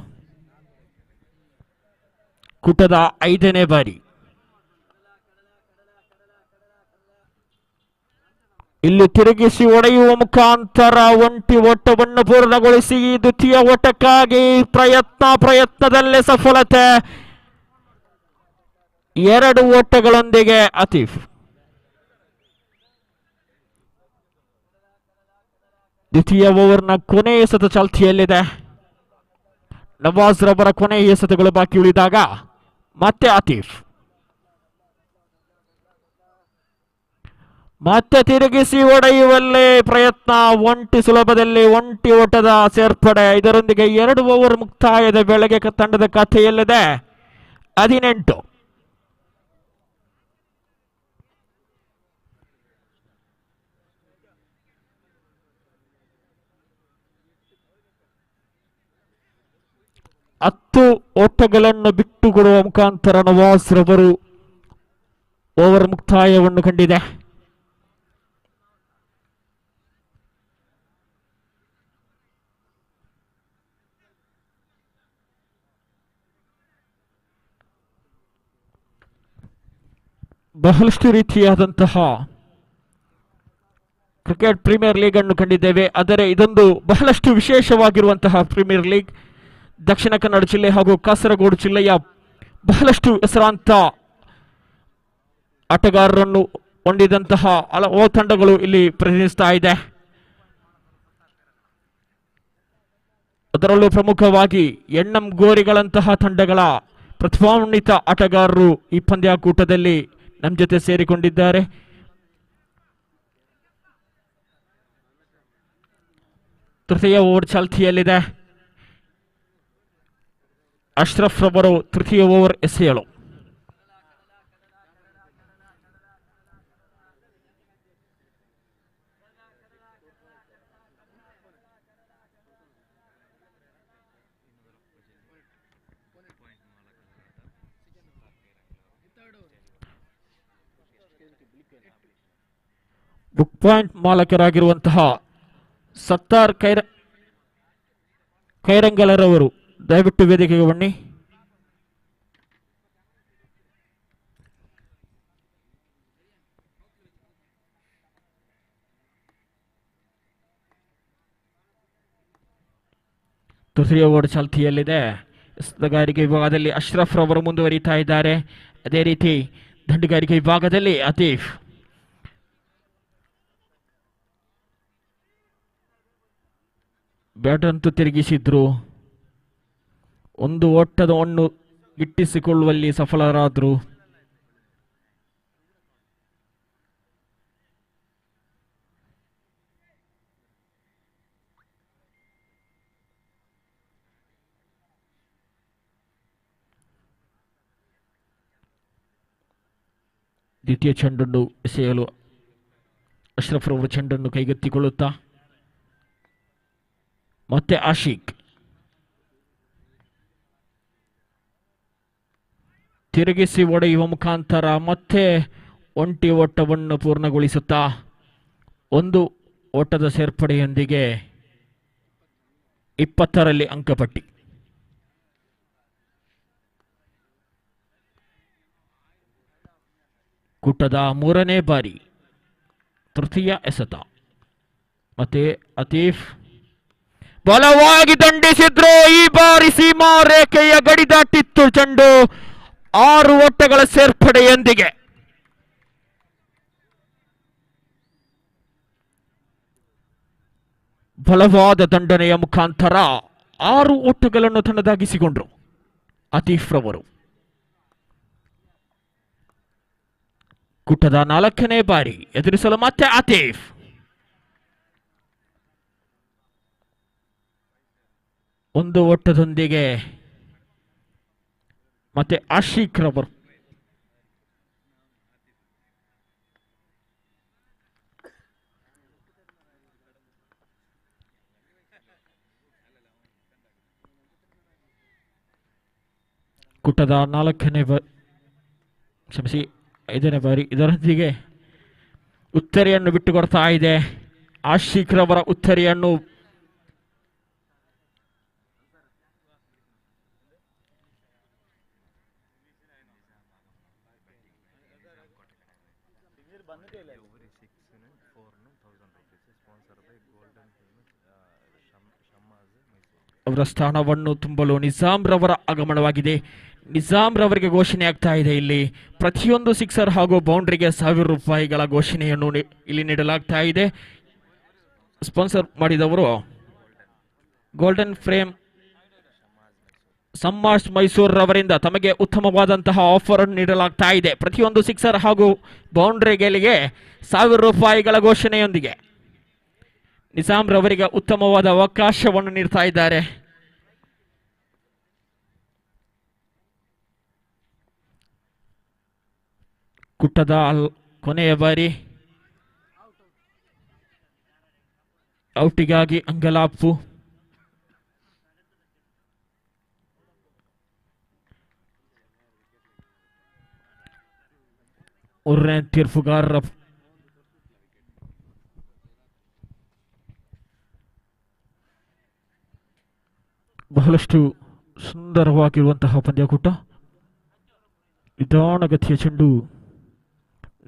ಕೂಟದ 5ನೇ ಬಾರಿ ಇಲ್ಲಿ ತಿರುಗಿಸಿ ಹೊಡೆಯುವ ಮುಖಾಂತರ ಒಂಟಿ ಓಟವನ್ನು ಪೂರ್ಣಗೊಳಿಸಿ ದ್ವಿತೀಯ ಓಟಕ್ಕಾಗಿ ಪ್ರಯತ್ನದಲ್ಲೇ ಸಫಲತೆ. 2 ಓಟಗಳೊಂದಿಗೆ ಆತಿಫ್. ದ್ವಿತೀಯ ಓವರ್ನ ಕೊನೆಯ ಎಸೆತ ಚಾಲ್ತಿಯಲ್ಲಿದೆ. ನವಾಜ್ ರವರ ಕೊನೆಯ ಎಸೆತಗಳು ಬಾಕಿ ಉಳಿದಾಗ ಮತ್ತೆ ಆತಿಫ್ ಮತ್ತೆ ತಿರುಗಿಸಿ ಹೊಡೆಯುವಲ್ಲೇ ಪ್ರಯತ್ನ. ಸುಲಭದಲ್ಲಿ ಒಂಟಿ ಓಟದ ಸೇರ್ಪಡೆ. ಇದರೊಂದಿಗೆ 2 ಓವರ್ ಮುಕ್ತಾಯದ ವೇಳೆಗೆ ತಂಡದ ಖಾತೆಯಲ್ಲಿದೆ 18. ಓಟಗಳನ್ನು ಬಿಟ್ಟುಕೊಡುವ ಮುಖಾಂತರ ನವಾಜ್ ರವರು ಓವರ್ ಮುಕ್ತಾಯವನ್ನು ಕಂಡಿದೆ. ಬಹಳಷ್ಟು ರೀತಿಯಾದಂತಹ ಕ್ರಿಕೆಟ್ ಪ್ರೀಮಿಯರ್ ಲೀಗ್ ಅನ್ನು ಕಂಡಿದ್ದೇವೆ. ಆದರೆ ಇದೊಂದು ಬಹಳಷ್ಟು ವಿಶೇಷವಾಗಿರುವಂತಹ ಪ್ರೀಮಿಯರ್ ಲೀಗ್. ದಕ್ಷಿಣ ಕನ್ನಡ ಜಿಲ್ಲೆ ಹಾಗೂ ಕಾಸರಗೋಡು ಜಿಲ್ಲೆಯ ಬಹಳಷ್ಟು ಹೆಸರಾಂತ ಆಟಗಾರರನ್ನು ಹೊಂದಿದಂತಹ ಹಲವು ತಂಡಗಳು ಇಲ್ಲಿ ಪ್ರತಿನಿಧಿಸ್ತಾ ಇದೆ. ಅದರಲ್ಲೂ ಪ್ರಮುಖವಾಗಿ ಎಣ್ಣಂ ಗೋರಿಗಳಂತಹ ತಂಡಗಳ ಪ್ರತಿಭಾನ್ವಿತ ಆಟಗಾರರು ಈ ಪಂದ್ಯಾಕೂಟದಲ್ಲಿ ನಮ್ಮ ಜೊತೆ ಸೇರಿಕೊಂಡಿದ್ದಾರೆ. ತೃತೀಯ ಓವರ್ ಚಾಲ್ತಿಯಲ್ಲಿದೆ. ಅಶ್ರಫ್ ರವರು ತೃತೀಯ ಓವರ್ ಎಸೆಯಲು. ಬುಕ್ ಪಾಯಿಂಟ್ ಮಾಲಕರಾಗಿರುವಂತಹ ಸತ್ತಾರ್ ಕೈರಂಗಲರವರು ದಯವಿಟ್ಟು ವೇದಿಕೆಗೆ ಬನ್ನಿ. ತೃತೀಯ ಓವರ್ ಚಾಲ್ತಿಯಲ್ಲಿದೆ. ಎಸೆತಗಾರಿಕೆ ವಿಭಾಗದಲ್ಲಿ ಅಶ್ರಫ್ ರವರು ಮುಂದುವರಿತಾ ಇದ್ದಾರೆ. ಅದೇ ರೀತಿ ದಂಡುಗಾರಿಕೆ ವಿಭಾಗದಲ್ಲಿ ಆತಿಫ್. ಬ್ಯಾಟ್ ಅಂತೂ ತಿರುಗಿಸಿದ್ರು. ಒಂದು ಓಟವನ್ನು ಗಿಟ್ಟಿಸಿಕೊಳ್ಳುವಲ್ಲಿ ಸಫಲರಾದರು. ದ್ವಿತೀಯ ಚೆಂಡನ್ನು ಎಸೆಯಲು ಅಶ್ರಫ್ ರವರು ಚೆಂಡನ್ನು ಕೈಗೆತ್ತಿಕೊಳ್ಳುತ್ತಾ ಮತ್ತೆ ಆಶಿಕ್ ತಿರುಗಿಸಿ ಹೊಡೆಯುವ ಮುಖಾಂತರ ಮತ್ತೆ ಒಂಟಿ ಓಟವನ್ನು ಪೂರ್ಣಗೊಳಿಸುತ್ತಾ ಒಂದು ಓಟದ ಸೇರ್ಪಡೆಯೊಂದಿಗೆ 20ರಲ್ಲಿ ಅಂಕಪಟ್ಟಿ. ಕೂಟದ 3ನೇ ಬಾರಿ ತೃತೀಯ ಎಸೆತ. ಮತ್ತೆ ಆತಿಫ್ ಬಲವಾಗಿ ದಂಡಿಸಿದ್ರು. ಈ ಬಾರಿ ಸೀಮಾ ರೇಖೆಯ ಗಡಿ ದಾಟಿತ್ತು ಚೆಂಡು. 6 ಓಟಗಳ ಸೇರ್ಪಡೆಯೊಂದಿಗೆ ಬಲವಾದ ದಂಡನೆಯ ಮುಖಾಂತರ 6 ಓಟಗಳನ್ನು ತನ್ನದಾಗಿಸಿಕೊಂಡ್ರು ಆತಿಫ್ ರವರು. ಕೂಟದ 4ನೇ ಬಾರಿ ಎದುರಿಸಲು ಮತ್ತೆ ಆತಿಫ್. ಒಂದು ಓಟದೊಂದಿಗೆ ಮತ್ತೆ ಆಶಿಕ್ ರವರು ಕುಟ್ಟದ 5ನೇ ಬಾರಿ ಇದರೊಂದಿಗೆ ಉತ್ತರಿಯನ್ನು ಬಿಟ್ಟುಕೊಡ್ತಾ ಇದೆ. ಆಶಿಕ್ ರವರ ಉತ್ತರಿಯನ್ನು ಅವರ ಸ್ಥಾನವನ್ನು ತುಂಬಲು ನಿಜಾಮ್ ರವರ ಆಗಮನವಾಗಿದೆ. ನಿಜಾಮ್ ರವರಿಗೆ ಘೋಷಣೆ ಆಗ್ತಾ ಇದೆ. ಇಲ್ಲಿ ಪ್ರತಿಯೊಂದು ಸಿಕ್ಸರ್ ಹಾಗೂ ಬೌಂಡ್ರಿಗೆ ₹1000 ಘೋಷಣೆಯನ್ನು ಇಲ್ಲಿ ನೀಡಲಾಗ್ತಾ ಇದೆ. ಸ್ಪಾನ್ಸರ್ ಮಾಡಿದವರು ಗೋಲ್ಡನ್ ಫ್ರೇಮ್ ಸಮ್ಮಾಸ್ ಮೈಸೂರು ರವರಿಂದ ತಮಗೆ ಉತ್ತಮವಾದಂತಹ ಆಫರ್ ಅನ್ನು ನೀಡಲಾಗ್ತಾ ಇದೆ. ಪ್ರತಿಯೊಂದು ಸಿಕ್ಸರ್ ಹಾಗೂ ಬೌಂಡ್ರಿ ಗೆಲಿಗೆ ₹1000 ಘೋಷಣೆಯೊಂದಿಗೆ ನಿಜಾಮ್ ರವರಿಗೆ ಉತ್ತಮವಾದ ಅವಕಾಶವನ್ನು ನೀಡ್ತಾ ಇದ್ದಾರೆ. ಕುಟ್ಟದ ಕೊನೆಯ ಬಾರಿ ಔಟಿಗಾಗಿ ಅಂಗಲಾಪು. ಮೂರನೇ ತೀರ್ಪುಗಾರರ ಬಹಳಷ್ಟು ಸುಂದರವಾಗಿರುವಂತಹ ಪಂದ್ಯಕೂಟ. ನಿಧಾನಗತಿಯ ಚೆಂಡು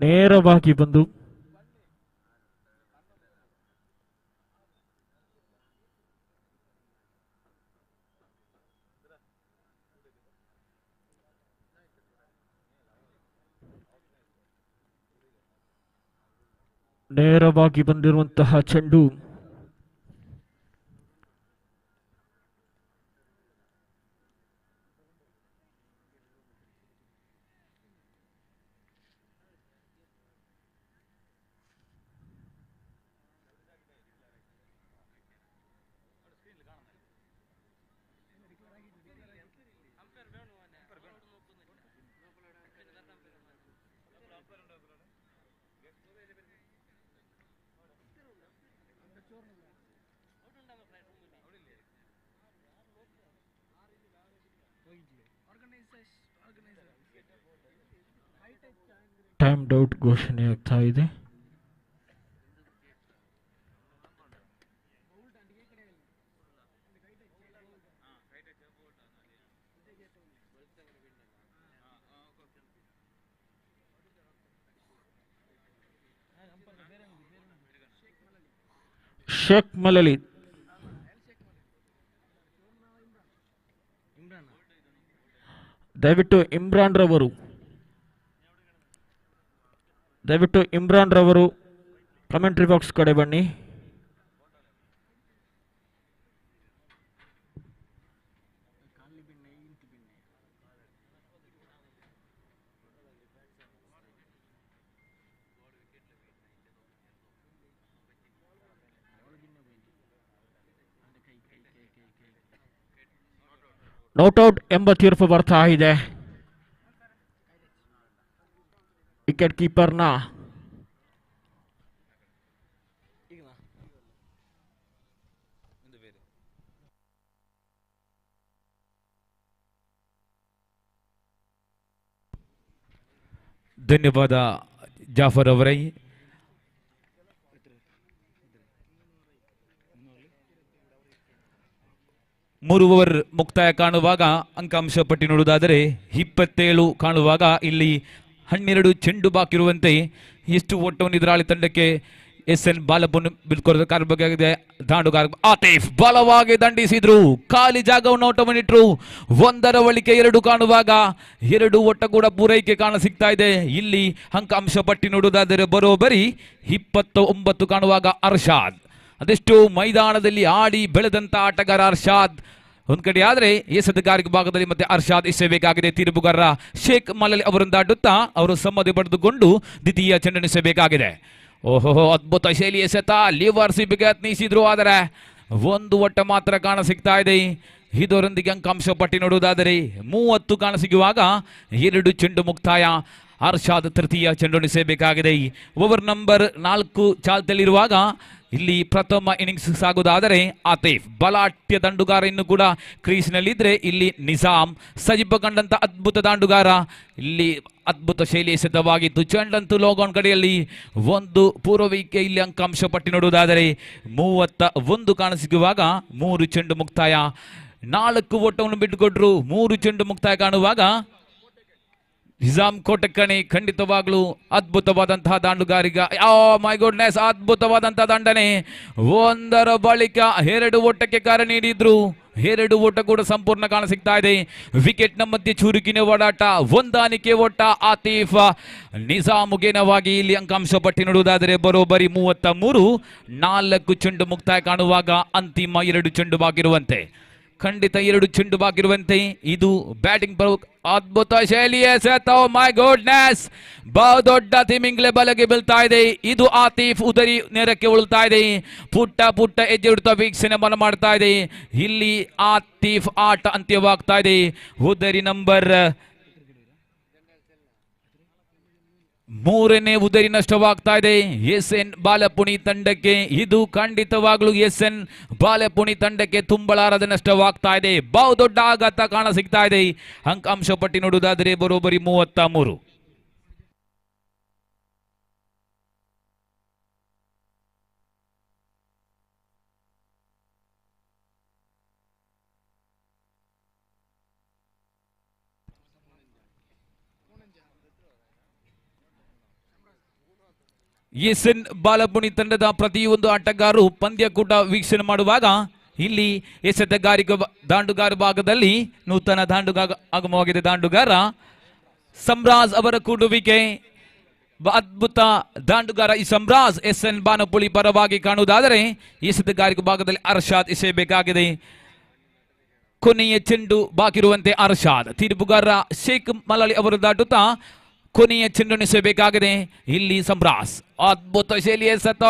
ನೇರವಾಗಿ ಬಂದು ಬಂದಿರುವಂತಹ ಚೆಂಡು ಟೈಮ್ಡ್ ಔಟ್ ಘೋಷಣೆ ಆಗ್ತಾ ಇದೆ. ಶೇಖ್ ಮಲಲಿ ದಯವಿಟ್ಟು ಇಮ್ರಾನ್ ರವರು ಕಮೆಂಟ್ರಿ ಬಾಕ್ಸ್ ಕಡೆ ಬನ್ನಿ. ನೋಟ್ಔಟ್ ಎಂಬ ತೀರ್ಪು ಬರ್ತಾ ಇದೆ. ವಿಕೆಟ್ ಕೀಪರ್ನ ಧನ್ಯವಾದ ಜಾಫರ್ ಅವರೇ. ಮೂರು ಓವರ್ ಮುಕ್ತಾಯ ಕಾಣುವಾಗ ಅಂಕಾಂಶ ಪಟ್ಟಿ ನೋಡುವುದಾದರೆ 27 ಕಾಣುವಾಗ ಇಲ್ಲಿ 12 ಚೆಂಡು ಬಾಕಿರುವಂತೆ ಎಷ್ಟು ಓಟವನ್ನು ಎದುರಾಳಿ ತಂಡಕ್ಕೆ SN ಬಾಲಪ್ಪನ್ನು ಬಿಲ್ಕೊಡಬೇಕಾಗಿದೆ. ದಾಂಡುಗಾರ ಆತಿಫ್ ಬಲವಾಗಿ ದಂಡಿಸಿದ್ರು, ಖಾಲಿ ಜಾಗವನ್ನು ಓಟವನ್ನಿಟ್ರು. 1ರ ಬಳಿಕೆ 2 ಕಾಣುವಾಗ 2 ಓಟ ಕೂಡ ಪೂರೈಕೆ ಕಾಣ ಸಿಗ್ತಾ ಇದೆ. ಇಲ್ಲಿ ಅಂಕಾಂಶ ಪಟ್ಟಿ ನೋಡುವುದಾದರೆ ಬರೋಬರಿ 29 ಕಾಣುವಾಗ ಅರ್ಷಾದ್, ಅದೆಷ್ಟು ಮೈದಾನದಲ್ಲಿ ಆಡಿ ಬೆಳೆದಂತ ಆಟಗಾರ ಅರ್ಷಾದ್ ಒಂದ್ ಕಡೆ ಆದ್ರೆ ಎಸೆತಗಾರಿಕೆ ಭಾಗದಲ್ಲಿ ಮತ್ತೆ ಅರ್ಷಾದ್ ಎಸೆಯಬೇಕಾಗಿದೆ. ತೀರ್ಪುಗಾರ ಶೇಖ್ ಮಲಲಿ ಅವರನ್ನು ದಾಟುತ್ತಾ ಅವರು ಸಮ್ಮತಿ ಪಡೆದುಕೊಂಡು ದ್ವಿತೀಯ ಚೆಂಡನ್ನು ಎಸೆಯಬೇಕಾಗಿದೆ. ಓಹೋ, ಅದ್ಭುತ ಶೈಲಿ ಎಸೆತ ಲಿವರ್ಸಿಪ್ಗೆ ಯತ್ನಿಸಿದ್ರು, ಆದರೆ 1 ಓಟ ಮಾತ್ರ ಕಾಣ ಸಿಗ್ತಾ ಇದೆ. ಇದರೊಂದಿಗೆ ಅಂಕಾಂಶ ಪಟ್ಟಿ ನೋಡುವುದಾದರೆ 30 ಕಾಣಸಿಗುವಾಗ 2 ಚೆಂಡು ಮುಕ್ತಾಯ. ಅರ್ಷಾದ್ ತೃತೀಯ ಚೆಂಡು ಸೇಬೇಕಾಗಿದೆ. ಓವರ್ ನಂಬರ್ 4 ಚಾಲ್ತಿಯಲ್ಲಿರುವಾಗ ಇಲ್ಲಿ ಪ್ರಥಮ ಇನ್ನಿಂಗ್ಸ್ ಸಾಗುವುದಾದರೆ ಆತಿಫ್ ಬಲಾಢ್ಯ ದಂಡುಗಾರ ಇನ್ನು ಕೂಡ ಕ್ರೀಸ್ನಲ್ಲಿದ್ದರೆ ಇಲ್ಲಿ ನಿಜಾಮ್ ಸಜಿಬ ಕಂಡಂತ ಅದ್ಭುತ ದಾಂಡುಗಾರ. ಇಲ್ಲಿ ಅದ್ಭುತ ಶೈಲಿ ಸಿದ್ಧವಾಗಿತ್ತು. ಚೆಂಡಂತೂ ಲಾಗೌನ್ ಕಡೆಯಲ್ಲಿ ಒಂದು ಪೂರ್ವವೀಕೆ. ಇಲ್ಲಿ ಅಂಕಾಂಶ ಪಟ್ಟಿ ನೋಡುವುದಾದರೆ 31 ಕಾಣಸಿಗುವಾಗ 3 ಚೆಂಡು ಮುಕ್ತಾಯ. 4 ಓಟವನ್ನು ಬಿಟ್ಟುಕೊಟ್ರು, 3 ಚೆಂಡು ಮುಕ್ತಾಯ ಕಾಣುವಾಗ ನಿಜಾಮ್ ಕೋಟಕ್ಕಣಿ ಖಂಡಿತವಾಗ್ಲೂ ಅದ್ಭುತವಾದಂತಹ ದಾಂಡುಗಾರಿಗ. ಮೈ ಗುಡ್ನೆಸ್, ಅದ್ಭುತವಾದಂತಹ ದಂಡನೆ. ಒಂದರ ಬಳಿಕ 2 ಓಟಕ್ಕೆ ಕರೆ ನೀಡಿದ್ರು. 2 ಓಟ ಕೂಡ ಸಂಪೂರ್ಣ ಕಾಣಸಿಗ್ತಾ ಇದೆ. ವಿಕೆಟ್ ನ ಮಧ್ಯೆ ಚುರುಕಿನ ಓಡಾಟ, ಹೊಂದಾಣಿಕೆ ಓಟ. ಆತಿಫ್ ನಿಜಾಮುಗೇನವಾಗಿ ಇಲ್ಲಿ ಅಂಕಾಂಶ ಪಟ್ಟಿ ನೋಡುವುದಾದರೆ ಬರೋಬ್ಬರಿ 33. 4 ಚೆಂಡು ಮುಕ್ತಾಯ ಕಾಣುವಾಗ ಅಂತಿಮ 2 ಚೆಂಡು ಬಾಗಿರುವಂತೆ. ಖಂಡಿತ 2 ಚೆಂಡು ಬಾಗಿರುವಂತೆ. ಇದು ಬ್ಯಾಟಿಂಗ್ ಅದ್ಭುತ ಶೈಲಿಯ ಸೆಟ್. ಮೈ ಗಾಡ್ನೆಸ್, ಬಹುದೊಡ್ಡ ತಿಮಿಂಗ್ಲೆ ಬಲಗೆ ಬೀಳ್ತಾ ಇದೆ. ಇದು ಆತಿಫ್ ಉದರಿ ನೇರಕ್ಕೆ ಉಳ್ತಾ ಇದೆ. ಪುಟ್ಟ ಪುಟ್ಟ ಹೆಜ್ಜೆ ಇಡ್ತಾ ವೀಕ್ಷಣೆ ಮಾಡ್ತಾ ಇದೆ. ಇಲ್ಲಿ ಆತಿಫ್ ಆಟ ಅಂತ್ಯವಾಗ್ತಾ ಇದೆ. ಉದರಿ ನಂಬರ್ 3ನೇ ಉದರಿ ನಷ್ಟವಾಗ್ತಾ ಇದೆ SN ಬಾಲಪುಣಿ ತಂಡಕ್ಕೆ. ಇದು ಖಂಡಿತವಾಗ್ಲೂ SN ಬಾಲಪುಣಿ ತಂಡಕ್ಕೆ ತುಂಬಲಾರದ ನಷ್ಟವಾಗ್ತಾ ಇದೆ. ಬಹುದೊಡ್ಡ ಆಘಾತ ಕಾಣ ಸಿಗ್ತಾ ಇದೆ. ಅಂಕಾಂಶ ಪಟ್ಟಿ ನೋಡುವುದಾದರೆ ಬರೋಬ್ಬರಿ 33. SN ಬಾಲಪುಣಿ ತಂಡದ ಪ್ರತಿಯೊಂದು ಆಟಗಾರರು ಪಂದ್ಯಕೂಟ ವೀಕ್ಷಣೆ ಮಾಡುವಾಗ ಇಲ್ಲಿ ಎಸೆತಗಾರಿಕೆ ದಾಂಡುಗಾರ ಭಾಗದಲ್ಲಿ ನೂತನ ಆಗಮವಾಗಿದೆ ದಾಂಡುಗಾರ ಸಮ್ರಾಜ್ ಅವರ ಕೂಡುವಿಕೆ. ಅದ್ಭುತ ದಾಂಡುಗಾರ ಈ ಸಮ್ರಾಜ್ SN ಬಾನಪುಳಿ ಪರವಾಗಿ ಕಾಣುವುದಾದರೆ ಎಸೆತಗಾರಿಕೆ ಭಾಗದಲ್ಲಿ ಅರ್ಷಾದ್ ಎಸೆಯಬೇಕಾಗಿದೆ. ಕೊನೆಯ ಚೆಂಡು ಬಾಕಿರುವಂತೆ ಅರ್ಷಾದ್. ತೀರ್ಪುಗಾರ ಶೇಖ್ ಮಲಾಲಿ ಅವರು ದಾಟುತ್ತಾ ಕೊನೆಯ ಚೆಂಡು ಎಸೆಯಬೇಕಾಗಿದೆ. ಇಲ್ಲಿ ಸಮ್ರಾಜ್ ಅದ್ಭುತ ಶೈಲಿಯ ಸತ.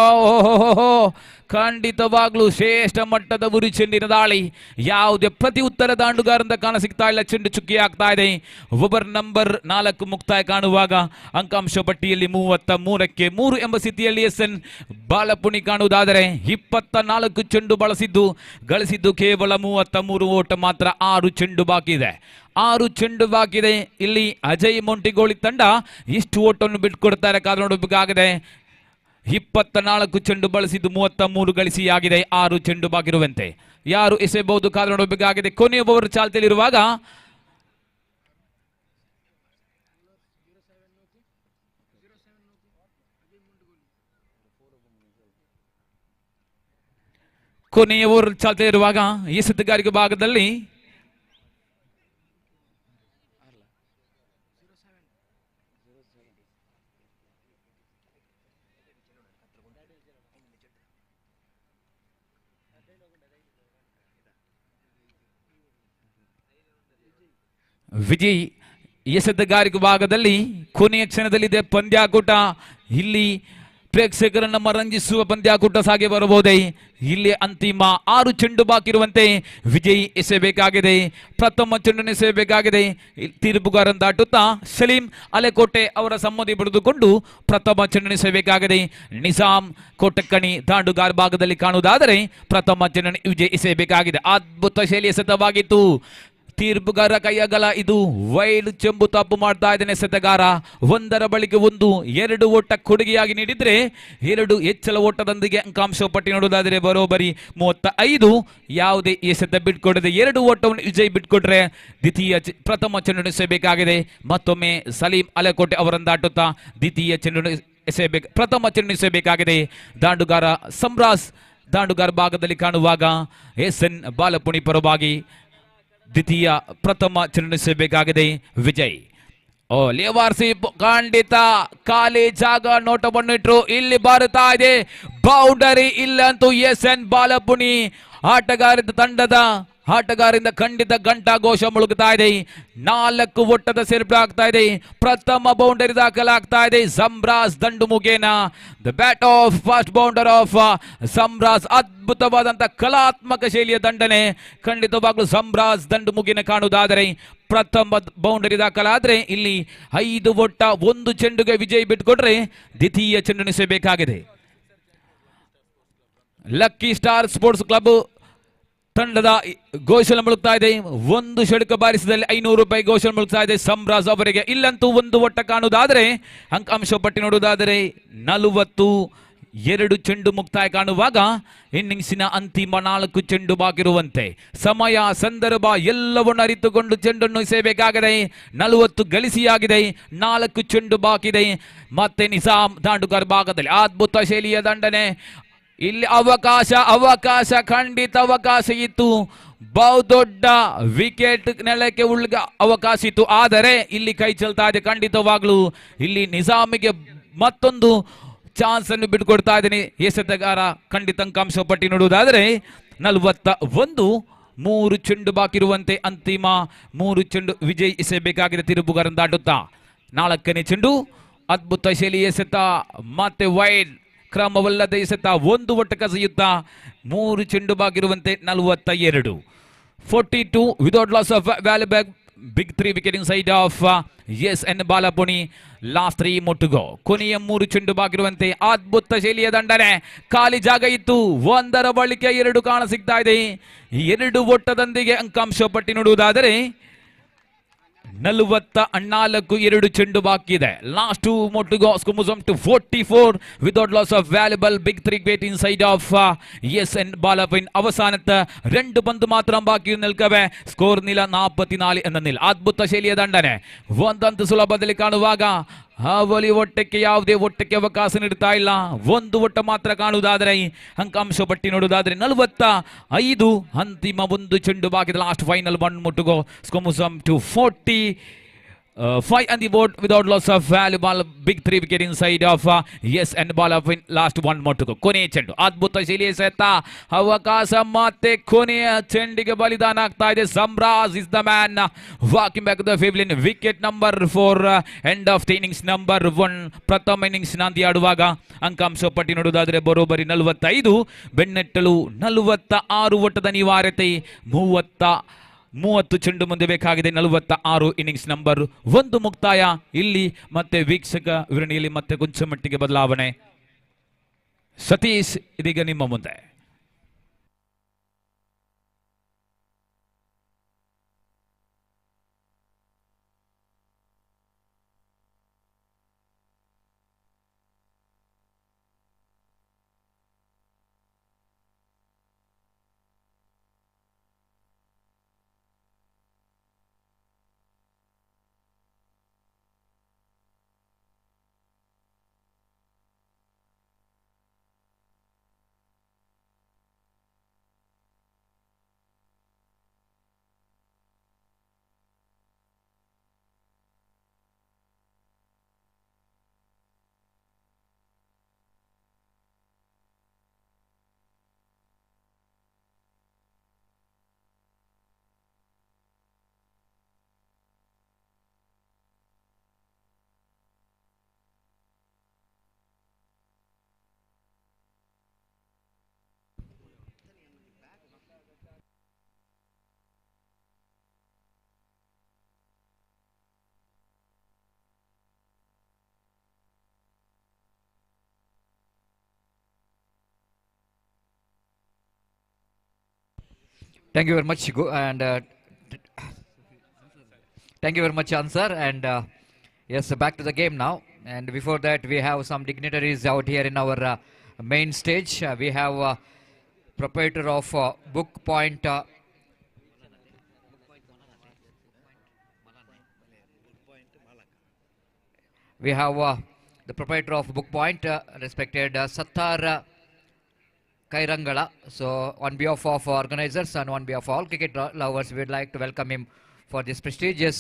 ಖಂಡಿತವಾಗ್ಲೂ ಶ್ರೇಷ್ಠ ಮಟ್ಟದ ಉರಿ ಚೆಂಡಿನ ದಾಳಿ. ಯಾವುದೇ ಪ್ರತಿ ಉತ್ತರ ದಾಂಡುಗಾರಂತ ಕಾಣ ಸಿಗ್ತಾ ಇಲ್ಲ. ಚೆಂಡು ಚುಕ್ಕಿ ಆಗ್ತಾ ಇದೆ. ಓವರ್ ನಂಬರ್ 4 ಮುಕ್ತಾಯ ಕಾಣುವಾಗ ಅಂಕಾಂಶ ಪಟ್ಟಿಯಲ್ಲಿ 33ಕ್ಕೆ 3 ಎಂಬ ಸ್ಥಿತಿಯಲ್ಲಿ SN ಬಾಲಪುಣಿ ಕಾಣುವುದಾದರೆ 24 ಚೆಂಡು ಗಳಿಸಿದ್ದು ಕೇವಲ 33 ಓಟ ಮಾತ್ರ. 6 ಚೆಂಡು ಬಾಕಿ ಇದೆ. 6 ಚೆಂಡು ಬಾಕಿದೆ. ಇಲ್ಲಿ ಅಜಯ್ ಮೊಂಟಿಗೋಳಿ ತಂಡ ಇಷ್ಟು ಓಟವನ್ನು ಬಿಟ್ಟುಕೊಡ್ತಾರೆ ಕಾದು ನೋಡಬೇಕಾಗಿದೆ. 24 ಚೆಂಡು ಬಳಸಿದ್ದು 33 ಗಳಿಸಿಯಾಗಿದೆ. 6 ಚೆಂಡು ಬಾಕಿರುವಂತೆ. ಯಾರು ಎಸೆಯಬಹುದು ಕಾದು ನೋಡಬೇಕಾಗಿದೆ. ಕೊನೆಯ ಓವರ್ ಚಾಲ್ತಿಯಲ್ಲಿರುವಾಗ ಎಸೆತಗಾರಿಕೆ ಭಾಗದಲ್ಲಿ ವಿಜಯ್ ಎಸೆತಗಾರಿಕೆ ಭಾಗದಲ್ಲಿ ಕೊನೆಯ ಕ್ಷಣದಲ್ಲಿದೆ ಪಂದ್ಯಾಕೂಟ. ಇಲ್ಲಿ ಪ್ರೇಕ್ಷಕರನ್ನು ಮರಂಜಿಸುವ ಪಂದ್ಯಾಕೂಟ ಸಾಗಿ ಬರಬಹುದೇ. ಇಲ್ಲಿ ಅಂತಿಮ 6 ಚೆಂಡು ಬಾಕಿರುವಂತೆ ವಿಜಯ್ ಎಸೆಯಬೇಕಾಗಿದೆ. ಪ್ರಥಮ ಚೆಂಡನ್ನು ಎಸೆಯಬೇಕಾಗಿದೆ. ತೀರ್ಪುಗಾರನ್ನು ದಾಟುತ್ತಾ ಸಲೀಂ ಅಲೆಕೋಟೆ ಅವರ ಸಮ್ಮತಿ ಪಡೆದುಕೊಂಡು ಪ್ರಥಮ ಚೆಂಡನ್ನು ಎಸೆಯಬೇಕಾಗಿದೆ. ನಿಜಾಮ್ ಕೋಟಕ್ಕಣಿ ದಾಂಡುಗಾರ ಭಾಗದಲ್ಲಿ ಕಾಣುವುದಾದರೆ ಪ್ರಥಮ ಚೆಂಡನ್ನು ವಿಜಯ್ ಎಸೆಯಬೇಕಾಗಿದೆ. ಅದ್ಭುತ ಶೈಲಿ ಎಸೆತವಾಗಿತ್ತು. ತೀರ್ಪುಗಾರ ಕೈಯಗಲ. ಇದು ವೈಡ್ ಚೆಂಬು ತಪ್ಪು ಮಾಡ್ತಾ ಇದ್ದಾನೆ ಎಸೆತಗಾರ. ಒಂದರ ಬಳಿಕ 2 ಓಟ ಕೊಡುಗೆಯಾಗಿ ನೀಡಿದ್ರೆ 2 ಹೆಚ್ಚಳ ಓಟದೊಂದಿಗೆ ಅಂಕಾಂಶ ಪಟ್ಟಿ ನೋಡುವುದಾದರೆ ಬರೋಬರಿ 35. ಯಾವುದೇ ಎಸೆತ ಬಿಟ್ಕೊಡದೆ 2 ಓಟವನ್ನು ವಿಜಯ್ ಬಿಟ್ಕೊಟ್ರೆ ಪ್ರಥಮ ಚೆಂಡು ಎಸೆಯಬೇಕಾಗಿದೆ. ಮತ್ತೊಮ್ಮೆ ಸಲೀಂ ಅಲೆಕೋಟೆ ಅವರನ್ನು ದಾಟುತ್ತಾ ದ್ವಿತೀಯ ಚೆಂಡು ಪ್ರಥಮ ಚೆಂಡು ಎಸೆಯಬೇಕಾಗಿದೆ. ದಾಂಡುಗಾರ ಸಮ್ರಾಜ್ ದಾಂಡುಗಾರ ಭಾಗದಲ್ಲಿ ಕಾಣುವಾಗ SN ಬಾಲಪುಣಿ ಪರವಾಗಿ ಪ್ರಥಮ ಚೆಂಡು ಎಸೆಯಬೇಕಾಗಿದೆ ವಿಜಯ್. ಲೇವಾರ್ಸಿ ಖಂಡಿತ ಖಾಲಿ ಜಾಗ ನೋಟವನ್ನು ಇಟ್ಟರು. ಇಲ್ಲಿ ಬರುತ್ತಾ ಇದೆ ಬೌಂಡರಿ. ಇಲ್ಲಂತೂ SN ಬಾಲಪುಣಿ ಆಟಗಾರ ತಂಡದ ಆಟಗಾರರಿಂದ ಖಂಡಿತ ಘಂಟಾಘೋಷ ಮುಳುಗುತ್ತಾ ಇದೆ. 4 ಒಟ್ಟದ ಸೇರ್ಪಡೆ ಆಗ್ತಾ ಇದೆ. ಪ್ರಥಮ ಬೌಂಡರಿ ದಾಖಲಾಗ್ತಾ ಇದೆ ಸಮ್ರಾಜ್ ದಂಡು ಮುಖೇನ. The bat of fast bounder of Samraj. ಅದ್ಭುತವಾದಂತ ಕಲಾತ್ಮಕ ಶೈಲಿಯ ದಂಡನೆ ಖಂಡಿತವಾಗ್ಲೂ ಸಮ್ರಾಜ್ ದಂಡು ಮುಖೇನ ಕಾಣುವುದಾದರೆ ಪ್ರಥಮ ಬೌಂಡರಿ ದಾಖಲಾದ್ರೆ ಇಲ್ಲಿ 5 ಒಟ್ಟ 1 ಚೆಂಡುಗೆ ವಿಜಯ್ ಬಿಟ್ಕೊಟ್ರೆ ದ್ವಿತೀಯ ಚೆಂಡು ಎಸೆಯಬೇಕಾಗಿದೆ. ಲಕ್ಕಿ ಸ್ಟಾರ್ ಸ್ಪೋರ್ಟ್ಸ್ ಕ್ಲಬ್ ತಂಡದ ಘೋಷಣೆ ಮುಳುಗ್ತಾ ಇದೆ. 1 ಷಟ್ಕ ಬಾರಿಸಿದಲ್ಲಿ 500 ರೂಪಾಯಿ ಘೋಷಣೆ ಮುಳುಗ್ತಾ ಇದೆ ಸಮ್ರಾಜ್ ಅವರಿಗೆ. ಇಲ್ಲಂತೂ 1 ಒಟ್ಟ ಕಾಣುವುದಾದರೆ ಅಂಕಾಂಶ ಪಟ್ಟಿ ನೋಡುವುದಾದರೆ 42 ಚೆಂಡು ಮುಕ್ತಾಯ ಕಾಣುವಾಗ ಇನ್ನಿಂಗ್ಸಿನ ಅಂತಿಮ 4 ಚೆಂಡು ಬಾಕಿರುವಂತೆ ಸಮಯ ಸಂದರ್ಭ ಎಲ್ಲವನ್ನು ಅರಿತುಕೊಂಡು ಚೆಂಡನ್ನು ಎಸೆಯಬೇಕಾಗಿದೆ. 40 ಗಳಿಸಿಯಾಗಿದೆ, 4 ಚೆಂಡು ಬಾಕಿದೆ. ಮತ್ತೆ ನಿಜಾಂ ದಾಂಡುಗಾರ್ ಭಾಗದಲ್ಲಿ ಅದ್ಭುತ ಶೈಲಿಯ ದಂಡನೆ. ಇಲ್ಲಿ ಅವಕಾಶ ಖಂಡಿತ ಅವಕಾಶ ಇತ್ತು. ಬಹುದೊಡ್ಡ ವಿಕೆಟ್ ನೆಲಕ್ಕೆ ಉಳ್ಗ ಅವಕಾಶ ಇತ್ತು. ಆದರೆ ಇಲ್ಲಿ ಕೈ ಚೆಲ್ತಾ ಇದೆ ಖಂಡಿತವಾಗ್ಲೂ. ಇಲ್ಲಿ ನಿಜಾಮಿಗೆ ಮತ್ತೊಂದು ಚಾನ್ಸ್ ಅನ್ನು ಬಿಟ್ಕೊಡ್ತಾ ಇದ್ದೀನಿ ಎಸೆತಗಾರ. ಖಂಡಿತ ಅಂಕಾಂಶ ಪಟ್ಟಿ ನೋಡುವುದಾದರೆ 41. 3 ಚೆಂಡು ಬಾಕಿರುವಂತೆ ಅಂತಿಮ 3 ಚೆಂಡು ವಿಜಯ್ ಎಸೆಯಬೇಕಾಗಿದೆ ತಿರುಬುಗಾರನ್ನು ದಾಟುತ್ತಾ. 4ನೇ ಚೆಂಡು ಅದ್ಭುತ ಶೈಲಿ ಎಸೆತ ಮತ್ತೆ ವೈಡ್ ಕ್ರಮವಲ್ಲದೆ ಎಸೆತ 1 ಒಟ್ಟ ಕಸೆಯುತ್ತಾ 3 ಚೆಂಡು ಬಾಕಿರುವಂತೆ 42. 42 without loss of valuable big 3 wicket inside of N Balapuni. Last 3 ಮೊಟ್ಟುಗೋ ಕೊನೆಯ 3 ಚೆಂಡು ಬಾಕಿರುವಂತೆ ಅದ್ಭುತ ಶೈಲಿಯ ದಂಡನೆ. ಖಾಲಿ ಜಾಗ ಇತ್ತು, 1ರ ಬಳಿಕೆ 2 ಕಾಣ ಸಿಗ್ತಾ ಇದೆ. 2 ಒಟ್ಟದೊಂದಿಗೆ ಅಂಕಾಂಶ ಪಟ್ಟಿ ನೋಡುವುದಾದರೆ 44. 2 ಚೆಂಡು ಬಾಕಿ ಇದೆ. ಲಾಸ್ಟ್ 2 ಮೊಟ್ಟುಗೋ score moves on to 44 without loss of valuable big 3 wicket inside of N Balapuni. അവസാനത്തെ 2 പന്ത് മാത്രം ബാക്കി നിൽക്കവേ സ്കോർ നില 44 എന്ന നില. ಅದ್ಭುತ ಶೈಲಿಯ ದಂಡನೆ ಒಂದಂತ ಸುಲಭದಲ್ಲಿ ಕಾಣುವಾಗ ಹಾವಲಿ ಒಟ್ಟಕ್ಕೆ ಯಾವುದೇ ಒಟ್ಟಕ್ಕೆ ಅವಕಾಶ ನೀಡುತ್ತಾ ಇಲ್ಲ. 1 ಒಟ್ಟ ಮಾತ್ರ ಕಾಣುವುದಾದರೆ ಅಂಕಾಂಶ ಪಟ್ಟಿ ನೋಡುವುದಾದರೆ 45. ಅಂತಿಮ 1 ಚೆಂಡು ಬಾಕಿದೆ. ಲಾಸ್ಟ್ ಫೈನಲ್ 1 ಮುಟ್ಟುಗೋ score moves on to 45 on the board without loss of valuable big 3 wicket inside of and ball of last 1 more to go. ಕೊನೆಯ ಚೆಂಡು ಅದ್ಭುತ ಶೈಲಿ ಎಸೆತ ಅವಕಾಶ ಮತ್ತೆ ಕೊನೆಯ ಚೆಂಡಿಗೆ ಬಲಿದಾನ ಆಗ್ತಾ ಇದೆ. Samraj is the man walking back the pavilion wicket number 4 end of the innings number 1. ಪ್ರಥಮ ಇನ್ನಿಂಗ್ಸ್ ನಾಂದಿ ಆಡುವಾಗ ಅಂಕಾಂಶ ಪಟ್ಟಿ ನೋಡುವುದಾದರೆ ಬರೋಬರಿ 45. ಬೆನ್ನಟ್ಟಲು 46 ಒಟ್ಟದ ಅನಿವಾರ್ಯತೆ. 30 ಚೆಂಡು ಮುಂದೆ ಬೇಕಾಗಿದೆ. 46 ಇನ್ನಿಂಗ್ಸ್ ನಂಬರ್ 1 ಮುಕ್ತಾಯ. ಇಲ್ಲಿ ಮತ್ತೆ ವೀಕ್ಷಕ ವಿವರಣೆಯಲ್ಲಿ ಮತ್ತೆ ಕೊಂಚ ಮಟ್ಟಿಗೆ ಬದಲಾವಣೆ. ಸತೀಶ್ ಇದೀಗ ನಿಮ್ಮ ಮುಂದೆ. Thank you very much, and thank you very much, Ansar. And yes, back to the game now. And before that, we have some dignitaries out here in our main stage. We have proprietor of Book Point. We have the proprietor of Book Point, respected Sattar Kairangala. So on behalf of organizers and on behalf of all cricket lovers, we would like to welcome him for this prestigious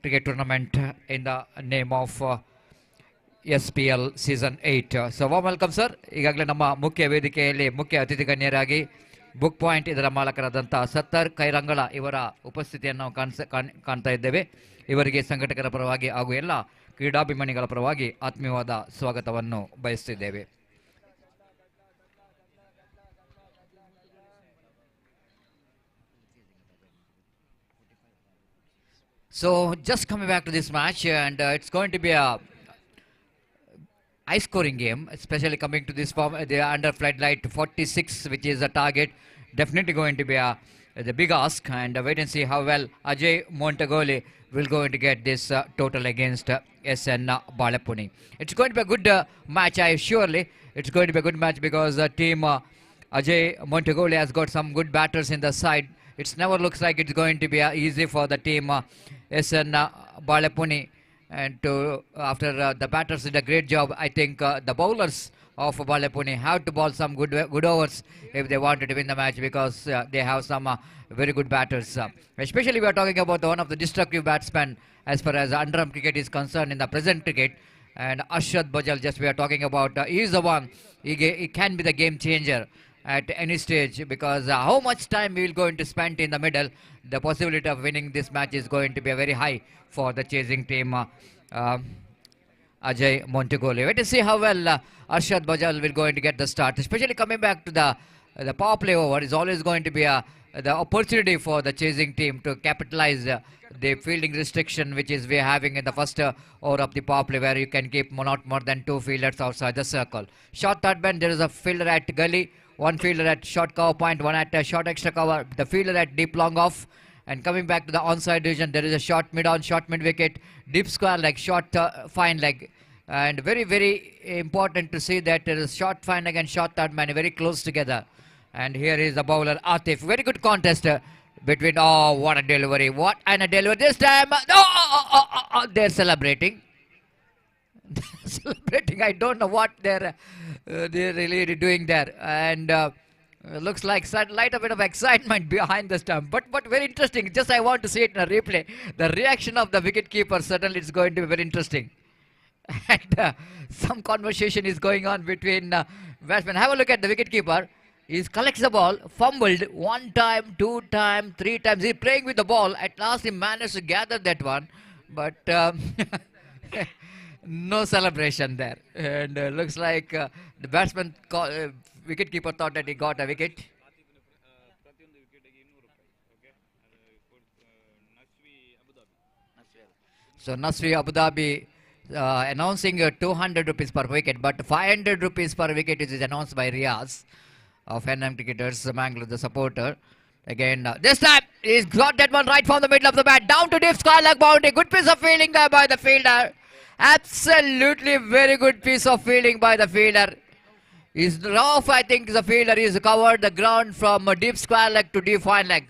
cricket tournament in the name of SPL season 8. So warm welcome, sir. ಈಗಾಗಲೇ ನಮ್ಮ ಮುಖ್ಯ ವೇದಿಕೆಯಲ್ಲಿ ಮುಖ್ಯ ಅತಿಥಿ ಗಣ್ಯರಾಗಿ book point ಇದರ ಮಾಲಕರಾದಂಥ ಸತ್ತರ್ ಕೈರಂಗಳ ಇವರ ಉಪಸ್ಥಿತಿಯನ್ನು ನಾವು ಕಾಣ್ತಾ ಇದ್ದೇವೆ. ಇವರಿಗೆ ಸಂಘಟಕರ ಪರವಾಗಿ ಹಾಗೂ ಎಲ್ಲ ಕ್ರೀಡಾಭಿಮಾನಿಗಳ ಪರವಾಗಿ ಆತ್ಮೀಯವಾದ ಸ್ವಾಗತವನ್ನು ಬಯಸುತ್ತಿದ್ದೇವೆ. So just coming back to this match, and it's going to be a high scoring game, especially coming to this form. They are under floodlight 46, which is a target. Definitely going to be the big ask, and wait and see how well Ajay Montagoli will going to get this total against SN Balapuni. It's going to be a good match, surely. It's going to be a good match because team Ajay Montagoli has got some good batters in the side. It never looks like it's going to be easy for the team SN Balapuni. And after the batters did a great job, I think the bowlers of Balapuni have to bowl some good overs if they wanted to win the match, because they have some very good batters. Especially we are talking about one of the destructive batsmen as far as underarm cricket is concerned in the present cricket. And Arshad Bajal, just we are talking about, he is the one, he can be the game changer at any stage, because how much time we will going to spend in the middle, the possibility of winning this match is going to be very high for the chasing team Ajay Montagoli. Wait to see how well Arshad Bajal will going to get the start, especially coming back to the power play over is always going to be the opportunity for the chasing team to capitalize the fielding restriction which is we are having in the first over of the power play, where you can keep not more than 2 fielders outside the circle. Short third man, there is a fielder at gully, one fielder at short cover point, one at short extra cover, the fielder at deep long off. And coming back to the onside division, there is a short mid on, short mid wicket, deep square leg, short fine leg. And very, very important to see that there is short fine leg and short third man very close together. And here is the bowler Atif. Very good contest between, oh, what a delivery. What and a delivery this time. They're celebrating. Celebrating. I don't know what they're really doing there. And looks like light a bit of excitement behind the stump, but very interesting. Just I want to see it in a replay. The reaction of the wicket keeper, certainly it's going to be very interesting. And some conversation is going on between batsmen. Have a look at the wicket keeper. He collects the ball, fumbled 1 time, 2 times, 3 times. He's playing with the ball. At last he managed to gather that one, but no celebration there. And looks like the batsman wicket-keeper thought that he got a wicket. So Nasri Abu Dhabi announcing 200 rupees per wicket, but 500 rupees per wicket is announced by Riaz of NM Cricketers, Mangalore, the supporter. Again, this time he's got that one right from the middle of the bat, down to deep square leg boundary. Good piece of fielding there by the fielder. Absolutely very good piece of fielding by the fielder. Is rough, I think the fielder is covered the ground from a deep square leg to deep fine leg.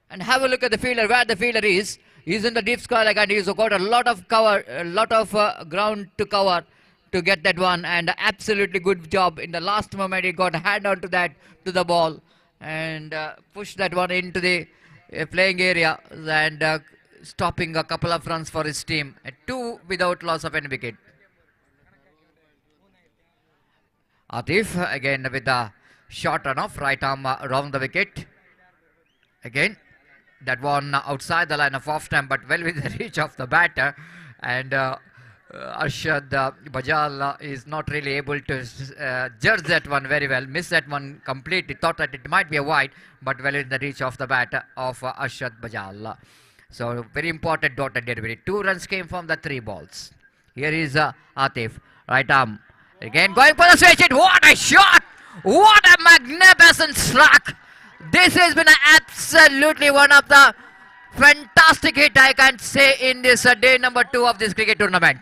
And have a look at the fielder, where the fielder is. He's in the deep square leg and he's got a lot of cover, a lot of ground to cover to get that one. And absolutely good job. In the last moment, he got a hand onto that, to the ball, and pushed that one into the playing area, and stopping a couple of runs for his team. 2 without loss of any wicket. Atif again with the short run off, right arm around the wicket. Again, that one outside the line of off time, but well within the reach of the batter. And Arshad Bajal is not really able to judge that one very well. Missed that one completely. Thought that it might be a wide, but well in the reach of the bat of Arshad Bajal. So very important dotted delivery. 2 runs came from the 3 balls. Here is Atif, right arm. Again going for the switch hit. What a shot! What a magnificent struck! This has been absolutely one of the fantastic hit I can say in this day number 2 of this cricket tournament.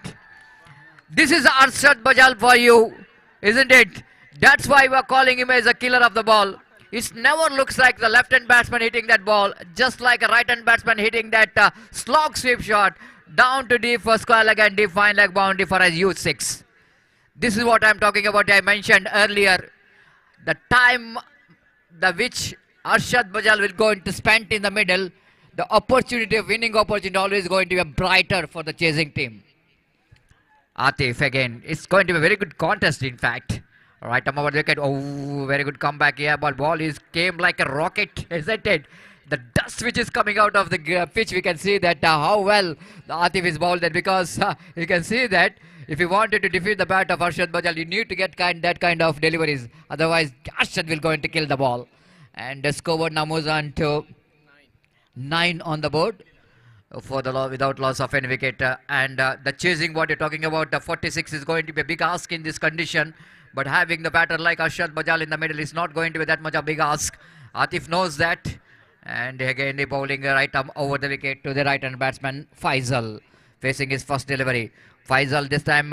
This is Arshad Bajal for you, isn't it? That's why we are calling him as a killer of the ball. It never looks like the left-hand batsman hitting that ball, just like a right-hand batsman hitting that slog sweep shot down to deep for square leg and deep fine leg boundary for a huge 6. This is what I'm talking about. I mentioned earlier the time which Arshad Bajal will going to spend in the middle. The opportunity of winning opportunity always going to be brighter for the chasing team. Atif again. It's going to be a very good contest, in fact. Right arm over the wicket. Oh, very good comeback here. But ball came like a rocket, isn't it? The dust which is coming out of the pitch, we can see that how well the Atif is bowled that, because you can see that if you wanted to defeat the bat of Arshad Bajal, you need to get that kind of deliveries. Otherwise, Arshad will going to kill the ball. And the scoreboard now moves on to 9 on the board for the without loss of any wicket. And the chasing, what you're talking about, the 46 is going to be a big ask in this condition. But having the batter like Arshad Bajal in the middle is not going to be that much a big ask. Atif knows that. And again, the bowling right arm over the wicket to the right-hand batsman Faisal, facing his first delivery. Faisal this time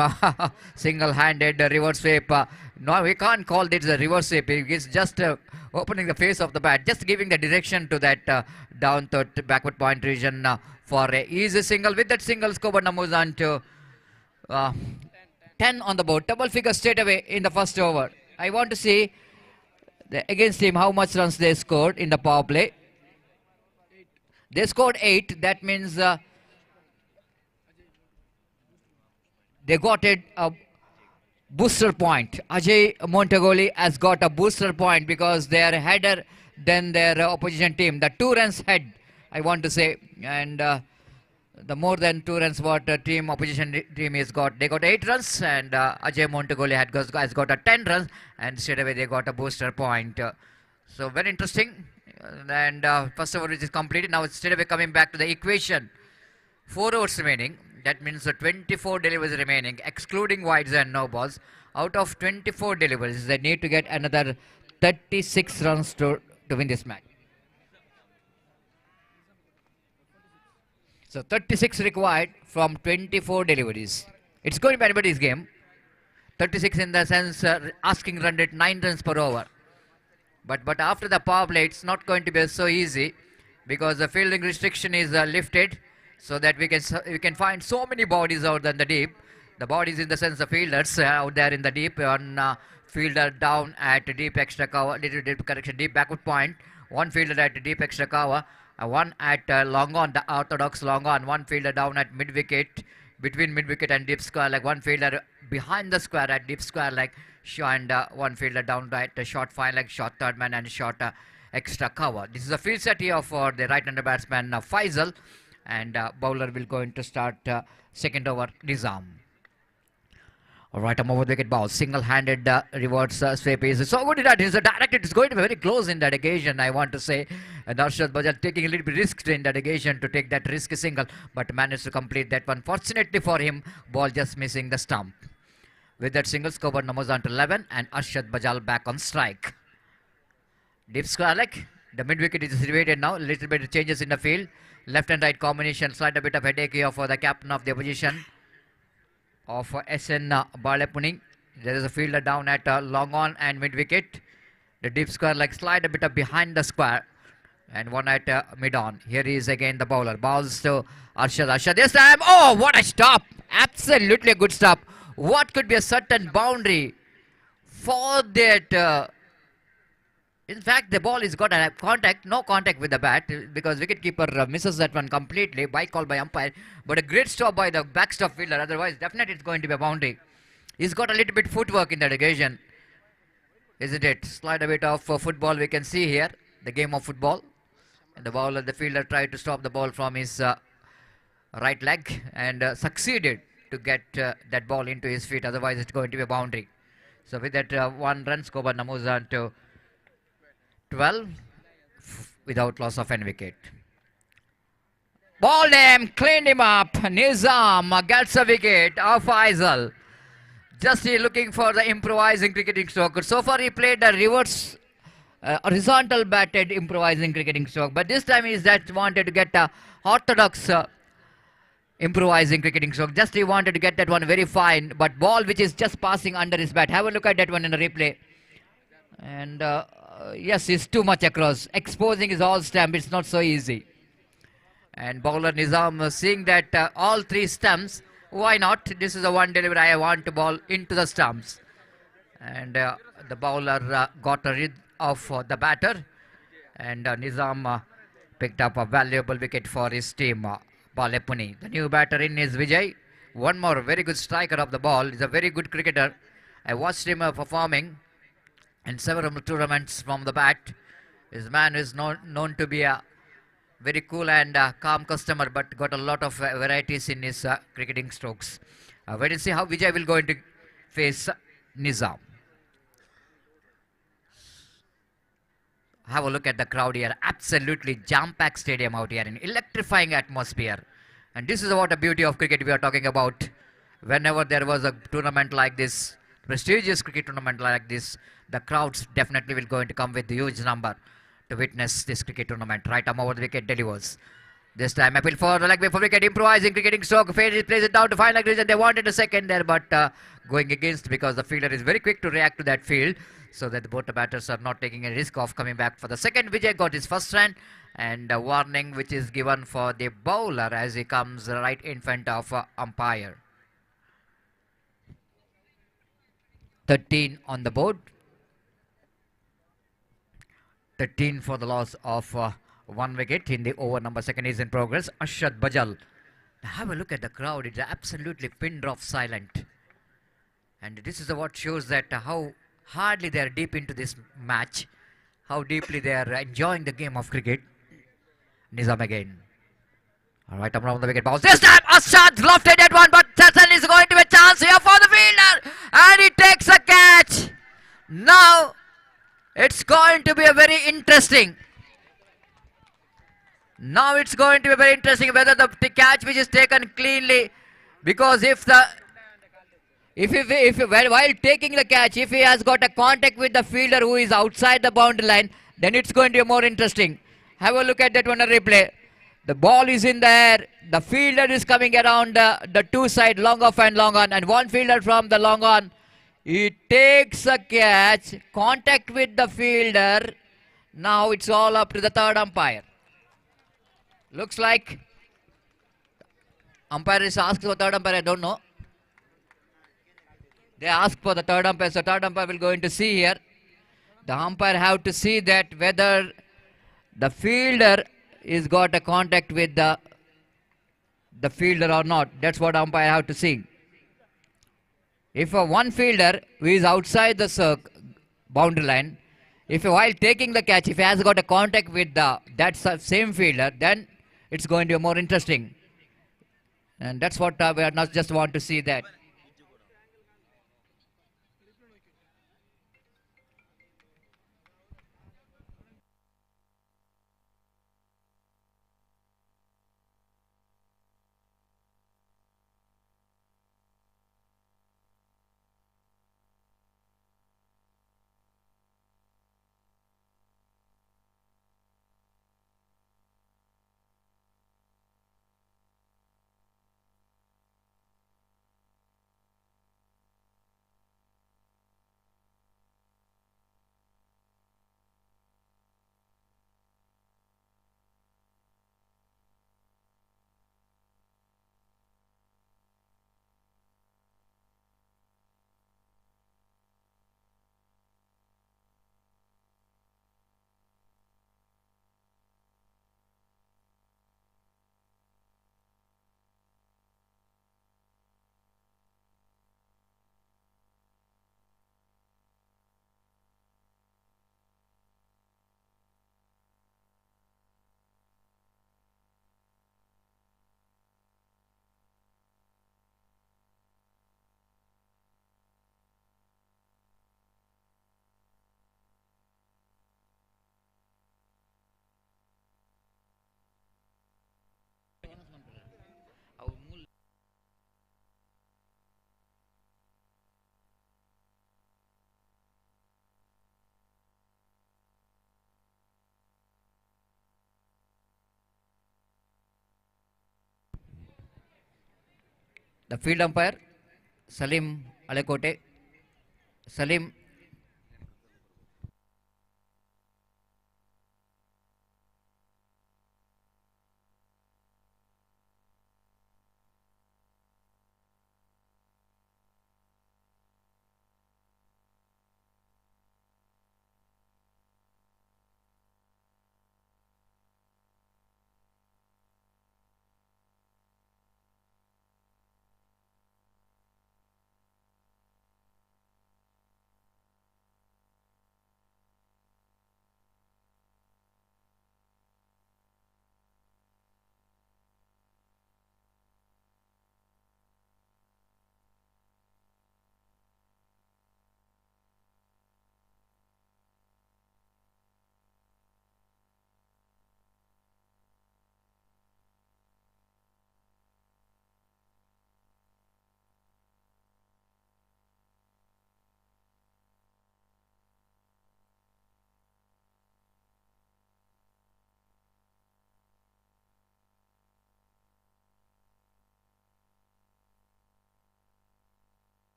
single-handed reverse sweep. No, we can't call this a reverse sweep. He's just opening the face of the bat, just giving the direction to that down to backward point region for a easy single. With that single, scoreboard now moves on to 10 on the board. Double figure straight away in the first over. I want to see against him how much runs they scored in the power play. They scored 8. That means they got a booster point. Ajay Montagoli has got a booster point because they are aheader than their opposition team. The 2 runs head, I want to say. And the more than 2 runs what opposition team has got. They got 8 runs, and Ajay Montagoli has got a 10 runs, and straight away they got a booster point. So very interesting. And first over which is completed. Now it's straight away coming back to the equation. 4 overs remaining. That means 24 deliveries remaining, excluding wides and no balls. Out of 24 deliveries, they need to get another 36 runs to win this match. So 36 required from 24 deliveries. It's going to be anybody's game. 36 in the sense asking run rate 9 runs per over. But after the power play, it's not going to be so easy because the fielding restriction is lifted, so that we can find so many bodies out in the deep. The bodies in the sense of fielders out there in the deep. One fielder down at deep extra cover, deep backward point. One fielder at deep extra cover. One at long on, the orthodox long on. One fielder down at mid wicket, between mid wicket and deep square, like one fielder behind the square at deep square, like and one fielder down right, short fine like short third man and short extra cover. This is a field set here for the right-hander batsman Faisal, and bowler will going to start second over Nizam. Alright, I'm over the wicket ball. Single-handed reverse sweep is so good that it is directed. It's going to be very close in that occasion, I want to say. And Arshad Bajal taking a little bit risk in that occasion to take that risky single, but managed to complete that one. Fortunately for him, ball just missing the stump. With that single, scoreboard numbers on to 11, and Arshad Bajal back on strike. Deep square leg. The mid wicket is situated now. Little bit of changes in the field. Left and right combination. Slight a bit of headache here for the captain of the opposition of SN Balepuni. There is a fielder down at long on and mid wicket. The deep square leg slide a bit of behind the square, and one at mid on. Here is again the bowler. Bowls to Arshad. Arshad this time. Oh, what a stop! Absolutely a good stop. What could be a certain boundary for that? In fact, the ball is got a contact, no contact with the bat, because wicketkeeper misses that one completely by call by umpire. But a great stop by the backstop fielder. Otherwise, definitely it's going to be a boundary. He's got a little bit footwork in that occasion, isn't it? Slide a bit of football we can see here, the game of football. And the bowler, the fielder tried to stop the ball from his right leg and succeeded to get that ball into his feet. Otherwise, it's going to be a boundary. So with that 1 run, scoreboard now moves on to 12 without loss of any wicket. Ball him, cleaned him up. Nizam gets a wicket of Faisal. Just looking for the improvising cricketing stroke. So far he played a reverse horizontal batted improvising cricketing stroke, but this time he's that wanted to get a orthodox improvising cricketing stroke. Just he wanted to get that one very fine, but ball which is just passing under his bat. Have a look at that one in the replay. And yes, it's too much across. Exposing his all stump, it's not so easy. And bowler Nizam seeing that all 3 stumps, why not? This is the one delivery I want to ball into the stumps. And the bowler got rid of the batter. And Nizam picked up a valuable wicket for his team, Balepuni. The new batter in is Vijay. One more very good striker of the ball. He's a very good cricketer. I watched him performing in several tournaments from the bat. His man is known to be a very cool and calm customer, but got a lot of varieties in his cricketing strokes. Wait and see how Vijay will going to face Nizam. Have a look at the crowd here. Absolutely jam-packed stadium out here, an electrifying atmosphere. And this is what the beauty of cricket we are talking about. Whenever there was a tournament like this, prestigious cricket tournament like this, the crowds definitely will going to come with a huge number to witness this cricket tournament. Right arm over the wicket delivers. This time appeal for the leg before wicket, improvising cricketing stroke. Plays it down to final leg region. They wanted a second there, but going against because the fielder is very quick to react to that field, so that both the batters are not taking a risk of coming back for the second. Vijay got his first run, and a warning which is given for the bowler as he comes right in front of umpire. 13 on the board. 13 for the loss of one wicket in the over. Number second is in progress. Ashad Bajal. Now have a look at the crowd. It's absolutely pin drop silent. And this is what shows that how hardly they are deep into this match. How deeply they are enjoying the game of cricket. Nizam again. Alright, I'm around the wicket bounce. This time Ashad lofted that one, but Sassan is going to be a chance here for the fielder. And he takes a catch. Now it's going to be a very interesting. Now it's going to be very interesting whether the catch which is taken cleanly, because if while taking the catch, if he has got a contact with the fielder who is outside the boundary line, then it's going to be more interesting. Have a look at that one, a replay. The ball is in the air. The fielder is coming around the two side, long off and long on, and one fielder from the long on. He takes a catch, contact with the fielder. Now it's all up to the third umpire. Looks like umpire is asked for third umpire, I don't know. They ask for the third umpire, so third umpire will go in to see here. The umpire have to see that whether the fielder is got a contact with the fielder or not. That's what umpire have to see. If one fielder who is outside the boundary line, if while taking the catch, if he has got a contact with that same fielder, then it's going to be more interesting. And that's what we are not just want to see that. The field umpire, Salim Alekote. Salim.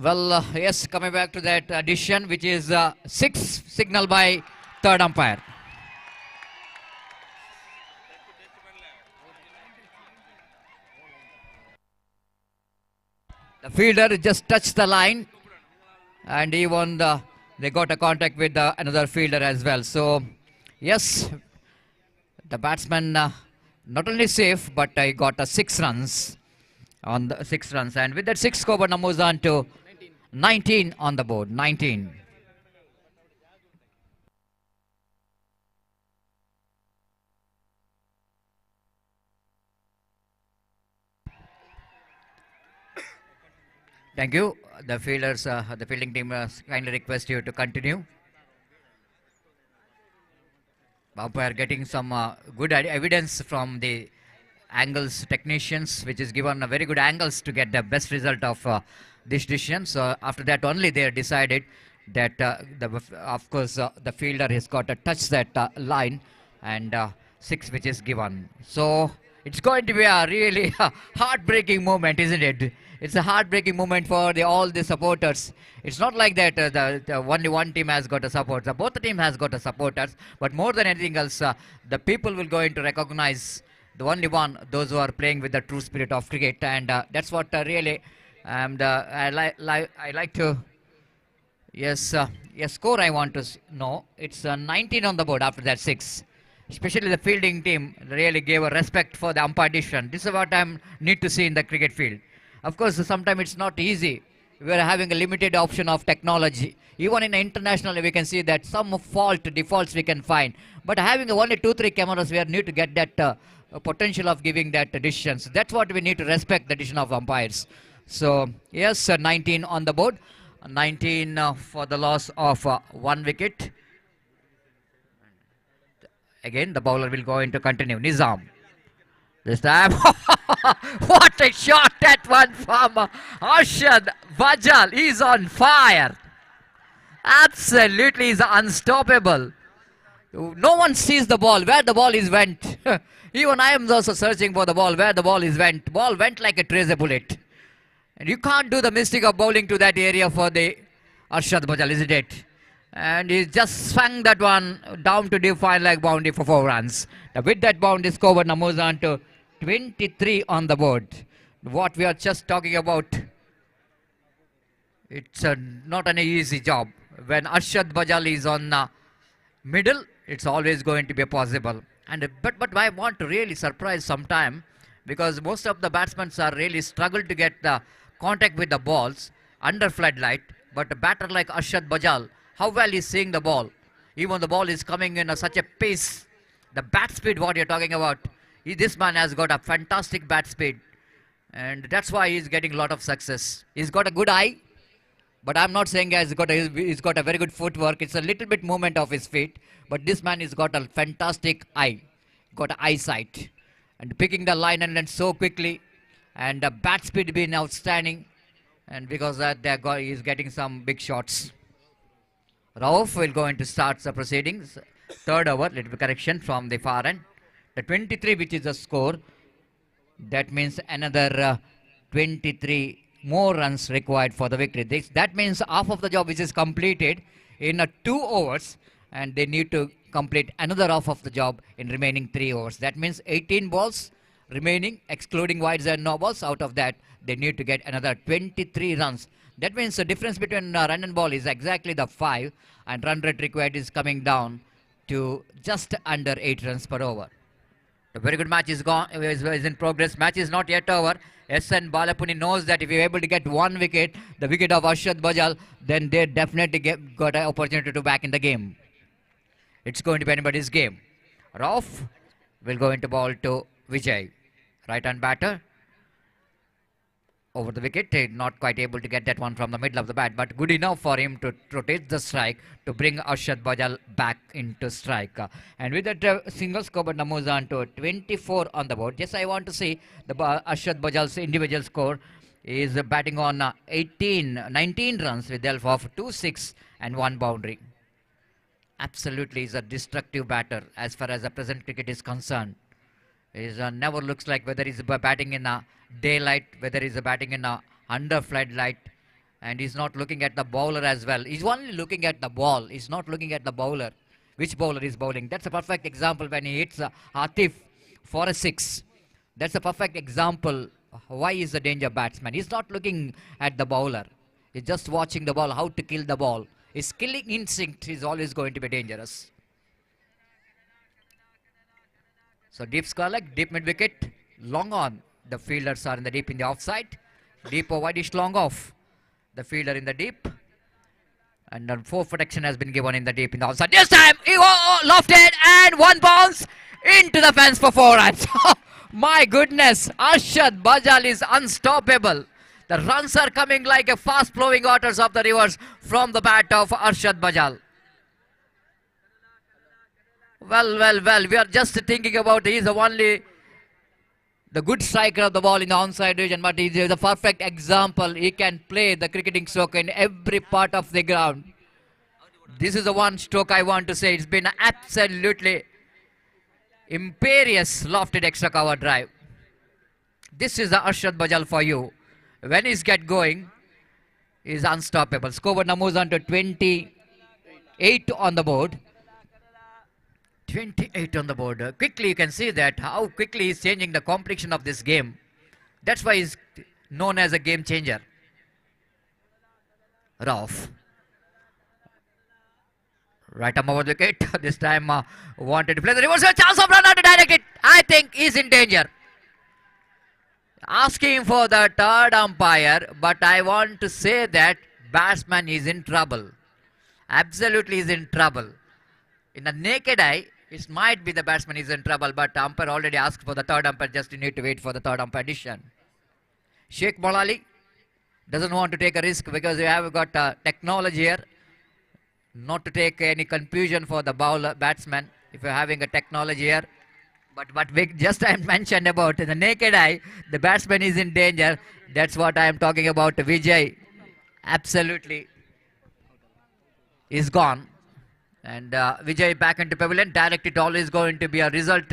Well, yes, coming back to that addition, which is 6 signal by third umpire. The fielder just touched the line, and even they got a contact with another fielder as well. So, yes, the batsman not only safe, but he got 6 runs on the 6 runs, and with that 6 scoreboard now moves on to 19 on the board. 19. Thank you. The fielders, the fielding team kindly request you to continue. Umpire getting some good evidence from the angles technicians, which is given very good angles to get the best result of this decision. So after that only they decided that of course the fielder has got to touch that line, and 6 which is given. So it's going to be a really heartbreaking moment, isn't it? It's a heartbreaking moment for all the supporters. It's not like that the only one team has got a support. Both the team has got a supporters, but more than anything else, the people will going to recognize the only one, those who are playing with the true spirit of cricket, and that's what really I like to. Yes, yes, score I want to know. It's 19 on the board after that 6. Especially the fielding team really gave a respect for the umpire decision. This is what I need to see in the cricket field. Of course, sometimes it's not easy. We are having a limited option of technology. Even in international, we can see that some defaults we can find. But having only 2-3 cameras, we need to get that potential of giving that decisions. That's what we need to respect the decision of umpires. So, yes, 19 on the board. 19 for the loss of 1 wicket. Again, the bowler will go into continue. Nizam. This time, what a shot that one from Arshad Bajal. He's on fire. Absolutely, he's unstoppable. No one sees the ball, where the ball is went. Even I am also searching for the ball, where the ball is went. Ball went like a tracer bullet. And you can't do the mistake of bowling to that area for the Arshad Bajal, isn't it? And he just swung that one down to deep fine leg boundary for 4 runs. With that boundary score, now moves on to 23 on the board. What we are just talking about, it's not an easy job. When Arshad Bajal is on middle, it's always going to be possible. And but I want to really surprise sometime, because most of the batsmen are really struggle to get the contact with the balls under floodlight. But a batter like Arshad Bajal, how well he's seeing the ball. Even the ball is coming in such a pace. The bat speed, what you're talking about. This man has got a fantastic bat speed. And that's why he's getting a lot of success. He's got a good eye. But I'm not saying he's got a very good footwork. It's a little bit movement of his feet. But this man has got a fantastic eye. Got eyesight. And picking the line and then so quickly. And the bat speed being outstanding. And because of that, he's getting some big shots. Rauf will go into start the proceedings. Third over, little correction from the far end. The 23, which is the score, that means another 23 more runs required for the victory. That means half of the job which is completed in 2 overs, and they need to complete another half of the job in remaining 3 overs. That means 18 balls remaining, excluding wides and no balls. Out of that, they need to get another 23 runs. That means the difference between run and ball is exactly the 5, and run rate required is coming down to just under 8 runs per over. A very good match is in progress. Match is not yet over. S.N. Balapuni knows that if you're able to get 1 wicket, the wicket of Arshad Bajal, then they definitely got an opportunity to back in the game. It's going to be anybody's game. Rauf will go into ball to Vijay. Right-hand batter. Over the wicket, not quite able to get that one from the middle of the bat, but good enough for him to rotate the strike to bring Arshad Bajal back into strike. And with that single score, but moves on to 24 on the board. Yes, I want to see the Arshad Bajal's individual score is batting on 19 runs with the help of 2 6 and 1 boundary. Absolutely is a destructive batter as far as the present cricket is concerned. He never looks like whether he's batting in daylight, whether he's batting in under floodlight. And he's not looking at the bowler as well. He's only looking at the ball. He's not looking at the bowler. Which bowler is bowling? That's a perfect example when he hits Atif for a 6. That's a perfect example why he's a danger batsman. He's not looking at the bowler. He's just watching the ball, how to kill the ball. His killing instinct is always going to be dangerous. So deep square, deep mid wicket, long on. The fielders are in the deep in the offside. Deep or wideish long off. The fielder in the deep. And then 4 protection has been given in the deep in the outside. This time he lofted and 1 bounce into the fence for 4 runs. My goodness, Arshad Bajal is unstoppable. The runs are coming like a fast flowing waters of the rivers from the bat of Arshad Bajal. Well, we are just thinking about he's the only the good striker of the ball in the onside region, but he's the perfect example. He can play the cricketing stroke in every part of the ground. This is the one stroke I want to say. It's been absolutely imperious lofted extra cover drive. This is the Arshad Bajal for you. When he's get going, he's unstoppable. Scoreboard now moves on to 28 on the board. 28 on the board. Quickly you can see that how quickly he's changing the complexion of this game. That's why he's known as a game changer. Rauf. Right arm over the wicket. This time wanted to play the reverse. A chance of run out to direct it. I think he's in danger. Asking for the third umpire, but I want to say that batsman is in trouble. Absolutely is in trouble. In the naked eye, it might be the batsman is in trouble, but umpire already asked for the third umpire. Just you need to wait for the third umpire decision. Sheikh Malali doesn't want to take a risk because we have got technology here. Not to take any confusion for the bowler batsman if you're having a technology here. But we just I mentioned about the naked eye, the batsman is in danger. That's what I am talking about. Vijay absolutely is gone. And Vijay back into pavilion. Direct it always going to be a result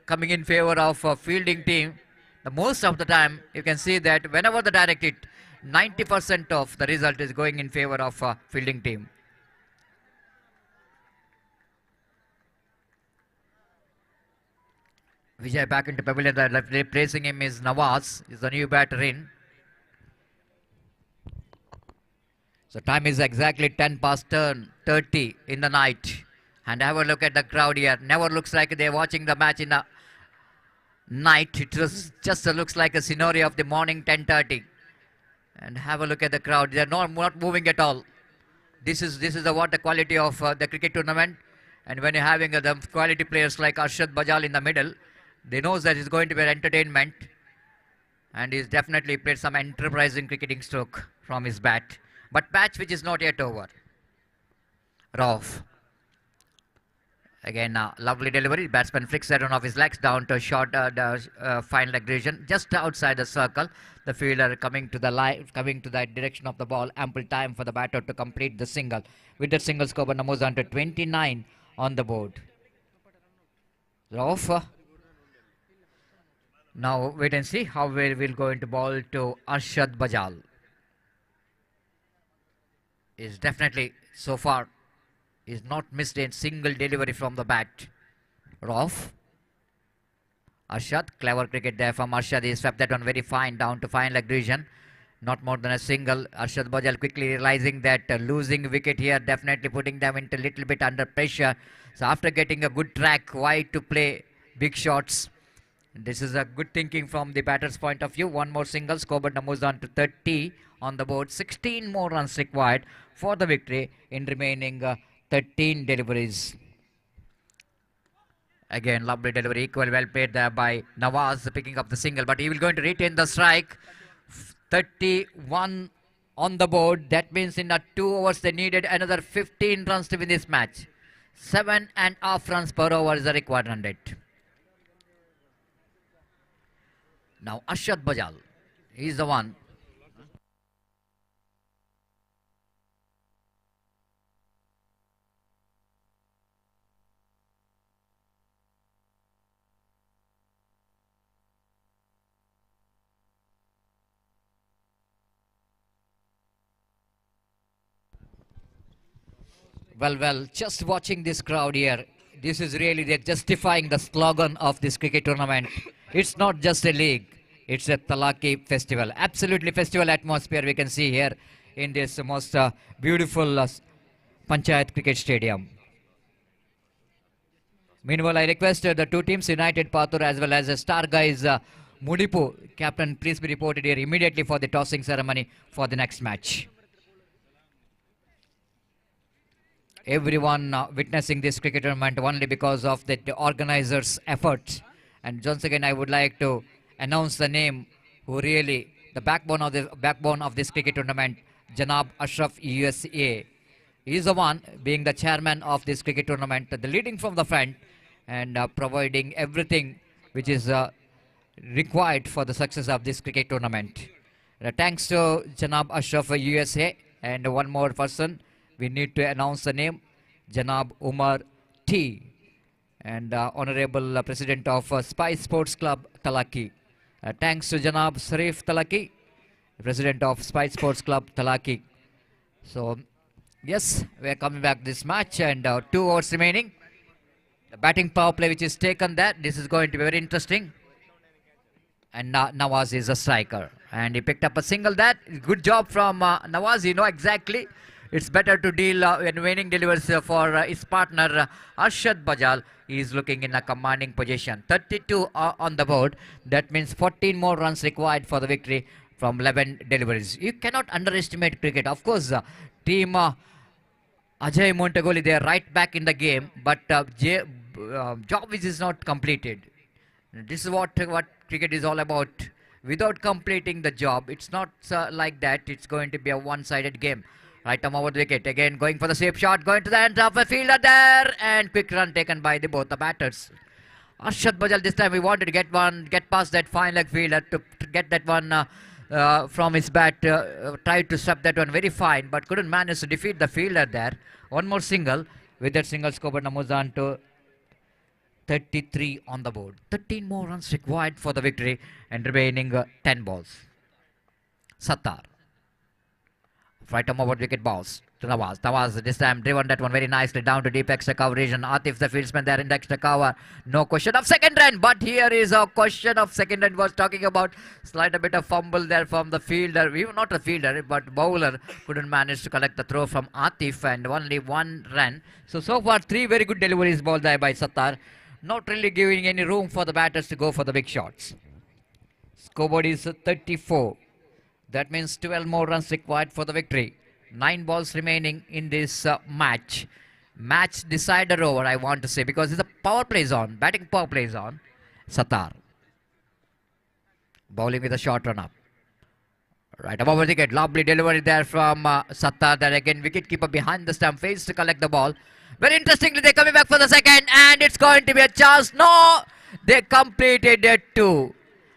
coming in favor of fielding team. The most of the time you can see that whenever the direct it, 90% of the result is going in favor of fielding team. Vijay back into pavilion. Replacing him is Nawaz. Is the new batter in. So time is exactly 10 past 30 in the night. And have a look at the crowd here. Never looks like they're watching the match in the night. It just looks like a scenario of the morning 10:30. And have a look at the crowd. They're not moving at all. This is what the quality of the cricket tournament. And when you're having the quality players like Arshad Bajal in the middle, they know that it's going to be an entertainment. And he's definitely played some enterprising cricketing stroke from his bat. But match which is not yet over. Rauf. Again, lovely delivery. Batsman flicks that one off his legs down to a short fine leg region, just outside the circle. The fielder coming to that direction of the ball. Ample time for the batter to complete the single. With that single, score numbers on to 29 on the board. Rauf. Now wait and see how we will go into ball to Arshad Bajal. Is definitely so far is not missed a single delivery from the bat. Rauf. Arshad, clever cricket there from Arshad. He swept that one very fine down to fine leg region. Not more than a single. Arshad Bajal quickly realizing that losing wicket here, definitely putting them into a little bit under pressure. So after getting a good track, why to play big shots? This is a good thinking from the batter's point of view. One more single. Scoreboard moves on to 30 on the board. 16 more runs required for the victory in remaining 13 deliveries. Again, lovely delivery. Equal well played there by Nawaz, picking up the single. But he will going to retain the strike. 31 on the board. That means in 2 overs they needed another 15 runs to win this match. 7.5 runs per over is the required run rate. Now Arshad Bajal, he's the one. Well, just watching this crowd here, this is really they're justifying the slogan of this cricket tournament. It's not just a league, it's a THALAKKI festival. Absolutely festival atmosphere we can see here in this most beautiful Panchayat Cricket Stadium. Meanwhile, I request the two teams, United Pathur as well as Star Guys MUDIPU. Captain, please be reported here immediately for the tossing ceremony for the next match. Everyone witnessing this cricket tournament only because of the organizers' efforts. And once again, I would like to announce the name who really the backbone of this cricket tournament, Janab Ashraf USA. He is the one being the chairman of this cricket tournament, the leading from the front and providing everything which is required for the success of this cricket tournament. Thanks to Janab Ashraf USA and one more person. We need to announce the name, Janab Umar T. and Honorable President of Spice Sports Club, THALAKKI. Thanks to Janab Sharif THALAKKI, President of Spice Sports Club, THALAKKI. So, yes, we are coming back this match and 2 hours remaining. The batting power play which is taken there, this is going to be very interesting. And Nawaz is a striker. And he picked up a single there. Good job from Nawaz, you know exactly. It's better to deal when winning delivers for his partner Arshad Bajal. He is looking in a commanding position. 32 on the board. That means 14 more runs required for the victory from 11 deliveries. You cannot underestimate cricket. Of course, team Ajay Montagoli, they are right back in the game. But job which is not completed. This is what cricket is all about. Without completing the job, it's not like that. It's going to be a one-sided game. Right arm over the wicket. Again going for the safe shot. Going to the end of a fielder there. And quick run taken by both the batters. Arshad Bajal this time he wanted to get past that fine leg fielder to get that one from his bat. Tried to sub that one very fine but couldn't manage to defeat the fielder there. One more single. With that single scored moves on to 33 on the board. 13 more runs required for the victory and remaining 10 balls. Sattar. Right arm over wicket balls to Nawaz. Nawaz this time driven that one very nicely down to deep extra coverage and Atif the fieldsman there in the extra cover. No question of second run, but here is a question of second run. Was talking about slight a bit of fumble there from the fielder. Even not a fielder but bowler couldn't manage to collect the throw from Atif and only one run. So far 3 very good deliveries ball there by Sattar. Not really giving any room for the batters to go for the big shots. Scoreboard is 34. That means 12 more runs required for the victory. 9 balls remaining in this match. Match decider over, I want to say, because the power play is on. Batting power play is on. Sattar. Bowling with a short run up. Right above the wicket. Lovely delivery there from Sattar. There again, wicketkeeper behind the stump fails to collect the ball. Very interestingly, they're coming back for the second. And it's going to be a chance. No! They completed it too.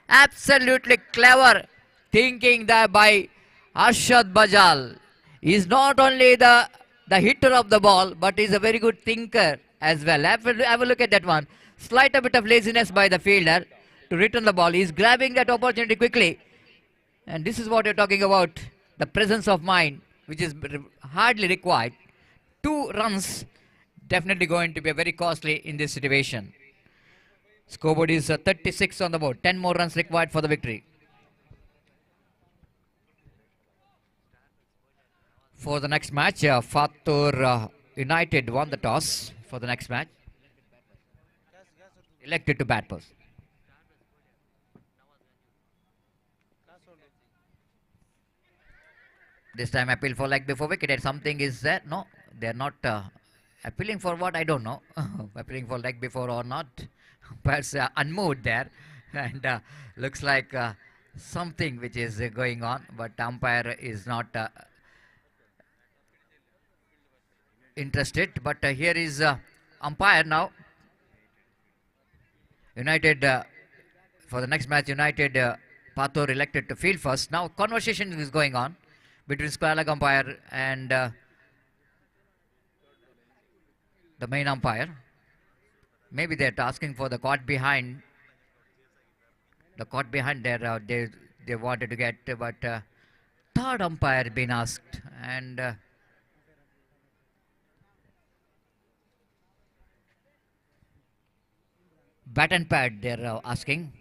Absolutely clever thinking there by Arshad Bajal. He's not only the hitter of the ball, but he's a very good thinker as well. Have a look at that one. Slight a bit of laziness by the fielder to return the ball. He's grabbing that opportunity quickly. And this is what you're talking about. The presence of mind, which is hardly required. 2 runs definitely going to be very costly in this situation. Scoreboard is 36 on the board. 10 more runs required for the victory. For the next match, Fatur United won the toss for the next match. Elected to bat first. This time appeal for leg before wicket. Something is there? No, they are not appealing for what? I don't know. Appealing for leg before or not. Perhaps unmoved there. And looks like something which is going on. But umpire is not interested, but here is umpire now. United for the next match, United Pathur elected to field first. Now conversation is going on between square leg umpire and the main umpire. Maybe they're asking for the caught behind. The caught behind there they wanted to get, but third umpire been asked and. bat and pad they're asking.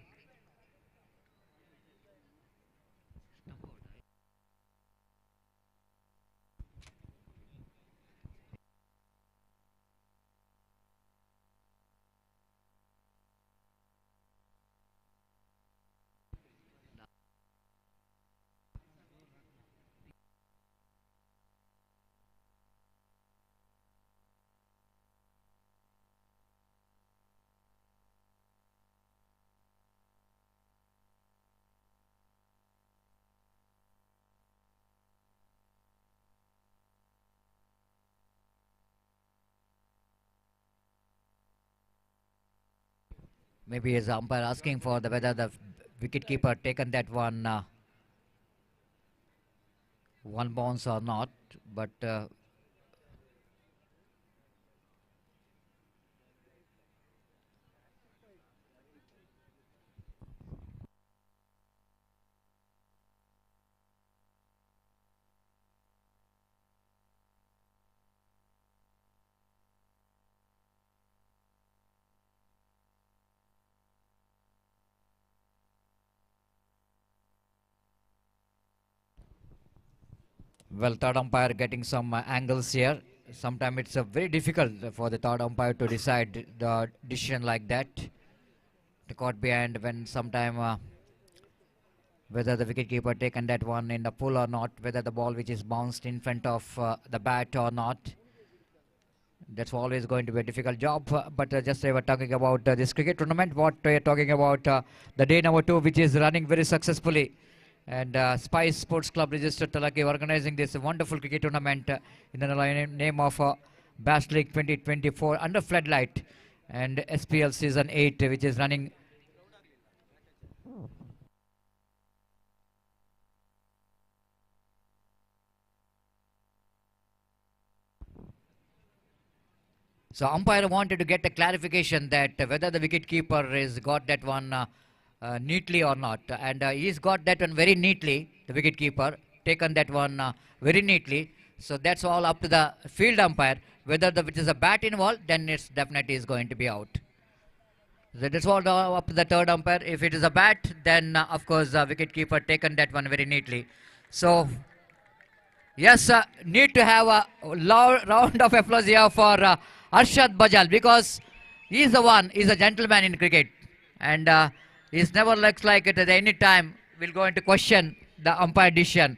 Maybe his umpire asking for the whether the wicket keeper taken that one bounce or not, but well, third umpire getting some angles here. Sometimes it's very difficult for the third umpire to decide the decision like that. The caught behind when sometime whether the wicketkeeper taken that one in the pull or not, whether the ball which is bounced in front of the bat or not. That's always going to be a difficult job. But just we were talking about this cricket tournament. What we are talking about the day number 2, which is running very successfully. And Spice Sports Club registered THALAKKI organizing this wonderful cricket tournament in the name of Bash League 2024 under floodlight and SPL Season 8, which is running. So umpire wanted to get a clarification that whether the wicketkeeper has got that one neatly or not, and he's got that one very neatly. The wicketkeeper taken that one very neatly. So that's all up to the field umpire. Whether which is a bat involved, then it's definitely is going to be out. So that's all up to the third umpire. If it is a bat, then of course the wicketkeeper taken that one very neatly. So yes, need to have a round of applause here for Arshad Bajal, because he's the one, he's a gentleman in cricket, and he's never looks like it at any time will go into question the umpire decision,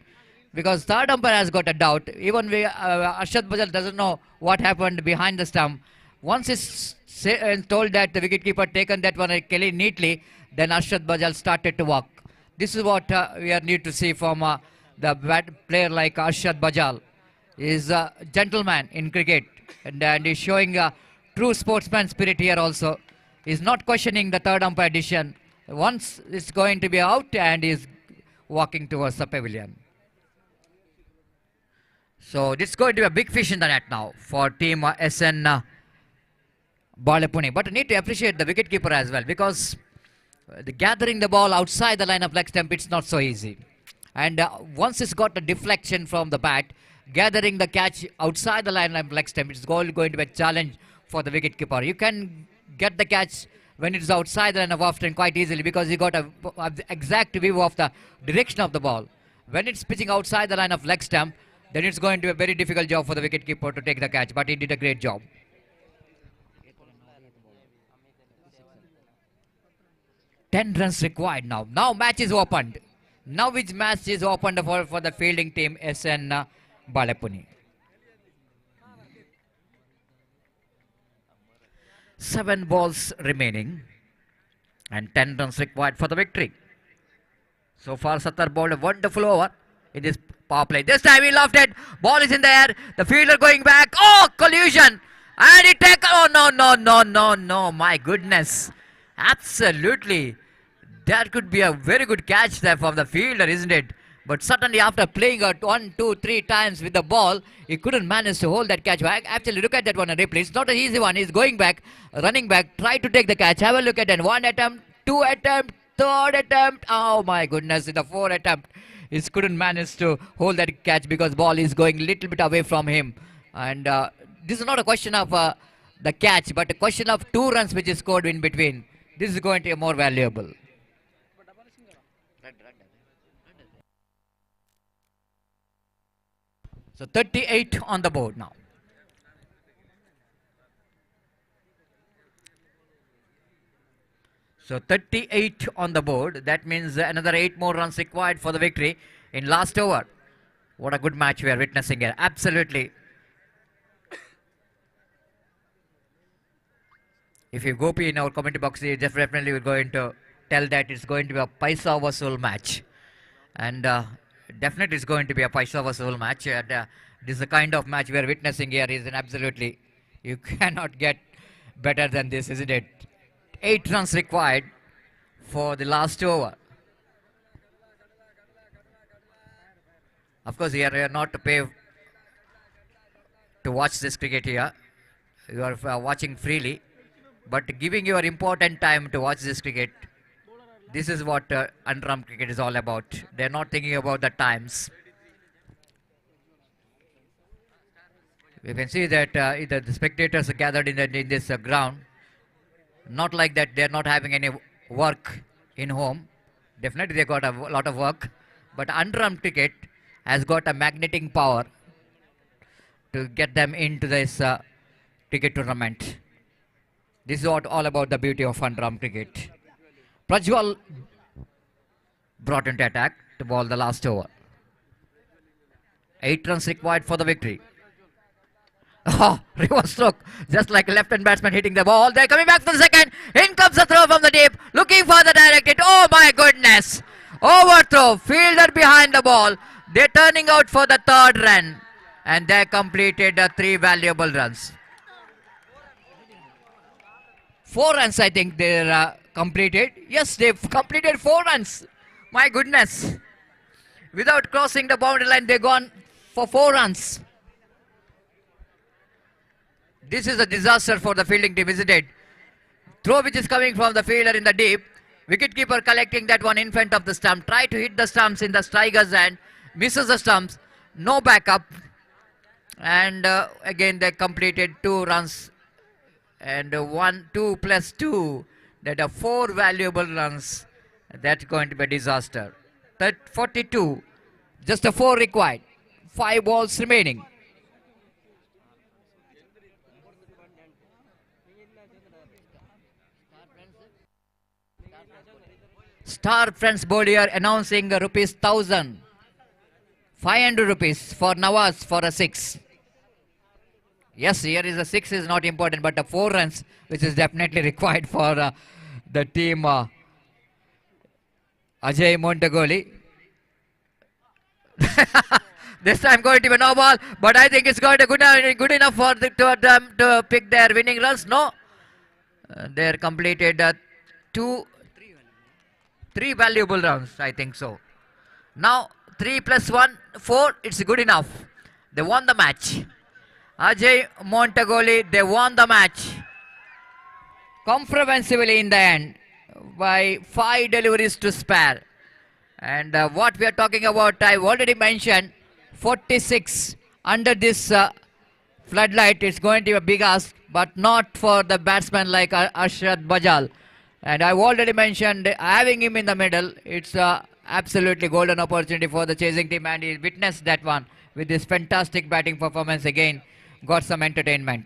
because third umpire has got a doubt. Even Arshad Bajal doesn't know what happened behind the stump. Once it's told that the wicketkeeper taken that one Kelly neatly, then Arshad Bajal started to walk. This is what we need to see from the player like Arshad Bajal. He is a gentleman in cricket, and he's showing a true sportsman spirit here also. He's not questioning the third umpire decision. Once it's going to be out, and he's walking towards the pavilion. So this is going to be a big fish in the net now for team SN Balepuni. But I need to appreciate the wicketkeeper as well, because gathering the ball outside the line of leg stump, it's not so easy. And once it's got a deflection from the bat, gathering the catch outside the line of leg stump, it's going to be a challenge for the wicketkeeper. You can get the catch when it's outside the line of off-spin quite easily, because you got a exact view of the direction of the ball. When it's pitching outside the line of leg stump, then it's going to be a very difficult job for the wicketkeeper to take the catch, but he did a great job. 10 runs required now. Now match is opened. Now which match is opened for the fielding team SN Balepuni. 7 balls remaining and 10 runs required for the victory. So far Sattar bowled a wonderful over in this power play. This time he lofted it. Ball is in the air. The fielder going back. Oh, collusion. And he take. Oh, no. My goodness. Absolutely. That could be a very good catch there from the fielder, isn't it? But suddenly after playing out 1, 2, 3 times with the ball, he couldn't manage to hold that catch. Actually, look at that one on replay. It's not an easy one. He's going back, running back, try to take the catch. Have a look at that. 1 attempt, 2 attempt, 3rd attempt. Oh my goodness, in the 4th attempt, he couldn't manage to hold that catch because ball is going a little bit away from him. And this is not a question of the catch, but a question of 2 runs which is scored in between. this is going to be more valuable. So 38 on the board now. So 38 on the board. That means another 8 more runs required for the victory in last over. What a good match we are witnessing here. Absolutely. If you go in our commentary box, you definitely will going to tell that it's going to be a paisa vasool match. And definitely it's going to be a paisa vasool match. And, this is the kind of match we are witnessing here. Is an absolutely, you cannot get better than this, isn't it? 8 runs required for the last over. Of course, here you are not to pay to watch this cricket here. You are watching freely, but giving your important time to watch this cricket. This is what underarm cricket is all about. They are not thinking about the times. You can see that the spectators are gathered in this ground. Not like that they are not having any work in home. Definitely they got a lot of work. But underarm cricket has got a magnetic power to get them into this cricket tournament. This is what all about the beauty of underarm cricket. Prajwal brought into attack to ball the last over. 8 runs required for the victory. Oh, reverse stroke. Just like a left-hand batsman hitting the ball. They're coming back for the second. In comes the throw from the deep. Looking for the direct hit. Oh my goodness. Overthrow. Fielder behind the ball. They're turning out for the third run. And they completed 3 valuable runs. 4 runs I think they're completed. Yes, they've completed 4 runs. My goodness. Without crossing the boundary line, they've gone for 4 runs. This is a disaster for the fielding team, isn't it? Throw which is coming from the fielder in the deep. Wicketkeeper collecting that one in front of the stump. Try to hit the stumps in the striker's hand. Misses the stumps. No backup. And again they completed 2 runs. And 1, 2 plus 2. That are 4 valuable runs. That's going to be a disaster. 42. Just a 4 required. 5 balls remaining. Star Friends board here announcing rupees 1,000. 500 rupees for Nawaz for a 6. Yes, here is a 6 is not important, but a 4 runs, which is definitely required for the team Ajay Montagoli. This time going to be no ball, but I think it's going to be good enough for them to pick their winning runs. No, they completed 3 valuable rounds, I think so. Now 3 plus 1, 4, it's good enough. They won the match. Ajay Montagoli, they won the match comprehensively in the end by 5 deliveries to spare. And what we are talking about, I've already mentioned 46 under this floodlight. It's going to be a big ask, but not for the batsman like Arshad Bajal. And I've already mentioned having him in the middle. It's absolutely golden opportunity for the chasing team, and he witnessed that one with this fantastic batting performance again. Got some entertainment.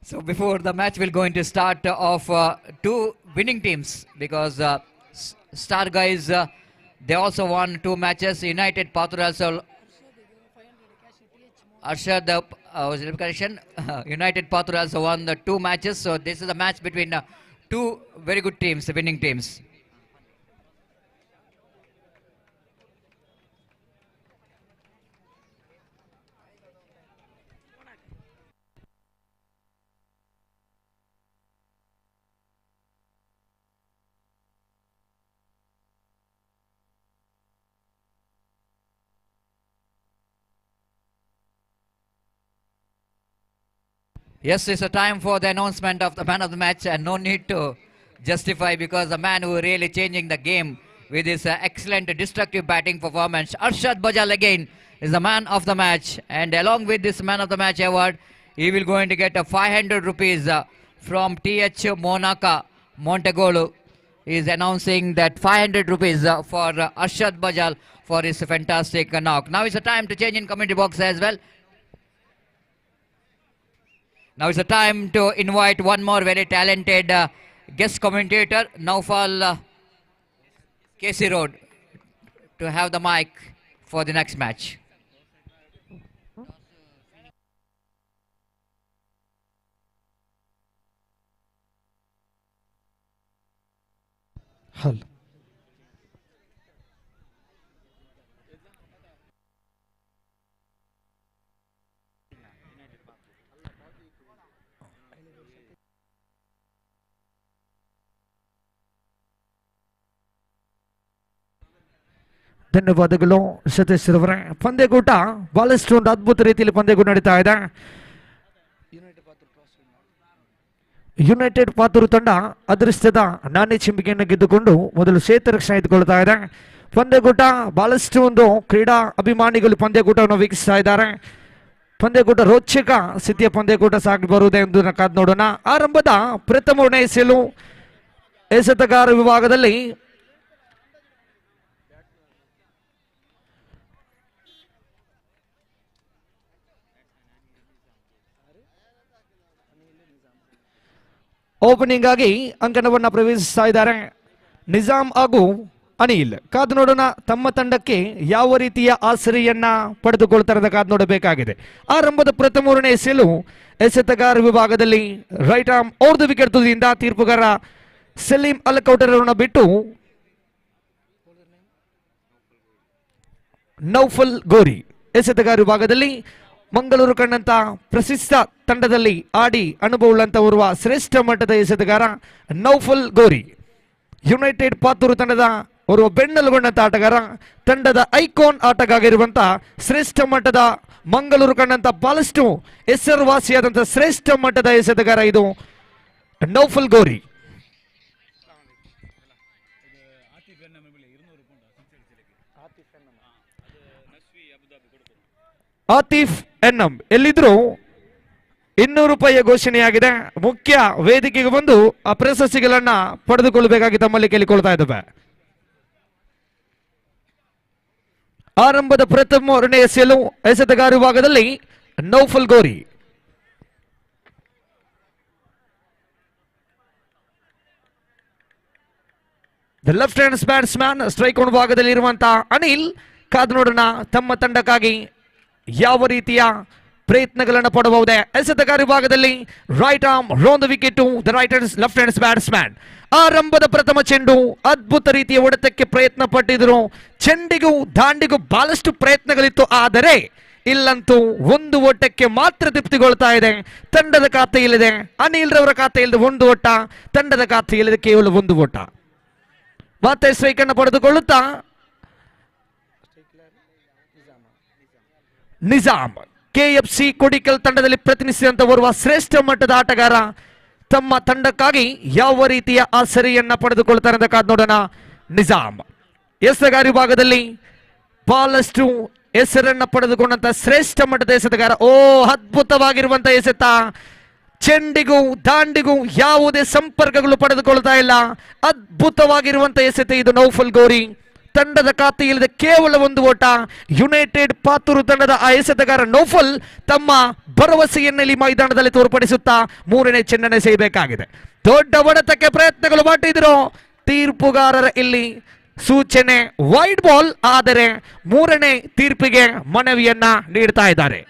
So before the match will going to start of two winning teams, because Star Guys, they also won 2 matches. United Pathur also Arshad, was it correction? United Pathur also won the 2 matches. So this is a match between 2 very good teams, winning teams. Yes, it's a time for the announcement of the man of the match, and no need to justify, because the man who really changing the game with his excellent destructive batting performance, Arshad Bajal again, is the man of the match. And along with this man of the match award, he will going to get a 500 rupees from TH Monaka Montegolo. He is announcing that 500 rupees for Arshad Bajal for his fantastic knock. Now is the time to change in commentary box as well. Now it's the time to invite one more very talented guest commentator, Naufal Casey Road, to have the mic for the next match. Hello. ಧನ್ಯವಾದಗಳು ಸತೀಶ್ ರವರೇ. ಪಂದ್ಯಕೂಟ ಬಹಳಷ್ಟು ಒಂದು ಅದ್ಭುತ ರೀತಿಯಲ್ಲಿ ಪಂದ್ಯಕೂಟ ನಡೀತಾ ಇದೆ. United Pathuru ತಂಡ ಅದೃಷ್ಟದ ನಾಣ್ಯ ಚಿಂಬಿಕೆಯನ್ನು ಗೆದ್ದುಕೊಂಡು ಮೊದಲು ಕ್ಷೇತ್ರರಕ್ಷಣೆ ಇದ್ದುಕೊಳ್ತಾ ಇದೆ. ಪಂದ್ಯಕೂಟ ಬಹಳಷ್ಟು ಒಂದು ಕ್ರೀಡಾ ಅಭಿಮಾನಿಗಳು ಪಂದ್ಯಕೂಟವನ್ನು ವೀಕ್ಷಿಸ್ತಾ ಇದ್ದಾರೆ. ಪಂದ್ಯಕೂಟ ರೋಚಕ ಸ್ಥಿತಿಯ ಪಂದ್ಯಕೂಟ ಸಾಗಿ ಬರುವುದೇ ಎಂದು ಕಾದು ನೋಡೋಣ. ಆರಂಭದ ಪ್ರಥಮ ಎಸೆಯಲು ಎಸೆತಗಾರ ವಿಭಾಗದಲ್ಲಿ ಓಪನಿಂಗ್ ಆಗಿ ಅಂಕಣವನ್ನು ಪ್ರವೇಶಿಸ್ತಾ ಇದ್ದಾರೆ ನಿಜಾಮ್ ಹಾಗೂ ಅನಿಲ್. ಕಾದು ನೋಡೋಣ ತಮ್ಮ ತಂಡಕ್ಕೆ ಯಾವ ರೀತಿಯ ಆಸರೆಯನ್ನ ಪಡೆದುಕೊಳ್ತಾರೆ ಅಂತ ಕಾದು ನೋಡಬೇಕಾಗಿದೆ. ಆರಂಭದ ಪ್ರಥಮ ಎಸೆಯಲು ಎಸೆತಗಾರ ವಿಭಾಗದಲ್ಲಿ right arm over the wicket ತುದಿಯಿಂದ ತೀರ್ಪುಗಾರ ಸಲೀಂ ಅಲ್ಕೌಟರನ್ನು ಬಿಟ್ಟು ನೌಫಲ್ ಗೋರಿ. ಎಸೆತಗಾರ ವಿಭಾಗದಲ್ಲಿ ಮಂಗಳೂರು ಕಂಡಂತ ಪ್ರಸಿದ್ಧ ತಂಡದಲ್ಲಿ ಆಡಿ ಅನುಭವವುಳ್ಳಂತವರುವ ಶ್ರೇಷ್ಠ ಮಟ್ಟದ ಎಸೆತಗಾರ ನೌಫಲ್ ಗೋರಿ. ಯುನೈಟೆಡ್ ಪಾತೂರು ತಂಡದ ಓರ್ವ ಬೆನ್ನೆಲುಬಣ್ಣಂತ ಆಟಗಾರ, ತಂಡದ ಐಕಾನ್ ಆಟಗಾಗಿರುವಂತ ಶ್ರೇಷ್ಠ ಮಟ್ಟದ ಮಂಗಳೂರು ಕಂಡಂತ ಬಹಳಷ್ಟು ಹೆಸರುವಾಸಿಯಾದಂಥ ಶ್ರೇಷ್ಠ ಮಟ್ಟದ ಎಸೆತಗಾರ ಇದು ನೌಫಲ್ ಗೋರಿ. ಆತಿಫ್ ಎನ್ಎಂ ಎಲ್ಲಿದ್ರು 200 ರೂಪಾಯಿಯ ಘೋಷಣೆಯಾಗಿದೆ. ಮುಖ್ಯ ವೇದಿಕೆಗೆ ಬಂದು ಆ ಪ್ರಶಸ್ತಿಗಳನ್ನ ಪಡೆದುಕೊಳ್ಳಬೇಕಾಗಿ ತಮ್ಮಲ್ಲಿ ಕೇಳಿಕೊಳ್ತಾ ಇದ್ದೇವೆ. ಆರಂಭದ ಪ್ರಥಮ ಎಸೆಯಲು ಎಸೆತಗಾರ ವಿಭಾಗದಲ್ಲಿ Naufal Ghori. The left hand batsman strike out ಭಾಗದಲ್ಲಿ ಇರುವಂತಹ ಅನಿಲ್. ಕಾದು ನೋಡೋಣ ತಮ್ಮ ತಂಡಕ್ಕಾಗಿ ಯಾವ ರೀತಿಯ ಪ್ರಯತ್ನಗಳನ್ನು ಪಡಬಹುದೇ. ಎಸೆತಗಾರ ವಿಭಾಗದಲ್ಲಿ right arm round the wicket the right hand left hand batsman. ಆರಂಭದ ಪ್ರಥಮ ಚೆಂಡು ಅದ್ಭುತ ರೀತಿಯ ಹೊಡೆತಕ್ಕೆ ಪ್ರಯತ್ನ ಪಟ್ಟಿದ್ರು. ಚೆಂಡಿಗೂ ದಾಂಡಿಗೂ ಬಹಳಷ್ಟು ಪ್ರಯತ್ನಗಳಿತ್ತು, ಆದರೆ ಇಲ್ಲಂತೂ ಒಂದು ಓಟಕ್ಕೆ ಮಾತ್ರ ತೃಪ್ತಿಗೊಳ್ತಾ ಇದೆ. ತಂಡದ ಖಾತೆಯಲ್ಲಿದೆ ಅನಿಲ್ ರವರ ಖಾತೆಯಲ್ಲಿದೆ 1 ಓಟ, ತಂಡದ ಖಾತೆಯಲ್ಲಿದೆ ಕೇವಲ 1 ಓಟ. ಮತ್ತೆ ಸ್ಟ್ರೈಕ್ ಅನ್ನು ಪಡೆದುಕೊಳ್ಳುತ್ತಾ ನಿಜಾಮ್ ಕೆಎಫ್ಸಿ ಕೊಡಿಕಲ್ ತಂಡದಲ್ಲಿ ಪ್ರತಿನಿಧಿಸಿದಂತ ಓರ್ವ ಶ್ರೇಷ್ಠ ಮಟ್ಟದ ಆಟಗಾರ. ತಮ್ಮ ತಂಡಕ್ಕಾಗಿ ಯಾವ ರೀತಿಯ ಆಸರೆಯನ್ನ ಪಡೆದುಕೊಳ್ತಾರೆ ಅಂತ ಕಾದು ನೋಡೋಣ. ನಿಜಾಮ್ ಎಸೆತಗಾರ ವಿಭಾಗದಲ್ಲಿ ಬಹಳಷ್ಟು ಹೆಸರನ್ನ ಪಡೆದುಕೊಂಡಂತ ಶ್ರೇಷ್ಠ ಮಟ್ಟದ ಎಸೆತಗಾರ. ಅದ್ಭುತವಾಗಿರುವಂತ ಎಸೆತ, ಚೆಂಡಿಗೂ ದಾಂಡಿಗೂ ಯಾವುದೇ ಸಂಪರ್ಕಗಳು ಪಡೆದುಕೊಳ್ತಾ ಇಲ್ಲ. ಅದ್ಭುತವಾಗಿರುವಂತ ಎಸೆತ ಇದು ನೌಫಲ್ ಗೋರಿ. ತಂಡದ ಖಾತೆಯಲ್ಲಿದೆ ಕೇವಲ ಒಂದು ಓಟ. ಯುನೈಟೆಡ್ ಪಾತೂರು ತಂಡದ ಆ ಎಸೆತಗಾರ ನೌಫಲ್ ತಮ್ಮ ಭರವಸೆಯನ್ನಲ್ಲಿ ಮೈದಾನದಲ್ಲಿ ತೋರ್ಪಡಿಸುತ್ತಾ ಮೂರನೇ ಚೆಂಡನ್ನು ಎಸೆಯಬೇಕಾಗಿದೆ. ದೊಡ್ಡ ಹೊಡೆತಕ್ಕೆ ಪ್ರಯತ್ನಗಳು ಮಾಡಿದ್ರು. ತೀರ್ಪುಗಾರರ ಇಲ್ಲಿ ಸೂಚನೆ ವೈಡ್ ಬಾಲ್, ಆದರೆ ಮೂರನೇ ತೀರ್ಪಿಗೆ ಮನವಿಯನ್ನ ನೀಡ್ತಾ ಇದ್ದಾರೆ.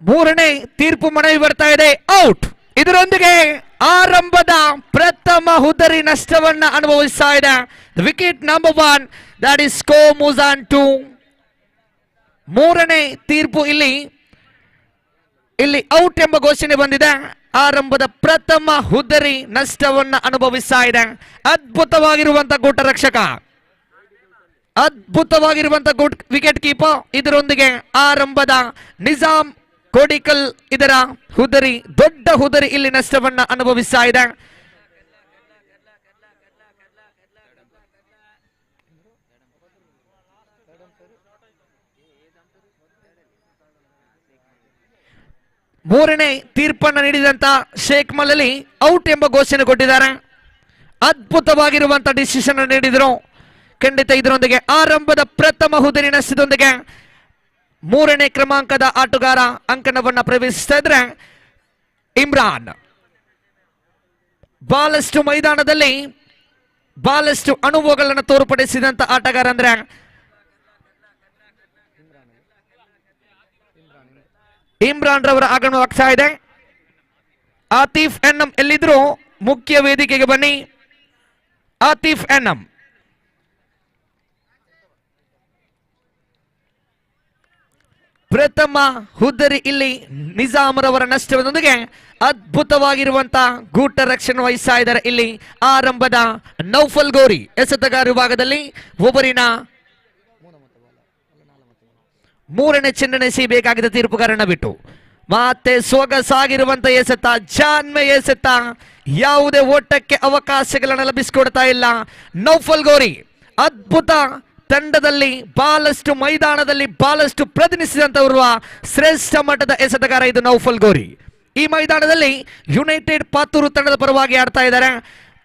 ಮೂರನೇ ತೀರ್ಪು ಮನವಿ ಬರ್ತಾ ಇದೆ, ಔಟ್. ಇದರೊಂದಿಗೆ ಆರಂಭದ ಪ್ರಥಮ ಹುದರಿ ನಷ್ಟವನ್ನ ಅನುಭವಿಸ್ತಾ ಇದೆ. Wicket number 1, that is score moves on to. ಮೂರನೇ ತೀರ್ಪು ಇಲ್ಲಿ ಔಟ್ ಎಂಬ ಘೋಷಣೆ ಬಂದಿದೆ. ಆರಂಭದ ಪ್ರಥಮ ಹುದರಿ ನಷ್ಟವನ್ನ ಅನುಭವಿಸ್ತಾ ಇದೆ. ಅದ್ಭುತವಾಗಿರುವಂತ ಗೂಟ ರಕ್ಷಕ, ಅದ್ಭುತವಾಗಿರುವಂತ ವಿಕೆಟ್ ಕೀಪರ್. ಇದರೊಂದಿಗೆ ಆರಂಭದ ನಿಜಾಮ್ ಕೋಡಿಕಲ್ ಇದರ ಹುದರಿ, ದೊಡ್ಡ ಹುದರಿ ಇಲ್ಲಿ ನಷ್ಟವನ್ನ ಅನುಭವಿಸ್ತಾ ಇದೆ. ಮೂರನೇ ತೀರ್ಪನ್ನು ನೀಡಿದಂತ ಶೇಖ್ ಮಲಲಿ ಔಟ್ ಎಂಬ ಘೋಷಣೆ ಕೊಟ್ಟಿದ್ದಾರೆ. ಅದ್ಭುತವಾಗಿರುವಂತಹ ಡಿಸಿಷನ್ ನೀಡಿದ್ರು. ಖಂಡಿತ ಇದರೊಂದಿಗೆ ಆರಂಭದ ಪ್ರಥಮ ಹುದರಿ ನಷ್ಟದೊಂದಿಗೆ ಮೂರನೇ ಕ್ರಮಾಂಕದ ಆಟಗಾರ ಅಂಕಣವನ್ನ ಪ್ರವೇಶಿಸ್ತಾ ಇದ್ರೆ ಇಮ್ರಾನ್. ಬಹಳಷ್ಟು ಮೈದಾನದಲ್ಲಿ ಬಹಳಷ್ಟು ಅನುಭವಗಳನ್ನು ತೋರ್ಪಡಿಸಿದಂತ ಆಟಗಾರ ಅಂದ್ರೆ ಇಮ್ರಾನ್ ರವರ ಆಗಮನವಾಗ್ತಾ ಇದೆ. ಆತಿಫ್ ಎನ್ಎಂ ಎಲ್ಲಿದ್ರು ಮುಖ್ಯ ವೇದಿಕೆಗೆ ಬನ್ನಿ. ಆತಿಫ್ ಎನ್ಎಂ ಪ್ರಥಮ ಹುದ್ದರಿ ಇಲ್ಲಿ ನಿಜಾಮರವರ ನಷ್ಟದೊಂದಿಗೆ ಅದ್ಭುತವಾಗಿರುವಂತಹ ಗೂಟ ರಕ್ಷಣೆ ವಹಿಸ್ತಾ ಇದ್ದಾರೆ. ಇಲ್ಲಿ ಆರಂಭದ ನೌಫಲ್ ಗೋರಿ ಎಸೆತಗಾರ ವಿಭಾಗದಲ್ಲಿ ಒಬ್ಬರಿನ ಮೂರನೇ ಚೆಂಡನ್ನು ಎಸೆಯಬೇಕಾಗಿದೆ ತೀರ್ಪುಗಾರನ ಬಿಟ್ಟು. ಮತ್ತೆ ಸೊಗಸಾಗಿರುವಂತ ಎಸೆತ, ಜಾನ್ಮೆ ಎಸೆತ, ಯಾವುದೇ ಓಟಕ್ಕೆ ಅವಕಾಶಗಳನ್ನು ಲಭಿಸಿಕೊಡ್ತಾ ಇಲ್ಲ ನೌಫಲ್ ಗೋರಿ. ಅದ್ಭುತ ತಂಡದಲ್ಲಿ ಬಹಳಷ್ಟು ಮೈದಾನದಲ್ಲಿ ಬಹಳಷ್ಟು ಪ್ರತಿನಿಧಿಸಿದಂತವರು ಶ್ರೇಷ್ಠ ಮಟ್ಟದ ಎಸೆತಗಾರ ಇದು ನೌಫಲ್ ಗೋರಿ. ಈ ಮೈದಾನದಲ್ಲಿ ಯುನೈಟೆಡ್ ಪಾತೂರು ತಂಡದ ಪರವಾಗಿ ಆಡ್ತಾ ಇದ್ದಾರೆ.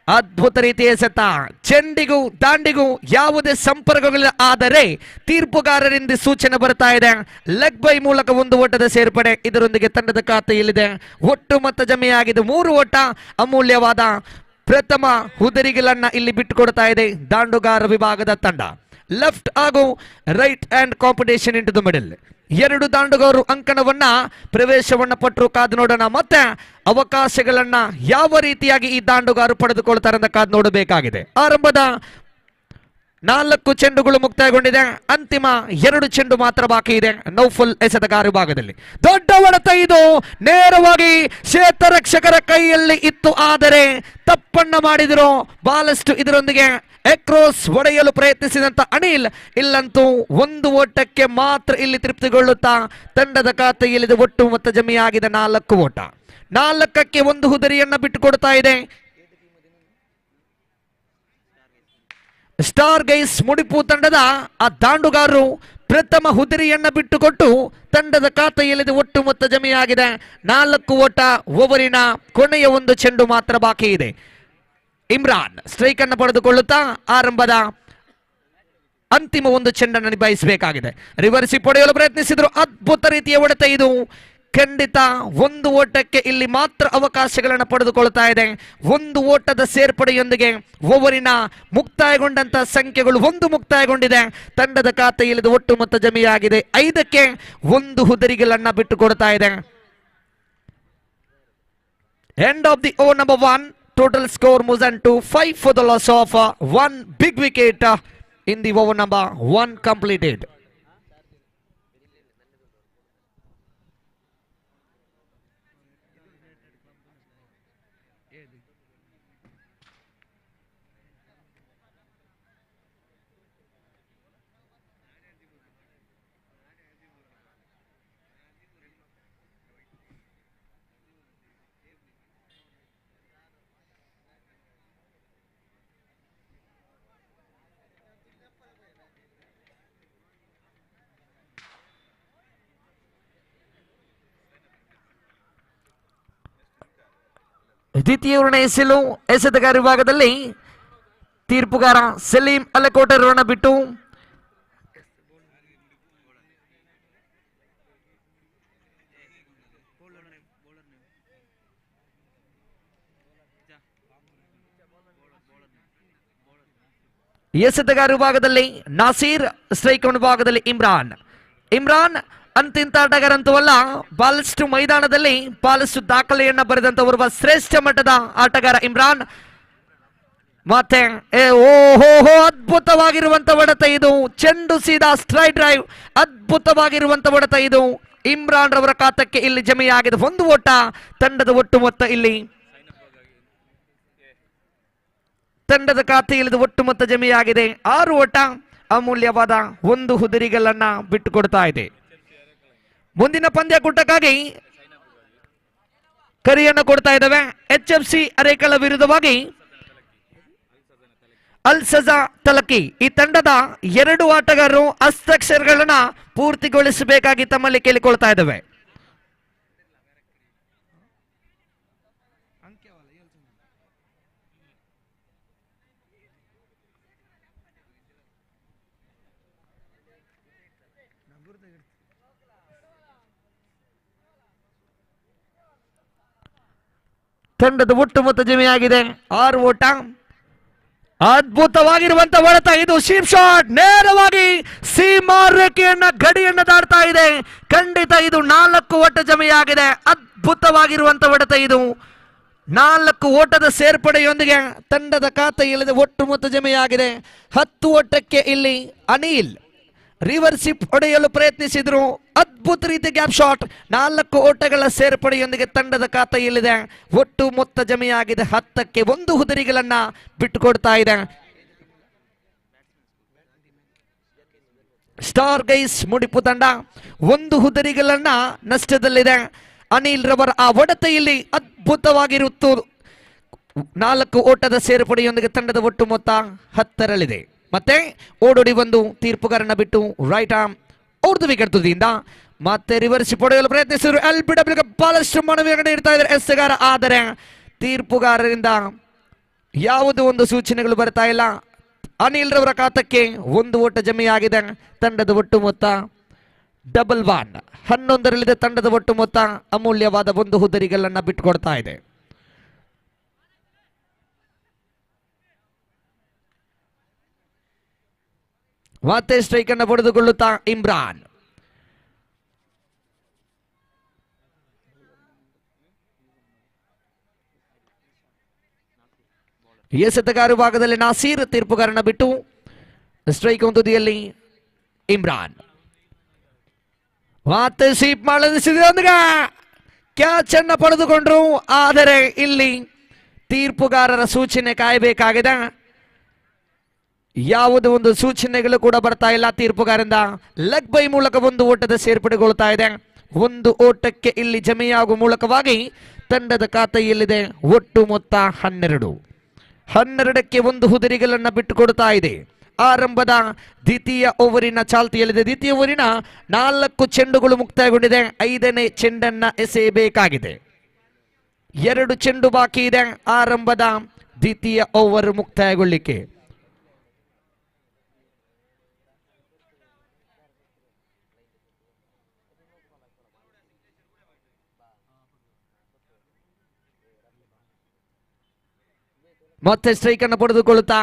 ಅದ್ಭುತ ರೀತಿಯ ಎಸೆತ, ಚೆಂಡಿಗೂ ದಾಂಡಿಗೂ ಯಾವುದೇ ಸಂಪರ್ಕಗಳಿಲ್ಲ, ಆದರೆ ತೀರ್ಪುಗಾರರಿಂದ ಸೂಚನೆ ಬರ್ತಾ ಇದೆ ಲೆಗ್ ಬೈ ಮೂಲಕ ಒಂದು ಓಟದ ಸೇರ್ಪಡೆ. ಇದರೊಂದಿಗೆ ತಂಡದ ಖಾತೆಯಲ್ಲಿದೆ ಒಟ್ಟು ಮೊತ್ತ ಜಮೆಯಾಗಿದೆ 3 ಓಟ. ಅಮೂಲ್ಯವಾದ ಪ್ರಥಮ ಹುದರಿಗಳನ್ನ ಇಲ್ಲಿ ಬಿಟ್ಟುಕೊಡ್ತಾ ಇದೆ ದಾಂಡುಗಾರ ವಿಭಾಗದ ತಂಡ. ಲೆಫ್ಟ್ ಹಾಗೂ right hand competition into the middle. 2 ದಾಂಡುಗಾರರು ಅಂಕಣವನ್ನ ಪ್ರವೇಶವನ್ನ ಪಟ್ಟರು. ಕಾದು ನೋಡೋಣ ಮತ್ತೆ ಅವಕಾಶಗಳನ್ನ ಯಾವ ರೀತಿಯಾಗಿ ಈ ದಾಂಡುಗಾರರು ಪಡೆದುಕೊಳ್ತಾರೆ ಅಂತ ಕಾದು ನೋಡಬೇಕಾಗಿದೆ. ಆರಂಭದ 4 ಚೆಂಡುಗಳು ಮುಕ್ತಾಯಗೊಂಡಿದೆ. ಅಂತಿಮ 2 ಚೆಂಡು ಮಾತ್ರ ಬಾಕಿ ಇದೆ ನೌಫಲ್ ಎಸೆತಗಾರ ವಿಭಾಗದಲ್ಲಿ. ದೊಡ್ಡ ಹೊಡೆತ, ಇದು ನೇರವಾಗಿ ಕ್ಷೇತ್ರರಕ್ಷಕರ ಕೈಯಲ್ಲಿ ಇತ್ತು, ಆದರೆ ತಪ್ಪನ್ನ ಮಾಡಿದ್ರು. ಬಹಳಷ್ಟು ಇದರೊಂದಿಗೆ ಎಕ್ರೋಸ್ ಹೊಡೆಯಲು ಪ್ರಯತ್ನಿಸಿದಂತ ಅನಿಲ್ ಇಲ್ಲಂತೂ 1 ಓಟಕ್ಕೆ ಮಾತ್ರ ಇಲ್ಲಿ ತೃಪ್ತಿಗೊಳ್ಳುತ್ತಾ ತಂಡದ ಖಾತೆಯಲ್ಲಿದೆ ಒಟ್ಟು ಮೊತ್ತ ಜಮೆಯಾಗಿದೆ 4 ಓಟ. 4ಕ್ಕೆ 1 ಹುದರಿಯನ್ನ ಬಿಟ್ಟುಕೊಡ್ತಾ ಇದೆ ಸ್ಟಾರ್ ಗೈಸ್ ಮುಡಿಪು ತಂಡದ ಆ ದಾಂಡುಗಾರರು. ಪ್ರಥಮ ಹುದರಿಯನ್ನ ಬಿಟ್ಟುಕೊಟ್ಟು ತಂಡದ ಖಾತೆಯಲ್ಲಿದೆ ಒಟ್ಟು ಮೊತ್ತ ಜಮೆಯಾಗಿದೆ 4 ಓಟ. ಓವರಿನ ಕೊನೆಯ 1 ಚೆಂಡು ಮಾತ್ರ ಬಾಕಿ ಇದೆ. ಇಮ್ರಾನ್ ಸ್ಟ್ರೈಕ್ ಅನ್ನು ಪಡೆದುಕೊಳ್ಳುತ್ತಾ ಆರಂಭದ ಅಂತಿಮ 1 ಚೆಂಡನ್ನು ನಿಭಾಯಿಸಬೇಕಾಗಿದೆ. ರಿವರ್ಸ್ ಪಡೆಯಲು ಪ್ರಯತ್ನಿಸಿದ್ರು. ಅದ್ಭುತ ರೀತಿಯ ಹೊಡೆತ, ಇದು ಖಂಡಿತ ಒಂದು ಓಟಕ್ಕೆ ಇಲ್ಲಿ ಮಾತ್ರ ಅವಕಾಶಗಳನ್ನು ಪಡೆದುಕೊಳ್ತಾ ಇದೆ. ಒಂದು ಓಟದ ಸೇರ್ಪಡೆಯೊಂದಿಗೆ ಓವರಿನ ಮುಕ್ತಾಯಗೊಂಡಂತಹ ಸಂಖ್ಯೆಗಳು 1 ಮುಕ್ತಾಯಗೊಂಡಿದೆ. ತಂಡದ ಖಾತೆಯಲ್ಲಿ ಒಟ್ಟು ಮೊತ್ತ ಜಮೆಯಾಗಿದೆ 5ಕ್ಕೆ 1 ಹುದರಿಗಳನ್ನ ಬಿಟ್ಟು ಕೊಡ್ತಾ ಇದೆ. End of the over number 1. Total score moves on to 5 for the loss of 1 big wicket in the over number 1 completed. ದ್ವಿತೀಯ ಓವರ್ನ ಎಸೆತಗಾರ ವಿಭಾಗದಲ್ಲಿ ತೀರ್ಪುಗಾರ ಸಲೀಂ ಅಲಕೋಟೆ ರನ್ನ ಬಿಟ್ಟು ಎಸೆತಗಾರ ವಿಭಾಗದಲ್ಲಿ ನಾಸೀರ್, ಸ್ಟ್ರೈಕ್ ವಿಭಾಗದಲ್ಲಿ ಇಮ್ರಾನ್ ಅಂತಿಂತ ಆಟಗಾರಂತೂ ಅಲ್ಲ, ಬಹಳಷ್ಟು ಮೈದಾನದಲ್ಲಿ ಬಹಳಷ್ಟು ದಾಖಲೆಯನ್ನ ಬರೆದಂತ ಓರ್ವ ಶ್ರೇಷ್ಠ ಮಟ್ಟದ ಆಟಗಾರ ಇಮ್ರಾನ್. ಮತ್ತೆ ಓಹೋ ಅದ್ಭುತವಾಗಿರುವಂತ ಹೊಡೆತ ಇದು, ಚೆಂಡು ಸೀದಾ ಸ್ಟ್ರೈಟ್ ಡ್ರೈವ್, ಅದ್ಭುತವಾಗಿರುವಂತ ಹೊಡೆತ ಇದು. ಇಮ್ರಾನ್ ರವರ ಖಾತಕ್ಕೆ ಇಲ್ಲಿ ಜಮೆಯಾಗಿದೆ 1 ಓಟ. ತಂಡದ ಒಟ್ಟು ಮೊತ್ತ ಇಲ್ಲಿ ತಂಡದ ಖಾತೆಯಲ್ಲಿ ಒಟ್ಟು ಮೊತ್ತ ಜಮೆಯಾಗಿದೆ 6 ಓಟ. ಅಮೂಲ್ಯವಾದ 1 ಹುದುರಿಗಳನ್ನ ಬಿಟ್ಟು ಕೊಡ್ತಾ ಇದೆ. ಮುಂದಿನ ಪಂದ್ಯಕೂಟಕ್ಕಾಗಿ ಕರೆಯನ್ನು ಕೊಡ್ತಾ ಇದ್ದಾವೆ. HFC ಅರೇಕಳ ವಿರುದ್ಧವಾಗಿ ಅಲ್ ಸಜಾ ತಲಕ್ಕಿ. ಈ ತಂಡದ 2 ಆಟಗಾರರು ಹಸ್ತಾಕ್ಷರಗಳನ್ನ ಪೂರ್ತಿಗೊಳಿಸಬೇಕಾಗಿ ತಮ್ಮಲ್ಲಿ ಕೇಳಿಕೊಳ್ತಾ ಇದ್ದಾವೆ. ತಂಡದ ಒಟ್ಟು ಮೊತ್ತ ಜಮೆಯಾಗಿದೆ 6 ಓಟ. ಅದ್ಭುತವಾಗಿರುವಂತ ಹೊಡೆತ ಇದು, ಶೀಪ್ ಶಾಟ್ ನೇರವಾಗಿ ಸೀಮಾ ರೇಖೆಯನ್ನ ಗಡಿಯನ್ನ ದಾಟ್ತಾ ಇದೆ. ಖಂಡಿತ ಇದು 4 ಓಟ ಜಮೆಯಾಗಿದೆ. ಅದ್ಭುತವಾಗಿರುವಂತ ಹೊಡೆತ ಇದು. 4 ಓಟದ ಸೇರ್ಪಡೆಯೊಂದಿಗೆ ತಂಡದ ಖಾತೆಯಲ್ಲಿ ಒಟ್ಟು ಮೊತ್ತ ಜಮೆಯಾಗಿದೆ 10 ಓಟಕ್ಕೆ. ಇಲ್ಲಿ ಅನಿಲ್ ರಿವರ್ಸಿಪ್ ಹೊಡೆಯಲು ಪ್ರಯತ್ನಿಸಿದ್ರು, ಅದ್ಭುತ ರೀತಿ ಗ್ಯಾಪ್ ಶಾಟ್. 4 ಓಟಗಳ ಸೇರ್ಪಡೆಯೊಂದಿಗೆ ತಂಡದ ಖಾತೆಯಲ್ಲಿದೆ ಒಟ್ಟು ಮೊತ್ತ ಜಮೆಯಾಗಿದೆ 10ಕ್ಕೆ 1 ಹುದುರಿಗಳನ್ನ ಬಿಟ್ಟುಕೊಡ್ತಾ ಇದೆ. ಸ್ಟಾರ್ ಗೈಸ್ ಮುಡಿಪು ತಂಡ 1 ಹುದುರಿಗಳನ್ನ ನಷ್ಟದಲ್ಲಿದೆ. ಅನಿಲ್ ರವರ ಆ ಹೊಡೆತೆಯಲ್ಲಿ ಅದ್ಭುತವಾಗಿರುತ್ತು. 4 ಓಟದ ಸೇರ್ಪಡೆಯೊಂದಿಗೆ ತಂಡದ ಒಟ್ಟು ಮೊತ್ತ 10ರಲ್ಲಿದೆ. ಮತ್ತೆ ಓಡೋಡಿ 1 ತೀರ್ಪುಗಾರನ ಬಿಟ್ಟು ರೈಟ್ ಆರ್ಮ್ ಅವ್ರದ್ದು ವಿಕೆಟ್ ತುದಿಯಿಂದ ಮತ್ತೆ ರಿವರ್ಸ್ ಪಡೆಯಲು ಪ್ರಯತ್ನಿಸಿದ್ರು. LBW ಬಹಳಷ್ಟು ಮನವಿಯನ್ನು ಇಡ್ತಾ ಇದ್ದಾರೆ ಎಸೆಗಾರ, ಆದರೆ ತೀರ್ಪುಗಾರರಿಂದ ಯಾವುದೇ ಒಂದು ಸೂಚನೆಗಳು ಬರ್ತಾ ಇಲ್ಲ. ಅನಿಲ್ ರವರ ಖಾತಕ್ಕೆ 1 ಓಟ ಜಮೆಯಾಗಿದೆ. ತಂಡದ ಒಟ್ಟು ಮೊತ್ತ 1-1. 11ರಲ್ಲಿದೆ ತಂಡದ ಒಟ್ಟು ಮೊತ್ತ. ಅಮೂಲ್ಯವಾದ 1 ಹುದುರಿಗಳನ್ನ ಬಿಟ್ಟುಕೊಡ್ತಾ ಇದೆ. ಮತ್ತೆ ಸ್ಟ್ರೈಕ್ ಅನ್ನು ಪಡೆದುಕೊಳ್ಳುತ್ತಾ ಇಮ್ರಾನ್. ಎಸೆತಗಾರ ವಿಭಾಗದಲ್ಲಿ ನಾಸೀರ್, ತೀರ್ಪುಗಾರನ ಬಿಟ್ಟು ಸ್ಟ್ರೈಕ್ ತುದಿಯಲ್ಲಿ ಇಮ್ರಾನ್. ಮತ್ತೆ ಸ್ವೀಪ್ ಮಾಡಲಿಸಿದೊಂದಿಗೆ ಕ್ಯಾಚ್ ಅನ್ನು ಪಡೆದುಕೊಂಡ್ರು, ಆದರೆ ಇಲ್ಲಿ ತೀರ್ಪುಗಾರರ ಸೂಚನೆ ಕಾಯಬೇಕಾಗಿದೆ. ಯಾವುದೇ ಒಂದು ಸೂಚನೆಗಳು ಕೂಡ ಬರ್ತಾ ಇಲ್ಲ ತೀರ್ಪುಗಾರರಿಂದ. ಲೆಗ್ ಬೈ ಮೂಲಕ 1 ಓಟದ ಸೇರ್ಪಡೆಗೊಳ್ತಾ ಇದೆ. 1 ಓಟಕ್ಕೆ ಇಲ್ಲಿ ಜಮೆಯಾಗುವ ಮೂಲಕವಾಗಿ ತಂಡದ ಖಾತೆಯಲ್ಲಿದೆ ಒಟ್ಟು ಮೊತ್ತ 12. 12ಕ್ಕೆ 1 ಹುದುರಿಗಳನ್ನ ಬಿಟ್ಟುಕೊಡ್ತಾ ಇದೆ. ಆರಂಭದ ದ್ವಿತೀಯ ಓವರಿನ ಚಾಲ್ತಿಯಲ್ಲಿದೆ. ದ್ವಿತೀಯ ಓವರಿನ 4 ಚೆಂಡುಗಳು ಮುಕ್ತಾಯಗೊಂಡಿದೆ. 5ನೇ ಚೆಂಡನ್ನ ಎಸೆಯಬೇಕಾಗಿದೆ. 2 ಚೆಂಡು ಬಾಕಿ ಇದೆ ಆರಂಭದ ದ್ವಿತೀಯ ಓವರ್ ಮುಕ್ತಾಯಗೊಳ್ಳಿಕ್ಕೆ. ಮತ್ತೆ ಸ್ಟ್ರೈಕ್ ಅನ್ನು ಪಡೆದುಕೊಳ್ಳುತ್ತಾ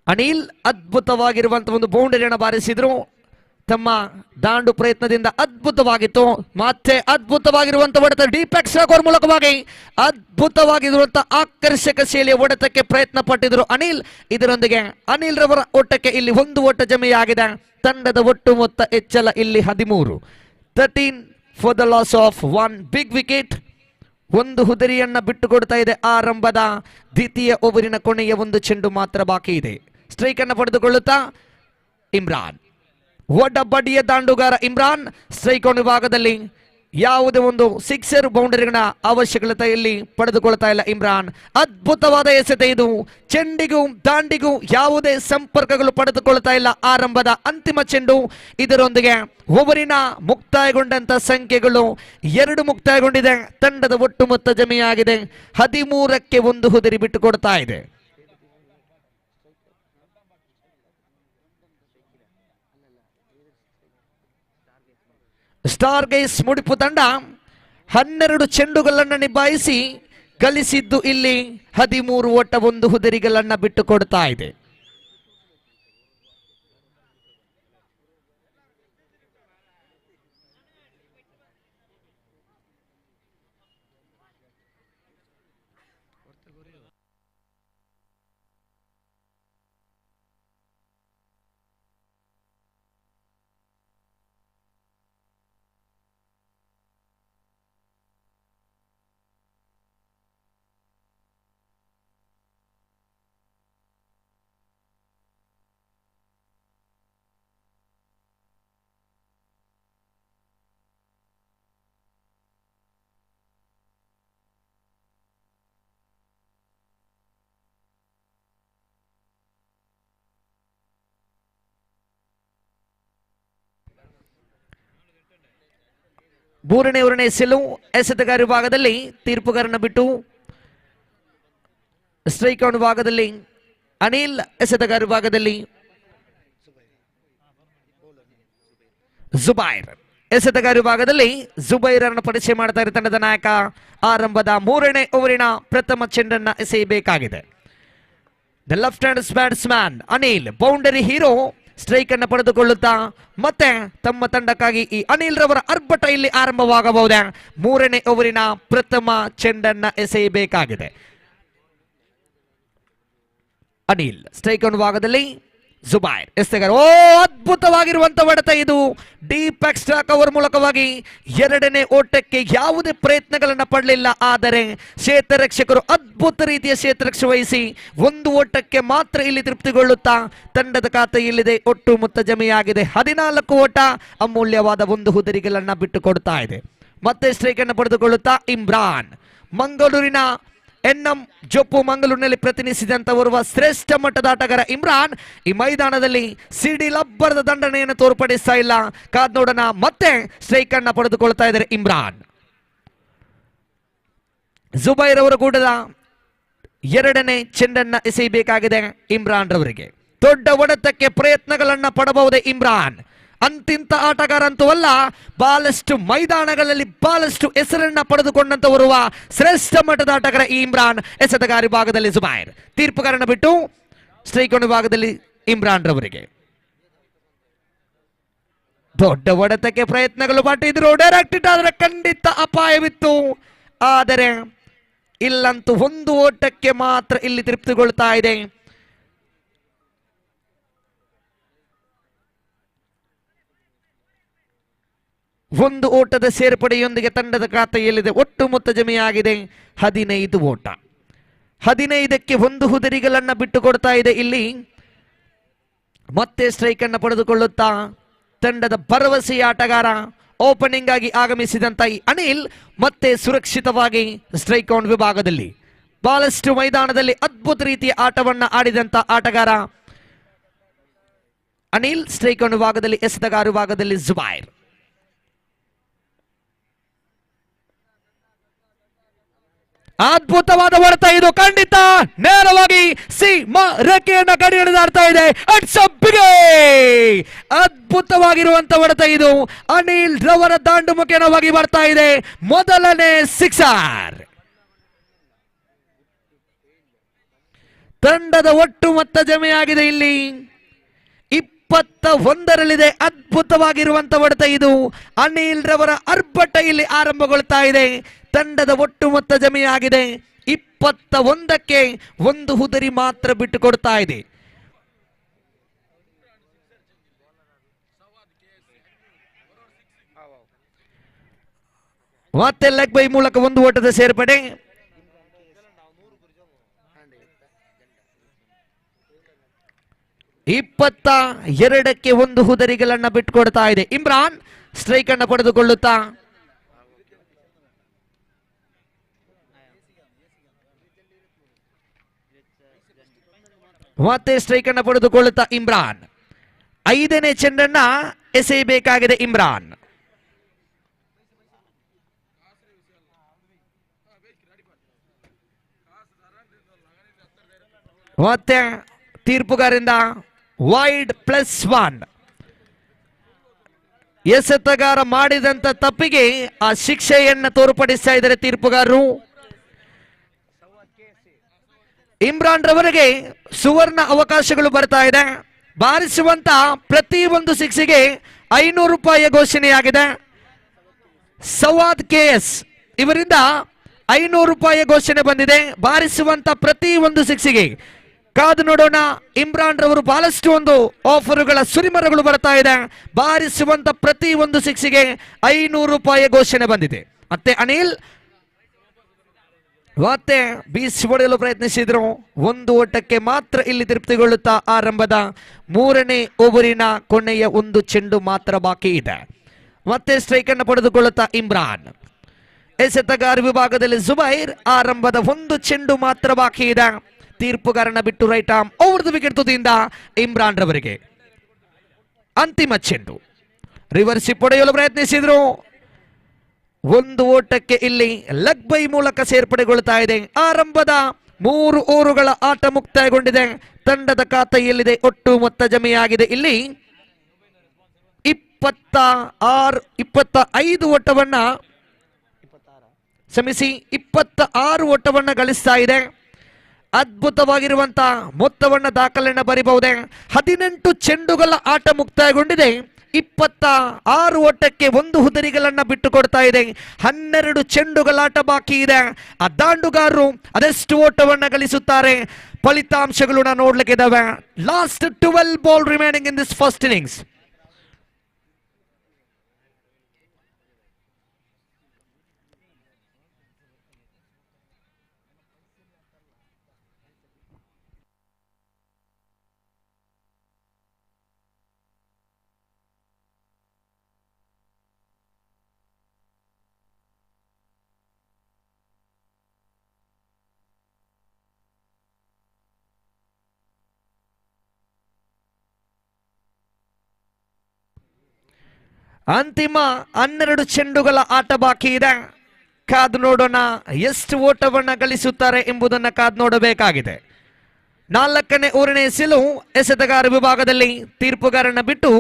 ಅನಿಲ್ ಅದ್ಭುತವಾಗಿರುವಂತಹ ಒಂದು ಬೌಂಡರಿಯನ್ನು ಬಾರಿಸಿದ್ರು. ತಮ್ಮ ದಾಂಡು ಪ್ರಯತ್ನದಿಂದ ಅದ್ಭುತವಾಗಿತ್ತು. ಮತ್ತೆ ಅದ್ಭುತವಾಗಿರುವಂತಹ ಹೊಡೆತ ಡೀಪ್ ಎಕ್ಸ್ಟ್ರಾ ಮೂಲಕವಾಗಿ ಅದ್ಭುತವಾಗಿರುವಂತಹ ಆಕರ್ಷಕ ಶೈಲಿಯ ಹೊಡೆತಕ್ಕೆ ಪ್ರಯತ್ನ ಪಟ್ಟಿದ್ರು ಅನಿಲ್. ಇದರೊಂದಿಗೆ ಅನಿಲ್ ರವರ ಓಟಕ್ಕೆ ಇಲ್ಲಿ ಒಂದು ಓಟ ಜಮೆಯಾಗಿದೆ. ತಂಡದ ಒಟ್ಟು ಮೊತ್ತ ಹೆಚ್ಚಳ ಇಲ್ಲಿ 13 for the loss of 1 big wicket. ಒಂದು ಹುದರಿಯನ್ನ ಬಿಟ್ಟುಕೊಡ್ತಾ ಇದೆ. ಆರಂಭದ ದ್ವಿತೀಯ ಓವರಿನ ಕೊನೆಯ ಒಂದು ಚೆಂಡು ಮಾತ್ರ ಬಾಕಿ ಇದೆ. ಸ್ಟ್ರೈಕ್ ಅನ್ನು ಪಡೆದುಕೊಳ್ಳುತ್ತಾ ಇಮ್ರಾನ್, ಒಡ್ಡ ಬಡಿಯ ದಾಂಡುಗಾರ ಇಮ್ರಾನ್. ಸ್ಟ್ರೈಕ್ ಆನ್ ವಿಭಾಗದಲ್ಲಿ ಯಾವುದೇ ಒಂದು ಸಿಕ್ಸರ್ ಬೌಂಡರಿಗಳ ಅವಶ್ಯಕತೆಯಲ್ಲಿ ಪಡೆದುಕೊಳ್ತಾ ಇಲ್ಲ ಇಮ್ರಾನ್. ಅದ್ಭುತವಾದ ಎಸೆತ ಇದು. ಚೆಂಡಿಗೂ ದಾಂಡಿಗೂ ಯಾವುದೇ ಸಂಪರ್ಕಗಳು ಪಡೆದುಕೊಳ್ತಾ ಇಲ್ಲ. ಆರಂಭದ ಅಂತಿಮ ಚೆಂಡು. ಇದರೊಂದಿಗೆ ಓವರಿನ ಮುಕ್ತಾಯಗೊಂಡಂತ ಸಂಖ್ಯೆಗಳು 2 ಮುಕ್ತಾಯಗೊಂಡಿದೆ. ತಂಡದ ಒಟ್ಟು ಮೊತ್ತ ಜಮೆಯಾಗಿದೆ 13ಕ್ಕೆ 1 ಹುದರಿ ಬಿಟ್ಟುಕೊಡ್ತಾ ಇದೆ. ಸ್ಟಾರ್ ಗೈಸ್ ಮುಡಿಪು ತಂಡ 12 ಚೆಂಡುಗಳನ್ನು ನಿಭಾಯಿಸಿ ಗಳಿಸಿದ್ದು ಇಲ್ಲಿ 13 ಓಟ 1 ಹುದರಿಗಳನ್ನು ಬಿಟ್ಟುಕೊಡ್ತಾ ಇದೆ. ಮೂರನೇ ಓವರಿನ ಎಸೆಲು ಎಸೆತಗಾರ ವಿಭಾಗದಲ್ಲಿ ತೀರ್ಪುಗಾರನ ಬಿಟ್ಟು ಸ್ಟ್ರೈಕ್ ಔಟ್ ವಿಭಾಗದಲ್ಲಿ ಅನಿಲ್, ಎಸೆತಗಾರ ವಿಭಾಗದಲ್ಲಿ ಜುಬೈರ್. ಎಸೆತಗಾರ ವಿಭಾಗದಲ್ಲಿ ಜುಬೈರ್ ಅನ್ನು ಪರಿಚಯ ಮಾಡ್ತಾ ಇರೋ ತಂಡದ ನಾಯಕ. ಆರಂಭದ 3ನೇ ಓವರಿನ ಪ್ರಥಮ ಚೆಂಡನ್ನ ಎಸೆಯಬೇಕಾಗಿದೆ. The left hand batsman Anil, boundary hero. Strike ಅನ್ನು ಪಡೆದುಕೊಳ್ಳುತ್ತಾ ಮತ್ತೆ ತಮ್ಮ ತಂಡಕ್ಕಾಗಿ ಈ ಅನಿಲ್ ರವರ ಅರ್ಭಟ ಇಲ್ಲಿ ಆರಂಭವಾಗಬಹುದೇ. 3ನೇ ಓವರಿನ ಪ್ರಥಮ ಚೆಂಡನ್ನ ಎಸೆಯಬೇಕಾಗಿದೆ. ಅನಿಲ್ ಸ್ಟ್ರೈಕ್ ಔಟ್ ಭಾಗದಲ್ಲಿ ಜುಬೈರ್ ಎಸೆಗಾರ. ಓ, ಅದ್ಭುತವಾಗಿರುವಂತಹ ಹೊಡೆತ ಇದು. ಡೀಪ್ ಎಕ್ಸ್ಟ್ರಾ ಕವರ್ ಮೂಲಕವಾಗಿ 2ನೇ ಓಟಕ್ಕೆ ಯಾವುದೇ ಪ್ರಯತ್ನಗಳನ್ನ ಪಡಲಿಲ್ಲ. ಆದರೆ ಕ್ಷೇತ್ರರಕ್ಷಕರು ಅದ್ಭುತ ರೀತಿಯ ಕ್ಷೇತ್ರರಕ್ಷೆ ವಹಿಸಿ 1 ಓಟಕ್ಕೆ ಮಾತ್ರ ಇಲ್ಲಿ ತೃಪ್ತಿಗೊಳ್ಳುತ್ತಾ ತಂಡದ ಖಾತೆಯಲ್ಲಿದೆ ಒಟ್ಟು ಮೊತ್ತ ಜಮೆಯಾಗಿದೆ 14 ಓಟ. ಅಮೂಲ್ಯವಾದ 1 ಹುದರಿಗಳನ್ನ ಬಿಟ್ಟುಕೊಡ್ತಾ ಇದೆ. ಮತ್ತೆ ಸ್ಟ್ರೈಕ್ ಅನ್ನು ಪಡೆದುಕೊಳ್ಳುತ್ತಾ ಇಮ್ರಾನ್, ಮಂಗಳೂರಿನ ಎನ್ಎಂ ಜೊಪ್ಪು ಮಂಗಳೂರಿನಲ್ಲಿ ಪ್ರತಿನಿಧಿಸಿದಂತ ಓರ್ವ ಶ್ರೇಷ್ಠ ಮಟ್ಟದ ಆಟಗಾರ ಇಮ್ರಾನ್ ಈ ಮೈದಾನದಲ್ಲಿ ಸಿಡಿ ಲಬ್ಬರದ ದಂಡನೆಯನ್ನು ತೋರ್ಪಡಿಸ್ತಾ ಇಲ್ಲ. ಕಾದ್ ನೋಡೋಣ. ಮತ್ತೆ ಸ್ಟ್ರೈಕ್ ಅನ್ನ ಪಡೆದುಕೊಳ್ತಾ ಇದ್ದಾರೆ ಇಮ್ರಾನ್. ಜುಬೈರ್ ಅವರು ಕೂಡ 2ನೇ ಚೆಂಡನ್ನ ಎಸೆಯಬೇಕಾಗಿದೆ ಇಮ್ರಾನ್ ರವರಿಗೆ. ದೊಡ್ಡ ಹೊಡೆತಕ್ಕೆ ಪ್ರಯತ್ನಗಳನ್ನ ಪಡಬಹುದೇ ಇಮ್ರಾನ್. ಅಂತಿಂತ ಆಟಗಾರ ಅಂತೂ ಅಲ್ಲ, ಬಹಳಷ್ಟು ಮೈದಾನಗಳಲ್ಲಿ ಬಹಳಷ್ಟು ಹೆಸರನ್ನ ಪಡೆದುಕೊಂಡಂತ ಬರುವ ಶ್ರೇಷ್ಠ ಮಟ್ಟದ ಆಟಗಾರ ಈ ಇಮ್ರಾನ್. ಎಸೆತಗಾರ ವಿಭಾಗದಲ್ಲಿ ಜುಬೈರ್. ತೀರ್ಪುಗಾರನ ಬಿಟ್ಟು ಸ್ಟ್ರೈಕ್ ಔಟ್ ವಿಭಾಗದಲ್ಲಿ ಇಮ್ರಾನ್ ರವರಿಗೆ. ದೊಡ್ಡ ಹೊಡೆತಕ್ಕೆ ಪ್ರಯತ್ನಗಳು ಪಟ್ಟಿದ್ರು. ಡೈರೆಕ್ಟ್ ಇಟ್ ಆದ್ರೆ ಖಂಡಿತ ಅಪಾಯವಿತ್ತು. ಆದರೆ ಇಲ್ಲಂತೂ 1 ಓಟಕ್ಕೆ ಮಾತ್ರ ಇಲ್ಲಿ ತೃಪ್ತಿಗೊಳ್ತಾ ಇದೆ. ಒಂದು ಓಟದ ಸೇರ್ಪಡೆಯೊಂದಿಗೆ ತಂಡದ ಖಾತೆಯಲ್ಲಿದೆ ಒಟ್ಟು ಮೊತ್ತ ಜಮೆಯಾಗಿದೆ 15 ಓಟ. 15ಕ್ಕೆ 1 ಹುದರಿಗಳನ್ನ ಬಿಟ್ಟುಕೊಡ್ತಾ ಇದೆ ಇಲ್ಲಿ. ಮತ್ತೆ ಸ್ಟ್ರೈಕ್ ಅನ್ನು ಪಡೆದುಕೊಳ್ಳುತ್ತಾ ತಂಡದ ಭರವಸೆಯ ಆಟಗಾರ ಓಪನಿಂಗ್ ಆಗಿ ಆಗಮಿಸಿದಂತ ಈ ಅನಿಲ್ ಮತ್ತೆ ಸುರಕ್ಷಿತವಾಗಿ ಸ್ಟ್ರೈಕ್ ಔಟ್ ವಿಭಾಗದಲ್ಲಿ ಬಹಳಷ್ಟು ಮೈದಾನದಲ್ಲಿ ಅದ್ಭುತ ರೀತಿಯ ಆಟವನ್ನ ಆಡಿದಂತ ಆಟಗಾರ ಅನಿಲ್. ಸ್ಟ್ರೈಕ್ ಔಟ್ ವಿಭಾಗದಲ್ಲಿ ಎಸೆತಗಾರ ವಿಭಾಗದಲ್ಲಿ ಜುಬೈರ್. ಅದ್ಭುತವಾದ ಹೊಡೆತ ಇದು. ಖಂಡಿತ ನೇರವಾಗಿ ಸೀಮಾ ರೇಖೆಯನ್ನು ಗಡಿ ಹಿಡಿದಾಡ್ತಾ ಇದೆ. ಅದ್ಭುತವಾಗಿರುವಂತಹ ಹೊಡೆತ ಇದು. ಅನಿಲ್ ರವರ ದಾಂಡು ಮುಖೇನವಾಗಿ ಬರ್ತಾ ಇದೆ ಮೊದಲನೇ ಸಿಕ್ಸರ್. ತಂಡದ ಒಟ್ಟು ಮೊತ್ತ ಜಮೆಯಾಗಿದೆ ಇಲ್ಲಿ 21ರಲ್ಲಿದೆ. ಅದ್ಭುತವಾಗಿರುವಂತಹ ಹೊಡೆತ ಇದು. ಅನಿಲ್ ರವರ ಅರ್ಭಟ ಇಲ್ಲಿ ಆರಂಭಗೊಳ್ತಾ ಇದೆ. ತಂಡದ ಒಟ್ಟು ಮೊತ್ತ ಜಮೆಯಾಗಿದೆ 21ಕ್ಕೆ 1 ಹುದರಿ ಮಾತ್ರ ಬಿಟ್ಟು ಕೊಡ್ತಾ ಇದೆ. ಮತ್ತೆ ಲೆಗ್ ಬೈ ಮೂಲಕ 1 ಓಟದ ಸೇರ್ಪಡೆ. ಕ್ಕೆ 1 ಹುದರಿಗಳನ್ನ ಬಿಟ್ಟುಕೊಡ್ತಾ ಇದೆ. ಇಮ್ರಾನ್ ಸ್ಟ್ರೈಕ್ ಅನ್ನು ಪಡೆದುಕೊಳ್ಳುತ್ತಾ ಮತ್ತೆ ಸ್ಟ್ರೈಕ್ ಅನ್ನು ಪಡೆದುಕೊಳ್ಳುತ್ತಾ ಇಮ್ರಾನ್ 5ನೇ ಚೆಂಡನ್ನ ಎಸೆಯಬೇಕಾಗಿದೆ. ಇಮ್ರಾನ್ ಮತ್ತೆ ತೀರ್ಪುಗಾರಿಂದ ವೈಡ್ +1. ಎಸೆತಗಾರ ಮಾಡಿದಂತ ತಪ್ಪಿಗೆ ಆ ಶಿಕ್ಷೆಯನ್ನು ತೋರ್ಪಡಿಸ್ತಾ ಇದ್ದಾರೆ ತೀರ್ಪುಗಾರರು. ಇಮ್ರಾನ್ ರವರಿಗೆ ಸುವರ್ಣ ಅವಕಾಶಗಳು ಬರ್ತಾ ಇದೆ. ಬಾರಿಸುವಂತ ಪ್ರತಿ ಒಂದು ಸಿಕ್ಸಿಗೆ 500 ರೂಪಾಯಿಯ ಘೋಷಣೆಯಾಗಿದೆ. ಸವಾದ್ KS ಇವರಿಂದ 500 ರೂಪಾಯಿಯ ಘೋಷಣೆ ಬಂದಿದೆ. ಬಾರಿಸುವಂತ ಪ್ರತಿ ಒಂದು ಸಿಕ್ಸಿಗೆ ಕಾದು ನೋಡೋಣ. ಇಮ್ರಾನ್ ರವರು ಬಹಳಷ್ಟು ಒಂದು ಆಫರ್ಗಳ ಸುರಿಮರಗಳು ಬರ್ತಾ ಇದೆ. ಬಾರಿಸುವಂತ ಪ್ರತಿ ಒಂದು ಸಿಕ್ಸಿಗೆ 500 ರೂಪಾಯಿಯ ಘೋಷಣೆ ಬಂದಿದೆ. ಮತ್ತೆ ಅನಿಲ್ ಮತ್ತೆ ಬೀಸಿ ಹೊಡೆಯಲು ಪ್ರಯತ್ನಿಸಿದ್ರು. 1 ಓಟಕ್ಕೆ ಮಾತ್ರ ಇಲ್ಲಿ ತೃಪ್ತಿಗೊಳ್ಳುತ್ತಾ ಆರಂಭದ 3ನೇ ಓವರಿನ ಕೊನೆಯ 1 ಚೆಂಡು ಮಾತ್ರ ಬಾಕಿ ಇದೆ. ಮತ್ತೆ ಸ್ಟ್ರೈಕ್ ಅನ್ನು ಪಡೆದುಕೊಳ್ಳುತ್ತಾ ಇಮ್ರಾನ್. ಎಸೆತಗಾರ ವಿಭಾಗದಲ್ಲಿ ಜುಬೈರ್. ಆರಂಭದ 1 ಚೆಂಡು ಮಾತ್ರ ಬಾಕಿ ಇದೆ. ತೀರ್ಪುಗಾರನ ಬಿಟ್ಟು right arm over the wicket ತುದಿಯಿಂದ ಇಮ್ರಾನ್ ರವರಿಗೆ ಅಂತಿಮ ಚೆಂಡು. ರಿವರ್ಸ್ ಪಡೆಯಲು ಪ್ರಯತ್ನಿಸಿದ್ರು. 1 ಓಟಕ್ಕೆ ಇಲ್ಲಿ ಲೆಗ್ ಬೈ ಮೂಲಕ ಸೇರ್ಪಡೆಗೊಳ್ತಾ ಇದೆ. ಆರಂಭದ 3 ಓವರುಗಳ ಆಟ ಮುಕ್ತಾಯಗೊಂಡಿದೆ. ತಂಡದ ಖಾತೆಯಲ್ಲಿದೆ ಒಟ್ಟು ಮೊತ್ತ ಜಮೆಯಾಗಿದೆ ಇಲ್ಲಿ 25 ಓಟವನ್ನ ಕ್ಷಮಿಸಿ 26 ಓಟವನ್ನ ಗಳಿಸ್ತಾ ಇದೆ. ಅದ್ಭುತವಾಗಿರುವಂತಹ ಮೊತ್ತವನ್ನ ದಾಖಲೆಯನ್ನು ಬರೀಬಹುದೇ. 18 ಚೆಂಡುಗಳ ಆಟ ಮುಕ್ತಾಯಗೊಂಡಿದೆ. 26 ಓಟಕ್ಕೆ 1 ಹುದರಿಗಳನ್ನ ಬಿಟ್ಟು ಕೊಡ್ತಾ ಇದೆ. 12 ಚೆಂಡುಗಳ ಆಟ ಬಾಕಿ ಇದೆ. ಆ ದಾಂಡುಗಾರರು ಅದೆಷ್ಟು ಓಟವನ್ನ ಗಳಿಸುತ್ತಾರೆ ಫಲಿತಾಂಶಗಳು ನೋಡ್ಲಿಕ್ಕೆ ಇದಾವೆ. Last 12 ball remaining in this first innings. ಅಂತಿಮ 12 ಚೆಂಡುಗಳ ಆಟ ಬಾಕಿ ಇದೆ. ಕಾದು ನೋಡೋಣ ಎಷ್ಟು ಓಟವನ್ನ ಗಳಿಸುತ್ತಾರೆ ಎಂಬುದನ್ನು ಕಾದು ನೋಡಬೇಕಾಗಿದೆ. 4ನೇ ಓವರಿನ ಎಸೆಲು ಎಸೆತಗಾರ ವಿಭಾಗದಲ್ಲಿ ತೀರ್ಪುಗಾರನ ಬಿಟ್ಟು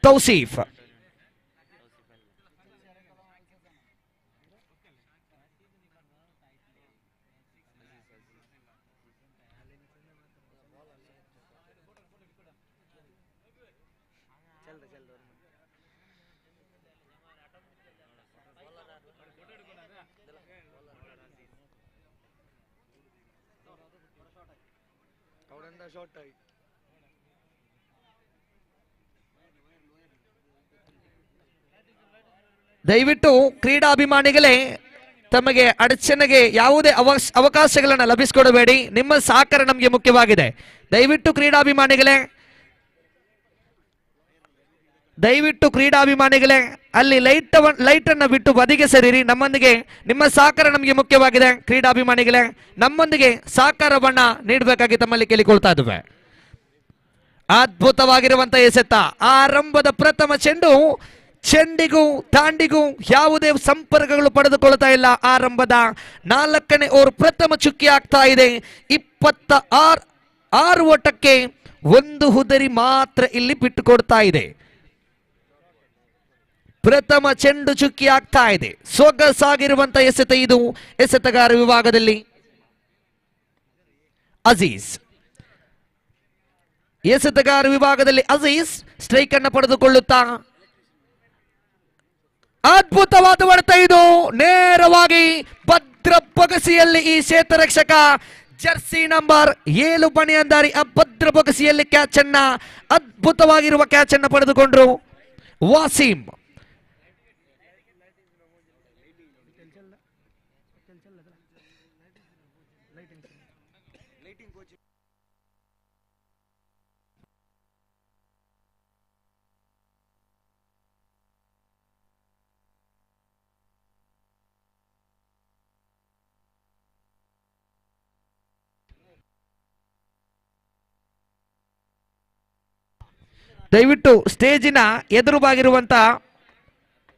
ತೌಸೀಫ್. ದಯವಿಟ್ಟು ಕ್ರೀಡಾಭಿಮಾನಿಗಳೇ ತಮಗೆ ಅಡಚಣೆಗೆ ಯಾವುದೇ ಅವಕಾಶಗಳನ್ನು ಲಭಿಸಿಕೊಡಬೇಡಿ. ನಿಮ್ಮ ಸಹಕಾರ ನಮಗೆ ಮುಖ್ಯವಾಗಿದೆ. ದಯವಿಟ್ಟು ಕ್ರೀಡಾಭಿಮಾನಿಗಳೇ ಅಲ್ಲಿ ಲೈಟ್ ಅನ್ನು ಬಿಟ್ಟು ಬದಿಗೆ ಸರಿರಿ. ನಮ್ಮೊಂದಿಗೆ ನಿಮ್ಮ ಸಹಕಾರ ನಮಗೆ ಮುಖ್ಯವಾಗಿದೆ. ಕ್ರೀಡಾಭಿಮಾನಿಗಳೇ ನಮ್ಮೊಂದಿಗೆ ಸಹಕಾರವನ್ನ ನೀಡಬೇಕಾಗಿ ತಮ್ಮಲ್ಲಿ ಕೇಳಿಕೊಳ್ತಾ ಇದ್ದೇವೆ. ಅದ್ಭುತವಾಗಿರುವಂತಹ ಎಸೆತ. ಆರಂಭದ ಪ್ರಥಮ ಚೆಂಡಿಗೂ ದಾಂಡಿಗೂ ಯಾವುದೇ ಸಂಪರ್ಕಗಳು ಪಡೆದುಕೊಳ್ತಾ ಇಲ್ಲ. ಆರಂಭದ 4ನೇ ಓವರ್ ಪ್ರಥಮ ಚುಕ್ಕಿ ಆಗ್ತಾ ಇದೆ. 26 ಓಟಕ್ಕೆ 1 ಹುದರಿ ಮಾತ್ರ ಇಲ್ಲಿ ಬಿಟ್ಟುಕೊಡ್ತಾ ಇದೆ. ಪ್ರಥಮ ಚೆಂಡು ಚುಕ್ಕಿ ಆಗ್ತಾ ಇದೆ. ಸೊಗಸಾಗಿರುವಂತಹ ಎಸೆತ ಇದು ಎಸೆತಗಾರ ವಿಭಾಗದಲ್ಲಿ. ಅಜೀಜ್ ಎಸೆತಗಾರ ವಿಭಾಗದಲ್ಲಿ ಅಜೀಜ್ ಸ್ಟ್ರೈಕ್ ಅನ್ನು ಪಡೆದುಕೊಳ್ಳುತ್ತಾ ಅದ್ಭುತವಾದ ಹೊಡೆತ ಇದು ನೇರವಾಗಿ ಭದ್ರ ಬೊಗಸಿಯಲ್ಲಿ ಈ ಕ್ಷೇತ್ರರಕ್ಷಕ ಜರ್ಸಿ ನಂಬರ್ 7 ಬಣಿಯಂದಾರಿ ಆ ಭದ್ರ ಬೊಗಸಿಯಲ್ಲಿ ಕ್ಯಾಚ್ ಅನ್ನ ಅದ್ಭುತವಾಗಿರುವ ಕ್ಯಾಚ್ ಅನ್ನು ಪಡೆದುಕೊಂಡ್ರು ವಾಸಿಂ. ದಯವಿಟ್ಟು ಸ್ಟೇಜಿನ ಎದುರುಬಾಗಿರುವಂತಹ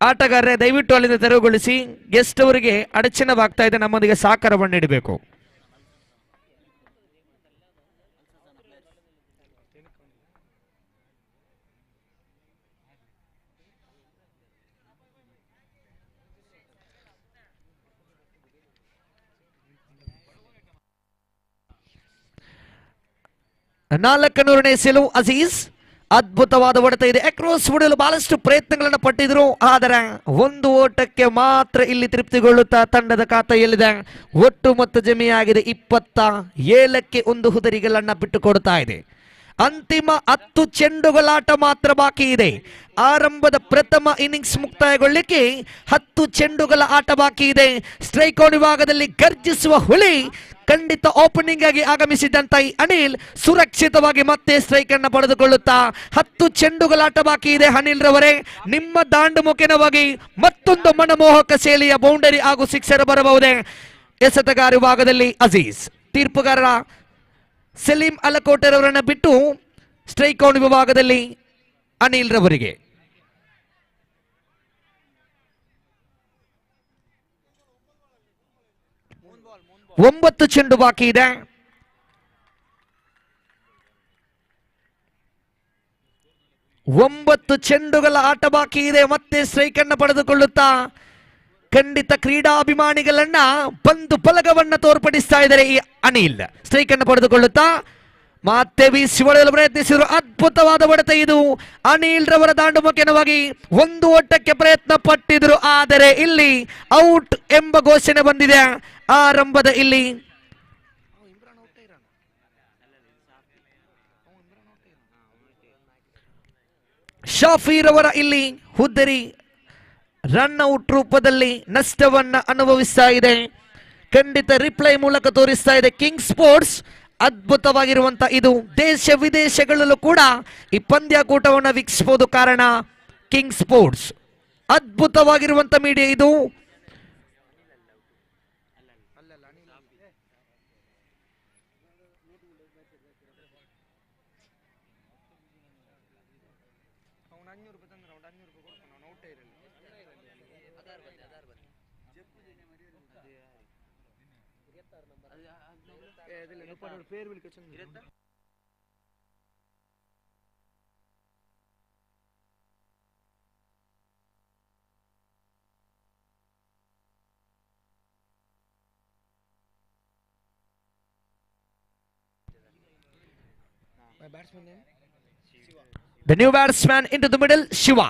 ಆಟಗಾರರೇ ದಯವಿಟ್ಟು ಅಲ್ಲಿಂದ ತೆರವುಗೊಳಿಸಿ. ಗೆಸ್ಟ್ ಅವರಿಗೆ ಅಡಚಣೆವಾಗ್ತಾ ಇದೆ, ನಮ್ಮೊಂದಿಗೆ ಸಹಕಾರವನ್ನು ನೀಡಬೇಕು. ನಾಲ್ಕನೂರನೇ ಸೆಲವು ಅಜೀಜ್ ಅದ್ಭುತವಾದ ಹೊಡೆತ ಇದೆ. ಅಕ್ರಾಸ್ ಹೊಡೆಯಲು ಬಹಳಷ್ಟು ಪ್ರಯತ್ನಗಳನ್ನು ಪಟ್ಟಿದ್ರು, ಆದರೆ ಒಂದು ಓಟಕ್ಕೆ ಮಾತ್ರ ಇಲ್ಲಿ ತೃಪ್ತಿಗೊಳ್ಳುತ್ತಾ ತಂಡದ ಖಾತೆಯಲ್ಲಿದೆ. ಒಟ್ಟು ಮೊತ್ತ ಜಮೆಯಾಗಿದೆ 27ಕ್ಕೆ 1 ಹುದರಿಗಳನ್ನ ಬಿಟ್ಟುಕೊಡ್ತಾ ಇದೆ. ಅಂತಿಮ 10 ಚೆಂಡುಗಳಾಟ ಮಾತ್ರ ಬಾಕಿ ಇದೆ. ಆರಂಭದ ಪ್ರಥಮ ಇನ್ನಿಂಗ್ಸ್ ಮುಕ್ತಾಯಗೊಳ್ಳಲಿಕ್ಕೆ 10 ಚೆಂಡುಗಳ ಆಟ ಬಾಕಿ ಇದೆ. ಸ್ಟ್ರೈಕ್ ಔಟ್ ವಿಭಾಗದಲ್ಲಿ ಗರ್ಜಿಸುವ ಹುಲಿ ಖಂಡಿತ ಓಪನಿಂಗ್ ಆಗಿ ಆಗಮಿಸಿದಂತ ಅನಿಲ್ ಸುರಕ್ಷಿತವಾಗಿ ಮತ್ತೆ ಸ್ಟ್ರೈಕ್ ಅನ್ನು ಪಡೆದುಕೊಳ್ಳುತ್ತಾ 10 ಚೆಂಡುಗಳ ಆಟ ಬಾಕಿ ಇದೆ. ಅನಿಲ್ ರವರೇ, ನಿಮ್ಮ ದಾಂಡು ಮುಖೇನವಾಗಿ ಮತ್ತೊಂದು ಮನಮೋಹಕ ಶೈಲಿಯ ಬೌಂಡರಿ ಹಾಗೂ ಸಿಕ್ಸರ್ ಬರಬಹುದೇ? ಎಸೆತಗಾರ ವಿಭಾಗದಲ್ಲಿ ಅಜೀಜ್, ತೀರ್ಪುಗಾರ ಸಲೀಂ ಅಲಕೋಟೆರವರನ್ನ ಬಿಟ್ಟು ಸ್ಟ್ರೈಕ್ ಔಟ್ ವಿಭಾಗದಲ್ಲಿ ಅನಿಲ್ ರವರಿಗೆ. ಒಂಬತ್ತು ಚೆಂಡು ಬಾಕಿ ಇದೆ. ಒಂಬತ್ತು ಚೆಂಡುಗಳ ಆಟ ಬಾಕಿ ಇದೆ. ಮತ್ತೆ ಸ್ಟ್ರೈಕ್ ಅನ್ನು ಪಡೆದುಕೊಳ್ಳುತ್ತಾ ಖಂಡಿತ ಕ್ರೀಡಾಭಿಮಾನಿಗಳನ್ನ ಬಂದು ಬಲಗವನ್ನ ತೋರ್ಪಡಿಸ್ತಾ ಇದ್ದಾರೆ ಈ ಅನಿಲ್. ಸ್ಟ್ರೈಕ್ ಅನ್ನು ಪಡೆದುಕೊಳ್ಳುತ್ತಾ ಮತ್ತೆ ಬೀಸಿ ಹೊಡೆಯಲು ಪ್ರಯತ್ನಿಸಿದರು. ಅದ್ಭುತವಾದ ಹೊಡೆತ ಇದು. ಅನಿಲ್ ರವರ ದಾಂಡು ಮುಖೇನವಾಗಿ 1 ಓಟಕ್ಕೆ ಪ್ರಯತ್ನ ಪಟ್ಟಿದ್ರು, ಆದರೆ ಇಲ್ಲಿ ಔಟ್ ಎಂಬ ಘೋಷಣೆ ಬಂದಿದೆ. ಆರಂಭದ ಇಲ್ಲಿ ಶಾಫೀರ್ ಅವರ ಇಲ್ಲಿ ಹುದ್ದರಿ ರನ್ ಔಟ್ ರೂಪದಲ್ಲಿ ನಷ್ಟವನ್ನ ಅನುಭವಿಸ್ತಾ ಇದೆ. ಖಂಡಿತ ರಿಪ್ಲೈ ಮೂಲಕ ತೋರಿಸ್ತಾ ಇದೆ ಕಿಂಗ್ ಸ್ಪೋರ್ಟ್ಸ್. ಅದ್ಭುತವಾಗಿರುವಂತ ಇದು ದೇಶ ವಿದೇಶಗಳಲ್ಲೂ ಕೂಡ ಈ ಪಂದ್ಯಾಕೂಟವನ್ನು ವೀಕ್ಷಿಸಬಹುದು. ಕಾರಣ ಕಿಂಗ್ ಸ್ಪೋರ್ಟ್ಸ್ ಅದ್ಭುತವಾಗಿರುವಂತ ಮೀಡಿಯಾ ಇದು. The new batsman into the middle, Shiva.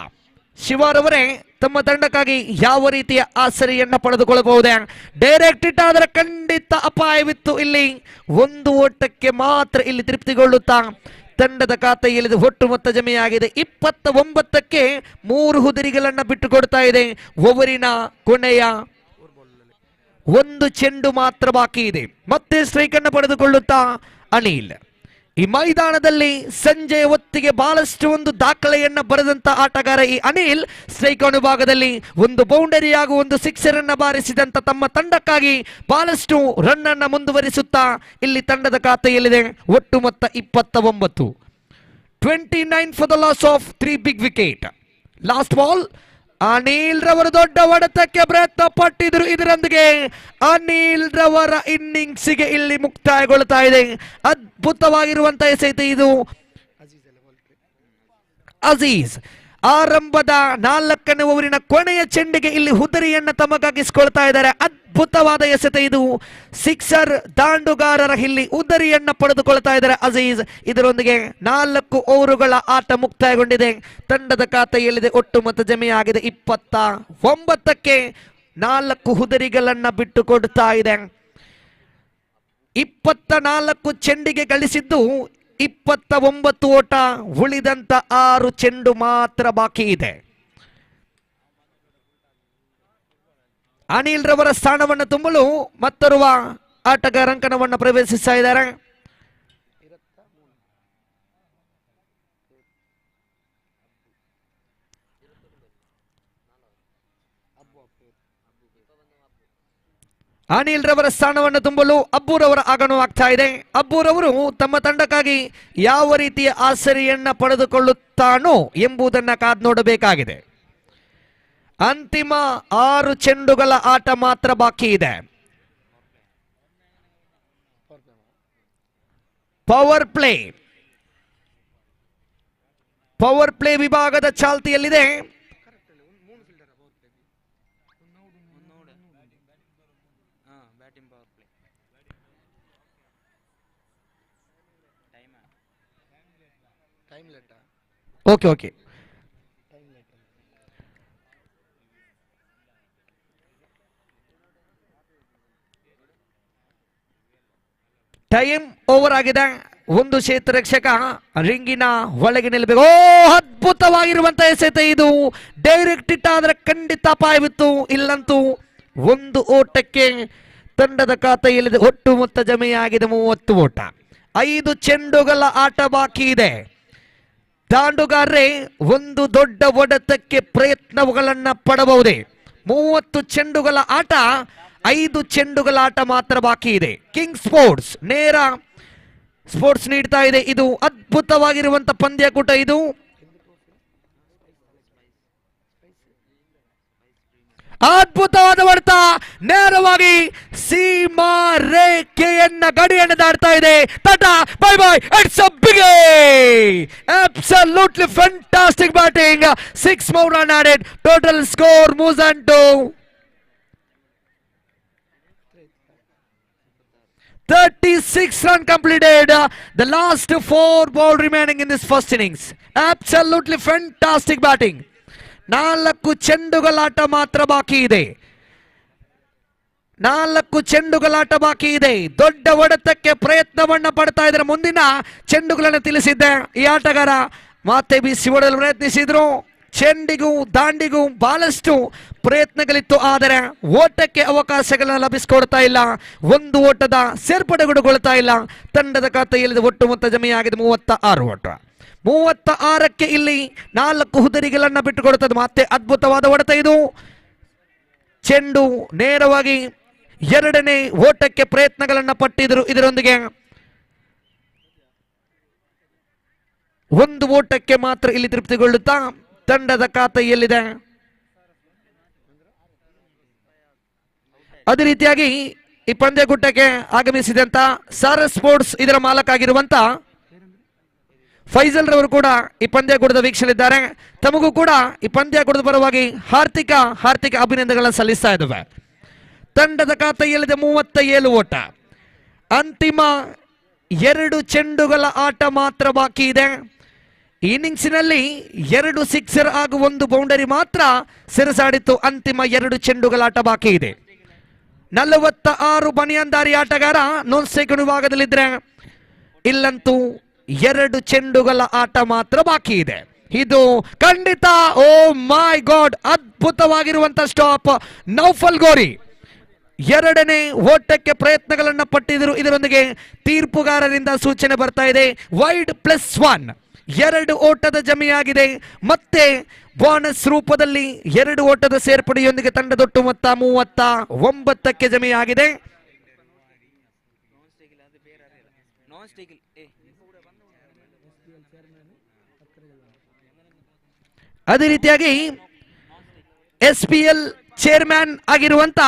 ಶಿವಾರವರೇ ತಮ್ಮ ತಂಡಕ್ಕಾಗಿ ಯಾವ ರೀತಿಯ ಆಸರೆಯನ್ನ ಪಡೆದುಕೊಳ್ಳಬಹುದೇ? ಡೈರೆಕ್ಟ್ ಹಿಟ್ ಆದರೆ ಖಂಡಿತ ಅಪಾಯವಿತ್ತು. ಇಲ್ಲಿ 1 ಓಟಕ್ಕೆ ಮಾತ್ರ ಇಲ್ಲಿ ತೃಪ್ತಿಗೊಳ್ಳುತ್ತಾ ತಂಡದ ಖಾತೆಯಲ್ಲಿ ಒಟ್ಟು ಮೊತ್ತ ಜಮೆಯಾಗಿದೆ 29ಕ್ಕೆ 3 ಹುದರಿಗಳನ್ನ ಬಿಟ್ಟುಕೊಡ್ತಾ ಇದೆ. ಓವರಿನ ಕೊನೆಯ 1 ಚೆಂಡು ಮಾತ್ರ ಬಾಕಿ ಇದೆ. ಮತ್ತೆ ಸ್ಟ್ರೈಕ್ ಅನ್ನು ಪಡೆದುಕೊಳ್ಳುತ್ತಾ ಅನಿಲ್. ಈ ಮೈದಾನದಲ್ಲಿ ಸಂಜೆ ಹೊತ್ತಿಗೆ ಬಹಳಷ್ಟು ಒಂದು ದಾಖಲೆಯನ್ನ ಬರೆದಂತ ಆಟಗಾರ ಈ ಅನಿಲ್. ಸ್ಟ್ರೈಕ್ ಔಟ್ ವಿಭಾಗದಲ್ಲಿ 1 ಬೌಂಡರಿ ಹಾಗೂ 1 ಸಿಕ್ಸರ್ ಅನ್ನ ಬಾರಿಸಿದಂತ ತಮ್ಮ ತಂಡಕ್ಕಾಗಿ ಬಹಳಷ್ಟು ರನ್ ಅನ್ನ ಮುಂದುವರಿಸುತ್ತಾ ಇಲ್ಲಿ ತಂಡದ ಖಾತೆಯಲ್ಲಿದೆ ಒಟ್ಟು ಮೊತ್ತ 29. 29 for the loss of 3 big wicket. Last ball Anil ರವರು ದೊಡ್ಡ ಹೊಡೆತಕ್ಕೆ ಪ್ರಯತ್ನ ಪಟ್ಟಿದ್ರು. ಇದರೊಂದಿಗೆ ಅನಿಲ್ ರವರ ಇನ್ನಿಂಗ್ಸ್ಗೆ ಇಲ್ಲಿ ಮುಕ್ತಾಯಗೊಳ್ತಾ ಇದೆ. ಅದ್ಭುತವಾಗಿರುವಂತಹ ಎಸೆತ ಇದು. ಅಜೀಜ್ ಆರಂಭದ 4ನೇ ಓವರಿನ ಕೊನೆಯ ಚೆಂಡಿಗೆ ಇಲ್ಲಿ ಹುದರಿಯನ್ನ ತಮಗಾಗಿಸಿಕೊಳ್ತಾ ಇದ್ದಾರೆ. ಅದ್ಭುತವಾದ ಎಸೆತ ಇದು, ಸಿಕ್ಸರ್. ದಾಂಡುಗಾರರ ಇಲ್ಲಿ ಉದರಿಯನ್ನ ಪಡೆದುಕೊಳ್ತಾ ಇದ್ದಾರೆ ಅಜೀಜ್. ಇದರೊಂದಿಗೆ 4 ಓವರುಗಳ ಆಟ ಮುಕ್ತಾಯಗೊಂಡಿದೆ. ತಂಡದ ಖಾತೆಯಲ್ಲಿದೆ ಒಟ್ಟು ಮೊತ್ತ ಜಮೆಯಾಗಿದೆ 29ಕ್ಕೆ 4 ಹುದರಿಗಳನ್ನ ಬಿಟ್ಟುಕೊಡ್ತಾ ಇದೆ. 24 ಚೆಂಡಿಗೆ ಗಳಿಸಿದ್ದು 29 ಓಟ, ಉಳಿದಂತ 6 ಚೆಂಡು ಮಾತ್ರ ಬಾಕಿ ಇದೆ. ಅನಿಲ್ ರವರ ಸ್ಥಾನವನ್ನು ತುಂಬಲು ಮತ್ತೋರ್ವ ಆಟಗಾರ ಅಂಕಣವನ್ನು ಪ್ರವೇಶಿಸ್ತಾ ಇದ್ದಾರೆ. ಅನಿಲ್ ರವರ ಸ್ಥಾನವನ್ನು ತುಂಬಲು ಅಬ್ಬೂರವರ ಆಗಮನವಾಗ್ತಾ ಇದೆ. ಅಬ್ಬೂರವರು ತಮ್ಮ ತಂಡಕ್ಕಾಗಿ ಯಾವ ರೀತಿಯ ಆಸರೆಯನ್ನ ಪಡೆದುಕೊಳ್ಳುತ್ತಾನೋ ಎಂಬುದನ್ನ ಕಾದು ನೋಡಬೇಕಾಗಿದೆ. ಅಂತಿಮ 6 ಚೆಂಡುಗಳ ಆಟ ಮಾತ್ರ ಬಾಕಿ ಇದೆ. ಪವರ್ ಪ್ಲೇ ವಿಭಾಗದ ಚಾಲ್ತಿಯಲ್ಲಿದೆ. ಓಕೆ ಟೈಮ್ ಓವರ್ ಆಗಿದೆ. ಒಂದು ಕ್ಷೇತ್ರರಕ್ಷಕ ರಿಂಗಿನ ಒಳಗೆ ನಿಲ್ಲಬೇಕು. ಅದ್ಭುತವಾಗಿರುವಂತಹ ಎಸೆತ ಇದು, ಡೈರೆಕ್ಟ್ ಹಿಟ್ ಆದ್ರೆ ಖಂಡಿತ ಅಪಾಯವಿತ್ತು. ಇಲ್ಲಂತೂ 1 ಓಟಕ್ಕೆ ತಂಡದ ಖಾತೆಯಲ್ಲಿದೆ ಒಟ್ಟು ಮೊತ್ತ ಜಮೆಯಾಗಿದೆ 30 ಓಟ. 5 ಚೆಂಡುಗಳ ಆಟ ಬಾಕಿ ಇದೆ. ದಾಂಡುಗಾರರೇ ಒಂದು ದೊಡ್ಡ ಹೊಡೆತಕ್ಕೆ ಪ್ರಯತ್ನಗಳನ್ನ ಪಡಬಹುದೇ. 30 ಚೆಂಡುಗಳ ಆಟ, 5 ಚೆಂಡುಗಳ ಆಟ ಮಾತ್ರ ಬಾಕಿ ಇದೆ. ಕಿಂಗ್ ಸ್ಪೋರ್ಟ್ಸ್ ನೇರ ಸ್ಪೋರ್ಟ್ಸ್ ನೀಡ್ತಾ ಇದೆ. ಇದು ಅದ್ಭುತವಾಗಿರುವಂತ ಪಂದ್ಯಕೂಟ. ಇದು ಅದ್ಭುತವಾದ ಹೊಡೆತ, ನೇರವಾಗಿ ಸೀಮಾ ರೇಖೆಯನ್ನ ಗಡಿಯನ್ನು ದಾಟ್ತಾ ಇದೆ. ಟಾಟಾ bye bye, it's a big absolutely fantastic batting. 6 more run added, total score moves on to 36 run completed. The last 4 ball remaining in this first innings. Absolutely fantastic batting. 4 ಚೆಂಡುಗಳ ಆಟ ಮಾತ್ರ ಬಾಕಿ ಇದೆ. 4 ಚೆಂಡುಗಳ ಆಟ ಬಾಕಿ ಇದೆ. ದೊಡ್ಡ ಹೊಡೆತಕ್ಕೆ ಪ್ರಯತ್ನವನ್ನ ಪಡ್ತಾ ಇದ್ದಾರೆ. ಮುಂದಿನ ಚೆಂಡುಗಳನ್ನು ತಿಳಿಸಿದ್ದೆ ಈ ಆಟಗಾರ ಮತ್ತೆ ಬಿಸಿ ಹೊಡೆಯಲು ಪ್ರಯತ್ನಿಸಿದ್ರು. ಚೆಂಡಿಗೂ ದಾಂಡಿಗೂ ಬಹಳಷ್ಟು ಪ್ರಯತ್ನಗಳಿತ್ತು, ಆದರೆ ಓಟಕ್ಕೆ ಅವಕಾಶಗಳನ್ನು ಲಭಿಸಿಕೊಡ್ತಾ ಇಲ್ಲ. 1 ಓಟದ ಸೇರ್ಪಡೆಗೊಳ್ತಾ ಇಲ್ಲ. ತಂಡದ ಖಾತೆಯಲ್ಲಿ ಒಟ್ಟು ಮೊತ್ತ ಜಮೆಯಾಗಿದೆ 36 ಓಟ. 36ಕ್ಕೆ ಇಲ್ಲಿ 4 ಹುದರಿಗಳನ್ನ ಬಿಟ್ಟುಕೊಡುತ್ತದೆ. ಮತ್ತೆ ಅದ್ಭುತವಾದ ಹೊಡೆತ ಇದು. ಚೆಂಡು ನೇರವಾಗಿ 2ನೇ ಓಟಕ್ಕೆ ಪ್ರಯತ್ನಗಳನ್ನ ಪಟ್ಟಿದ್ರು. ಇದರೊಂದಿಗೆ 1 ಓಟಕ್ಕೆ ಮಾತ್ರ ಇಲ್ಲಿ ತೃಪ್ತಿಗೊಳ್ಳುತ್ತಾ ತಂಡದ ಖಾತೆಯಲ್ಲಿದೆ. ಅದೇ ರೀತಿಯಾಗಿ ಈ ಪಂದ್ಯಕೂಟಕ್ಕೆ ಆಗಮಿಸಿದಂತ ಸಾರ ಸ್ಪೋರ್ಟ್ಸ್ ಇದರ ಮಾಲಕ ಆಗಿರುವಂತ ಫೈಜಲ್ ರವರು ಕೂಡ ಈ ಪಂದ್ಯಕೂಟದ ವೀಕ್ಷಲಿದ್ದಾರೆ. ತಮಗೂ ಕೂಡ ಈ ಪಂದ್ಯಕೂಟದ ಪರವಾಗಿ ಹಾರ್ದಿಕ ಅಭಿನಂದನೆಗಳನ್ನು ಸಲ್ಲಿಸ್ತಾ ಇದ್ದೇವೆ. ತಂಡದ ಖಾತೆಯಲ್ಲಿದೆ 37 ಓಟ. ಅಂತಿಮ 2 ಚೆಂಡುಗಳ ಆಟ ಮಾತ್ರ ಬಾಕಿ ಇದೆ. ಇನ್ನಿಂಗ್ಸಿನಲ್ಲಿ 2 ಸಿಕ್ಸರ್ ಹಾಗೂ 1 ಬೌಂಡರಿ ಮಾತ್ರ ಸೆರೆಸಾಡಿತ್ತು. ಅಂತಿಮ 2 ಚೆಂಡುಗಳ ಆಟ ಬಾಕಿ ಇದೆ. 46 ಬನಿಯಂದಾರಿ ಆಟಗಾರ ನಾನ್ ಸ್ಟ್ರೈಕ್ ವಿಭಾಗದಲ್ಲಿದ್ರೆ, ಇಲ್ಲಂತೂ 2 ಚೆಂಡುಗಳ ಆಟ ಮಾತ್ರ ಬಾಕಿ ಇದೆ. ಇದು ಖಂಡಿತ ಓ ಮೈ ಗಾಡ್ ಅದ್ಭುತವಾಗಿರುವಂತ ಸ್ಟಾಪ್. ನೌಫಲ್ ಗೋರಿ 2ನೇ ಓಟಕ್ಕೆ ಪ್ರಯತ್ನಗಳನ್ನ ಪಟ್ಟಿದ್ರು. ಇದರೊಂದಿಗೆ ತೀರ್ಪುಗಾರರಿಂದ ಸೂಚನೆ ಬರ್ತಾ ಇದೆ ವೈಡ್ +1. 2 ಓಟದ ಜಮೆಯಾಗಿದೆ. ಮತ್ತೆ ಬೋನಸ್ ರೂಪದಲ್ಲಿ 2 ಓಟದ ಸೇರ್ಪಡೆಯೊಂದಿಗೆ ತಂಡದೊಟ್ಟು ಮೊತ್ತ 39ಕ್ಕೆ ಜಮೆಯಾಗಿದೆ. ಅದೇ ರೀತಿಯಾಗಿ SPL ಚೇರ್ಮನ್ ಆಗಿರುವಂತ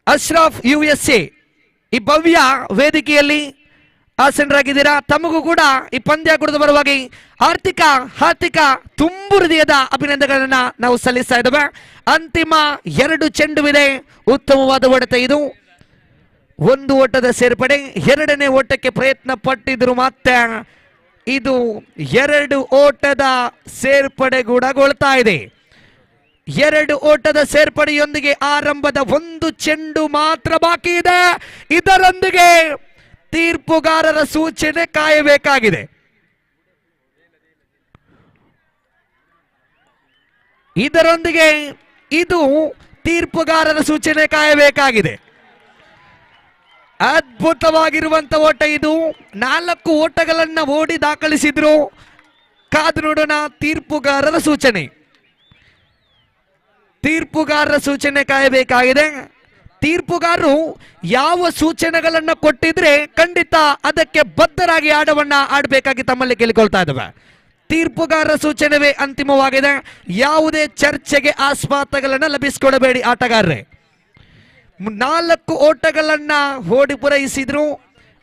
ಅಶ್ರಫ್ USA ಈ ಭವ್ಯ ವೇದಿಕೆಯಲ್ಲಿ ಆಸನರಾಗಿದ್ದೀರಾ. ತಮಗೂ ಕೂಡ ಈ ಪಂದ್ಯ ಕುಡಿದು ಬರುವಾಗಿ ಹಾರ್ದಿಕ ತುಂಬು ಹೃದಯದ ಅಭಿನಂದನೆಗಳನ್ನ ನಾವು ಸಲ್ಲಿಸ್ತಾ ಇದ್ದೇವೆ. ಅಂತಿಮ 2 ಚೆಂಡುವಿದೆ. ಉತ್ತಮವಾದ ಹೊಡೆತ ಇದು. 1 ಓಟದ ಸೇರ್ಪಡೆ. 2ನೇ ಓಟಕ್ಕೆ ಪ್ರಯತ್ನ ಪಟ್ಟಿದ್ರು ಮಾತ್ರ ಇದು 2 ಓಟದ ಸೇರ್ಪಡೆಗೂಡಗೊಳ್ತಾ ಇದೆ. 2 ಓಟದ ಸೇರ್ಪಡೆಯೊಂದಿಗೆ ಆರಂಭದ 1 ಚೆಂಡು ಮಾತ್ರ ಬಾಕಿ ಇದೆ. ಇದರೊಂದಿಗೆ ತೀರ್ಪುಗಾರರ ಸೂಚನೆ ಕಾಯಬೇಕಾಗಿದೆ. ಇದು ತೀರ್ಪುಗಾರರ ಸೂಚನೆ ಕಾಯಬೇಕಾಗಿದೆ. ಅದ್ಭುತವಾಗಿರುವಂತ ಓಟ ಇದು. 4 ಓಟಗಳನ್ನ ಓಡಿ ದಾಖಲಿಸಿದ್ರು. ಕಾದು ನೋಡೋಣ ತೀರ್ಪುಗಾರರ ಸೂಚನೆ ಕಾಯಬೇಕಾಗಿದೆ. ತೀರ್ಪುಗಾರರು ಯಾವ ಸೂಚನೆಗಳನ್ನ ಕೊಟ್ಟಿದ್ರೆ ಖಂಡಿತ ಅದಕ್ಕೆ ಬದ್ಧರಾಗಿ ಆಟವನ್ನ ಆಡಬೇಕಾಗಿ ತಮ್ಮಲ್ಲಿ ಕೇಳಿಕೊಳ್ತಾ ಇದ್ದೇವೆ. ತೀರ್ಪುಗಾರರ ಸೂಚನೆವೇ ಅಂತಿಮವಾಗಿದೆ. ಯಾವುದೇ ಚರ್ಚೆಗೆ ಆಸ್ಪಾದಗಳನ್ನ ಲಭಿಸಿಕೊಡಬೇಡಿ ಆಟಗಾರರೇ. 4 ಓಟಗಳನ್ನ ಓಡಿ ಪೂರೈಸಿದ್ರು.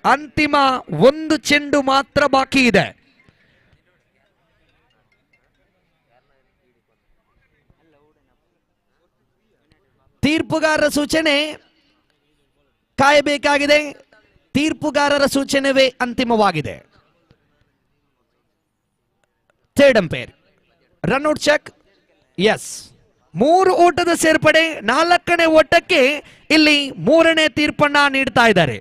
ಅಂತಿಮ 1 ಚೆಂಡು ಮಾತ್ರ ಬಾಕಿ ಇದೆ. ತೀರ್ಪುಗಾರರ ಸೂಚನೆ ಕಾಯಬೇಕಾಗಿದೆ. ತೀರ್ಪುಗಾರರ ಸೂಚನೆವೇ ಅಂತಿಮವಾಗಿದೆ. Third umpire run out check. Yes, 3 ಓಟದ ಸೇರ್ಪಡೆ. 4ನೇ ಓಟಕ್ಕೆ ಇಲ್ಲಿ 3ನೇ ತೀರ್ಪನ್ನ ನೀಡ್ತಾ ಇದ್ದಾರೆ.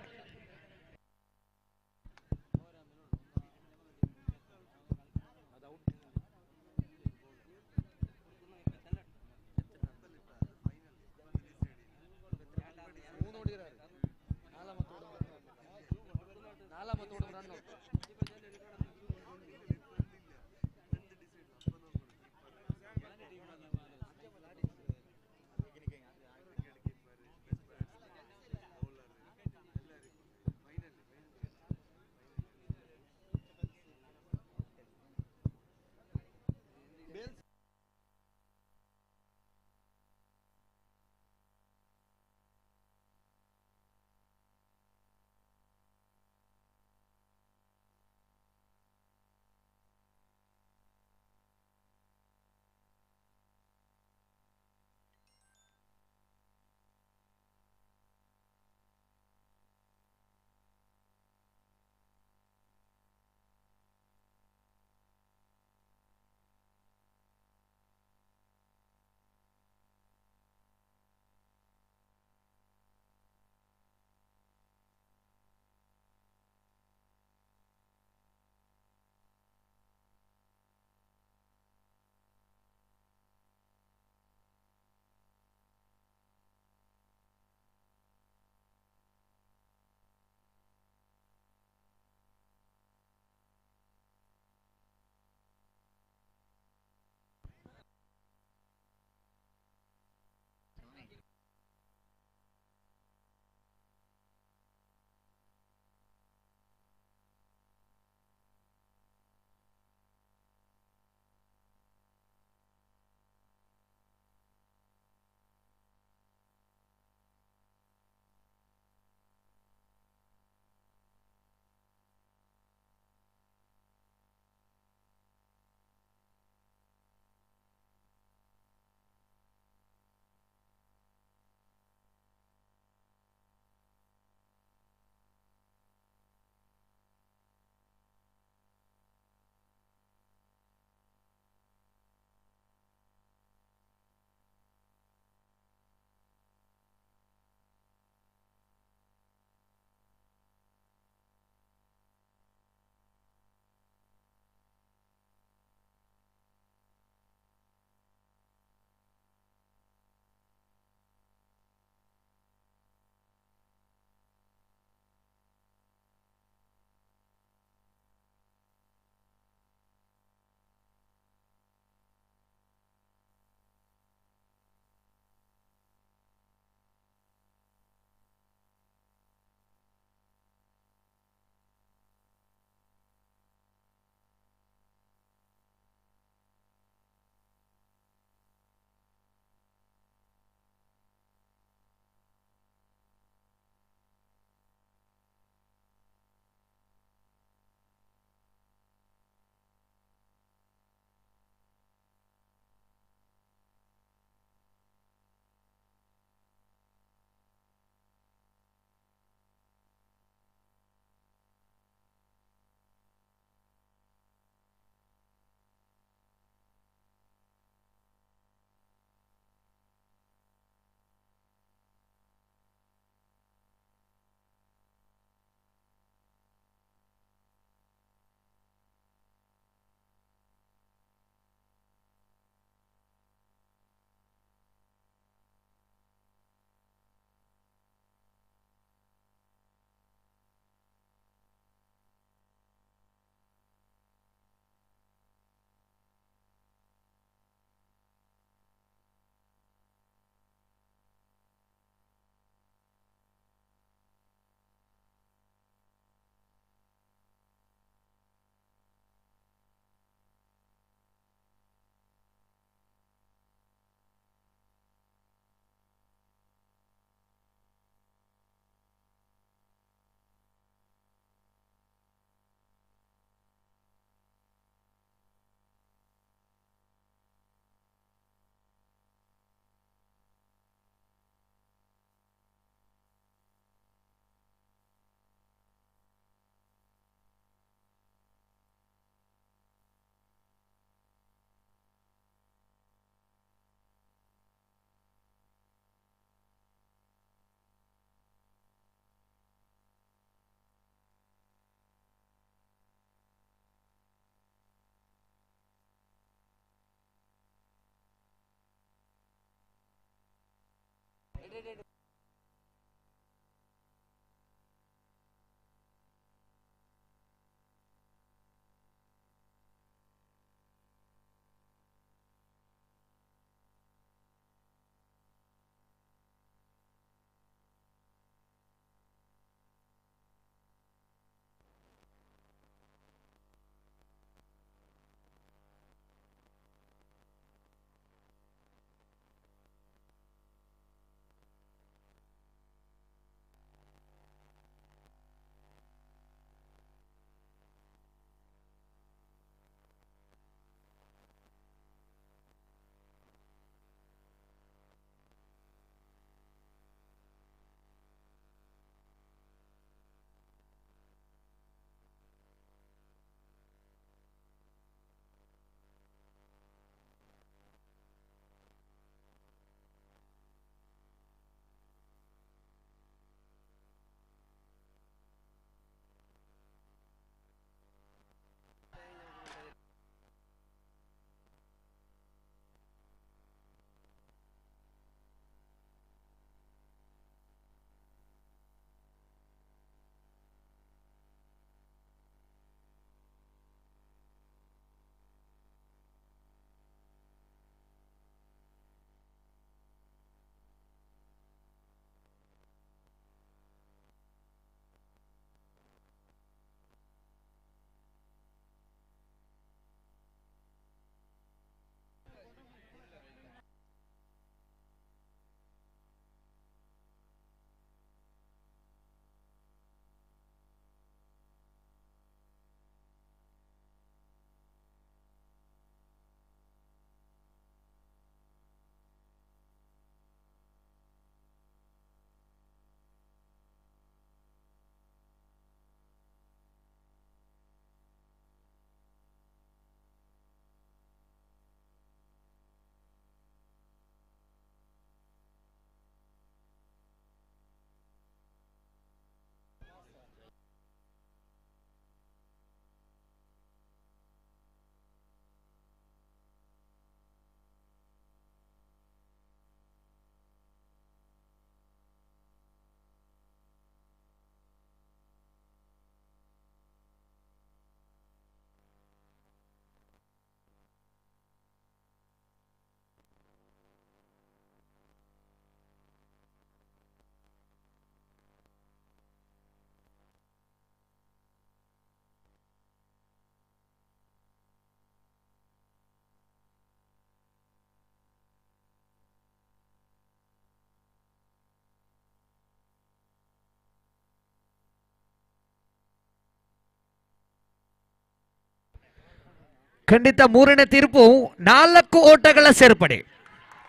ಖಂಡಿತ ಮೂರನೇ ತೀರ್ಪು 4 ಓಟಗಳ ಸೇರ್ಪಡೆ.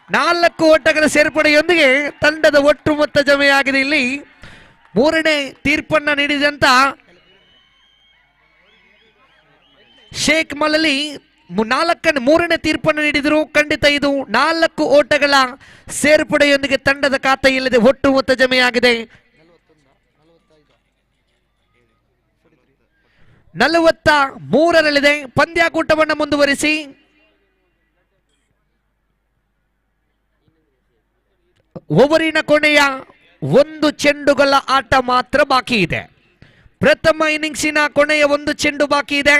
4 ಓಟಗಳ ಸೇರ್ಪಡೆಯೊಂದಿಗೆ ತಂಡದ ಒಟ್ಟು ಮೊತ್ತ ಜಮೆಯಾಗಿದೆ. ಇಲ್ಲಿ ಮೂರನೇ ತೀರ್ಪನ್ನ ನೀಡಿದಂತ ಶೇಖ್ ಮಲಾಲಿ ಮೂರನೇ ತೀರ್ಪನ್ನು ನೀಡಿದರು. ಖಂಡಿತ ಇದು 4 ಓಟಗಳ ಸೇರ್ಪಡೆಯೊಂದಿಗೆ ತಂಡದ ಖಾತೆಯಲ್ಲಿದೆ ಒಟ್ಟು ಮೊತ್ತ ಜಮೆಯಾಗಿದೆ 43ರಲ್ಲಿದೆ. ಪಂದ್ಯಾಕೂಟವನ್ನು ಮುಂದುವರಿಸಿ ಓವರಿನ ಕೊನೆಯ 1 ಚೆಂಡುಗಳ ಆಟ ಮಾತ್ರ ಬಾಕಿ ಇದೆ. ಪ್ರಥಮ ಇನ್ನಿಂಗ್ಸಿನ ಕೊನೆಯ 1 ಚೆಂಡು ಬಾಕಿ ಇದೆ.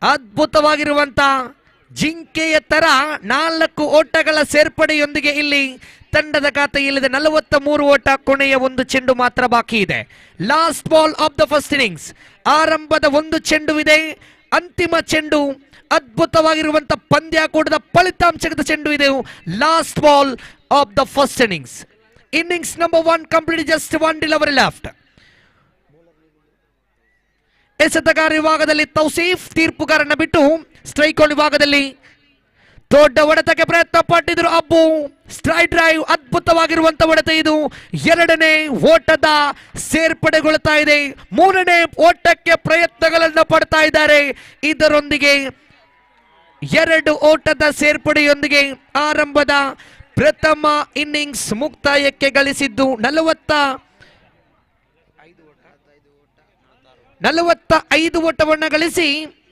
ಅದ್ಭುತವಾಗಿರುವಂತ ಜಿಂಕೆಯ ತರ 4 ಓಟಗಳ ಸೇರ್ಪಡೆಯೊಂದಿಗೆ ಇಲ್ಲಿ ತಂಡದ ಖಾತೆಯಲ್ಲಿದೆ 43 ಓಟ. ಕೊನೆಯ 1 ಚೆಂಡು ಮಾತ್ರ ಬಾಕಿ ಇದೆ. Last ball of the first innings. ಆರಂಭದ 1 ಚೆಂಡುವಿದೆ, ಅಂತಿಮ ಚೆಂಡು. ಅದ್ಭುತವಾಗಿರುವಂತ ಪಂದ್ಯಾಕೂಟದ ಫಲಿತಾಂಶದ ಚೆಂಡು ಇದೆ. Last ball of the first innings. Innings number 1 complete. Just 1 delivery left. ಎಸೆತಗಾರ ವಿಭಾಗದಲ್ಲಿ ತೌಸೀಫ್, ತೀರ್ಪುಗಾರನ ಬಿಟ್ಟು ಸ್ಟ್ರೈಕ್ ಔಟ್ ವಿಭಾಗದಲ್ಲಿ ದೊಡ್ಡ ಹೊಡೆತಕ್ಕೆ ಪ್ರಯತ್ನ ಪಟ್ಟಿದ್ರು ಅಬ್ಬು. ಸ್ಟ್ರೈಕ್ ಡ್ರೈವ್, ಅದ್ಭುತವಾಗಿರುವಂತ ಹೊಡೆತ ಇದು. 2ನೇ ಓಟದ ಸೇರ್ಪಡೆಗೊಳ್ತಾ ಇದೆ. 3ನೇ ಓಟಕ್ಕೆ ಪ್ರಯತ್ನಗಳನ್ನು ಪಡ್ತಾ ಇದ್ದಾರೆ. ಇದರೊಂದಿಗೆ 2 ಓಟದ ಸೇರ್ಪಡೆಯೊಂದಿಗೆ ಆರಂಭದ ಪ್ರಥಮ ಇನ್ನಿಂಗ್ಸ್ ಮುಕ್ತಾಯಕ್ಕೆ ಗಳಿಸಿದ್ದು 45 ಓಟವನ್ನು ಗಳಿಸಿ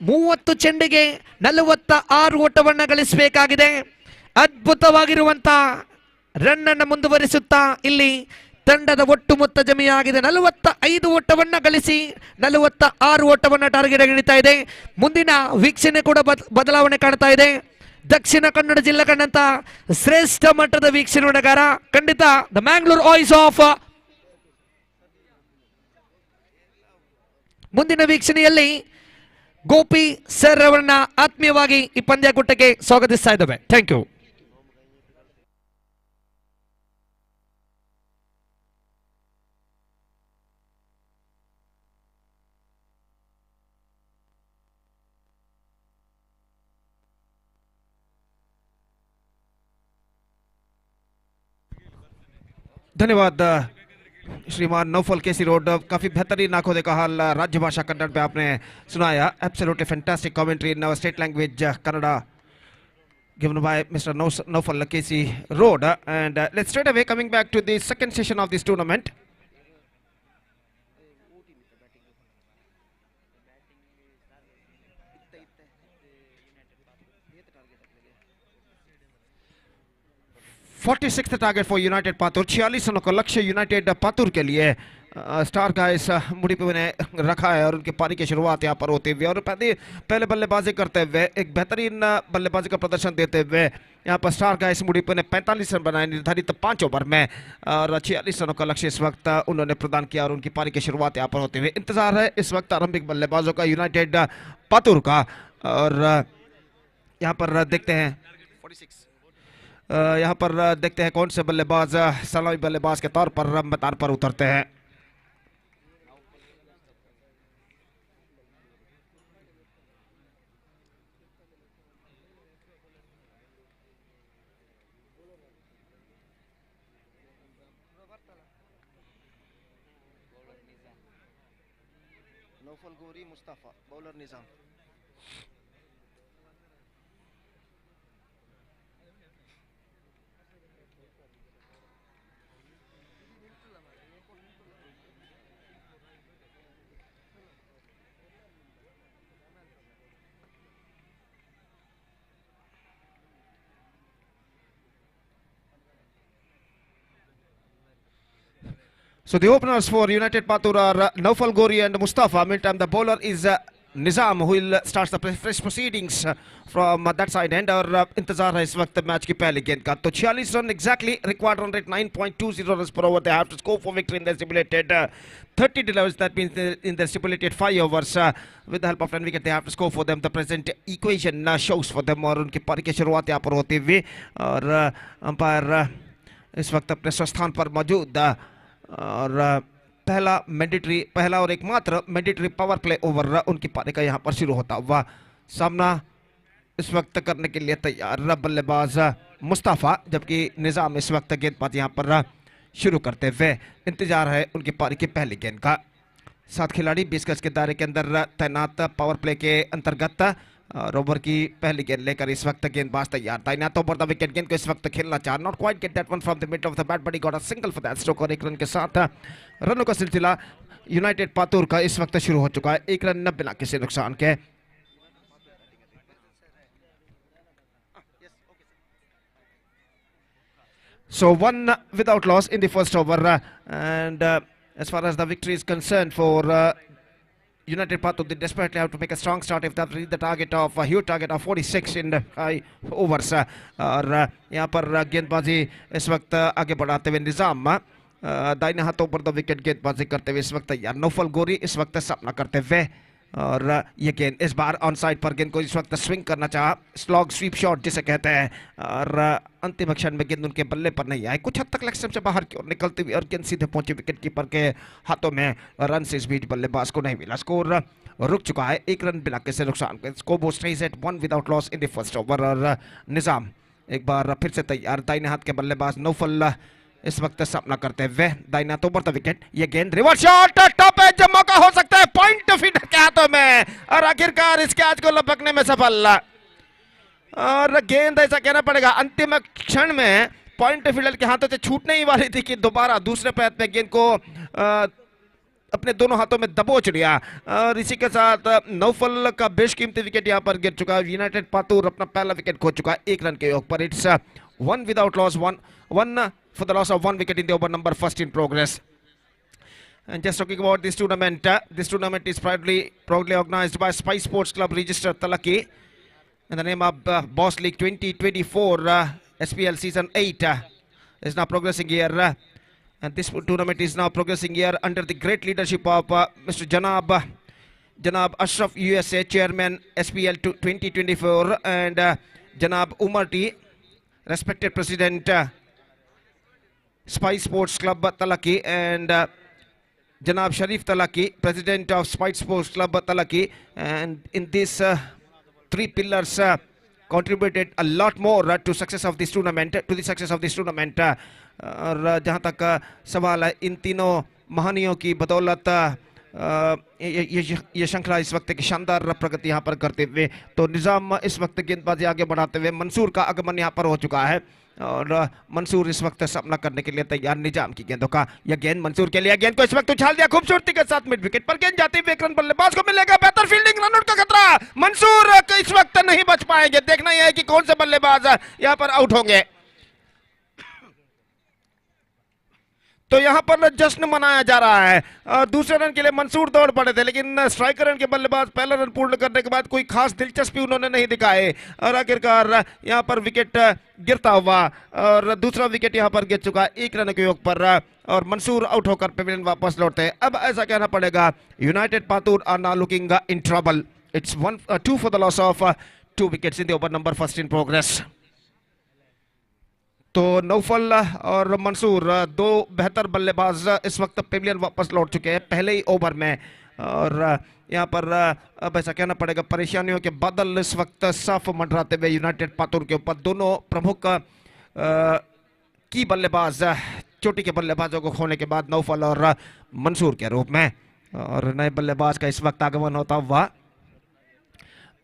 30 ಚೆಂಡಿಗೆ 46 ಓಟವನ್ನು ಗಳಿಸಬೇಕಾಗಿದೆ. ಅದ್ಭುತವಾಗಿರುವಂತ ರನ್ ಅನ್ನು ಮುಂದುವರಿಸುತ್ತಾ ಇಲ್ಲಿ ತಂಡದ ಒಟ್ಟು ಮೊತ್ತ ಜಮೆಯಾಗಿದೆ 45 ಓಟವನ್ನ ಗಳಿಸಿ 46 ಓಟವನ್ನ ಟಾರ್ಗೆಟ್ ಹಿಡಿತಾ ಇದೆ. ಮುಂದಿನ ವೀಕ್ಷಣೆ ಕೂಡ ಬದಲಾವಣೆ ಕಾಣ್ತಾ ಇದೆ. ದಕ್ಷಿಣ ಕನ್ನಡ ಜಿಲ್ಲೆ ಕಂಡಂತ ಶ್ರೇಷ್ಠ ಮಟ್ಟದ ವೀಕ್ಷಣೆಗಾರ ಖಂಡಿತ ದ ಮ್ಯಾಂಗ್ಳೂರ್ ವಾಯ್ಸ್ ಆಫ್. ಮುಂದಿನ ವೀಕ್ಷಣೆಯಲ್ಲಿ ಗೋಪಿ ಸರ್ ಅವರನ್ನ ಆತ್ಮೀಯವಾಗಿ ಈ ಪಂದ್ಯಕೂಟಕ್ಕೆ ಸ್ವಾಗತಿಸ್ತಾ ಇದ್ದೇವೆ. Thank you. धन्यवाद श्रीमान नौफल केसी रोड. काफी बेहतरीन आंखों देखा हाल राज्य भाषा कन्नड़ पे आपने सुनाया. Absolutely fantastic commentary in state language Kannada given by Mr. Naufal Kesi Road. And let's straight away coming back to the second session of this tournament. (46th target for United Patur. 46 रनों का लक्ष्य यूनाइटेड पातुर के लिए स्टार का इस मुड़ीपू ने रखा है और उनकी पारी की शुरुआत यहाँ पर होते हुए और पहले बल्लेबाजी करते हुए एक बेहतरीन बल्लेबाजी का प्रदर्शन देते हुए यहाँ पर स्टार का इस मुड़ीपू ने 45 रन बनाए निर्धारित 5 ओवर में और 46 रनों का लक्ष्य इस वक्त उन्होंने प्रदान किया और उनकी पारी की शुरुआत यहाँ पर होते हुए. इंतजार है इस वक्त आरंभिक बल्लेबाजों का यूनाइटेड पातुर का और यहाँ पर देखते हैं यहाँ पर देखते हैं कौन से बल्लेबाज सलामी बल्लेबाज के तौर पर मैदान पर उतरते हैं. नौफल गोरी Mustafa bowler Nizam. So the openers for United Patur are Naufal Gori and Mustafa. Meantime, the bowler is Nizam, who will start the fresh proceedings from that side end. और इंतजार है इस वक्त मैच की पहली गेंद का. तो 46 run exactly required run rate 9.20 runs per over. They have to score for victory in the stipulated 30 deliveries. That means in the stipulated 5 overs with the help of 10 wickets they have to score for them. The present equation shows for them और उनकी पारी की शुरुआत यहाँ पर होती हुई और अंपायर इस वक्त अपने स्वस्थान पर मौजूद और पहला और एकमात्र मैंडेटरी पावर प्ले ओवर उनकी पारी का यहाँ पर शुरू होता हुआ. सामना इस वक्त करने के लिए तैयार बल्लेबाज मुस्तफा जबकि निजाम इस वक्त गेंदबाजी यहाँ पर शुरू करते हुए. इंतजार है उनकी पारी की पहली गेंद का. 7 खिलाड़ी 20 गज के दायरे के अंदर तैनात पावर प्ले के अंतर्गत और ओवर की पहली गेंद लेकर इस वक्त गेंदबाज तैयार. तैनात ओवर द विकेट गेंद को इस वक्त खेलना चाह not quite get that one from the mid of the bat but he got a single for that stroke और 1 रन के साथ रनों का सिलसिला यूनाइटेड पातुर का इस वक्त शुरू हो चुका है. 1 रन बिना किसी नुकसान के. So 1 without loss in the first over and as far as the victory is concerned for United Patur, they desperately have to make a strong start if they reach the target of a huge target of 46 in the high overs. और यहाँ पर गेंदबाजी इस वक्त आगे बढ़ाते हुए निजाम दाहिने हाथों पर द विकेट गेंदबाजी करते हुए इस वक्त तैयार. नौफल गोरी इस वक्त सामना करते हुए और ये गेंद इस बार ऑन साइड पर गेंद को इस वक्त स्विंग करना चाहा. स्लॉग स्वीप शॉट जिसे कहते हैं और अंतिम क्षण में गेंद उनके बल्ले पर नहीं आई. कुछ हद तक लेग स्टंप से बाहर की ओर निकलती हुई और गेंद सीधे पहुंची विकेट कीपर के हाथों में. रन से इस बीच बल्लेबाज को नहीं मिला. स्कोर रुक चुका है 1 रन बिना किसी नुकसान के. Score board stage at 1 without loss in the first over और निजाम एक बार फिर से तैयार. दाहिने हाथ के बल्लेबाज नौफल इस वक्त सामना करते हुए दाहिना तो ऊपर विकेट. ये गेंद रिवर्स शॉट टॉप एज मौका हो सकता है. पॉइंट फील्डर के हाथों में और आखिरकार इस कैच को लपकने में सफल और गेंद ऐसा कहना पड़ेगा अंतिम क्षण में पॉइंट फील्डर के हाथों से छूटने ही वाली थी कि दोबारा दूसरे प्रयत्न में गेंद को अपने दोनों हाथों में दबोच लिया और इसी के साथ नौफल का बेशकीमती विकेट यहां पर गिर चुका है. यूनाइटेड पातुर अपना पहला विकेट खो चुका है 1 रन के योग पर. It's one without loss, one for the loss of 1 wicket in the over number first in progress. And just talking about this tournament is proudly organized by Spice Sports Club registered THALAKKI in the name of Boss League 2024 SPL season 8 is now progressing here. And this tournament is now progressing here under the great leadership of Mr. Janab Ashraf USA, Chairman SPL-2024, and Janab Umar T, respected President Spice Sports Club THALAKKI, and Janab Sharif THALAKKI, President of Spice Sports Club THALAKKI. And in these three pillars contributed a lot more to the success of this tournament. और जहाँ तक सवाल है, इन तीनों महानियों की बदौलत ये श्रृंखला इस वक्त की शानदार प्रगति यहाँ पर करते हुए, तो निज़ाम इस वक्त गेंदबाजी आगे बढ़ाते हुए मंसूर का आगमन यहाँ पर हो चुका है और मंसूर इस वक्त सामना करने के लिए तैयार निजाम की गेंदों का। यह गेंद मंसूर के लिए, गेंद को इस वक्त उछाल दिया खूबसूरती के साथ, मिड विकेट पर गेंद जाती हुई एक रन बल्लेबाज को मिलेगा, बेहतर फील्डिंग, रनआउट का खतरा, मंसूर इस वक्त नहीं बच पाएंगे। देखना यह है कि कौन से बल्लेबाज यहाँ पर आउट होंगे। तो यहाँ पर जश्न मनाया जा रहा है। दूसरे रन के लिए मंसूर दौड़ पड़े थे, लेकिन स्ट्राइकर रन के बल्लेबाज पहला रन पूर्ण करने के बाद कोई खास दिलचस्पी उन्होंने नहीं दिखाए और आखिरकार यहाँ पर विकेट गिरता हुआ और दूसरा विकेट यहाँ पर गिर चुका 1 रन के योग पर और मंसूर आउट होकर पेविलियन वापस लौटते हैं। अब ऐसा कहना पड़ेगा, United Patur are now looking in trouble. It's 2 for the loss of 2 wickets in the over number first in progress. तो नौफल और मंसूर दो बेहतर बल्लेबाज इस वक्त पेविलियन वापस लौट चुके हैं पहले ही ओवर में और यहाँ पर अब ऐसा कहना पड़ेगा परेशानियों के बादल इस वक्त साफ मंडराते हुए यूनाइटेड पातूर के ऊपर। दोनों प्रमुख की बल्लेबाज चोटी के बल्लेबाजों को खोने के बाद नौफल और मंसूर के रूप में और नए बल्लेबाज का इस वक्त आगमन होता हुआ,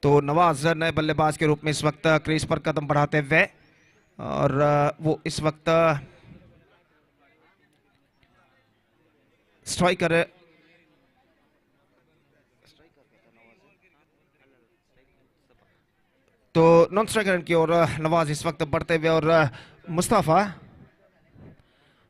तो नवाज नए बल्लेबाज के रूप में इस वक्त क्रीज पर कदम बढ़ाते हुए और वो इस वक्त स्ट्राइकर तो नॉन स्ट्राइकर की ओर नवाज इस वक्त बढ़ते हुए और मुस्तफा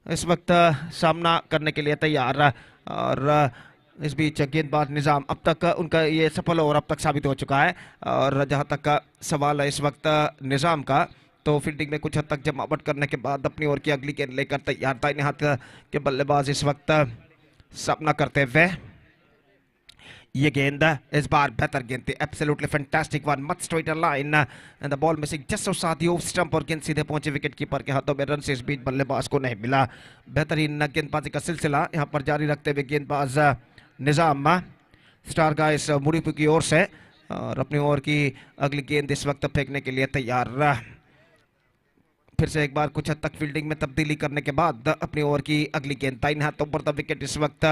इस वक्त सामना करने के लिए तैयार और इस बीच गेंदबाज निजाम अब तक उनका ये सफल ओवर अब तक साबित हो चुका है और जहां तक सवाल है इस वक्त निजाम का, तो फील्डिंग में कुछ हद तक जमावट करने के बाद अपनी ओर की अगली गेंद लेकर तैयार दाहिने हाथ के बल्लेबाज इस वक्त सामना करते हुए। ये गेंद इस बार बेहतर गेंद थी, absolutely fantastic one, much straight line and the ball missing just साथ ही ऑफ स्टंप और गेंद सीधे पहुंचे विकेट कीपर के हाथों में। रन से इस बीच बल्लेबाज को नहीं मिला। बेहतरीन गेंदबाजी का सिलसिला यहाँ पर जारी रखते हुए गेंदबाज निजाम स्टार गाइस मुड़ीपू की ओर से और अपनी ओर की अगली गेंद इस वक्त फेंकने के लिए तैयार। फिर से एक बार कुछ हद तक फील्डिंग में तब्दीली करने के बाद अपनी ओवर की अगली गेंद दाहिने हाथ ऊपर द विकेट इस वक्त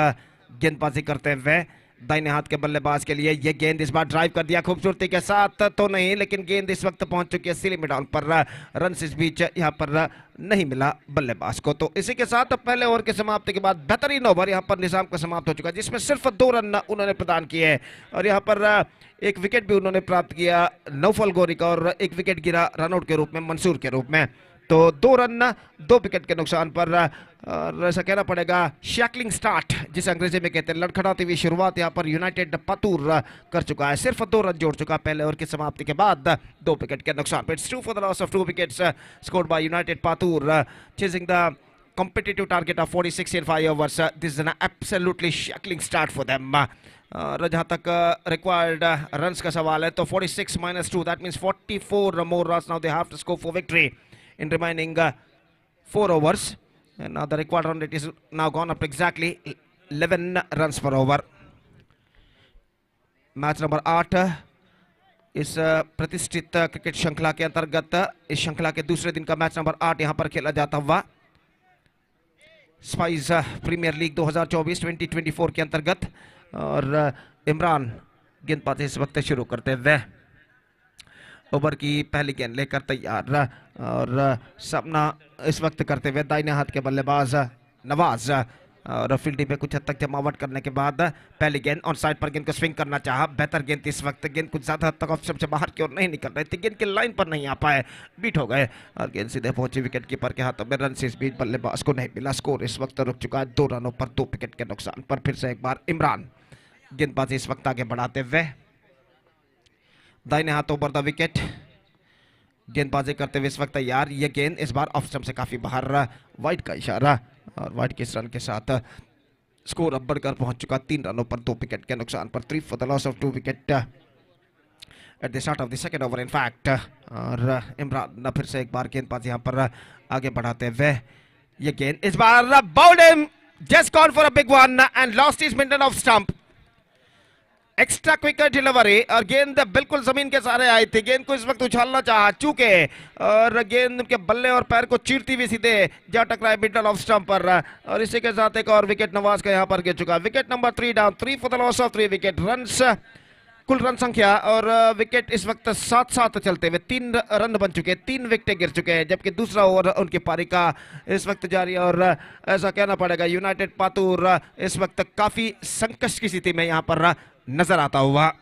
गेंदबाजी करते हुए दाहिने हाथ के बल्लेबाज के लिए। ये गेंद इस बार ड्राइव कर दिया खूबसूरती के साथ तो नहीं, लेकिन गेंद इस वक्त पहुंच चुकी है सीली मिडाउन पर। रन इस बीच यहाँ पर नहीं मिला बल्लेबाज को। तो इसी के साथ पहले ओवर के समाप्ति के बाद बेहतरीन ओवर यहाँ पर निजाम का समाप्त हो चुका है, जिसमें सिर्फ 2 रन उन्होंने प्रदान किए और यहाँ पर एक विकेट भी उन्होंने प्राप्त किया नौफल गोरी का और एक विकेट गिरा रनआउट के रूप में मंसूर के रूप में। तो 2 रन 2 विकेट के नुकसान पर ऐसा कहना पड़ेगा शैकलिंग स्टार्ट जिसे अंग्रेजी में कहते हैं, लड़खड़ाती हुई शुरुआत यहाँ पर यूनाइटेड पातूर कर चुका है। सिर्फ 2 रन जोड़ चुका पहले ओवर की समाप्ति के बाद 2 विकेट के नुकसान पर। It's 2 for the loss of 2 wickets scored by United Patur chasing the competitive target of 46 in 5 overs. This is an absolutely shackling start for them. और जहाँ तक रिक्वायर्ड रन्स का सवाल है तो 46 minus 2 that means 44 more runs now they have to score for victory in remaining 4 overs. And now the required run rate is now gone up to exactly 11 runs per over. Match number 8 इस प्रतिष्ठित cricket श्रृंखला के अंतर्गत इस श्रृंखला के दूसरे दिन का मैच नंबर 8 यहाँ पर खेला जाता हुआ स्पाइस प्रीमियर लीग 2024-2024 के अंतर्गत। और इमरान गेंदबाजी इस वक्त शुरू करते हुए ओवर की पहली गेंद लेकर तैयार और सामना इस वक्त करते हुए दाहिने हाथ के बल्लेबाज नवाज और फील्डिंग में कुछ हद तक जमावट करने के बाद पहली गेंद ऑन साइड पर गेंद को स्विंग करना चाहा, बेहतर गेंद इस वक्त, गेंद कुछ ज्यादा हद तक ऑफ स्टंप से बाहर की ओर नहीं निकल रहे थे, गेंद के लाइन पर नहीं आ पाए, बीट हो गए और गेंद सीधे पहुंची विकेट कीपर के हाथों में। रन से इस बीच बल्लेबाज को नहीं मिला, स्कोर इस वक्त रुक चुका है 2 रनों पर 2 विकेट के नुकसान पर। फिर से एक बार इमरान गेंदबाजी इस वक्त आगे बढ़ाते हुए, दाहिने हाथों पर द विकेट, गेंदबाजी करते हुए इस वक्त तैयार। ये गेंद इस बार ऑफ स्टंप से काफी बाहर, वाइड का इशारा और वाइड के इस रन के साथ स्कोर अब बढ़कर पहुंच चुका 3 रनों पर 2 विकेट के नुकसान पर। 3 for the loss of 2 wicket at the start of the second over in fact. और इमरान फिर से एक बार गेंदबाजी यहां पर आगे बढ़ाते हुए, ये गेंद इस बार bowled him, just gone for a big one and lost his middle off stump. Extra quicker delivery और गेंद बिल्कुल जमीन के सहारे आई थी, गेंद को इस वक्त उछालना चाहा चूके और गेंद के बल्ले और पैर को चीरती हुई सीधे जा टकराए मिडल ऑफ स्टंप पर और इसी के साथ एक और विकेट नवाज का यहां पर गिर चुका। Wicket number 3 down, 3 for the loss of 3 wicket. Runs, कुल रन संख्या और विकेट इस वक्त 7-7 चलते हुए 3 रन बन चुके, 3 विकेटें गिर चुके हैं, जबकि दूसरा ओवर उनकी पारी का इस वक्त जारी है और ऐसा कहना पड़ेगा यूनाइटेड पातूर इस वक्त काफी संकट की स्थिति में यहां पर नजर आता हुआ।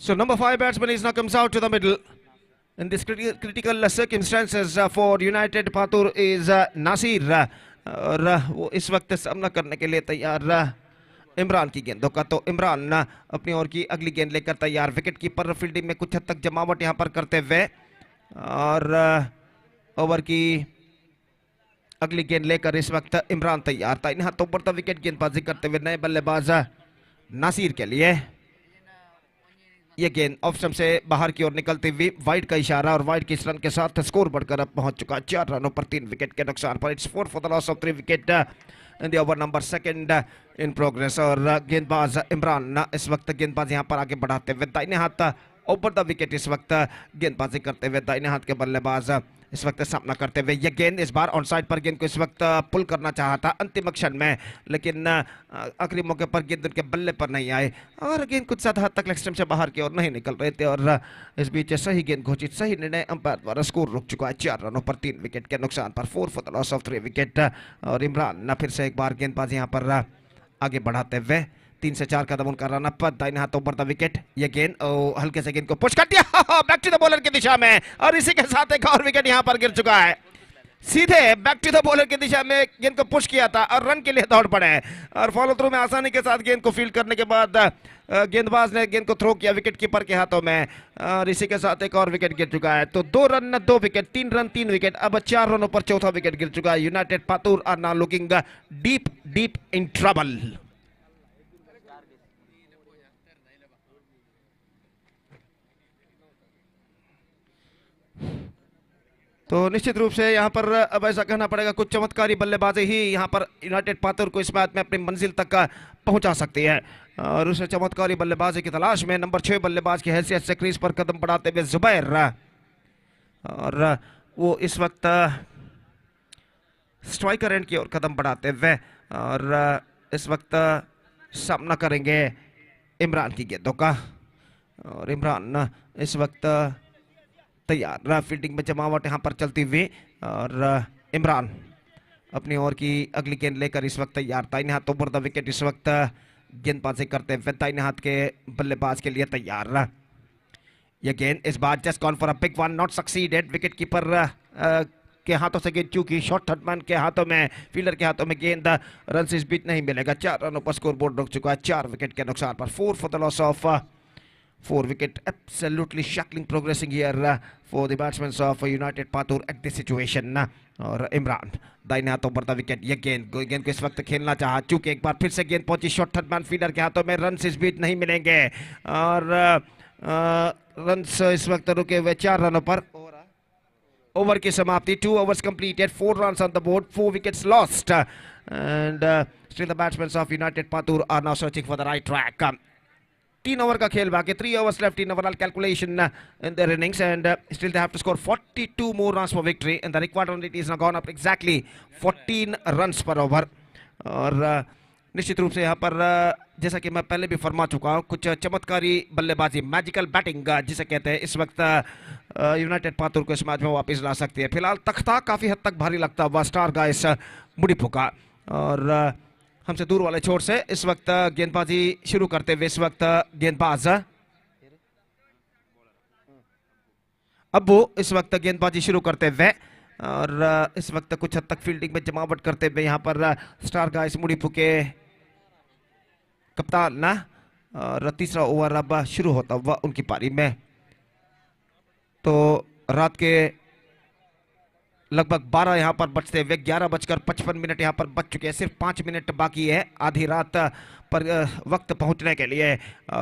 So number 5 batsman is now comes out to the middle. In this critical circumstances for United Patur is Nasir और वो इस वक्त सामना करने के लिए तैयार इमरान की गेंदों का। तो इमरान अपनी ओर की अगली गेंद लेकर तैयार, विकेट कीपर फील्डिंग में कुछ हद तक जमावट यहां पर करते हुए और ओवर की अगली गेंद लेकर इस वक्त इमरान तैयार था। इन हाथों पर विकेट गेंदबाजी करते हुए नए बल्लेबाज नासिर के लिए ये गेंद ऑफ स्टंप से बाहर की ओर निकलती हुई, वाइड का इशारा और वाइड के इस रन के साथ स्कोर बढ़कर अब पहुंच चुका 4 रनों पर 3 विकेट के नुकसान पर। It's 4 for the loss of 3 wicket in the over number 2 in progress. और गेंदबाज इमरान इस वक्त गेंदबाज यहां पर आगे बढ़ाते हुए दाहिने हाथ ओवर द विकेट इस वक्त गेंदबाजी करते हुए दाहिने हाथ के बल्लेबाज इस वक्त सामना करते हुए, यह गेंद इस बार ऑन साइड पर गेंद को इस वक्त पुल करना चाहा था अंतिम क्षण में, लेकिन आखिरी मौके पर गेंद उनके बल्ले पर नहीं आए और गेंद कुछ ज्यादा हद तक लेग स्टंप से बाहर की ओर नहीं निकल रहे थे और इस बीच सही गेंद घोषित, सही निर्णय अंपायर द्वारा, स्कोर रुक चुका है 4 रनों पर 3 विकेट के नुकसान पर। 4 for the loss of 3 wicket. और इमरान फिर से एक बार गेंदबाजी यहाँ पर आगे बढ़ाते हुए 3 से 4 कदम उनका रन अप, दाहिने हाथों पर द विकेट, ये गेंद हल्के से गेंद को पुश कर दिया बैक टू द बॉलर की दिशा में और इसी के साथ एक और विकेट यहां पर गिर चुका है। सीधे बैक टू द बॉलर की दिशा में गेंद को पुश किया था और रन के लिए दौड़ पड़े और फॉलो थ्रू में आसानी के साथ गेंद को फील्ड करने के बाद गेंदबाज ने गेंद को थ्रो किया विकेट कीपर के हाथों में और इसी के साथ एक और विकेट गिर चुका है। तो 2 रन 2 विकेट, 3 रन 3 विकेट, अब 4 रनों पर चौथा विकेट गिर चुका है। United Patur are now looking deep in trouble. तो निश्चित रूप से यहाँ पर अब ऐसा कहना पड़ेगा कुछ चमत्कारी बल्लेबाजी ही यहाँ पर यूनाइटेड पातूर को इस मैच में अपनी मंजिल तक पहुंचा सकती है और उस चमत्कारी बल्लेबाजी की तलाश में नंबर 6 बल्लेबाज की हैसियत से क्रीज पर कदम बढ़ाते हुए जुबैर, और वो इस वक्त स्ट्राइकर एंड की ओर कदम बढ़ाते हुए और इस वक्त सामना करेंगे इमरान की गेंदों का। और इमरान इस वक्त तैयार, फील्डिंग में जमावट यहां पर चलती हुई और इमरान अपनी ओर की अगली गेंद लेकर इस वक्त तैयार। दाहिने हाथों पर द विकेट इस वक्त गेंदबाजी करते हुए दाहिने हाथ के बल्लेबाज के लिए तैयार। यह गेंद इस बार just gone for a big one, not succeeded. Wicket keeper के हाथों से गेंद चूकी, शॉर्ट थर्डमैन के हाथों में, फील्डर के हाथों में गेंद, रन इस बीच नहीं मिलेगा। 4 रनों पर स्कोर बोर्ड रुक चुका है 4 विकेट के नुकसान पर। 4 for the loss of 4 wicket. Absolutely shackling progressing here for the batsmen of United Patur at this situation. और इमरान दाहिने हाथों पर था विकेट, ये गेंद को इस वक्त खेलना चाहा, चूंकि एक बार फिर से गेंद पहुंची शॉर्ट थर्डमैन फील्डर के हाथों में, रन इस बीच नहीं मिलेंगे और रन इस वक्त रुके हुए 4 रनों पर। ओवर की समाप्ति, 2 overs completed, 4 runs on the board, 4 wickets lost, and still the batsmen of United Patur are now searching for the right track. 3 over का खेल बाकी 3 overs left in overall calculation in their innings and still they have to score 42 more runs for victory and the required run rate is now gone up exactly 14 runs per over और निश्चित रूप से यहाँ पर जैसा कि मैं पहले भी फरमा चुका हूँ कुछ चमत्कारी बल्लेबाजी मैजिकल बैटिंग जिसे कहते हैं इस वक्त यूनाइटेड पातुर को इस मैच में वापस ला सकती है। फिलहाल तख्ता काफ़ी हद तक भारी लगता हुआ स्टार गाइस मुडीपू का और हमसे दूर वाले छोर से इस वक्त गेंदबाजी शुरू करते हुए इस वक्त गेंदबाज अब्बू इस वक्त गेंदबाजी शुरू करते हुए और इस वक्त कुछ हद तक फील्डिंग में जमावट करते हुए यहाँ पर स्टार गाइस मुडीपू के कप्तान ना और तीसरा ओवर अब शुरू होता हुआ उनकी पारी में। तो रात के लगभग 12 यहाँ पर बचते हुए 11:55 यहाँ पर बच चुके हैं। सिर्फ 5 मिनट बाकी है आधी रात पर वक्त पहुंचने के लिए।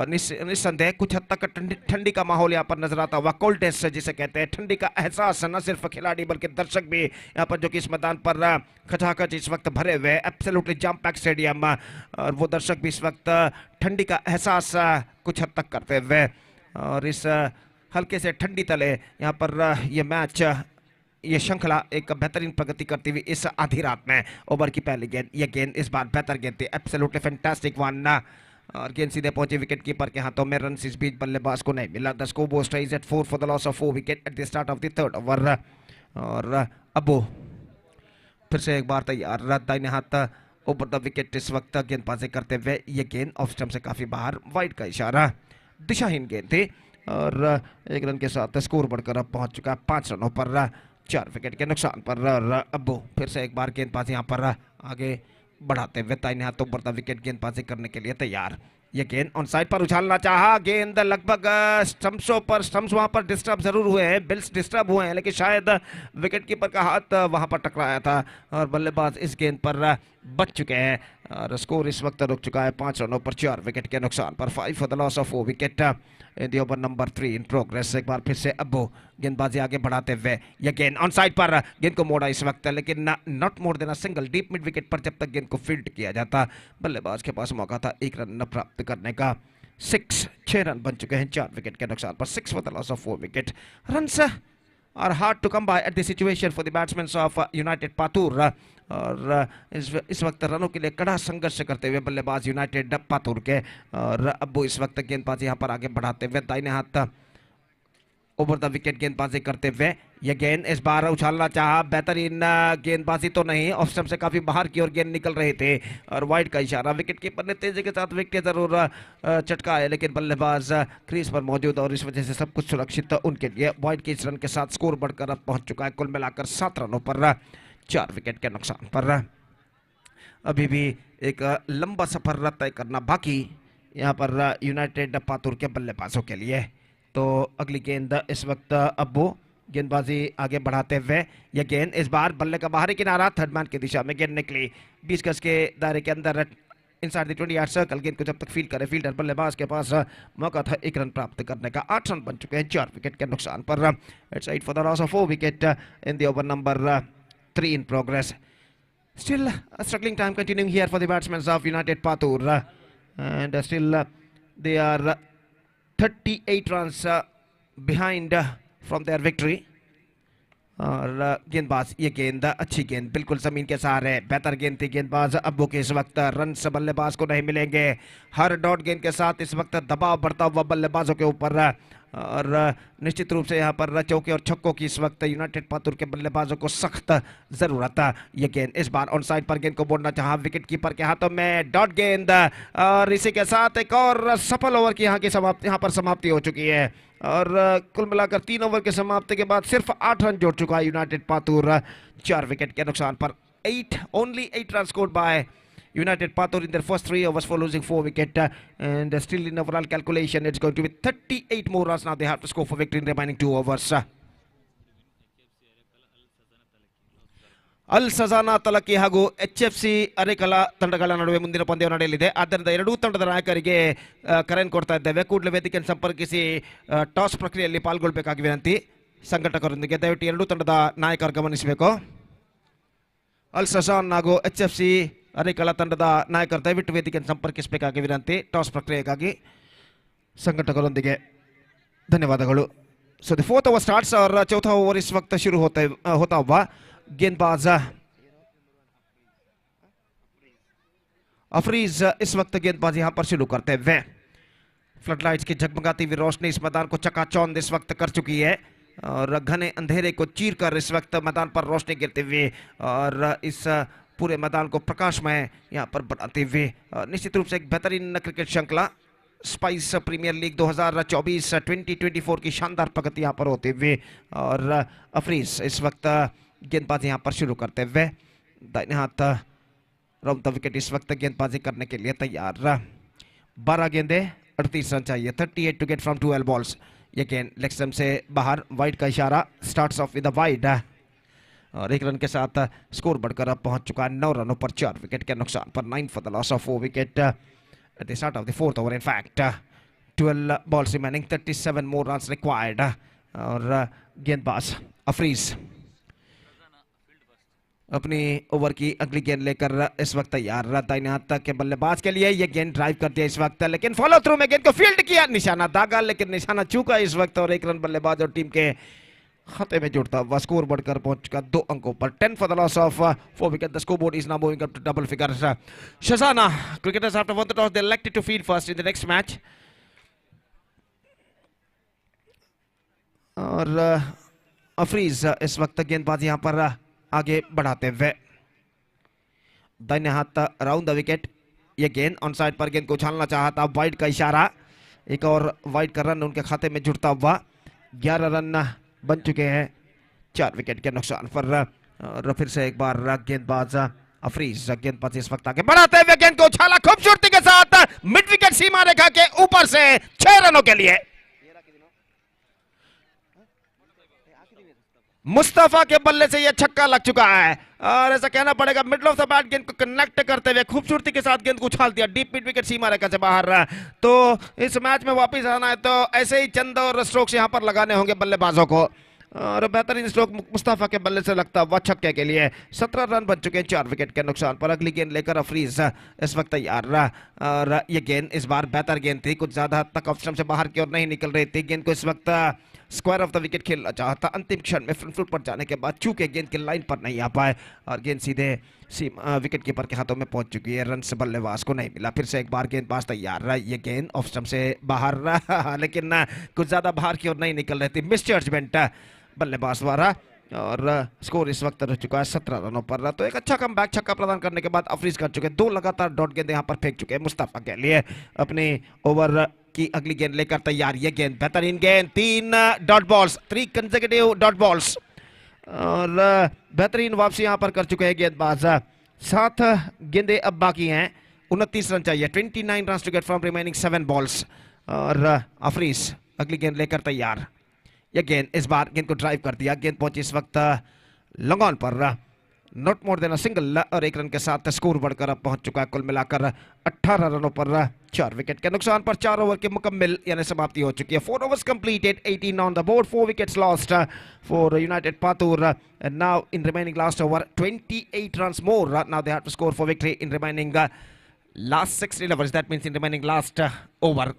निस्संदेह कुछ हद तक ठंडी का माहौल यहाँ पर नजर आता हुआ कोल्डेस जिसे कहते हैं ठंडी का एहसास न सिर्फ खिलाड़ी बल्कि दर्शक भी यहाँ पर जो कि इस मैदान पर खचाखच इस वक्त भरे हुए एब्सोल्युटली जैम पैक स्टेडियम और वो दर्शक भी इस वक्त ठंडी का एहसास कुछ हद तक करते हुए और इस हल्के से ठंडी तले यहाँ पर ये मैच ये श्रृंखला एक बेहतरीन प्रगति करती हुई इस आधी रात में। ओवर की पहली गेंद ये गेंद इस बार बेहतर गेंद थी एब्सोल्युटली फैंटास्टिक वन और गेंद सीधे पहुंची विकेट कीपर के हाथों में। रन इस बीच बल्लेबाज को नहीं मिला। The score board stage at 4 for the loss of 4 wicket at the start of the third over और अबू फिर से एक बार तैयार दाहिने हाथ ओवर द विकेट इस वक्त गेंदबाजी करते हुए ये गेंद ऑफ स्टंप से काफी बाहर वाइड का इशारा दिशाहीन गेंद थी और 1 रन के साथ स्कोर बढ़कर अब पहुंच चुका है 5 रनों पर 4 विकेट के नुकसान पर। अब्बू फिर से एक बार गेंदबाजी यहाँ पर आगे बढ़ाते हुए दाहिने हाथ ऊपर द विकेट गेंदबाजी करने के लिए तैयार। ये गेंद ऑन साइड पर उछालना चाहा गेंद लगभग स्टंप्स वहां पर डिस्टर्ब जरूर हुए हैं बिल्स डिस्टर्ब हुए हैं लेकिन शायद विकेट कीपर का हाथ वहां पर टकराया था और बल्लेबाज इस गेंद पर बच चुके हैं और स्कोर इस वक्त रुक चुका है 5 रनों पर 4 विकेट के नुकसान पर। 5 for the loss of 4 wicket in the over number 3 in progress. एक बार फिर से अब्बू गेंदबाजी आगे बढ़ाते हुए यह गेंद ऑन साइड पर गेंद को मोड़ा इस वक्त लेकिन नॉट मोर देना सिंगल डीप मिड विकेट पर जब तक गेंद को फील्ड किया जाता बल्लेबाज के पास मौका था 1 रन प्राप्त करने का। 6 रन बन चुके हैं 4 विकेट के नुकसान पर। 6 for the loss of 4 wicket. Runs are hard to come by at the situation for the batsmen of United Patur और इस वक्त रनों के लिए कड़ा संघर्ष करते हुए बल्लेबाज यूनाइटेड पातुर के और अब्बू इस वक्त गेंदबाजी यहाँ पर आगे बढ़ाते हुए दाहिने हाथ ओवर द विकेट गेंदबाजी करते हुए यह गेंद इस बार उछालना चाहा बेहतरीन गेंदबाजी तो नहीं ऑफ स्टंप से काफी बाहर की ओर गेंद निकल रहे थे और वाइड का इशारा। विकेट कीपर ने तेजी के साथ विकेट जरूर चटका है लेकिन बल्लेबाज क्रीज पर मौजूद और इस वजह से सब कुछ सुरक्षित उनके लिए। वाइड के इस रन के साथ स्कोर बढ़कर अब पहुंच चुका है कुल मिलाकर 7 रनों पर 4 विकेट के नुकसान पर। अभी भी एक लंबा सफर तय करना बाकी यहाँ पर यूनाइटेड पातुर के बल्लेबाजों के लिए। तो अगली गेंद इस वक्त अब्बू गेंदबाजी आगे बढ़ाते हुए यह गेंद इस बार बल्ले का बाहरी किनारा थर्ड मैन की दिशा में गेंद निकली 20 गज के दायरे के अंदर इनसाइड द 20 यार्ड सर्कल। गेंद को जब तक फील्ड करे फील्डर बल्लेबाज के पास मौका था 1 रन प्राप्त करने का। 8 रन बन चुके हैं 4 विकेट के नुकसान पर। It's 8 for the loss of 4 wicket in the over number 3 in progress. Still a struggling time continuing here for the batsmen of United Patur and still they are 38 runs behind from their victory. और गेंदबाज ये गेंद अच्छी गेंद बिल्कुल जमीन के सहारे बेहतर गेंद थी गेंदबाज अब्बू के। इस वक्त रन बल्लेबाज को नहीं मिलेंगे। हर डॉट गेंद के साथ इस वक्त दबाव बढ़ता हुआ बल्लेबाजों के ऊपर और निश्चित रूप से यहाँ पर चौके और छक्कों की इस वक्त यूनाइटेड पातुर के बल्लेबाजों को सख्त जरूरत है। ये गेंद इस बार ऑन साइड पर गेंद को बोलना चाहा विकेट कीपर के हाथों में डॉट गेंद और इसी के साथ एक और सफल ओवर की यहाँ पर समाप्ति हो चुकी है और कुल मिलाकर 3 ओवर के समाप्ति के बाद सिर्फ 8 रन जोड़ चुका है यूनाइटेड पातुर 4 विकेट के नुकसान पर। Only 8 runs scored by United Patur in their first 3 overs for losing 4 wickets and still in overall calculation it's going to be 38 more runs now they have to score for victory in remaining 2 overs. ಅಲ್ ಸಜಾನಾ ತಲಕ್ಕಿ ಹಾಗೂ HFC ಅರೆಕಲಾ ತಂಡಗಳ ನಡುವೆ ಮುಂದಿನ ಪಂದ್ಯ ನಡೆಯಲಿದೆ. ಆದ್ದರಿಂದ ಎರಡೂ ತಂಡದ ನಾಯಕರಿಗೆ ಕರೆಯನ್ನು ಕೊಡ್ತಾ ಇದ್ದೇವೆ. ಕೂಡಲೇ ವೇದಿಕೆಯನ್ನು ಸಂಪರ್ಕಿಸಿ ಟಾಸ್ ಪ್ರಕ್ರಿಯೆಯಲ್ಲಿ ಪಾಲ್ಗೊಳ್ಳಬೇಕಾಗಿ ವಿನಂತಿ ಸಂಘಟಕರೊಂದಿಗೆ. ದಯವಿಟ್ಟು ಎರಡೂ ತಂಡದ ನಾಯಕರು ಗಮನಿಸಬೇಕು. ಅಲ್ ಸಜಾನ್ ಹಾಗೂ HFC ಅರೆಕಲಾ ತಂಡದ ನಾಯಕರು ದಯವಿಟ್ಟು ವೇದಿಕೆಯನ್ನು ಸಂಪರ್ಕಿಸಬೇಕಾಗಿ ವಿನಂತಿ ಟಾಸ್ ಪ್ರಕ್ರಿಯೆಗಾಗಿ. ಸಂಘಟಕರೊಂದಿಗೆ ಧನ್ಯವಾದಗಳು. So the fourth over starts और चौथा ओवर इस वक्त शुरू होता हुआ गेंदबाज अफरीज इस वक्त गेंदबाज यहां पर शुरू करते हुए. फ्लड लाइट्स की झगमगाती हुई रोशनी इस मैदान को चकाचौंध इस वक्त कर चुकी है और घने अंधेरे को चीरकर इस वक्त मैदान पर रोशनी गिरते हुए और इस पूरे मैदान को प्रकाशमय यहां पर बनाते हुए निश्चित रूप से एक बेहतरीन क्रिकेट श्रृंखला स्पाइस प्रीमियर लीग 2024-2024 की शानदार प्रगति यहां पर होते हुए और अफरीज इस वक्त गेंदबाजी यहां पर शुरू करते हुए दाहिने हाथ राउंड द विकेट इस वक्त गेंदबाजी करने के लिए तैयार. 12 गेंदे 38 रन चाहिए. 38 टू गेट फ्रॉम 12 बॉल्स. ये गेंद लेग स्टंप से बाहर. वाइड का इशारा. Starts of with the wide और 1 रन के साथ स्कोर बढ़कर अब पहुंच चुका है 9 रनों पर. 4 विकेट के नुकसान पर. 9 for the loss of 4 wicket at the start of the 4th over. In fact 12 balls remaining, 37 more runs required और गेंदबाज अफरीज अपनी ओवर की अगली गेंद लेकर इस वक्त तैयार. दाहिने हाथ के बल्लेबाज के लिए ये गेंद ड्राइव कर दिया इस वक्त, लेकिन फॉलो थ्रू में गेंद को फील्ड किया. निशाना दागा लेकिन निशाना चूका इस वक्त और 1 रन बल्लेबाज और टीम के खाते में जुड़ता हुआ. स्कोर बढ़कर पहुंच चुका 2 अंकों पर. 10 for the loss of 4 wicket. The score board is now moving up to double figures. Shahjana cricketers after won the toss they elected to field first in the next match और अफरीज इस वक्त गेंदबाजी यहां पर आगे बढ़ाते हुए. दाहिने हाथ राउंड द विकेट. ये गेंद ऑन साइड पर गेंद को उछालना चाहा था. वाइड का इशारा. एक और वाइड का रन उनके खाते में जुड़ता हुआ. 11 रन बन चुके हैं 4 विकेट के नुकसान पर. और फिर से एक बार गेंदबाज अफरीज गेंदबाज इस वक्त आगे बढ़ाते हुए गेंद को उछाला खूबसूरती के साथ मिड विकेट सीमा रेखा के ऊपर से 6 रनों के लिए. मुस्तफा के बल्ले से यह छक्का लग चुका है और ऐसा कहना पड़ेगा मिडल ऑफ द बैट गेंद को कनेक्ट करते हुए खूबसूरती के साथ गेंद को उछाल दिया डीप मिड विकेट सीमा रेखा से बाहर. तो इस मैच में वापस आना है तो ऐसे ही चंद और स्ट्रोक्स यहां पर लगाने होंगे बल्लेबाजों को और बेहतरीन स्ट्रोक मुस्तफा के बल्ले से लगता हुआ छक्के के लिए. 17 रन बन चुके हैं 4 विकेट के नुकसान पर. अगली गेंद लेकर अफरीज इस वक्त तैयार रहा और ये गेंद इस बार बेहतर गेंद थी. कुछ ज्यादा हद तक ऑफ स्टंप से बाहर की ओर नहीं निकल रही थी. गेंद को इस वक्त स्क्वायर ऑफ द विकेट खेलना चाहता. अंतिम क्षण में फ्रंट फुट पर जाने के बाद चूके गेंद की लाइन पर नहीं आ पाए और गेंद सीधे विकेट कीपर के हाथों में पहुंच चुकी है. रन से बल्लेबाज को नहीं मिला. फिर से एक बार गेंदबाज तैयार रहा. ये गेंद ऑफ स्टंप से बाहर रहा लेकिन कुछ ज्यादा बाहर की ओर नहीं निकल रही थी. मिस जजमेंट बल्लेबाज द्वारा और स्कोर इस वक्त रह चुका है 17 रनों पर. तो एक अच्छा कमबैक छक्का प्रदान करने के बाद अफरीज कर चुके 2 लगातार डॉट गेंद यहां पर फेंक चुके हैं मुस्तफा के लिए. अपने ओवर की अगली गेंद लेकर तैयार. ये गेंद बेहतरीन गेंद. 3 dot balls 3 consecutive dot balls और बेहतरीन वापसी यहां पर कर चुके हैं गेंदबाज. 7 गेंदें अब बाकी हैं. 29 रन चाहिए. 29 run to get from remaining 7 balls और अफरीज अगली गेंद लेकर तैयार. यह गेंद इस बार गेंद को ड्राइव कर दिया. गेंद पहुंची इस वक्त लॉन्ग ऑन पर. Not more than a single और 1 रन के साथ स्कोर बढ़कर अब पहुंच चुका है कुल मिलाकर 18 रनों पर. 4 विकेट के नुकसान पर 4 ओवर के मुकम्मिल यानी समाप्ति हो चुकी है. 4 overs completed, 18 on the board, 4 wickets lost for United Patur. And now in remaining last over 28 runs more. Now they have to score for victory in remaining last 16 overs. That means in remaining last over.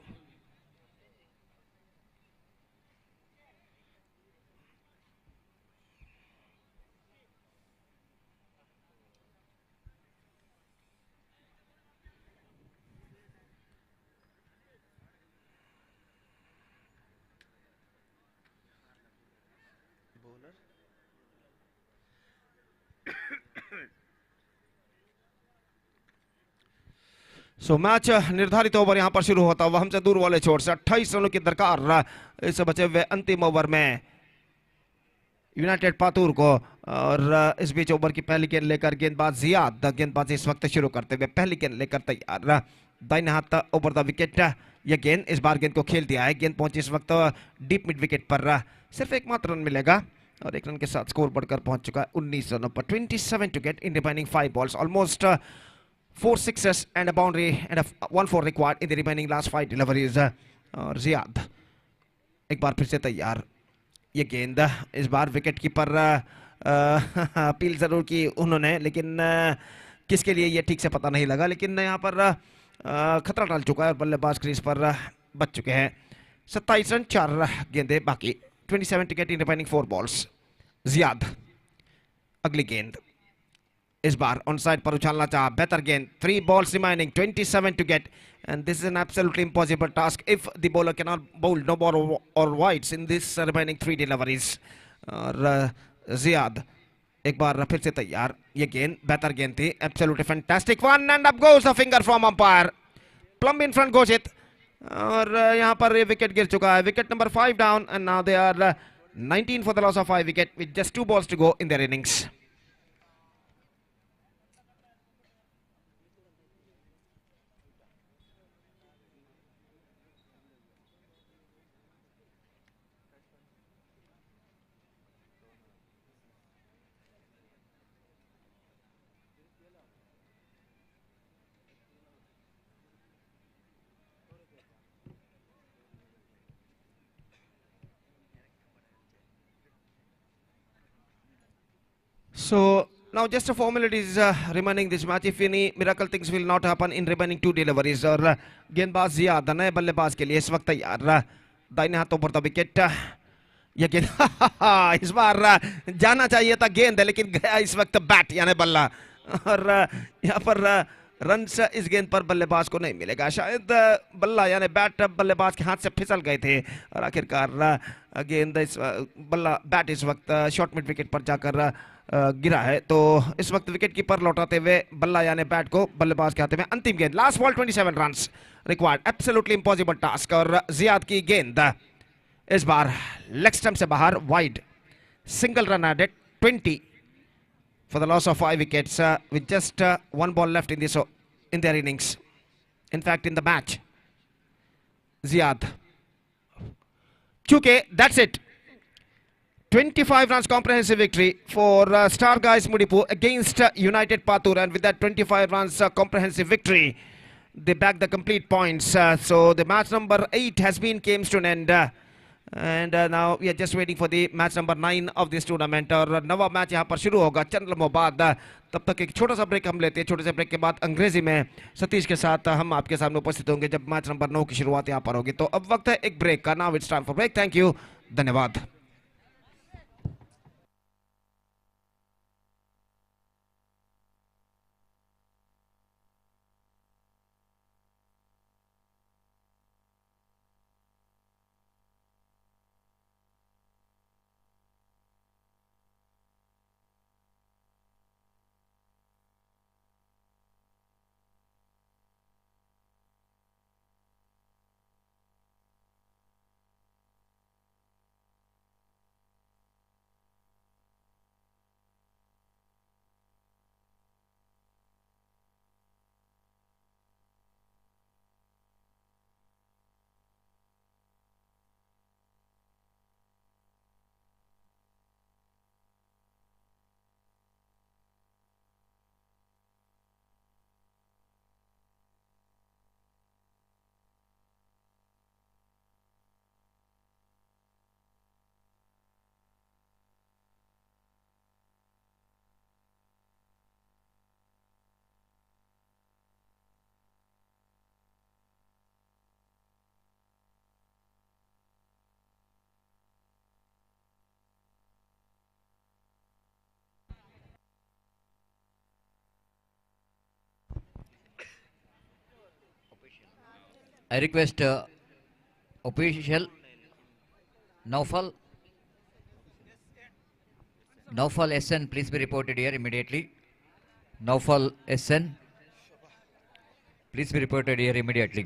So match निर्धारित over यहां पर शुरू होता हुआ हमसे दूर वाले छोर से 28 रनों की दरकार इस बचे हुए अंतिम ओवर में यूनाइटेड पातूर को. और इस बीच ओवर की पहली गेंद लेकर गेंदबाज जियाद गेंदबाजी इस वक्त शुरू करते हुए पहली गेंद लेकर तैयार. दाहिने हाथ ओवर द विकेट. यह गेंद इस बार गेंद को खेल दिया है. गेंद पहुंची इस वक्त डीप मिड विकेट पर. सिर्फ एकमात्र रन मिलेगा और 1 रन के साथ स्कोर बढ़कर पहुंच चुका है 19 रनों पर. 27 to get in remaining 5 balls. Almost 4 sixes and a boundary and a 1-4 required in the remaining last 5 deliveries. और जियाद एक बार फिर से तैयार. ये गेंद इस बार विकेट कीपर अपील जरूर की उन्होंने लेकिन किसके लिए ये ठीक से पता नहीं लगा. लेकिन यहाँ पर खतरा डाल चुका है. बल्लेबाज क्रीज पर बच चुके हैं। 27 रन 4 गेंदे बाकी, 27 to get in remaining 4 balls. Ziyad अगली गेंद, इस बार ऑन साइड पर उछालना चाहा, बेहतर गेंद, 3 balls remaining, 27 to get, and this is an absolutely impossible task if the bowler cannot bowl no ball or wides in this remaining 3 deliveries. और जियाद एक बार फिर से तैयार, ये गेंद बेहतर गेंद थी, absolutely fantastic one, and up goes the finger from umpire, plumb in front goes it, और यहाँ पर ये विकेट गिर चुका है, wicket number 5 down, and now they are 19 for the loss of 5 wicket with just 2 balls to go in their innings. So now just a formalities remaining this match. If any miracle things will not happen in remaining 2 deliveries. और गेंदबाज जियाद नए बल्लेबाज के लिए इस वक्त तैयार, दाहिने हाथों पर विकेट, ये गेंद इस बार जाना चाहिए था गेंद, लेकिन गया इस वक्त बैट यानी बल्ला, और यहाँ पर रन्स इस गेंद पर बल्लेबाज को नहीं मिलेगा, शायद बल्ला यानी बैट बल्लेबाज के हाथ से फिसल गए थे, और आखिरकार गेंद इस बल्ला बैट इस वक्त शॉर्ट मिड विकेट पर जाकर गिरा है। तो इस वक्त विकेट कीपर लौटाते हुए बल्ला यानी बैट को बल्लेबाज के हाथ में, अंतिम गेंद, last ball, 27 runs required, absolutely impossible task, और जियाद की गेंद इस बार लेग स्टंप से बाहर, wide, single run added, 20 for the loss of 5 wickets with just 1 ball left in their innings, in fact in the match. Ziad, चूके that's it, 25 runs comprehensive victory for Star Guys Mudipu against United Patur, and with that 25 runs comprehensive victory they back the complete points, so the match number 8 has been came to an end, and now we are just waiting for the match number 9 of this tournament, और नवा match यहाँ पर शुरू होगा चंद लम्हों बाद। तब तक एक छोटा सा ब्रेक हम लेते हैं, छोटे से ब्रेक के बाद अंग्रेजी में सतीश के साथ हम आपके सामने उपस्थित होंगे जब मैच नंबर 9 की शुरुआत यहाँ पर होगी। तो अब वक्त है एक ब्रेक का, now it's time for break, thank you, धन्यवाद। I request official Naufal SN, please be reported here immediately. Naufal SN, please be reported here immediately.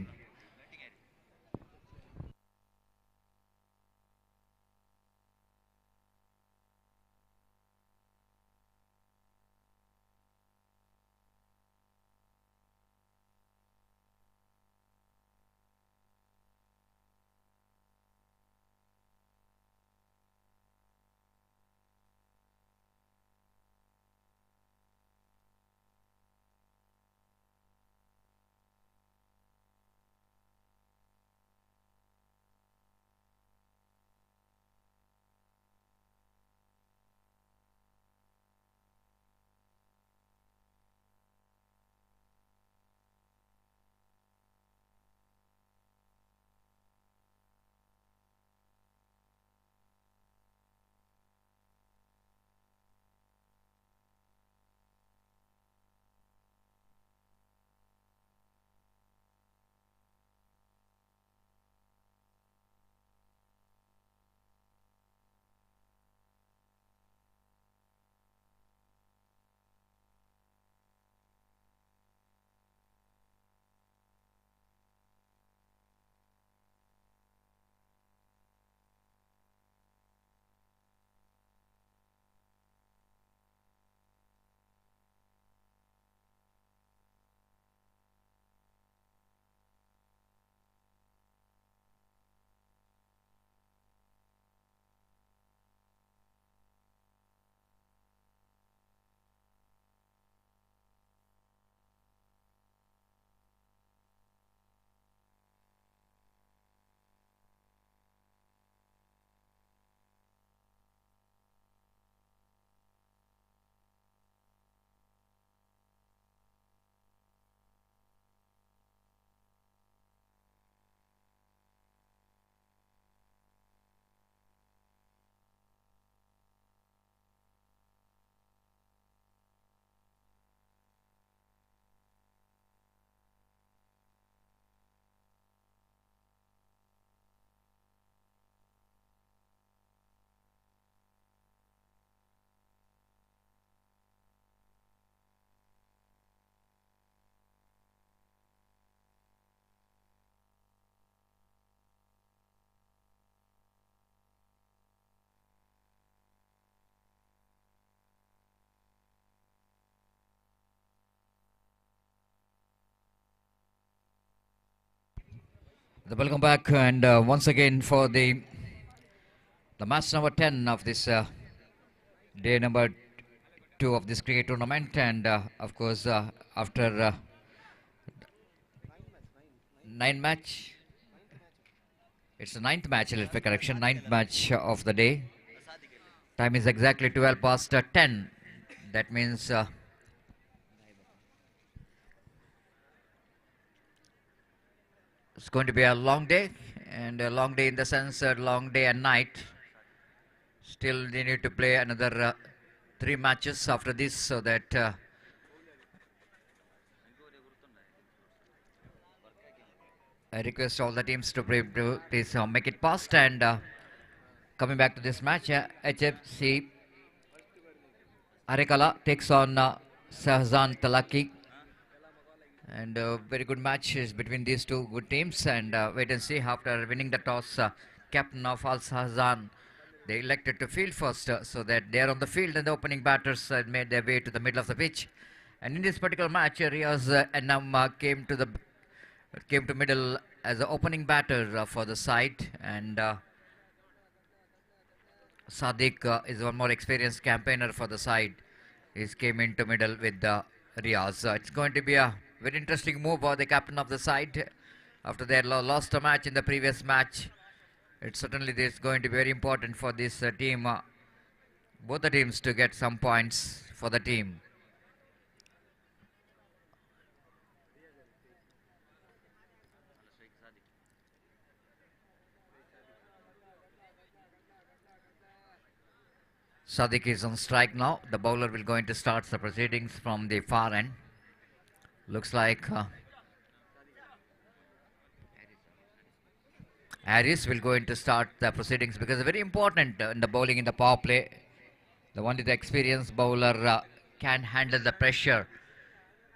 Welcome back, and once again for the match number 10 of this day number 2 of this cricket tournament, and of course after 9 match, it's the ninth match. Let's make correction, ninth match of the day. Time is exactly 12 past 10. That means it's going to be a long day, and a long day in the sense a long day and night. Still they need to play another 3 matches after this, so that I request all the teams to please make it past. And coming back to this match, HFC Arekala takes on Sahzan THALAKKI. And a very good match is between these two good teams, and wait and see. After winning the toss, captain of Al Sahzan, they elected to field first, so that they are on the field, and the opening batters made their way to the middle of the pitch. And in this particular match, Riaz Enam came to middle as the opening batter for the side, and Sadiq is one more experienced campaigner for the side. He came into middle with Riaz. It's going to be a very interesting move for the captain of the side after they lost a match in the previous match. It certainly is going to be very important for this team, both the teams, to get some points for the team. Sadiq is on strike now. The bowler will going to start the proceedings from the far end. Looks like Harris will go in to start the proceedings, because it's very important in the bowling in the power play. The one with the experienced bowler can handle the pressure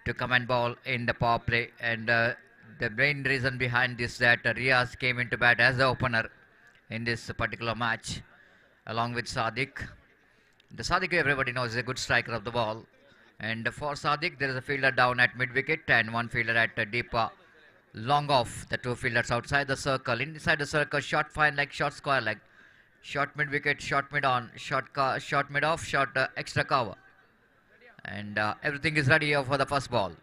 to come and bowl in the power play. And the main reason behind this that Riaz came into bat as the opener in this particular match, along with Sadiq. The Sadiq, everybody knows, is a good striker of the ball. And for Sadiq, there is a fielder down at mid-wicket and one fielder at deep long off. The 2 fielders outside the circle. Inside the circle, short fine leg, short square leg, short mid-wicket, short mid-on, short mid-off, short extra cover. And everything is ready for the first ball.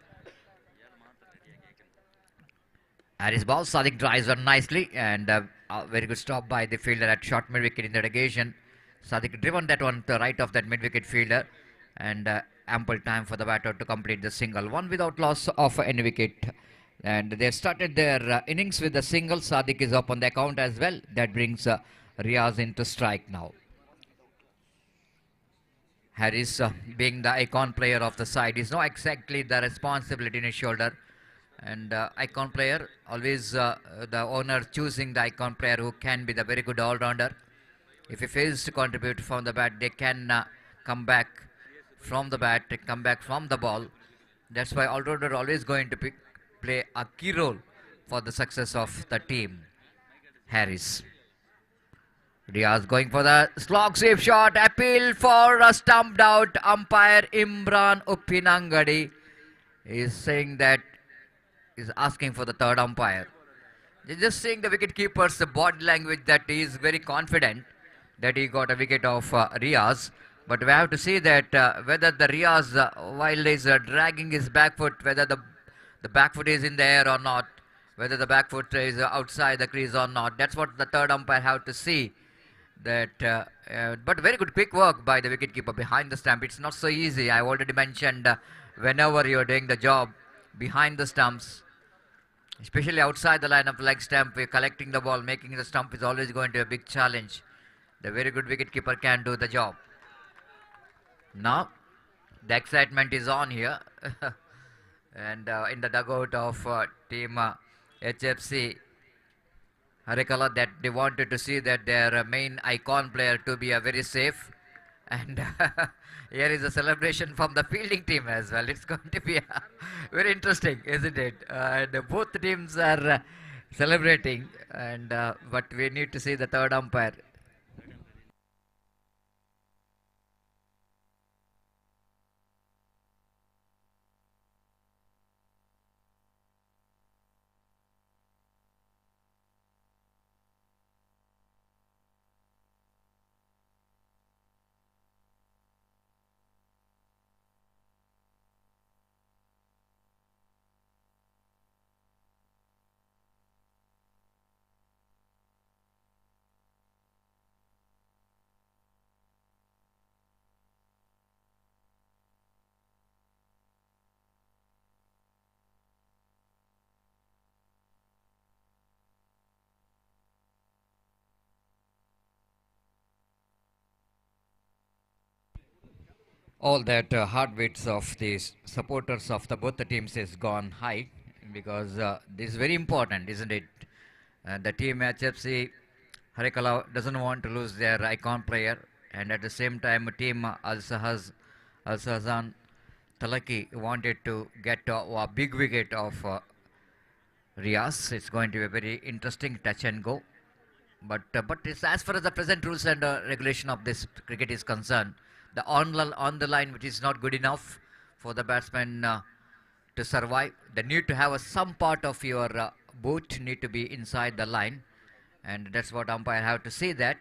Harris ball, Sadiq drives on nicely, and a very good stop by the fielder at short mid-wicket in the negation. Sadiq driven that one to the right of that mid-wicket fielder, and ample time for the batter to complete the single. One without loss of any wicket. And they started their innings with a single. Sadiq is up on the account as well. That brings Riaz into strike now. Harris, being the icon player of the side, is not exactly the responsibility in his shoulder. And icon player, always the owner choosing the icon player who can be the very good all-rounder. If he fails to contribute from the bat, they can come back from the bat, come back from the ball. That's why all-rounder always going to play a key role for the success of the team. Harris. Riaz going for the slog sweep shot. Appeal for a stumped out. Umpire Imran Uppinangadi is saying that is asking for the third umpire. You're just seeing the wicket keeper's body language that he is very confident that he got a wicket of Riaz. But we have to see that whether the Riaz, while he's dragging his back foot, whether the back foot is in the air or not, whether the back foot is outside the crease or not. That's what the third umpire have to see. That, but very good quick work by the wicketkeeper behind the stump. It's not so easy. I already mentioned whenever you're doing the job behind the stumps, especially outside the line of the leg stump, we're collecting the ball, making the stump is always going to be a big challenge. The very good wicketkeeper can do the job. Now, the excitement is on here. And in the dugout of team HFC Arekala, that they wanted to see that their main icon player to be a very safe. And here is a celebration from the fielding team as well. It's going to be very interesting, isn't it? And both teams are celebrating, and but we need to see the third umpire. all that heartbeats of the supporters of the both the teams is gone high, because this is very important, isn't it? The team HFC Harikala doesn't want to lose their icon player, and at the same time, team Al Sahazan THALAKKI wanted to get a big wicket of Riaz. It's going to be a very interesting touch and go. But it's, as far as the present rules and regulation of this cricket is concerned, the on the line, which is not good enough for the batsman to survive. They need to have some part of your boot need to be inside the line, and that's what umpire have to say that.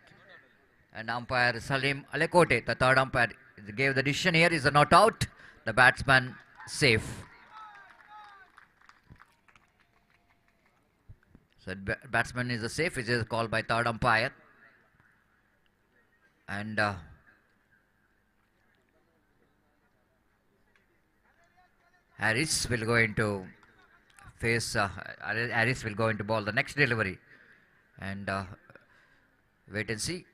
And umpire Salim Alekote, the third umpire, gave the decision here is a not out. The batsman safe. So batsman is a safe, which is called by third umpire. And Harris will go into face. Harris will go into ball the next delivery, and wait and see.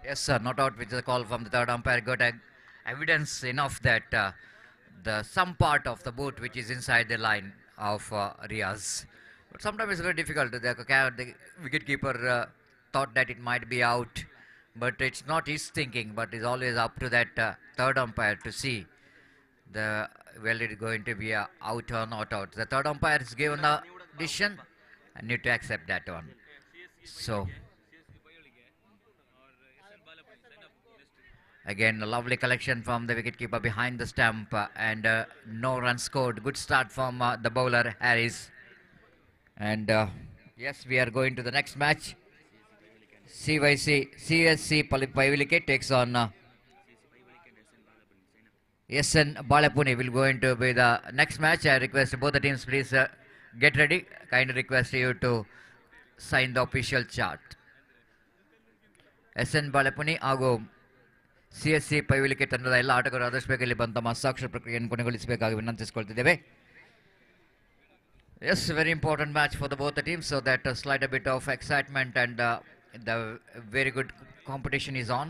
Yes, sir, not out, which is a call from the third umpire. Got evidence enough that the some part of the boot which is inside the line of Riaz. But sometimes it's very difficult. The wicketkeeper thought that it might be out, but it's not his thinking, but it's always up to that third umpire to see whether it is going to be out or not out. The third umpire is given the decision and need to accept that one. So again, a lovely collection from the wicketkeeper behind the stump, and no run scored. Good start from the bowler Harris. And yes, we are going to the next match. CSC Pavilike takes on SN Balapuni will go into be the next match. I request both the teams, please get ready. Kindly request you to sign the official chart. SN Balapuni ಹಾಗೂ CSC ಪೈವಿಲಿಕೆ ತಂಡದ ಎಲ್ಲ ಆಟಗಾರರು ಆದಷ್ಟು ಬೇಗ ಇಲ್ಲಿ ಬಂದು ತಮ್ಮ ಹಸ್ತಾಕ್ಷರ ಪ್ರಕ್ರಿಯೆಯನ್ನು ಕೊನೆಗೊಳಿಸಬೇಕಾಗಿ ವಿನಂತಿಸಿಕೊಳ್ತಿದ್ದೇವೆ. Yes, very important match for both the teams, so that slight a bit of excitement and the very good competition is on.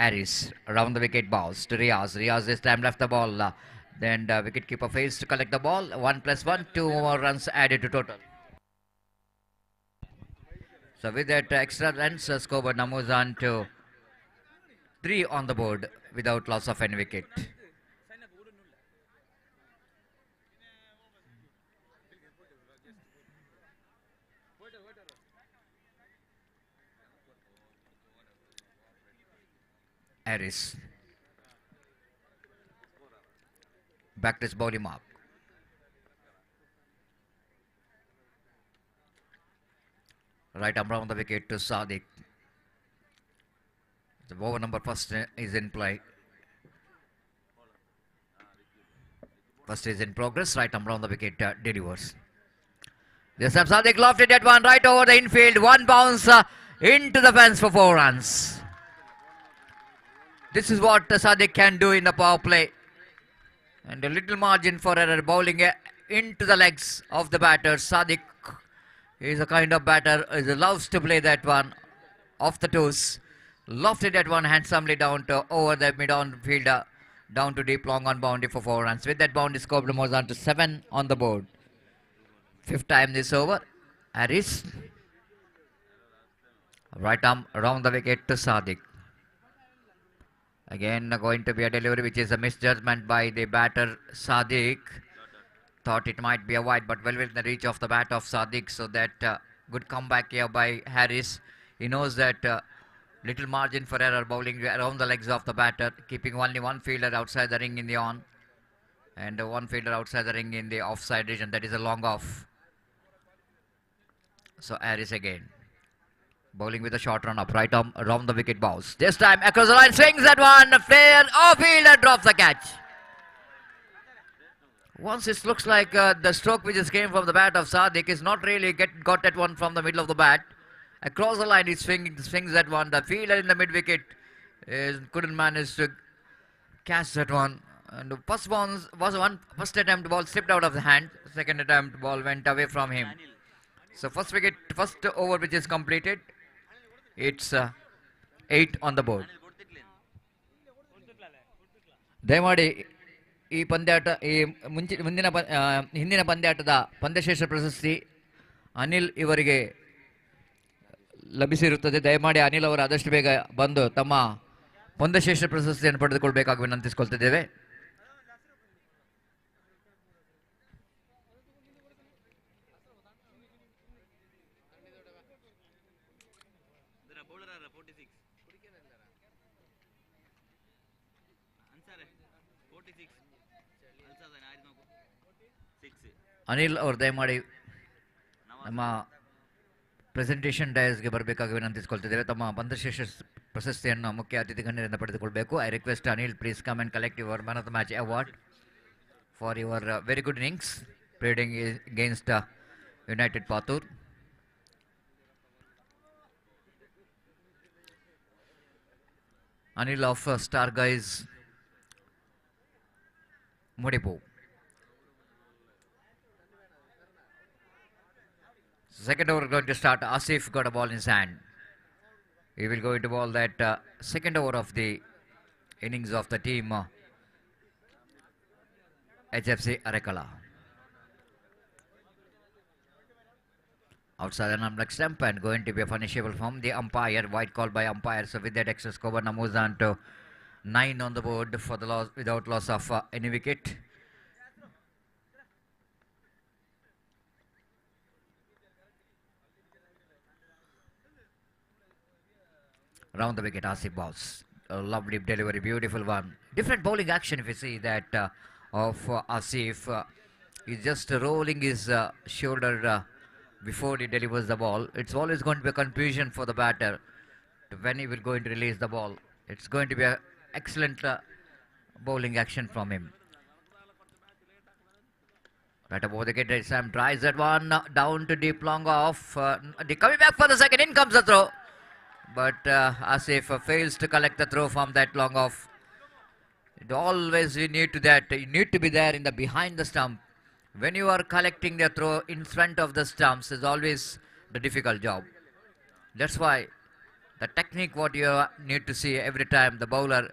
Harris around the wicket bounce to Riaz. Riaz this time left the ball. Then the wicketkeeper fails to collect the ball. 1+1, 2 more runs added to total. So with that extra runs, scoreboard now moves on to 3 on the board without loss of any wicket. Harris back to his body mark. Right arm round the wicket to Sadiq. The over number first is in play. First is in progress. Right arm round the wicket delivers. This time Sadiq lofted that one right over the infield. One bounce into the fence for 4 runs. This is what Sadiq can do in the power play. And a little margin for error, bowling into the legs of the batter. Sadiq is a kind of batter who loves to play that one off the toes. Lofted that one handsomely down to over the mid-on fielder, down to deep long on boundary for 4 runs. With that boundary, scored moves on to 7 on the board. 5th time this over. Harris. Right arm around the wicket to Sadiq. Again going to be a delivery which is a misjudgment by the batter Sadiq. Thought it might be a wide, but well within the reach of the bat of Sadiq. So that good comeback here by Harris. He knows that Little margin for error, bowling around the legs of the batter, keeping only one fielder outside the ring in the on, and one fielder outside the ring in the offside region. That is a long off. So Harris again. Bowling with a short run up, right arm around the wicket bounce. This time across the line, swings that one, fair, fielder drops the catch. Once it looks like the stroke which just came from the bat of Sadiq is not really got that one from the middle of the bat. Across the line, he swings that one. The fielder in the mid wicket couldn't manage to catch that one. And the first attempt ball slipped out of the hand. Second attempt ball went away from him. So first over which is completed. It's 8 on the board. ದಯಮಾಡಿ ಈ ಪಂದ್ಯಾಟ ಈ ಹಿಂದಿನ ಪಂದ್ಯಾಟದ ಪಂದ್ಯಶ್ರೇಷ್ಠ ಪ್ರಶಸ್ತಿ ಅನಿಲ್ ಇವರಿಗೆ ಲಭಿಸಿರುತ್ತದೆ. ದಯಮಾಡಿ ಅನಿಲ್ ಅವರು ಆದಷ್ಟು ಬೇಗ ಬಂದು ತಮ್ಮ ಪಂದ್ಯಶ್ರೇಷ್ಠ ಪ್ರಶಸ್ತಿಯನ್ನು ಪಡೆದುಕೊಳ್ಳಬೇಕಾಗಿ ವಿನಂತಿಸಿಕೊಳ್ತಿದ್ದೇವೆ. ಅನಿಲ್ ಅವರು ದಯಮಾಡಿ ನಮ್ಮ ಪ್ರೆಸೆಂಟೇಷನ್ ಡಯಸ್ಗೆ ಬರಬೇಕಾಗಿ ವಿನಂತಿಸಿಕೊಳ್ತಿದ್ದೇವೆ. ತಮ್ಮ ಪಂದ್ಯಶ್ರೇಷ್ಠ ಪ್ರಶಸ್ತಿಯನ್ನು ಮುಖ್ಯ ಅತಿಥಿ ಗಣ್ಯರಿಂದ ಪಡೆದುಕೊಳ್ಳಬೇಕು. I request Anil please come and collect your man of the match award for your very good innings playing against United Patur. Anil of Star Guys Mudipu. Second over going to start. Asif got a ball in his hand. He will go into ball that second over of the innings of the team HFC Arakala. Outside an unblocked stump and going to be a punishable from the umpire. White call by umpire. So with that extra score, moves on to 9 on the board for the loss without loss of any wicket. Round the wicket, Asif bowls. A lovely delivery, beautiful one. Different bowling action if you see that of Asif. He's just rolling his shoulder before he delivers the ball. It's always going to be a confusion for the batter when he will going to release the ball. It's going to be an excellent bowling action from him. Right above the wicket, Sam tries that one down to deep long off. Coming back for the second, in comes the throw. But Asif fails to collect the throw from that long off. It always you need to be there in the behind the stump. When you are collecting the throw in front of the stumps is always the difficult job. That's why the technique what you need to see every time, the bowler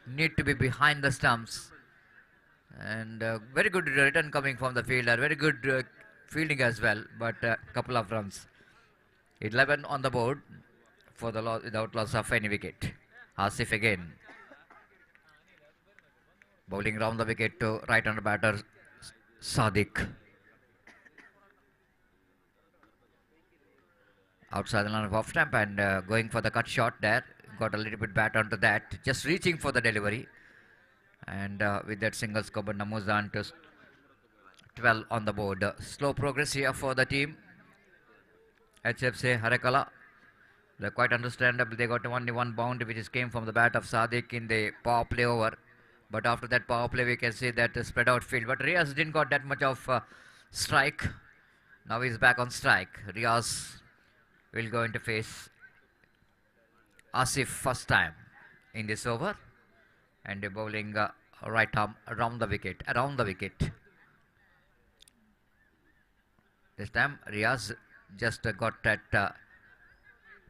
need to be behind the stumps. And very good return coming from the fielder, very good fielding as well, but a couple of runs. 11 on the board for the loss without loss of any wicket. Asif again. Bowling round the wicket to right hand batter Sadiq. Outside the line of off stump and going for the cut shot there. Got a little bit bat onto that. Just reaching for the delivery. And with that single scope, moves on to 12 on the board. Slow progress here for the team. HFC Harakala. They're quite understandable. They got only one bound which came from the bat of Sadiq in the power play over. But after that power play, we can see that spread out field. But Riaz didn't got that much of strike. Now he's back on strike. Riaz will go into face Asif first time in this over. And bowling right arm around the wicket. This time Riaz just got that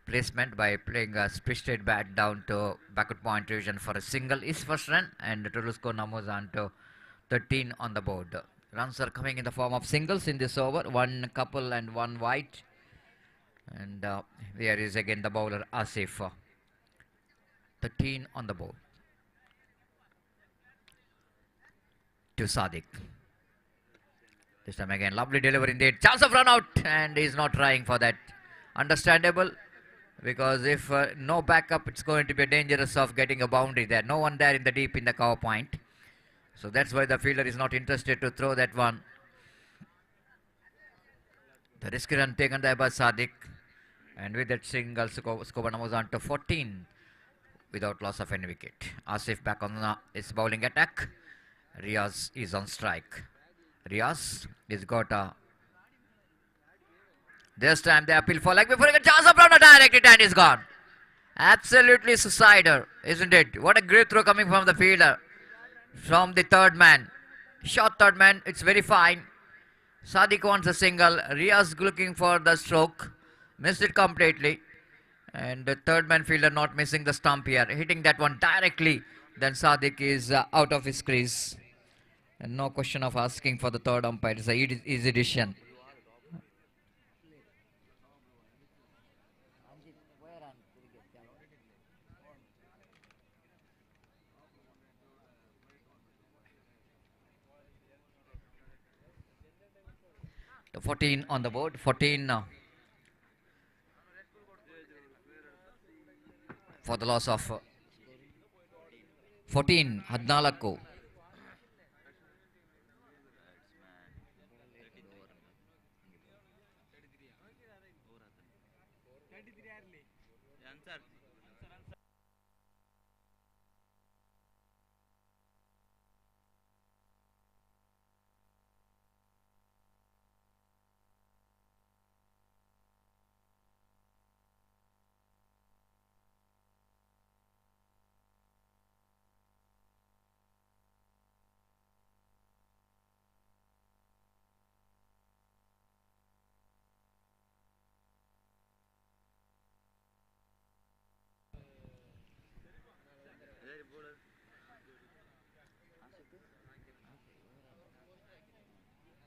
placement by playing a split bat down to backward point region for a single is first run, and Tulusco now moves on to 13 on the board. Runs are coming in the form of singles in this over, one couple and one wide. And here is again the bowler Asif. 13 on the board to Sadiq. This time again lovely delivery indeed. Chance of run out, and he's not trying for that. Understandable. because if no backup, it's going to be dangerous of getting a boundary there. No one there in the deep in the cover point. So that's why the fielder is not interested to throw that one. The risky run taken there by Sadiq. And with that single, score was on to 14 without loss of any wicket. Asif back on his bowling attack. Riaz is on strike. Riaz is got a... This time they appeal for leg before he gets chance of run, a direct hit and is gone. Absolutely suicidal, isn't it? What a great throw coming from the fielder. From the third man. Short third man, it's very fine. Sadiq wants a single. Riaz looking for the stroke. Missed it completely. And the third man fielder not missing the stump here. Hitting that one directly. Then Sadiq is out of his crease. And no question of asking for the third umpire. It's an easy decision. The 14 on the board. 14 for the loss of 14 14.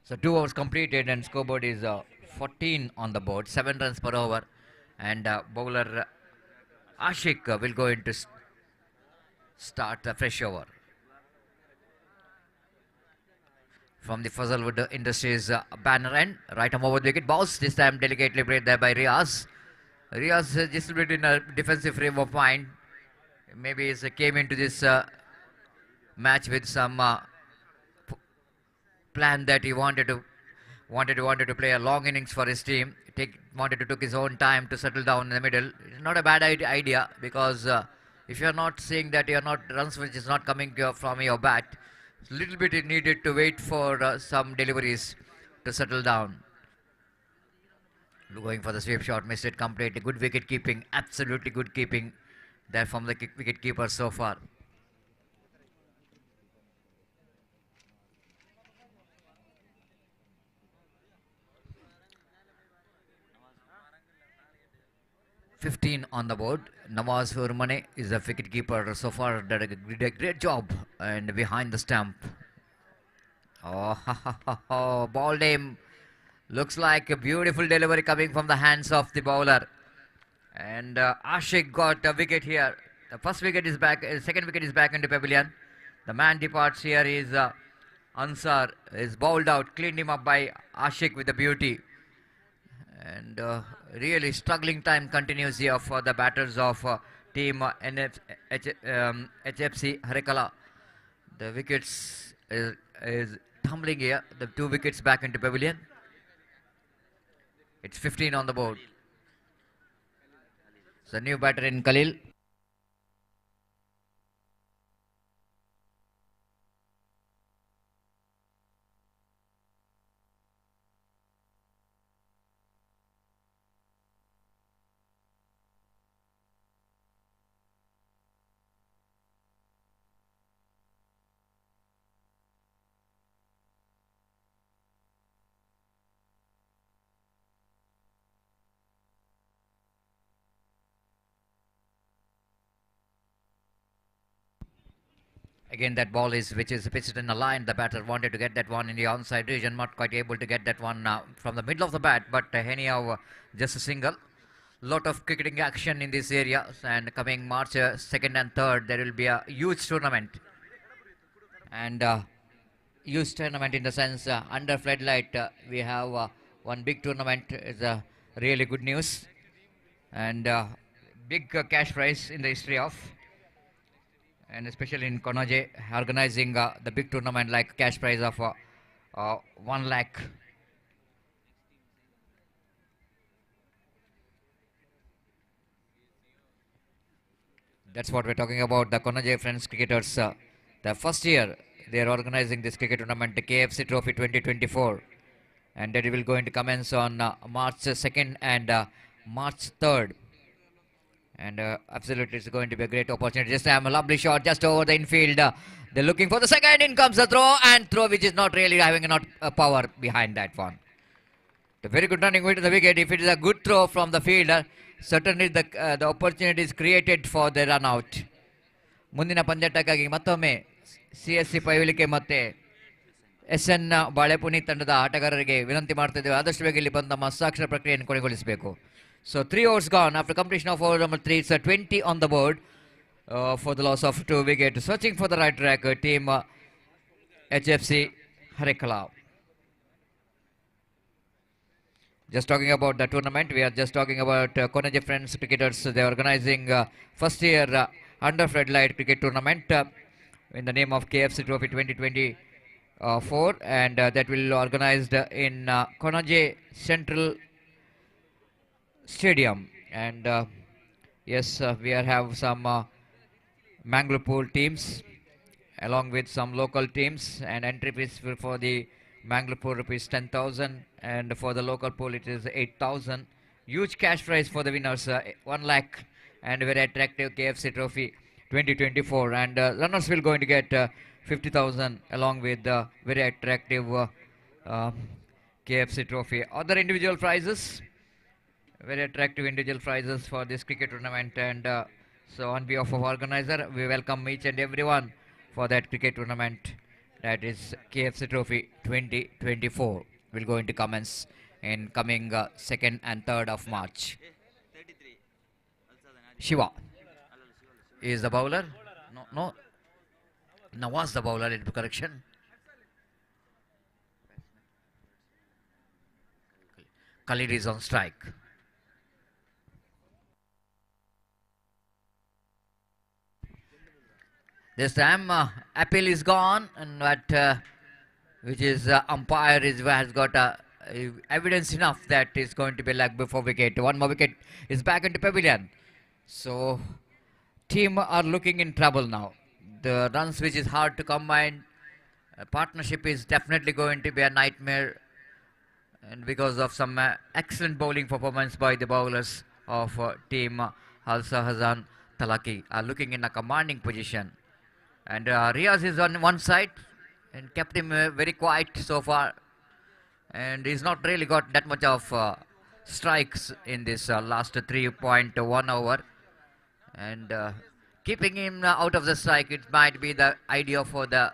So 2 overs completed and scoreboard is 14 on the board, 7 runs per over. And bowler Ashik will go into start a fresh over. From the Fuzzlewood Industries banner end, right arm over the wicket, bounce, this time delicately played there by Riaz. Riaz just a bit in a defensive frame of mind. Maybe he came into this match with some plan that he wanted to play a long innings for his team. Wanted to took his own time to settle down in the middle. It's not a bad idea because if you're not seeing that you're not runs which is not coming from your bat, a little bit it needed to wait for some deliveries to settle down. Going for the sweep shot, missed it completely. Good wicket keeping, absolutely good keeping there from the wicket keeper so far. (15) on the board. Nawaz Urmane is the wicket keeper so far. Did a great job and behind the stump. Oh, ball name. Looks like a beautiful delivery coming from the hands of the bowler. And Ashik got a wicket here. The first wicket is back, second wicket is back into pavilion. The man departs here is Ansar, is bowled out, cleaned him up by Ashik with the beauty. And really struggling time continues here for the batters of team HFC Harikala. The wickets is tumbling here. The 2 wickets back into pavilion. It's 15 on the board. So new batter in Khalil. Again, that ball which is pitched in a line. The batter wanted to get that one in the onside region, not quite able to get that one from the middle of the bat. But anyhow, just a single. Lot of cricketing action in this area, and coming March 2nd and 3rd, there will be a huge tournament. And huge tournament in the sense under floodlight, we have one big tournament. Is really good news. And big cash prize in the history of, and especially in Konaje, organizing the big tournament like cash prize of 1 lakh. That's what we're talking about. The Konaje Friends cricketers, the first year they are organizing this cricket tournament, the KFC Trophy 2024, and that will going to commence on March 2nd and March 3rd. And absolutely, it's going to be a great opportunity. Just a lovely shot just over the infield. They're looking for the second. In comes the throw which is not really having enough power behind that one. The very good running way to the wicket. If it is a good throw from the fielder, certainly the opportunity is created for the run out. ಮುಂದಿನ ಪಂದ್ಯಾಟಕ್ಕಾಗಿ ಮತ್ತೊಮ್ಮೆ CSC ಪೈವಿಲಿಕೆ ಮತ್ತೆ SN ಬಾಳೆಪುನಿ ತಂಡದ ಆಟಗಾರರಿಗೆ ವಿನಂತಿ ಮಾಡ್ತಿದ್ದೇವೆ, ಆದಷ್ಟು ಬೇಗ ಇಲ್ಲಿ ಬಂದು ನಮ್ಮ ಹಸ್ತಾಕ್ಷರ ಪ್ರಕ್ರಿಯೆಯನ್ನು ಕೊನೆಗೊಳಿಸಬೇಕು. So 3 overs gone after completion of over number 3. It's a 20 on the board for the loss of 2 wickets. Searching for the right track, team HFC Harikala. Just talking about the tournament, we are just talking about Konaje Friends cricketers. They are organizing first year under floodlight cricket tournament in the name of KFC Trophy 2024, and that will be organized in Konaje Central Stadium. And yes, we have some Mangalore pool teams along with some local teams, and entry fees for the Mangalore pool rupees 10,000, and for the local pool it is 8,000. Huge cash prize for the winners, 1 lakh, and very attractive KFC Trophy 2024, and runners will going to get 50,000 along with very attractive KFC Trophy. Other individual prizes, very attractive individual prizes for this cricket tournament, and so on behalf of organizer, we welcome each and everyone for that cricket tournament. That is KFC Trophy 2024 will go into commence in coming 2nd and 3rd of March. Shiva is the bowler. No. Nawaz the bowler, into correction. Khalid is on strike. This time appeal is gone, and what which is umpire has got evidence enough that is going to be leg before wicket. One more wicket is back into pavilion. So team are looking in trouble now. The runs which is hard to combine, partnership is definitely going to be a nightmare, and because of some excellent bowling performance by the bowlers of team Alsa Hazan THALAKKI are looking in a commanding position. And Riaz is on one side and kept him very quiet so far, and he's not really got that much of strikes in this last 3.1 over, and keeping him out of the strike, it might be the idea for the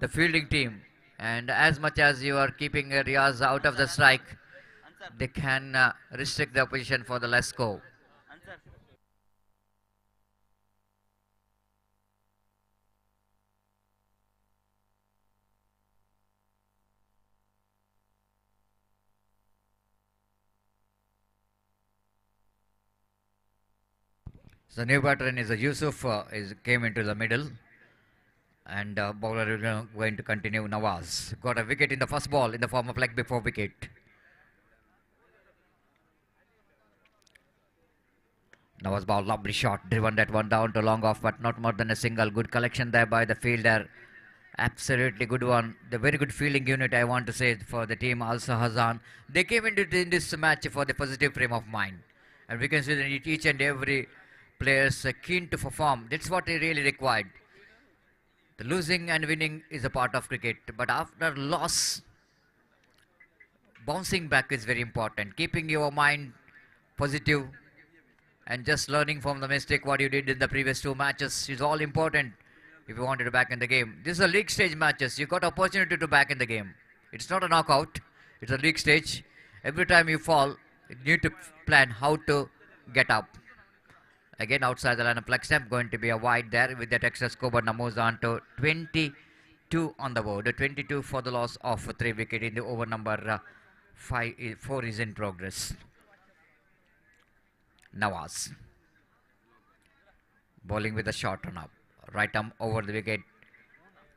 fielding team, and as much as you are keeping Riaz out of the strike, they can restrict the opposition for the less score. The new batter is Yusuf came into the middle, and bowler is going to continue. Nawaz got a wicket in the first ball in the form of leg before wicket. Nawaz ball, lovely shot, driven that one down to long off, but not more than a single. Good collection there by the fielder. Absolutely good one. The very good fielding unit, I want to say, for the team Alsa Hazan. They came into this match for the positive frame of mind, and we can see that each and every players keen to perform. That's what they really required. The losing and winning is a part of cricket, but after loss, bouncing back is very important. Keeping your mind positive and just learning from the mistake what you did in the previous 2 matches is all important if you wanted to back in the game. This is a league stage matches. You got opportunity to back in the game. It's not a knockout. It's a league stage. Every time you fall, you need to plan how to get up. Again, outside the line of flex stamp, going to be a wide there with that extra score, but now moves on to 22 on the board. 22 for the loss of 3 wicket in the over number 4 is in progress. Nawaz Bowling with a short run up. Right arm over the wicket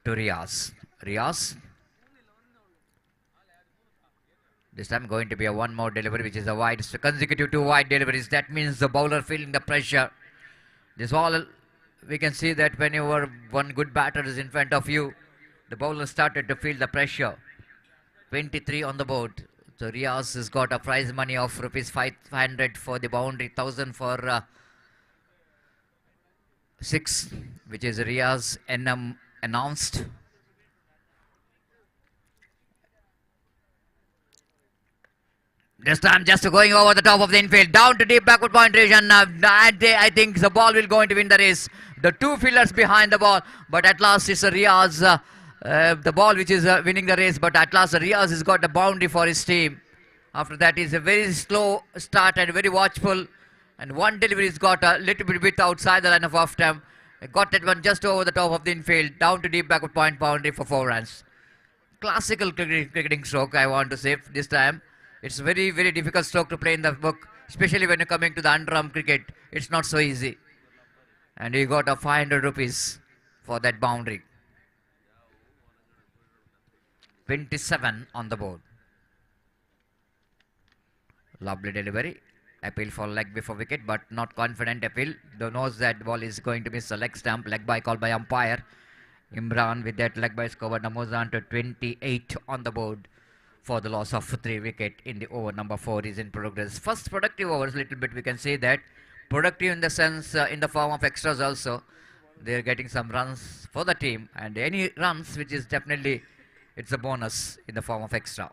to Riaz. Riaz. This time going to be a one more delivery, which is a wide, consecutive 2 wide deliveries. That means the bowler feeling the pressure. This ball, we can see that whenever one good batter is in front of you, the bowler started to feel the pressure. 23 on the board. So Riaz has got a prize money of rupees 500 for the boundary, 1000 for 6, which is Riaz NM announced. This time just going over the top of the infield, down to deep backward point region. I think the ball will going to win the race. The 2 fielders behind the ball, but at last it's a Riaz, the ball which is winning the race. But at last Riaz has got the boundary for his team. After that is a very slow start and very watchful. And one delivery has got a little bit outside the line of off stump. Got that one just over the top of the infield, down to deep backward point boundary for 4 runs. Classical cricketing stroke, I want to say this time. It's very, very difficult stroke to play in the book, especially when you're coming to the underarm cricket. It's not so easy. And he got a 500 rupees for that boundary. 27 on the board. Lovely delivery. Appeal for leg before wicket, but not confident appeal. Though knows that ball is going to miss a leg stump. Leg by call by umpire. Imran with that leg by score moves on to 28 on the board for the loss of 3 wicket in the over number 4 is in progress. First productive overs, little bit we can say that. Productive in the sense, in the form of extras also. They're getting some runs for the team, and any runs which is definitely, it's a bonus in the form of extra.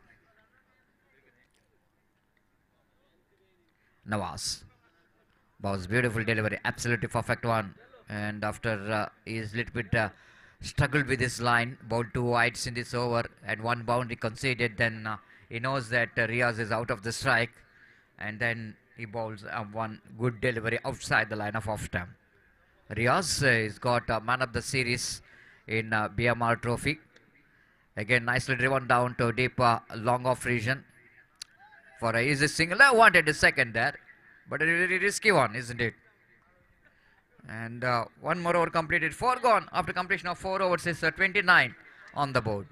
Nawaz. Bowls beautiful delivery, absolutely perfect one. And after he's little bit struggled with his line, bowled 2 wides in this over and 1 boundary conceded, then he knows that Riaz is out of the strike, and then he bowls 1 good delivery outside the line of off stump. Riaz has got a man of the series in BMR trophy. Again nicely driven down to deep long off region for a easy single. I wanted a second there, but a really risky one, isn't it? And 1 more over completed, 4 gone after completion of 4 overs is 29 on the board.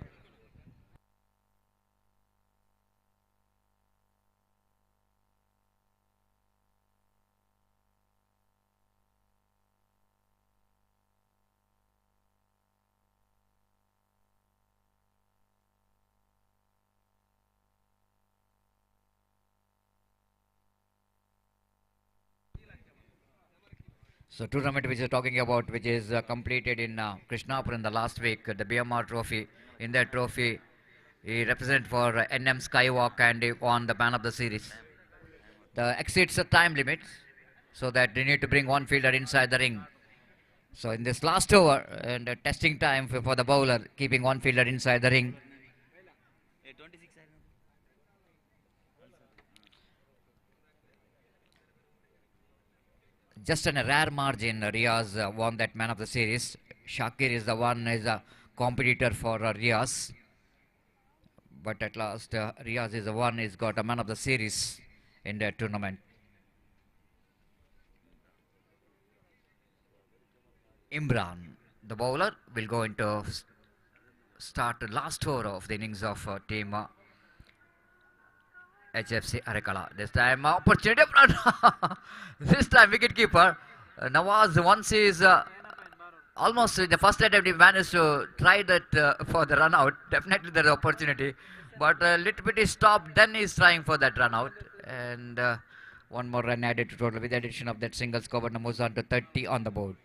So tournament which is talking about, which is completed in Krishnapur in the last week, the BMR trophy. In that trophy, he represented for NM Skywalk and he won the man of the series. The exceeds the time limit, so that they need to bring 1 fielder inside the ring. So in this last over, and testing time for the bowler, keeping 1 fielder inside the ring. Just in a rare margin, Riaz won that man of the series. Shakir is the one, is a competitor for Riaz. But at last, Riaz is the one who's got a man of the series in that tournament. Imran, the bowler, will go into start the last over of the innings of team HFC Arekala. This time opportunity. This time wicketkeeper Nawaz, once he is almost in the first attempt he managed to try that for the run out. Definitely there is opportunity, but a little bit is stopped, then he is trying for that run out, and 1 more run added to total with the addition of that single score, but moves on to 30 on the board.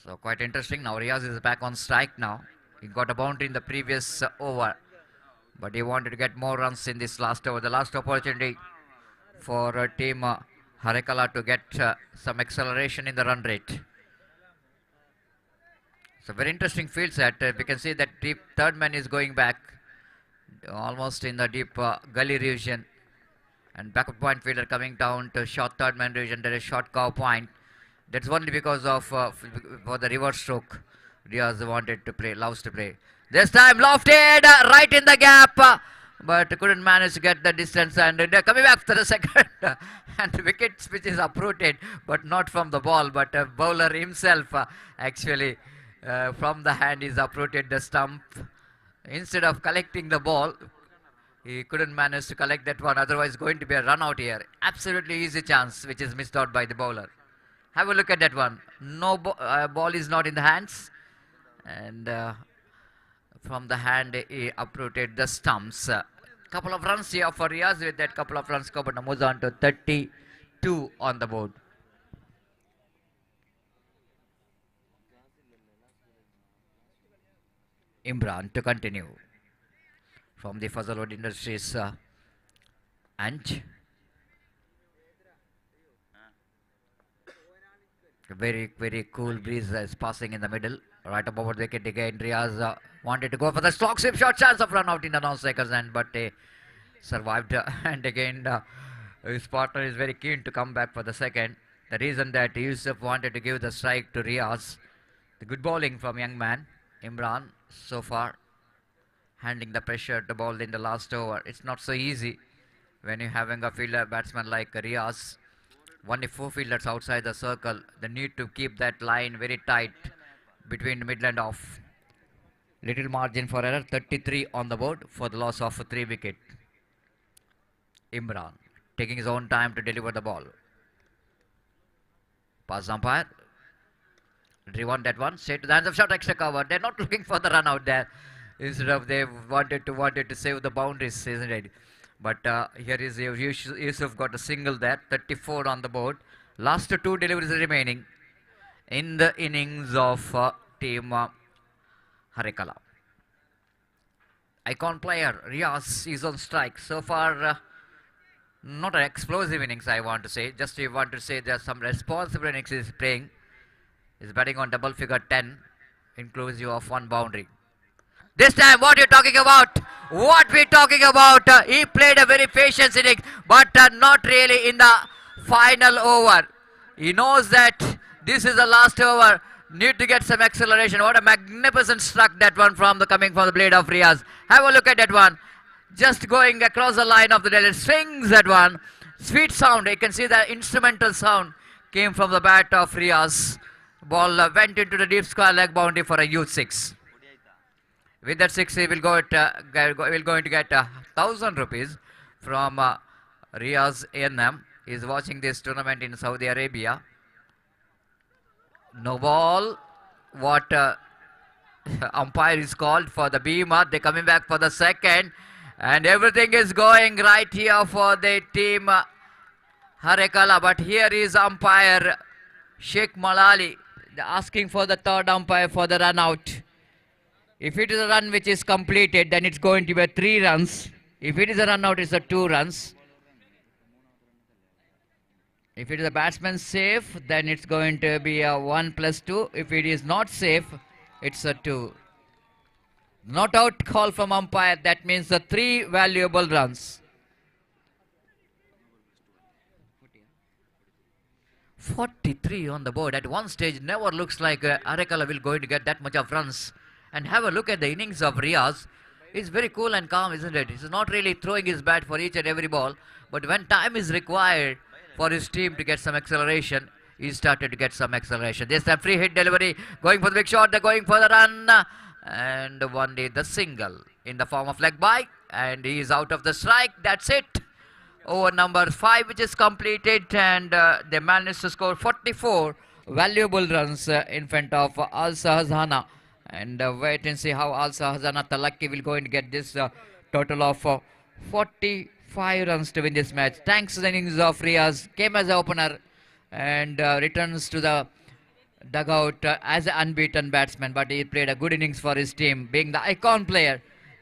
So quite interesting. Now Riaz is back on strike now. He got a boundary in the previous over, but he wanted to get more runs in this last over. The last opportunity for team Harekala to get some acceleration in the run rate. So very interesting field set. We can see that deep third man is going back almost in the deep gully region, and backward point fielder coming down to short third man region. There is short cow point. That's only because of for the reverse stroke. Riaz wanted to play, loves to play. This time lofted right in the gap. but couldn't manage to get the distance, and they're coming back to the second and the wickets which is uprooted, but not from the ball, but bowler himself actually from the hand is uprooted the stump. Instead of collecting the ball, he couldn't manage to collect that one, otherwise going to be a run out here. Absolutely easy chance which is missed out by the bowler. Have a look at that one. No ball is not in the hands, and from the hand he uprooted the stumps. Couple of runs here for Riaz. With that couple of runs covered, moves on to 32 on the board. Imran to continue from the Fazalwood Industries Anj. Very cool breeze is passing in the middle. Right above the wicket again. Riaz wanted to go for the slog sweep shot. Chance of run out in the 9 seconds, and but survived. And again, his partner is very keen to come back for the second. The reason that Yusuf wanted to give the strike to Riaz. The good bowling from young man Imran so far, handling the pressure to bowl in the last over. It's not so easy when you're having a fielder batsman like Riaz. Only 4 fielders outside the circle. They need to keep that line very tight between the middle and off. Little margin for error. 33 on the board for the loss of 3 wicket. Imran taking his own time to deliver the ball. Pass umpire. Driven that one straight to the hands of short extra cover. They're not looking for the run out there. Instead of they wanted to save the boundaries, isn't it? But here is Yusuf got a single there. 34 on the board. Last 2 deliveries remaining in the innings of team Harikala. Icon player Riaz is on strike. So far, not an explosive innings, I want to say. Just you want to say there's some responsible innings he's playing. He's batting on double figure 10, inclusive of 1 boundary. This time, what are you talking about? What we're talking about? He played a very patient innings, but not really in the final over. He knows that this is the last over. Need to get some acceleration. What a magnificent struck that one coming from the blade of Riaz. Have a look at that one. Just going across the line of the delay. Swings that one. Sweet sound. You can see the instrumental sound came from the bat of Riaz. Ball went into the deep square leg boundary for a huge 6. With that 6, he will going to get 1,000 rupees from Riaz A&M. He is watching this tournament in Saudi Arabia. No ball. What umpire is called for the Bima. They're coming back for the second. And everything is going right here for the team Harikala. But here is umpire Sheikh Malali asking for the third umpire for the run out. If it is a run which is completed, then it's going to be 3 runs. If it is a run out, it's 2 runs. If it is a batsman safe, then it's going to be a 1 + 2. If it is not safe, it's a 2. Not out call from umpire. That means the 3 valuable runs. 43 on the board. At one stage, never looks like Harikala will going to get that much of runs. And have a look at the innings of Riaz. He's very cool and calm, isn't it? He's not really throwing his bat for each and every ball. But when time is required for his team to get some acceleration, he started to get some acceleration. There's a free hit delivery. Going for the big shot. They're going for the run. And one day the single in the form of leg bite. And he is out of the strike. That's it. Over number 5, which is completed. And they managed to score 44 valuable runs in front of Al Sahazana. And wait and see how Al Sahazana THALAKKI will going to get this total of 45 runs to win this match. Thanks to the innings of Riaz, came as an opener and returns to the dugout as an unbeaten batsman. But he played a good innings for his team, being the icon player.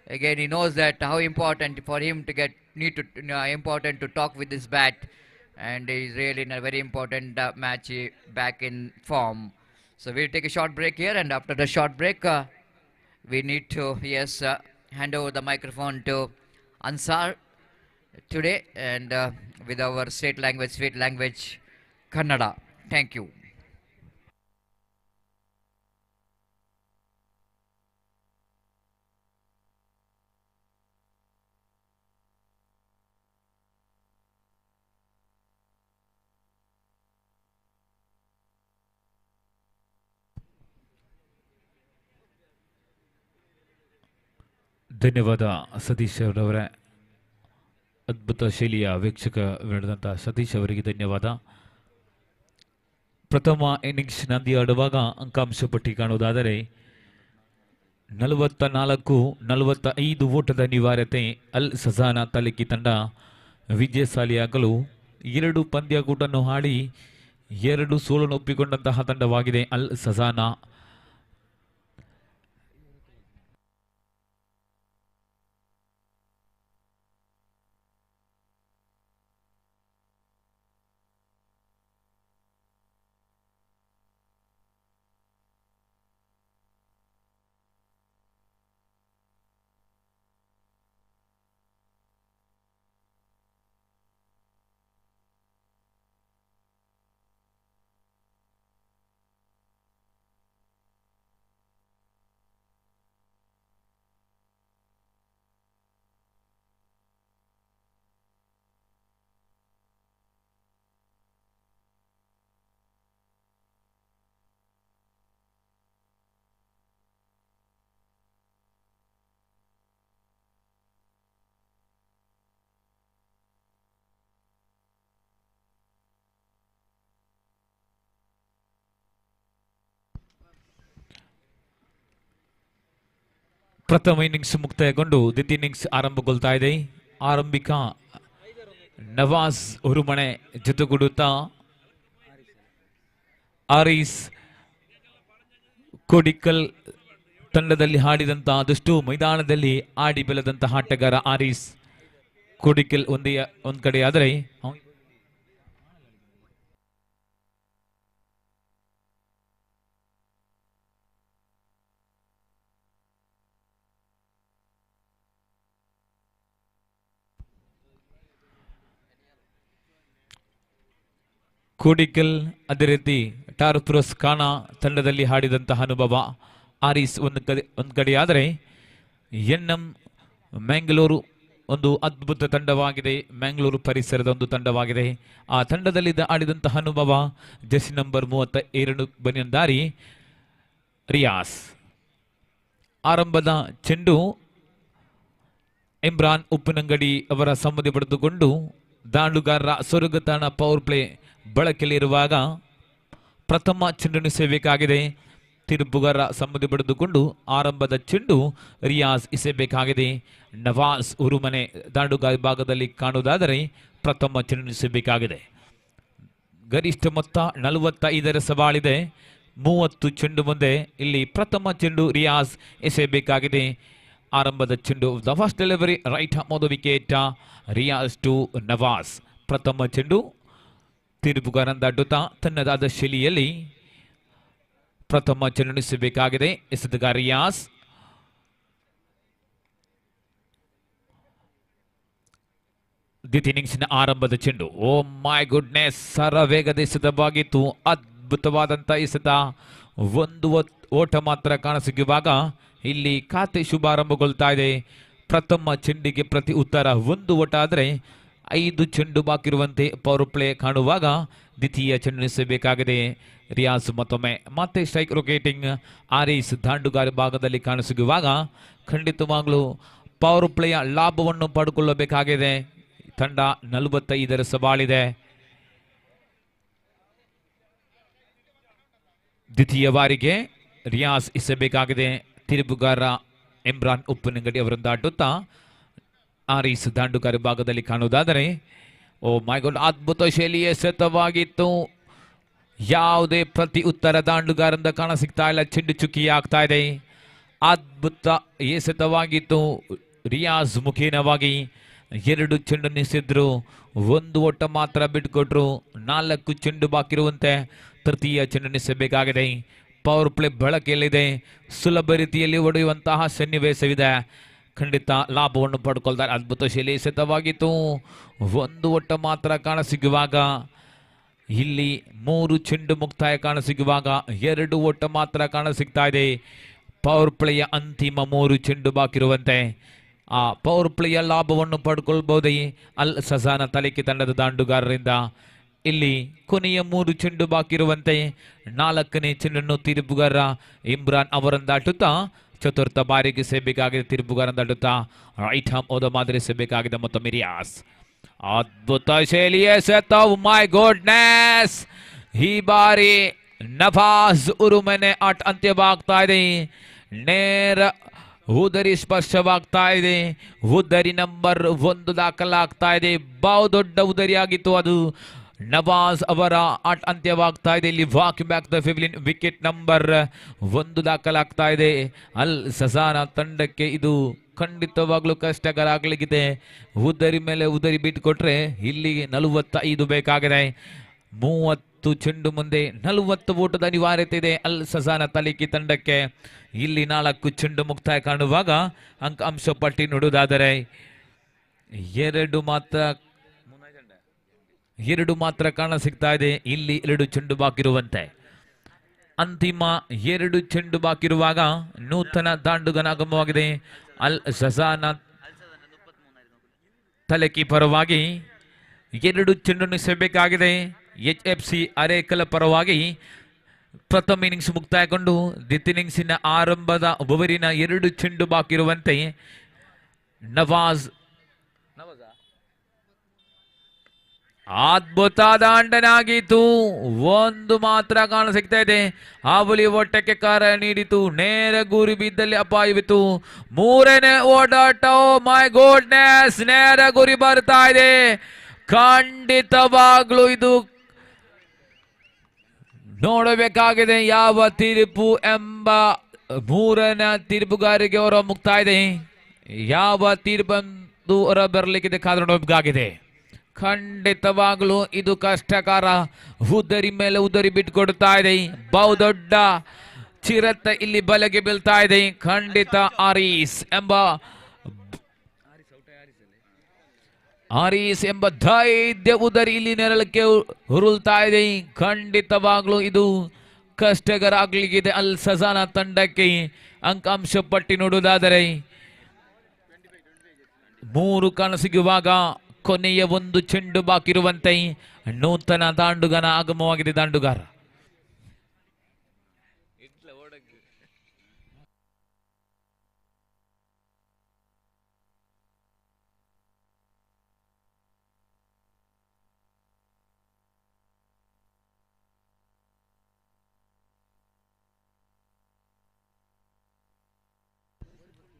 Again, he knows that how important for him to get important to talk with his bat, and he's really in a very important match back in form. So we'll take a short break here, and after the short break, we need to hand over the microphone to Ansar today, and with our state language, sweet language, Kannada. Thank you. ಧನ್ಯವಾದ ಸತೀಶ್ ಅವರವರೇ. ಅದ್ಭುತ ಶೈಲಿಯ ವೀಕ್ಷಕ ನಡೆದಂಥ ಸತೀಶ್ ಅವರಿಗೆ ಧನ್ಯವಾದ. ಪ್ರಥಮ innings Nandi ಆಡುವಾಗ ಅಂಕಾಂಶ ಪಟ್ಟಿ ಕಾಣುವುದಾದರೆ 44-45 ಓಟದ ಅನಿವಾರ್ಯತೆ. ಅಲ್ ಸಜಾನಾ ತಲಕ್ಕಿ ತಂಡ ವಿಜಯಶಾಲಿಯಾಗಲು 2 ಪಂದ್ಯಕೂಟನ್ನು ಆಡಿ 2 ಸೋಲನ್ನು ಒಪ್ಪಿಕೊಂಡಂತಹ ತಂಡವಾಗಿದೆ ಅಲ್ ಸಜಾನಾ. ಪ್ರಥಮ ಇನ್ನಿಂಗ್ಸ್ ಮುಕ್ತಾಯಗೊಂಡು ದ್ವಿತೀಯ ಇನ್ನಿಂಗ್ಸ್ ಆರಂಭಗೊಳ್ತಾ ಇದೆ. ಆರಂಭಿಕ ನವಾಜ್ ಉರುಮಣೆ ಜೊತೆಗೂಡುತ್ತಾ ಆರೀಸ್ ಕೋಡಿಕಲ್ ತಂಡದಲ್ಲಿ ಆಡಿದಂತಹ ಆದಷ್ಟು ಮೈದಾನದಲ್ಲಿ ಆಡಿ ಬೆಳೆದಂತಹ ಆಟಗಾರ ಆರೀಸ್ ಕೋಡಿಕಲ್ ಒಂದ್ ಕಡೆ ಆದರೆ ಕೋಡಿಕಲ್ ಅದೇ ರೀತಿ ಟಾರ್ಪುರಸ್ ಖಾನಾ ತಂಡದಲ್ಲಿ ಆಡಿದಂತಹ ಅನುಭವ. ಆರೀಸ್ ಒಂದು ಕಡೆ ಆದರೆ ಎನ್.ಎಂ ಮ್ಯಾಂಗ್ಳೂರು ಒಂದು ಅದ್ಭುತ ತಂಡವಾಗಿದೆ. ಮ್ಯಾಂಗ್ಳೂರು ಪರಿಸರದ ಒಂದು ತಂಡವಾಗಿದೆ. ಆ ತಂಡದಲ್ಲಿ ಆಡಿದಂತಹ ಅನುಭವ. ಜೆರ್ಸಿ ನಂಬರ್ 32 ಬನಿಯಂದಾರಿ ರಿಯಾಸ್. ಆರಂಭದ ಚೆಂಡು ಇಮ್ರಾನ್ ಉಪ್ಪಿನಂಗಡಿ ಅವರ ಸಮ್ಮತಿ ಪಡೆದುಕೊಂಡು ದಾಂಡುಗಾರರ ಸೊರಗತಾಣ ಪವರ್ ಪ್ಲೇ ಬಳಕೆಯಲ್ಲಿರುವಾಗ ಪ್ರಥಮ ಚೆಂಡು ಎಸೆಯಬೇಕಾಗಿದೆ. ತಿರುಪುಗಾರ ಸಮ್ಮತಿ ಪಡೆದುಕೊಂಡು ಆರಂಭದ ಚೆಂಡು ರಿಯಾಜ್ ಎಸೆಯಬೇಕಾಗಿದೆ. ನವಾಜ್ ಉರುಮನೆ ದಾಂಡುಗಾರ ಭಾಗದಲ್ಲಿ ಕಾಣುವುದಾದರೆ ಪ್ರಥಮ ಚೆಂಡು ಎಸೆಯಬೇಕಾಗಿದೆ. ಗರಿಷ್ಠ ಮೊತ್ತ 45 ಸವಾಲಿದೆ. 30 ಚೆಂಡು ಮುಂದೆ ಇಲ್ಲಿ ಪ್ರಥಮ ಚೆಂಡು ರಿಯಾಜ್ ಎಸೆಯಬೇಕಾಗಿದೆ. ಆರಂಭದ ಚೆಂಡು ದ ಫಸ್ಟ್ ಡೆಲಿವರಿ ರೈಟ್ ಮೊದಲ ವಿಕೆಟ್ ರಿಯಾಜ್ ಟು ನವಾಜ್. ಪ್ರಥಮ ಚೆಂಡು ತಿರುಪುಗಾರನ ದಾಟುತ್ತಾ ತನ್ನದಾದ ಶೈಲಿಯಲ್ಲಿ ಪ್ರಥಮ ಚೆಂಡು ಎಸೆಯಬೇಕಾಗಿದೆ. ಎಸೆದ ರಿಯಾಜ್. ದ್ವಿತೀಯ ಇನ್ನಿಂಗ್ಸಿನ ಆರಂಭದ ಚೆಂಡು. ಓ ಮೈ ಗುಡ್ನೆಸ್, ಸರ ವೇಗದ ಎಸೆತವಾಗಿತ್ತು. ಅದ್ಭುತವಾದಂಥ ಎಸೆತ. ಒಂದು ಓಟ ಮಾತ್ರ ಕಾಣಸಿಗುವಾಗ ಇಲ್ಲಿ ಖಾತೆ ಶುಭಾರಂಭಗೊಳ್ತಾ ಇದೆ. ಪ್ರಥಮ ಚೆಂಡಿಗೆ ಪ್ರತಿ ಉತ್ತರ 1 ಓಟ ಆದರೆ 5 ಚೆಂಡು ಬಾಕಿರುವಂತೆ ಪವರ್ ಪ್ಲೇ ಕಾಣುವಾಗ ದ್ವಿತೀಯ ಚೆಂಡು ಎಸೆಯಬೇಕಾಗಿದೆ. ರಿಯಾಜ್ ಮತ್ತೊಮ್ಮೆ ಮತ್ತೆ ಸ್ಟ್ರೈಕ್ ರೊಕೇಟಿಂಗ್. ಆರೀಸ್ ದಾಂಡುಗಾರ ಭಾಗದಲ್ಲಿ ಕಾಣಸಿಗುವಾಗ ಖಂಡಿತವಾಗ್ಲೂ ಪವರ್ ಪ್ಲೇಯ ಲಾಭವನ್ನು ಪಡೆದುಕೊಳ್ಳಬೇಕಾಗಿದೆ. ತಂಡ 45 ಸವಾಲಿದೆ. ದ್ವಿತೀಯ ಬಾರಿಗೆ ರಿಯಾಜ್ ಎಸೆಯಬೇಕಾಗಿದೆ. ತಿರುಪುಗಾರ ಇಮ್ರಾನ್ ಉಪ್ಪಿನಂಗಡಿ ಅವರನ್ನು ದಾಟುತ್ತಾ ಆರೀಸ್ ದಾಂಡುಗಾರ ಭಾಗದಲ್ಲಿ ಕಾಣುವುದಾದರೆ ಓ ಮೈ ಗಾಡ್, ಅದ್ಭುತ ಶೈಲಿ ಎಸೆತವಾಗಿತ್ತು. ಯಾವುದೇ ಪ್ರತಿ ಉತ್ತರ ದಾಂಡುಗಾರಿಂದ ಕಾಣ ಸಿಗ್ತಾ ಇಲ್ಲ. ಚೆಂಡು ಚುಕ್ಕಿ ಆಗ್ತಾ ಇದೆ. ಅದ್ಭುತ ಎಸೆತವಾಗಿತ್ತು. ರಿಯಾಜ್ ಮುಖೇನವಾಗಿ 2 ಚೆಂಡು ಎಸೆದ್ರು. 1 ಓಟ ಮಾತ್ರ ಬಿಟ್ಟುಕೊಟ್ರು. 4 ಚೆಂಡು ಬಾಕಿರುವಂತೆ ತೃತೀಯ ಚೆಂಡು ಎಸೆಯಬೇಕಾಗಿದೆ. ಪವರ್ ಪ್ಲೇ ಬಳಕೆಯಲ್ಲಿದೆ. ಸುಲಭ ರೀತಿಯಲ್ಲಿ ಹೊಡೆಯುವಂತಹ ಸನ್ನಿವೇಶವಿದೆ. ಖಂಡಿತ ಲಾಭವನ್ನು ಪಡ್ಕೊಳ್ತಾರೆ. ಅದ್ಭುತ ಶೈಲಿ ಎಸೆತವಾಗಿತ್ತು. 1 ಓಟ ಮಾತ್ರ ಕಾಣಸಿಗುವಾಗ ಇಲ್ಲಿ 3 ಚೆಂಡು ಮುಕ್ತಾಯ ಕಾಣಸಿಗುವಾಗ 2 ಓಟ ಮಾತ್ರ ಕಾಣಸಿಗ್ತಾ ಇದೆ. ಪವರ್ ಪ್ಲೇಯ ಅಂತಿಮ 3 ಚೆಂಡು ಬಾಕಿರುವಂತೆ ಆ ಪವರ್ ಪ್ಲೇಯ ಲಾಭವನ್ನು ಪಡ್ಕೊಳ್ಬಹುದೇ ಅಲ್ ಸಜಾನ ತಲಕ್ಕಿ ತಂಡದ ದಾಂಡುಗಾರರಿಂದ. ಇಲ್ಲಿ ಕೊನೆಯ 3 ಚೆಂಡು ಬಾಕಿರುವಂತೆ 4ನೇ ಚೆಂಡನ್ನು ತಿರುಪುಗಾರ ಇಮ್ರಾನ್ ಅವರನ್ನು ದಾಟುತ್ತಾ ಚತುರ್ಥ ಬಾರಿಗೆ ಸೇಬೇಕಾಗಿದೆ ತಿರುಪುಗಾರ ದಂಡುತ್ತಾ ರೈಟ್ ಹಮ್ ಹೋದ ಮಾದರಿ ಸೇಬೇಕಾಗಿದೆ ಮತ್ತು ಮಿರಿಯಾಸ್ ಅದ್ಭುತ ಶೈಲಿಯ ಸೆತವ್ ಮೈ ಗೋಡ್ನೆಸ್ ಈ ಬಾರಿ ನವಾಜ್ ಉರುಮನೆ ಆಟ ಅಂತ್ಯವಾಗ್ತಾ ಇದೆ ನೇರ ಉದರಿ ಸ್ಪರ್ಶವಾಗ್ತಾ ಇದೆ ಉದರಿ ನಂಬರ್ 1 ದಾಖಲಾಗ್ತಾ ಇದೆ ಬಹುದೊಡ್ಡ ಉದರಿಯಾಗಿತ್ತು ಅದು ನವಾಜ್ ಅವರ ಆಟ ಅಂತ್ಯವಾಗ್ತಾ ಇದೆ ಇಲ್ಲಿ walking back the pavilion wicket number 1 ದಾಖಲಾಗ್ತಾ ಇದೆ ಅಲ್ ಸಜಾನ ತಂಡಕ್ಕೆ ಇದು ಖಂಡಿತವಾಗ್ಲೂ ಕಷ್ಟಕರ ಆಗಲಿಕ್ಕಿದೆ ಉದರಿ ಮೇಲೆ ಉದರಿ ಬಿಟ್ಟುಕೊಟ್ರೆ ಇಲ್ಲಿಗೆ 45 ಬೇಕಾಗಿದೆ 30 ಚೆಂಡು ಮುಂದೆ 40 ಓಟದ ಅನಿವಾರ್ಯತೆ ಇದೆ ಅಲ್ ಸಜಾನ ತಲಕ್ಕಿ ತಂಡಕ್ಕೆ ಇಲ್ಲಿ 4 ಚೆಂಡು ಮುಕ್ತಾಯ ಕಾಣುವಾಗ ಅಂಶ ಪಟ್ಟಿ ನೋಡುವುದಾದರೆ ಎರಡು ಮಾತ್ರ ಕಾಣ ಸಿಗ್ತಾ ಇದೆ ಇಲ್ಲಿ 2 ಚೆಂಡು ಬಾಕಿರುವಂತೆ ಅಂತಿಮ 2 ಚೆಂಡು ಬಾಕಿರುವಾಗ ನೂತನ ದಾಂಡುಗನ ಆಗಮವಾಗಿದೆ ಅಲ್ ಸಜಾನ ತಲಕ್ಕಿ ಪರವಾಗಿ 2 ಚೆಂಡನ್ನು ಸೆಬೇಕಾಗಿದೆ HFC ಅರೇಕಲ ಪರವಾಗಿ ಪ್ರಥಮ ಇನ್ನಿಂಗ್ಸ್ ಮುಕ್ತಾಯಗೊಂಡು ದ್ವಿತೀಯ ಇನ್ನಿಂಗ್ಸಿನ ಆರಂಭದ ಓವರಿನ 2 ಚೆಂಡು ಬಾಕಿರುವಂತೆ ನವಾಜ್ ಅದ್ಭುತ ದಾಂಡನಾಗಿತ್ತು 1 ಮಾತ್ರ ಕಾಣ ಸಿಗ್ತಾ ಇದೆ ಆವಲಿ ಓಟಕ್ಕೆ ಕಾರ ನೀಡಿತು ನೇರ ಗುರಿ ಬಿದ್ದಲ್ಲಿ ಅಪಾಯವಿತ್ತು 3ನೇ ಓಡಾಟ ಮೈ ಗೋಡ್ನೆಸ್ ನೇರ ಗುರಿ ಬರ್ತಾ ಇದೆ ಖಂಡಿತವಾಗ್ಲೂ ಇದು ನೋಡಬೇಕಾಗಿದೆ ಯಾವ ತೀರ್ಪು ಎಂಬ 3ನೇ ತೀರ್ಪುಗಾರಿಗೆ ಹೊರ ಮುಕ್ತಾ ಇದೆ ಯಾವ ತೀರ್ಪು ಹೊರ ಬರಲಿಕ್ಕಿದೆ ಕಾದು ನೋಡಬೇಕಾಗಿದೆ ಖಂಡಿತವಾಗ್ಲೂ ಇದು ಕಷ್ಟಕರ ಉದರಿ ಮೇಲೆ ಉದರಿ ಬಿಟ್ಟುಕೊಡ್ತಾ ಇದೆ ಬಹುದೊಡ್ಡ ಚಿರತೆ ಇಲ್ಲಿ ಬಲೆಗೆ ಬೀಳ್ತಾ ಇದೆ ಖಂಡಿತ ಆರೀಸ್ ಎಂಬ ದೈತ್ಯ ಉದರಿ ಇಲ್ಲಿ ನೆರಳಕ್ಕೆ ಹುರುಳ್ತಾ ಇದೆ ಖಂಡಿತವಾಗ್ಲೂ ಇದು ಕಷ್ಟಕರ ಆಗ್ಲಿಕ್ಕಿದೆ ಅಲ್ ಸಜಾನ ತಂಡಕ್ಕೆ ಅಂಕಾಂಶ ಪಟ್ಟಿ ನೋಡುವುದಾದರೆ 3 ಕಾಣ ಸಿಗುವಾಗ ಕೊನೆಯ 1 ಚೆಂಡು ಬಾಕಿರುವಂತೆ ನೂತನ ದಾಂಡುಗನ ಆಗಮವಾಗಿದೆ ದಾಂಡುಗಾರ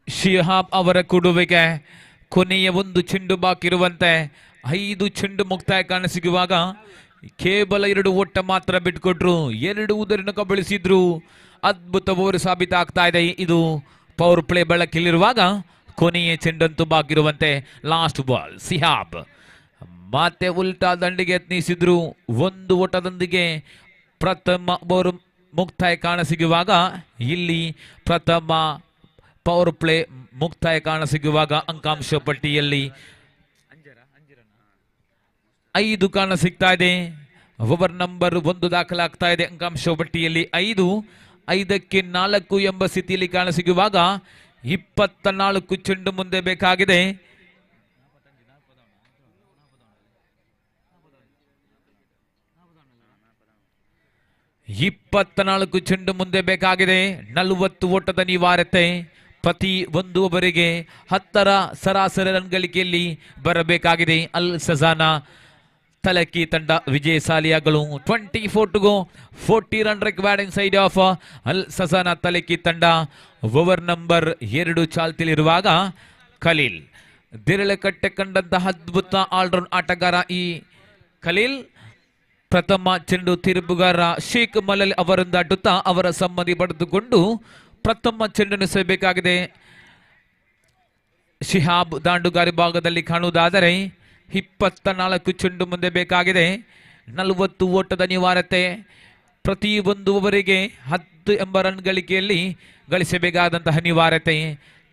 ಶಿಹಾಬ್ ಅವರ ಕೊಡುವಿಗೆ ಕೊನೆಯ 1 ಚೆಂಡು ಬಾಕಿರುವಂತೆ 5 ಚೆಂಡು ಮುಕ್ತಾಯ ಕಾಣಸಿಗುವಾಗ ಕೇವಲ 2 ಓಟ ಮಾತ್ರ ಬಿಟ್ಟುಕೊಟ್ರು 2 ಉದರಿನ ಕಬಳಿಸಿದ್ರು ಅದ್ಭುತ ಓವರ್ ಸಾಬೀತಾಗ್ತಾ ಇದೆ ಇದು ಪವರ್ ಪ್ಲೇ ಬಳಕೆಯಲ್ಲಿರುವಾಗ ಕೊನೆಯ ಚೆಂಡಂತೂ ಬಾಕಿರುವಂತೆ ಲಾಸ್ಟ್ ಬಾಲ್ ಶಿಹಾಬ್ ಮತ್ತೆ ಉಲ್ಟಾ ದಂಡಿಗೆ ಯತ್ನಿಸಿದ್ರು 1 ಓಟದೊಂದಿಗೆ ಪ್ರಥಮ ಓವರ್ ಮುಕ್ತಾಯ ಕಾಣಸಿಗುವಾಗ ಇಲ್ಲಿ ಪ್ರಥಮ ಪವರ್ ಪ್ಲೇ ಮುಕ್ತಾಯ ಕಾಣಸಿಗುವಾಗ ಅಂಕಾಂಶ ಪಟ್ಟಿಯಲ್ಲಿ 5 ಕಾಣ ಸಿಗ್ತಾ ಇದೆ ಓವರ್ ನಂಬರ್ 1 ದಾಖಲಾಗ್ತಾ ಇದೆ ಅಂಕಾಂಶ ಪಟ್ಟಿಯಲ್ಲಿ 5ಕ್ಕೆ 4 ಎಂಬ ಸ್ಥಿತಿಯಲ್ಲಿ ಕಾಣಸಿಗುವಾಗ 24 ಚೆಂಡು ಮುಂದೆ ಬೇಕಾಗಿದೆ 24 ಚೆಂಡು ಮುಂದೆ ಬೇಕಾಗಿದೆ 40 ಓಟದ ಅನಿವಾರ್ಯತೆ ಪ್ರತಿ 1 ಓವರಿಗೆ 10ರ ಸರಾಸರಿ ರನ್ ಗಳಿಕೆಯಲ್ಲಿ ಬರಬೇಕಾಗಿದೆ ಅಲ್ ಸಜಾನ ತಲಕ್ಕಿ ತಂಡ ವಿಜಯಶಾಲಿಯಾಗಲು 24 run required in side of ಅಲ್ ಸಜಾನ ತಲಕ್ಕಿ ತಂಡ ಓವರ್ ನಂಬರ್ 2 ಚಾಲ್ತಿಯಲ್ಲಿರುವಾಗ ಖಲೀಲ್ ದಿರಳೆ ಕಟ್ಟೆ ಕಂಡಂತಹ ಅದ್ಭುತ ಆಲ್ರೌಂಡ್ ಆಟಗಾರ ಈ ಖಲೀಲ್ ಪ್ರಥಮ ಚೆಂಡು ತಿರುಬುಗಾರ ಶೇಖ್ ಮಲಲ್ ಅವರಿಂದ ಅಡ್ಡುತ್ತಾ ಅವರ ಸಂಬಂಧಿ ಪಡೆದುಕೊಂಡು ಪ್ರಥಮ ಚೆಂಡನ್ನು ಸೆಯಬೇಕಾಗಿದೆ ಶಿಹಾಬ್ ದಾಂಡುಗಾರಿ ಭಾಗದಲ್ಲಿ ಕಾಣುವುದಾದರೆ 24 ಚೆಂಡು ಮುಂದೆ ಬೇಕಾಗಿದೆ 40 ಓಟದ ಅನಿವಾರ್ಯತೆ ಪ್ರತಿ 1 ಓವರಿಗೆ 10 ಎಂಬ ರನ್ ಗಳಿಕೆಯಲ್ಲಿ ಗಳಿಸಬೇಕಾದಂತಹ ಅನಿವಾರ್ಯತೆ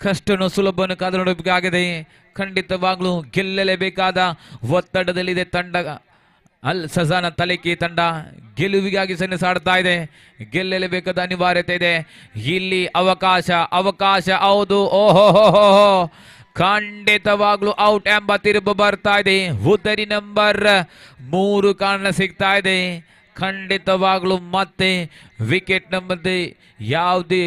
ಕಷ್ಟವನ್ನು ಸುಲಭವನ್ನು ಕಾದು ನೋಡಬೇಕಾಗಿದೆ ಖಂಡಿತವಾಗ್ಲೂ ಗೆಲ್ಲಲೇಬೇಕಾದ ಒತ್ತಡದಲ್ಲಿದೆ ತಂಡ ಅಲ್ ಸಜಾನ ತಲಕ್ಕಿ ತಂಡ ಗೆಲುವಿಗಾಗಿ ಸೆಣಸಾಡ್ತಾ ಇದೆ ಗೆಲ್ಲಲೇಬೇಕಾದ ಅನಿವಾರ್ಯತೆ ಇದೆ ಇಲ್ಲಿ ಅವಕಾಶ ಹೌದು ಓಹೋ ಖಂಡಿತವಾಗ್ಲೂ ಔಟ್ ಎಂಬ ತಿರುಪು ಬರ್ತಾ ಇದೆ ಉದರಿ ನಂಬರ್ 3 ಕಾರಣ ಸಿಗ್ತಾ ಇದೆ ಖಂಡಿತವಾಗ್ಲೂ ಮತ್ತೆ ವಿಕೆಟ್ ನಂಬರ್ ಯಾವುದೇ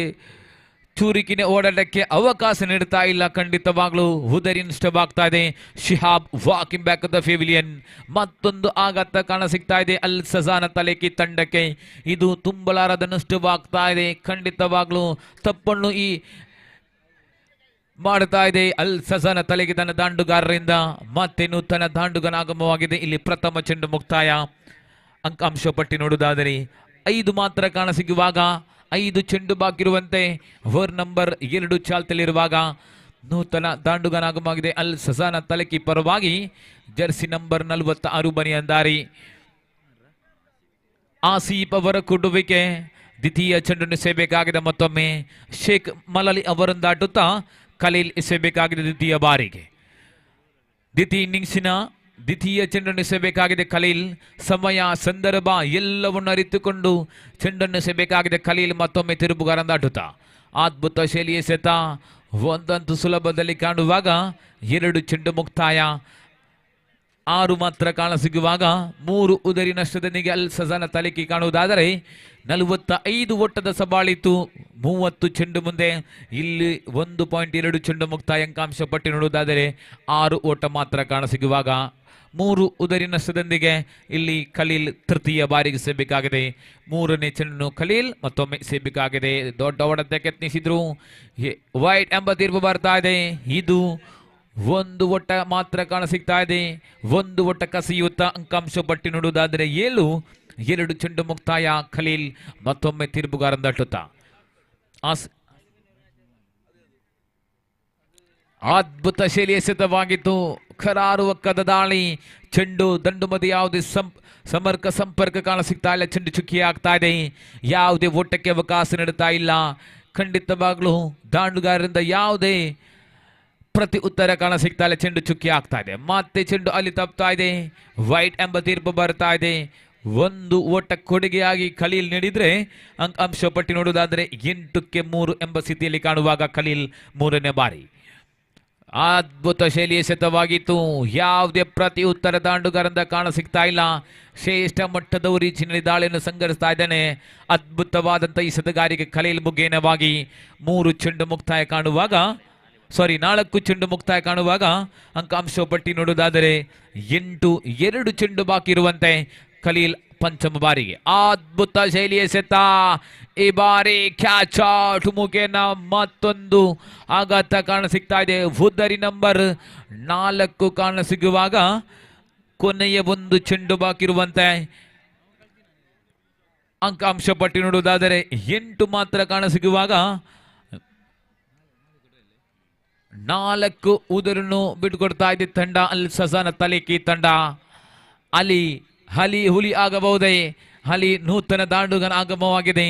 ಚೂರಿಕಿನ ಓಡಾಟಕ್ಕೆ ಅವಕಾಶ ನೀಡ್ತಾ ಇಲ್ಲ. ಖಂಡಿತವಾಗ್ಲೂ ಉದರಿ ನಷ್ಟವಾಗ್ತಾ ಇದೆ. Shihab walking back the pavilion. ಮತ್ತೊಂದು ಆಘಾತ ಕಾಣ ಸಿಗ್ತಾ ಇದೆ ಅಲ್ ಸಜಾನ ತಲೇಕಿ ತಂಡಕ್ಕೆ. ಇದು ತುಂಬಲಾರದ ನಷ್ಟವಾಗ್ತಾ ಇದೆ. ಖಂಡಿತವಾಗ್ಲೂ ತಪ್ಪನ್ನು ಈ ಮಾಡ್ತಾ ಇದೆ ಅಲ್ ಸಜಾನ ತಲೆಗೆ ತನ್ನ ದಾಂಡುಗಾರರಿಂದ. ಮತ್ತೆ ನೂತನ ದಾಂಡುಗನ ಆಗಮವಾಗಿದೆ. ಇಲ್ಲಿ ಪ್ರಥಮ ಚೆಂಡು ಮುಕ್ತಾಯ. ಅಂಕಾಂಶ ಪಟ್ಟಿ ನೋಡುವುದಾದರೆ 5 ಮಾತ್ರ ಕಾಣಸಿಗುವಾಗ 5 ಚೆಂಡು ಬಾಕಿರುವಂತೆ ಓವರ್ ನಂಬರ್ 2 ಚಾಲ್ತಿಯಲ್ಲಿರುವಾಗ ನೂತನ ದಾಂಡುಗನ ಆಗಮವಾಗಿದೆ ಅಲ್ ಸಜಾನ ತಲೆಕಿ ಪರವಾಗಿ. ಜರ್ಸಿ ನಂಬರ್ 46 ಬನಿಯಂದಾರಿ ಆಸೀಫ್ ಅವರ ಕುಡುವಿಕೆ. ದ್ವಿತೀಯ ಚೆಂಡನ್ನು ಎಸೆಯಬೇಕಾಗಿದೆ. ಮತ್ತೊಮ್ಮೆ ಶೇಖ್ ಮಲಾಲಿ ಅವರನ್ನು ದಾಟುತ್ತಾ ಖಲೀಲ್ ಎಸೆಯಬೇಕಾಗಿದೆ ದ್ವಿತೀಯ ಬಾರಿಗೆ. ದ್ವಿತೀಯ ಇನ್ನಿಂಗ್ಸಿನ ದ್ವಿತೀಯ ಚೆಂಡನ್ನು ಎಸೆಯಬೇಕಾಗಿದೆ ಖಲೀಲ್. ಸಮಯ ಸಂದರ್ಭ ಎಲ್ಲವನ್ನು ಅರಿತುಕೊಂಡು ಚೆಂಡನ್ನು ಎಸೆಯಬೇಕಾಗಿದೆ ಖಲೀಲ್. ಮತ್ತೊಮ್ಮೆ ತಿರುಬುಗಾರ ದಾಟುತ್ತಾ ಅದ್ಭುತ ಶೈಲಿ ಎಸೆತ. ಒಂದಂತೂ ಸುಲಭದಲ್ಲಿ ಕಾಣುವಾಗ 2 ಚೆಂಡು ಮುಕ್ತಾಯ. 6 ಮಾತ್ರ ಕಾಣಸಿಗುವಾಗ 3 ಉದರಿ ನಷ್ಟದೊಂದಿಗೆ ಅಲ್ ಸಜಾನ ತಲೇಕಿ ಕಾಣುವುದಾದರೆ 45 ಓಟದ ಸಬಾಳಿತು. 30 ಚೆಂಡು ಮುಂದೆ. ಇಲ್ಲಿ 1.2 ಚೆಂಡು ಮುಕ್ತಾಯ. ಅಂಕಾಂಶ ಪಟ್ಟಿ ನೋಡುವುದಾದರೆ 6 ಓಟ ಮಾತ್ರ ಕಾಣಸಿಗುವಾಗ 3 ಉದರಿ ನಷ್ಟದೊಂದಿಗೆ ಇಲ್ಲಿ ಖಲೀಲ್ ತೃತೀಯ ಬಾರಿಗೆ ಸೇಬೇಕಾಗಿದೆ. 3ನೇ ಚೆಂಡನ್ನು ಖಲೀಲ್ ಮತ್ತೊಮ್ಮೆ ಸೇಬೇಕಾಗಿದೆ. ದೊಡ್ಡ ಹೊಡೆತಕ್ಕೆ ಯತ್ನಿಸಿದ್ರು. ವೈಟ್ ಎಂಬ ತೀರ್ಪು ಬರ್ತಾ ಇದೆ. ಇದು 1 ಒಟ್ಟ ಮಾತ್ರ ಕಾಣಸಿಗ್ತಾ ಇದೆ. 1 ಒಟ್ಟ ಕಸಿಯುತ್ತ. ಅಂಕಾಂಶ ಪಟ್ಟಿ ನೋಡುವುದಾದರೆ 7. 2 ಚೆಂಡು ಮುಕ್ತಾಯ. ಖಲೀಲ್ ಮತ್ತೊಮ್ಮೆ ತೀರ್ಪುಗಾರ ದಾಟುತ್ತಾ ಅದ್ಭುತ ಶೈಲಿ ಎಸೆತವಾಗಿತ್ತು. ಕರಾರುವಕ್ಕದ ದಾಳಿ. ಚೆಂಡು ದಂಡುಮದಿ ಯಾವುದೇ ಸಂಪರ್ಕ ಕಾಣಸಿಗ್ತಾ ಇಲ್ಲ. ಚೆಂಡು ಚುಕ್ಕಿ ಆಗ್ತಾ ಇದೆ. ಯಾವುದೇ ಓಟಕ್ಕೆ ಅವಕಾಶ ನೀಡುತ್ತಾ ಇಲ್ಲ. ಖಂಡಿತವಾಗ್ಲೂ ದಾಂಡುಗಾರರಿಂದ ಯಾವುದೇ ಪ್ರತಿ ಉತ್ತರ ಕಾಣಸಿಗ್ತಾ ಇಲ್ಲ. ಚೆಂಡು ಚುಕ್ಕಿ ಆಗ್ತಾ ಇದೆ. ಮತ್ತೆ ಚೆಂಡು ಅಲ್ಲಿ ತಪ್ತಾ ಇದೆ. ವೈಟ್ ಎಂಬ ತೀರ್ಪು ಬರ್ತಾ ಇದೆ. 1 ಓಟ ಕೊಡುಗೆಯಾಗಿ ಖಲೀಲ್ ನೀಡಿದ್ರೆ ಅಂಶ ಪಟ್ಟಿ ನೋಡುವುದಾದರೆ 8ಕ್ಕೆ 3 ಎಂಬ ಸ್ಥಿತಿಯಲ್ಲಿ ಕಾಣುವಾಗ ಖಲೀಲ್ 3ನೇ ಬಾರಿ. ಅದ್ಭುತ ಶೈಲಿ ಎಸೆತವಾಗಿತ್ತು. ಯಾವುದೇ ಪ್ರತಿ ಉತ್ತರ ದಾಂಡುಗಾರರಿಂದ ಕಾಣಸಿಗ್ತಾ ಇಲ್ಲ. ಶ್ರೇಷ್ಠ ಮಟ್ಟದ ರೀತಿಯಲ್ಲಿ ದಾಳಿಯನ್ನು ಸಂಘಟಿಸ್ತಾ ಇದ್ದಾನೆ. ಅದ್ಭುತವಾದಂಥ ಈ ಸೆತಗಾರಿಗೆ ಖಲೀಲ್ ಮುಖೇನವಾಗಿ 3 ಚೆಂಡು ಮುಕ್ತಾಯ ಕಾಣುವಾಗ 4 ಚೆಂಡು ಮುಕ್ತಾಯ ಕಾಣುವಾಗ ಅಂಕಾಂಶ ಪಟ್ಟಿ ನೋಡುವುದಾದರೆ 8. 2 ಚೆಂಡು ಬಾಕಿ ಇರುವಂತೆ ಖಲೀಲ್ ಪಂಚಮ ಬಾರಿಗೆ. ಅದ್ಭುತ ಶೈಲಿ ಎಸೆತ. ಈ ಬಾರಿ ಕ್ಯಾಚ್ ಔಟ್ ಮುಖೇನ ಮತ್ತೊಂದು ಆಘಾತ ಕಾಣಸಿಗ್ತಾ ಇದೆ. ಉದರಿ ನಂಬರ್ 4 ಕಾಣಸಿಗುವಾಗ ಕೊನೆಯ 1 ಚೆಂಡು ಬಾಕಿ ಇರುವಂತೆ ಅಂಕಾಂಶ ಪಟ್ಟಿ ನೋಡುವುದಾದರೆ 8 ಮಾತ್ರ ಕಾಣಸಿಗುವಾಗ 4 ಉದರನ್ನು ಬಿಟ್ಟುಕೊಡ್ತಾ ಇದೆ ತಂಡ ಅಲ್ ಸಜಾನ ತಲೇಕಿ ತಂಡ. ಹಲಿ ಹುಲಿ ಆಗಬಹುದೇ? ಹಲಿ ನೂತನ ದಾಂಡುಗನ ಆಗಮವಾಗಿದೆ.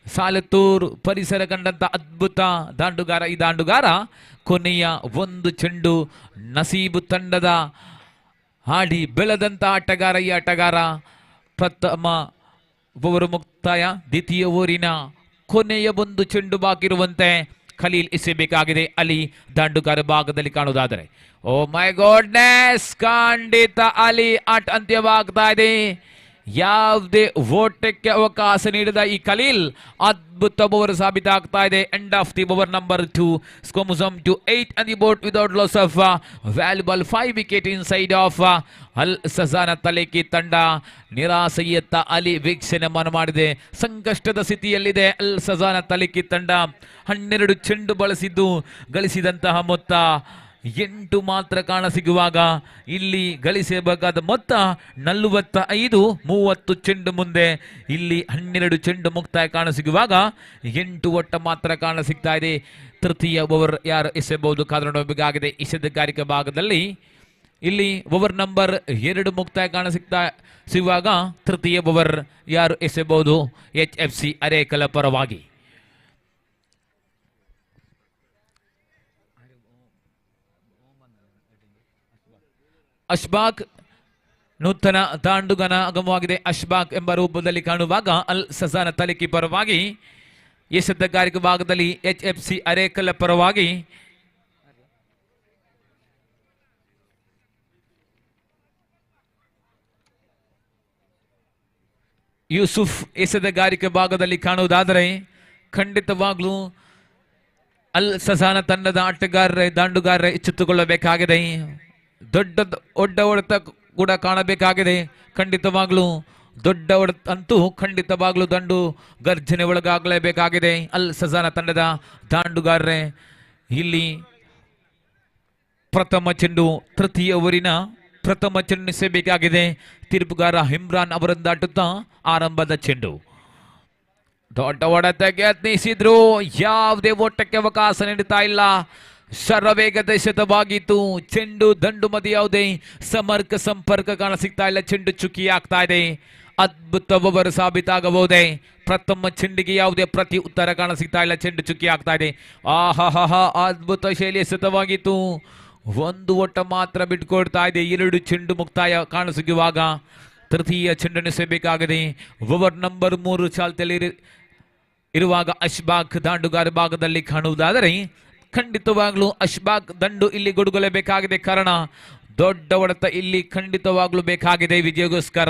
ಸಾಲತ್ತೂರು ಪರಿಸರ ಕಂಡಂತ ಅದ್ಭುತ ದಾಂಡುಗಾರ ಈ ದಾಂಡುಗಾರ. ಕೊನೆಯ 1 ಚೆಂಡು ನಸೀಬು ತಂಡದ ಹಾಡಿ ಬೆಳೆದಂತ ಆಟಗಾರ ಈ ಆಟಗಾರ. ಪ್ರಥಮ ಓವರ್ ಮುಕ್ತಾಯ. ದ್ವಿತೀಯ ಓವರಿನ ಕೊನೆಯ 1 ಚೆಂಡು ಬಾಕಿರುವಂತೆ ಖಲೀಲ್ ಎಸೆಯಬೇಕಾಗಿದೆ. ಅಲಿ ದಾಂಡುಗಾರ ಭಾಗದಲ್ಲಿ ಕಾಣುವುದಾದರೆ ಓ ಮೈ ಗಾಡ್ನೆಸ್, ಖಂಡಿತ ಅಲಿ ಆಟ ಅಂತ್ಯವಾಗ್ತಾ ಇದೆ. ಯಾವುದೇ ಓಟಕ್ಕೆ ಅವಕಾಶ ನೀಡಿದ ಈ ಖಲೀಲ್ ಅದ್ಭುತ ಓವರ್ ಸಾಬೀತಾಗ್ತಾ ಇದೆ. End of the over number 2. ಸ್ಕೋಮುಸಮ್ to 8 on the board without loss of valuable 5 wicket inside of ಅಲ್ ಸಜಾನ ತಲೇಕಿ ತಂಡ. ನಿರಾಸೆಯತ್ತ ಅಲಿ ವೀಕ್ಷಣೆ ಮಾಡಿದೆ. ಸಂಕಷ್ಟದ ಸ್ಥಿತಿಯಲ್ಲಿದೆ ಅಲ್ ಸಜಾನ ತಲೇಕಿ ತಂಡ. 12 ಚೆಂಡು ಬಳಸಿದ್ದು ಗಳಿಸಿದಂತಹ ಮೊತ್ತ 8 ಮಾತ್ರ ಕಾಣಸಿಗುವಾಗ ಇಲ್ಲಿ ಗಳಿಸಬೇಕಾದ ಮೊತ್ತ 45. 30 ಚೆಂಡು ಮುಂದೆ. ಇಲ್ಲಿ 12 ಚೆಂಡು ಮುಕ್ತಾಯ ಕಾಣಸಿಗುವಾಗ 8 ಒಟ್ಟ ಮಾತ್ರ ಕಾಣಸಿಗ್ತಾ ಇದೆ. ತೃತೀಯ ಓವರ್ ಯಾರು ಎಸೆಯಬಹುದು ಕಾದ್ರೊಂಡಬೇಕಾಗಿದೆ ಈ ಸೆತಗಾರಿಕೆ ಭಾಗದಲ್ಲಿ. ಇಲ್ಲಿ ಓವರ್ ನಂಬರ್ 2 ಮುಕ್ತಾಯ ಸಿಗುವಾಗ ತೃತೀಯ ಓವರ್ ಯಾರು ಎಸೆಯಬಹುದು HFC ಅರೇಕಲ ಪರವಾಗಿ. ಅಶ್ಬಾಕ್ ನೂತನ ದಾಂಡುಗನ ಆಗಮವಾಗಿದೆ. ಅಶ್ಬಾಕ್ ಎಂಬ ರೂಪದಲ್ಲಿ ಕಾಣುವಾಗ ಅಲ್ ಸಜಾನ ತಲೇಕಿ ಪರವಾಗಿ. ಈ ಸೆತಗಾರಿಕೆ ಭಾಗದಲ್ಲಿ HFC ಅರೇಕಲ ಪರವಾಗಿ ಯೂಸುಫ್ ಎಸೆತಗಾರಿಕೆ ಭಾಗದಲ್ಲಿ ಕಾಣುವುದಾದರೆ ಖಂಡಿತವಾಗ್ಲೂ ಅಲ್ ಸಸಾನ ತಂಡದ ಆಟಗಾರರೇ ದಾಂಡುಗಾರರೇ ಎಚ್ಚೆತ್ತುಕೊಳ್ಳಬೇಕಾಗಿದೆ. ದೊಡ್ಡ ಹೊಡೆತ ಕೂಡ ಕಾಣಬೇಕಾಗಿದೆ. ಖಂಡಿತವಾಗ್ಲೂ ದೊಡ್ಡ ಹೊಡೆತ ಅಂತೂ ಖಂಡಿತವಾಗ್ಲೂ ದಂಡು ಗರ್ಜನೆ ಒಳಗಾಗಲೇಬೇಕಾಗಿದೆ. ಅಲ್ ಸಸಾನ ತಂಡದ ದಾಂಡುಗಾರರೇ ಇಲ್ಲಿ ಪ್ರಥಮ ಚೆಂಡು ತೃತೀಯ ಓವರಿನ ಪ್ರಥಮ ಚೆಂಡು ಸೇಬೇಕಾಗಿದೆ. ತೀರ್ಪುಗಾರ ಇಮ್ರಾನ್ ಅವರನ್ನು ದಾಟುತ್ತಾ ಆರಂಭದ ಚೆಂಡು. ದೊಡ್ಡ ಹೊಡೆತಕ್ಕೆ ಯತ್ನಿಸಿದ್ರು, ಯಾವುದೇ ಓಟಕ್ಕೆ ಅವಕಾಶ ನೀಡುತ್ತಾ ಇಲ್ಲ. ಶರವೇಗದ ಶತವಾಗಿತ್ತು ಚೆಂಡು. ದಂಡು ಮಧ್ಯೆ ಯಾವುದೇ ಸಂಪರ್ಕ ಕಾಣ ಸಿಗ್ತಾ ಇಲ್ಲ. ಚೆಂಡು ಚುಕ್ಕಿ ಆಗ್ತಾ ಇದೆ. ಅದ್ಭುತ ಓವರ್ ಸಾಬೀತಾಗಬಹುದೇ? ಪ್ರಥಮ ಚೆಂಡಿಗೆ ಯಾವುದೇ ಪ್ರತಿ ಉತ್ತರ ಕಾಣ ಸಿಗ್ತಾ ಇಲ್ಲ. ಚೆಂಡು ಚುಕ್ಕಿ ಆಗ್ತಾ ಇದೆ. ಆಹಾ, ಅದ್ಭುತ ಶೈಲಿಯ ಶತವಾಗಿತ್ತು. ಒಂದು ಓಟ ಮಾತ್ರ ಬಿಟ್ಕೊಡ್ತಾ ಇದೆ. 2 ಚೆಂಡು ಮುಕ್ತಾಯ ಕಾಣಸಿಗುವಾಗ ತೃತೀಯ ಚೆಂಡನ್ನು ಸೇಬೇಕಾಗಿದೆ. ಓವರ್ ನಂಬರ್ 3 ಚಾಲ್ತಿಯಲ್ಲಿ ಇರುವಾಗ ಅಶ್ಬಾಕ್ ದಾಂಡುಗಾರ ಭಾಗದಲ್ಲಿ ಕಾಣುವುದಾದರೆ ಖಂಡಿತವಾಗ್ಲೂ ಅಶ್ಬಾಕ್ ದಂಡು ಇಲ್ಲಿ ಗುಡುಗಲೇಬೇಕಾಗಿದೆ. ಕಾರಣ ದೊಡ್ಡ ಹೊಡೆತ ಇಲ್ಲಿ ಖಂಡಿತವಾಗ್ಲೂ ಬೇಕಾಗಿದೆ. ವಿಜಯಗೋಸ್ಕರ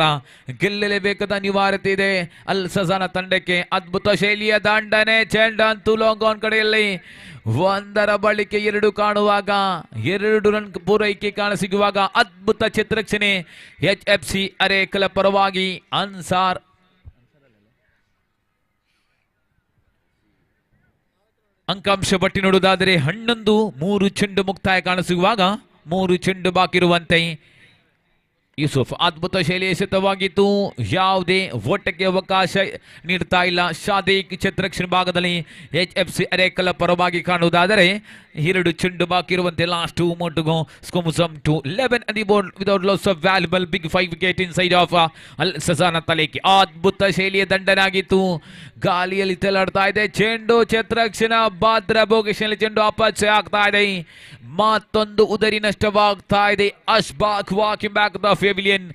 ಗೆಲ್ಲಲೇಬೇಕಾದ ಅನಿವಾರ್ಯತೆ ಇದೆ ಅಲ್ ಸಜಾನ ತಂಡಕ್ಕೆ. ಅದ್ಭುತ ಶೈಲಿಯ ದಾಂಡನೆ. ಚೆಂಡ ಅಂತೂ ಲಾಂಗ್ ಆನ್ ಕಡೆಯಲ್ಲಿ 1 ಬಳಿಕೆ 2 ಕಾಣುವಾಗ 2 ರನ್ ಪೂರೈಕೆ ಕಾಣಸಿಗುವಾಗ ಅದ್ಭುತ ಚಿತ್ರರಕ್ಷಣೆ HFC ಅರೇಕಲ ಪರವಾಗಿ ಅನ್ಸಾರ್. ಅಂಕಾಂಶ ಪಟ್ಟಿ ನೋಡುವುದಾದರೆ 11 3 ಚೆಂಡು ಮುಕ್ತಾಯ ಕಾಣಸಿಗುವಾಗ 3 ಚೆಂಡು ಬಾಕಿ ಇರುವಂತೆ ಯೂಸುಫ್ ಅದ್ಭುತ ಶೈಲಿಯ ಶತವಾಗಿತ್ತು. ಯಾವುದೇ ಓಟಕ್ಕೆ ಅವಕಾಶ ನೀಡ್ತಾ ಇಲ್ಲ. ಶಾದಿಕ್ ಚಿತ್ರರಕ್ಷಣೆ ಭಾಗದಲ್ಲಿ HFC ಅರೇಕಲ ಪರವಾಗಿ ಕಾಣುವುದಾದರೆ 2 ಚೆಂಡು ಬಾಕಿ ಇರುವಂತೆ. Last 2 more to go. Scomusam to 11 on the board without loss of valuable big 5 wicket inside of Al Sazana Talekki. ಅದ್ಭುತ ಶೈಲಿಯ ದಂಡನಾಗಿತ್ತು. ಗಾಳಿಯಲ್ಲಿ ತೇಲಾಡ್ತಾ ಇದೆ ಚೆಂಡು. ಚಿತ್ರರಕ್ಷಣಾ ಭದ್ರ ಬೋಗೇಶ್ ಚೆಂಡು ಅಪಚಯ ಆಗ್ತಾ ಇದೆ. ಮತ್ತೊಂದು ಉದರಿ ನಷ್ಟವಾಗ್ತಾ ಇದೆ. Ashbaq walking back the pavilion.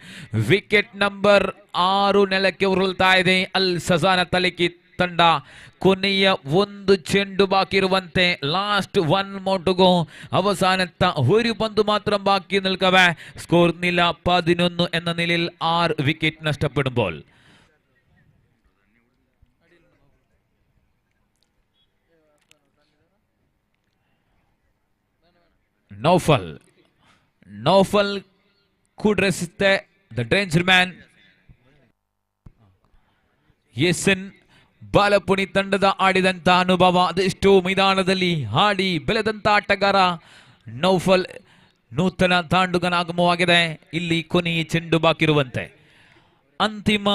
Wicket number 6 ನೆಲಕ್ಕೆ ಉರುಳ್ತಾ ಇದೆ ಅಲ್ ಸಜಾನ ತಲೆಕಿ ತಂಡ. ಕೊನೆಯ 1 ಚೆಂಡು ಬಾಕಿ ಇರುವಂತೆ. Last 1 more to go. അവസാനത്ത 1 പന്ത് മാത്രം ബാക്കി നിൽക്കവേ സ്കോർ നില 11 എന്ന നിലയിൽ 6 വിക്കറ്റ് നഷ്ടപ്പെടുമ്പോൾ Naufal could resist the danger man. Yessen ಬಾಲಪುಣಿ ತಂಡದ ಆಡಿದಂತ ಅನುಭವ ಅದೆಷ್ಟೋ ಮೈದಾನದಲ್ಲಿ ಆಡಿ ಬೆಳೆದಂತ ಆಟಗಾರ ನೌಫಲ್ ನೂತನ ತಾಂಡುಗನಾಗಮವಾಗಿದೆ. ಇಲ್ಲಿ ಕೊನೆಯ ಚೆಂಡು ಬಾಕಿರುವಂತೆ. ಅಂತಿಮ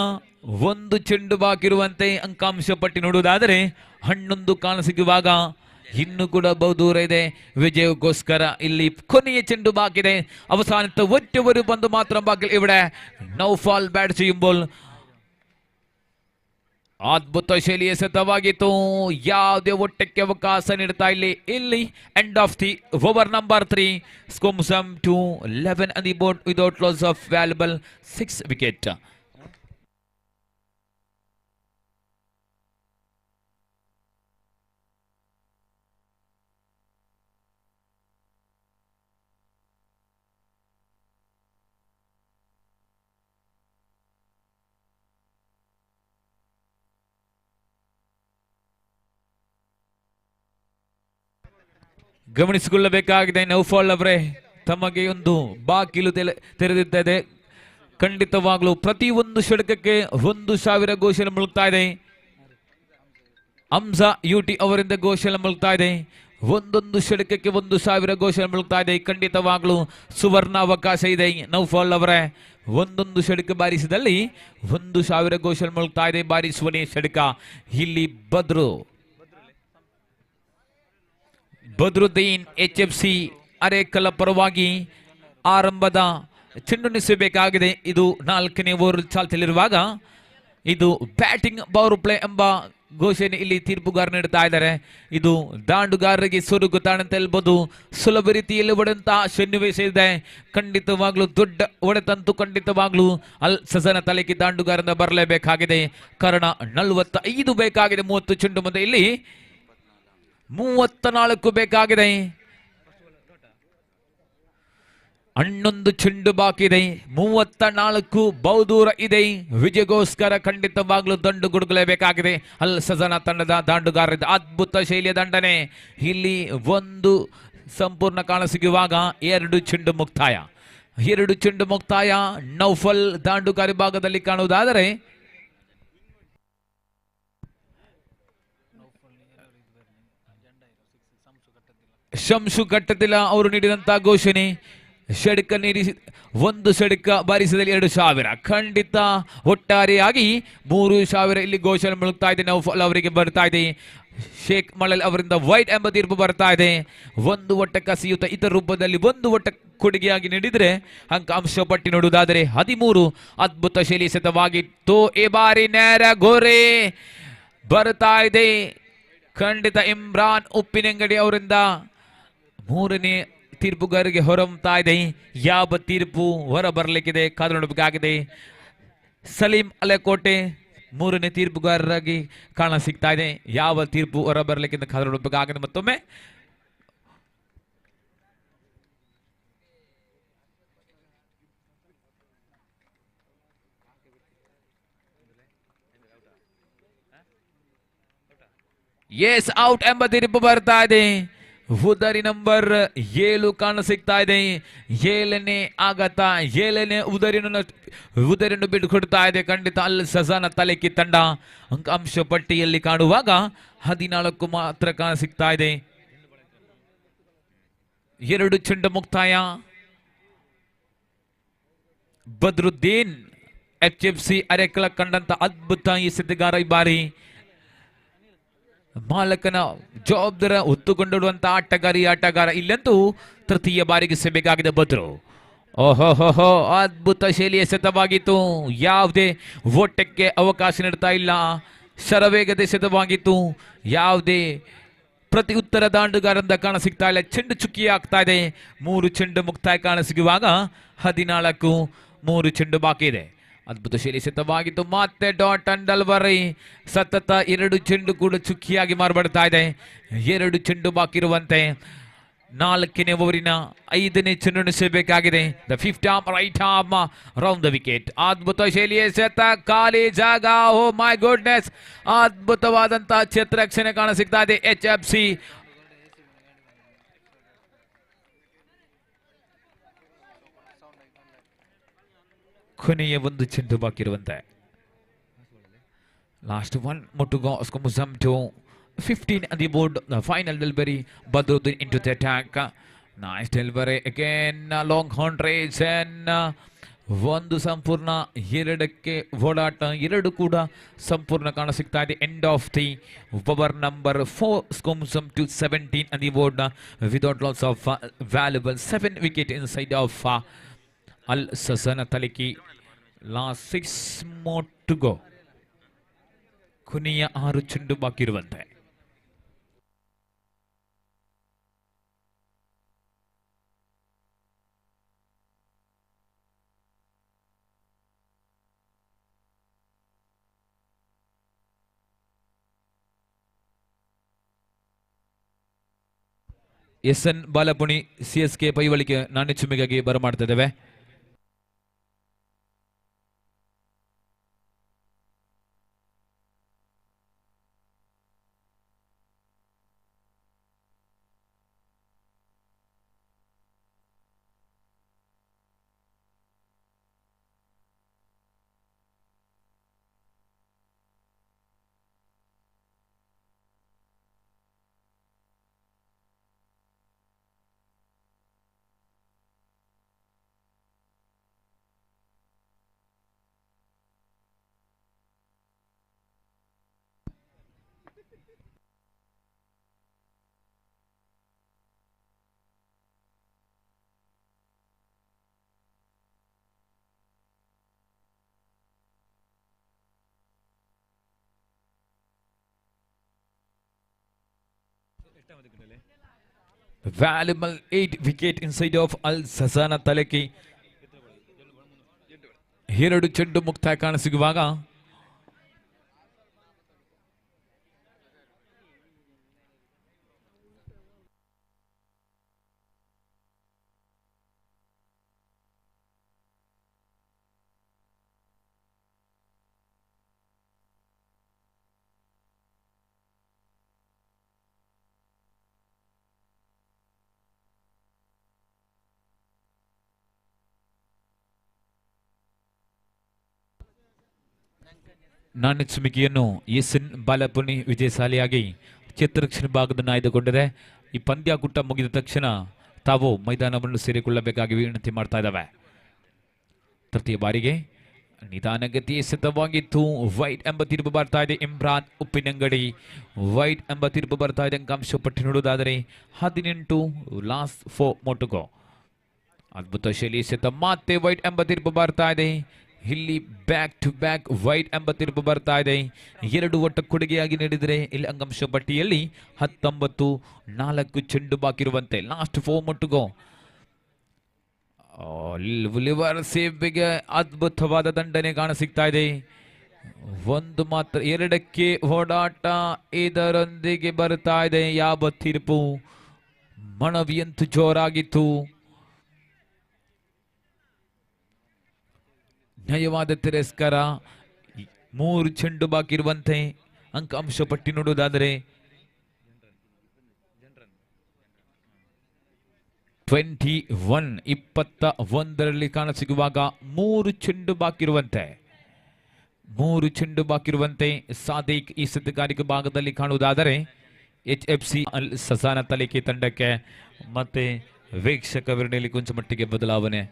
1 ಚೆಂಡು ಬಾಕಿರುವಂತೆ. ಅಂಕಾಂಶ ಪಟ್ಟಿ ನೋಡುವುದಾದರೆ 11 ಕಾಣಸಿಗುವಾಗ ಇನ್ನು ಕೂಡ ಬಹುದೂರ ಇದೆ വിജയಗೋಸ್ಕರ. ಇಲ್ಲಿ ಕೊನೆಯ ಚೆಂಡು ബാക്കിಇದೆ. അവസാനത്തെ ഒറ്റ പന്ത് മാത്രം ബാക്കി. ഇവിടെ നൗഫൽ ബാറ്റ് ചെയ്യുമ്പോൾ ಅದ್ಭುತ ಶೈಲಿಯ ಸತವಾಗಿತ್ತು. ಯಾವುದೇ ಒಟ್ಟಕ್ಕೆ ಅವಕಾಶ ನೀಡ್ತಾ ಇಲ್ಲಿ end of the over number 3. Scomusam to 11 on the board without loss of valuable 6 wicket. ಗಮನಿಸಿಕೊಳ್ಳಬೇಕಾಗಿದೆ Noufal ಅವರೇ, ತಮಗೆ ಒಂದು ಬಾಗಿಲು ತೆರೆದಿದ್ದಾರೆ. ಖಂಡಿತವಾಗ್ಲೂ ಪ್ರತಿ ಒಂದು ಷಟಕಕ್ಕೆ 1,000 ಘೋಷಣೆ ಮುಳುಗ್ತಾ ಇದೆ. ಹಂಸಾ ಯುಟಿ ಅವರಿಂದ ಘೋಷಣೆ ಮುಳುಗ್ತಾ ಇದೆ. ಒಂದೊಂದು ಷಟಕಕ್ಕೆ 1,000 ಘೋಷಣೆ ಮುಳುಗ್ತಾ ಇದೆ. ಖಂಡಿತವಾಗ್ಲೂ ಸುವರ್ಣ ಅವಕಾಶ ಇದೆ ನೌಫಲ್ ಅವರೇ. ಒಂದೊಂದು ಷಟಕ ಬಾರಿಸಿದಲ್ಲಿ 1,000 ಘೋಷಣೆ ಮುಳುಗ್ತಾ ಇದೆ. ಬಾರಿಸುವನೇ ಷಟಕ ಇಲ್ಲಿ ಬದ್ರುದ್ದೀನ್ HFC ಅರೇಕಲ ಪರವಾಗಿ ಆರಂಭದ ಚೆಂಡುಣಿಸಬೇಕಾಗಿದೆ. ಇದು 4ನೇ ಓವರ್ ಚಾಲ್ತಿಯಲ್ಲಿರುವಾಗ ಇದು ಬ್ಯಾಟಿಂಗ್ ಪವರ್ ಪ್ಲೇ ಎಂಬ ಘೋಷಣೆ ಇಲ್ಲಿ ತೀರ್ಪುಗಾರ ನೀಡ್ತಾ ಇದ್ದಾರೆ. ಇದು ದಾಂಡುಗಾರರಿಗೆ ಸೊರುಗು ತಾಣಂತ ಹೇಳ್ಬೋದು. ಸುಲಭ ರೀತಿಯಲ್ಲಿ ಹೊಡೆದಂತಹ ಸನ್ನಿವೇಶ ಇದೆ. ಖಂಡಿತವಾಗ್ಲೂ ದೊಡ್ಡ ಹೊಡೆತಂತೂ ಖಂಡಿತವಾಗ್ಲೂ ಅಲ್ ಸಜನ ತಲೆಗೆ ದಾಂಡುಗಾರರಿಂದ ಬರಲೇಬೇಕಾಗಿದೆ. ಕಾರಣ 45 ಬೇಕಾಗಿದೆ. 30 ಚೆಂಡು ಮುಂದೆ ಇಲ್ಲಿ 34 ಬೇಕಾಗಿದೆ. ಹನ್ನೊಂದು ಚೆಂಡು ಬಾಕಿ ಇದೆ, 34 ಬಹುದೂರ ಇದೆ. ವಿಜಯಗೋಸ್ಕರ ಖಂಡಿತವಾಗ್ಲೂ ದಂಡು ಗುಡುಗಲೇಬೇಕಾಗಿದೆ. ಅಲ್ ಸಜಾನ ತಂಡದ ದಾಂಡುಗಾರರಿಂದ ಅದ್ಭುತ ಶೈಲಿಯ ದಂಡನೆ. ಇಲ್ಲಿ ಒಂದು ಸಂಪೂರ್ಣ ಕಾಣಸಿಗುವಾಗ 2 ಚೆಂಡು ಮುಕ್ತಾಯ. 2 ಚೆಂಡು ಮುಕ್ತಾಯ. ನೌಫಲ್ ದಾಂಡುಗಾರಿ ಭಾಗದಲ್ಲಿ ಕಾಣುವುದಾದರೆ ಶಂಶು ಕಟ್ಟತಿಲ್ಲ. ಅವರು ನೀಡಿದಂತಹ ಘೋಷಣೆ ಷಡ್ಕ ನೀಡಿಸಿ, ಒಂದು ಷಡ್ಕ ಬಾರಿಸಿದಲ್ಲಿ 2,000. ಖಂಡಿತ ಒಟ್ಟಾರೆಯಾಗಿ 3,000 ಇಲ್ಲಿ ಘೋಷಣೆ ಮುಳುಗ್ತಾ ಇದೆ. ನೌಫಲ್ ಅವರಿಗೆ ಬರ್ತಾ ಇದೆ. ಶೇಖ್ ಮಳಲ್ ಅವರಿಂದ ವೈಟ್ ಎಂಬ ತೀರ್ಪು ಬರ್ತಾ ಇದೆ. ಒಂದು ಒಟ್ಟ ಕಸಿಯುತ್ತ ಇತರ ರೂಪದಲ್ಲಿ ಒಂದು ಒಟ್ಟ ಕೊಡುಗೆಯಾಗಿ ನೀಡಿದರೆ ಅಂಕಾಂಶ ಪಟ್ಟಿ ನೋಡುವುದಾದರೆ 13. ಅದ್ಭುತ ಶೈಲಿ ಸತವಾಗಿತ್ತು. ಈ ಬಾರಿ ನೇರ ಗೋರೆ ಬರ್ತಾ ಇದೆ. ಖಂಡಿತ ಇಮ್ರಾನ್ ಉಪ್ಪಿನಂಗಡಿ ಅವರಿಂದ 3ನೇ ತೀರ್ಪುಗಾರರಿಗೆ ಹೊರಮ್ತಾ ಇದೆ. ಯಾವ ತೀರ್ಪು ಹೊರ ಬರಲಿಕ್ಕಿದೆ ಕಾದು ನೋಡಬೇಕಾಗಿದೆ. ಸಲೀಂ ಅಲೆಕೋಟೆ 3ನೇ ತೀರ್ಪುಗಾರರಾಗಿ ಕಾಣ ಸಿಗ್ತಾ ಇದೆ. ಯಾವ ತೀರ್ಪು ಹೊರ ಬರಲಿಕ್ಕಿಂತ ಕಾದು ನೋಡಬೇಕಾಗಿದೆ. ಮತ್ತೊಮ್ಮೆ ಎಸ್ ಔಟ್ ಎಂಬ ತೀರ್ಪು ಬರ್ತಾ ಇದೆ. ಉದರಿ ನಂಬರ್ 7 ಕಾಣ ಸಿಗ್ತಾ ಇದೆ. 7ನೇ ಆಘಾತ, 7ನೇ ಉದರಿಯನ್ನು ಬಿಟ್ಟು ಕೊಡ್ತಾ ಇದೆ. ಖಂಡಿತ ಅಲ್ ಸಜಾನ ತಲೆಕಿ ತಂಡ ಅಂಕಾಂಶ ಪಟ್ಟಿಯಲ್ಲಿ ಕಾಣುವಾಗ 14 ಮಾತ್ರ ಕಾಣ ಸಿಗ್ತಾ ಇದೆ. 2 ಚೆಂಡು ಮುಕ್ತಾಯ. ಬದ್ರುದ್ದೀನ್ HFC ಅರೆಕಲ ಕಂಡಂತ ಅದ್ಭುತ ಈ ಸಿದ್ಧಗಾರ ಈ ಬಾರಿ ಮಾಲಕನ ಜವಾಬ್ದಾರ ಹೊತ್ತುಕೊಂಡಿರುವಂತಹ ಆಟಗಾರ ಇಲ್ಲಂತೂ ತೃತೀಯ ಬಾರಿಗೆ ಸೆಬೇಕಾಗಿದೆ ಬದ್ರು. ಓಹೋ ಅದ್ಭುತ ಶೈಲಿಯ ಎಸೆತವಾಗಿತ್ತು. ಯಾವುದೇ ಓಟಕ್ಕೆ ಅವಕಾಶ ನೀಡ್ತಾ ಇಲ್ಲ. ಶರವೇಗದ ಎಸೆತವಾಗಿತ್ತು. ಯಾವುದೇ ಪ್ರತಿ ಉತ್ತರ ದಾಂಡುಗಾರರಿಂದ ಕಾಣ ಸಿಗ್ತಾ ಇಲ್ಲ. ಚೆಂಡು ಚುಕ್ಕಿ ಆಗ್ತಾ ಇದೆ. 3 ಚೆಂಡು ಮುಕ್ತಾಯ ಕಾಣ ಸಿಗುವಾಗ 14, 3 ಚೆಂಡು ಬಾಕಿ ಇದೆ. ಅದ್ಭುತ ಶೈಲಿ ಸಿದ್ಧವಾಗಿತ್ತು. ಮತ್ತೆ ಡಾಟ್ ಅಂಡಲ್ವರೈ ಸತತ 2 ಚೆಂಡು ಕೂಡ ಚುಕ್ಕಿಯಾಗಿ ಮಾರ್ಪಡ್ತಾ ಇದೆ. 2 ಚೆಂಡು ಬಾಕಿ ಇರುವಂತೆ 4ನೇ ಓವರಿನ 5ನೇ ಚೆಂಡು ಸೇಬೇಕಾಗಿದೆ. The 5th arm right arm round the wicket. ಅದ್ಭುತ ಶೈಲಿಯ ಸೆತ ಖಾಲಿ ಜಾಗ. ಓ ಮೈ ಗುಡ್ನೆಸ್, ಅದ್ಭುತವಾದಂತಹ ಛತ್ರರಕ್ಷಣೆ ಕಾಣ ಸಿಗ್ತಾ ಇದೆ. HFC ಕೊನೆಯ ಒಂದು ಚೆಂಡು ಬಾಕಿ ಇರುವಂತೆ. ಲಾಸ್ಟ್ ಒನ್ ಮುಟುಗೋ score moves on to 15 on the board. The final delivery, Badruddin into the attack. Nice delivery again. Long horn race and ಒಂದು ಸಂಪೂರ್ಣ 2ಕ್ಕೆ ಓಡಾಟ 2 ಕೂಡ ಸಂಪೂರ್ಣ ಕಾಣ ಸಿಗ್ತಾ ಇದೆ. End of the over number 4 score moves on to 17 on the board without loss of valuable 7 wicket inside of Al Sazana Taliki. Last 6 more to go. ಕೊನೆಯ 6 ಚೆಂಡು ಬಾಕಿ ಇರುವಂತೆ. SN ಬಾಲಪುಣಿ CSK ಪೈವಳಿಕೆ ನಾಣ್ಯ ಚುಮ್ಮಿಗಾಗಿ ಬರಮಾಡ್ತಾ ಇದ್ದೇವೆ. Valuable 8 wicket inside of Al Sazana Talaki. 2 ಚೆಂಡು ಮುಕ್ತಾಯ ಕಾಣ ಸಿಗುವಾಗ ನಾಣ್ಯಚುಮಿಕೆಯನ್ನು SN ಬಾಲಪುನಿ ವಿಜಯಶಾಲಿಯಾಗಿ ಚಿತ್ರರಕ್ಷಣೆ ಭಾಗವನ್ನು ಆಯ್ದುಕೊಂಡಿದೆ. ಈ ಪಂದ್ಯಾಕೂಟ ಮುಗಿದ ತಕ್ಷಣ ತಾವು ಮೈದಾನವನ್ನು ಸೇರಿಕೊಳ್ಳಬೇಕಾಗಿ ವಿನಂತಿ ಮಾಡ್ತಾ ಇದ್ದಾವೆ. ತೃತೀಯ ಬಾರಿಗೆ ನಿಧಾನಗತಿ ಸಿದ್ಧವಾಗಿತ್ತು. ವೈಟ್ ಎಂಬ ತೀರ್ಪು ಬರ್ತಾ ಇದೆ. ಇಮ್ರಾನ್ ಉಪ್ಪಿನಂಗಡಿ ವೈಟ್ ಎಂಬ ತೀರ್ಪು ಬರ್ತಾ ಇದೆ. ಅಂಕಾಂಶ ಪಟ್ಟಿ ನೋಡುವುದಾದರೆ 18 ಲಾಸ್ಟ್ 4 ಮೊಟುಗೋ. ಅದ್ಭುತ ಶೈಲಿ ಸಿದ್ಧ ಮತ್ತೆ ವೈಟ್ ಎಂಬ ತೀರ್ಪು ಬರ್ತಾ ಇದೆ. ಇಲ್ಲಿ ಬ್ಯಾಕ್ ಟು ಬ್ಯಾಕ್ ವೈಟ್ ಎಂಬ ತೀರ್ಪು ಬರ್ತಾ ಇದೆ. 2 ಒಟ್ಟು ಕೊಡುಗೆಯಾಗಿ ನೀಡಿದರೆ ಇಲ್ಲಿ ಅಂಗಾಂಶ ಪಟ್ಟಿಯಲ್ಲಿ 19-4 ಚೆಂಡು ಬಾಕಿ ಇರುವಂತೆ ಲಾಸ್ಟ್ 4 ಮೊಟುಗೋ. ಲಿವರ್ ಸೇವ್ಗೆ ಅದ್ಭುತವಾದ ದಂಡನೆ ಕಾಣಸಿಗ್ತಾ ಇದೆ. ಒಂದು ಮಾತ್ರ 2ಕ್ಕೆ ಓಡಾಟ ಇದರೊಂದಿಗೆ ಬರ್ತಾ ಇದೆ. ಯಾವ ತೀರ್ಪು ಮನವಿಯಂತೂ ಜೋರಾಗಿತ್ತು. ನ್ಯಾಯವಾದ ತಿರಸ್ಕಾರ. 3 ಚೆಂಡು ಬಾಕಿ ಇರುವಂತೆ ಅಂಕಾಂಶ ಪಟ್ಟಿ ನೋಡುವುದಾದರೆ 21 ಕಾಣಸಿಗುವಾಗ 3 ಚೆಂಡು ಬಾಕಿ ಇರುವಂತೆ ಸಾದಿಕ್ ಈ ಸದ್ಯಗಾರಿಕೆ ಭಾಗದಲ್ಲಿ ಕಾಣುವುದಾದರೆ HFC ಅಲ್ ಸಸಾನ ತಲಕ್ಕಿ ತಂಡಕ್ಕೆ ಮತ್ತೆ ವೀಕ್ಷಕ ವಿರಣೆಯಲ್ಲಿ ಕೊಂಚ ಮಟ್ಟಿಗೆ ಬದಲಾವಣೆ.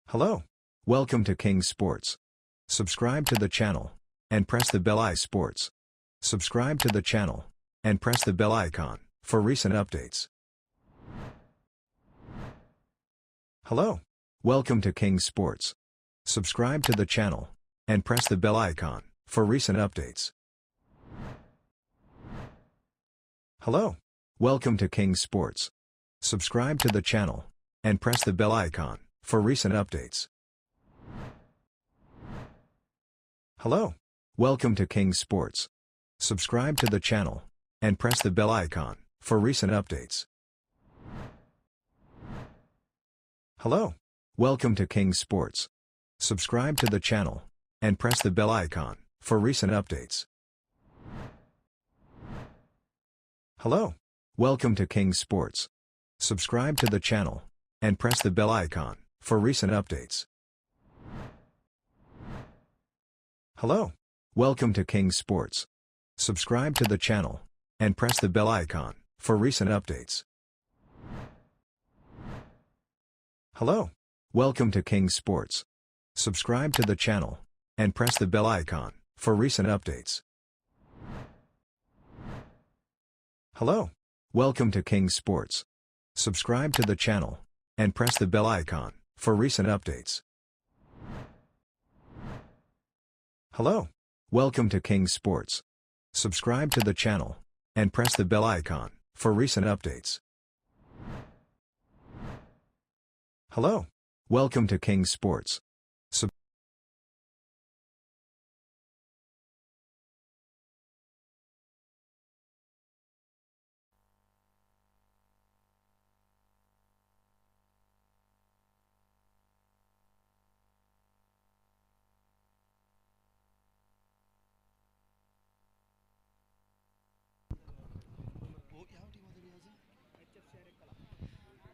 Hello. Welcome to King Sports. Subscribe to the channel and press the bell icon. Sports. Subscribe to the channel and press the bell icon for recent updates. Hello. Welcome to King Sports. Subscribe to the channel and press the bell icon for recent updates. Hello. Welcome to King Sports. Subscribe to the channel and press the bell icon for recent updates. Hello. Welcome to King Sports. Subscribe to the channel and press the bell icon for recent updates. Hello. Welcome to King Sports. Subscribe to the channel and press the bell icon for recent updates. Hello. Welcome to King Sports. Subscribe to the channel and press the bell icon for recent updates. Hello. Welcome to King Sports. Subscribe to the channel and press the bell icon for recent updates. Hello. Welcome to King Sports. Subscribe to the channel and press the bell icon for recent updates. Hello. Welcome to King Sports. Subscribe to the channel and press the bell icon for recent updates. Hello. Welcome to King Sports. Subscribe to the channel and press the bell icon for recent updates. Hello. Welcome to King Sports.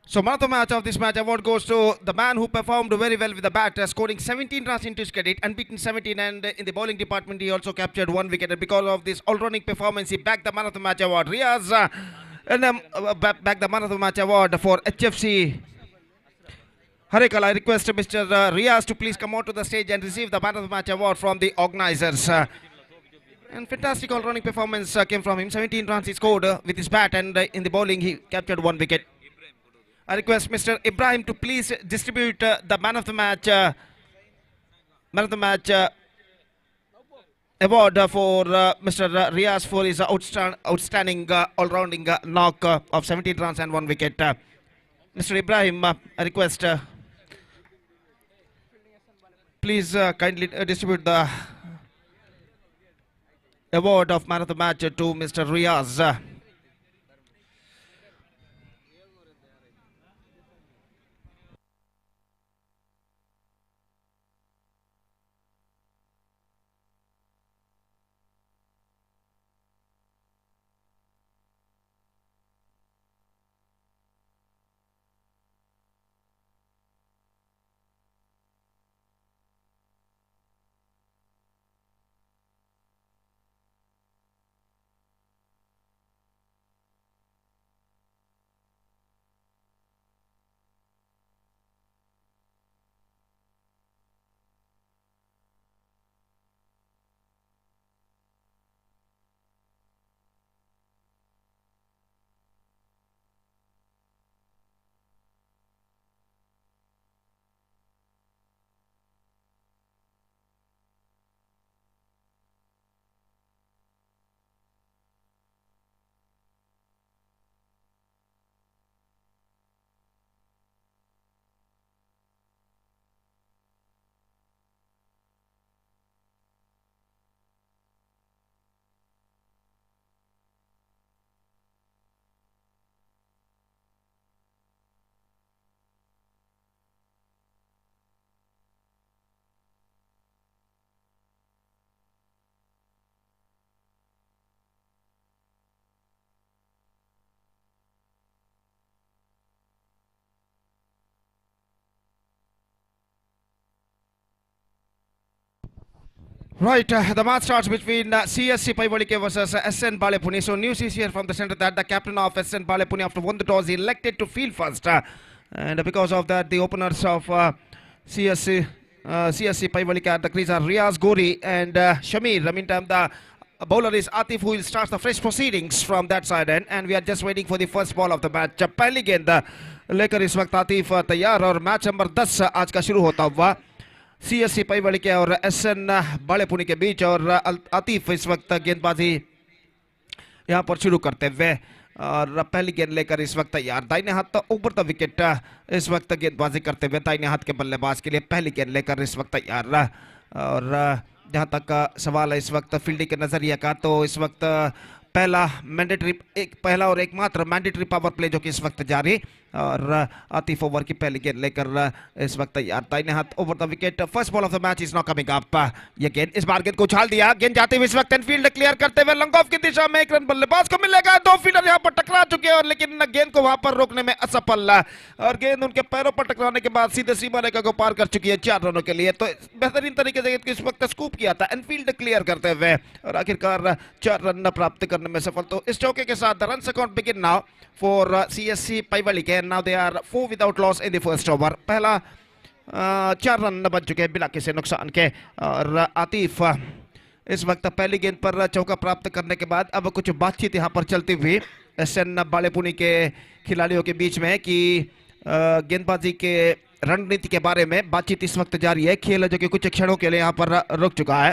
So man of the match of this match award goes to the man who performed very well with the bat, scoring 17 runs into his credit, unbeaten 17, and in the bowling department he also captured 1 wicket. And because of this all-rounding performance, he bagged the man of the match award. Riaz bagged the man of the match award for HFC. Harekal, I request Mr. Riaz to please come out to the stage and receive the man of the match award from the organizers. And fantastic all-rounding performance came from him. 17 runs he scored with his bat, and in the bowling he captured 1 wicket. I request Mr. Ibrahim to please distribute the man of the match award for Mr. Riaz for his outstanding all-rounding knock of 17 runs and 1 wicket. Mr. Ibrahim, I request to please kindly distribute the award of man of the match to Mr. Riaz. Right, the match starts between CSC Paivalike versus SN Balepuni. So news is here from the center that the captain of SN Balepuni, after won the toss, elected to field first. And because of that, the openers of CSC Paivalike at the crease are Riaz Gori and Shamir. Meantime, the bowler is Atif, who will start the fresh proceedings from that side end. And we are just waiting for the first ball of the match. पहली गेंद लेकर इस वक्त आतिफ तैयार और match number 10 आज का शुरू होता हुआ CSC पैवलिके और SN बालेपुनी के बीच। और आतिफ इस वक्त गेंदबाजी यहां पर शुरू करते हुए और पहली गेंद लेकर इस वक्त तैयार। दाहिने हाथ ऊपर द विकेट इस वक्त गेंदबाजी करते हुए दाहिने हाथ के बल्लेबाज के लिए पहली गेंद लेकर इस वक्त तैयार। और जहां तक सवाल है इस वक्त फील्डिंग के नजरिए का, तो इस वक्त पहला और एकमात्र मैंडेटरी पावर प्ले जो कि इस वक्त जारी। और आतिफ ओवर की पहली गेंद लेकर इस वक्त तैयार। दाहिने हाथ over the wicket. First ball of the match is not coming up. ये गेंद इस बार गेंद को उछाल दिया। गेंद जाते हुए इस वक्त फील्ड क्लियर करते हुए लॉन्ग ऑफ की दिशा में एक रन बल्लेबाज को मिलेगा। दो फील्डर यहां पर टकरा चुके हैं और लेकिन गेंद को वहां पर रोकने में असफल। और गेंद उनके पैरों पर टकराने के बाद सीधे सीमा रेखा को पार कर चुकी है 4 रनों के लिए। तो बेहतरीन तरीके से इस वक्त स्कूप किया था एनफील्ड क्लियर करते हुए और आखिरकार 4 रन प्राप्त करने में सफल। तो इस चौके के साथ the run account begin now for CSC Paivalike. Now they are 4 without loss in the first over. पहला 4 रन बन चुके हैं बिना किसी नुकसान के। और आतिफ इस वक्त पहली गेंद पर चौका प्राप्त करने के बाद अब कुछ बातचीत यहां पर चलती हुई SN बालेपुनी के खिलाड़ियों के बीच में कि गेंदबाजी के रणनीति के बारे में बातचीत इस वक्त जारी है। खेल जो कि कुछ क्षणों के लिए यहां पर रुक चुका है।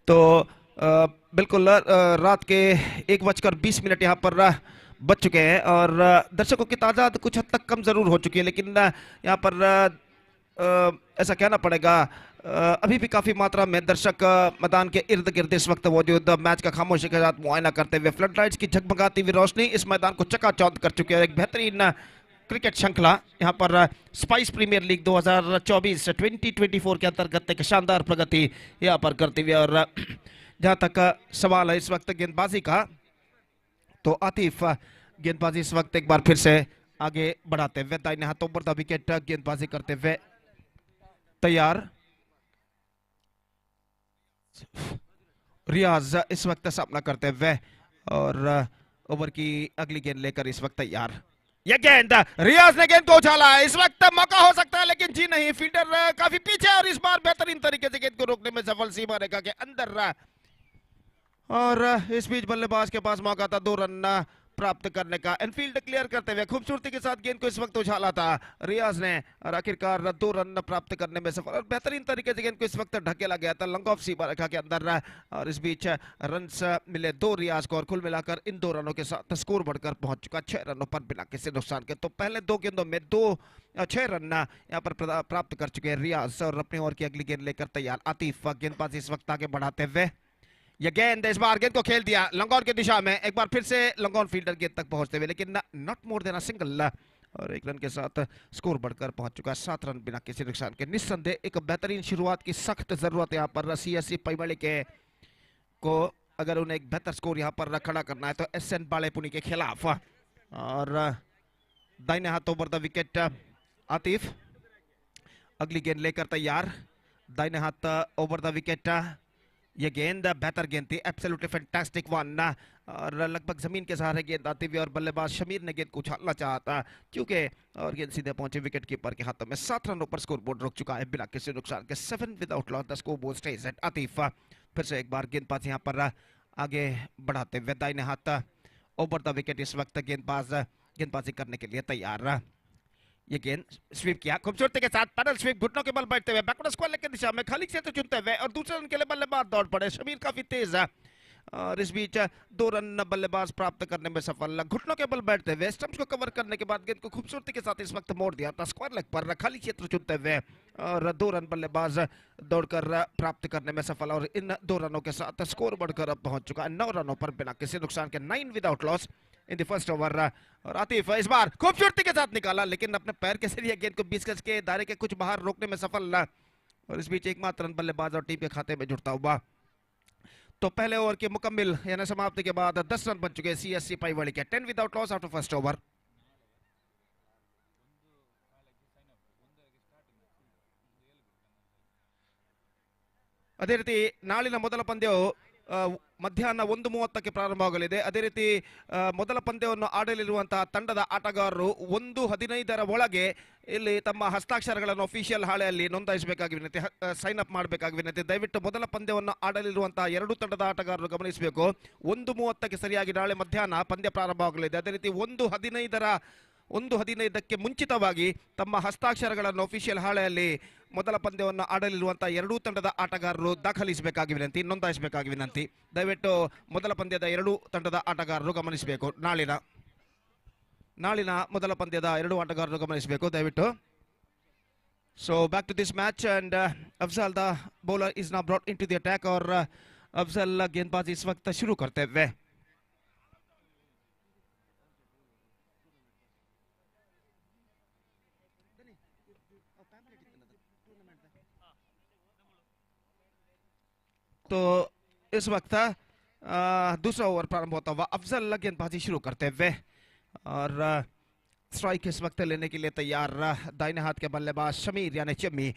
तो बिल्कुल रात के 1:20 यहां पर बच चुके हैं और दर्शकों की तादाद कुछ हद तक कम जरूर हो चुकी है, लेकिन यहां पर ऐसा कहना पड़ेगा अभी भी काफी मात्रा में दर्शक मैदान के इर्द गिर्द इस वक्त मौजूद मैच का खामोशी के साथ मुआयना करते हुए। फ्लड लाइट्स की झगमगाती हुई रोशनी इस मैदान को चकाचौंध कर चुकी है। एक बेहतरीन क्रिकेट श्रृंखला यहाँ पर स्पाइस प्रीमियर लीग 2024 के अंतर्गत एक शानदार प्रगति यहाँ पर करती हुई। और जहां तक सवाल है इस वक्त गेंदबाजी का, तो आतिफ गेंदबाजी इस वक्त एक बार फिर से आगे बढ़ाते हुए दाहिने हाथों पर द विकेट गेंदबाजी करते हुए तैयार। रियाज इस वक्त सामना करते हुए और ओवर की अगली गेंद लेकर इस वक्त तैयार। ये गेंद रियाज ने गेंद को उछाला है। इस वक्त मौका हो सकता है लेकिन जी नहीं, फील्डर काफी पीछे और इस बार बेहतरीन तरीके से गेंद को रोकने में सफल सीमा रेखा के अंदर। और इस बीच बल्लेबाज के पास मौका था 2 रन प्राप्त करने का। इनफील्ड क्लियर करते हुए खूबसूरती के साथ गेंद को इस वक्त उछाला था रियाज ने और आखिरकार 2 रन प्राप्त करने में सफल और बेहतरीन तरीके से गेंद को इस वक्त ढकेला गया था लंग ऑफ सीमा रेखा के अंदर और इस बीच रन्स मिले 2 रियाज को और कुल मिलाकर इन 2 रनों के साथ स्कोर बढ़कर पहुंच चुका 6 रनों पर बिना किसी नुकसान के। तो पहले 2 गेंदों में 6 रन यहाँ पर प्राप्त कर चुके हैं रियाज और अपने ओवर की अगली गेंद लेकर तैयार आतिफ। गेंदबाजी इस वक्त आगे बढ़ाते हुए यह गेंद इस बार गेंद को खेल दिया लंगॉन की दिशा में, एक बार फिर से लंगॉन फील्डर गेंद तक पहुंचते हुए लेकिन not more than a single और 1 रन के साथ स्कोर बढ़कर पहुंच चुका है 7 रन बिना किसी नुकसान के। निस्संदेह एक बेहतरीन शुरुआत की सख्त जरूरत यहाँ पर CSC पैमले के को अगर उन्हें एक बेहतर स्कोर यहाँ पर खड़ा करना है तो SN बालेपुनी के खिलाफ। और दाहिने हाथ ओवर द विकेट आतिफ अगली गेंद लेकर तैयार, दाहिने हाथ ओवर द विकेट। ये गेंद बेहतर गेंद थी, एब्सोल्युटली फैंटास्टिक वन और लगभग जमीन के सहारे गेंद आती हुई और बल्लेबाज शमीर ने गेंद को उछालना चाहता क्योंकि और गेंद सीधे पहुंचे विकेट कीपर के हाथों में। 7 रनों पर स्कोर बोर्ड रुक चुका है बिना किसी नुकसान के। 7 without loss the score board stage at Atif. फिर से एक बार गेंदबाज यहाँ पर आगे बढ़ाते हुए दाहिने हाथ ओवर द विकेट इस वक्त गेंदबाजी करने के लिए तैयार। ये गेंद स्वीप किया खूबसूरती के साथ, पैडल स्वीप घुटनों के बल बैठते हुए बैकवर्ड स्क्वायर लेग की दिशा में खाली क्षेत्र चुनते हुए और दूसरे रन के लिए बल्लेबाज दौड़ पड़े। शमीर काफी तेज है और इस बीच 2 रन बल्लेबाज प्राप्त करने में सफल। घुटनों के बल बैठते हुए स्टंप्स को कवर करने के बाद गेंद को खूबसूरती के साथ इस वक्त मोड़ दिया था स्क्वायर लेग पर खाली क्षेत्र चुनते हुए और 2 रन बल्लेबाज दौड़कर प्राप्त करने में सफल और इन 2 रनों के साथ स्कोर बढ़कर अब पहुंच चुका है 9 रनों पर बिना किसी नुकसान के। 9 without loss in the first over और आतिफ इस बार खूबसूरती के साथ निकाला लेकिन अपने पैर के जरिए गेंद को 20 गज के दायरे के कुछ बाहर रोकने में सफल और इस बीच एकमात्र रन बल्लेबाज और टीम के खाते में जुड़ता हुआ। तो पहले ओवर के मुकम्मिल यानी समाप्ति के बाद 10 रन बन चुके CSC पैमले के। 10 without loss after first over. ಅದೇ ರೀತಿ ನಾಳಿನ ಮೊದಲ ಪಂದ್ಯವು ಮಧ್ಯಾಹ್ನ 1:30ಕ್ಕೆ ಪ್ರಾರಂಭವಾಗಲಿದೆ. ಅದೇ ರೀತಿ ಮೊದಲ ಪಂದ್ಯವನ್ನು ಆಡಲಿರುವಂತಹ ತಂಡದ ಆಟಗಾರರು 1:15ರ ಒಳಗೆ ಇಲ್ಲಿ ತಮ್ಮ ಹಸ್ತಾಕ್ಷರಗಳನ್ನು ಅಫಿಷಿಯಲ್ ಹಾಳೆಯಲ್ಲಿ ನೋಂದಾಯಿಸಬೇಕಾಗಿ ವಿನಂತಿ, ಸೈನ್ ಅಪ್ ಮಾಡಬೇಕಾಗಿ ವಿನಂತಿ. ದಯವಿಟ್ಟು ಮೊದಲ ಪಂದ್ಯವನ್ನು ಆಡಲಿರುವಂತಹ 2 ತಂಡದ ಆಟಗಾರರು ಗಮನಿಸಬೇಕು. 1:30ಕ್ಕೆ ಸರಿಯಾಗಿ ನಾಳೆ ಮಧ್ಯಾಹ್ನ ಪಂದ್ಯ ಪ್ರಾರಂಭವಾಗಲಿದೆ. ಅದೇ ರೀತಿ 1:15ಕ್ಕೆ ಮುಂಚಿತವಾಗಿ ತಮ್ಮ ಹಸ್ತಾಕ್ಷರಗಳನ್ನು ಅಫಿಷಿಯಲ್ ಹಾಳೆಯಲ್ಲಿ ಮೊದಲ ಪಂದ್ಯವನ್ನು ಆಡಲಿರುವಂತಹ 2 ತಂಡದ ಆಟಗಾರರು ದಾಖಲಿಸಬೇಕಾಗಿ ವಿನಂತಿ, ನೋಂದಾಯಿಸಬೇಕಾಗಿ ವಿನಂತಿ. ದಯವಿಟ್ಟು ಮೊದಲ ಪಂದ್ಯದ 2 ತಂಡದ ಆಟಗಾರರು ಗಮನಿಸಬೇಕು. ನಾಳಿನ ಮೊದಲ ಪಂದ್ಯದ 2 ಆಟಗಾರರು ಗಮನಿಸಬೇಕು ದಯವಿಟ್ಟು. So back to this match and Afzal the bowler is now brought into the attack और अफजल गेंदबाजी इस वक्त शुरू करते हुए तो इस वक्त दूसरा ओवर प्रारंभ होता हुआ अफजल गेंदबाजी शुरू करते हुए और स्ट्राइक इस वक्त लेने के लिए तैयार दाहिने हाथ के बल्लेबाज शमीर यानी चम्मी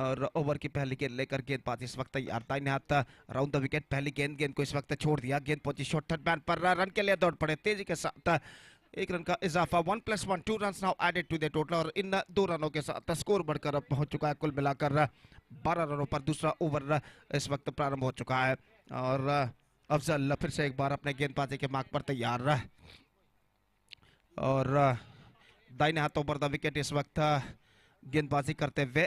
और ओवर की पहली गेंद लेकर गेंदबाज इस वक्त तैयार। दाहिने हाथ राउंड द विकेट पहली गेंद को इस वक्त छोड़ दिया। गेंद पहुंची शॉर्ट थर्ड मैन पर, रन के लिए दौड़ पड़े तेजी के साथ 1 रन का इजाफा। 1+1 2 run now added to the total और इन 2 रनों के साथ स्कोर बढ़कर अब पहुंच चुका है कुल मिलाकर 12 रनों पर। दूसरा ओवर इस वक्त प्रारंभ हो चुका है और अफजल फिर से एक बार अपने गेंदबाजी के मार्ग पर तैयार और दाहिने हाथ ओवर द विकेट इस वक्त गेंदबाजी करते हुए,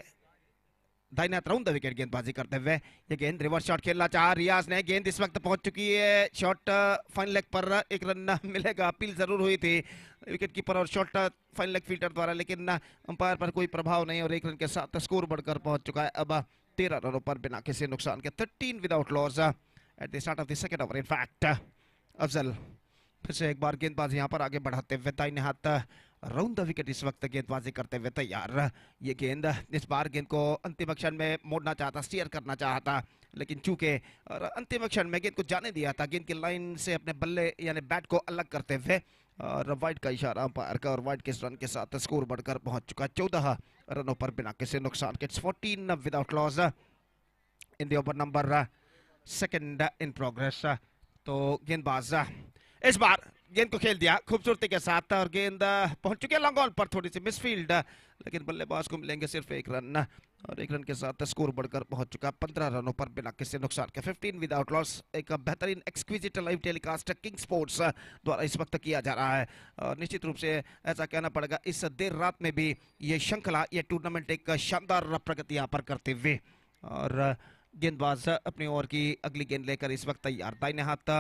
दाहिने हाथ राउंड द विकेट गेंदबाजी करते हुए ये गेंद रिवर्स शॉट खेलना चाहा रियाज ने। गेंद इस वक्त पहुंच चुकी है शॉट फाइन लेग पर, 1 रन मिलेगा। अपील जरूर हुई थी विकेट कीपर और शॉट फाइन लेग फील्डर द्वारा लेकिन अंपायर पर कोई प्रभाव नहीं और 1 रन के साथ स्कोर बढ़कर पहुंच चुका है अब 13 रनों पर बिना किसी नुकसान के। 13 without loss eight the start of the second over. In fact Afzal फिर से एक बार गेंदबाजी यहाँ पर आगे बढ़ाते हुए दाहिने हाथ राउंड द विकेट इस वक्त गेंदबाजी करते हुए तैयार। ये गेंद इस बार गेंद को अंतिम क्षण में मोड़ना चाहता, स्टीयर करना चाहता लेकिन चूंकि अंतिम क्षण में गेंद को जाने दिया था गेंद की लाइन से अपने बल्ले यानी बैट को अलग करते हुए और वाइड का इशारा अंपायर का और वाइड के रन के साथ स्कोर बढ़कर पहुंच चुका 14 रनों पर बिना किसी नुकसान के। 14 without loss in the over number 2 in progress. तो गेंदबाज इस बार गेंद को खेल दिया खूबसूरती के साथ और गेंद पहुंच चुके लॉन्ग ऑन पर, थोड़ी सी मिसफील्ड, लेकिन बल्लेबाज को मिलेंगे सिर्फ 1 रन और 1 रन के साथ स्कोर बढ़कर पहुंच चुका 15 रनों पर बिना किसी नुकसान के। 15 विदाउट लॉस। एक बेहतरीन exquisite live telecast king sports द्वारा इस वक्त किया जा रहा है और निश्चित रूप से ऐसा कहना पड़ेगा इस देर रात में भी ये श्रृंखला, ये टूर्नामेंट एक शानदार प्रगति यहाँ पर करते हुए। और गेंदबाज अपनी ओर की अगली गेंद लेकर इस वक्त तैयार, दाहिने हाथ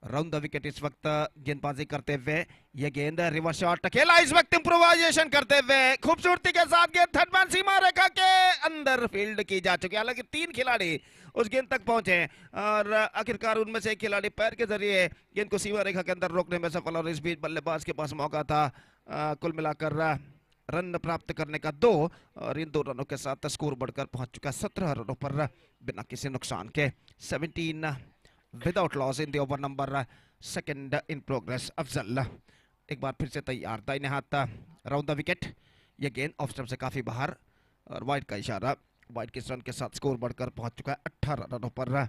राउंड द विकेट इस वक्त गेंदबाजी करते हुए। ये गेंद रिवर्स शॉट खेला इस वक्त इम्प्रोवाइजेशन करते हुए खूबसूरती के साथ गेंद थर्ड मैन सीमा रेखा के अंदर फील्ड की जा चुकी है। हालांकि 3 खिलाड़ी उस गेंद तक पहुंचे और आखिरकार उनमें से एक खिलाड़ी पैर के जरिए गेंद को सीमा रेखा के अंदर रोकने में सफल और इस बीच बल्लेबाज के पास मौका था कुल मिलाकर रन प्राप्त करने का 2 और इन 2 रनों के साथ स्कोर बढ़कर पहुंच चुका 17 रनों पर बिना किसी नुकसान के। 17 without loss in the over number 2 in progress. Afzal एक बार फिर से तैयार, दाहिने हाथ राउंड द विकेट। यह गेंद ऑफ स्टंप से काफी बाहर और वाइड का इशारा, वाइड के रन के साथ स्कोर बढ़कर पहुंच चुका है 18 रनों पर।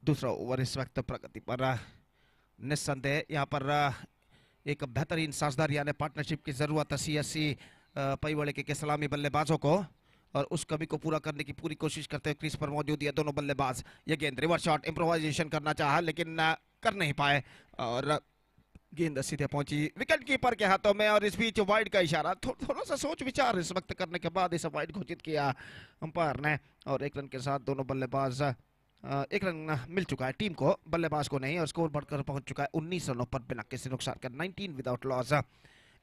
दूसरा ओवर इस वक्त प्रगति पर। निस्संदेह यहाँ पर एक बेहतरीन साझेदारी यानी पार्टनरशिप की जरूरत है CSC पईवाड़े के सलामी बल्लेबाजों को और उस कमी को पूरा करने की पूरी कोशिश करते हुए क्रीज पर मौजूद है दोनों बल्लेबाज। ये गेंद रिवर्स शॉट इम्प्रोवाइजेशन करना चाहा लेकिन कर नहीं पाए और गेंद सीधे पहुंची विकेट कीपर के हाथों में और इस बीच वाइड का इशारा। थोड़ा सा सोच विचार इस वक्त करने के बाद इसे वाइड घोषित किया अंपायर ने और 1 रन के साथ दोनों बल्लेबाज 1 रन मिल चुका है टीम को, बल्लेबाज को नहीं, और स्कोर बढ़कर पहुंच चुका है 19 रनों पर बिना किसी नुकसान का। 19 विदाउट लॉस।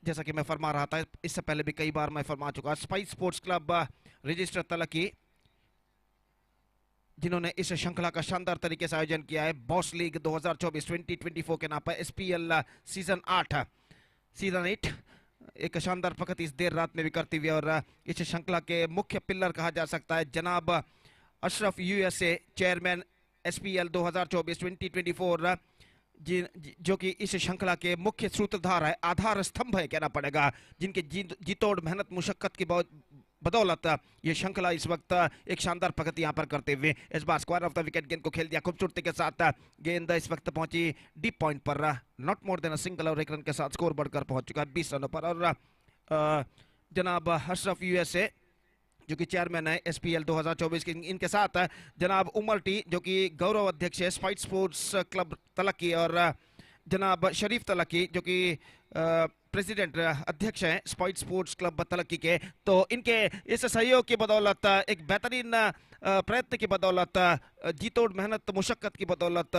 जैसा कि मैं फरमा रहा था इससे पहले भी कई बार मैं फरमा चुका, स्पाइस स्पोर्ट्स क्लब रजिस्टर तलक्की जिन्होंने इस श्रृंखला का शानदार तरीके से आयोजन किया है, बॉस लीग 2024-2024 के नाम पर SPL सीजन 8 एक शानदार प्रगति इस देर रात में भी करती हुई और इस श्रृंखला के मुख्य पिलर कहा जा सकता है जनाब अशरफ USA चेयरमैन SPL 2024-2024 जो कि इस श्रृंखला के मुख्य सूत्रधार है, आधार स्तंभ है कहना पड़ेगा, जिनके जीतोड़ मेहनत मुशक्कत की बदौलत ये श्रृंखला इस वक्त एक शानदार प्रगति यहाँ पर करते हुए इस bar square of the wicket गेंद को खेल दिया खूबसूरती के साथ। गेंद इस वक्त पहुंची डीप पॉइंट पर, not more than a single और 1 रन के साथ स्कोर बढ़कर पहुंच चुका है 20 रनों पर। और जनाब अशरफ USA जो कि चेयरमैन है SPL 2024 के, इनके साथ जनाब उमर टी जो कि गौरव अध्यक्ष है स्पाइस स्पोर्ट्स क्लब तलक्की और जनाब शरीफ तलक्की जो कि प्रेसिडेंट अध्यक्ष हैं स्पाइस स्पोर्ट्स क्लब तलक्की के। तो इनके इस सहयोग की बदौलत, एक बेहतरीन प्रयत्न की बदौलत, जीतोड़ मेहनत मुशक्कत की बदौलत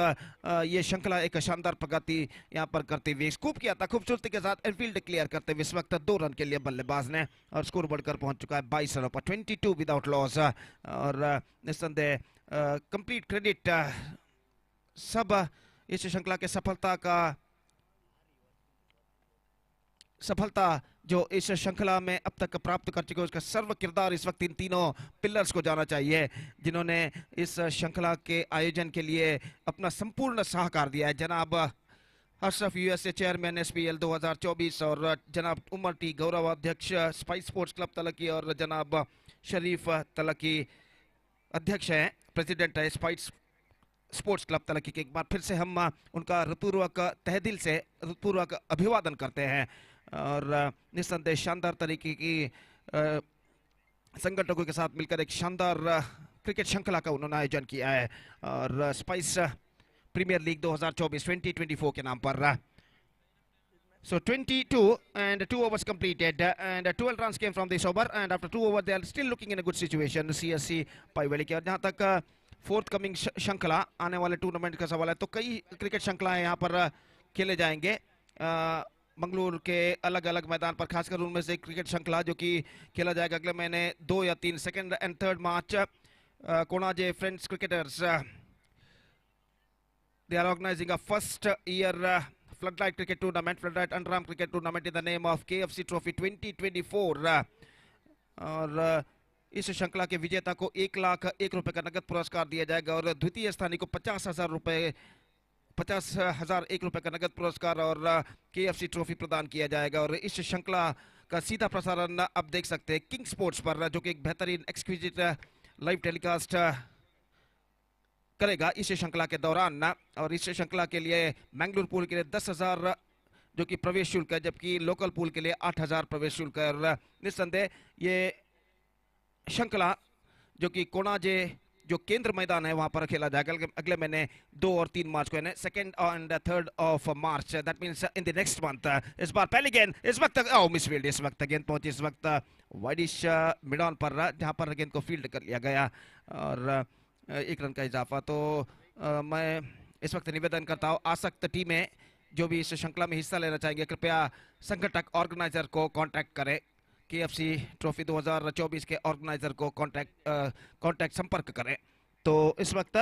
ये श्रृंखला एक शानदार प्रगति यहाँ पर करते हुए स्कूप किया था खूबसूरती के साथ एनफील्ड क्लियर करते हुए इस वक्त 2 रन के लिए बल्लेबाज ने और स्कोर बढ़कर पहुंच चुका है 22 रनों पर 22 विदाउट लॉस। और निस्संदेह कंप्लीट क्रेडिट सब इस श्रृंखला के सफलता जो इस श्रृंखला में अब तक प्राप्त कर चुके उसका सर्व किरदार इस वक्त इन तीनों पिलर्स को जाना चाहिए जिन्होंने इस श्रृंखला के आयोजन के लिए अपना संपूर्ण सहकार दिया है। जनाब अशरफ USA चेयरमैन SPL 2024 और जनाब उमर टी गौरव अध्यक्ष स्पाइस स्पोर्ट्स क्लब तलक्की और जनाब शरीफ तलक्की अध्यक्ष हैं, प्रेसिडेंट है स्पाइस स्पोर्ट्स क्लब तलक्की के। एक बार फिर से हम उनका हृदयपूर्वक तहदिल से हृदयपूर्वक अभिवादन करते हैं और निस्संदेह शानदार तरीके की संगठनों के साथ मिलकर एक शानदार क्रिकेट श्रृंखला का उन्होंने आयोजन किया है और स्पाइस प्रीमियर लीग 2024-2024 के नाम पर। So 22 and 2 overs completed and 12 runs came from this over and after 2 overs they are still looking in a good situation CSC पाईवाड़ी के। और जहाँ तक फोर्थ कमिंग श्रृंखला आने वाले टूर्नामेंट का सवाल है तो कई क्रिकेट श्रृंखलाएं यहाँ पर खेले जाएंगे मंगलुरु के अलग अलग मैदान पर, खासकर उनमें से क्रिकेट श्रृंखला जो कि खेला जाएगा अगले महीने 2 या 3 2nd and 3rd March. Konaje friends cricketers they are organizing a first year floodlight cricket tournament, floodlight underarm cricket tournament in the name of KFC Trophy 2024 और इस श्रृंखला के विजेता को 1,01,000 रुपए का नगद पुरस्कार दिया जाएगा और द्वितीय स्थानी को 50,000 रुपए का नगद पुरस्कार और KFC ट्रॉफी प्रदान किया जाएगा। और इस श्रृंखला का सीधा प्रसारण आप देख सकते हैं किंग स्पोर्ट्स पर जो कि एक बेहतरीन एक्सक्विजिट लाइव टेलीकास्ट करेगा इस श्रृंखला के दौरान और इस श्रृंखला के लिए मैंगलोर पूल के लिए 10,000 जो कि प्रवेश शुल्क है, जबकि लोकल पूल के लिए 8,000 प्रवेश शुल्क है। और निस्संदेह ये श्रृंखला जो कि कोणाजे जो केंद्र मैदान है वहां पर खेला जाएगा अगले महीने 2 और 3 मार्च को, यानी 2 and 3 of March, that means in the next month. इस बार पहली गेंद इस वक्त मिसफील्ड, इस वक्त गेंद पहुंची इस वक्त वाइडिश मिड ऑन पर, जहां पर गेंद को फील्ड कर लिया गया और 1 रन का इजाफा। तो मैं इस वक्त निवेदन करता हूं आसक्त टीमें जो भी इस श्रृंखला में हिस्सा लेना चाहेंगे कृपया संगठक ऑर्गेनाइजर को कांटेक्ट करें। KFC ट्रॉफी 2024 के ऑर्गेनाइजर को कांटेक्ट संपर्क करें। तो इस वक्त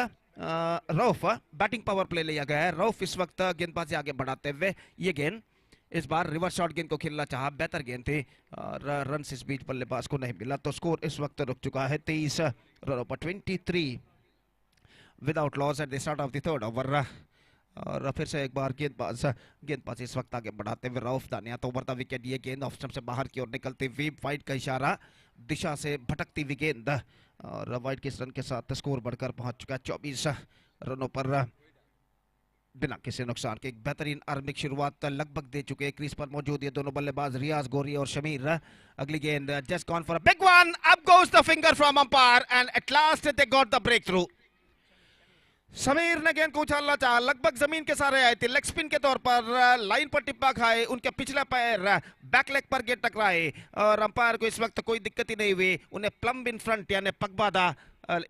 रऊफ बैटिंग पावर प्ले लिया गया है। रऊफ इस वक्त गेंदबाजी आगे बढ़ाते हुए ये गेंद इस बार रिवर्स शॉट गेंद को खेलना चाहा, बेहतर गेंद थी और रन इस बीच बल्लेबाज को नहीं मिला, तो स्कोर इस वक्त रुक चुका है 23 रनों पर, 23 without loss eight the start of the third over. और फिर से एक बार गेंदबाज इस वक्त आगे बढ़ाते हुए रऊफ दानिया तो ओवर द विकेट, ये गेंद ऑफ स्टंप से बाहर की ओर निकलती हुई वाइड का इशारा, दिशा से भटकती हुई गेंद और वाइड के रन के साथ स्कोर बढ़कर पहुंच चुका है 24 रनों पर बिना किसी नुकसान के। एक बेहतरीन आरंभिक शुरुआत लगभग दे चुके हैं। क्रीज पर मौजूद ये दोनों बल्लेबाज रियाज गोरी और शमीर। अगली गेंद just gone for a big one, up goes the finger from umpire end at last they got the breakthrough. Samir ने गेंद को उछालना चाहा, लगभग जमीन के सारे आए थे, लेग स्पिन के तौर पर लाइन पर टिप्पा खाए, उनके पिछला पैर बैक लेग पर गेंद टकराए और अंपायर को इस वक्त कोई दिक्कत ही नहीं हुई, उन्हें प्लम्ब इन फ्रंट यानी पगबादा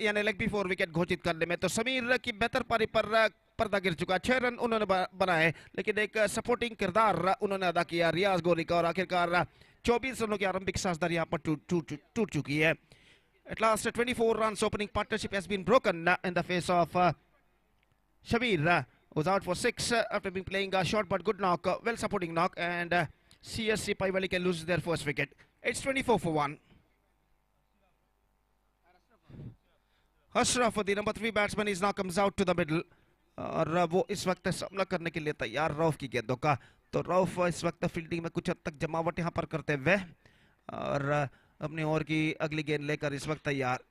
यानी लेग बिफोर विकेट घोषित करने में। तो समीर की बेहतर पारी पर पर्दा गिर चुका, 6 रन उन्होंने बनाए, लेकिन एक सपोर्टिंग किरदार उन्होंने अदा किया रियाज गोरी का और आखिरकार 24 रनों की आरंभिक साझेदारी यहाँ पर टूट चुकी है। At last 24 runs opening partnership has been broken in the face of Shabir was out for 6 after being playing a short but good knock, well supporting knock, and CSC Paivali can lose their first wicket. It's 24 for 1. Ashraf, the number 3 batsman, is now comes out to the middle. और वो इस वक्त सामना करने के लिए तैयार रऊफ की गेंदों का। तो रऊफ इस वक्त फील्डिंग में कुछ हद तक जमावट यहाँ पर करते हुए और अपने ओवर की अगली गेंद लेकर इस वक्त तैयार।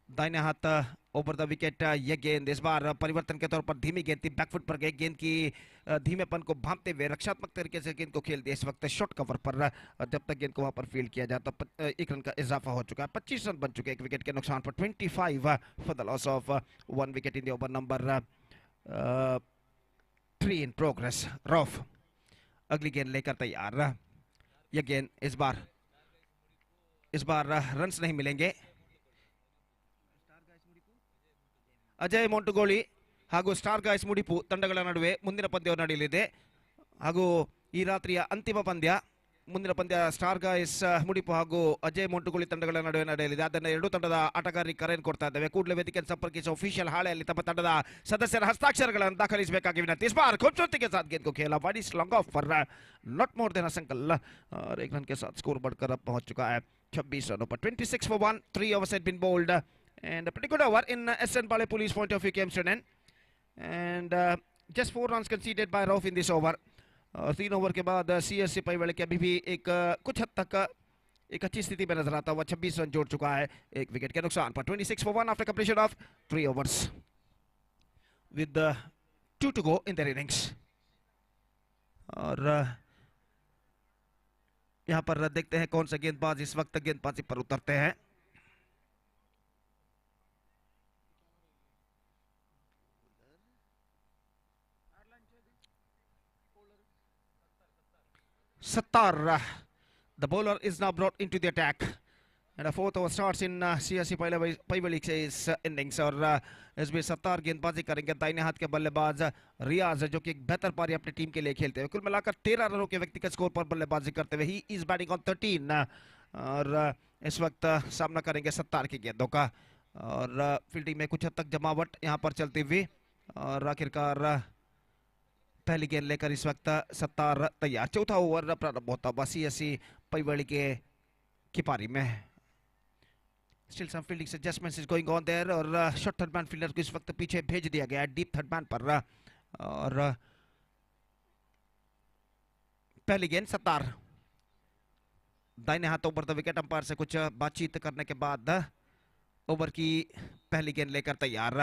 दाहिने हाथ ओवर द विकेट ये गेंद इस बार परिवर्तन के तौर पर धीमी गेंद थी, बैकफुट पर गई, गेंद की धीमेपन को भांपते हुए रक्षात्मक तरीके से गेंद को खेल दिया इस वक्त शॉर्ट कवर पर। जब तक गेंद को वहां पर फील्ड किया जाता 1 रन का इजाफा हो चुका है, 25 रन बन चुके, 1 विकेट के नुकसान पर 25 for the loss of 1 wicket in the over number 3 in progress. Rauf अगली गेंद लेकर तैयार, यह गेंद इस बार रन्स नहीं मिलेंगे। ಅಜಯ್ ಮೊಂಟುಗೋಳಿ ಹಾಗೂ ಸ್ಟಾರ್ ಗಾಯ್ಸ್ ಮುಡಿಪು ತಂಡಗಳ ನಡುವೆ ಮುಂದಿನ ಪಂದ್ಯ ನಡೆಯಲಿದೆ ಹಾಗೂ ಈ ರಾತ್ರಿಯ ಅಂತಿಮ ಪಂದ್ಯ ಮುಂದಿನ ಪಂದ್ಯ ಸ್ಟಾರ್ ಗಾಯ್ಸ್ ಮುಡಿಪು ಹಾಗೂ ಅಜಯ್ ಮೊಂಟುಗೋಳಿ ತಂಡಗಳ ನಡುವೆ ನಡೆಯಲಿದೆ. ಅದನ್ನು ಎರಡೂ ತಂಡದ ಆಟಗಾರರಿಗೆ ಕರೆಯನ್ನು ಕೊಡ್ತಾ ಇದ್ದೇವೆ. ಕೂಡಲೇ ವೇದಿಕೆಯನ್ನು ಸಂಪರ್ಕಿಸಿ ಅಫಿಷಿಯಲ್ ಹಾಳೆಯಲ್ಲಿ ತಮ್ಮ ತಂಡದ ಸದಸ್ಯರ ಹಸ್ತಾಕ್ಷರಗಳನ್ನು ದಾಖಲಿಸಬೇಕಾಗಿ ವಿನಂತಿ. इस बार खूबसूरती के साथ गेंद को खेला, वाइड लॉन्ग ऑफ पर not more than a single और 1 रन के साथ स्कोर बढ़कर अब पहुंच चुका है 26 रनों पर। 26 for 1, 3 overs had been bowled and a pretty good over in SN Bale Police point of view came to an end and just 4 runs conceded by Rauf in this over. 3 over के बाद CSC पाइवाले के अभी भी एक कुछ हद तक एक अच्छी स्थिति में नजर आता हुआ 26 रन जोड़ चुका है 1 विकेट के नुकसान पर। 26 for 1 after completion of 3 overs with 2 to go in their innings. और यहाँ पर देखते हैं कौन सा गेंदबाज इस वक्त गेंदबाजी पर उतरते हैं। Sattar, the bowler, is now brought into the attack and a 4th over starts in CSC Paivali innings और इसमें सत्तार गेंदबाजी करेंगे। दाहिने हाथ के बल्लेबाज रियाज जो कि एक बेहतर पारी अपनी टीम के लिए खेलते हुए कुल मिलाकर 13 रनों के व्यक्तिगत स्कोर पर बल्लेबाजी करते हुए ही इज बैटिंग ऑन 13 और इस वक्त सामना करेंगे सत्तार की गेंदों का और फील्डिंग में कुछ हद तक जमावट यहाँ पर चलती हुई और आखिरकार पहली गेंद लेकर इस वक्त सत्तार तैयार। चौथा ओवर प्रारंभ होता हुआ CSC पाइवाली की पारी में। Still some fielding adjustments is going on there और शॉर्ट थर्ड मैन फील्डर को इस वक्त पीछे भेज दिया गया है डीप थर्ड मैन पर और पहली गेंद सत्तार दाहिने हाथ ओवर द विकेट अंपायर से कुछ बातचीत करने के बाद ओवर की पहली गेंद लेकर तैयार।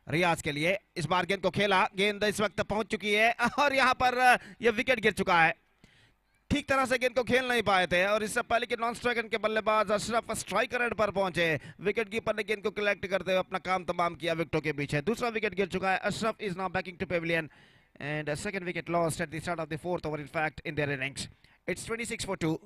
रियाज के लिए इस बार गेंद को खेला, गेंद इस वक्त पहुंच चुकी है और यहां पर यह विकेट गिर चुका है। ठीक तरह से गेंद को खेल नहीं पाए थे और इससे पहले कि नॉन स्ट्राइकर के बल्लेबाज अशरफ स्ट्राइकर एंड पर पहुंचे, विकेट कीपर ने गेंद को कलेक्ट करते हुए अपना काम तमाम किया विकेटों के पीछे। दूसरा विकेट गिर चुका है। Ashraf is now backing to pavilion and second wicket lost at the start of the fourth over in fact in their innings. It's 26 for 2.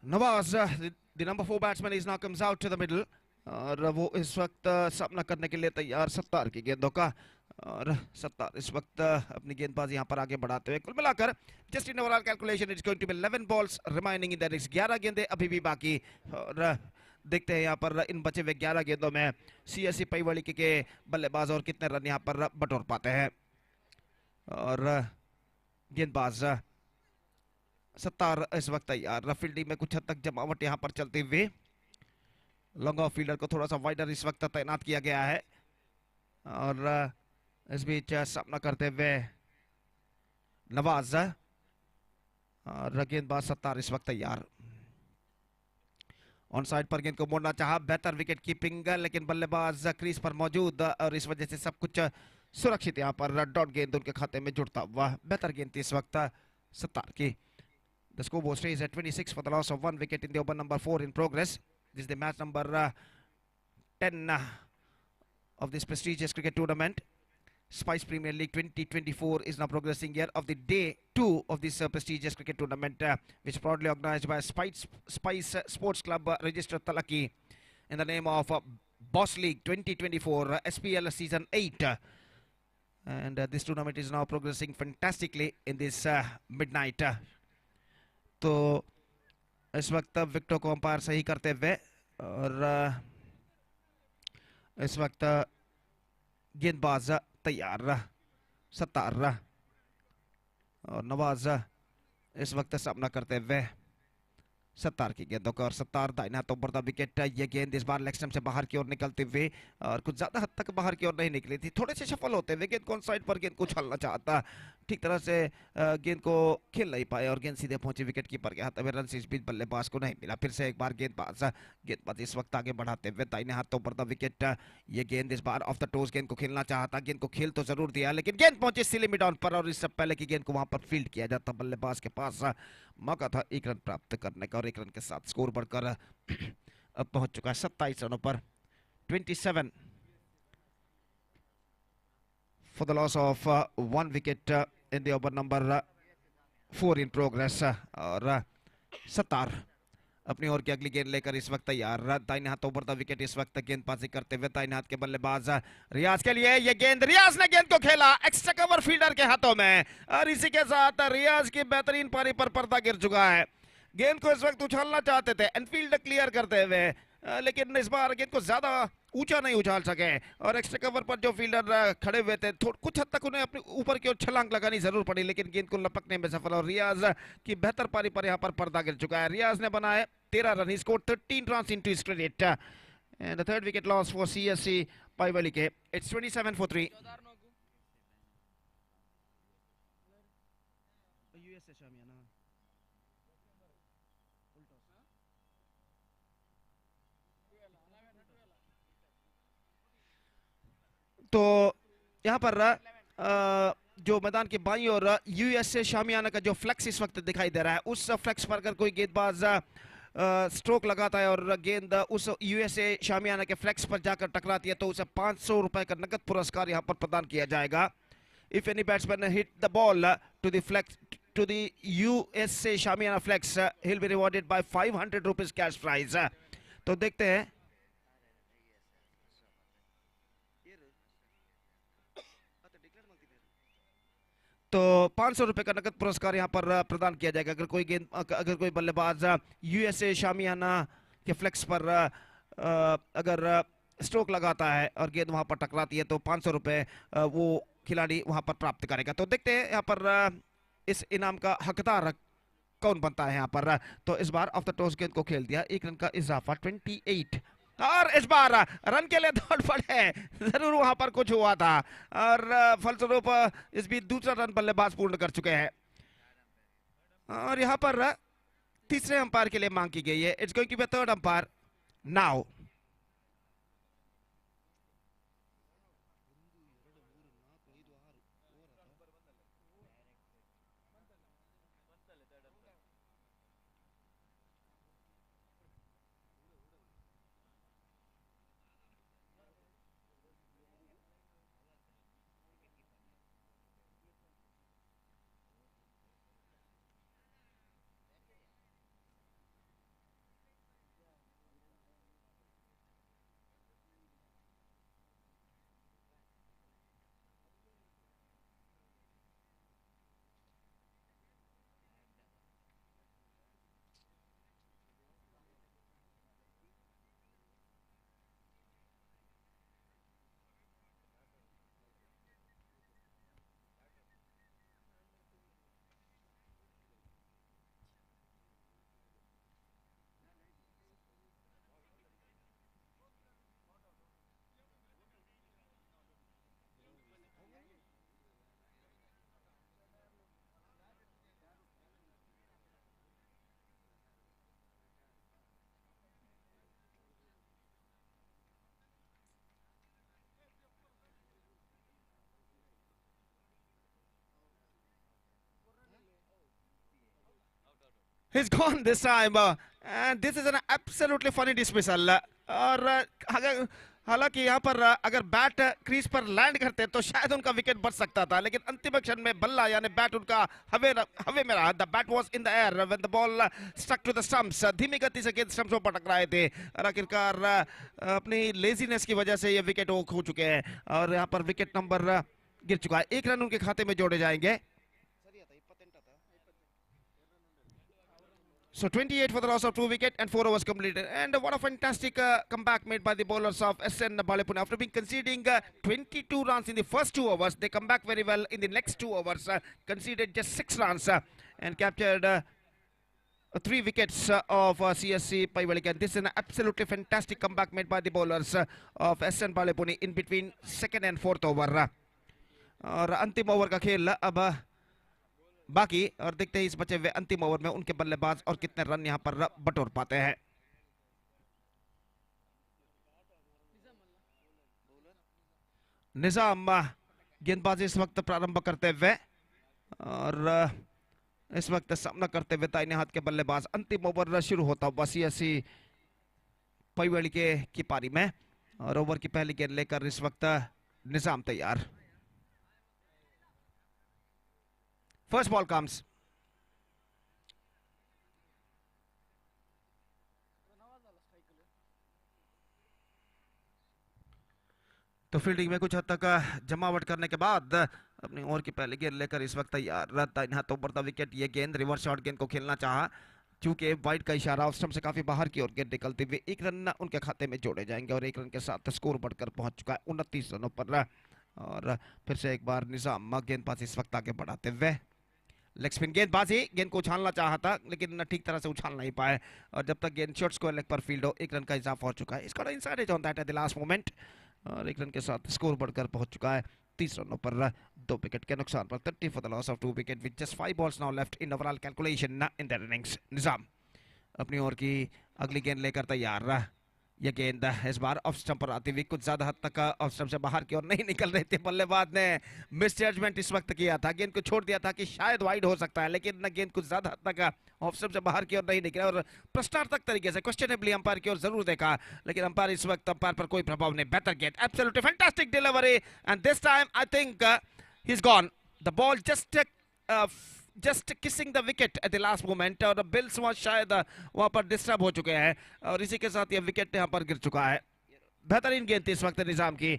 Nawaz the number 4 batsman is now comes out to the middle और वो इस वक्त सामना करने के लिए तैयार सत्तार की गेंदों का। और सत्तार इस वक्त अपनी गेंदबाजी यहां पर आगे बढ़ाते हुए, कुल मिलाकर just in overall calculation it's going to be 11 balls remaining in that is 11 गेंदें अभी भी बाकी। और देखते हैं यहां पर इन बचे हुए 11 गेंदों में सीएससी पाईवाली के बल्लेबाज और कितने रन यहां पर बटोर पाते हैं। और गेंदबाज सत्तार इस वक्त तैयार, फील्डिंग में कुछ हद तक जमावट यहां पर चलते हुए लॉन्ग ऑफ फील्डर को थोड़ा सा वाइडर इस वक्त तैनात किया गया है। और इस बीच सामना करते हुए नवाज और गेंदबाज सत्तार इस वक्त तैयार। ऑन साइड पर गेंद को मोड़ना चाहा, बेहतर विकेट कीपिंग, लेकिन बल्लेबाज क्रीज पर मौजूद और इस वजह से सब कुछ सुरक्षित यहां पर डॉट गेंद उनके खाते में जुड़ता हुआ। बेहतर गेंद थी इस वक्त सत्तार की। The scoreboard stays at 26 for the loss of 1 wicket in the over number 4 in progress. This is the match number 10 of this prestigious cricket tournament. Spice Premier League 2024 is now progressing here of the day 2 of this prestigious cricket tournament, which is proudly organized by Spice Sports Club registered THALAKKI in the name of Boss League 2024 SPL season 8. And this tournament is now progressing fantastically in this midnight. तो इस वक्त विकेटों को umpire सही करते हुए और इस वक्त गेंदबाज तैयार सत्तार और नवाज इस वक्त सामना करते हुए सत्तार की गेंदों का। और सत्तार दाहिना तो बढ़ता विकेट, ये गेंद इस बार लेग स्टंप से बाहर की ओर निकलते हुए और कुछ ज्यादा हद तक बाहर की ओर नहीं निकली थी, थोड़े से सफल होते हुए गेंद को साइड पर गेंद को उछालना चाहता, ठीक तरह से गेंद को खेल नहीं पाए और गेंद सीधे पहुंची विकेट कीपर के हाथ में। रन इस बीच बल्लेबाज को नहीं मिला। फिर से एक बार गेंदबाज इस वक्त आगे बढ़ाते हुए दाहिने हाथ तो बढ़ता विकेट, ये गेंद इस बार ऑफ द टोज गेंद को खेलना चाहता, गेंद को खेल तो जरूर दिया लेकिन गेंद पहुंची सिली मिड ऑन पर और इससे पहले की गेंद को वहां पर फील्ड किया जाता, बल्लेबाज के पास मौका था 1 रन प्राप्त करने का और 1 रन के साथ स्कोर बढ़कर अब पहुंच चुका है 27 रनों पर। 27 for the loss of 1 wicket in the over number 4 in progress. और सत्तार अपनी ओर की अगली गेंद लेकर इस वक्त तैयार, दाहिने हाथ बढ़ता विकेट इस वक्त गेंदबाजी करते हुए दाहिने हाथ के बल्लेबाज रियाज के लिए, ये गेंद रियाज ने गेंद को खेला एक्स्ट्रा कवर फील्डर के हाथों में और इसी के साथ रियाज की बेहतरीन पारी पर पर्दा गिर चुका है। गेंद को इस वक्त उछालना चाहते थे एनफील्ड क्लियर करते हुए, लेकिन इस बार गेंद को ज्यादा ऊंचा नहीं उछाल सके और एक्स्ट्रा कवर पर जो फील्डर खड़े हुए थे कुछ हद तक उन्हें अपने ऊपर की ओर छलांग लगानी जरूर पड़ी, लेकिन गेंद को लपकने में सफल और रियाज की बेहतर पारी पर यहां पर पर्दा गिर चुका है। रियाज ने बनाए 13 run, he scored 13 runs into his credit and the third wicket loss for CSC पाईवाली के। It's 27 for 3. तो यहाँ पर जो मैदान के बाईं ओर यूएसए शामियाना का जो फ्लेक्स इस वक्त दिखाई दे रहा है, उस फ्लेक्स पर अगर कोई गेंदबाज स्ट्रोक लगाता है और गेंद उस यूएसए शामियाना के फ्लेक्स पर जाकर टकराती है तो उसे 500 रुपए का नगद पुरस्कार यहाँ पर प्रदान किया जाएगा। If any batsman hit the ball to the flex to the USA shamiana flex he will be rewarded by 500 rupees cash prize. तो देखते हैं तो 500 रुपए का नगद पुरस्कार यहां पर प्रदान किया जाएगा अगर कोई बल्लेबाज यूएसए शामियाना के फ्लेक्स पर अगर स्ट्रोक लगाता है और गेंद वहां पर टकराती है तो 500 रुपए वो खिलाड़ी वहां पर प्राप्त करेगा। तो देखते हैं यहाँ पर इस इनाम का हकदार कौन बनता है यहाँ पर। तो इस बार ऑफ द टॉस गेंद को खेल दिया, 1 रन का इजाफा 28, और इस बार रन के लिए दौड़ पड़े, जरूर वहां पर कुछ हुआ था और फलस्वरूप इस बीच दूसरा रन बल्लेबाज पूर्ण कर चुके हैं और यहाँ पर तीसरे अंपायर के लिए मांग की गई है। It's going to be third umpire now. He's gone this time, and this is an absolutely funny dismissal. और अगर हालांकि यहाँ पर अगर बैट क्रीज पर लैंड करते तो शायद उनका विकेट बच सकता था, लेकिन अंतिम क्षण में बल्ला यानी बैट उनका हवे में रहा। The bat was in the air when the ball struck to the stumps. धीमी गति से गेंद स्टंप्स पर टकराए थे और आखिरकार अपनी लेजीनेस की वजह से ये विकेट वो खो चुके हैं और यहाँ पर विकेट नंबर गिर चुका है। 1 रन उनके खाते में जोड़े जाएंगे। So 28 for the loss of 2 wickets and 4 overs completed. And what a fantastic comeback made by the bowlers of SN Balepune. After being conceding 22 runs in the first 2 overs, they come back very well in the next 2 overs, conceded just 6 runs and captured 3 wickets of CSC Paivalika. And this is an absolutely fantastic comeback made by the bowlers of SN Balepune in between 2nd and 4th over. और अंतिम over का खेल अब बाकी और देखते हैं इस बचे हुए अंतिम ओवर में उनके बल्लेबाज और कितने रन यहां पर बटोर पाते हैं। निजाम गेंदबाजी इस वक्त प्रारंभ करते हुए और इस वक्त सामना करते हुए दाहिने हाथ के बल्लेबाज। अंतिम ओवर शुरू होता हुआ सीएससी पैवली के की पारी में और ओवर की पहली गेंद लेकर इस वक्त निजाम तैयार। First ball comes. तो फील्डिंग में कुछ हद तक जमावट करने के बाद अपनी ओवर की पहली गेंद लेकर इस वक्त तैयार। दाहिने हाथों पर द विकेट। ये गेंद रिवर्स शॉट गेंद को खेलना चाहा, चूंकि वाइड का इशारा ऑफ स्टंप से काफी बाहर की ओर गेंद निकलते हुए 1 रन उनके खाते में जोड़े जाएंगे और 1 रन के साथ स्कोर बढ़कर पहुंच चुका है 29 रनों पर। और फिर से एक बार निजाम गेंदबाजी इस वक्त आगे बढ़ाते हुए। लेग स्पिन गेंदबाजी, गेंद को उछालना चाहा था लेकिन ठीक तरह से उछाल नहीं पाए और जब तक गेंद शॉर्ट स्क्वायर लेग पर फील्ड हो 1 रन का इजाफा हो चुका है। इसका inside edge on that at the last moment और 1 रन के साथ स्कोर बढ़कर पहुंच चुका है 30 रनों पर 2 विकेट के नुकसान पर। 30 for the loss of 2 wicket with just 5 balls now left in overall calculation in that innings. Nizam अपनी ओर की अगली गेंद लेकर तैयार। यह गेंद इस बार ऑफ स्टंप पर आती हुई कुछ ज्यादा हद तक ऑफ स्टंप से बाहर की ओर नहीं निकल रही थी। बल्लेबाज ने मिस जजमेंट इस वक्त किया था, गेंद को छोड़ दिया था कि शायद वाइड हो सकता है, लेकिन गेंद कुछ ज्यादा हद तक ऑफ स्टंप से बाहर की ओर नहीं निकला और प्रश्नार्थक तरीके से क्वेश्चनेबली अंपायर की ओर जरूर देखा, लेकिन अंपायर इस वक्त अंपायर पर कोई प्रभाव नहीं। बेहतर गेंद, absolutely fantastic delivery and this time I think he is gone. The ball just kissing the wicket at the last moment और बिल्स वहां शायद वहां पर डिस्टर्ब हो चुके हैं और इसी के साथ ये विकेट यहां पर गिर चुका है। बेहतरीन गेंद थी इस वक्त निजाम की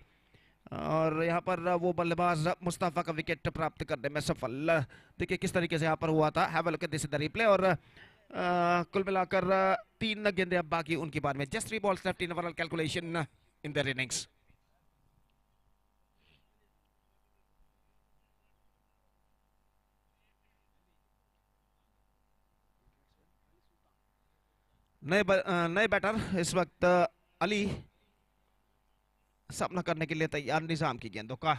और यहां पर वो बल्लेबाज मुस्तफा का विकेट प्राप्त करने में सफल। देखिए किस तरीके से यहां पर हुआ था। Have a look at this the replay और कुल मिलाकर 3 गेंदें अब बाकी उनकी बार में। Just 3 balls left in overall calculation in their innings. नए बैटर इस वक्त अली सामना करने के लिए तैयार निजाम की गेंदों का।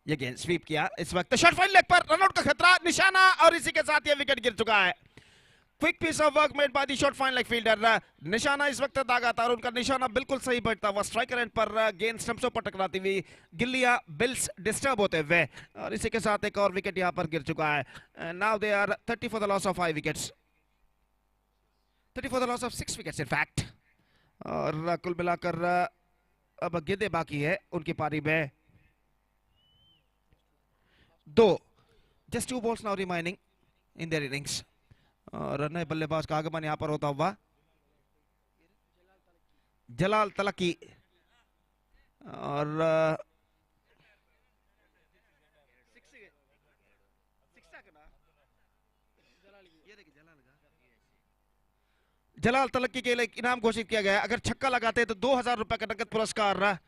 ये गेंद स्वीप किया, इस वक्त शॉट फाइन लेग पर रनआउट का खतरा, निशाना, और इसी के साथ ये विकेट गिर चुका है। Quick piece of work made by the short fine leg fielder. निशाना इस वक्त दागा था और उनका निशाना बिल्कुल सही बैठता हुआ स्ट्राइकर एंड पर गेंद स्टंप्सों पर टकराती हुई गिल्लियां बिल्स डिस्टर्ब होते हुए, और इसी के साथ एक और विकेट यहां पर गिर चुका है। Now they are 30 for the loss of 5 wickets, 30 for the loss of 6 wickets in fact. और कुल मिलाकर अब गेंदें बाकी है उनकी पारी में 2, just 2 balls now remaining in their innings. और नए बल्लेबाज का आगमन यहां पर होता हुआ जलाल तलक्की, और जलाल तलक्की के लिए इनाम घोषित किया गया। अगर छक्का लगाते तो 2000 रुपए का नगद पुरस्कार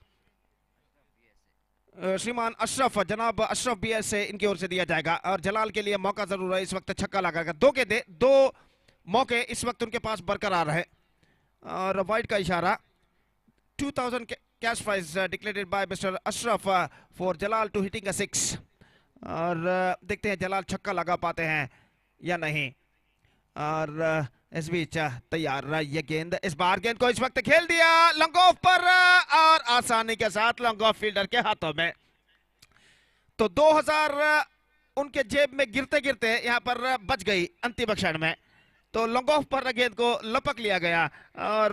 श्रीमान अशरफ, जनाब अशरफ बीएस से इनकी ओर से दिया जाएगा। और जलाल के लिए मौका जरूर है इस वक्त छक्का लगाकर, 2 गेंदें 2 मौके इस वक्त उनके पास बरकरार है। और वाइड का इशारा, 2000 cash prize declared by mister Ashraf for Jalal to hitting a 6। और देखते हैं जलाल छक्का लगा पाते हैं या नहीं। और इस बीच तैयार ये गेंद, इस बार गेंद को इस वक्त खेल दिया लॉन्ग ऑफ पर, और आसानी के साथ लॉन्ग ऑफ फील्डर के हाथों में। तो 2000 उनके जेब में गिरते गिरते यहां पर बच गई अंतिम क्षण में। तो लॉन्ग ऑफ पर गेंद को लपक लिया गया, और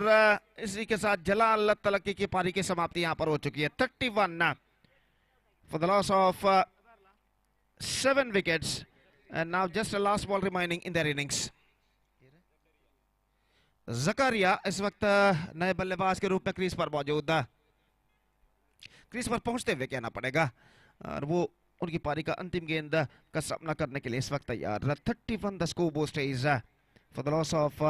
इसी के साथ जलाल तलक्की की पारी की समाप्ति यहां पर हो चुकी है। 31 for the loss of 7 wickets, and now just a last ball remaining in their innings. Zakaria इस वक्त नए बल्लेबाज के रूप में क्रीज पर मौजूद, क्रीज पर पहुंचते हुए कहना पड़ेगा, और वो उनकी पारी का अंतिम गेंद का सामना करने के लिए इस वक्त तैयार। 31 the score board is for the loss of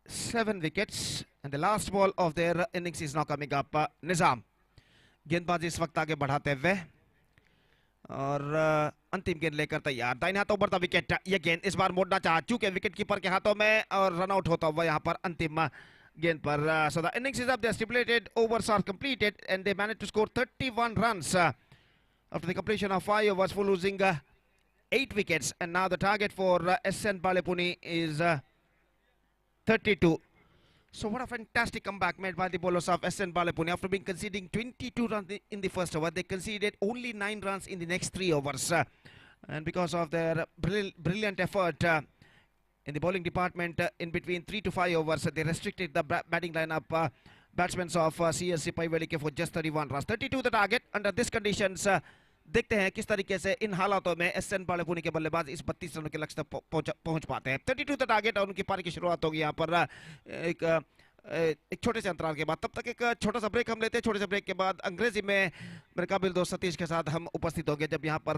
7 wickets, and the last ball of their innings is now coming up. Nizam गेंदबाजी इस वक्त आगे बढ़ाते हुए, और अंतिम गेंद लेकर तैयार। दाहिने हाथों बढ़ता विकेट, ये गेंद इस बार मोड़ना चाहा चूंकि विकेट कीपर के हाथों में, और रन आउट होता हुआ यहां पर अंतिम गेंद पर। So the innings is up, the stipulated overs are completed and they manage to score 31 runs after the completion of 5 overs for losing 8 wickets, and now the target for SN Balepuni is 32. So what a fantastic comeback made by the bowlers of SN Balepuni. After being conceding 22 runs in the first over, they conceded only 9 runs in the next 3 overs. And because of their brilliant effort in the bowling department in between 3 to 5 overs, they restricted the batting lineup batsmen of CSC Paivelike for just 31 runs. 32 the target under these conditions. देखते हैं किस तरीके से इन हालातों में SN बालेपुनी के बल्लेबाज इस 32 रनों के लक्ष्य तक पहुंच पाते हैं। 32 द टारगेट, और उनकी पारी की शुरुआत होगी यहाँ पर एक छोटे से अंतराल के बाद। तब तक एक छोटा सा ब्रेक हम लेते हैं। छोटे से ब्रेक के बाद अंग्रेजी में मेरे काबिल दोस्त सतीश के साथ हम उपस्थित होंगे जब यहाँ पर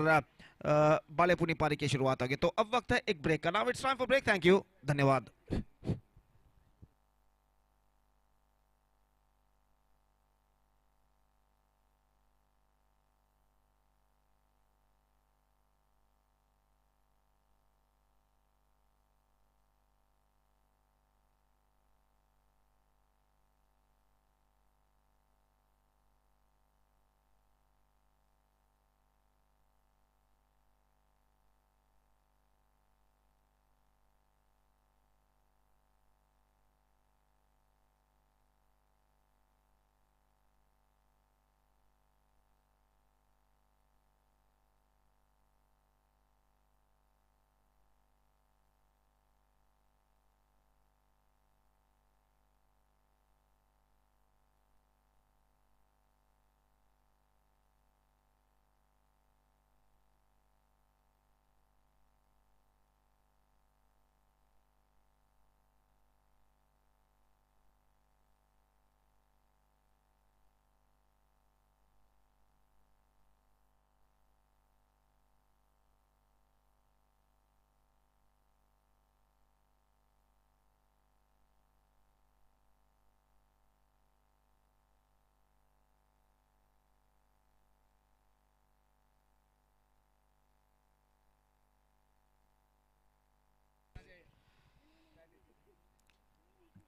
बालेपुनी पारी की शुरुआत होगी। तो अब वक्त है एक ब्रेक का। Now it's time for break. Thank you, धन्यवाद।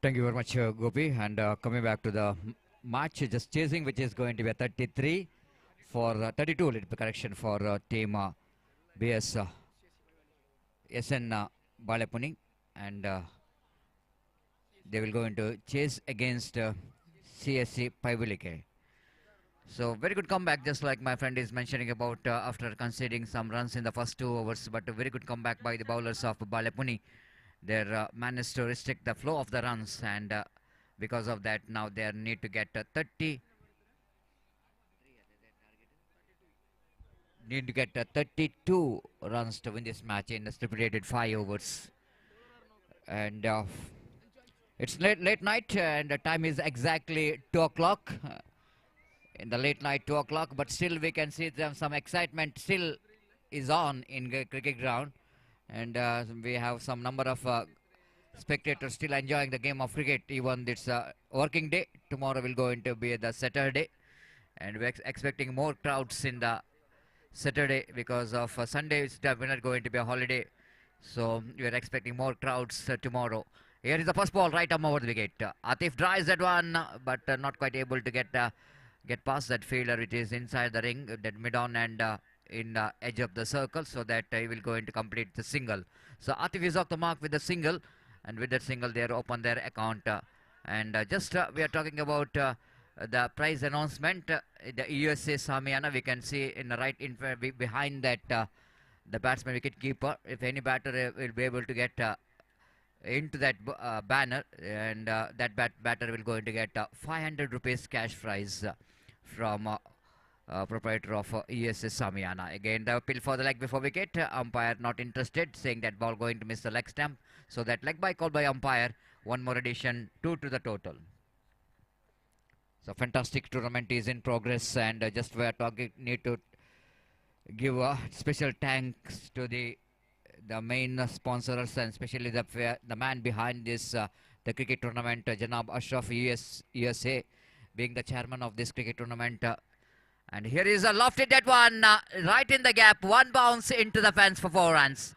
Thank you very much, Gopi. And coming back to the match, just chasing, which is going to be a 33 for 32, little bit correction for team BS SN Balepuni. And they will go into chase against CSC Paivilike. So very good comeback, just like my friend is mentioning about after conceding some runs in the first 2 overs, but a very good comeback by the bowlers of Balepuni. They managed to restrict the flow of the runs, and because of that now they need to get 32 runs to win this match in the stipulated 5 overs. And it's late night, and the time is exactly 2 o'clock. In the late night 2 o'clock, but still we can see some excitement still is on in the cricket ground, and we have some number of spectators still enjoying the game of cricket, even it's a working day. Tomorrow will going to be the Saturday, and we're expecting more crowds in the Saturday because of Sunday is definitely going to be a holiday, so we are expecting more crowds tomorrow. Here is the first ball, right arm over the wicket. Atif drives that one, but not quite able to get past that fielder. It is inside the ring, that mid-on and in the edge of the circle, so that he will go into complete the single. So Atif is off the mark with the single, and with that single they open their account. And just we are talking about the prize announcement. The USA Samiana, we can see in the right behind that the batsman wicket keeper. If any batter will be able to get into that banner, and that batter will going to get 500 rupees cash prize from proprietor of USS Samiana. Again the appeal for the leg before wicket, umpire not interested, saying that ball going to miss the leg stump, so that leg by call by umpire. One more addition, 2 to the total. So fantastic tournament is in progress, and just we are talking, need to give special thanks to the main sponsors, and especially the man behind this the cricket tournament, Janab Ashraf USA, being the chairman of this cricket tournament. And here is a lofted that one, right in the gap, one bounce into the fence for 4 runs.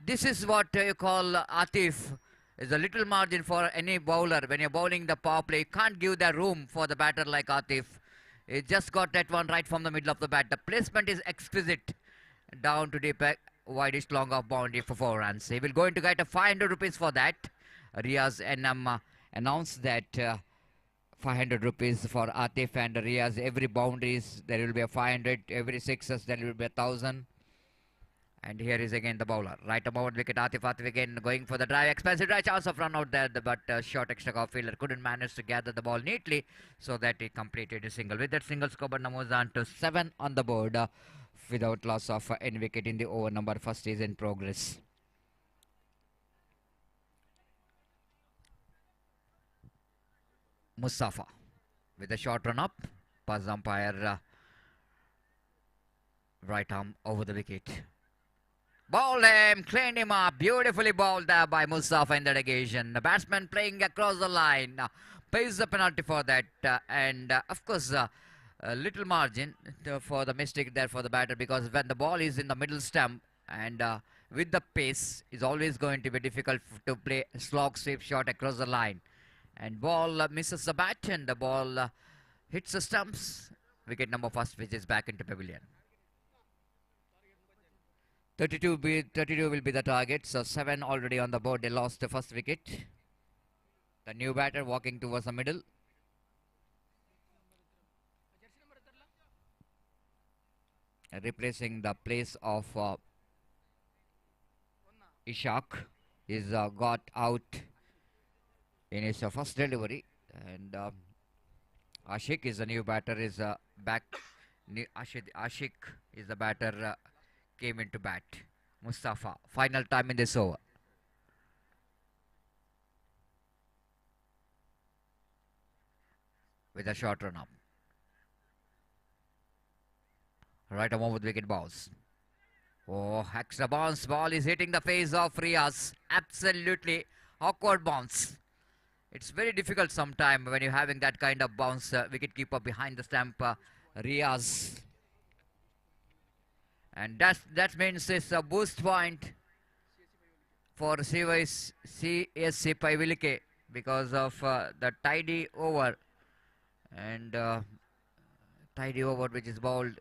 This is what you call Atif. Is a little margin for any bowler. When you're bowling the power play, you can't give the room for the batter like Atif. He just got that one right from the middle of the bat. The placement is exquisite. Down to deep, widest long off boundary for 4 runs. He will going to get a 500 rupees for that. Riaz NM announced that 500 rupees for Atif and Riaz. Every boundaries there will be a 500. Every sixes there will be 1,000. And here is again the bowler. Right about wicket, Atif again going for the drive. Expensive drive, chance of run out there, but short extra off fielder couldn't manage to gather the ball neatly, so that he completed a single. With that single, Skoban moves on to 7 on the board without loss of any wicket in the over number. First is in progress. Mustafa with a short run up. Pass umpire, right arm over the wicket. Bowled him, cleaned him up, beautifully bowled there by Mustafa in that occasion. The batsman playing across the line, pays the penalty for that, and of course a little margin for the mistake there for the batter, because when the ball is in the middle stump and with the pace, it's always going to be difficult to play slog sweep shot across the line. And ball misses the bat, and the ball hits the stumps. Wicket number first, which is back into pavilion. 32 will be the target, so 7 already on the board. They lost the first wicket. The new batter walking towards the middle. Replacing the place of Ishaq is got out in his first delivery, and Ashik is the new batter, is back. Ashik is the batter, came into bat. Mustafa, final time in this over. With a short run up. Right arm with wicket bounce. Oh, extra bounce. Ball is hitting the face of Riaz. Absolutely awkward bounce. It's very difficult sometimes when you're having that kind of bounce. Wicket keeper behind the stump, Riaz. And that means it's a boost point for CSC Paivilike, because of the tidy over and tidy over which is bowled.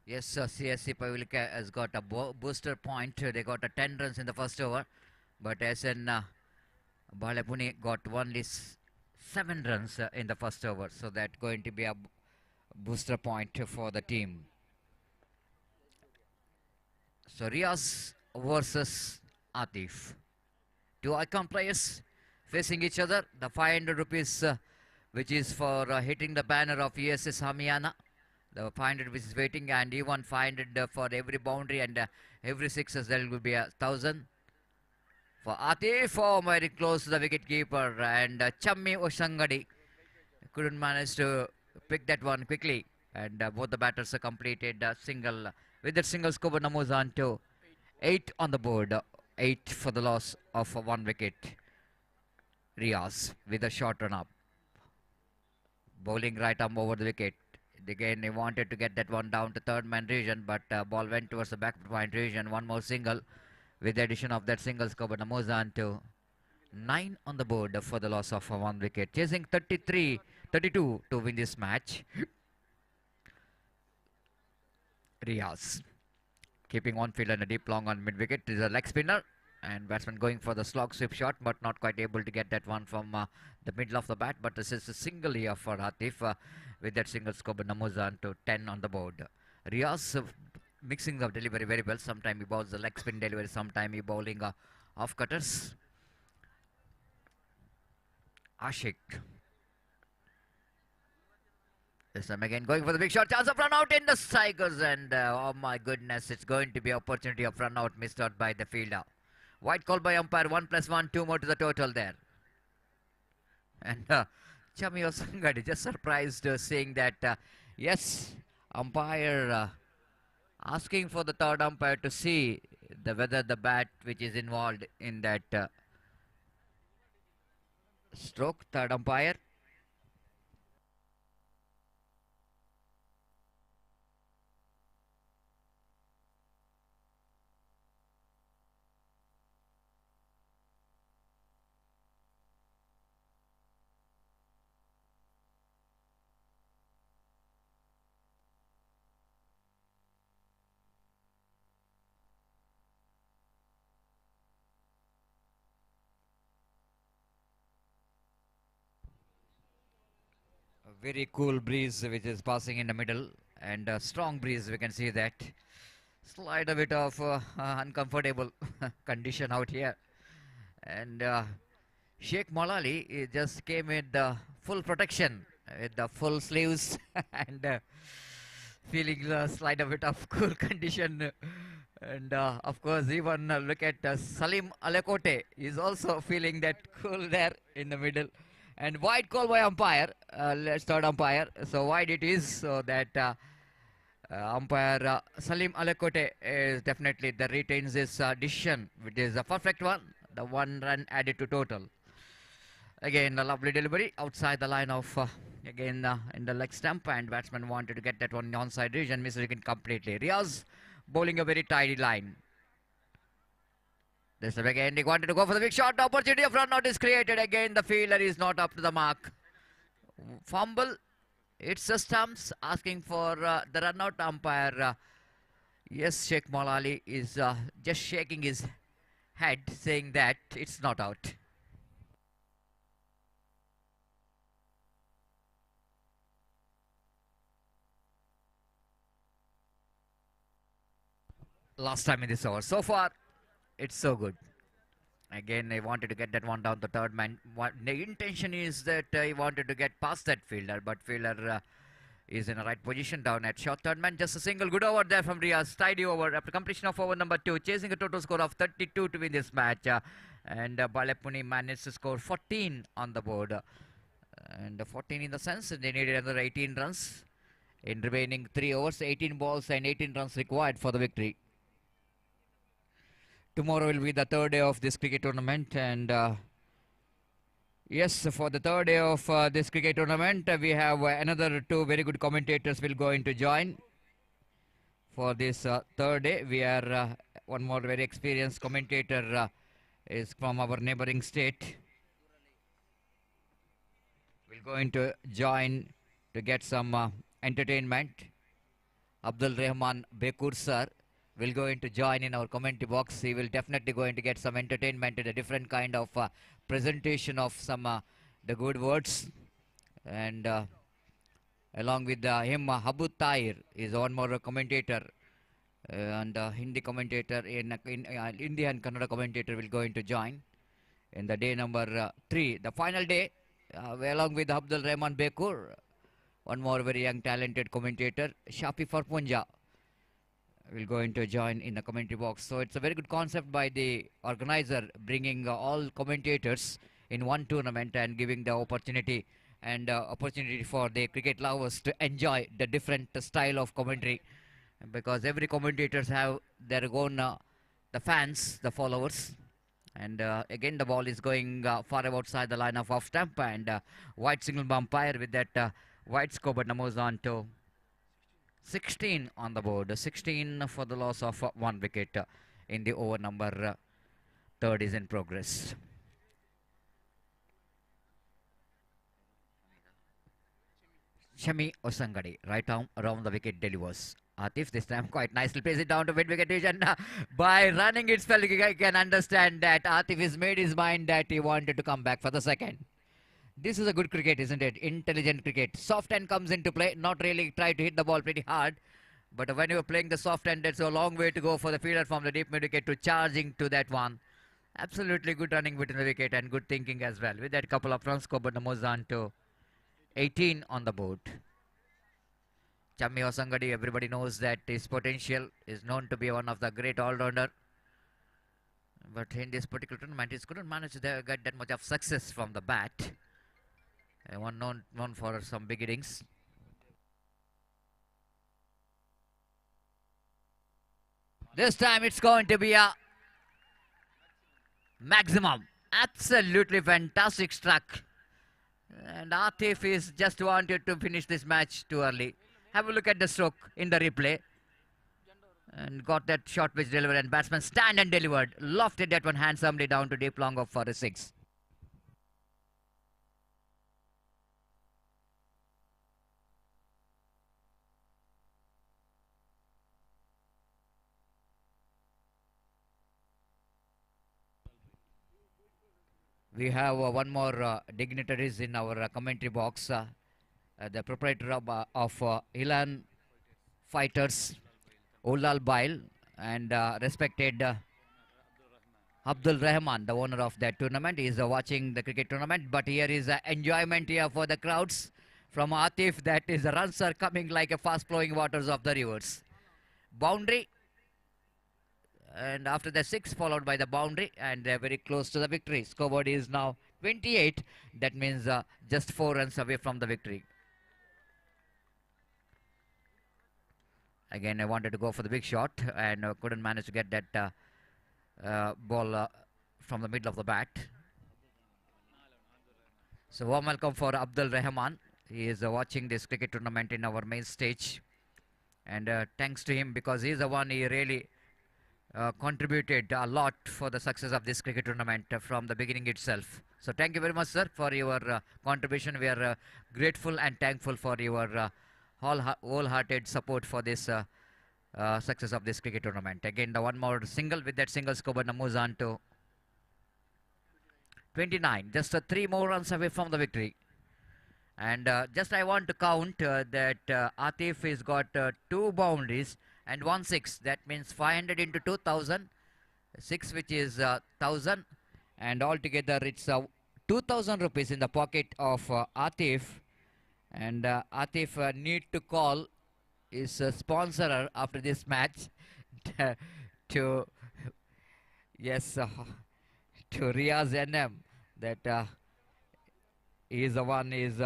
Yes, CSC Pavilka has got a booster point. They got a 10 runs in the first over, but SN Balepuni got only 7 runs in the first over, so that's going to be a booster point for the team. So Riaz versus Atif. Two icon players facing each other. The 500 rupees which is for hitting the banner of ESS Hamiana. The 500 which is waiting, and even 500 for every boundary, and every sixes there will be 1,000. For Atif, oh, very close to the wicket keeper, and Chammi Oshangadi couldn't manage to pick that one quickly, and both the batters completed a single. With that single, score moves on to 8 on the board, 8 for the loss of 1 wicket. Riaz with a short run up, bowling right arm over the wicket. Again, he wanted to get that one down to third man region, but ball went towards the back point region. One more single. With the addition of that single, score moves on to 9 on the board for the loss of 1 wicket. Chasing 32 to win this match. Riaz keeping one field and a deep long on mid wicket is a leg spinner, and batsman going for the slog sweep shot, but not quite able to get that one from the middle of the bat. But this is a single here for Atif. With that single, score moves on to 10 on the board. Riaz mixing the delivery very well. Sometime he bowls the leg spin delivery, sometime he bowling off cutters. Ashik. This time again going for the big shot. Chance of run out in the strikers, and oh my goodness, it's going to be opportunity of run out missed out by the fielder. White call by umpire. 1+1, 2 more to the total there. And Chami Osangadi just surprised seeing that. Yes, umpire asking for the third umpire to see whether the bat which is involved in that stroke. Third umpire. A very cool breeze which is passing in the middle, and a strong breeze, we can see that. Slight a bit of uncomfortable condition out here. And Sheikh Malali just came with the full protection, with the full sleeves, and feeling a slight a bit of cool condition. And of course, even look at Salim Alakote is also feeling that cool there in the middle. And wide call by umpire, third umpire. So wide it is, so that umpire Salim Alakote is definitely the retains his decision, which is a perfect one. The 1 run added to total. Again, a lovely delivery outside the line of again in the leg stump, and batsman wanted to get that one onside region, missed it completely. Riaz bowling a very tidy line. This time again, he wanted to go for the big shot. Opportunity of run out is created. Again, the fielder is not up to the mark. Fumble. It's a stumps asking for the run out. Umpire. Yes, Sheikh Malali is just shaking his head, saying that it's not out. Last time in this over. So far, it's so good. Again, I wanted to get that one down the third man. The intention is that he wanted to get past that fielder, but fielder is in the right position down at short third man. Just a single good over there from Riaz. Tidy over after completion of over number 2. Chasing a total score of 32 to win this match. And Balepuni managed to score 14 on the board. And 14 in the sense they needed another 18 runs in remaining 3 overs. 18 balls and 18 runs required for the victory. Tomorrow will be the third day of this cricket tournament, and yes, for the third day of this cricket tournament, we have another 2 very good commentators will going to join. For this third day, we are one more very experienced commentator is from our neighboring state. Will going to join to get some entertainment. Abdul Rahman Bekur sir will going to join in our commentary box. He will definitely going to get some entertainment and a different kind of presentation of some the good words. And along with him, Habud Tahir is one more commentator and Hindi commentator in India and Kannada commentator will going to join in the day number 3, the final day, along with Abdul Rahman Bekur, one more very young talented commentator, Shafi Farpunja, will going to join in the commentary box. So it's a very good concept by the organizer, bringing all commentators in one tournament and giving the opportunity for the cricket lovers to enjoy the different style of commentary, because every commentators have their own the fans, the followers. And again the ball is going far outside the line of off stump, and white signal umpire with that white scoreboard moves on to 16 on the board. 16 for the loss of 1 wicket in the over number 3rd is in progress. Shami Osangadi, right arm around the wicket delivers. Atif this time quite nicely plays it down to mid wicket region. By running it spell, I can understand that Atif has made his mind that he wanted to come back for the second. This is a good cricket, isn't it? Intelligent cricket. Soft end comes into play. Not really try to hit the ball pretty hard. But when you're playing the soft end, it's a long way to go for the fielder from the deep mid wicket to charging to that one. Absolutely good running between the wicket and good thinking as well. With that couple of runs, Scored moves on to 18 on the board. Chammi Osangadi, everybody knows that his potential is known to be one of the great all-rounder. But in this particular tournament, he couldn't manage to get that much of success from the bat. One known for some big innings. This time it's going to be a maximum. Absolutely fantastic struck. And Atif is just wanted to finish this match too early. Have a look at the stroke in the replay. And got that short pitch delivered, and batsman stand and delivered. Lofted that one handsomely down to deep long off for a 6. We have one more dignitaries in our commentary box. The proprietor of Ilan Fighters, Ulal Bail, and respected Abdul Rahman, the owner of that tournament, is watching the cricket tournament. But here is enjoyment here for the crowds from Atif. That is, the runs are coming like a fast flowing waters of the rivers. Boundary. And after the 6 followed by the boundary, and they're very close to the victory. Scoreboard is now 28. That means just 4 runs away from the victory. Again, I wanted to go for the big shot and couldn't manage to get that ball from the middle of the bat. So warm welcome for Abdul Rahman. He is watching this cricket tournament in our main stage. And thanks to him, because he is the one, he really contributed a lot for the success of this cricket tournament from the beginning itself. So thank you very much, sir, for your contribution. We are grateful and thankful for your wholehearted support for this success of this cricket tournament. Again, the one more single. With that single, scoreboard moves on to 29. Just 3 more runs away from the victory. And just I want to count that Atif has got 2 boundaries and 1 6. That means 500 into 2,000. 6 which is 1,000. And altogether it's 2,000 rupees in the pocket of Atif. And Atif need to call his sponsorer after this match to yes to Riaz NM that he is the one is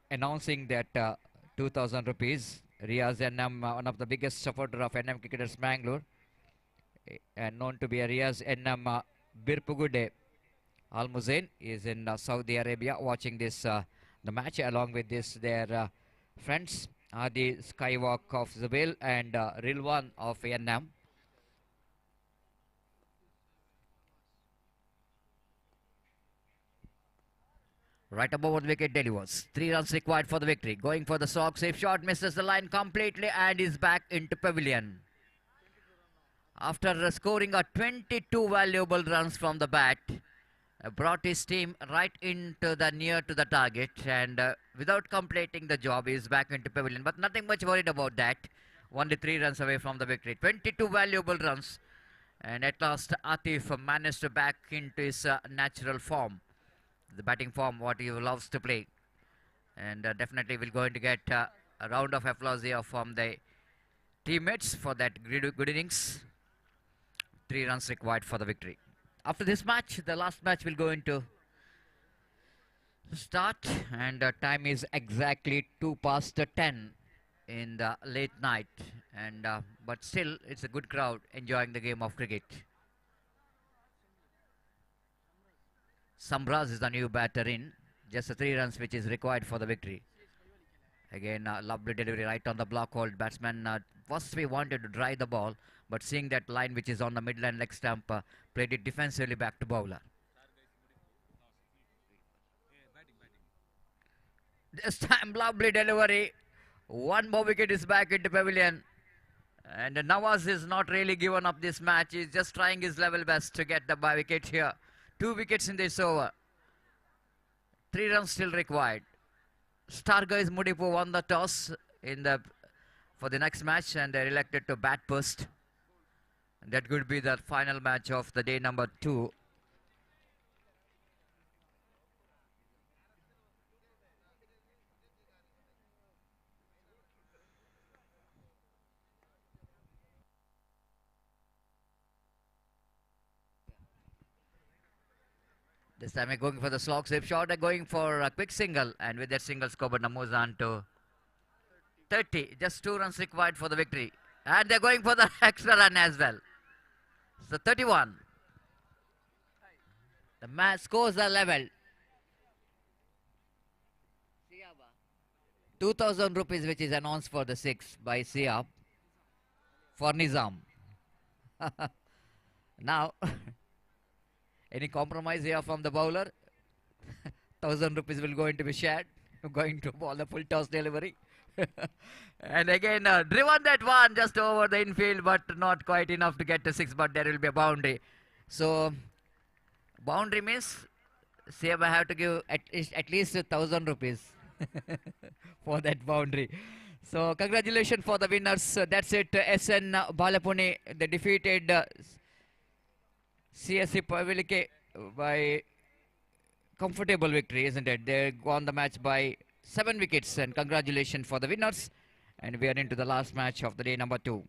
announcing that 2000 rupees. Riaz NM, one of the biggest supporter of NM Cricketers Bangalore, and known to be a Riaz NM Birpugude Al Muzain is in Saudi Arabia watching this the match along with this their friends Adi Skywalk of Zubail and Rilwan of NM. Right above the wicket delivers. 3 runs required for the victory. Going for the sock. Safe shot. Misses the line completely and is back into pavilion. After scoring a 22 valuable runs from the bat, brought his team right into the near to the target and without completing the job, he is back into pavilion. But nothing much worried about that. Only 3 runs away from the victory. 22 valuable runs. And at last, Atif managed to back into his natural form. The batting form what he loves to play, and definitely will going to get a round of applause here from the teammates for that good innings. 3 runs required for the victory. After this match, the last match will go into start, and time is exactly 10 in the late night, and but still it's a good crowd enjoying the game of cricket. Samraz is the new batter in. Just the 3 runs which is required for the victory. Again, lovely delivery right on the block hold. Batsman first we wanted to dry the ball, but seeing that line which is on the midline leg stump, played it defensively back to bowler. This time, lovely delivery. One more wicket is back into pavilion. And Nawaz is not really given up this match. He's just trying his level best to get the wicket here. 2 wickets in this over. 3 runs still required. Star guys Mudipu won the toss for the next match, and they're elected to bat first. And that could be the final match of the day number 2. This time they're going for the slog slip shot. They're going for a quick single, and with that single scored moves on to 30. Just 2 runs required for the victory. And they're going for the extra run as well. So 31. The match scores are level. 2000 rupees which is announced for the 6 by Siab for Nizam. Now, any compromise here from the bowler? 1000 rupees will going to be shared. Going to ball the full toss delivery. And again, driven that one just over the infield, but not quite enough to get to 6, but there will be a boundary. So, boundary means Siab have to give at least 1000 rupees for that boundary. So, congratulations for the winners. That's it. SN Balapuni, they defeated CSC Pavilike by comfortable victory, isn't it? They won the match by 7 wickets, and congratulations for the winners. And we are into the last match of the day number 2.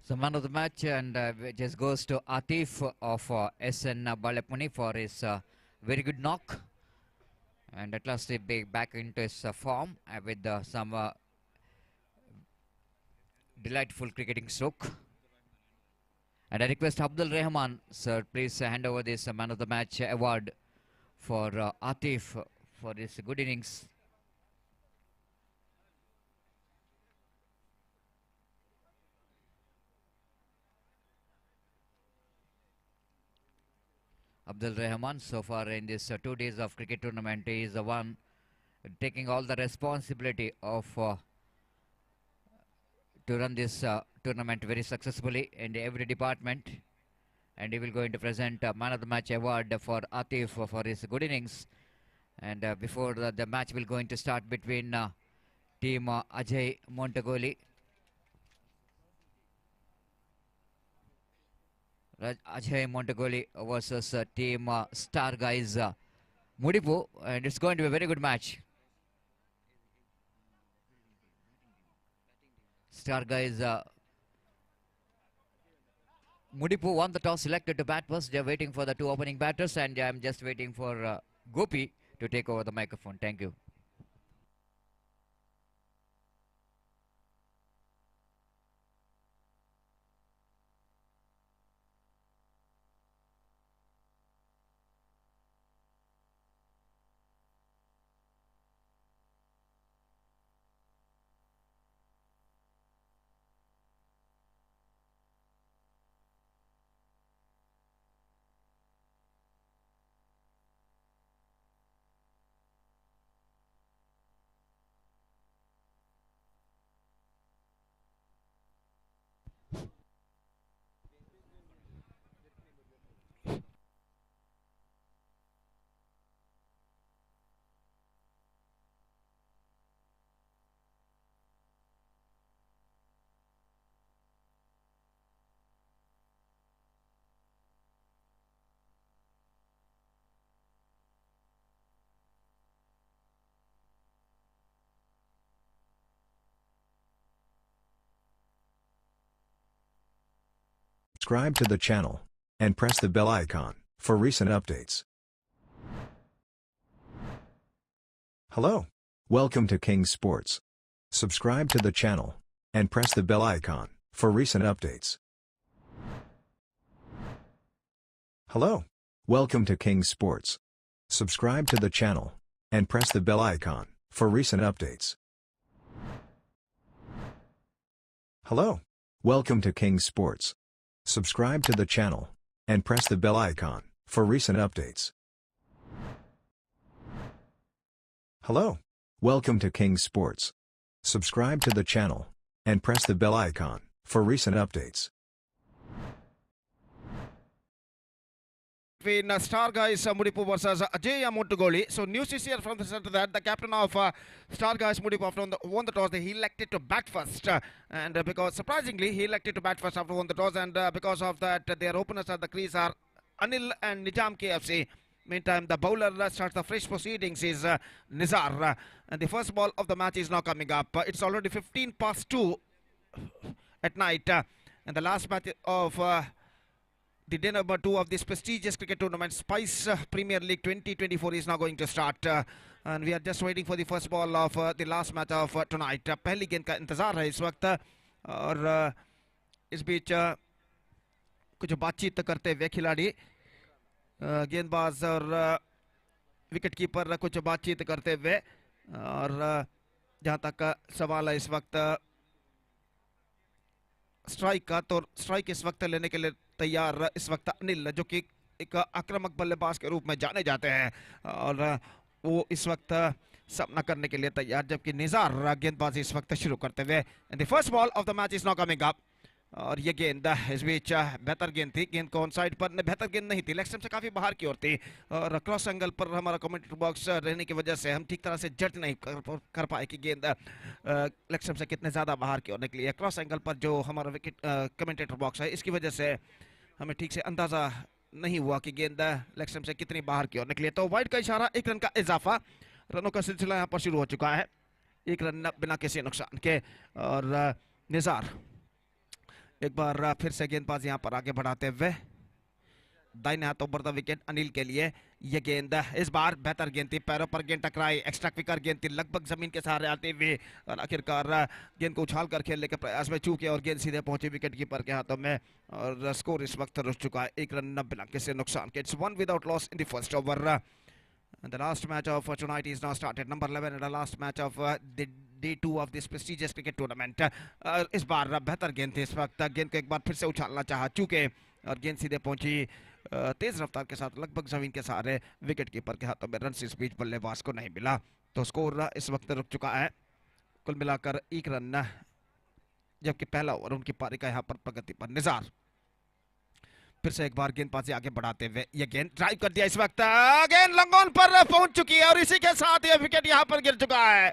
So man of the match, and just goes to Atif of SN Balepuni for his very good knock. And at last he be back into his form with some delightful cricketing stroke. And I request Abdul Rahman, sir, please hand over this man of the match award for Atif for his good innings. Abdul Rahman, so far in this 2 days of cricket tournament, he is the one taking all the responsibility of to run this tournament very successfully in every department, and he will going to present man of the match award for Atif for his good innings. And before the match will going to start between team Ajay Montagoli, Ajay Montagoli versus team Star Guys Mudipu, and it's going to be a very good match. Star Guys Mudipu won the toss, selected to bat first. They are waiting for the two opening batters, and I am just waiting for Gopi to take over the microphone. Thank you. Subscribe to the channel and press the bell icon for recent updates. Hello. Welcome to King Sports. Subscribe to the channel and press the bell icon for recent updates. Hello. Welcome to King Sports. Subscribe to the channel and press the bell icon for recent updates. Hello. Welcome to King Sports. Subscribe to the channel and press the bell icon for recent updates. Hello. Welcome to King Sports. Subscribe to the channel and press the bell icon for recent updates. Between Star Guys Mudipu versus Ajay Montagoli. So news is here from the center that the captain of Star Guys Mudipu, after won the toss, he elected to bat first, and because surprisingly he elected to bat first after won the toss, and because of that their openers at the crease are Anil and Nijam KFC. Meantime, the bowler starts the fresh proceedings is Nizar, and the first ball of the match is now coming up. It's already 15 past 2 at night, and the last match of the day number 2 of this prestigious cricket tournament, Spice Premier League 2024, is now going to start, and we are just waiting for the first ball of the last match of tonight. पहली गेंद का इंतजार है इस वक्त, और इस बीच कुछ बातचीत करते हुए खिलाड़ी, गेंदबाज और विकेट कीपर कुछ बातचीत करते हुए, और जहां तक सवाल है इस वक्त स्ट्राइक का, तो स्ट्राइक इस वक्त लेने के लिए तैयार इस वक्त अनिल, जो कि एक आक्रामक बल्लेबाज के रूप में जाने जाते हैं, और वो इस वक्त सामना करने के लिए तैयार, जबकि निजार गेंदबाजी इस वक्त शुरू करते हुए। And the first ball of the match is now coming up, और ये गेंद इस बीच बेहतर गेंद थी, गेंद को ऑन साइड पर बेहतर गेंद नहीं थी, लेग स्टंप से काफी बाहर की ओर थी, और क्रॉस एंगल पर हमारा कमेंटेटर बॉक्स रहने की वजह से हम ठीक तरह से जज नहीं कर पाए कि गेंद लेग स्टंप से कितने ज्यादा बाहर की ओर निकली है। क्रॉस एंगल पर जो हमारा विकेट कमेंटेटर बॉक्स है, इसकी वजह से हमें ठीक से अंदाजा नहीं हुआ कि गेंद लेग स्टंप से कितनी बाहर की ओर निकली है। तो वाइड का इशारा, 1 रन का इजाफा, रनों का सिलसिला यहाँ पर शुरू हो चुका है, 1 रन बिना किसी नुकसान के, और निजार एक बार फिर से गेंदबाज यहाँ पर आगे बढ़ाते हुए दाहिने हाथों पर विकेट अनिल के लिए। ये गेंद इस बार बेहतर गेंद थी, पैरों पर गेंद टकराई, एक्स्ट्रा क्विकर गेंद थी, लगभग जमीन के सहारे आते हुए और आखिरकार गेंद को उछाल कर खेलने के प्रयास में चूके और गेंद सीधे पहुंची विकेट कीपर के हाथों में और स्कोर इस वक्त रुक चुका है 1 रन 90 अंक से नुकसान के। It's 1 without loss in the first over. The last match of tonight is now started. Number 11 and the last match of the day-2 of this prestigious cricket tournament. इस बार बेहतर गेंद थी, इस वक्त गेंद को एक बार फिर से उछालना चाहा चूके और गेंद सीधे पहुंची तेज रफ्तार के साथ लगभग जमीन के सहारे विकेट कीपर के हाथों में। रन इस बीच बल्लेबाज को नहीं मिला तो स्कोर इस वक्त रुक चुका है कुल मिलाकर 1 रन, जबकि पहला ओवर उनकी पारी का यहाँ पर प्रगति पर। निजार फिर से एक बार गेंदबाजी आगे बढ़ाते हुए ये गेंद ड्राइव कर दिया, इस वक्त गेंद लंगोन पर पहुंच चुकी है और इसी के साथ ये विकेट यहां पर गिर चुका है।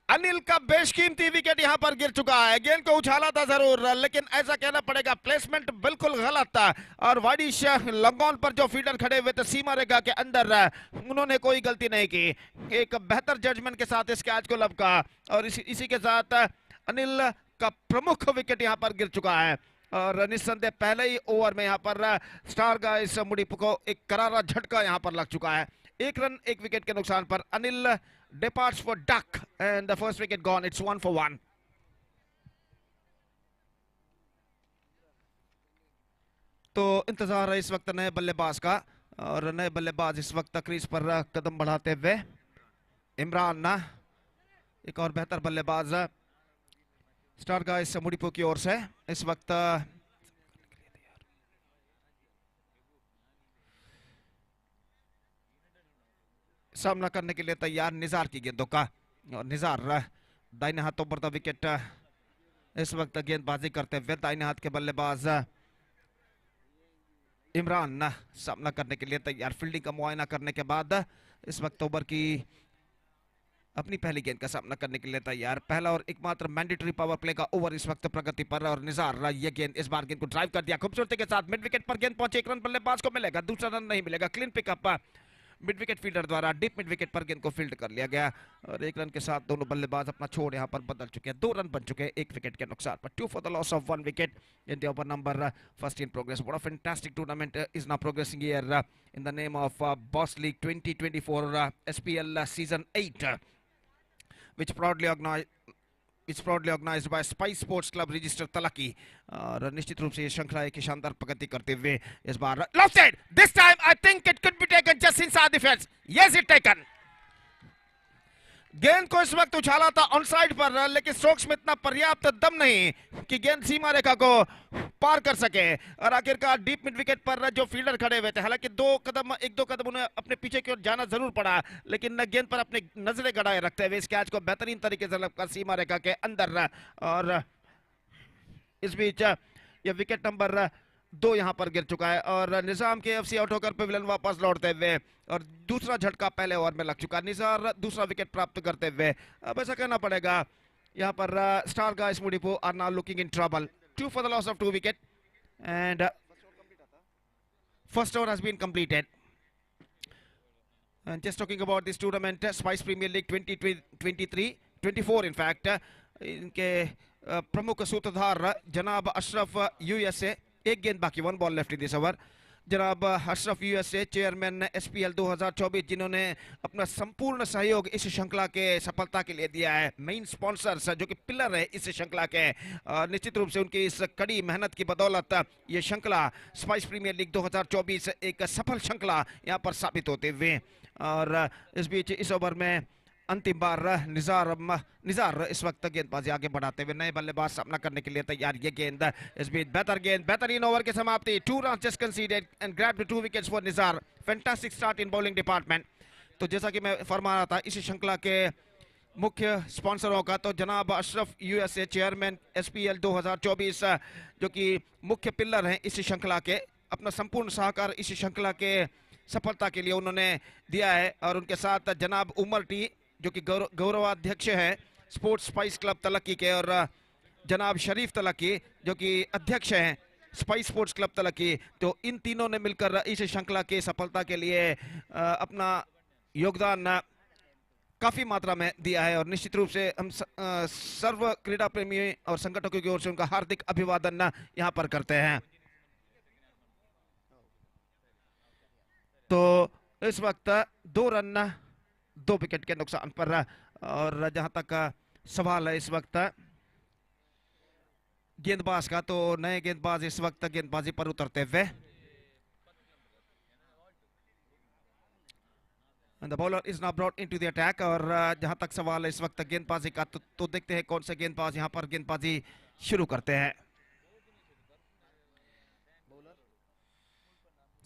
अनिल का बेशकीमती विकेट यहां पर गिर चुका है। गेंद को उछाला था जरूर, लेकिन ऐसा कहना पड़ेगा प्लेसमेंट बिल्कुल गलत था और वाइडिश लंगोन पर जो फील्डर खड़े हुए थे सीमा रेखा के अंदर, उन्होंने कोई गलती नहीं की। एक बेहतर जजमेंट के साथ इस कैच को लपका और इसी के साथ अनिल का प्रमुख विकेट यहां पर गिर चुका है और निस्संदेह पहले ही ओवर में यहां पर स्टार गाइस मुडीपू को एक करारा झटका यहां पर लग चुका है। 1 रन 1 विकेट के नुकसान पर Anil departs for duck and the first wicket gone. It's 1 for 1. तो इंतजार है इस वक्त नए बल्लेबाज का और नए बल्लेबाज इस वक्त क्रीज पर कदम बढ़ाते हुए इमरान, एक और बेहतर बल्लेबाज स्टार गाइस मुडीपू की ओर से इस वक्त सामना करने के लिए तैयार निजार की गेंदों का और निजार दाहिने हाथों पर विकेट इस वक्त गेंदबाजी करते हुए दाहिने हाथ के बल्लेबाज इमरान सामना करने के लिए तैयार। फील्डिंग का मुआयना करने के बाद इस वक्त ओवर की अपनी पहली गेंद का सामना करने के लिए तैयार। पहला और एकमात्र मैंडेटरी पावर प्ले का ओवर इस वक्त प्रगति पर और निजार ये गेंद इस बार गेंद को ड्राइव कर दिया खूबसूरती के साथ। मिड विकेट पर गेंद पहुंचे, 1 रन बल्लेबाज को मिलेगा, दूसरा रन नहीं मिलेगा। Clean pickup mid wicket fielder द्वारा डीप मिड विकेट पर गेंद को फील्ड कर लिया गया और 1 रन के साथ दोनों बल्लेबाज अपना छोड़ यहां पर बदल चुके हैं। 2 रन बन चुके हैं 1 विकेट के नुकसान पर। 2 for the loss of 1 wicket in the over number first in progress. What a fantastic tournament is now progressing here in the name of Boss League 2024 SPL season 8, which proudly organized by Spice Sports Club registered THALAKKI। और निश्चित रूप से ये श्रृंखला एक शानदार प्रगति करते हुए इस बार left side, this time I think it could be taken just inside the fence. Yes it taken. गेंद को इस वक्त उछाला था ऑन साइड पर, लेकिन स्ट्रोक्स में इतना पर्याप्त दम नहीं कि गेंद सीमा रेखा को पार कर सके और आखिरकार डीप मिड विकेट पर जो फील्डर खड़े हुए थे, हालांकि 1-2 कदम उन्हें अपने पीछे की ओर जाना जरूर पड़ा, लेकिन गेंद पर अपने नजरें गड़ाए रखते हुए इस कैच को बेहतरीन तरीके से लगकर सीमा रेखा के अंदर और इस बीच यह विकेट नंबर 2 यहां पर गिर चुका है और निजाम के एफसी आउट होकर पवेलियन वापस लौटते हुए और दूसरा झटका पहले ओवर में लग चुका। निजार दूसरा विकेट प्राप्त करते हुए अब ऐसा कहना पड़ेगा यहां पर star guys Mudipu are now looking in trouble. 2 for the loss of 2 wicket and first over has been completed. And just talking about this tournament, Spice Premier League 2023-24 in fact, इनके प्रमुख सूत्रधार जनाब अशरफ यूएसए, 1 गेंद बाकी, 1 ball left in this over. जनाब Ashraf USA chairman SPL 2024 जिन्होंने अपना संपूर्ण सहयोग इस श्रृंखला के सफलता के लिए दिया है। मेन स्पॉन्सर्स जो कि पिलर है इस श्रृंखला के, निश्चित रूप से उनकी इस कड़ी मेहनत की बदौलत ये श्रृंखला स्पाइस प्रीमियर लीग 2024 एक सफल श्रृंखला यहाँ पर साबित होते हुए और इस बीच इस ओवर में अंतिम बार निजार इस वक्त गेंदबाजी आगे बढ़ाते हुए नए बल्लेबाज सामना करने के लिए तैयार। ये गेंद इस बीच बेहतरीन ओवर की समाप्ति। 2 runs just conceded and grabbed 2 wickets for Nizar. Fantastic start in bowling department. तो जैसा कि मैं फरमा रहा था, इस श्रृंखला के मुख्य स्पॉन्सरों का तो जनाब अशरफ यूएसए चेयरमैन SPL 2024 जो कि मुख्य पिलर हैं इस श्रृंखला के, अपना संपूर्ण सहकार इस श्रृंखला के सफलता के लिए उन्होंने दिया है और उनके साथ जनाब उमर टी जो कि गौरवाध्यक्ष हैं स्पोर्ट्स स्पाइस क्लब तलक्की के और जनाब शरीफ तलक्की जो कि अध्यक्ष हैं स्पाइस स्पोर्ट्स क्लब तलक्की। तो इन तीनों ने मिलकर इस श्रृंखला के सफलता के लिए अपना योगदान काफी मात्रा में दिया है और निश्चित रूप से हम सर्व क्रीड़ा प्रेमी और संगठकों की ओर से उनका हार्दिक अभिवादन यहाँ पर करते हैं। तो इस वक्त 2 रन 2 विकेट के नुकसान पर और जहां तक सवाल है इस वक्त गेंदबाज का, तो नए गेंदबाज इस वक्त गेंदबाजी पर उतरते हुए And the bowler is now brought into the attack और जहां तक सवाल है इस वक्त गेंदबाजी का, तो देखते हैं कौन से गेंदबाज यहां पर गेंदबाजी शुरू करते हैं।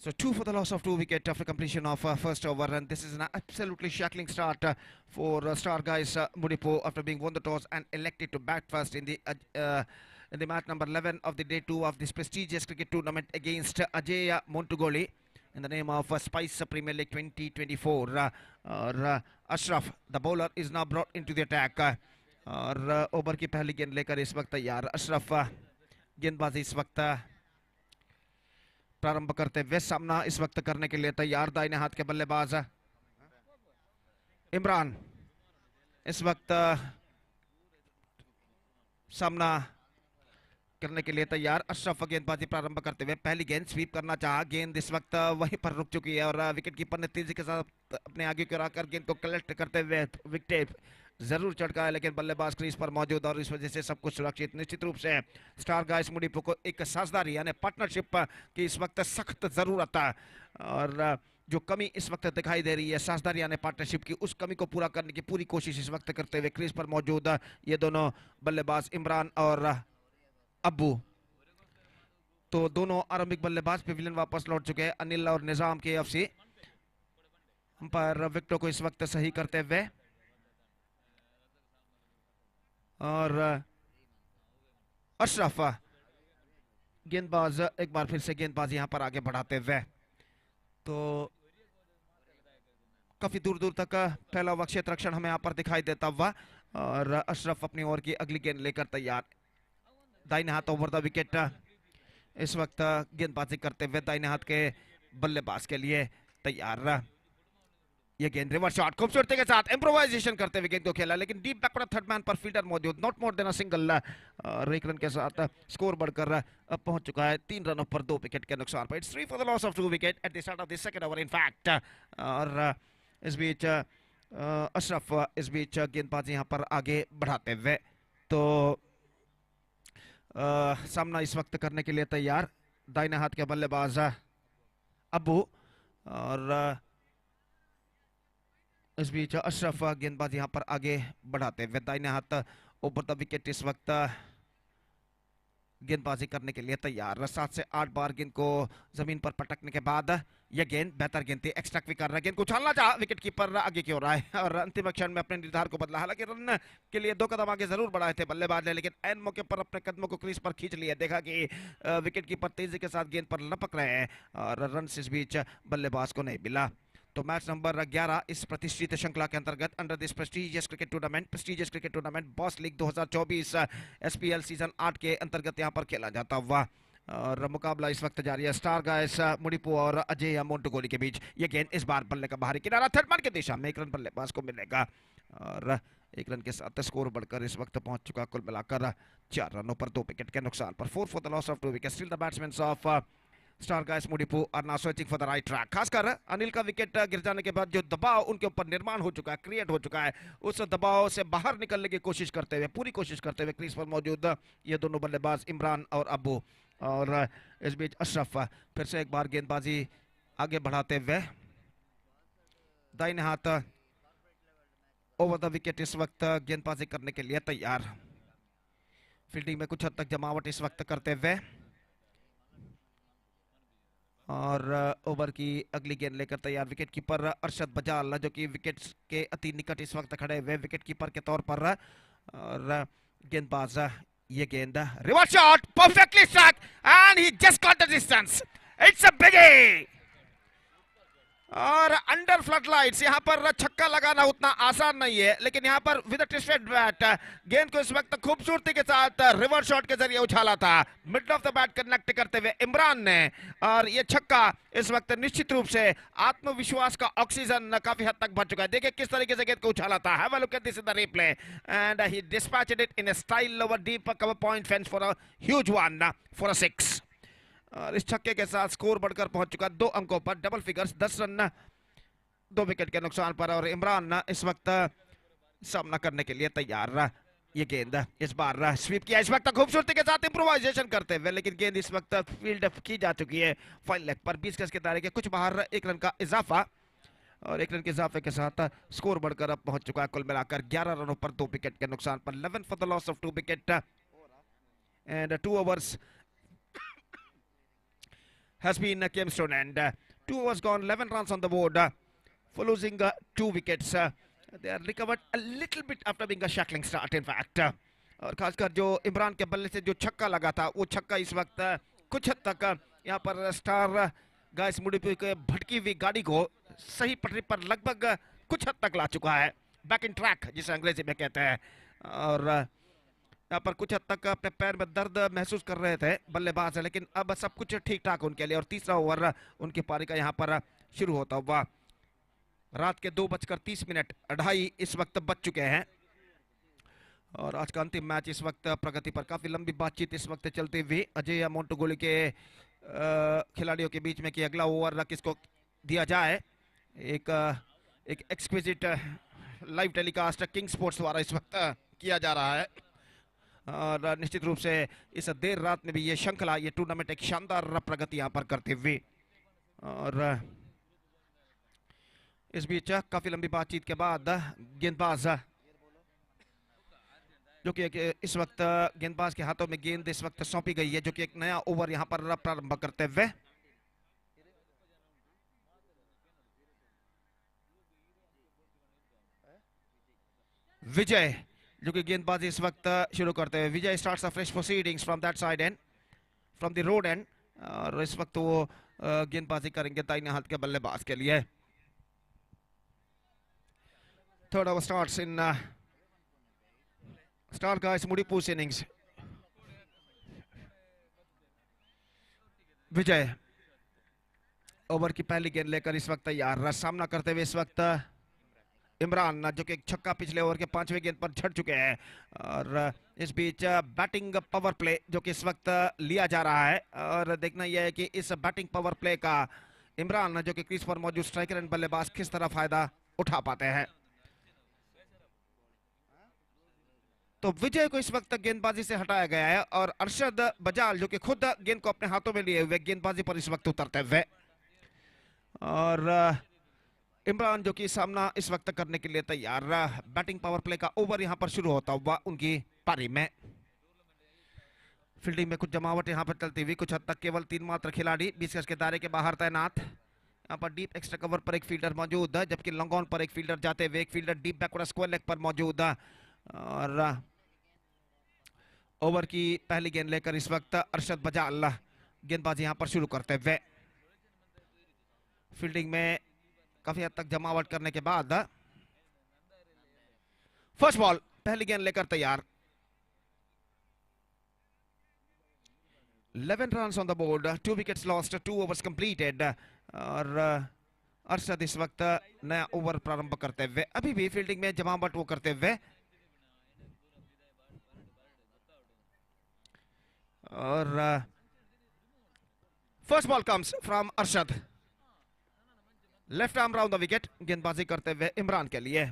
So 2 for the loss of 2 wicket after completion of first over, and this is an absolutely shackling start for Star Guys Mudipu after being won the toss and elected to bat first in the match number 11 of the day 2 of this prestigious cricket tournament against Ajay Montugoli in the name of Spice Premier League 2024. Ashraf, the bowler, is now brought into the attack. और over की पहली गेंद लेकर इस वक्त तैयार अशरफ गेंदबाजी इस वक्त प्रारंभ करते हुए सामना इस वक्त करने के लिए तैयार दाहिने हाथ के बल्लेबाज इमरान इस वक्त सामना करने के लिए तैयार। अशरफ गेंदबाजी प्रारंभ करते हुए पहली गेंद स्वीप करना चाहा, गेंद इस वक्त वहीं पर रुक चुकी है और विकेट कीपर ने तेजी के साथ अपने आगे की ओर आकर गेंद को कलेक्ट करते हुए विकेट जरूर चढ़का है, लेकिन बल्लेबाज क्रीज पर मौजूद और इस वजह से सब कुछ सुरक्षित। निश्चित रूप से स्टार गाइस मुडीपू को एक साझेदारी यानी पार्टनरशिप की इस वक्त सख्त जरूरत है और जो कमी इस वक्त दिखाई दे रही है साझेदारी यानी पार्टनरशिप की, उस कमी को पूरा करने की पूरी कोशिश इस वक्त करते हुए क्रीज पर मौजूद ये दोनों बल्लेबाज इमरान और अब्बू। तो दोनों आरंभिक बल्लेबाज पेविलियन वापस लौट चुके हैं। अनिल और निजाम के एफसी अंपायर विकेटों को इस वक्त सही करते हुए और अशरफ गेंदबाज एक बार फिर से गेंदबाज यहां पर आगे बढ़ाते हुए, तो काफी दूर दूर तक फैला हुआ क्षेत्र रक्षण हमें यहां पर दिखाई देता हुआ और अशरफ अपनी ओर की अगली गेंद लेकर तैयार। दाहिने हाथ ओवर द विकेट इस वक्त गेंदबाजी करते हुए दाहिने हाथ के बल्लेबाज के लिए तैयार। ये गेंद रिवर्स शॉट खूबसूरती के साथ इम्प्रोवाइजेशन करते हुए गेंद को खेला, लेकिन डीप बैकवर्ड थर्ड मैन पर फील्डर मौजूद, not more than a single. एक रन के साथ स्कोर बढ़कर अब पहुंच चुका है 3 रनों पर 2 विकेट के नुकसान पर। It's 3 for the loss of 2 wicket at the start of the second over in fact. और इस बीच अशरफ इस बीच गेंदबाजी यहां पर आगे बढ़ाते हुए, तो सामना इस वक्त करने के लिए तैयार दाहिने हाथ के बल्लेबाज अब्बू और इस बीच अशरफ गेंदबाज यहां पर आगे बढ़ाते हुए दाहिने हाथ ओवर द विकेट इस वक्त गेंदबाजी करने के लिए तैयार। 7 से 8 बार गेंद को जमीन पर पटकने के बाद यह गेंद बेहतर गेंद थी, एक्स्ट्रा क्विक कर रहा है, गेंद को उछालना चाहा, विकेट कीपर आगे की ओर आए और अंतिम क्षण में अपने निर्धार को बदला। हालांकि रन के लिए 2 कदम आगे जरूर बढ़ाए थे बल्लेबाज ने, लेकिन एन मौके पर अपने कदमों को क्रीज पर खींच लिया। देखा कि विकेट कीपर तेजी के साथ गेंद पर लपक रहे हैं और रन इस बीच बल्लेबाज को नहीं मिला। तो मैच नंबर 11 इस प्रतिष्ठित श्रृंखला के अंतर्गत under this prestigious cricket tournament boss league 2024 SPL season 8 के अंतर्गत यहां पर खेला जाता हुआ और मुकाबला इस वक्त जारी है स्टार गाइस मुडीपू और अजय मोंटोगोली के बीच। ये गेंद इस बार बल्ले का बाहरी किनारा थर्ड मैन की दिशा में 1 रन बल्लेबाज को मिलेगा और 1 रन के साथ स्कोर बढ़कर इस वक्त पहुंच चुका कुल मिलाकर 4 रनों पर 2 विकेट के नुकसान पर। 4 for the loss of 2 wicket. Still the batsman of star guys Mudipu are now searching for the right track. खासकर अनिल का विकेट गिर जाने के बाद जो दबाव उनके ऊपर निर्माण हो चुका है, क्रिएट हो चुका है, उस दबाव से बाहर निकलने की कोशिश करते हुए पूरी कोशिश करते हुए क्रीज पर मौजूद ये दोनों बल्लेबाज इमरान और अब्बू और इस बीच अशरफ फिर से एक बार गेंदबाजी आगे बढ़ाते हुए दाहिने हाथ ओवर द विकेट इस वक्त गेंदबाजी करने के लिए तैयार। फील्डिंग में कुछ हद तक जमावट इस वक्त करते हुए और ओवर की अगली गेंद लेकर तैयार विकेट कीपर अरशद बजाल जो कि विकेट के अति निकट इस वक्त खड़े हुए विकेट कीपर के तौर पर और गेंदबाज ये गेंद reverse shot perfectly strike and he just got the distance. It's a biggie और अंडर फ्लड लाइट्स, यहाँ पर छक्का लगाना उतना आसान नहीं है, लेकिन यहाँ पर विद ट्विस्टेड बैट गेंद को इस वक्त खूबसूरती के साथ रिवर्स शॉट के जरिए उछाला था, mid of the bat connect करते हुए इमरान ने। और ये छक्का इस वक्त निश्चित रूप से आत्मविश्वास का ऑक्सीजन काफी हद तक भर चुका है। देखिए किस तरीके से गेंद को उछाला था। Have a look at this in the replay and he dispatched it in a style over deep cover point fence for a huge one for a 6। और इस छक्के के साथ स्कोर बढ़कर पहुंच चुका 2 अंकों पर, डबल फिगर्स, 10 रन 2 विकेट के नुकसान पर। और इमरान इस वक्त सामना करने के लिए तैयार। ये गेंद इस बार स्वीप किया इस वक्त खूबसूरती के साथ इंप्रोवाइजेशन करते हुए, लेकिन गेंद इस वक्त फील्ड की जा चुकी है फाइन लेग पर। 20 गज के दायरे के कुछ बाहर, 1 रन का इजाफा। और 1 रन के इजाफे के साथ स्कोर बढ़कर अब पहुंच चुका है कुल मिलाकर 11 रनों पर 2 विकेट के नुकसान पर। 11 for the loss of 2 wicket and 2 overs has been came to an end. 2 overs gone, 11 runs on the board for losing 2 wickets. They are recovered a little bit after being a shackling start in fact. और खासकर जो इमरान के बल्ले से जो छक्का लगा था, वो छक्का इस वक्त कुछ हद तक यहाँ पर स्टार गाइस मुडिपु के भटकी हुई गाड़ी को सही पटरी पर लगभग कुछ हद तक ला चुका है, बैक इन ट्रैक जिसे अंग्रेजी में कहते हैं। और यहाँ पर कुछ हद तक अपने पैर में दर्द महसूस कर रहे थे बल्लेबाज, लेकिन अब सब कुछ ठीक ठाक उनके लिए। और तीसरा ओवर उनकी पारी का यहाँ पर शुरू होता हुआ। रात के 2:30 2:30 इस वक्त बज चुके हैं। और आज का अंतिम मैच इस वक्त प्रगति पर। काफी लंबी बातचीत इस वक्त चलती हुई अजय मोंटोगोली के खिलाड़ियों के बीच में कि अगला ओवर किसको दिया जाए। एक exquisite live telecast king sports द्वारा इस वक्त किया जा रहा है। और निश्चित रूप से इस देर रात में भी ये श्रृंखला, ये टूर्नामेंट एक शानदार प्रगति यहाँ पर करते हुए। और इस बीच काफी लंबी बातचीत के बाद गेंदबाज जो कि इस वक्त गेंदबाज के हाथों में गेंद इस वक्त सौंपी गई है, जो कि एक नया ओवर यहाँ पर प्रारंभ करते हुए। विजय जो कि गेंदबाजी इस वक्त शुरू करते हुए। Vijay starts fresh proceedings from that side end from the road end. और इस वक्त वो गेंदबाजी करेंगे दाहिने हाथ के बल्लेबाज के लिए। Third over starts in star guys Mudipu's innings। Vijay over की पहली गेंद लेकर इस वक्त तैयार। सामना करते हुए इस वक्त इमरान जो कि एक छक्का पिछले ओवर के 5वें गेंद पर झड़ चुके हैं। और इस बीच बैटिंग पावर प्ले जो कि इस वक्त लिया जा रहा है। और देखना यह है कि इस बैटिंग पावर प्ले का इमरान जो कि क्रीज पर मौजूद स्ट्राइकर एंड बल्लेबाज किस तरह फायदा उठा पाते हैं। तो विजय को इस वक्त गेंदबाजी से हटाया गया है और अरशद बजाल जो कि खुद गेंद को अपने हाथों में लिए हुए गेंदबाजी पर इस वक्त उतरते हुए। और इमरान जो कि सामना इस वक्त करने के लिए तैयार। बैटिंग पावर प्ले का ओवर यहां पर शुरू होता हुआ उनकी पारी में। फील्डिंग में कुछ जमावट यहां पर चलती हुई, कुछ हद तक केवल 3 मात्र खिलाड़ी 20 गज के दायरे के बाहर तैनात। यहां पर डीप एक्स्ट्रा कवर पर एक फील्डर मौजूद है, जबकि लॉन्ग ऑन पर एक फील्डर जाते हुए, एक fielder deep backward square leg पर मौजूद है। और ओवर की पहली गेंद लेकर इस वक्त अरशद बजाल गेंदबाजी यहां पर शुरू करते हुए। फील्डिंग में काफी हद तक जमावट करने के बाद फर्स्ट बॉल, पहली गेंद लेकर तैयार। 11 runs on the board, 2 wickets lost, 2 overs completed. और अरशद इस वक्त नया ओवर प्रारंभ करते हुए, अभी भी फील्डिंग में जमावट वो करते हुए। और first ball comes from Arshad, left arm round the wicket, गेंदबाजी करते हुए इमरान के लिए।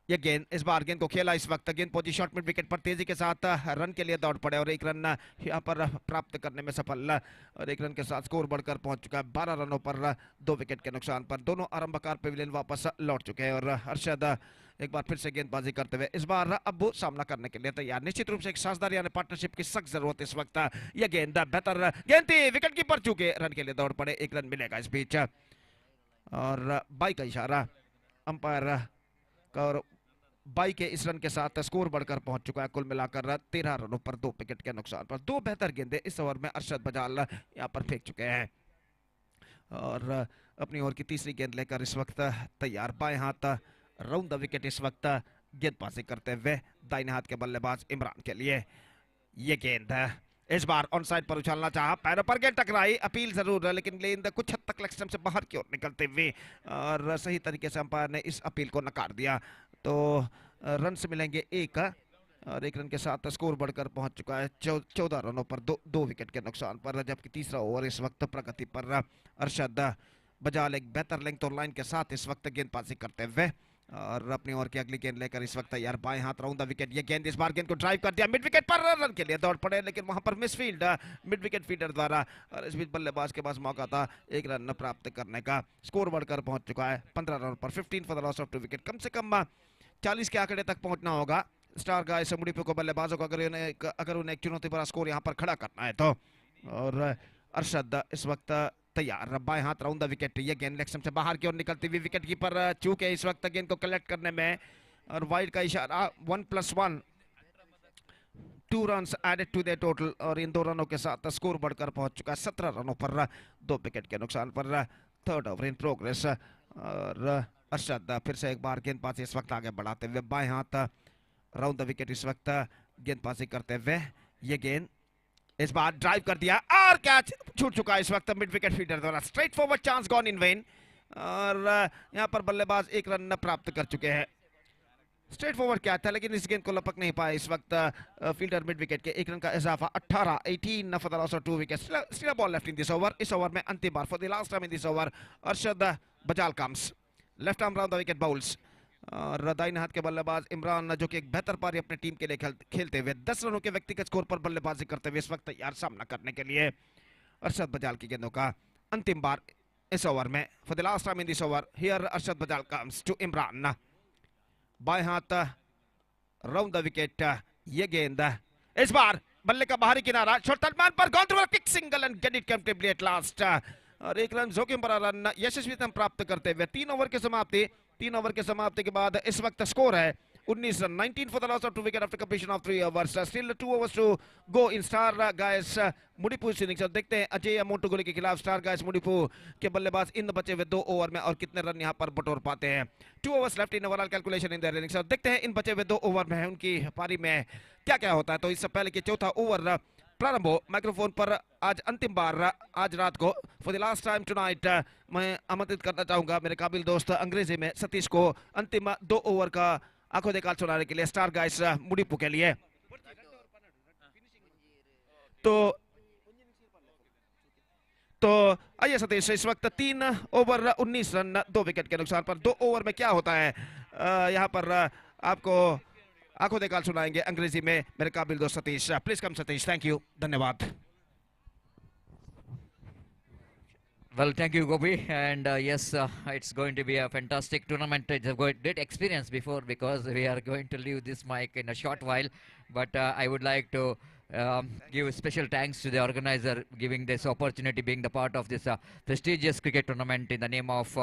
यह गेंद इस बार गेंद को खेला इस वक्त, गेंद पहुंची शॉर्ट मिड विकेट पर, तेजी के साथ रन के लिए दौड़ पड़े और 1 रन यहां पर प्राप्त करने में सफल। और 1 रन के साथ स्कोर बढ़कर पहुंच चुका है 12 रनों पर 2 विकेट के नुकसान पर। दोनों आरंभकार पेविलियन वापस लौट चुके हैं और अरशद एक बार फिर से गेंदबाजी करते हुए इस बार अब वो सामना करने के लिए तैयार। निश्चित रूप से एक साझेदारी यानी पार्टनरशिप की सख्त जरूरत इस वक्त। यह गेंद बेहतर गेंद थी, विकेट कीपर चूके रन के लिए दौड़ पड़े, 1 रन मिलेगा इस बीच। और बाई का इशारा अंपायर का, और बाई के इस रन के साथ स्कोर बढ़कर पहुंच चुका है कुल मिलाकर 13 रनों पर 2 विकेट के नुकसान पर। 2 बेहतर गेंदें इस ओवर में अरशद बजाल यहां पर फेंक चुके हैं। और अपनी ओर की तीसरी गेंद लेकर इस वक्त तैयार, बाएं हाथ राउंड द विकेट इस वक्त गेंदबाजी करते हुए दाहिने हाथ के बल्लेबाज इमरान के लिए। ये गेंद है इस बार ऑन साइड पर उछालना चाहा, पैरों पर गेंद टकराई, अपील जरूर है लेकिन गेंद कुछ हद तक लेग स्टंप से बाहर की ओर निकलते हुए और सही तरीके से अंपायर ने इस अपील को नकार दिया। तो रन से मिलेंगे 1 और 1 रन के साथ स्कोर बढ़कर पहुंच चुका है 14 रनों पर, दो विकेट के नुकसान पर, जबकि तीसरा ओवर इस वक्त प्रगति पर। अरशद बजाल एक बेहतर लेंथ और लाइन के साथ इस वक्त गेंदबाजी करते हुए और अपनी ओर की अगली गेंद लेकर इस वक्त तैयार, बाएं हाथ राउंड द विकेट। ये गेंद इस बार गेंद को ड्राइव कर दिया मिड विकेट पर, रन के लिए दौड़ पड़े लेकिन वहां पर मिसफील्ड मिड विकेट फील्डर द्वारा, और इस बीच बल्लेबाज के पास मौका था 1 रन प्राप्त करने का। स्कोर बढ़कर पहुंच चुका है 15 रन पर, 15 for the loss of 2 wicket. कम से कम 40 के आंकड़े तक पहुंचना होगा स्टार गाइस मुडीपू को, बल्लेबाजों को, अगर उन्हें एक चुनौती भरा स्कोर यहां पर खड़ा करना है तो। और अरशद इस वक्त तैयार, बाएं हाथ राउंड द विकेट। ये गेंद लेग स्टंप से बाहर की ओर निकलती हुई, विकेट कीपर चूक है इस वक्त गेंद को कलेक्ट करने में और वाइड का इशारा। 1+1, 2 runs added to the total और इन 2 रनों के साथ स्कोर बढ़कर पहुंच चुका है 17 रनों पर, 2 विकेट के नुकसान पर। थर्ड ओवर इन प्रोग्रेस और अरशद फिर से एक बार गेंदबाजी इस वक्त आगे बढ़ाते हुए, बाएं हाथ राउंड द विकेट इस वक्त गेंदबाजी करते हुए। ये गेंद इस बार ड्राइव कर दिया और कैच छूट चुका है इस वक्त मिड विकेट फील्डर द्वारा। Straight forward chance gone in when और यहां पर बल्लेबाज 1 रन प्राप्त कर चुके हैं। स्ट्रेट फॉरवर्ड क्या था लेकिन इस गेंद को लपक नहीं पाए इस वक्त फील्डर मिड विकेट के। 1 रन का इजाफा, 18 for the loss of 2 wicket. Still ball left in this over. इस ओवर में अंतिम बार for the last time in this over Arshad Bajal comes, left arm round the wicket bowls और दाहिने हाथ के बल्लेबाज इमरान जो कि एक बेहतर पारी अपने टीम के लिए खेलते हुए 10 रनों के व्यक्तिगत स्कोर पर बल्लेबाजी करते हुए इस वक्त तैयार सामना करने के लिए। अरशद बजाल की गेंदों का अंतिम बार इस ओवर में for the last time in this over. Here Arshad Bajal comes to Imran, बाएं हाथ राउंड द विकेट। ये गेंद इस बार बल्ले का बाहरी किनारा, शॉट तलमान पर, gone through kick single and get it comfortably at last और 1 रन जोखिम भरा रन यशस्वीतम प्राप्त करते हुए 3 ओवर की समाप्ति। 3 ओवर के समाप्ति के बाद इस वक्त स्कोर है 19 run, 19 for the loss of 2 wicket after completion of 3 overs. Still 2 overs to go in star guys Mudipu innings. और देखते हैं अजय मोटुगुली के खिलाफ स्टार गाइस मुडीपू के बल्लेबाज इन बचे हुए 2 ओवर में और कितने रन यहां पर बटोर पाते हैं। 2 overs left in overall calculation in their innings. और देखते हैं इन बचे हुए 2 ओवर में उनकी पारी में क्या क्या होता है। तो इससे पहले कि चौथा ओवर प्रारंभ हो, माइक्रोफोन पर आज अंतिम बार आज रात को for the last time tonight मैं आमंत्रित करना चाहूंगा मेरे काबिल दोस्त अंग्रेजी में सतीश को अंतिम 2 ओवर का आंखों देखा सुनाने के लिए स्टार गाइस मुडीपू के लिए। तो आइए सतीश, इस वक्त 3 ओवर 19 रन 2 विकेट के नुकसान पर 2 ओवर में क्या होता है यहाँ पर आपको आंखों देखा सुनाएंगे अंग्रेजी में मेरे काबिल दोस्त Satish. Please come Satish, thank you, धन्यवाद। Well, thank you, Gopi. And yes, it's going to be a fantastic tournament. It's a great experience before because we are going to leave this mic in a short while. But I would like to give special thanks to the organizer giving this opportunity, being the part of this prestigious cricket tournament in the name of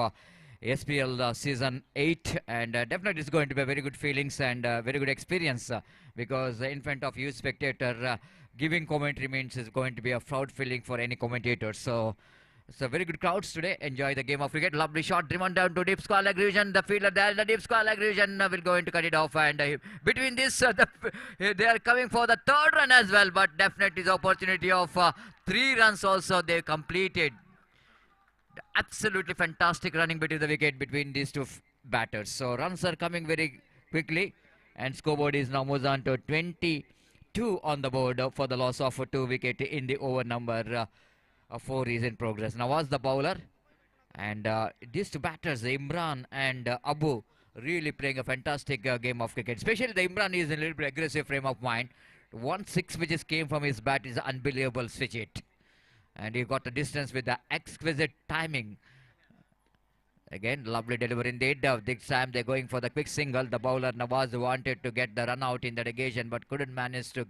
SPL season 8, and definitely it's going to be a very good feelings and very good experience because in front of you spectator giving commentary means is going to be a proud feeling for any commentator. So very good crowds today. Enjoy the game of cricket. Lovely shot driven down to deep square leg region. The fielder there, the deep square leg region will go in to cut it off, and between this they are coming for the 3rd run as well, but definitely the opportunity of 3 runs also they completed. Absolutely fantastic running between the wicket between these 2 batters. So runs are coming very quickly and scoreboard is now moves on to 22 on the board for the loss of 2 wicket in the over number 4 is in progress. Now was the bowler and these 2 batters Imran and Abu really playing a fantastic game of cricket. Especially the Imran is in a little bit aggressive frame of mind. 1-6 which is came from his bat is unbelievable switch it. And he got the distance with the exquisite timing. Again, lovely delivery indeed. This time they're going for the quick single. The bowler Nawaz wanted to get the run out in that occasion, but couldn't manage to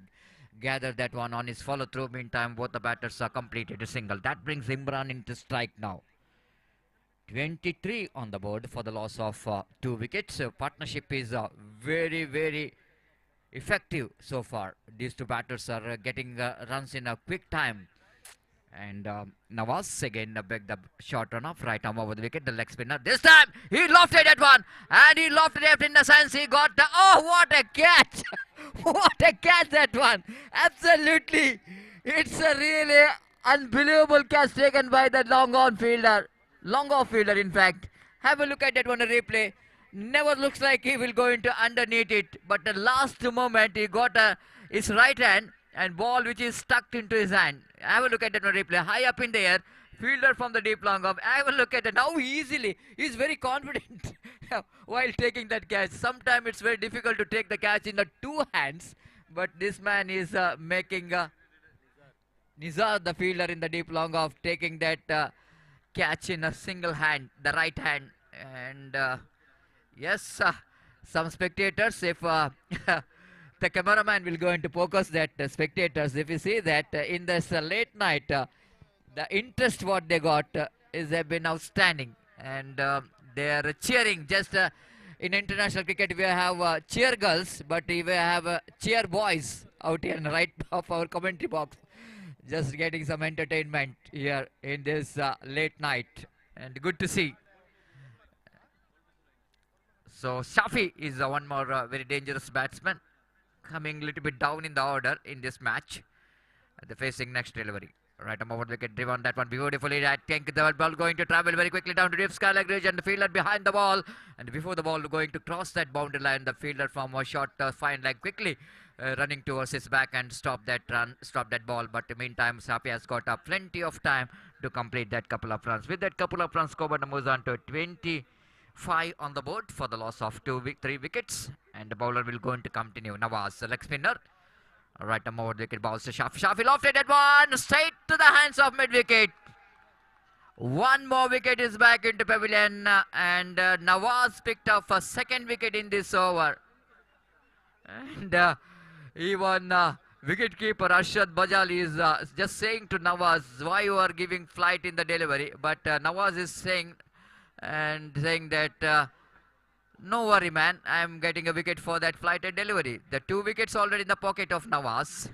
gather that one on his follow through. Meantime, both the batters are completed a single. That brings Imran into strike now. 23 on the board for the loss of 2 wickets. Partnership is very, very effective so far. These 2 batters are getting runs in a quick time. And Nawaz again beg the short run off, right arm over the wicket, the leg spinner. This time he lofted that one, and he lofted it in the sense he got the. Oh, what a catch! What a catch that one! Absolutely, it's a really unbelievable catch taken by that long off fielder. In fact, have a look at that one, a replay. Never looks like he will go into underneath it, but the last moment he got his right hand and ball which is stuck into his hand. Have a look at that one replay. High up in the air, fielder from the deep long off. Have a look at it. How easily he's very confident while taking that catch. Sometimes it's very difficult to take the catch in the two hands, but this man is making Nizar, the fielder in the deep long off, taking that catch in a single hand, the right hand. And yes, some spectators, if the cameraman will go into focus that spectators, if you see that in this late night, the interest what they got is have been outstanding, and they are cheering. Just in international cricket we have cheer girls, but we have cheer boys out here in the right of our commentary box, just getting some entertainment here in this late night, and good to see. So Shafi is one more very dangerous batsman, coming a little bit down in the order in this match. They're facing next delivery. Right arm over the wicket, driven that one beautifully. I think the ball going to travel very quickly down to deep sky leg ridge, and the fielder behind the ball. And before the ball going to cross that boundary line, the fielder from a short fine leg quickly running towards his back and stop that ball. But in the meantime, Shafi has got plenty of time to complete that couple of runs. With that couple of runs, Coburn moves on to 25 on the board for the loss of 3 wickets, and the bowler will going to continue. Nawaz, the leg spinner. Right arm over the wicket, balls to Shafi. Shafi lofted that one straight to the hands of mid wicket. One more wicket is back into pavilion, and Nawaz picked up a second wicket in this over. And even wicket keeper Arshad Bajali is just saying to Nawaz, why you are giving flight in the delivery? But Nawaz is saying that no worry man, I am getting a wicket for that flighted delivery. The 2 wickets already in the pocket of Nawaz,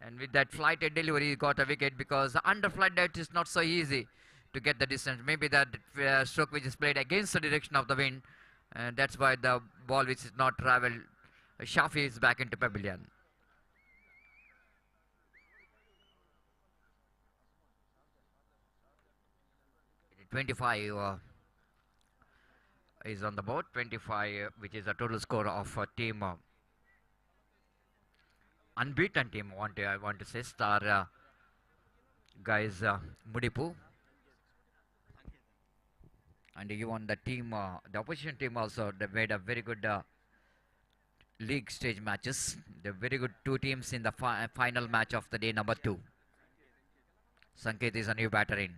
and with that flighted delivery he got a wicket, because under flight that is not so easy to get the distance. Maybe that stroke which is played against the direction of the wind, and that's why the ball which is not travelled. Shafi is back into pavilion. (25) is on the board. 25, which is a total score of team unbeaten team. I want to say star guys MUDIPU, and even the team, the opposition team also, they made a very good league stage matches. They're very good 2 teams in the final match of the day number 2. Sanket is a new batter in.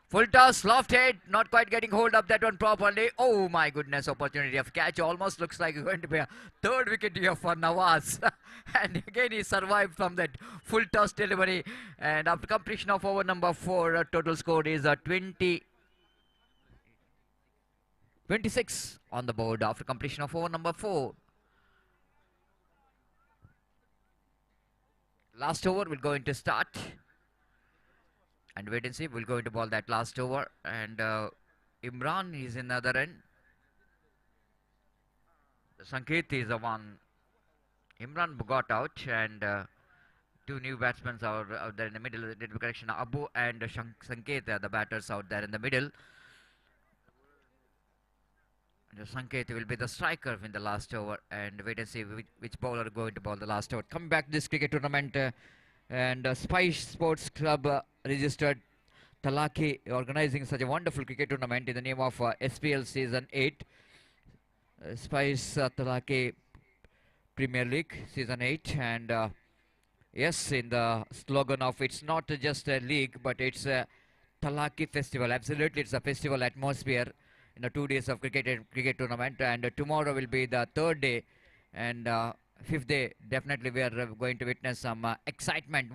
Full toss, lofted, not quite getting hold of that one properly. Oh my goodness, opportunity of catch. Almost looks like it's going to be a 3rd wicket here for Nawaz. And again he survived from that full toss delivery. And after completion of over number 4, total score is 26 on the board after completion of over number 4. Last over will go into start. And wait and see, we'll go into ball that last over, and Imran is in the other end. Sanket is the one. Imran got out, and 2 new batsmen are out there in the middle. Correction, Abu and Sanket are the batters out there in the middle. And Sanket will be the striker in the last over, and wait and see which bowler going to bowl the last over. Coming back to this cricket tournament, and Spice Sports Club registered THALAKKI, organizing such a wonderful cricket tournament in the name of SPL Season 8. Spice THALAKKI Premier League Season 8. And yes, in the slogan of it's not just a league, but it's a THALAKKI festival. Absolutely, it's a festival atmosphere in the 2 days of cricket tournament. And tomorrow will be the 3rd day. And 5th day, definitely we are going to witness some more excitement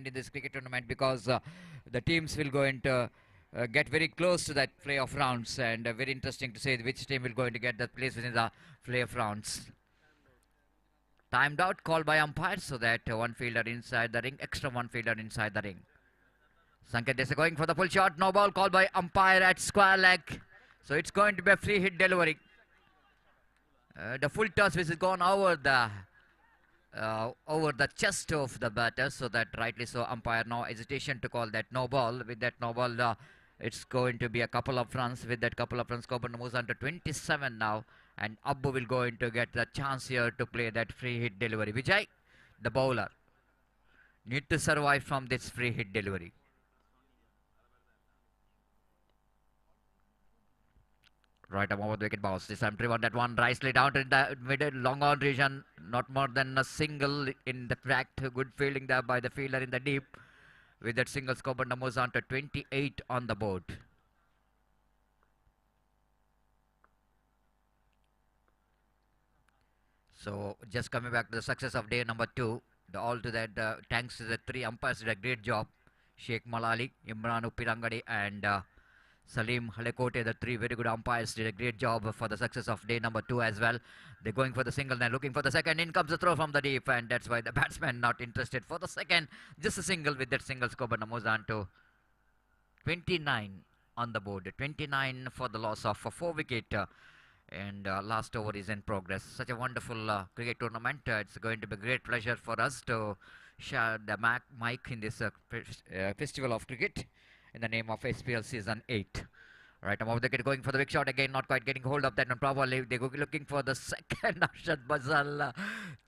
in this cricket tournament, because the teams will go into get very close to that playoff rounds, and very interesting to say which team will going to get that place within the playoff rounds. timed out called by umpire, so that one fielder inside the ring, extra one fielder inside the ring. Sanket is going for the full shot. No ball called by umpire at square leg. So it's going to be a free hit delivery. The full toss which is gone over the chest of the batter, so that rightly so umpire no hesitation to call that no ball. With that no ball, it's going to be a couple of runs. With that couple of runs, Coburn moves on to 27 now, and Abbu will going to get the chance here to play that free hit delivery. Vijay, the bowler, need to survive from this free hit delivery. Right over the wicket bounce. This time driven that one nicely down to the middle long on region. Not more than a single in the fact. Good fielding there by the fielder in the deep. With that single scope, and moves on to 28 on the board. So just coming back to the success of day number 2. All to that thanks to the 3 umpires did a great job. Sheikh Malali, Imran Upirangadi and Salim Halekote, the 3 very good umpires, did a great job for the success of day number 2 as well. They're going for the single, then looking for the second. In comes the throw from the deep, and that's why the batsman not interested for the second. Just a single. With that single scope, and moves on to 29 on the board. 29 for the loss of 4 wicket. And last over is in progress. Such a wonderful cricket tournament. It's going to be a great pleasure for us to share the mic in this festival of cricket in the name of SPL Season 8. Right, above the wicket, going for the big shot again, not quite getting hold of that one properly. They go looking for the second. Arshad Bazal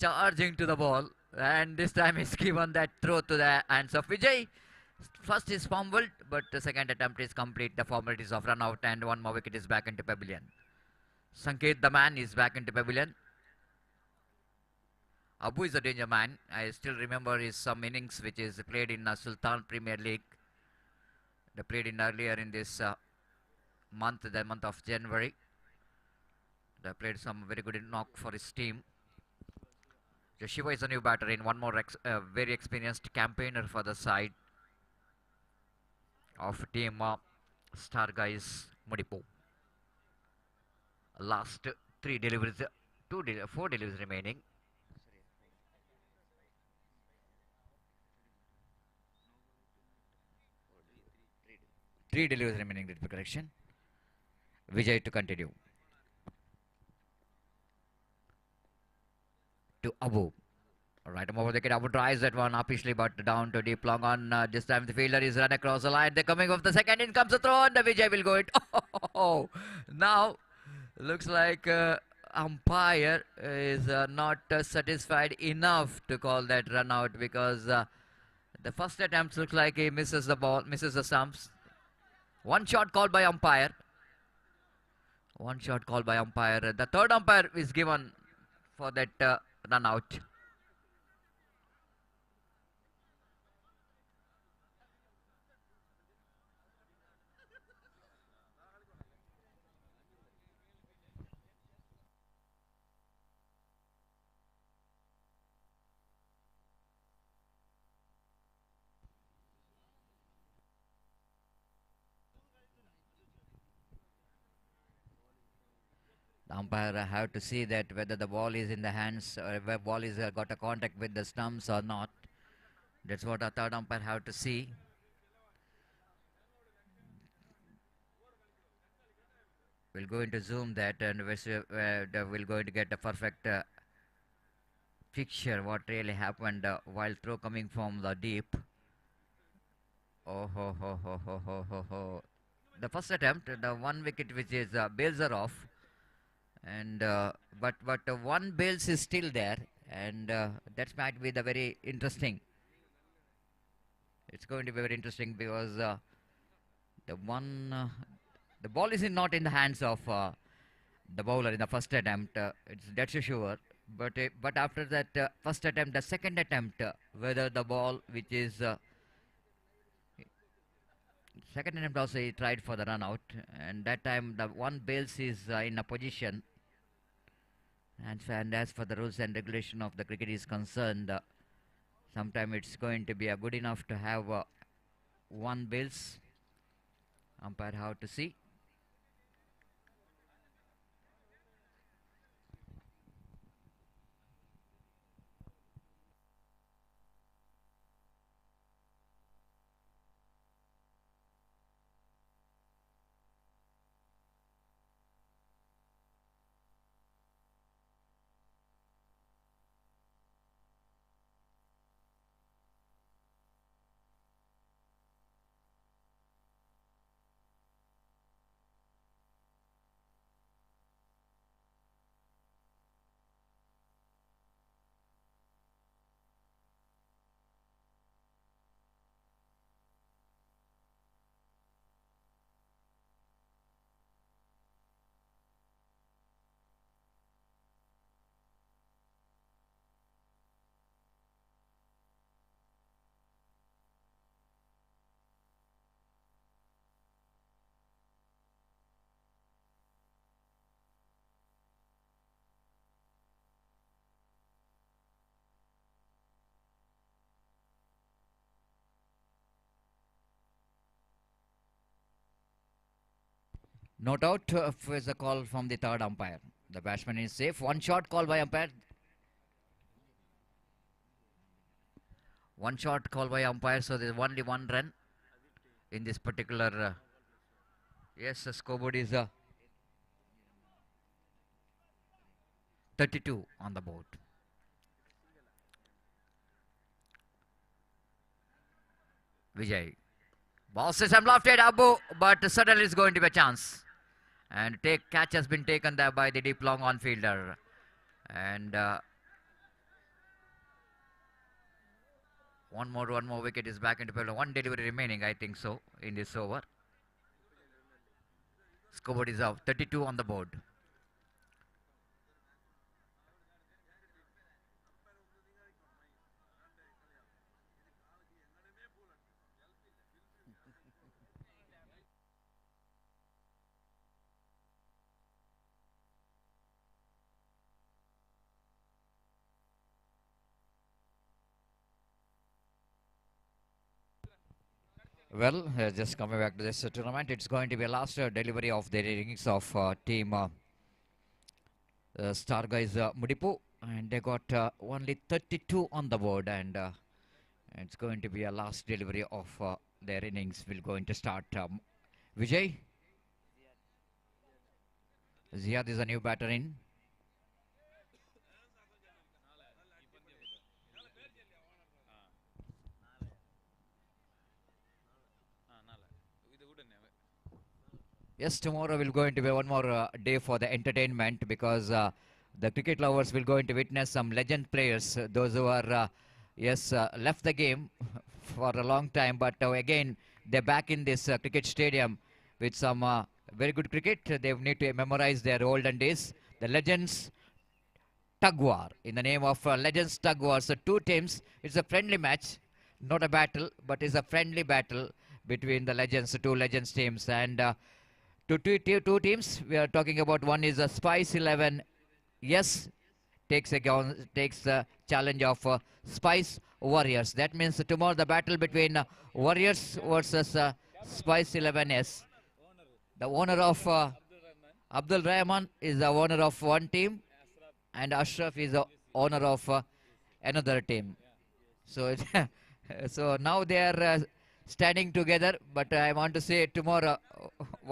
charging to the ball, and this time he's given that throw to the hands of Vijay. First is fumbled, but the second attempt is complete. The formalities of run out, and one more wicket is back into pavilion. Sanket, the man, is back into pavilion. Abu is a danger man. I still remember his some innings which is played in Sultan Premier League. They played in earlier in this month, the month of January. They played some very good knock for his team. Shiva is a new batter in, one more very experienced campaigner for the side of team Star Guys Mudipu. Last 3 deliveries, 4 deliveries remaining. Three deliveries remaining, did the correction. Vijay to continue. To Abu. Right over the wicket. Abu tries that one uppishly, but down to deep long on. This time the fielder is run across the line. They're coming off the second. In comes the throw, and the Vijay will go it. Oh, now looks like umpire is not satisfied enough to call that run out, because the first attempt looks like he misses the ball, misses the stumps. One shot called by umpire. One shot called by umpire. The third umpire is given for that run out. The umpire have to see that whether the ball is in the hands or whether ball is got a contact with the stumps or not. That's what a third umpire have to see. We'll go into zoom that, and we'll going to get a perfect picture what really happened while throw coming from the deep. Oh ho ho ho ho ho ho ho. The first attempt, the one wicket which is bails are off. And but one bales is still there, and that might be the very interesting. It's going to be very interesting because the ball is not in the hands of the bowler in the first attempt. That's for sure. But after that first attempt, the second attempt, whether the ball which is second attempt also he tried for the run out, and that time the one bales is in a position. And as for the rules and regulation of the cricket is concerned, sometime it's going to be good enough to have one bills. Umpire have to see. Not out is a call from the third umpire. The batsman is safe. One shot call by umpire. One shot call by umpire. So there's only one run in this particular. Yes, the scoreboard is 32 on the board. Vijay. Ball system lofted Abu, but suddenly it's going to be a chance. And catch has been taken there by the deep long on fielder. And one more wicket is back into play. One delivery remaining, I think so, in this over. Scoreboard is out. 32 on the board. Well, just coming back to this tournament, it's going to be a last delivery of the innings of team Star Guys MUDIPU, and they got only 32 on the board, and it's going to be a last delivery of their innings. Will going to start. Vijay, Ziad is a new batter in. Yes, tomorrow will going to be one more day for the entertainment, because the cricket lovers will going to witness some legend players, those who are left the game for a long time, but again they're back in this cricket stadium with some very good cricket. They need to memorize their olden days. The legends tug war, in the name of legends tug war. So two teams, it's a friendly match, not a battle, but it's a friendly battle between the legends, two legends teams. And two teams we are talking about. One is a Spice 11. Yes, takes the challenge of Spice Warriors. That means tomorrow the battle between Warriors versus Spice 11S. The owner of Abdul Rahman is the owner of one team, and Ashraf is the owner of another team. So so now they are standing together. But I want to say tomorrow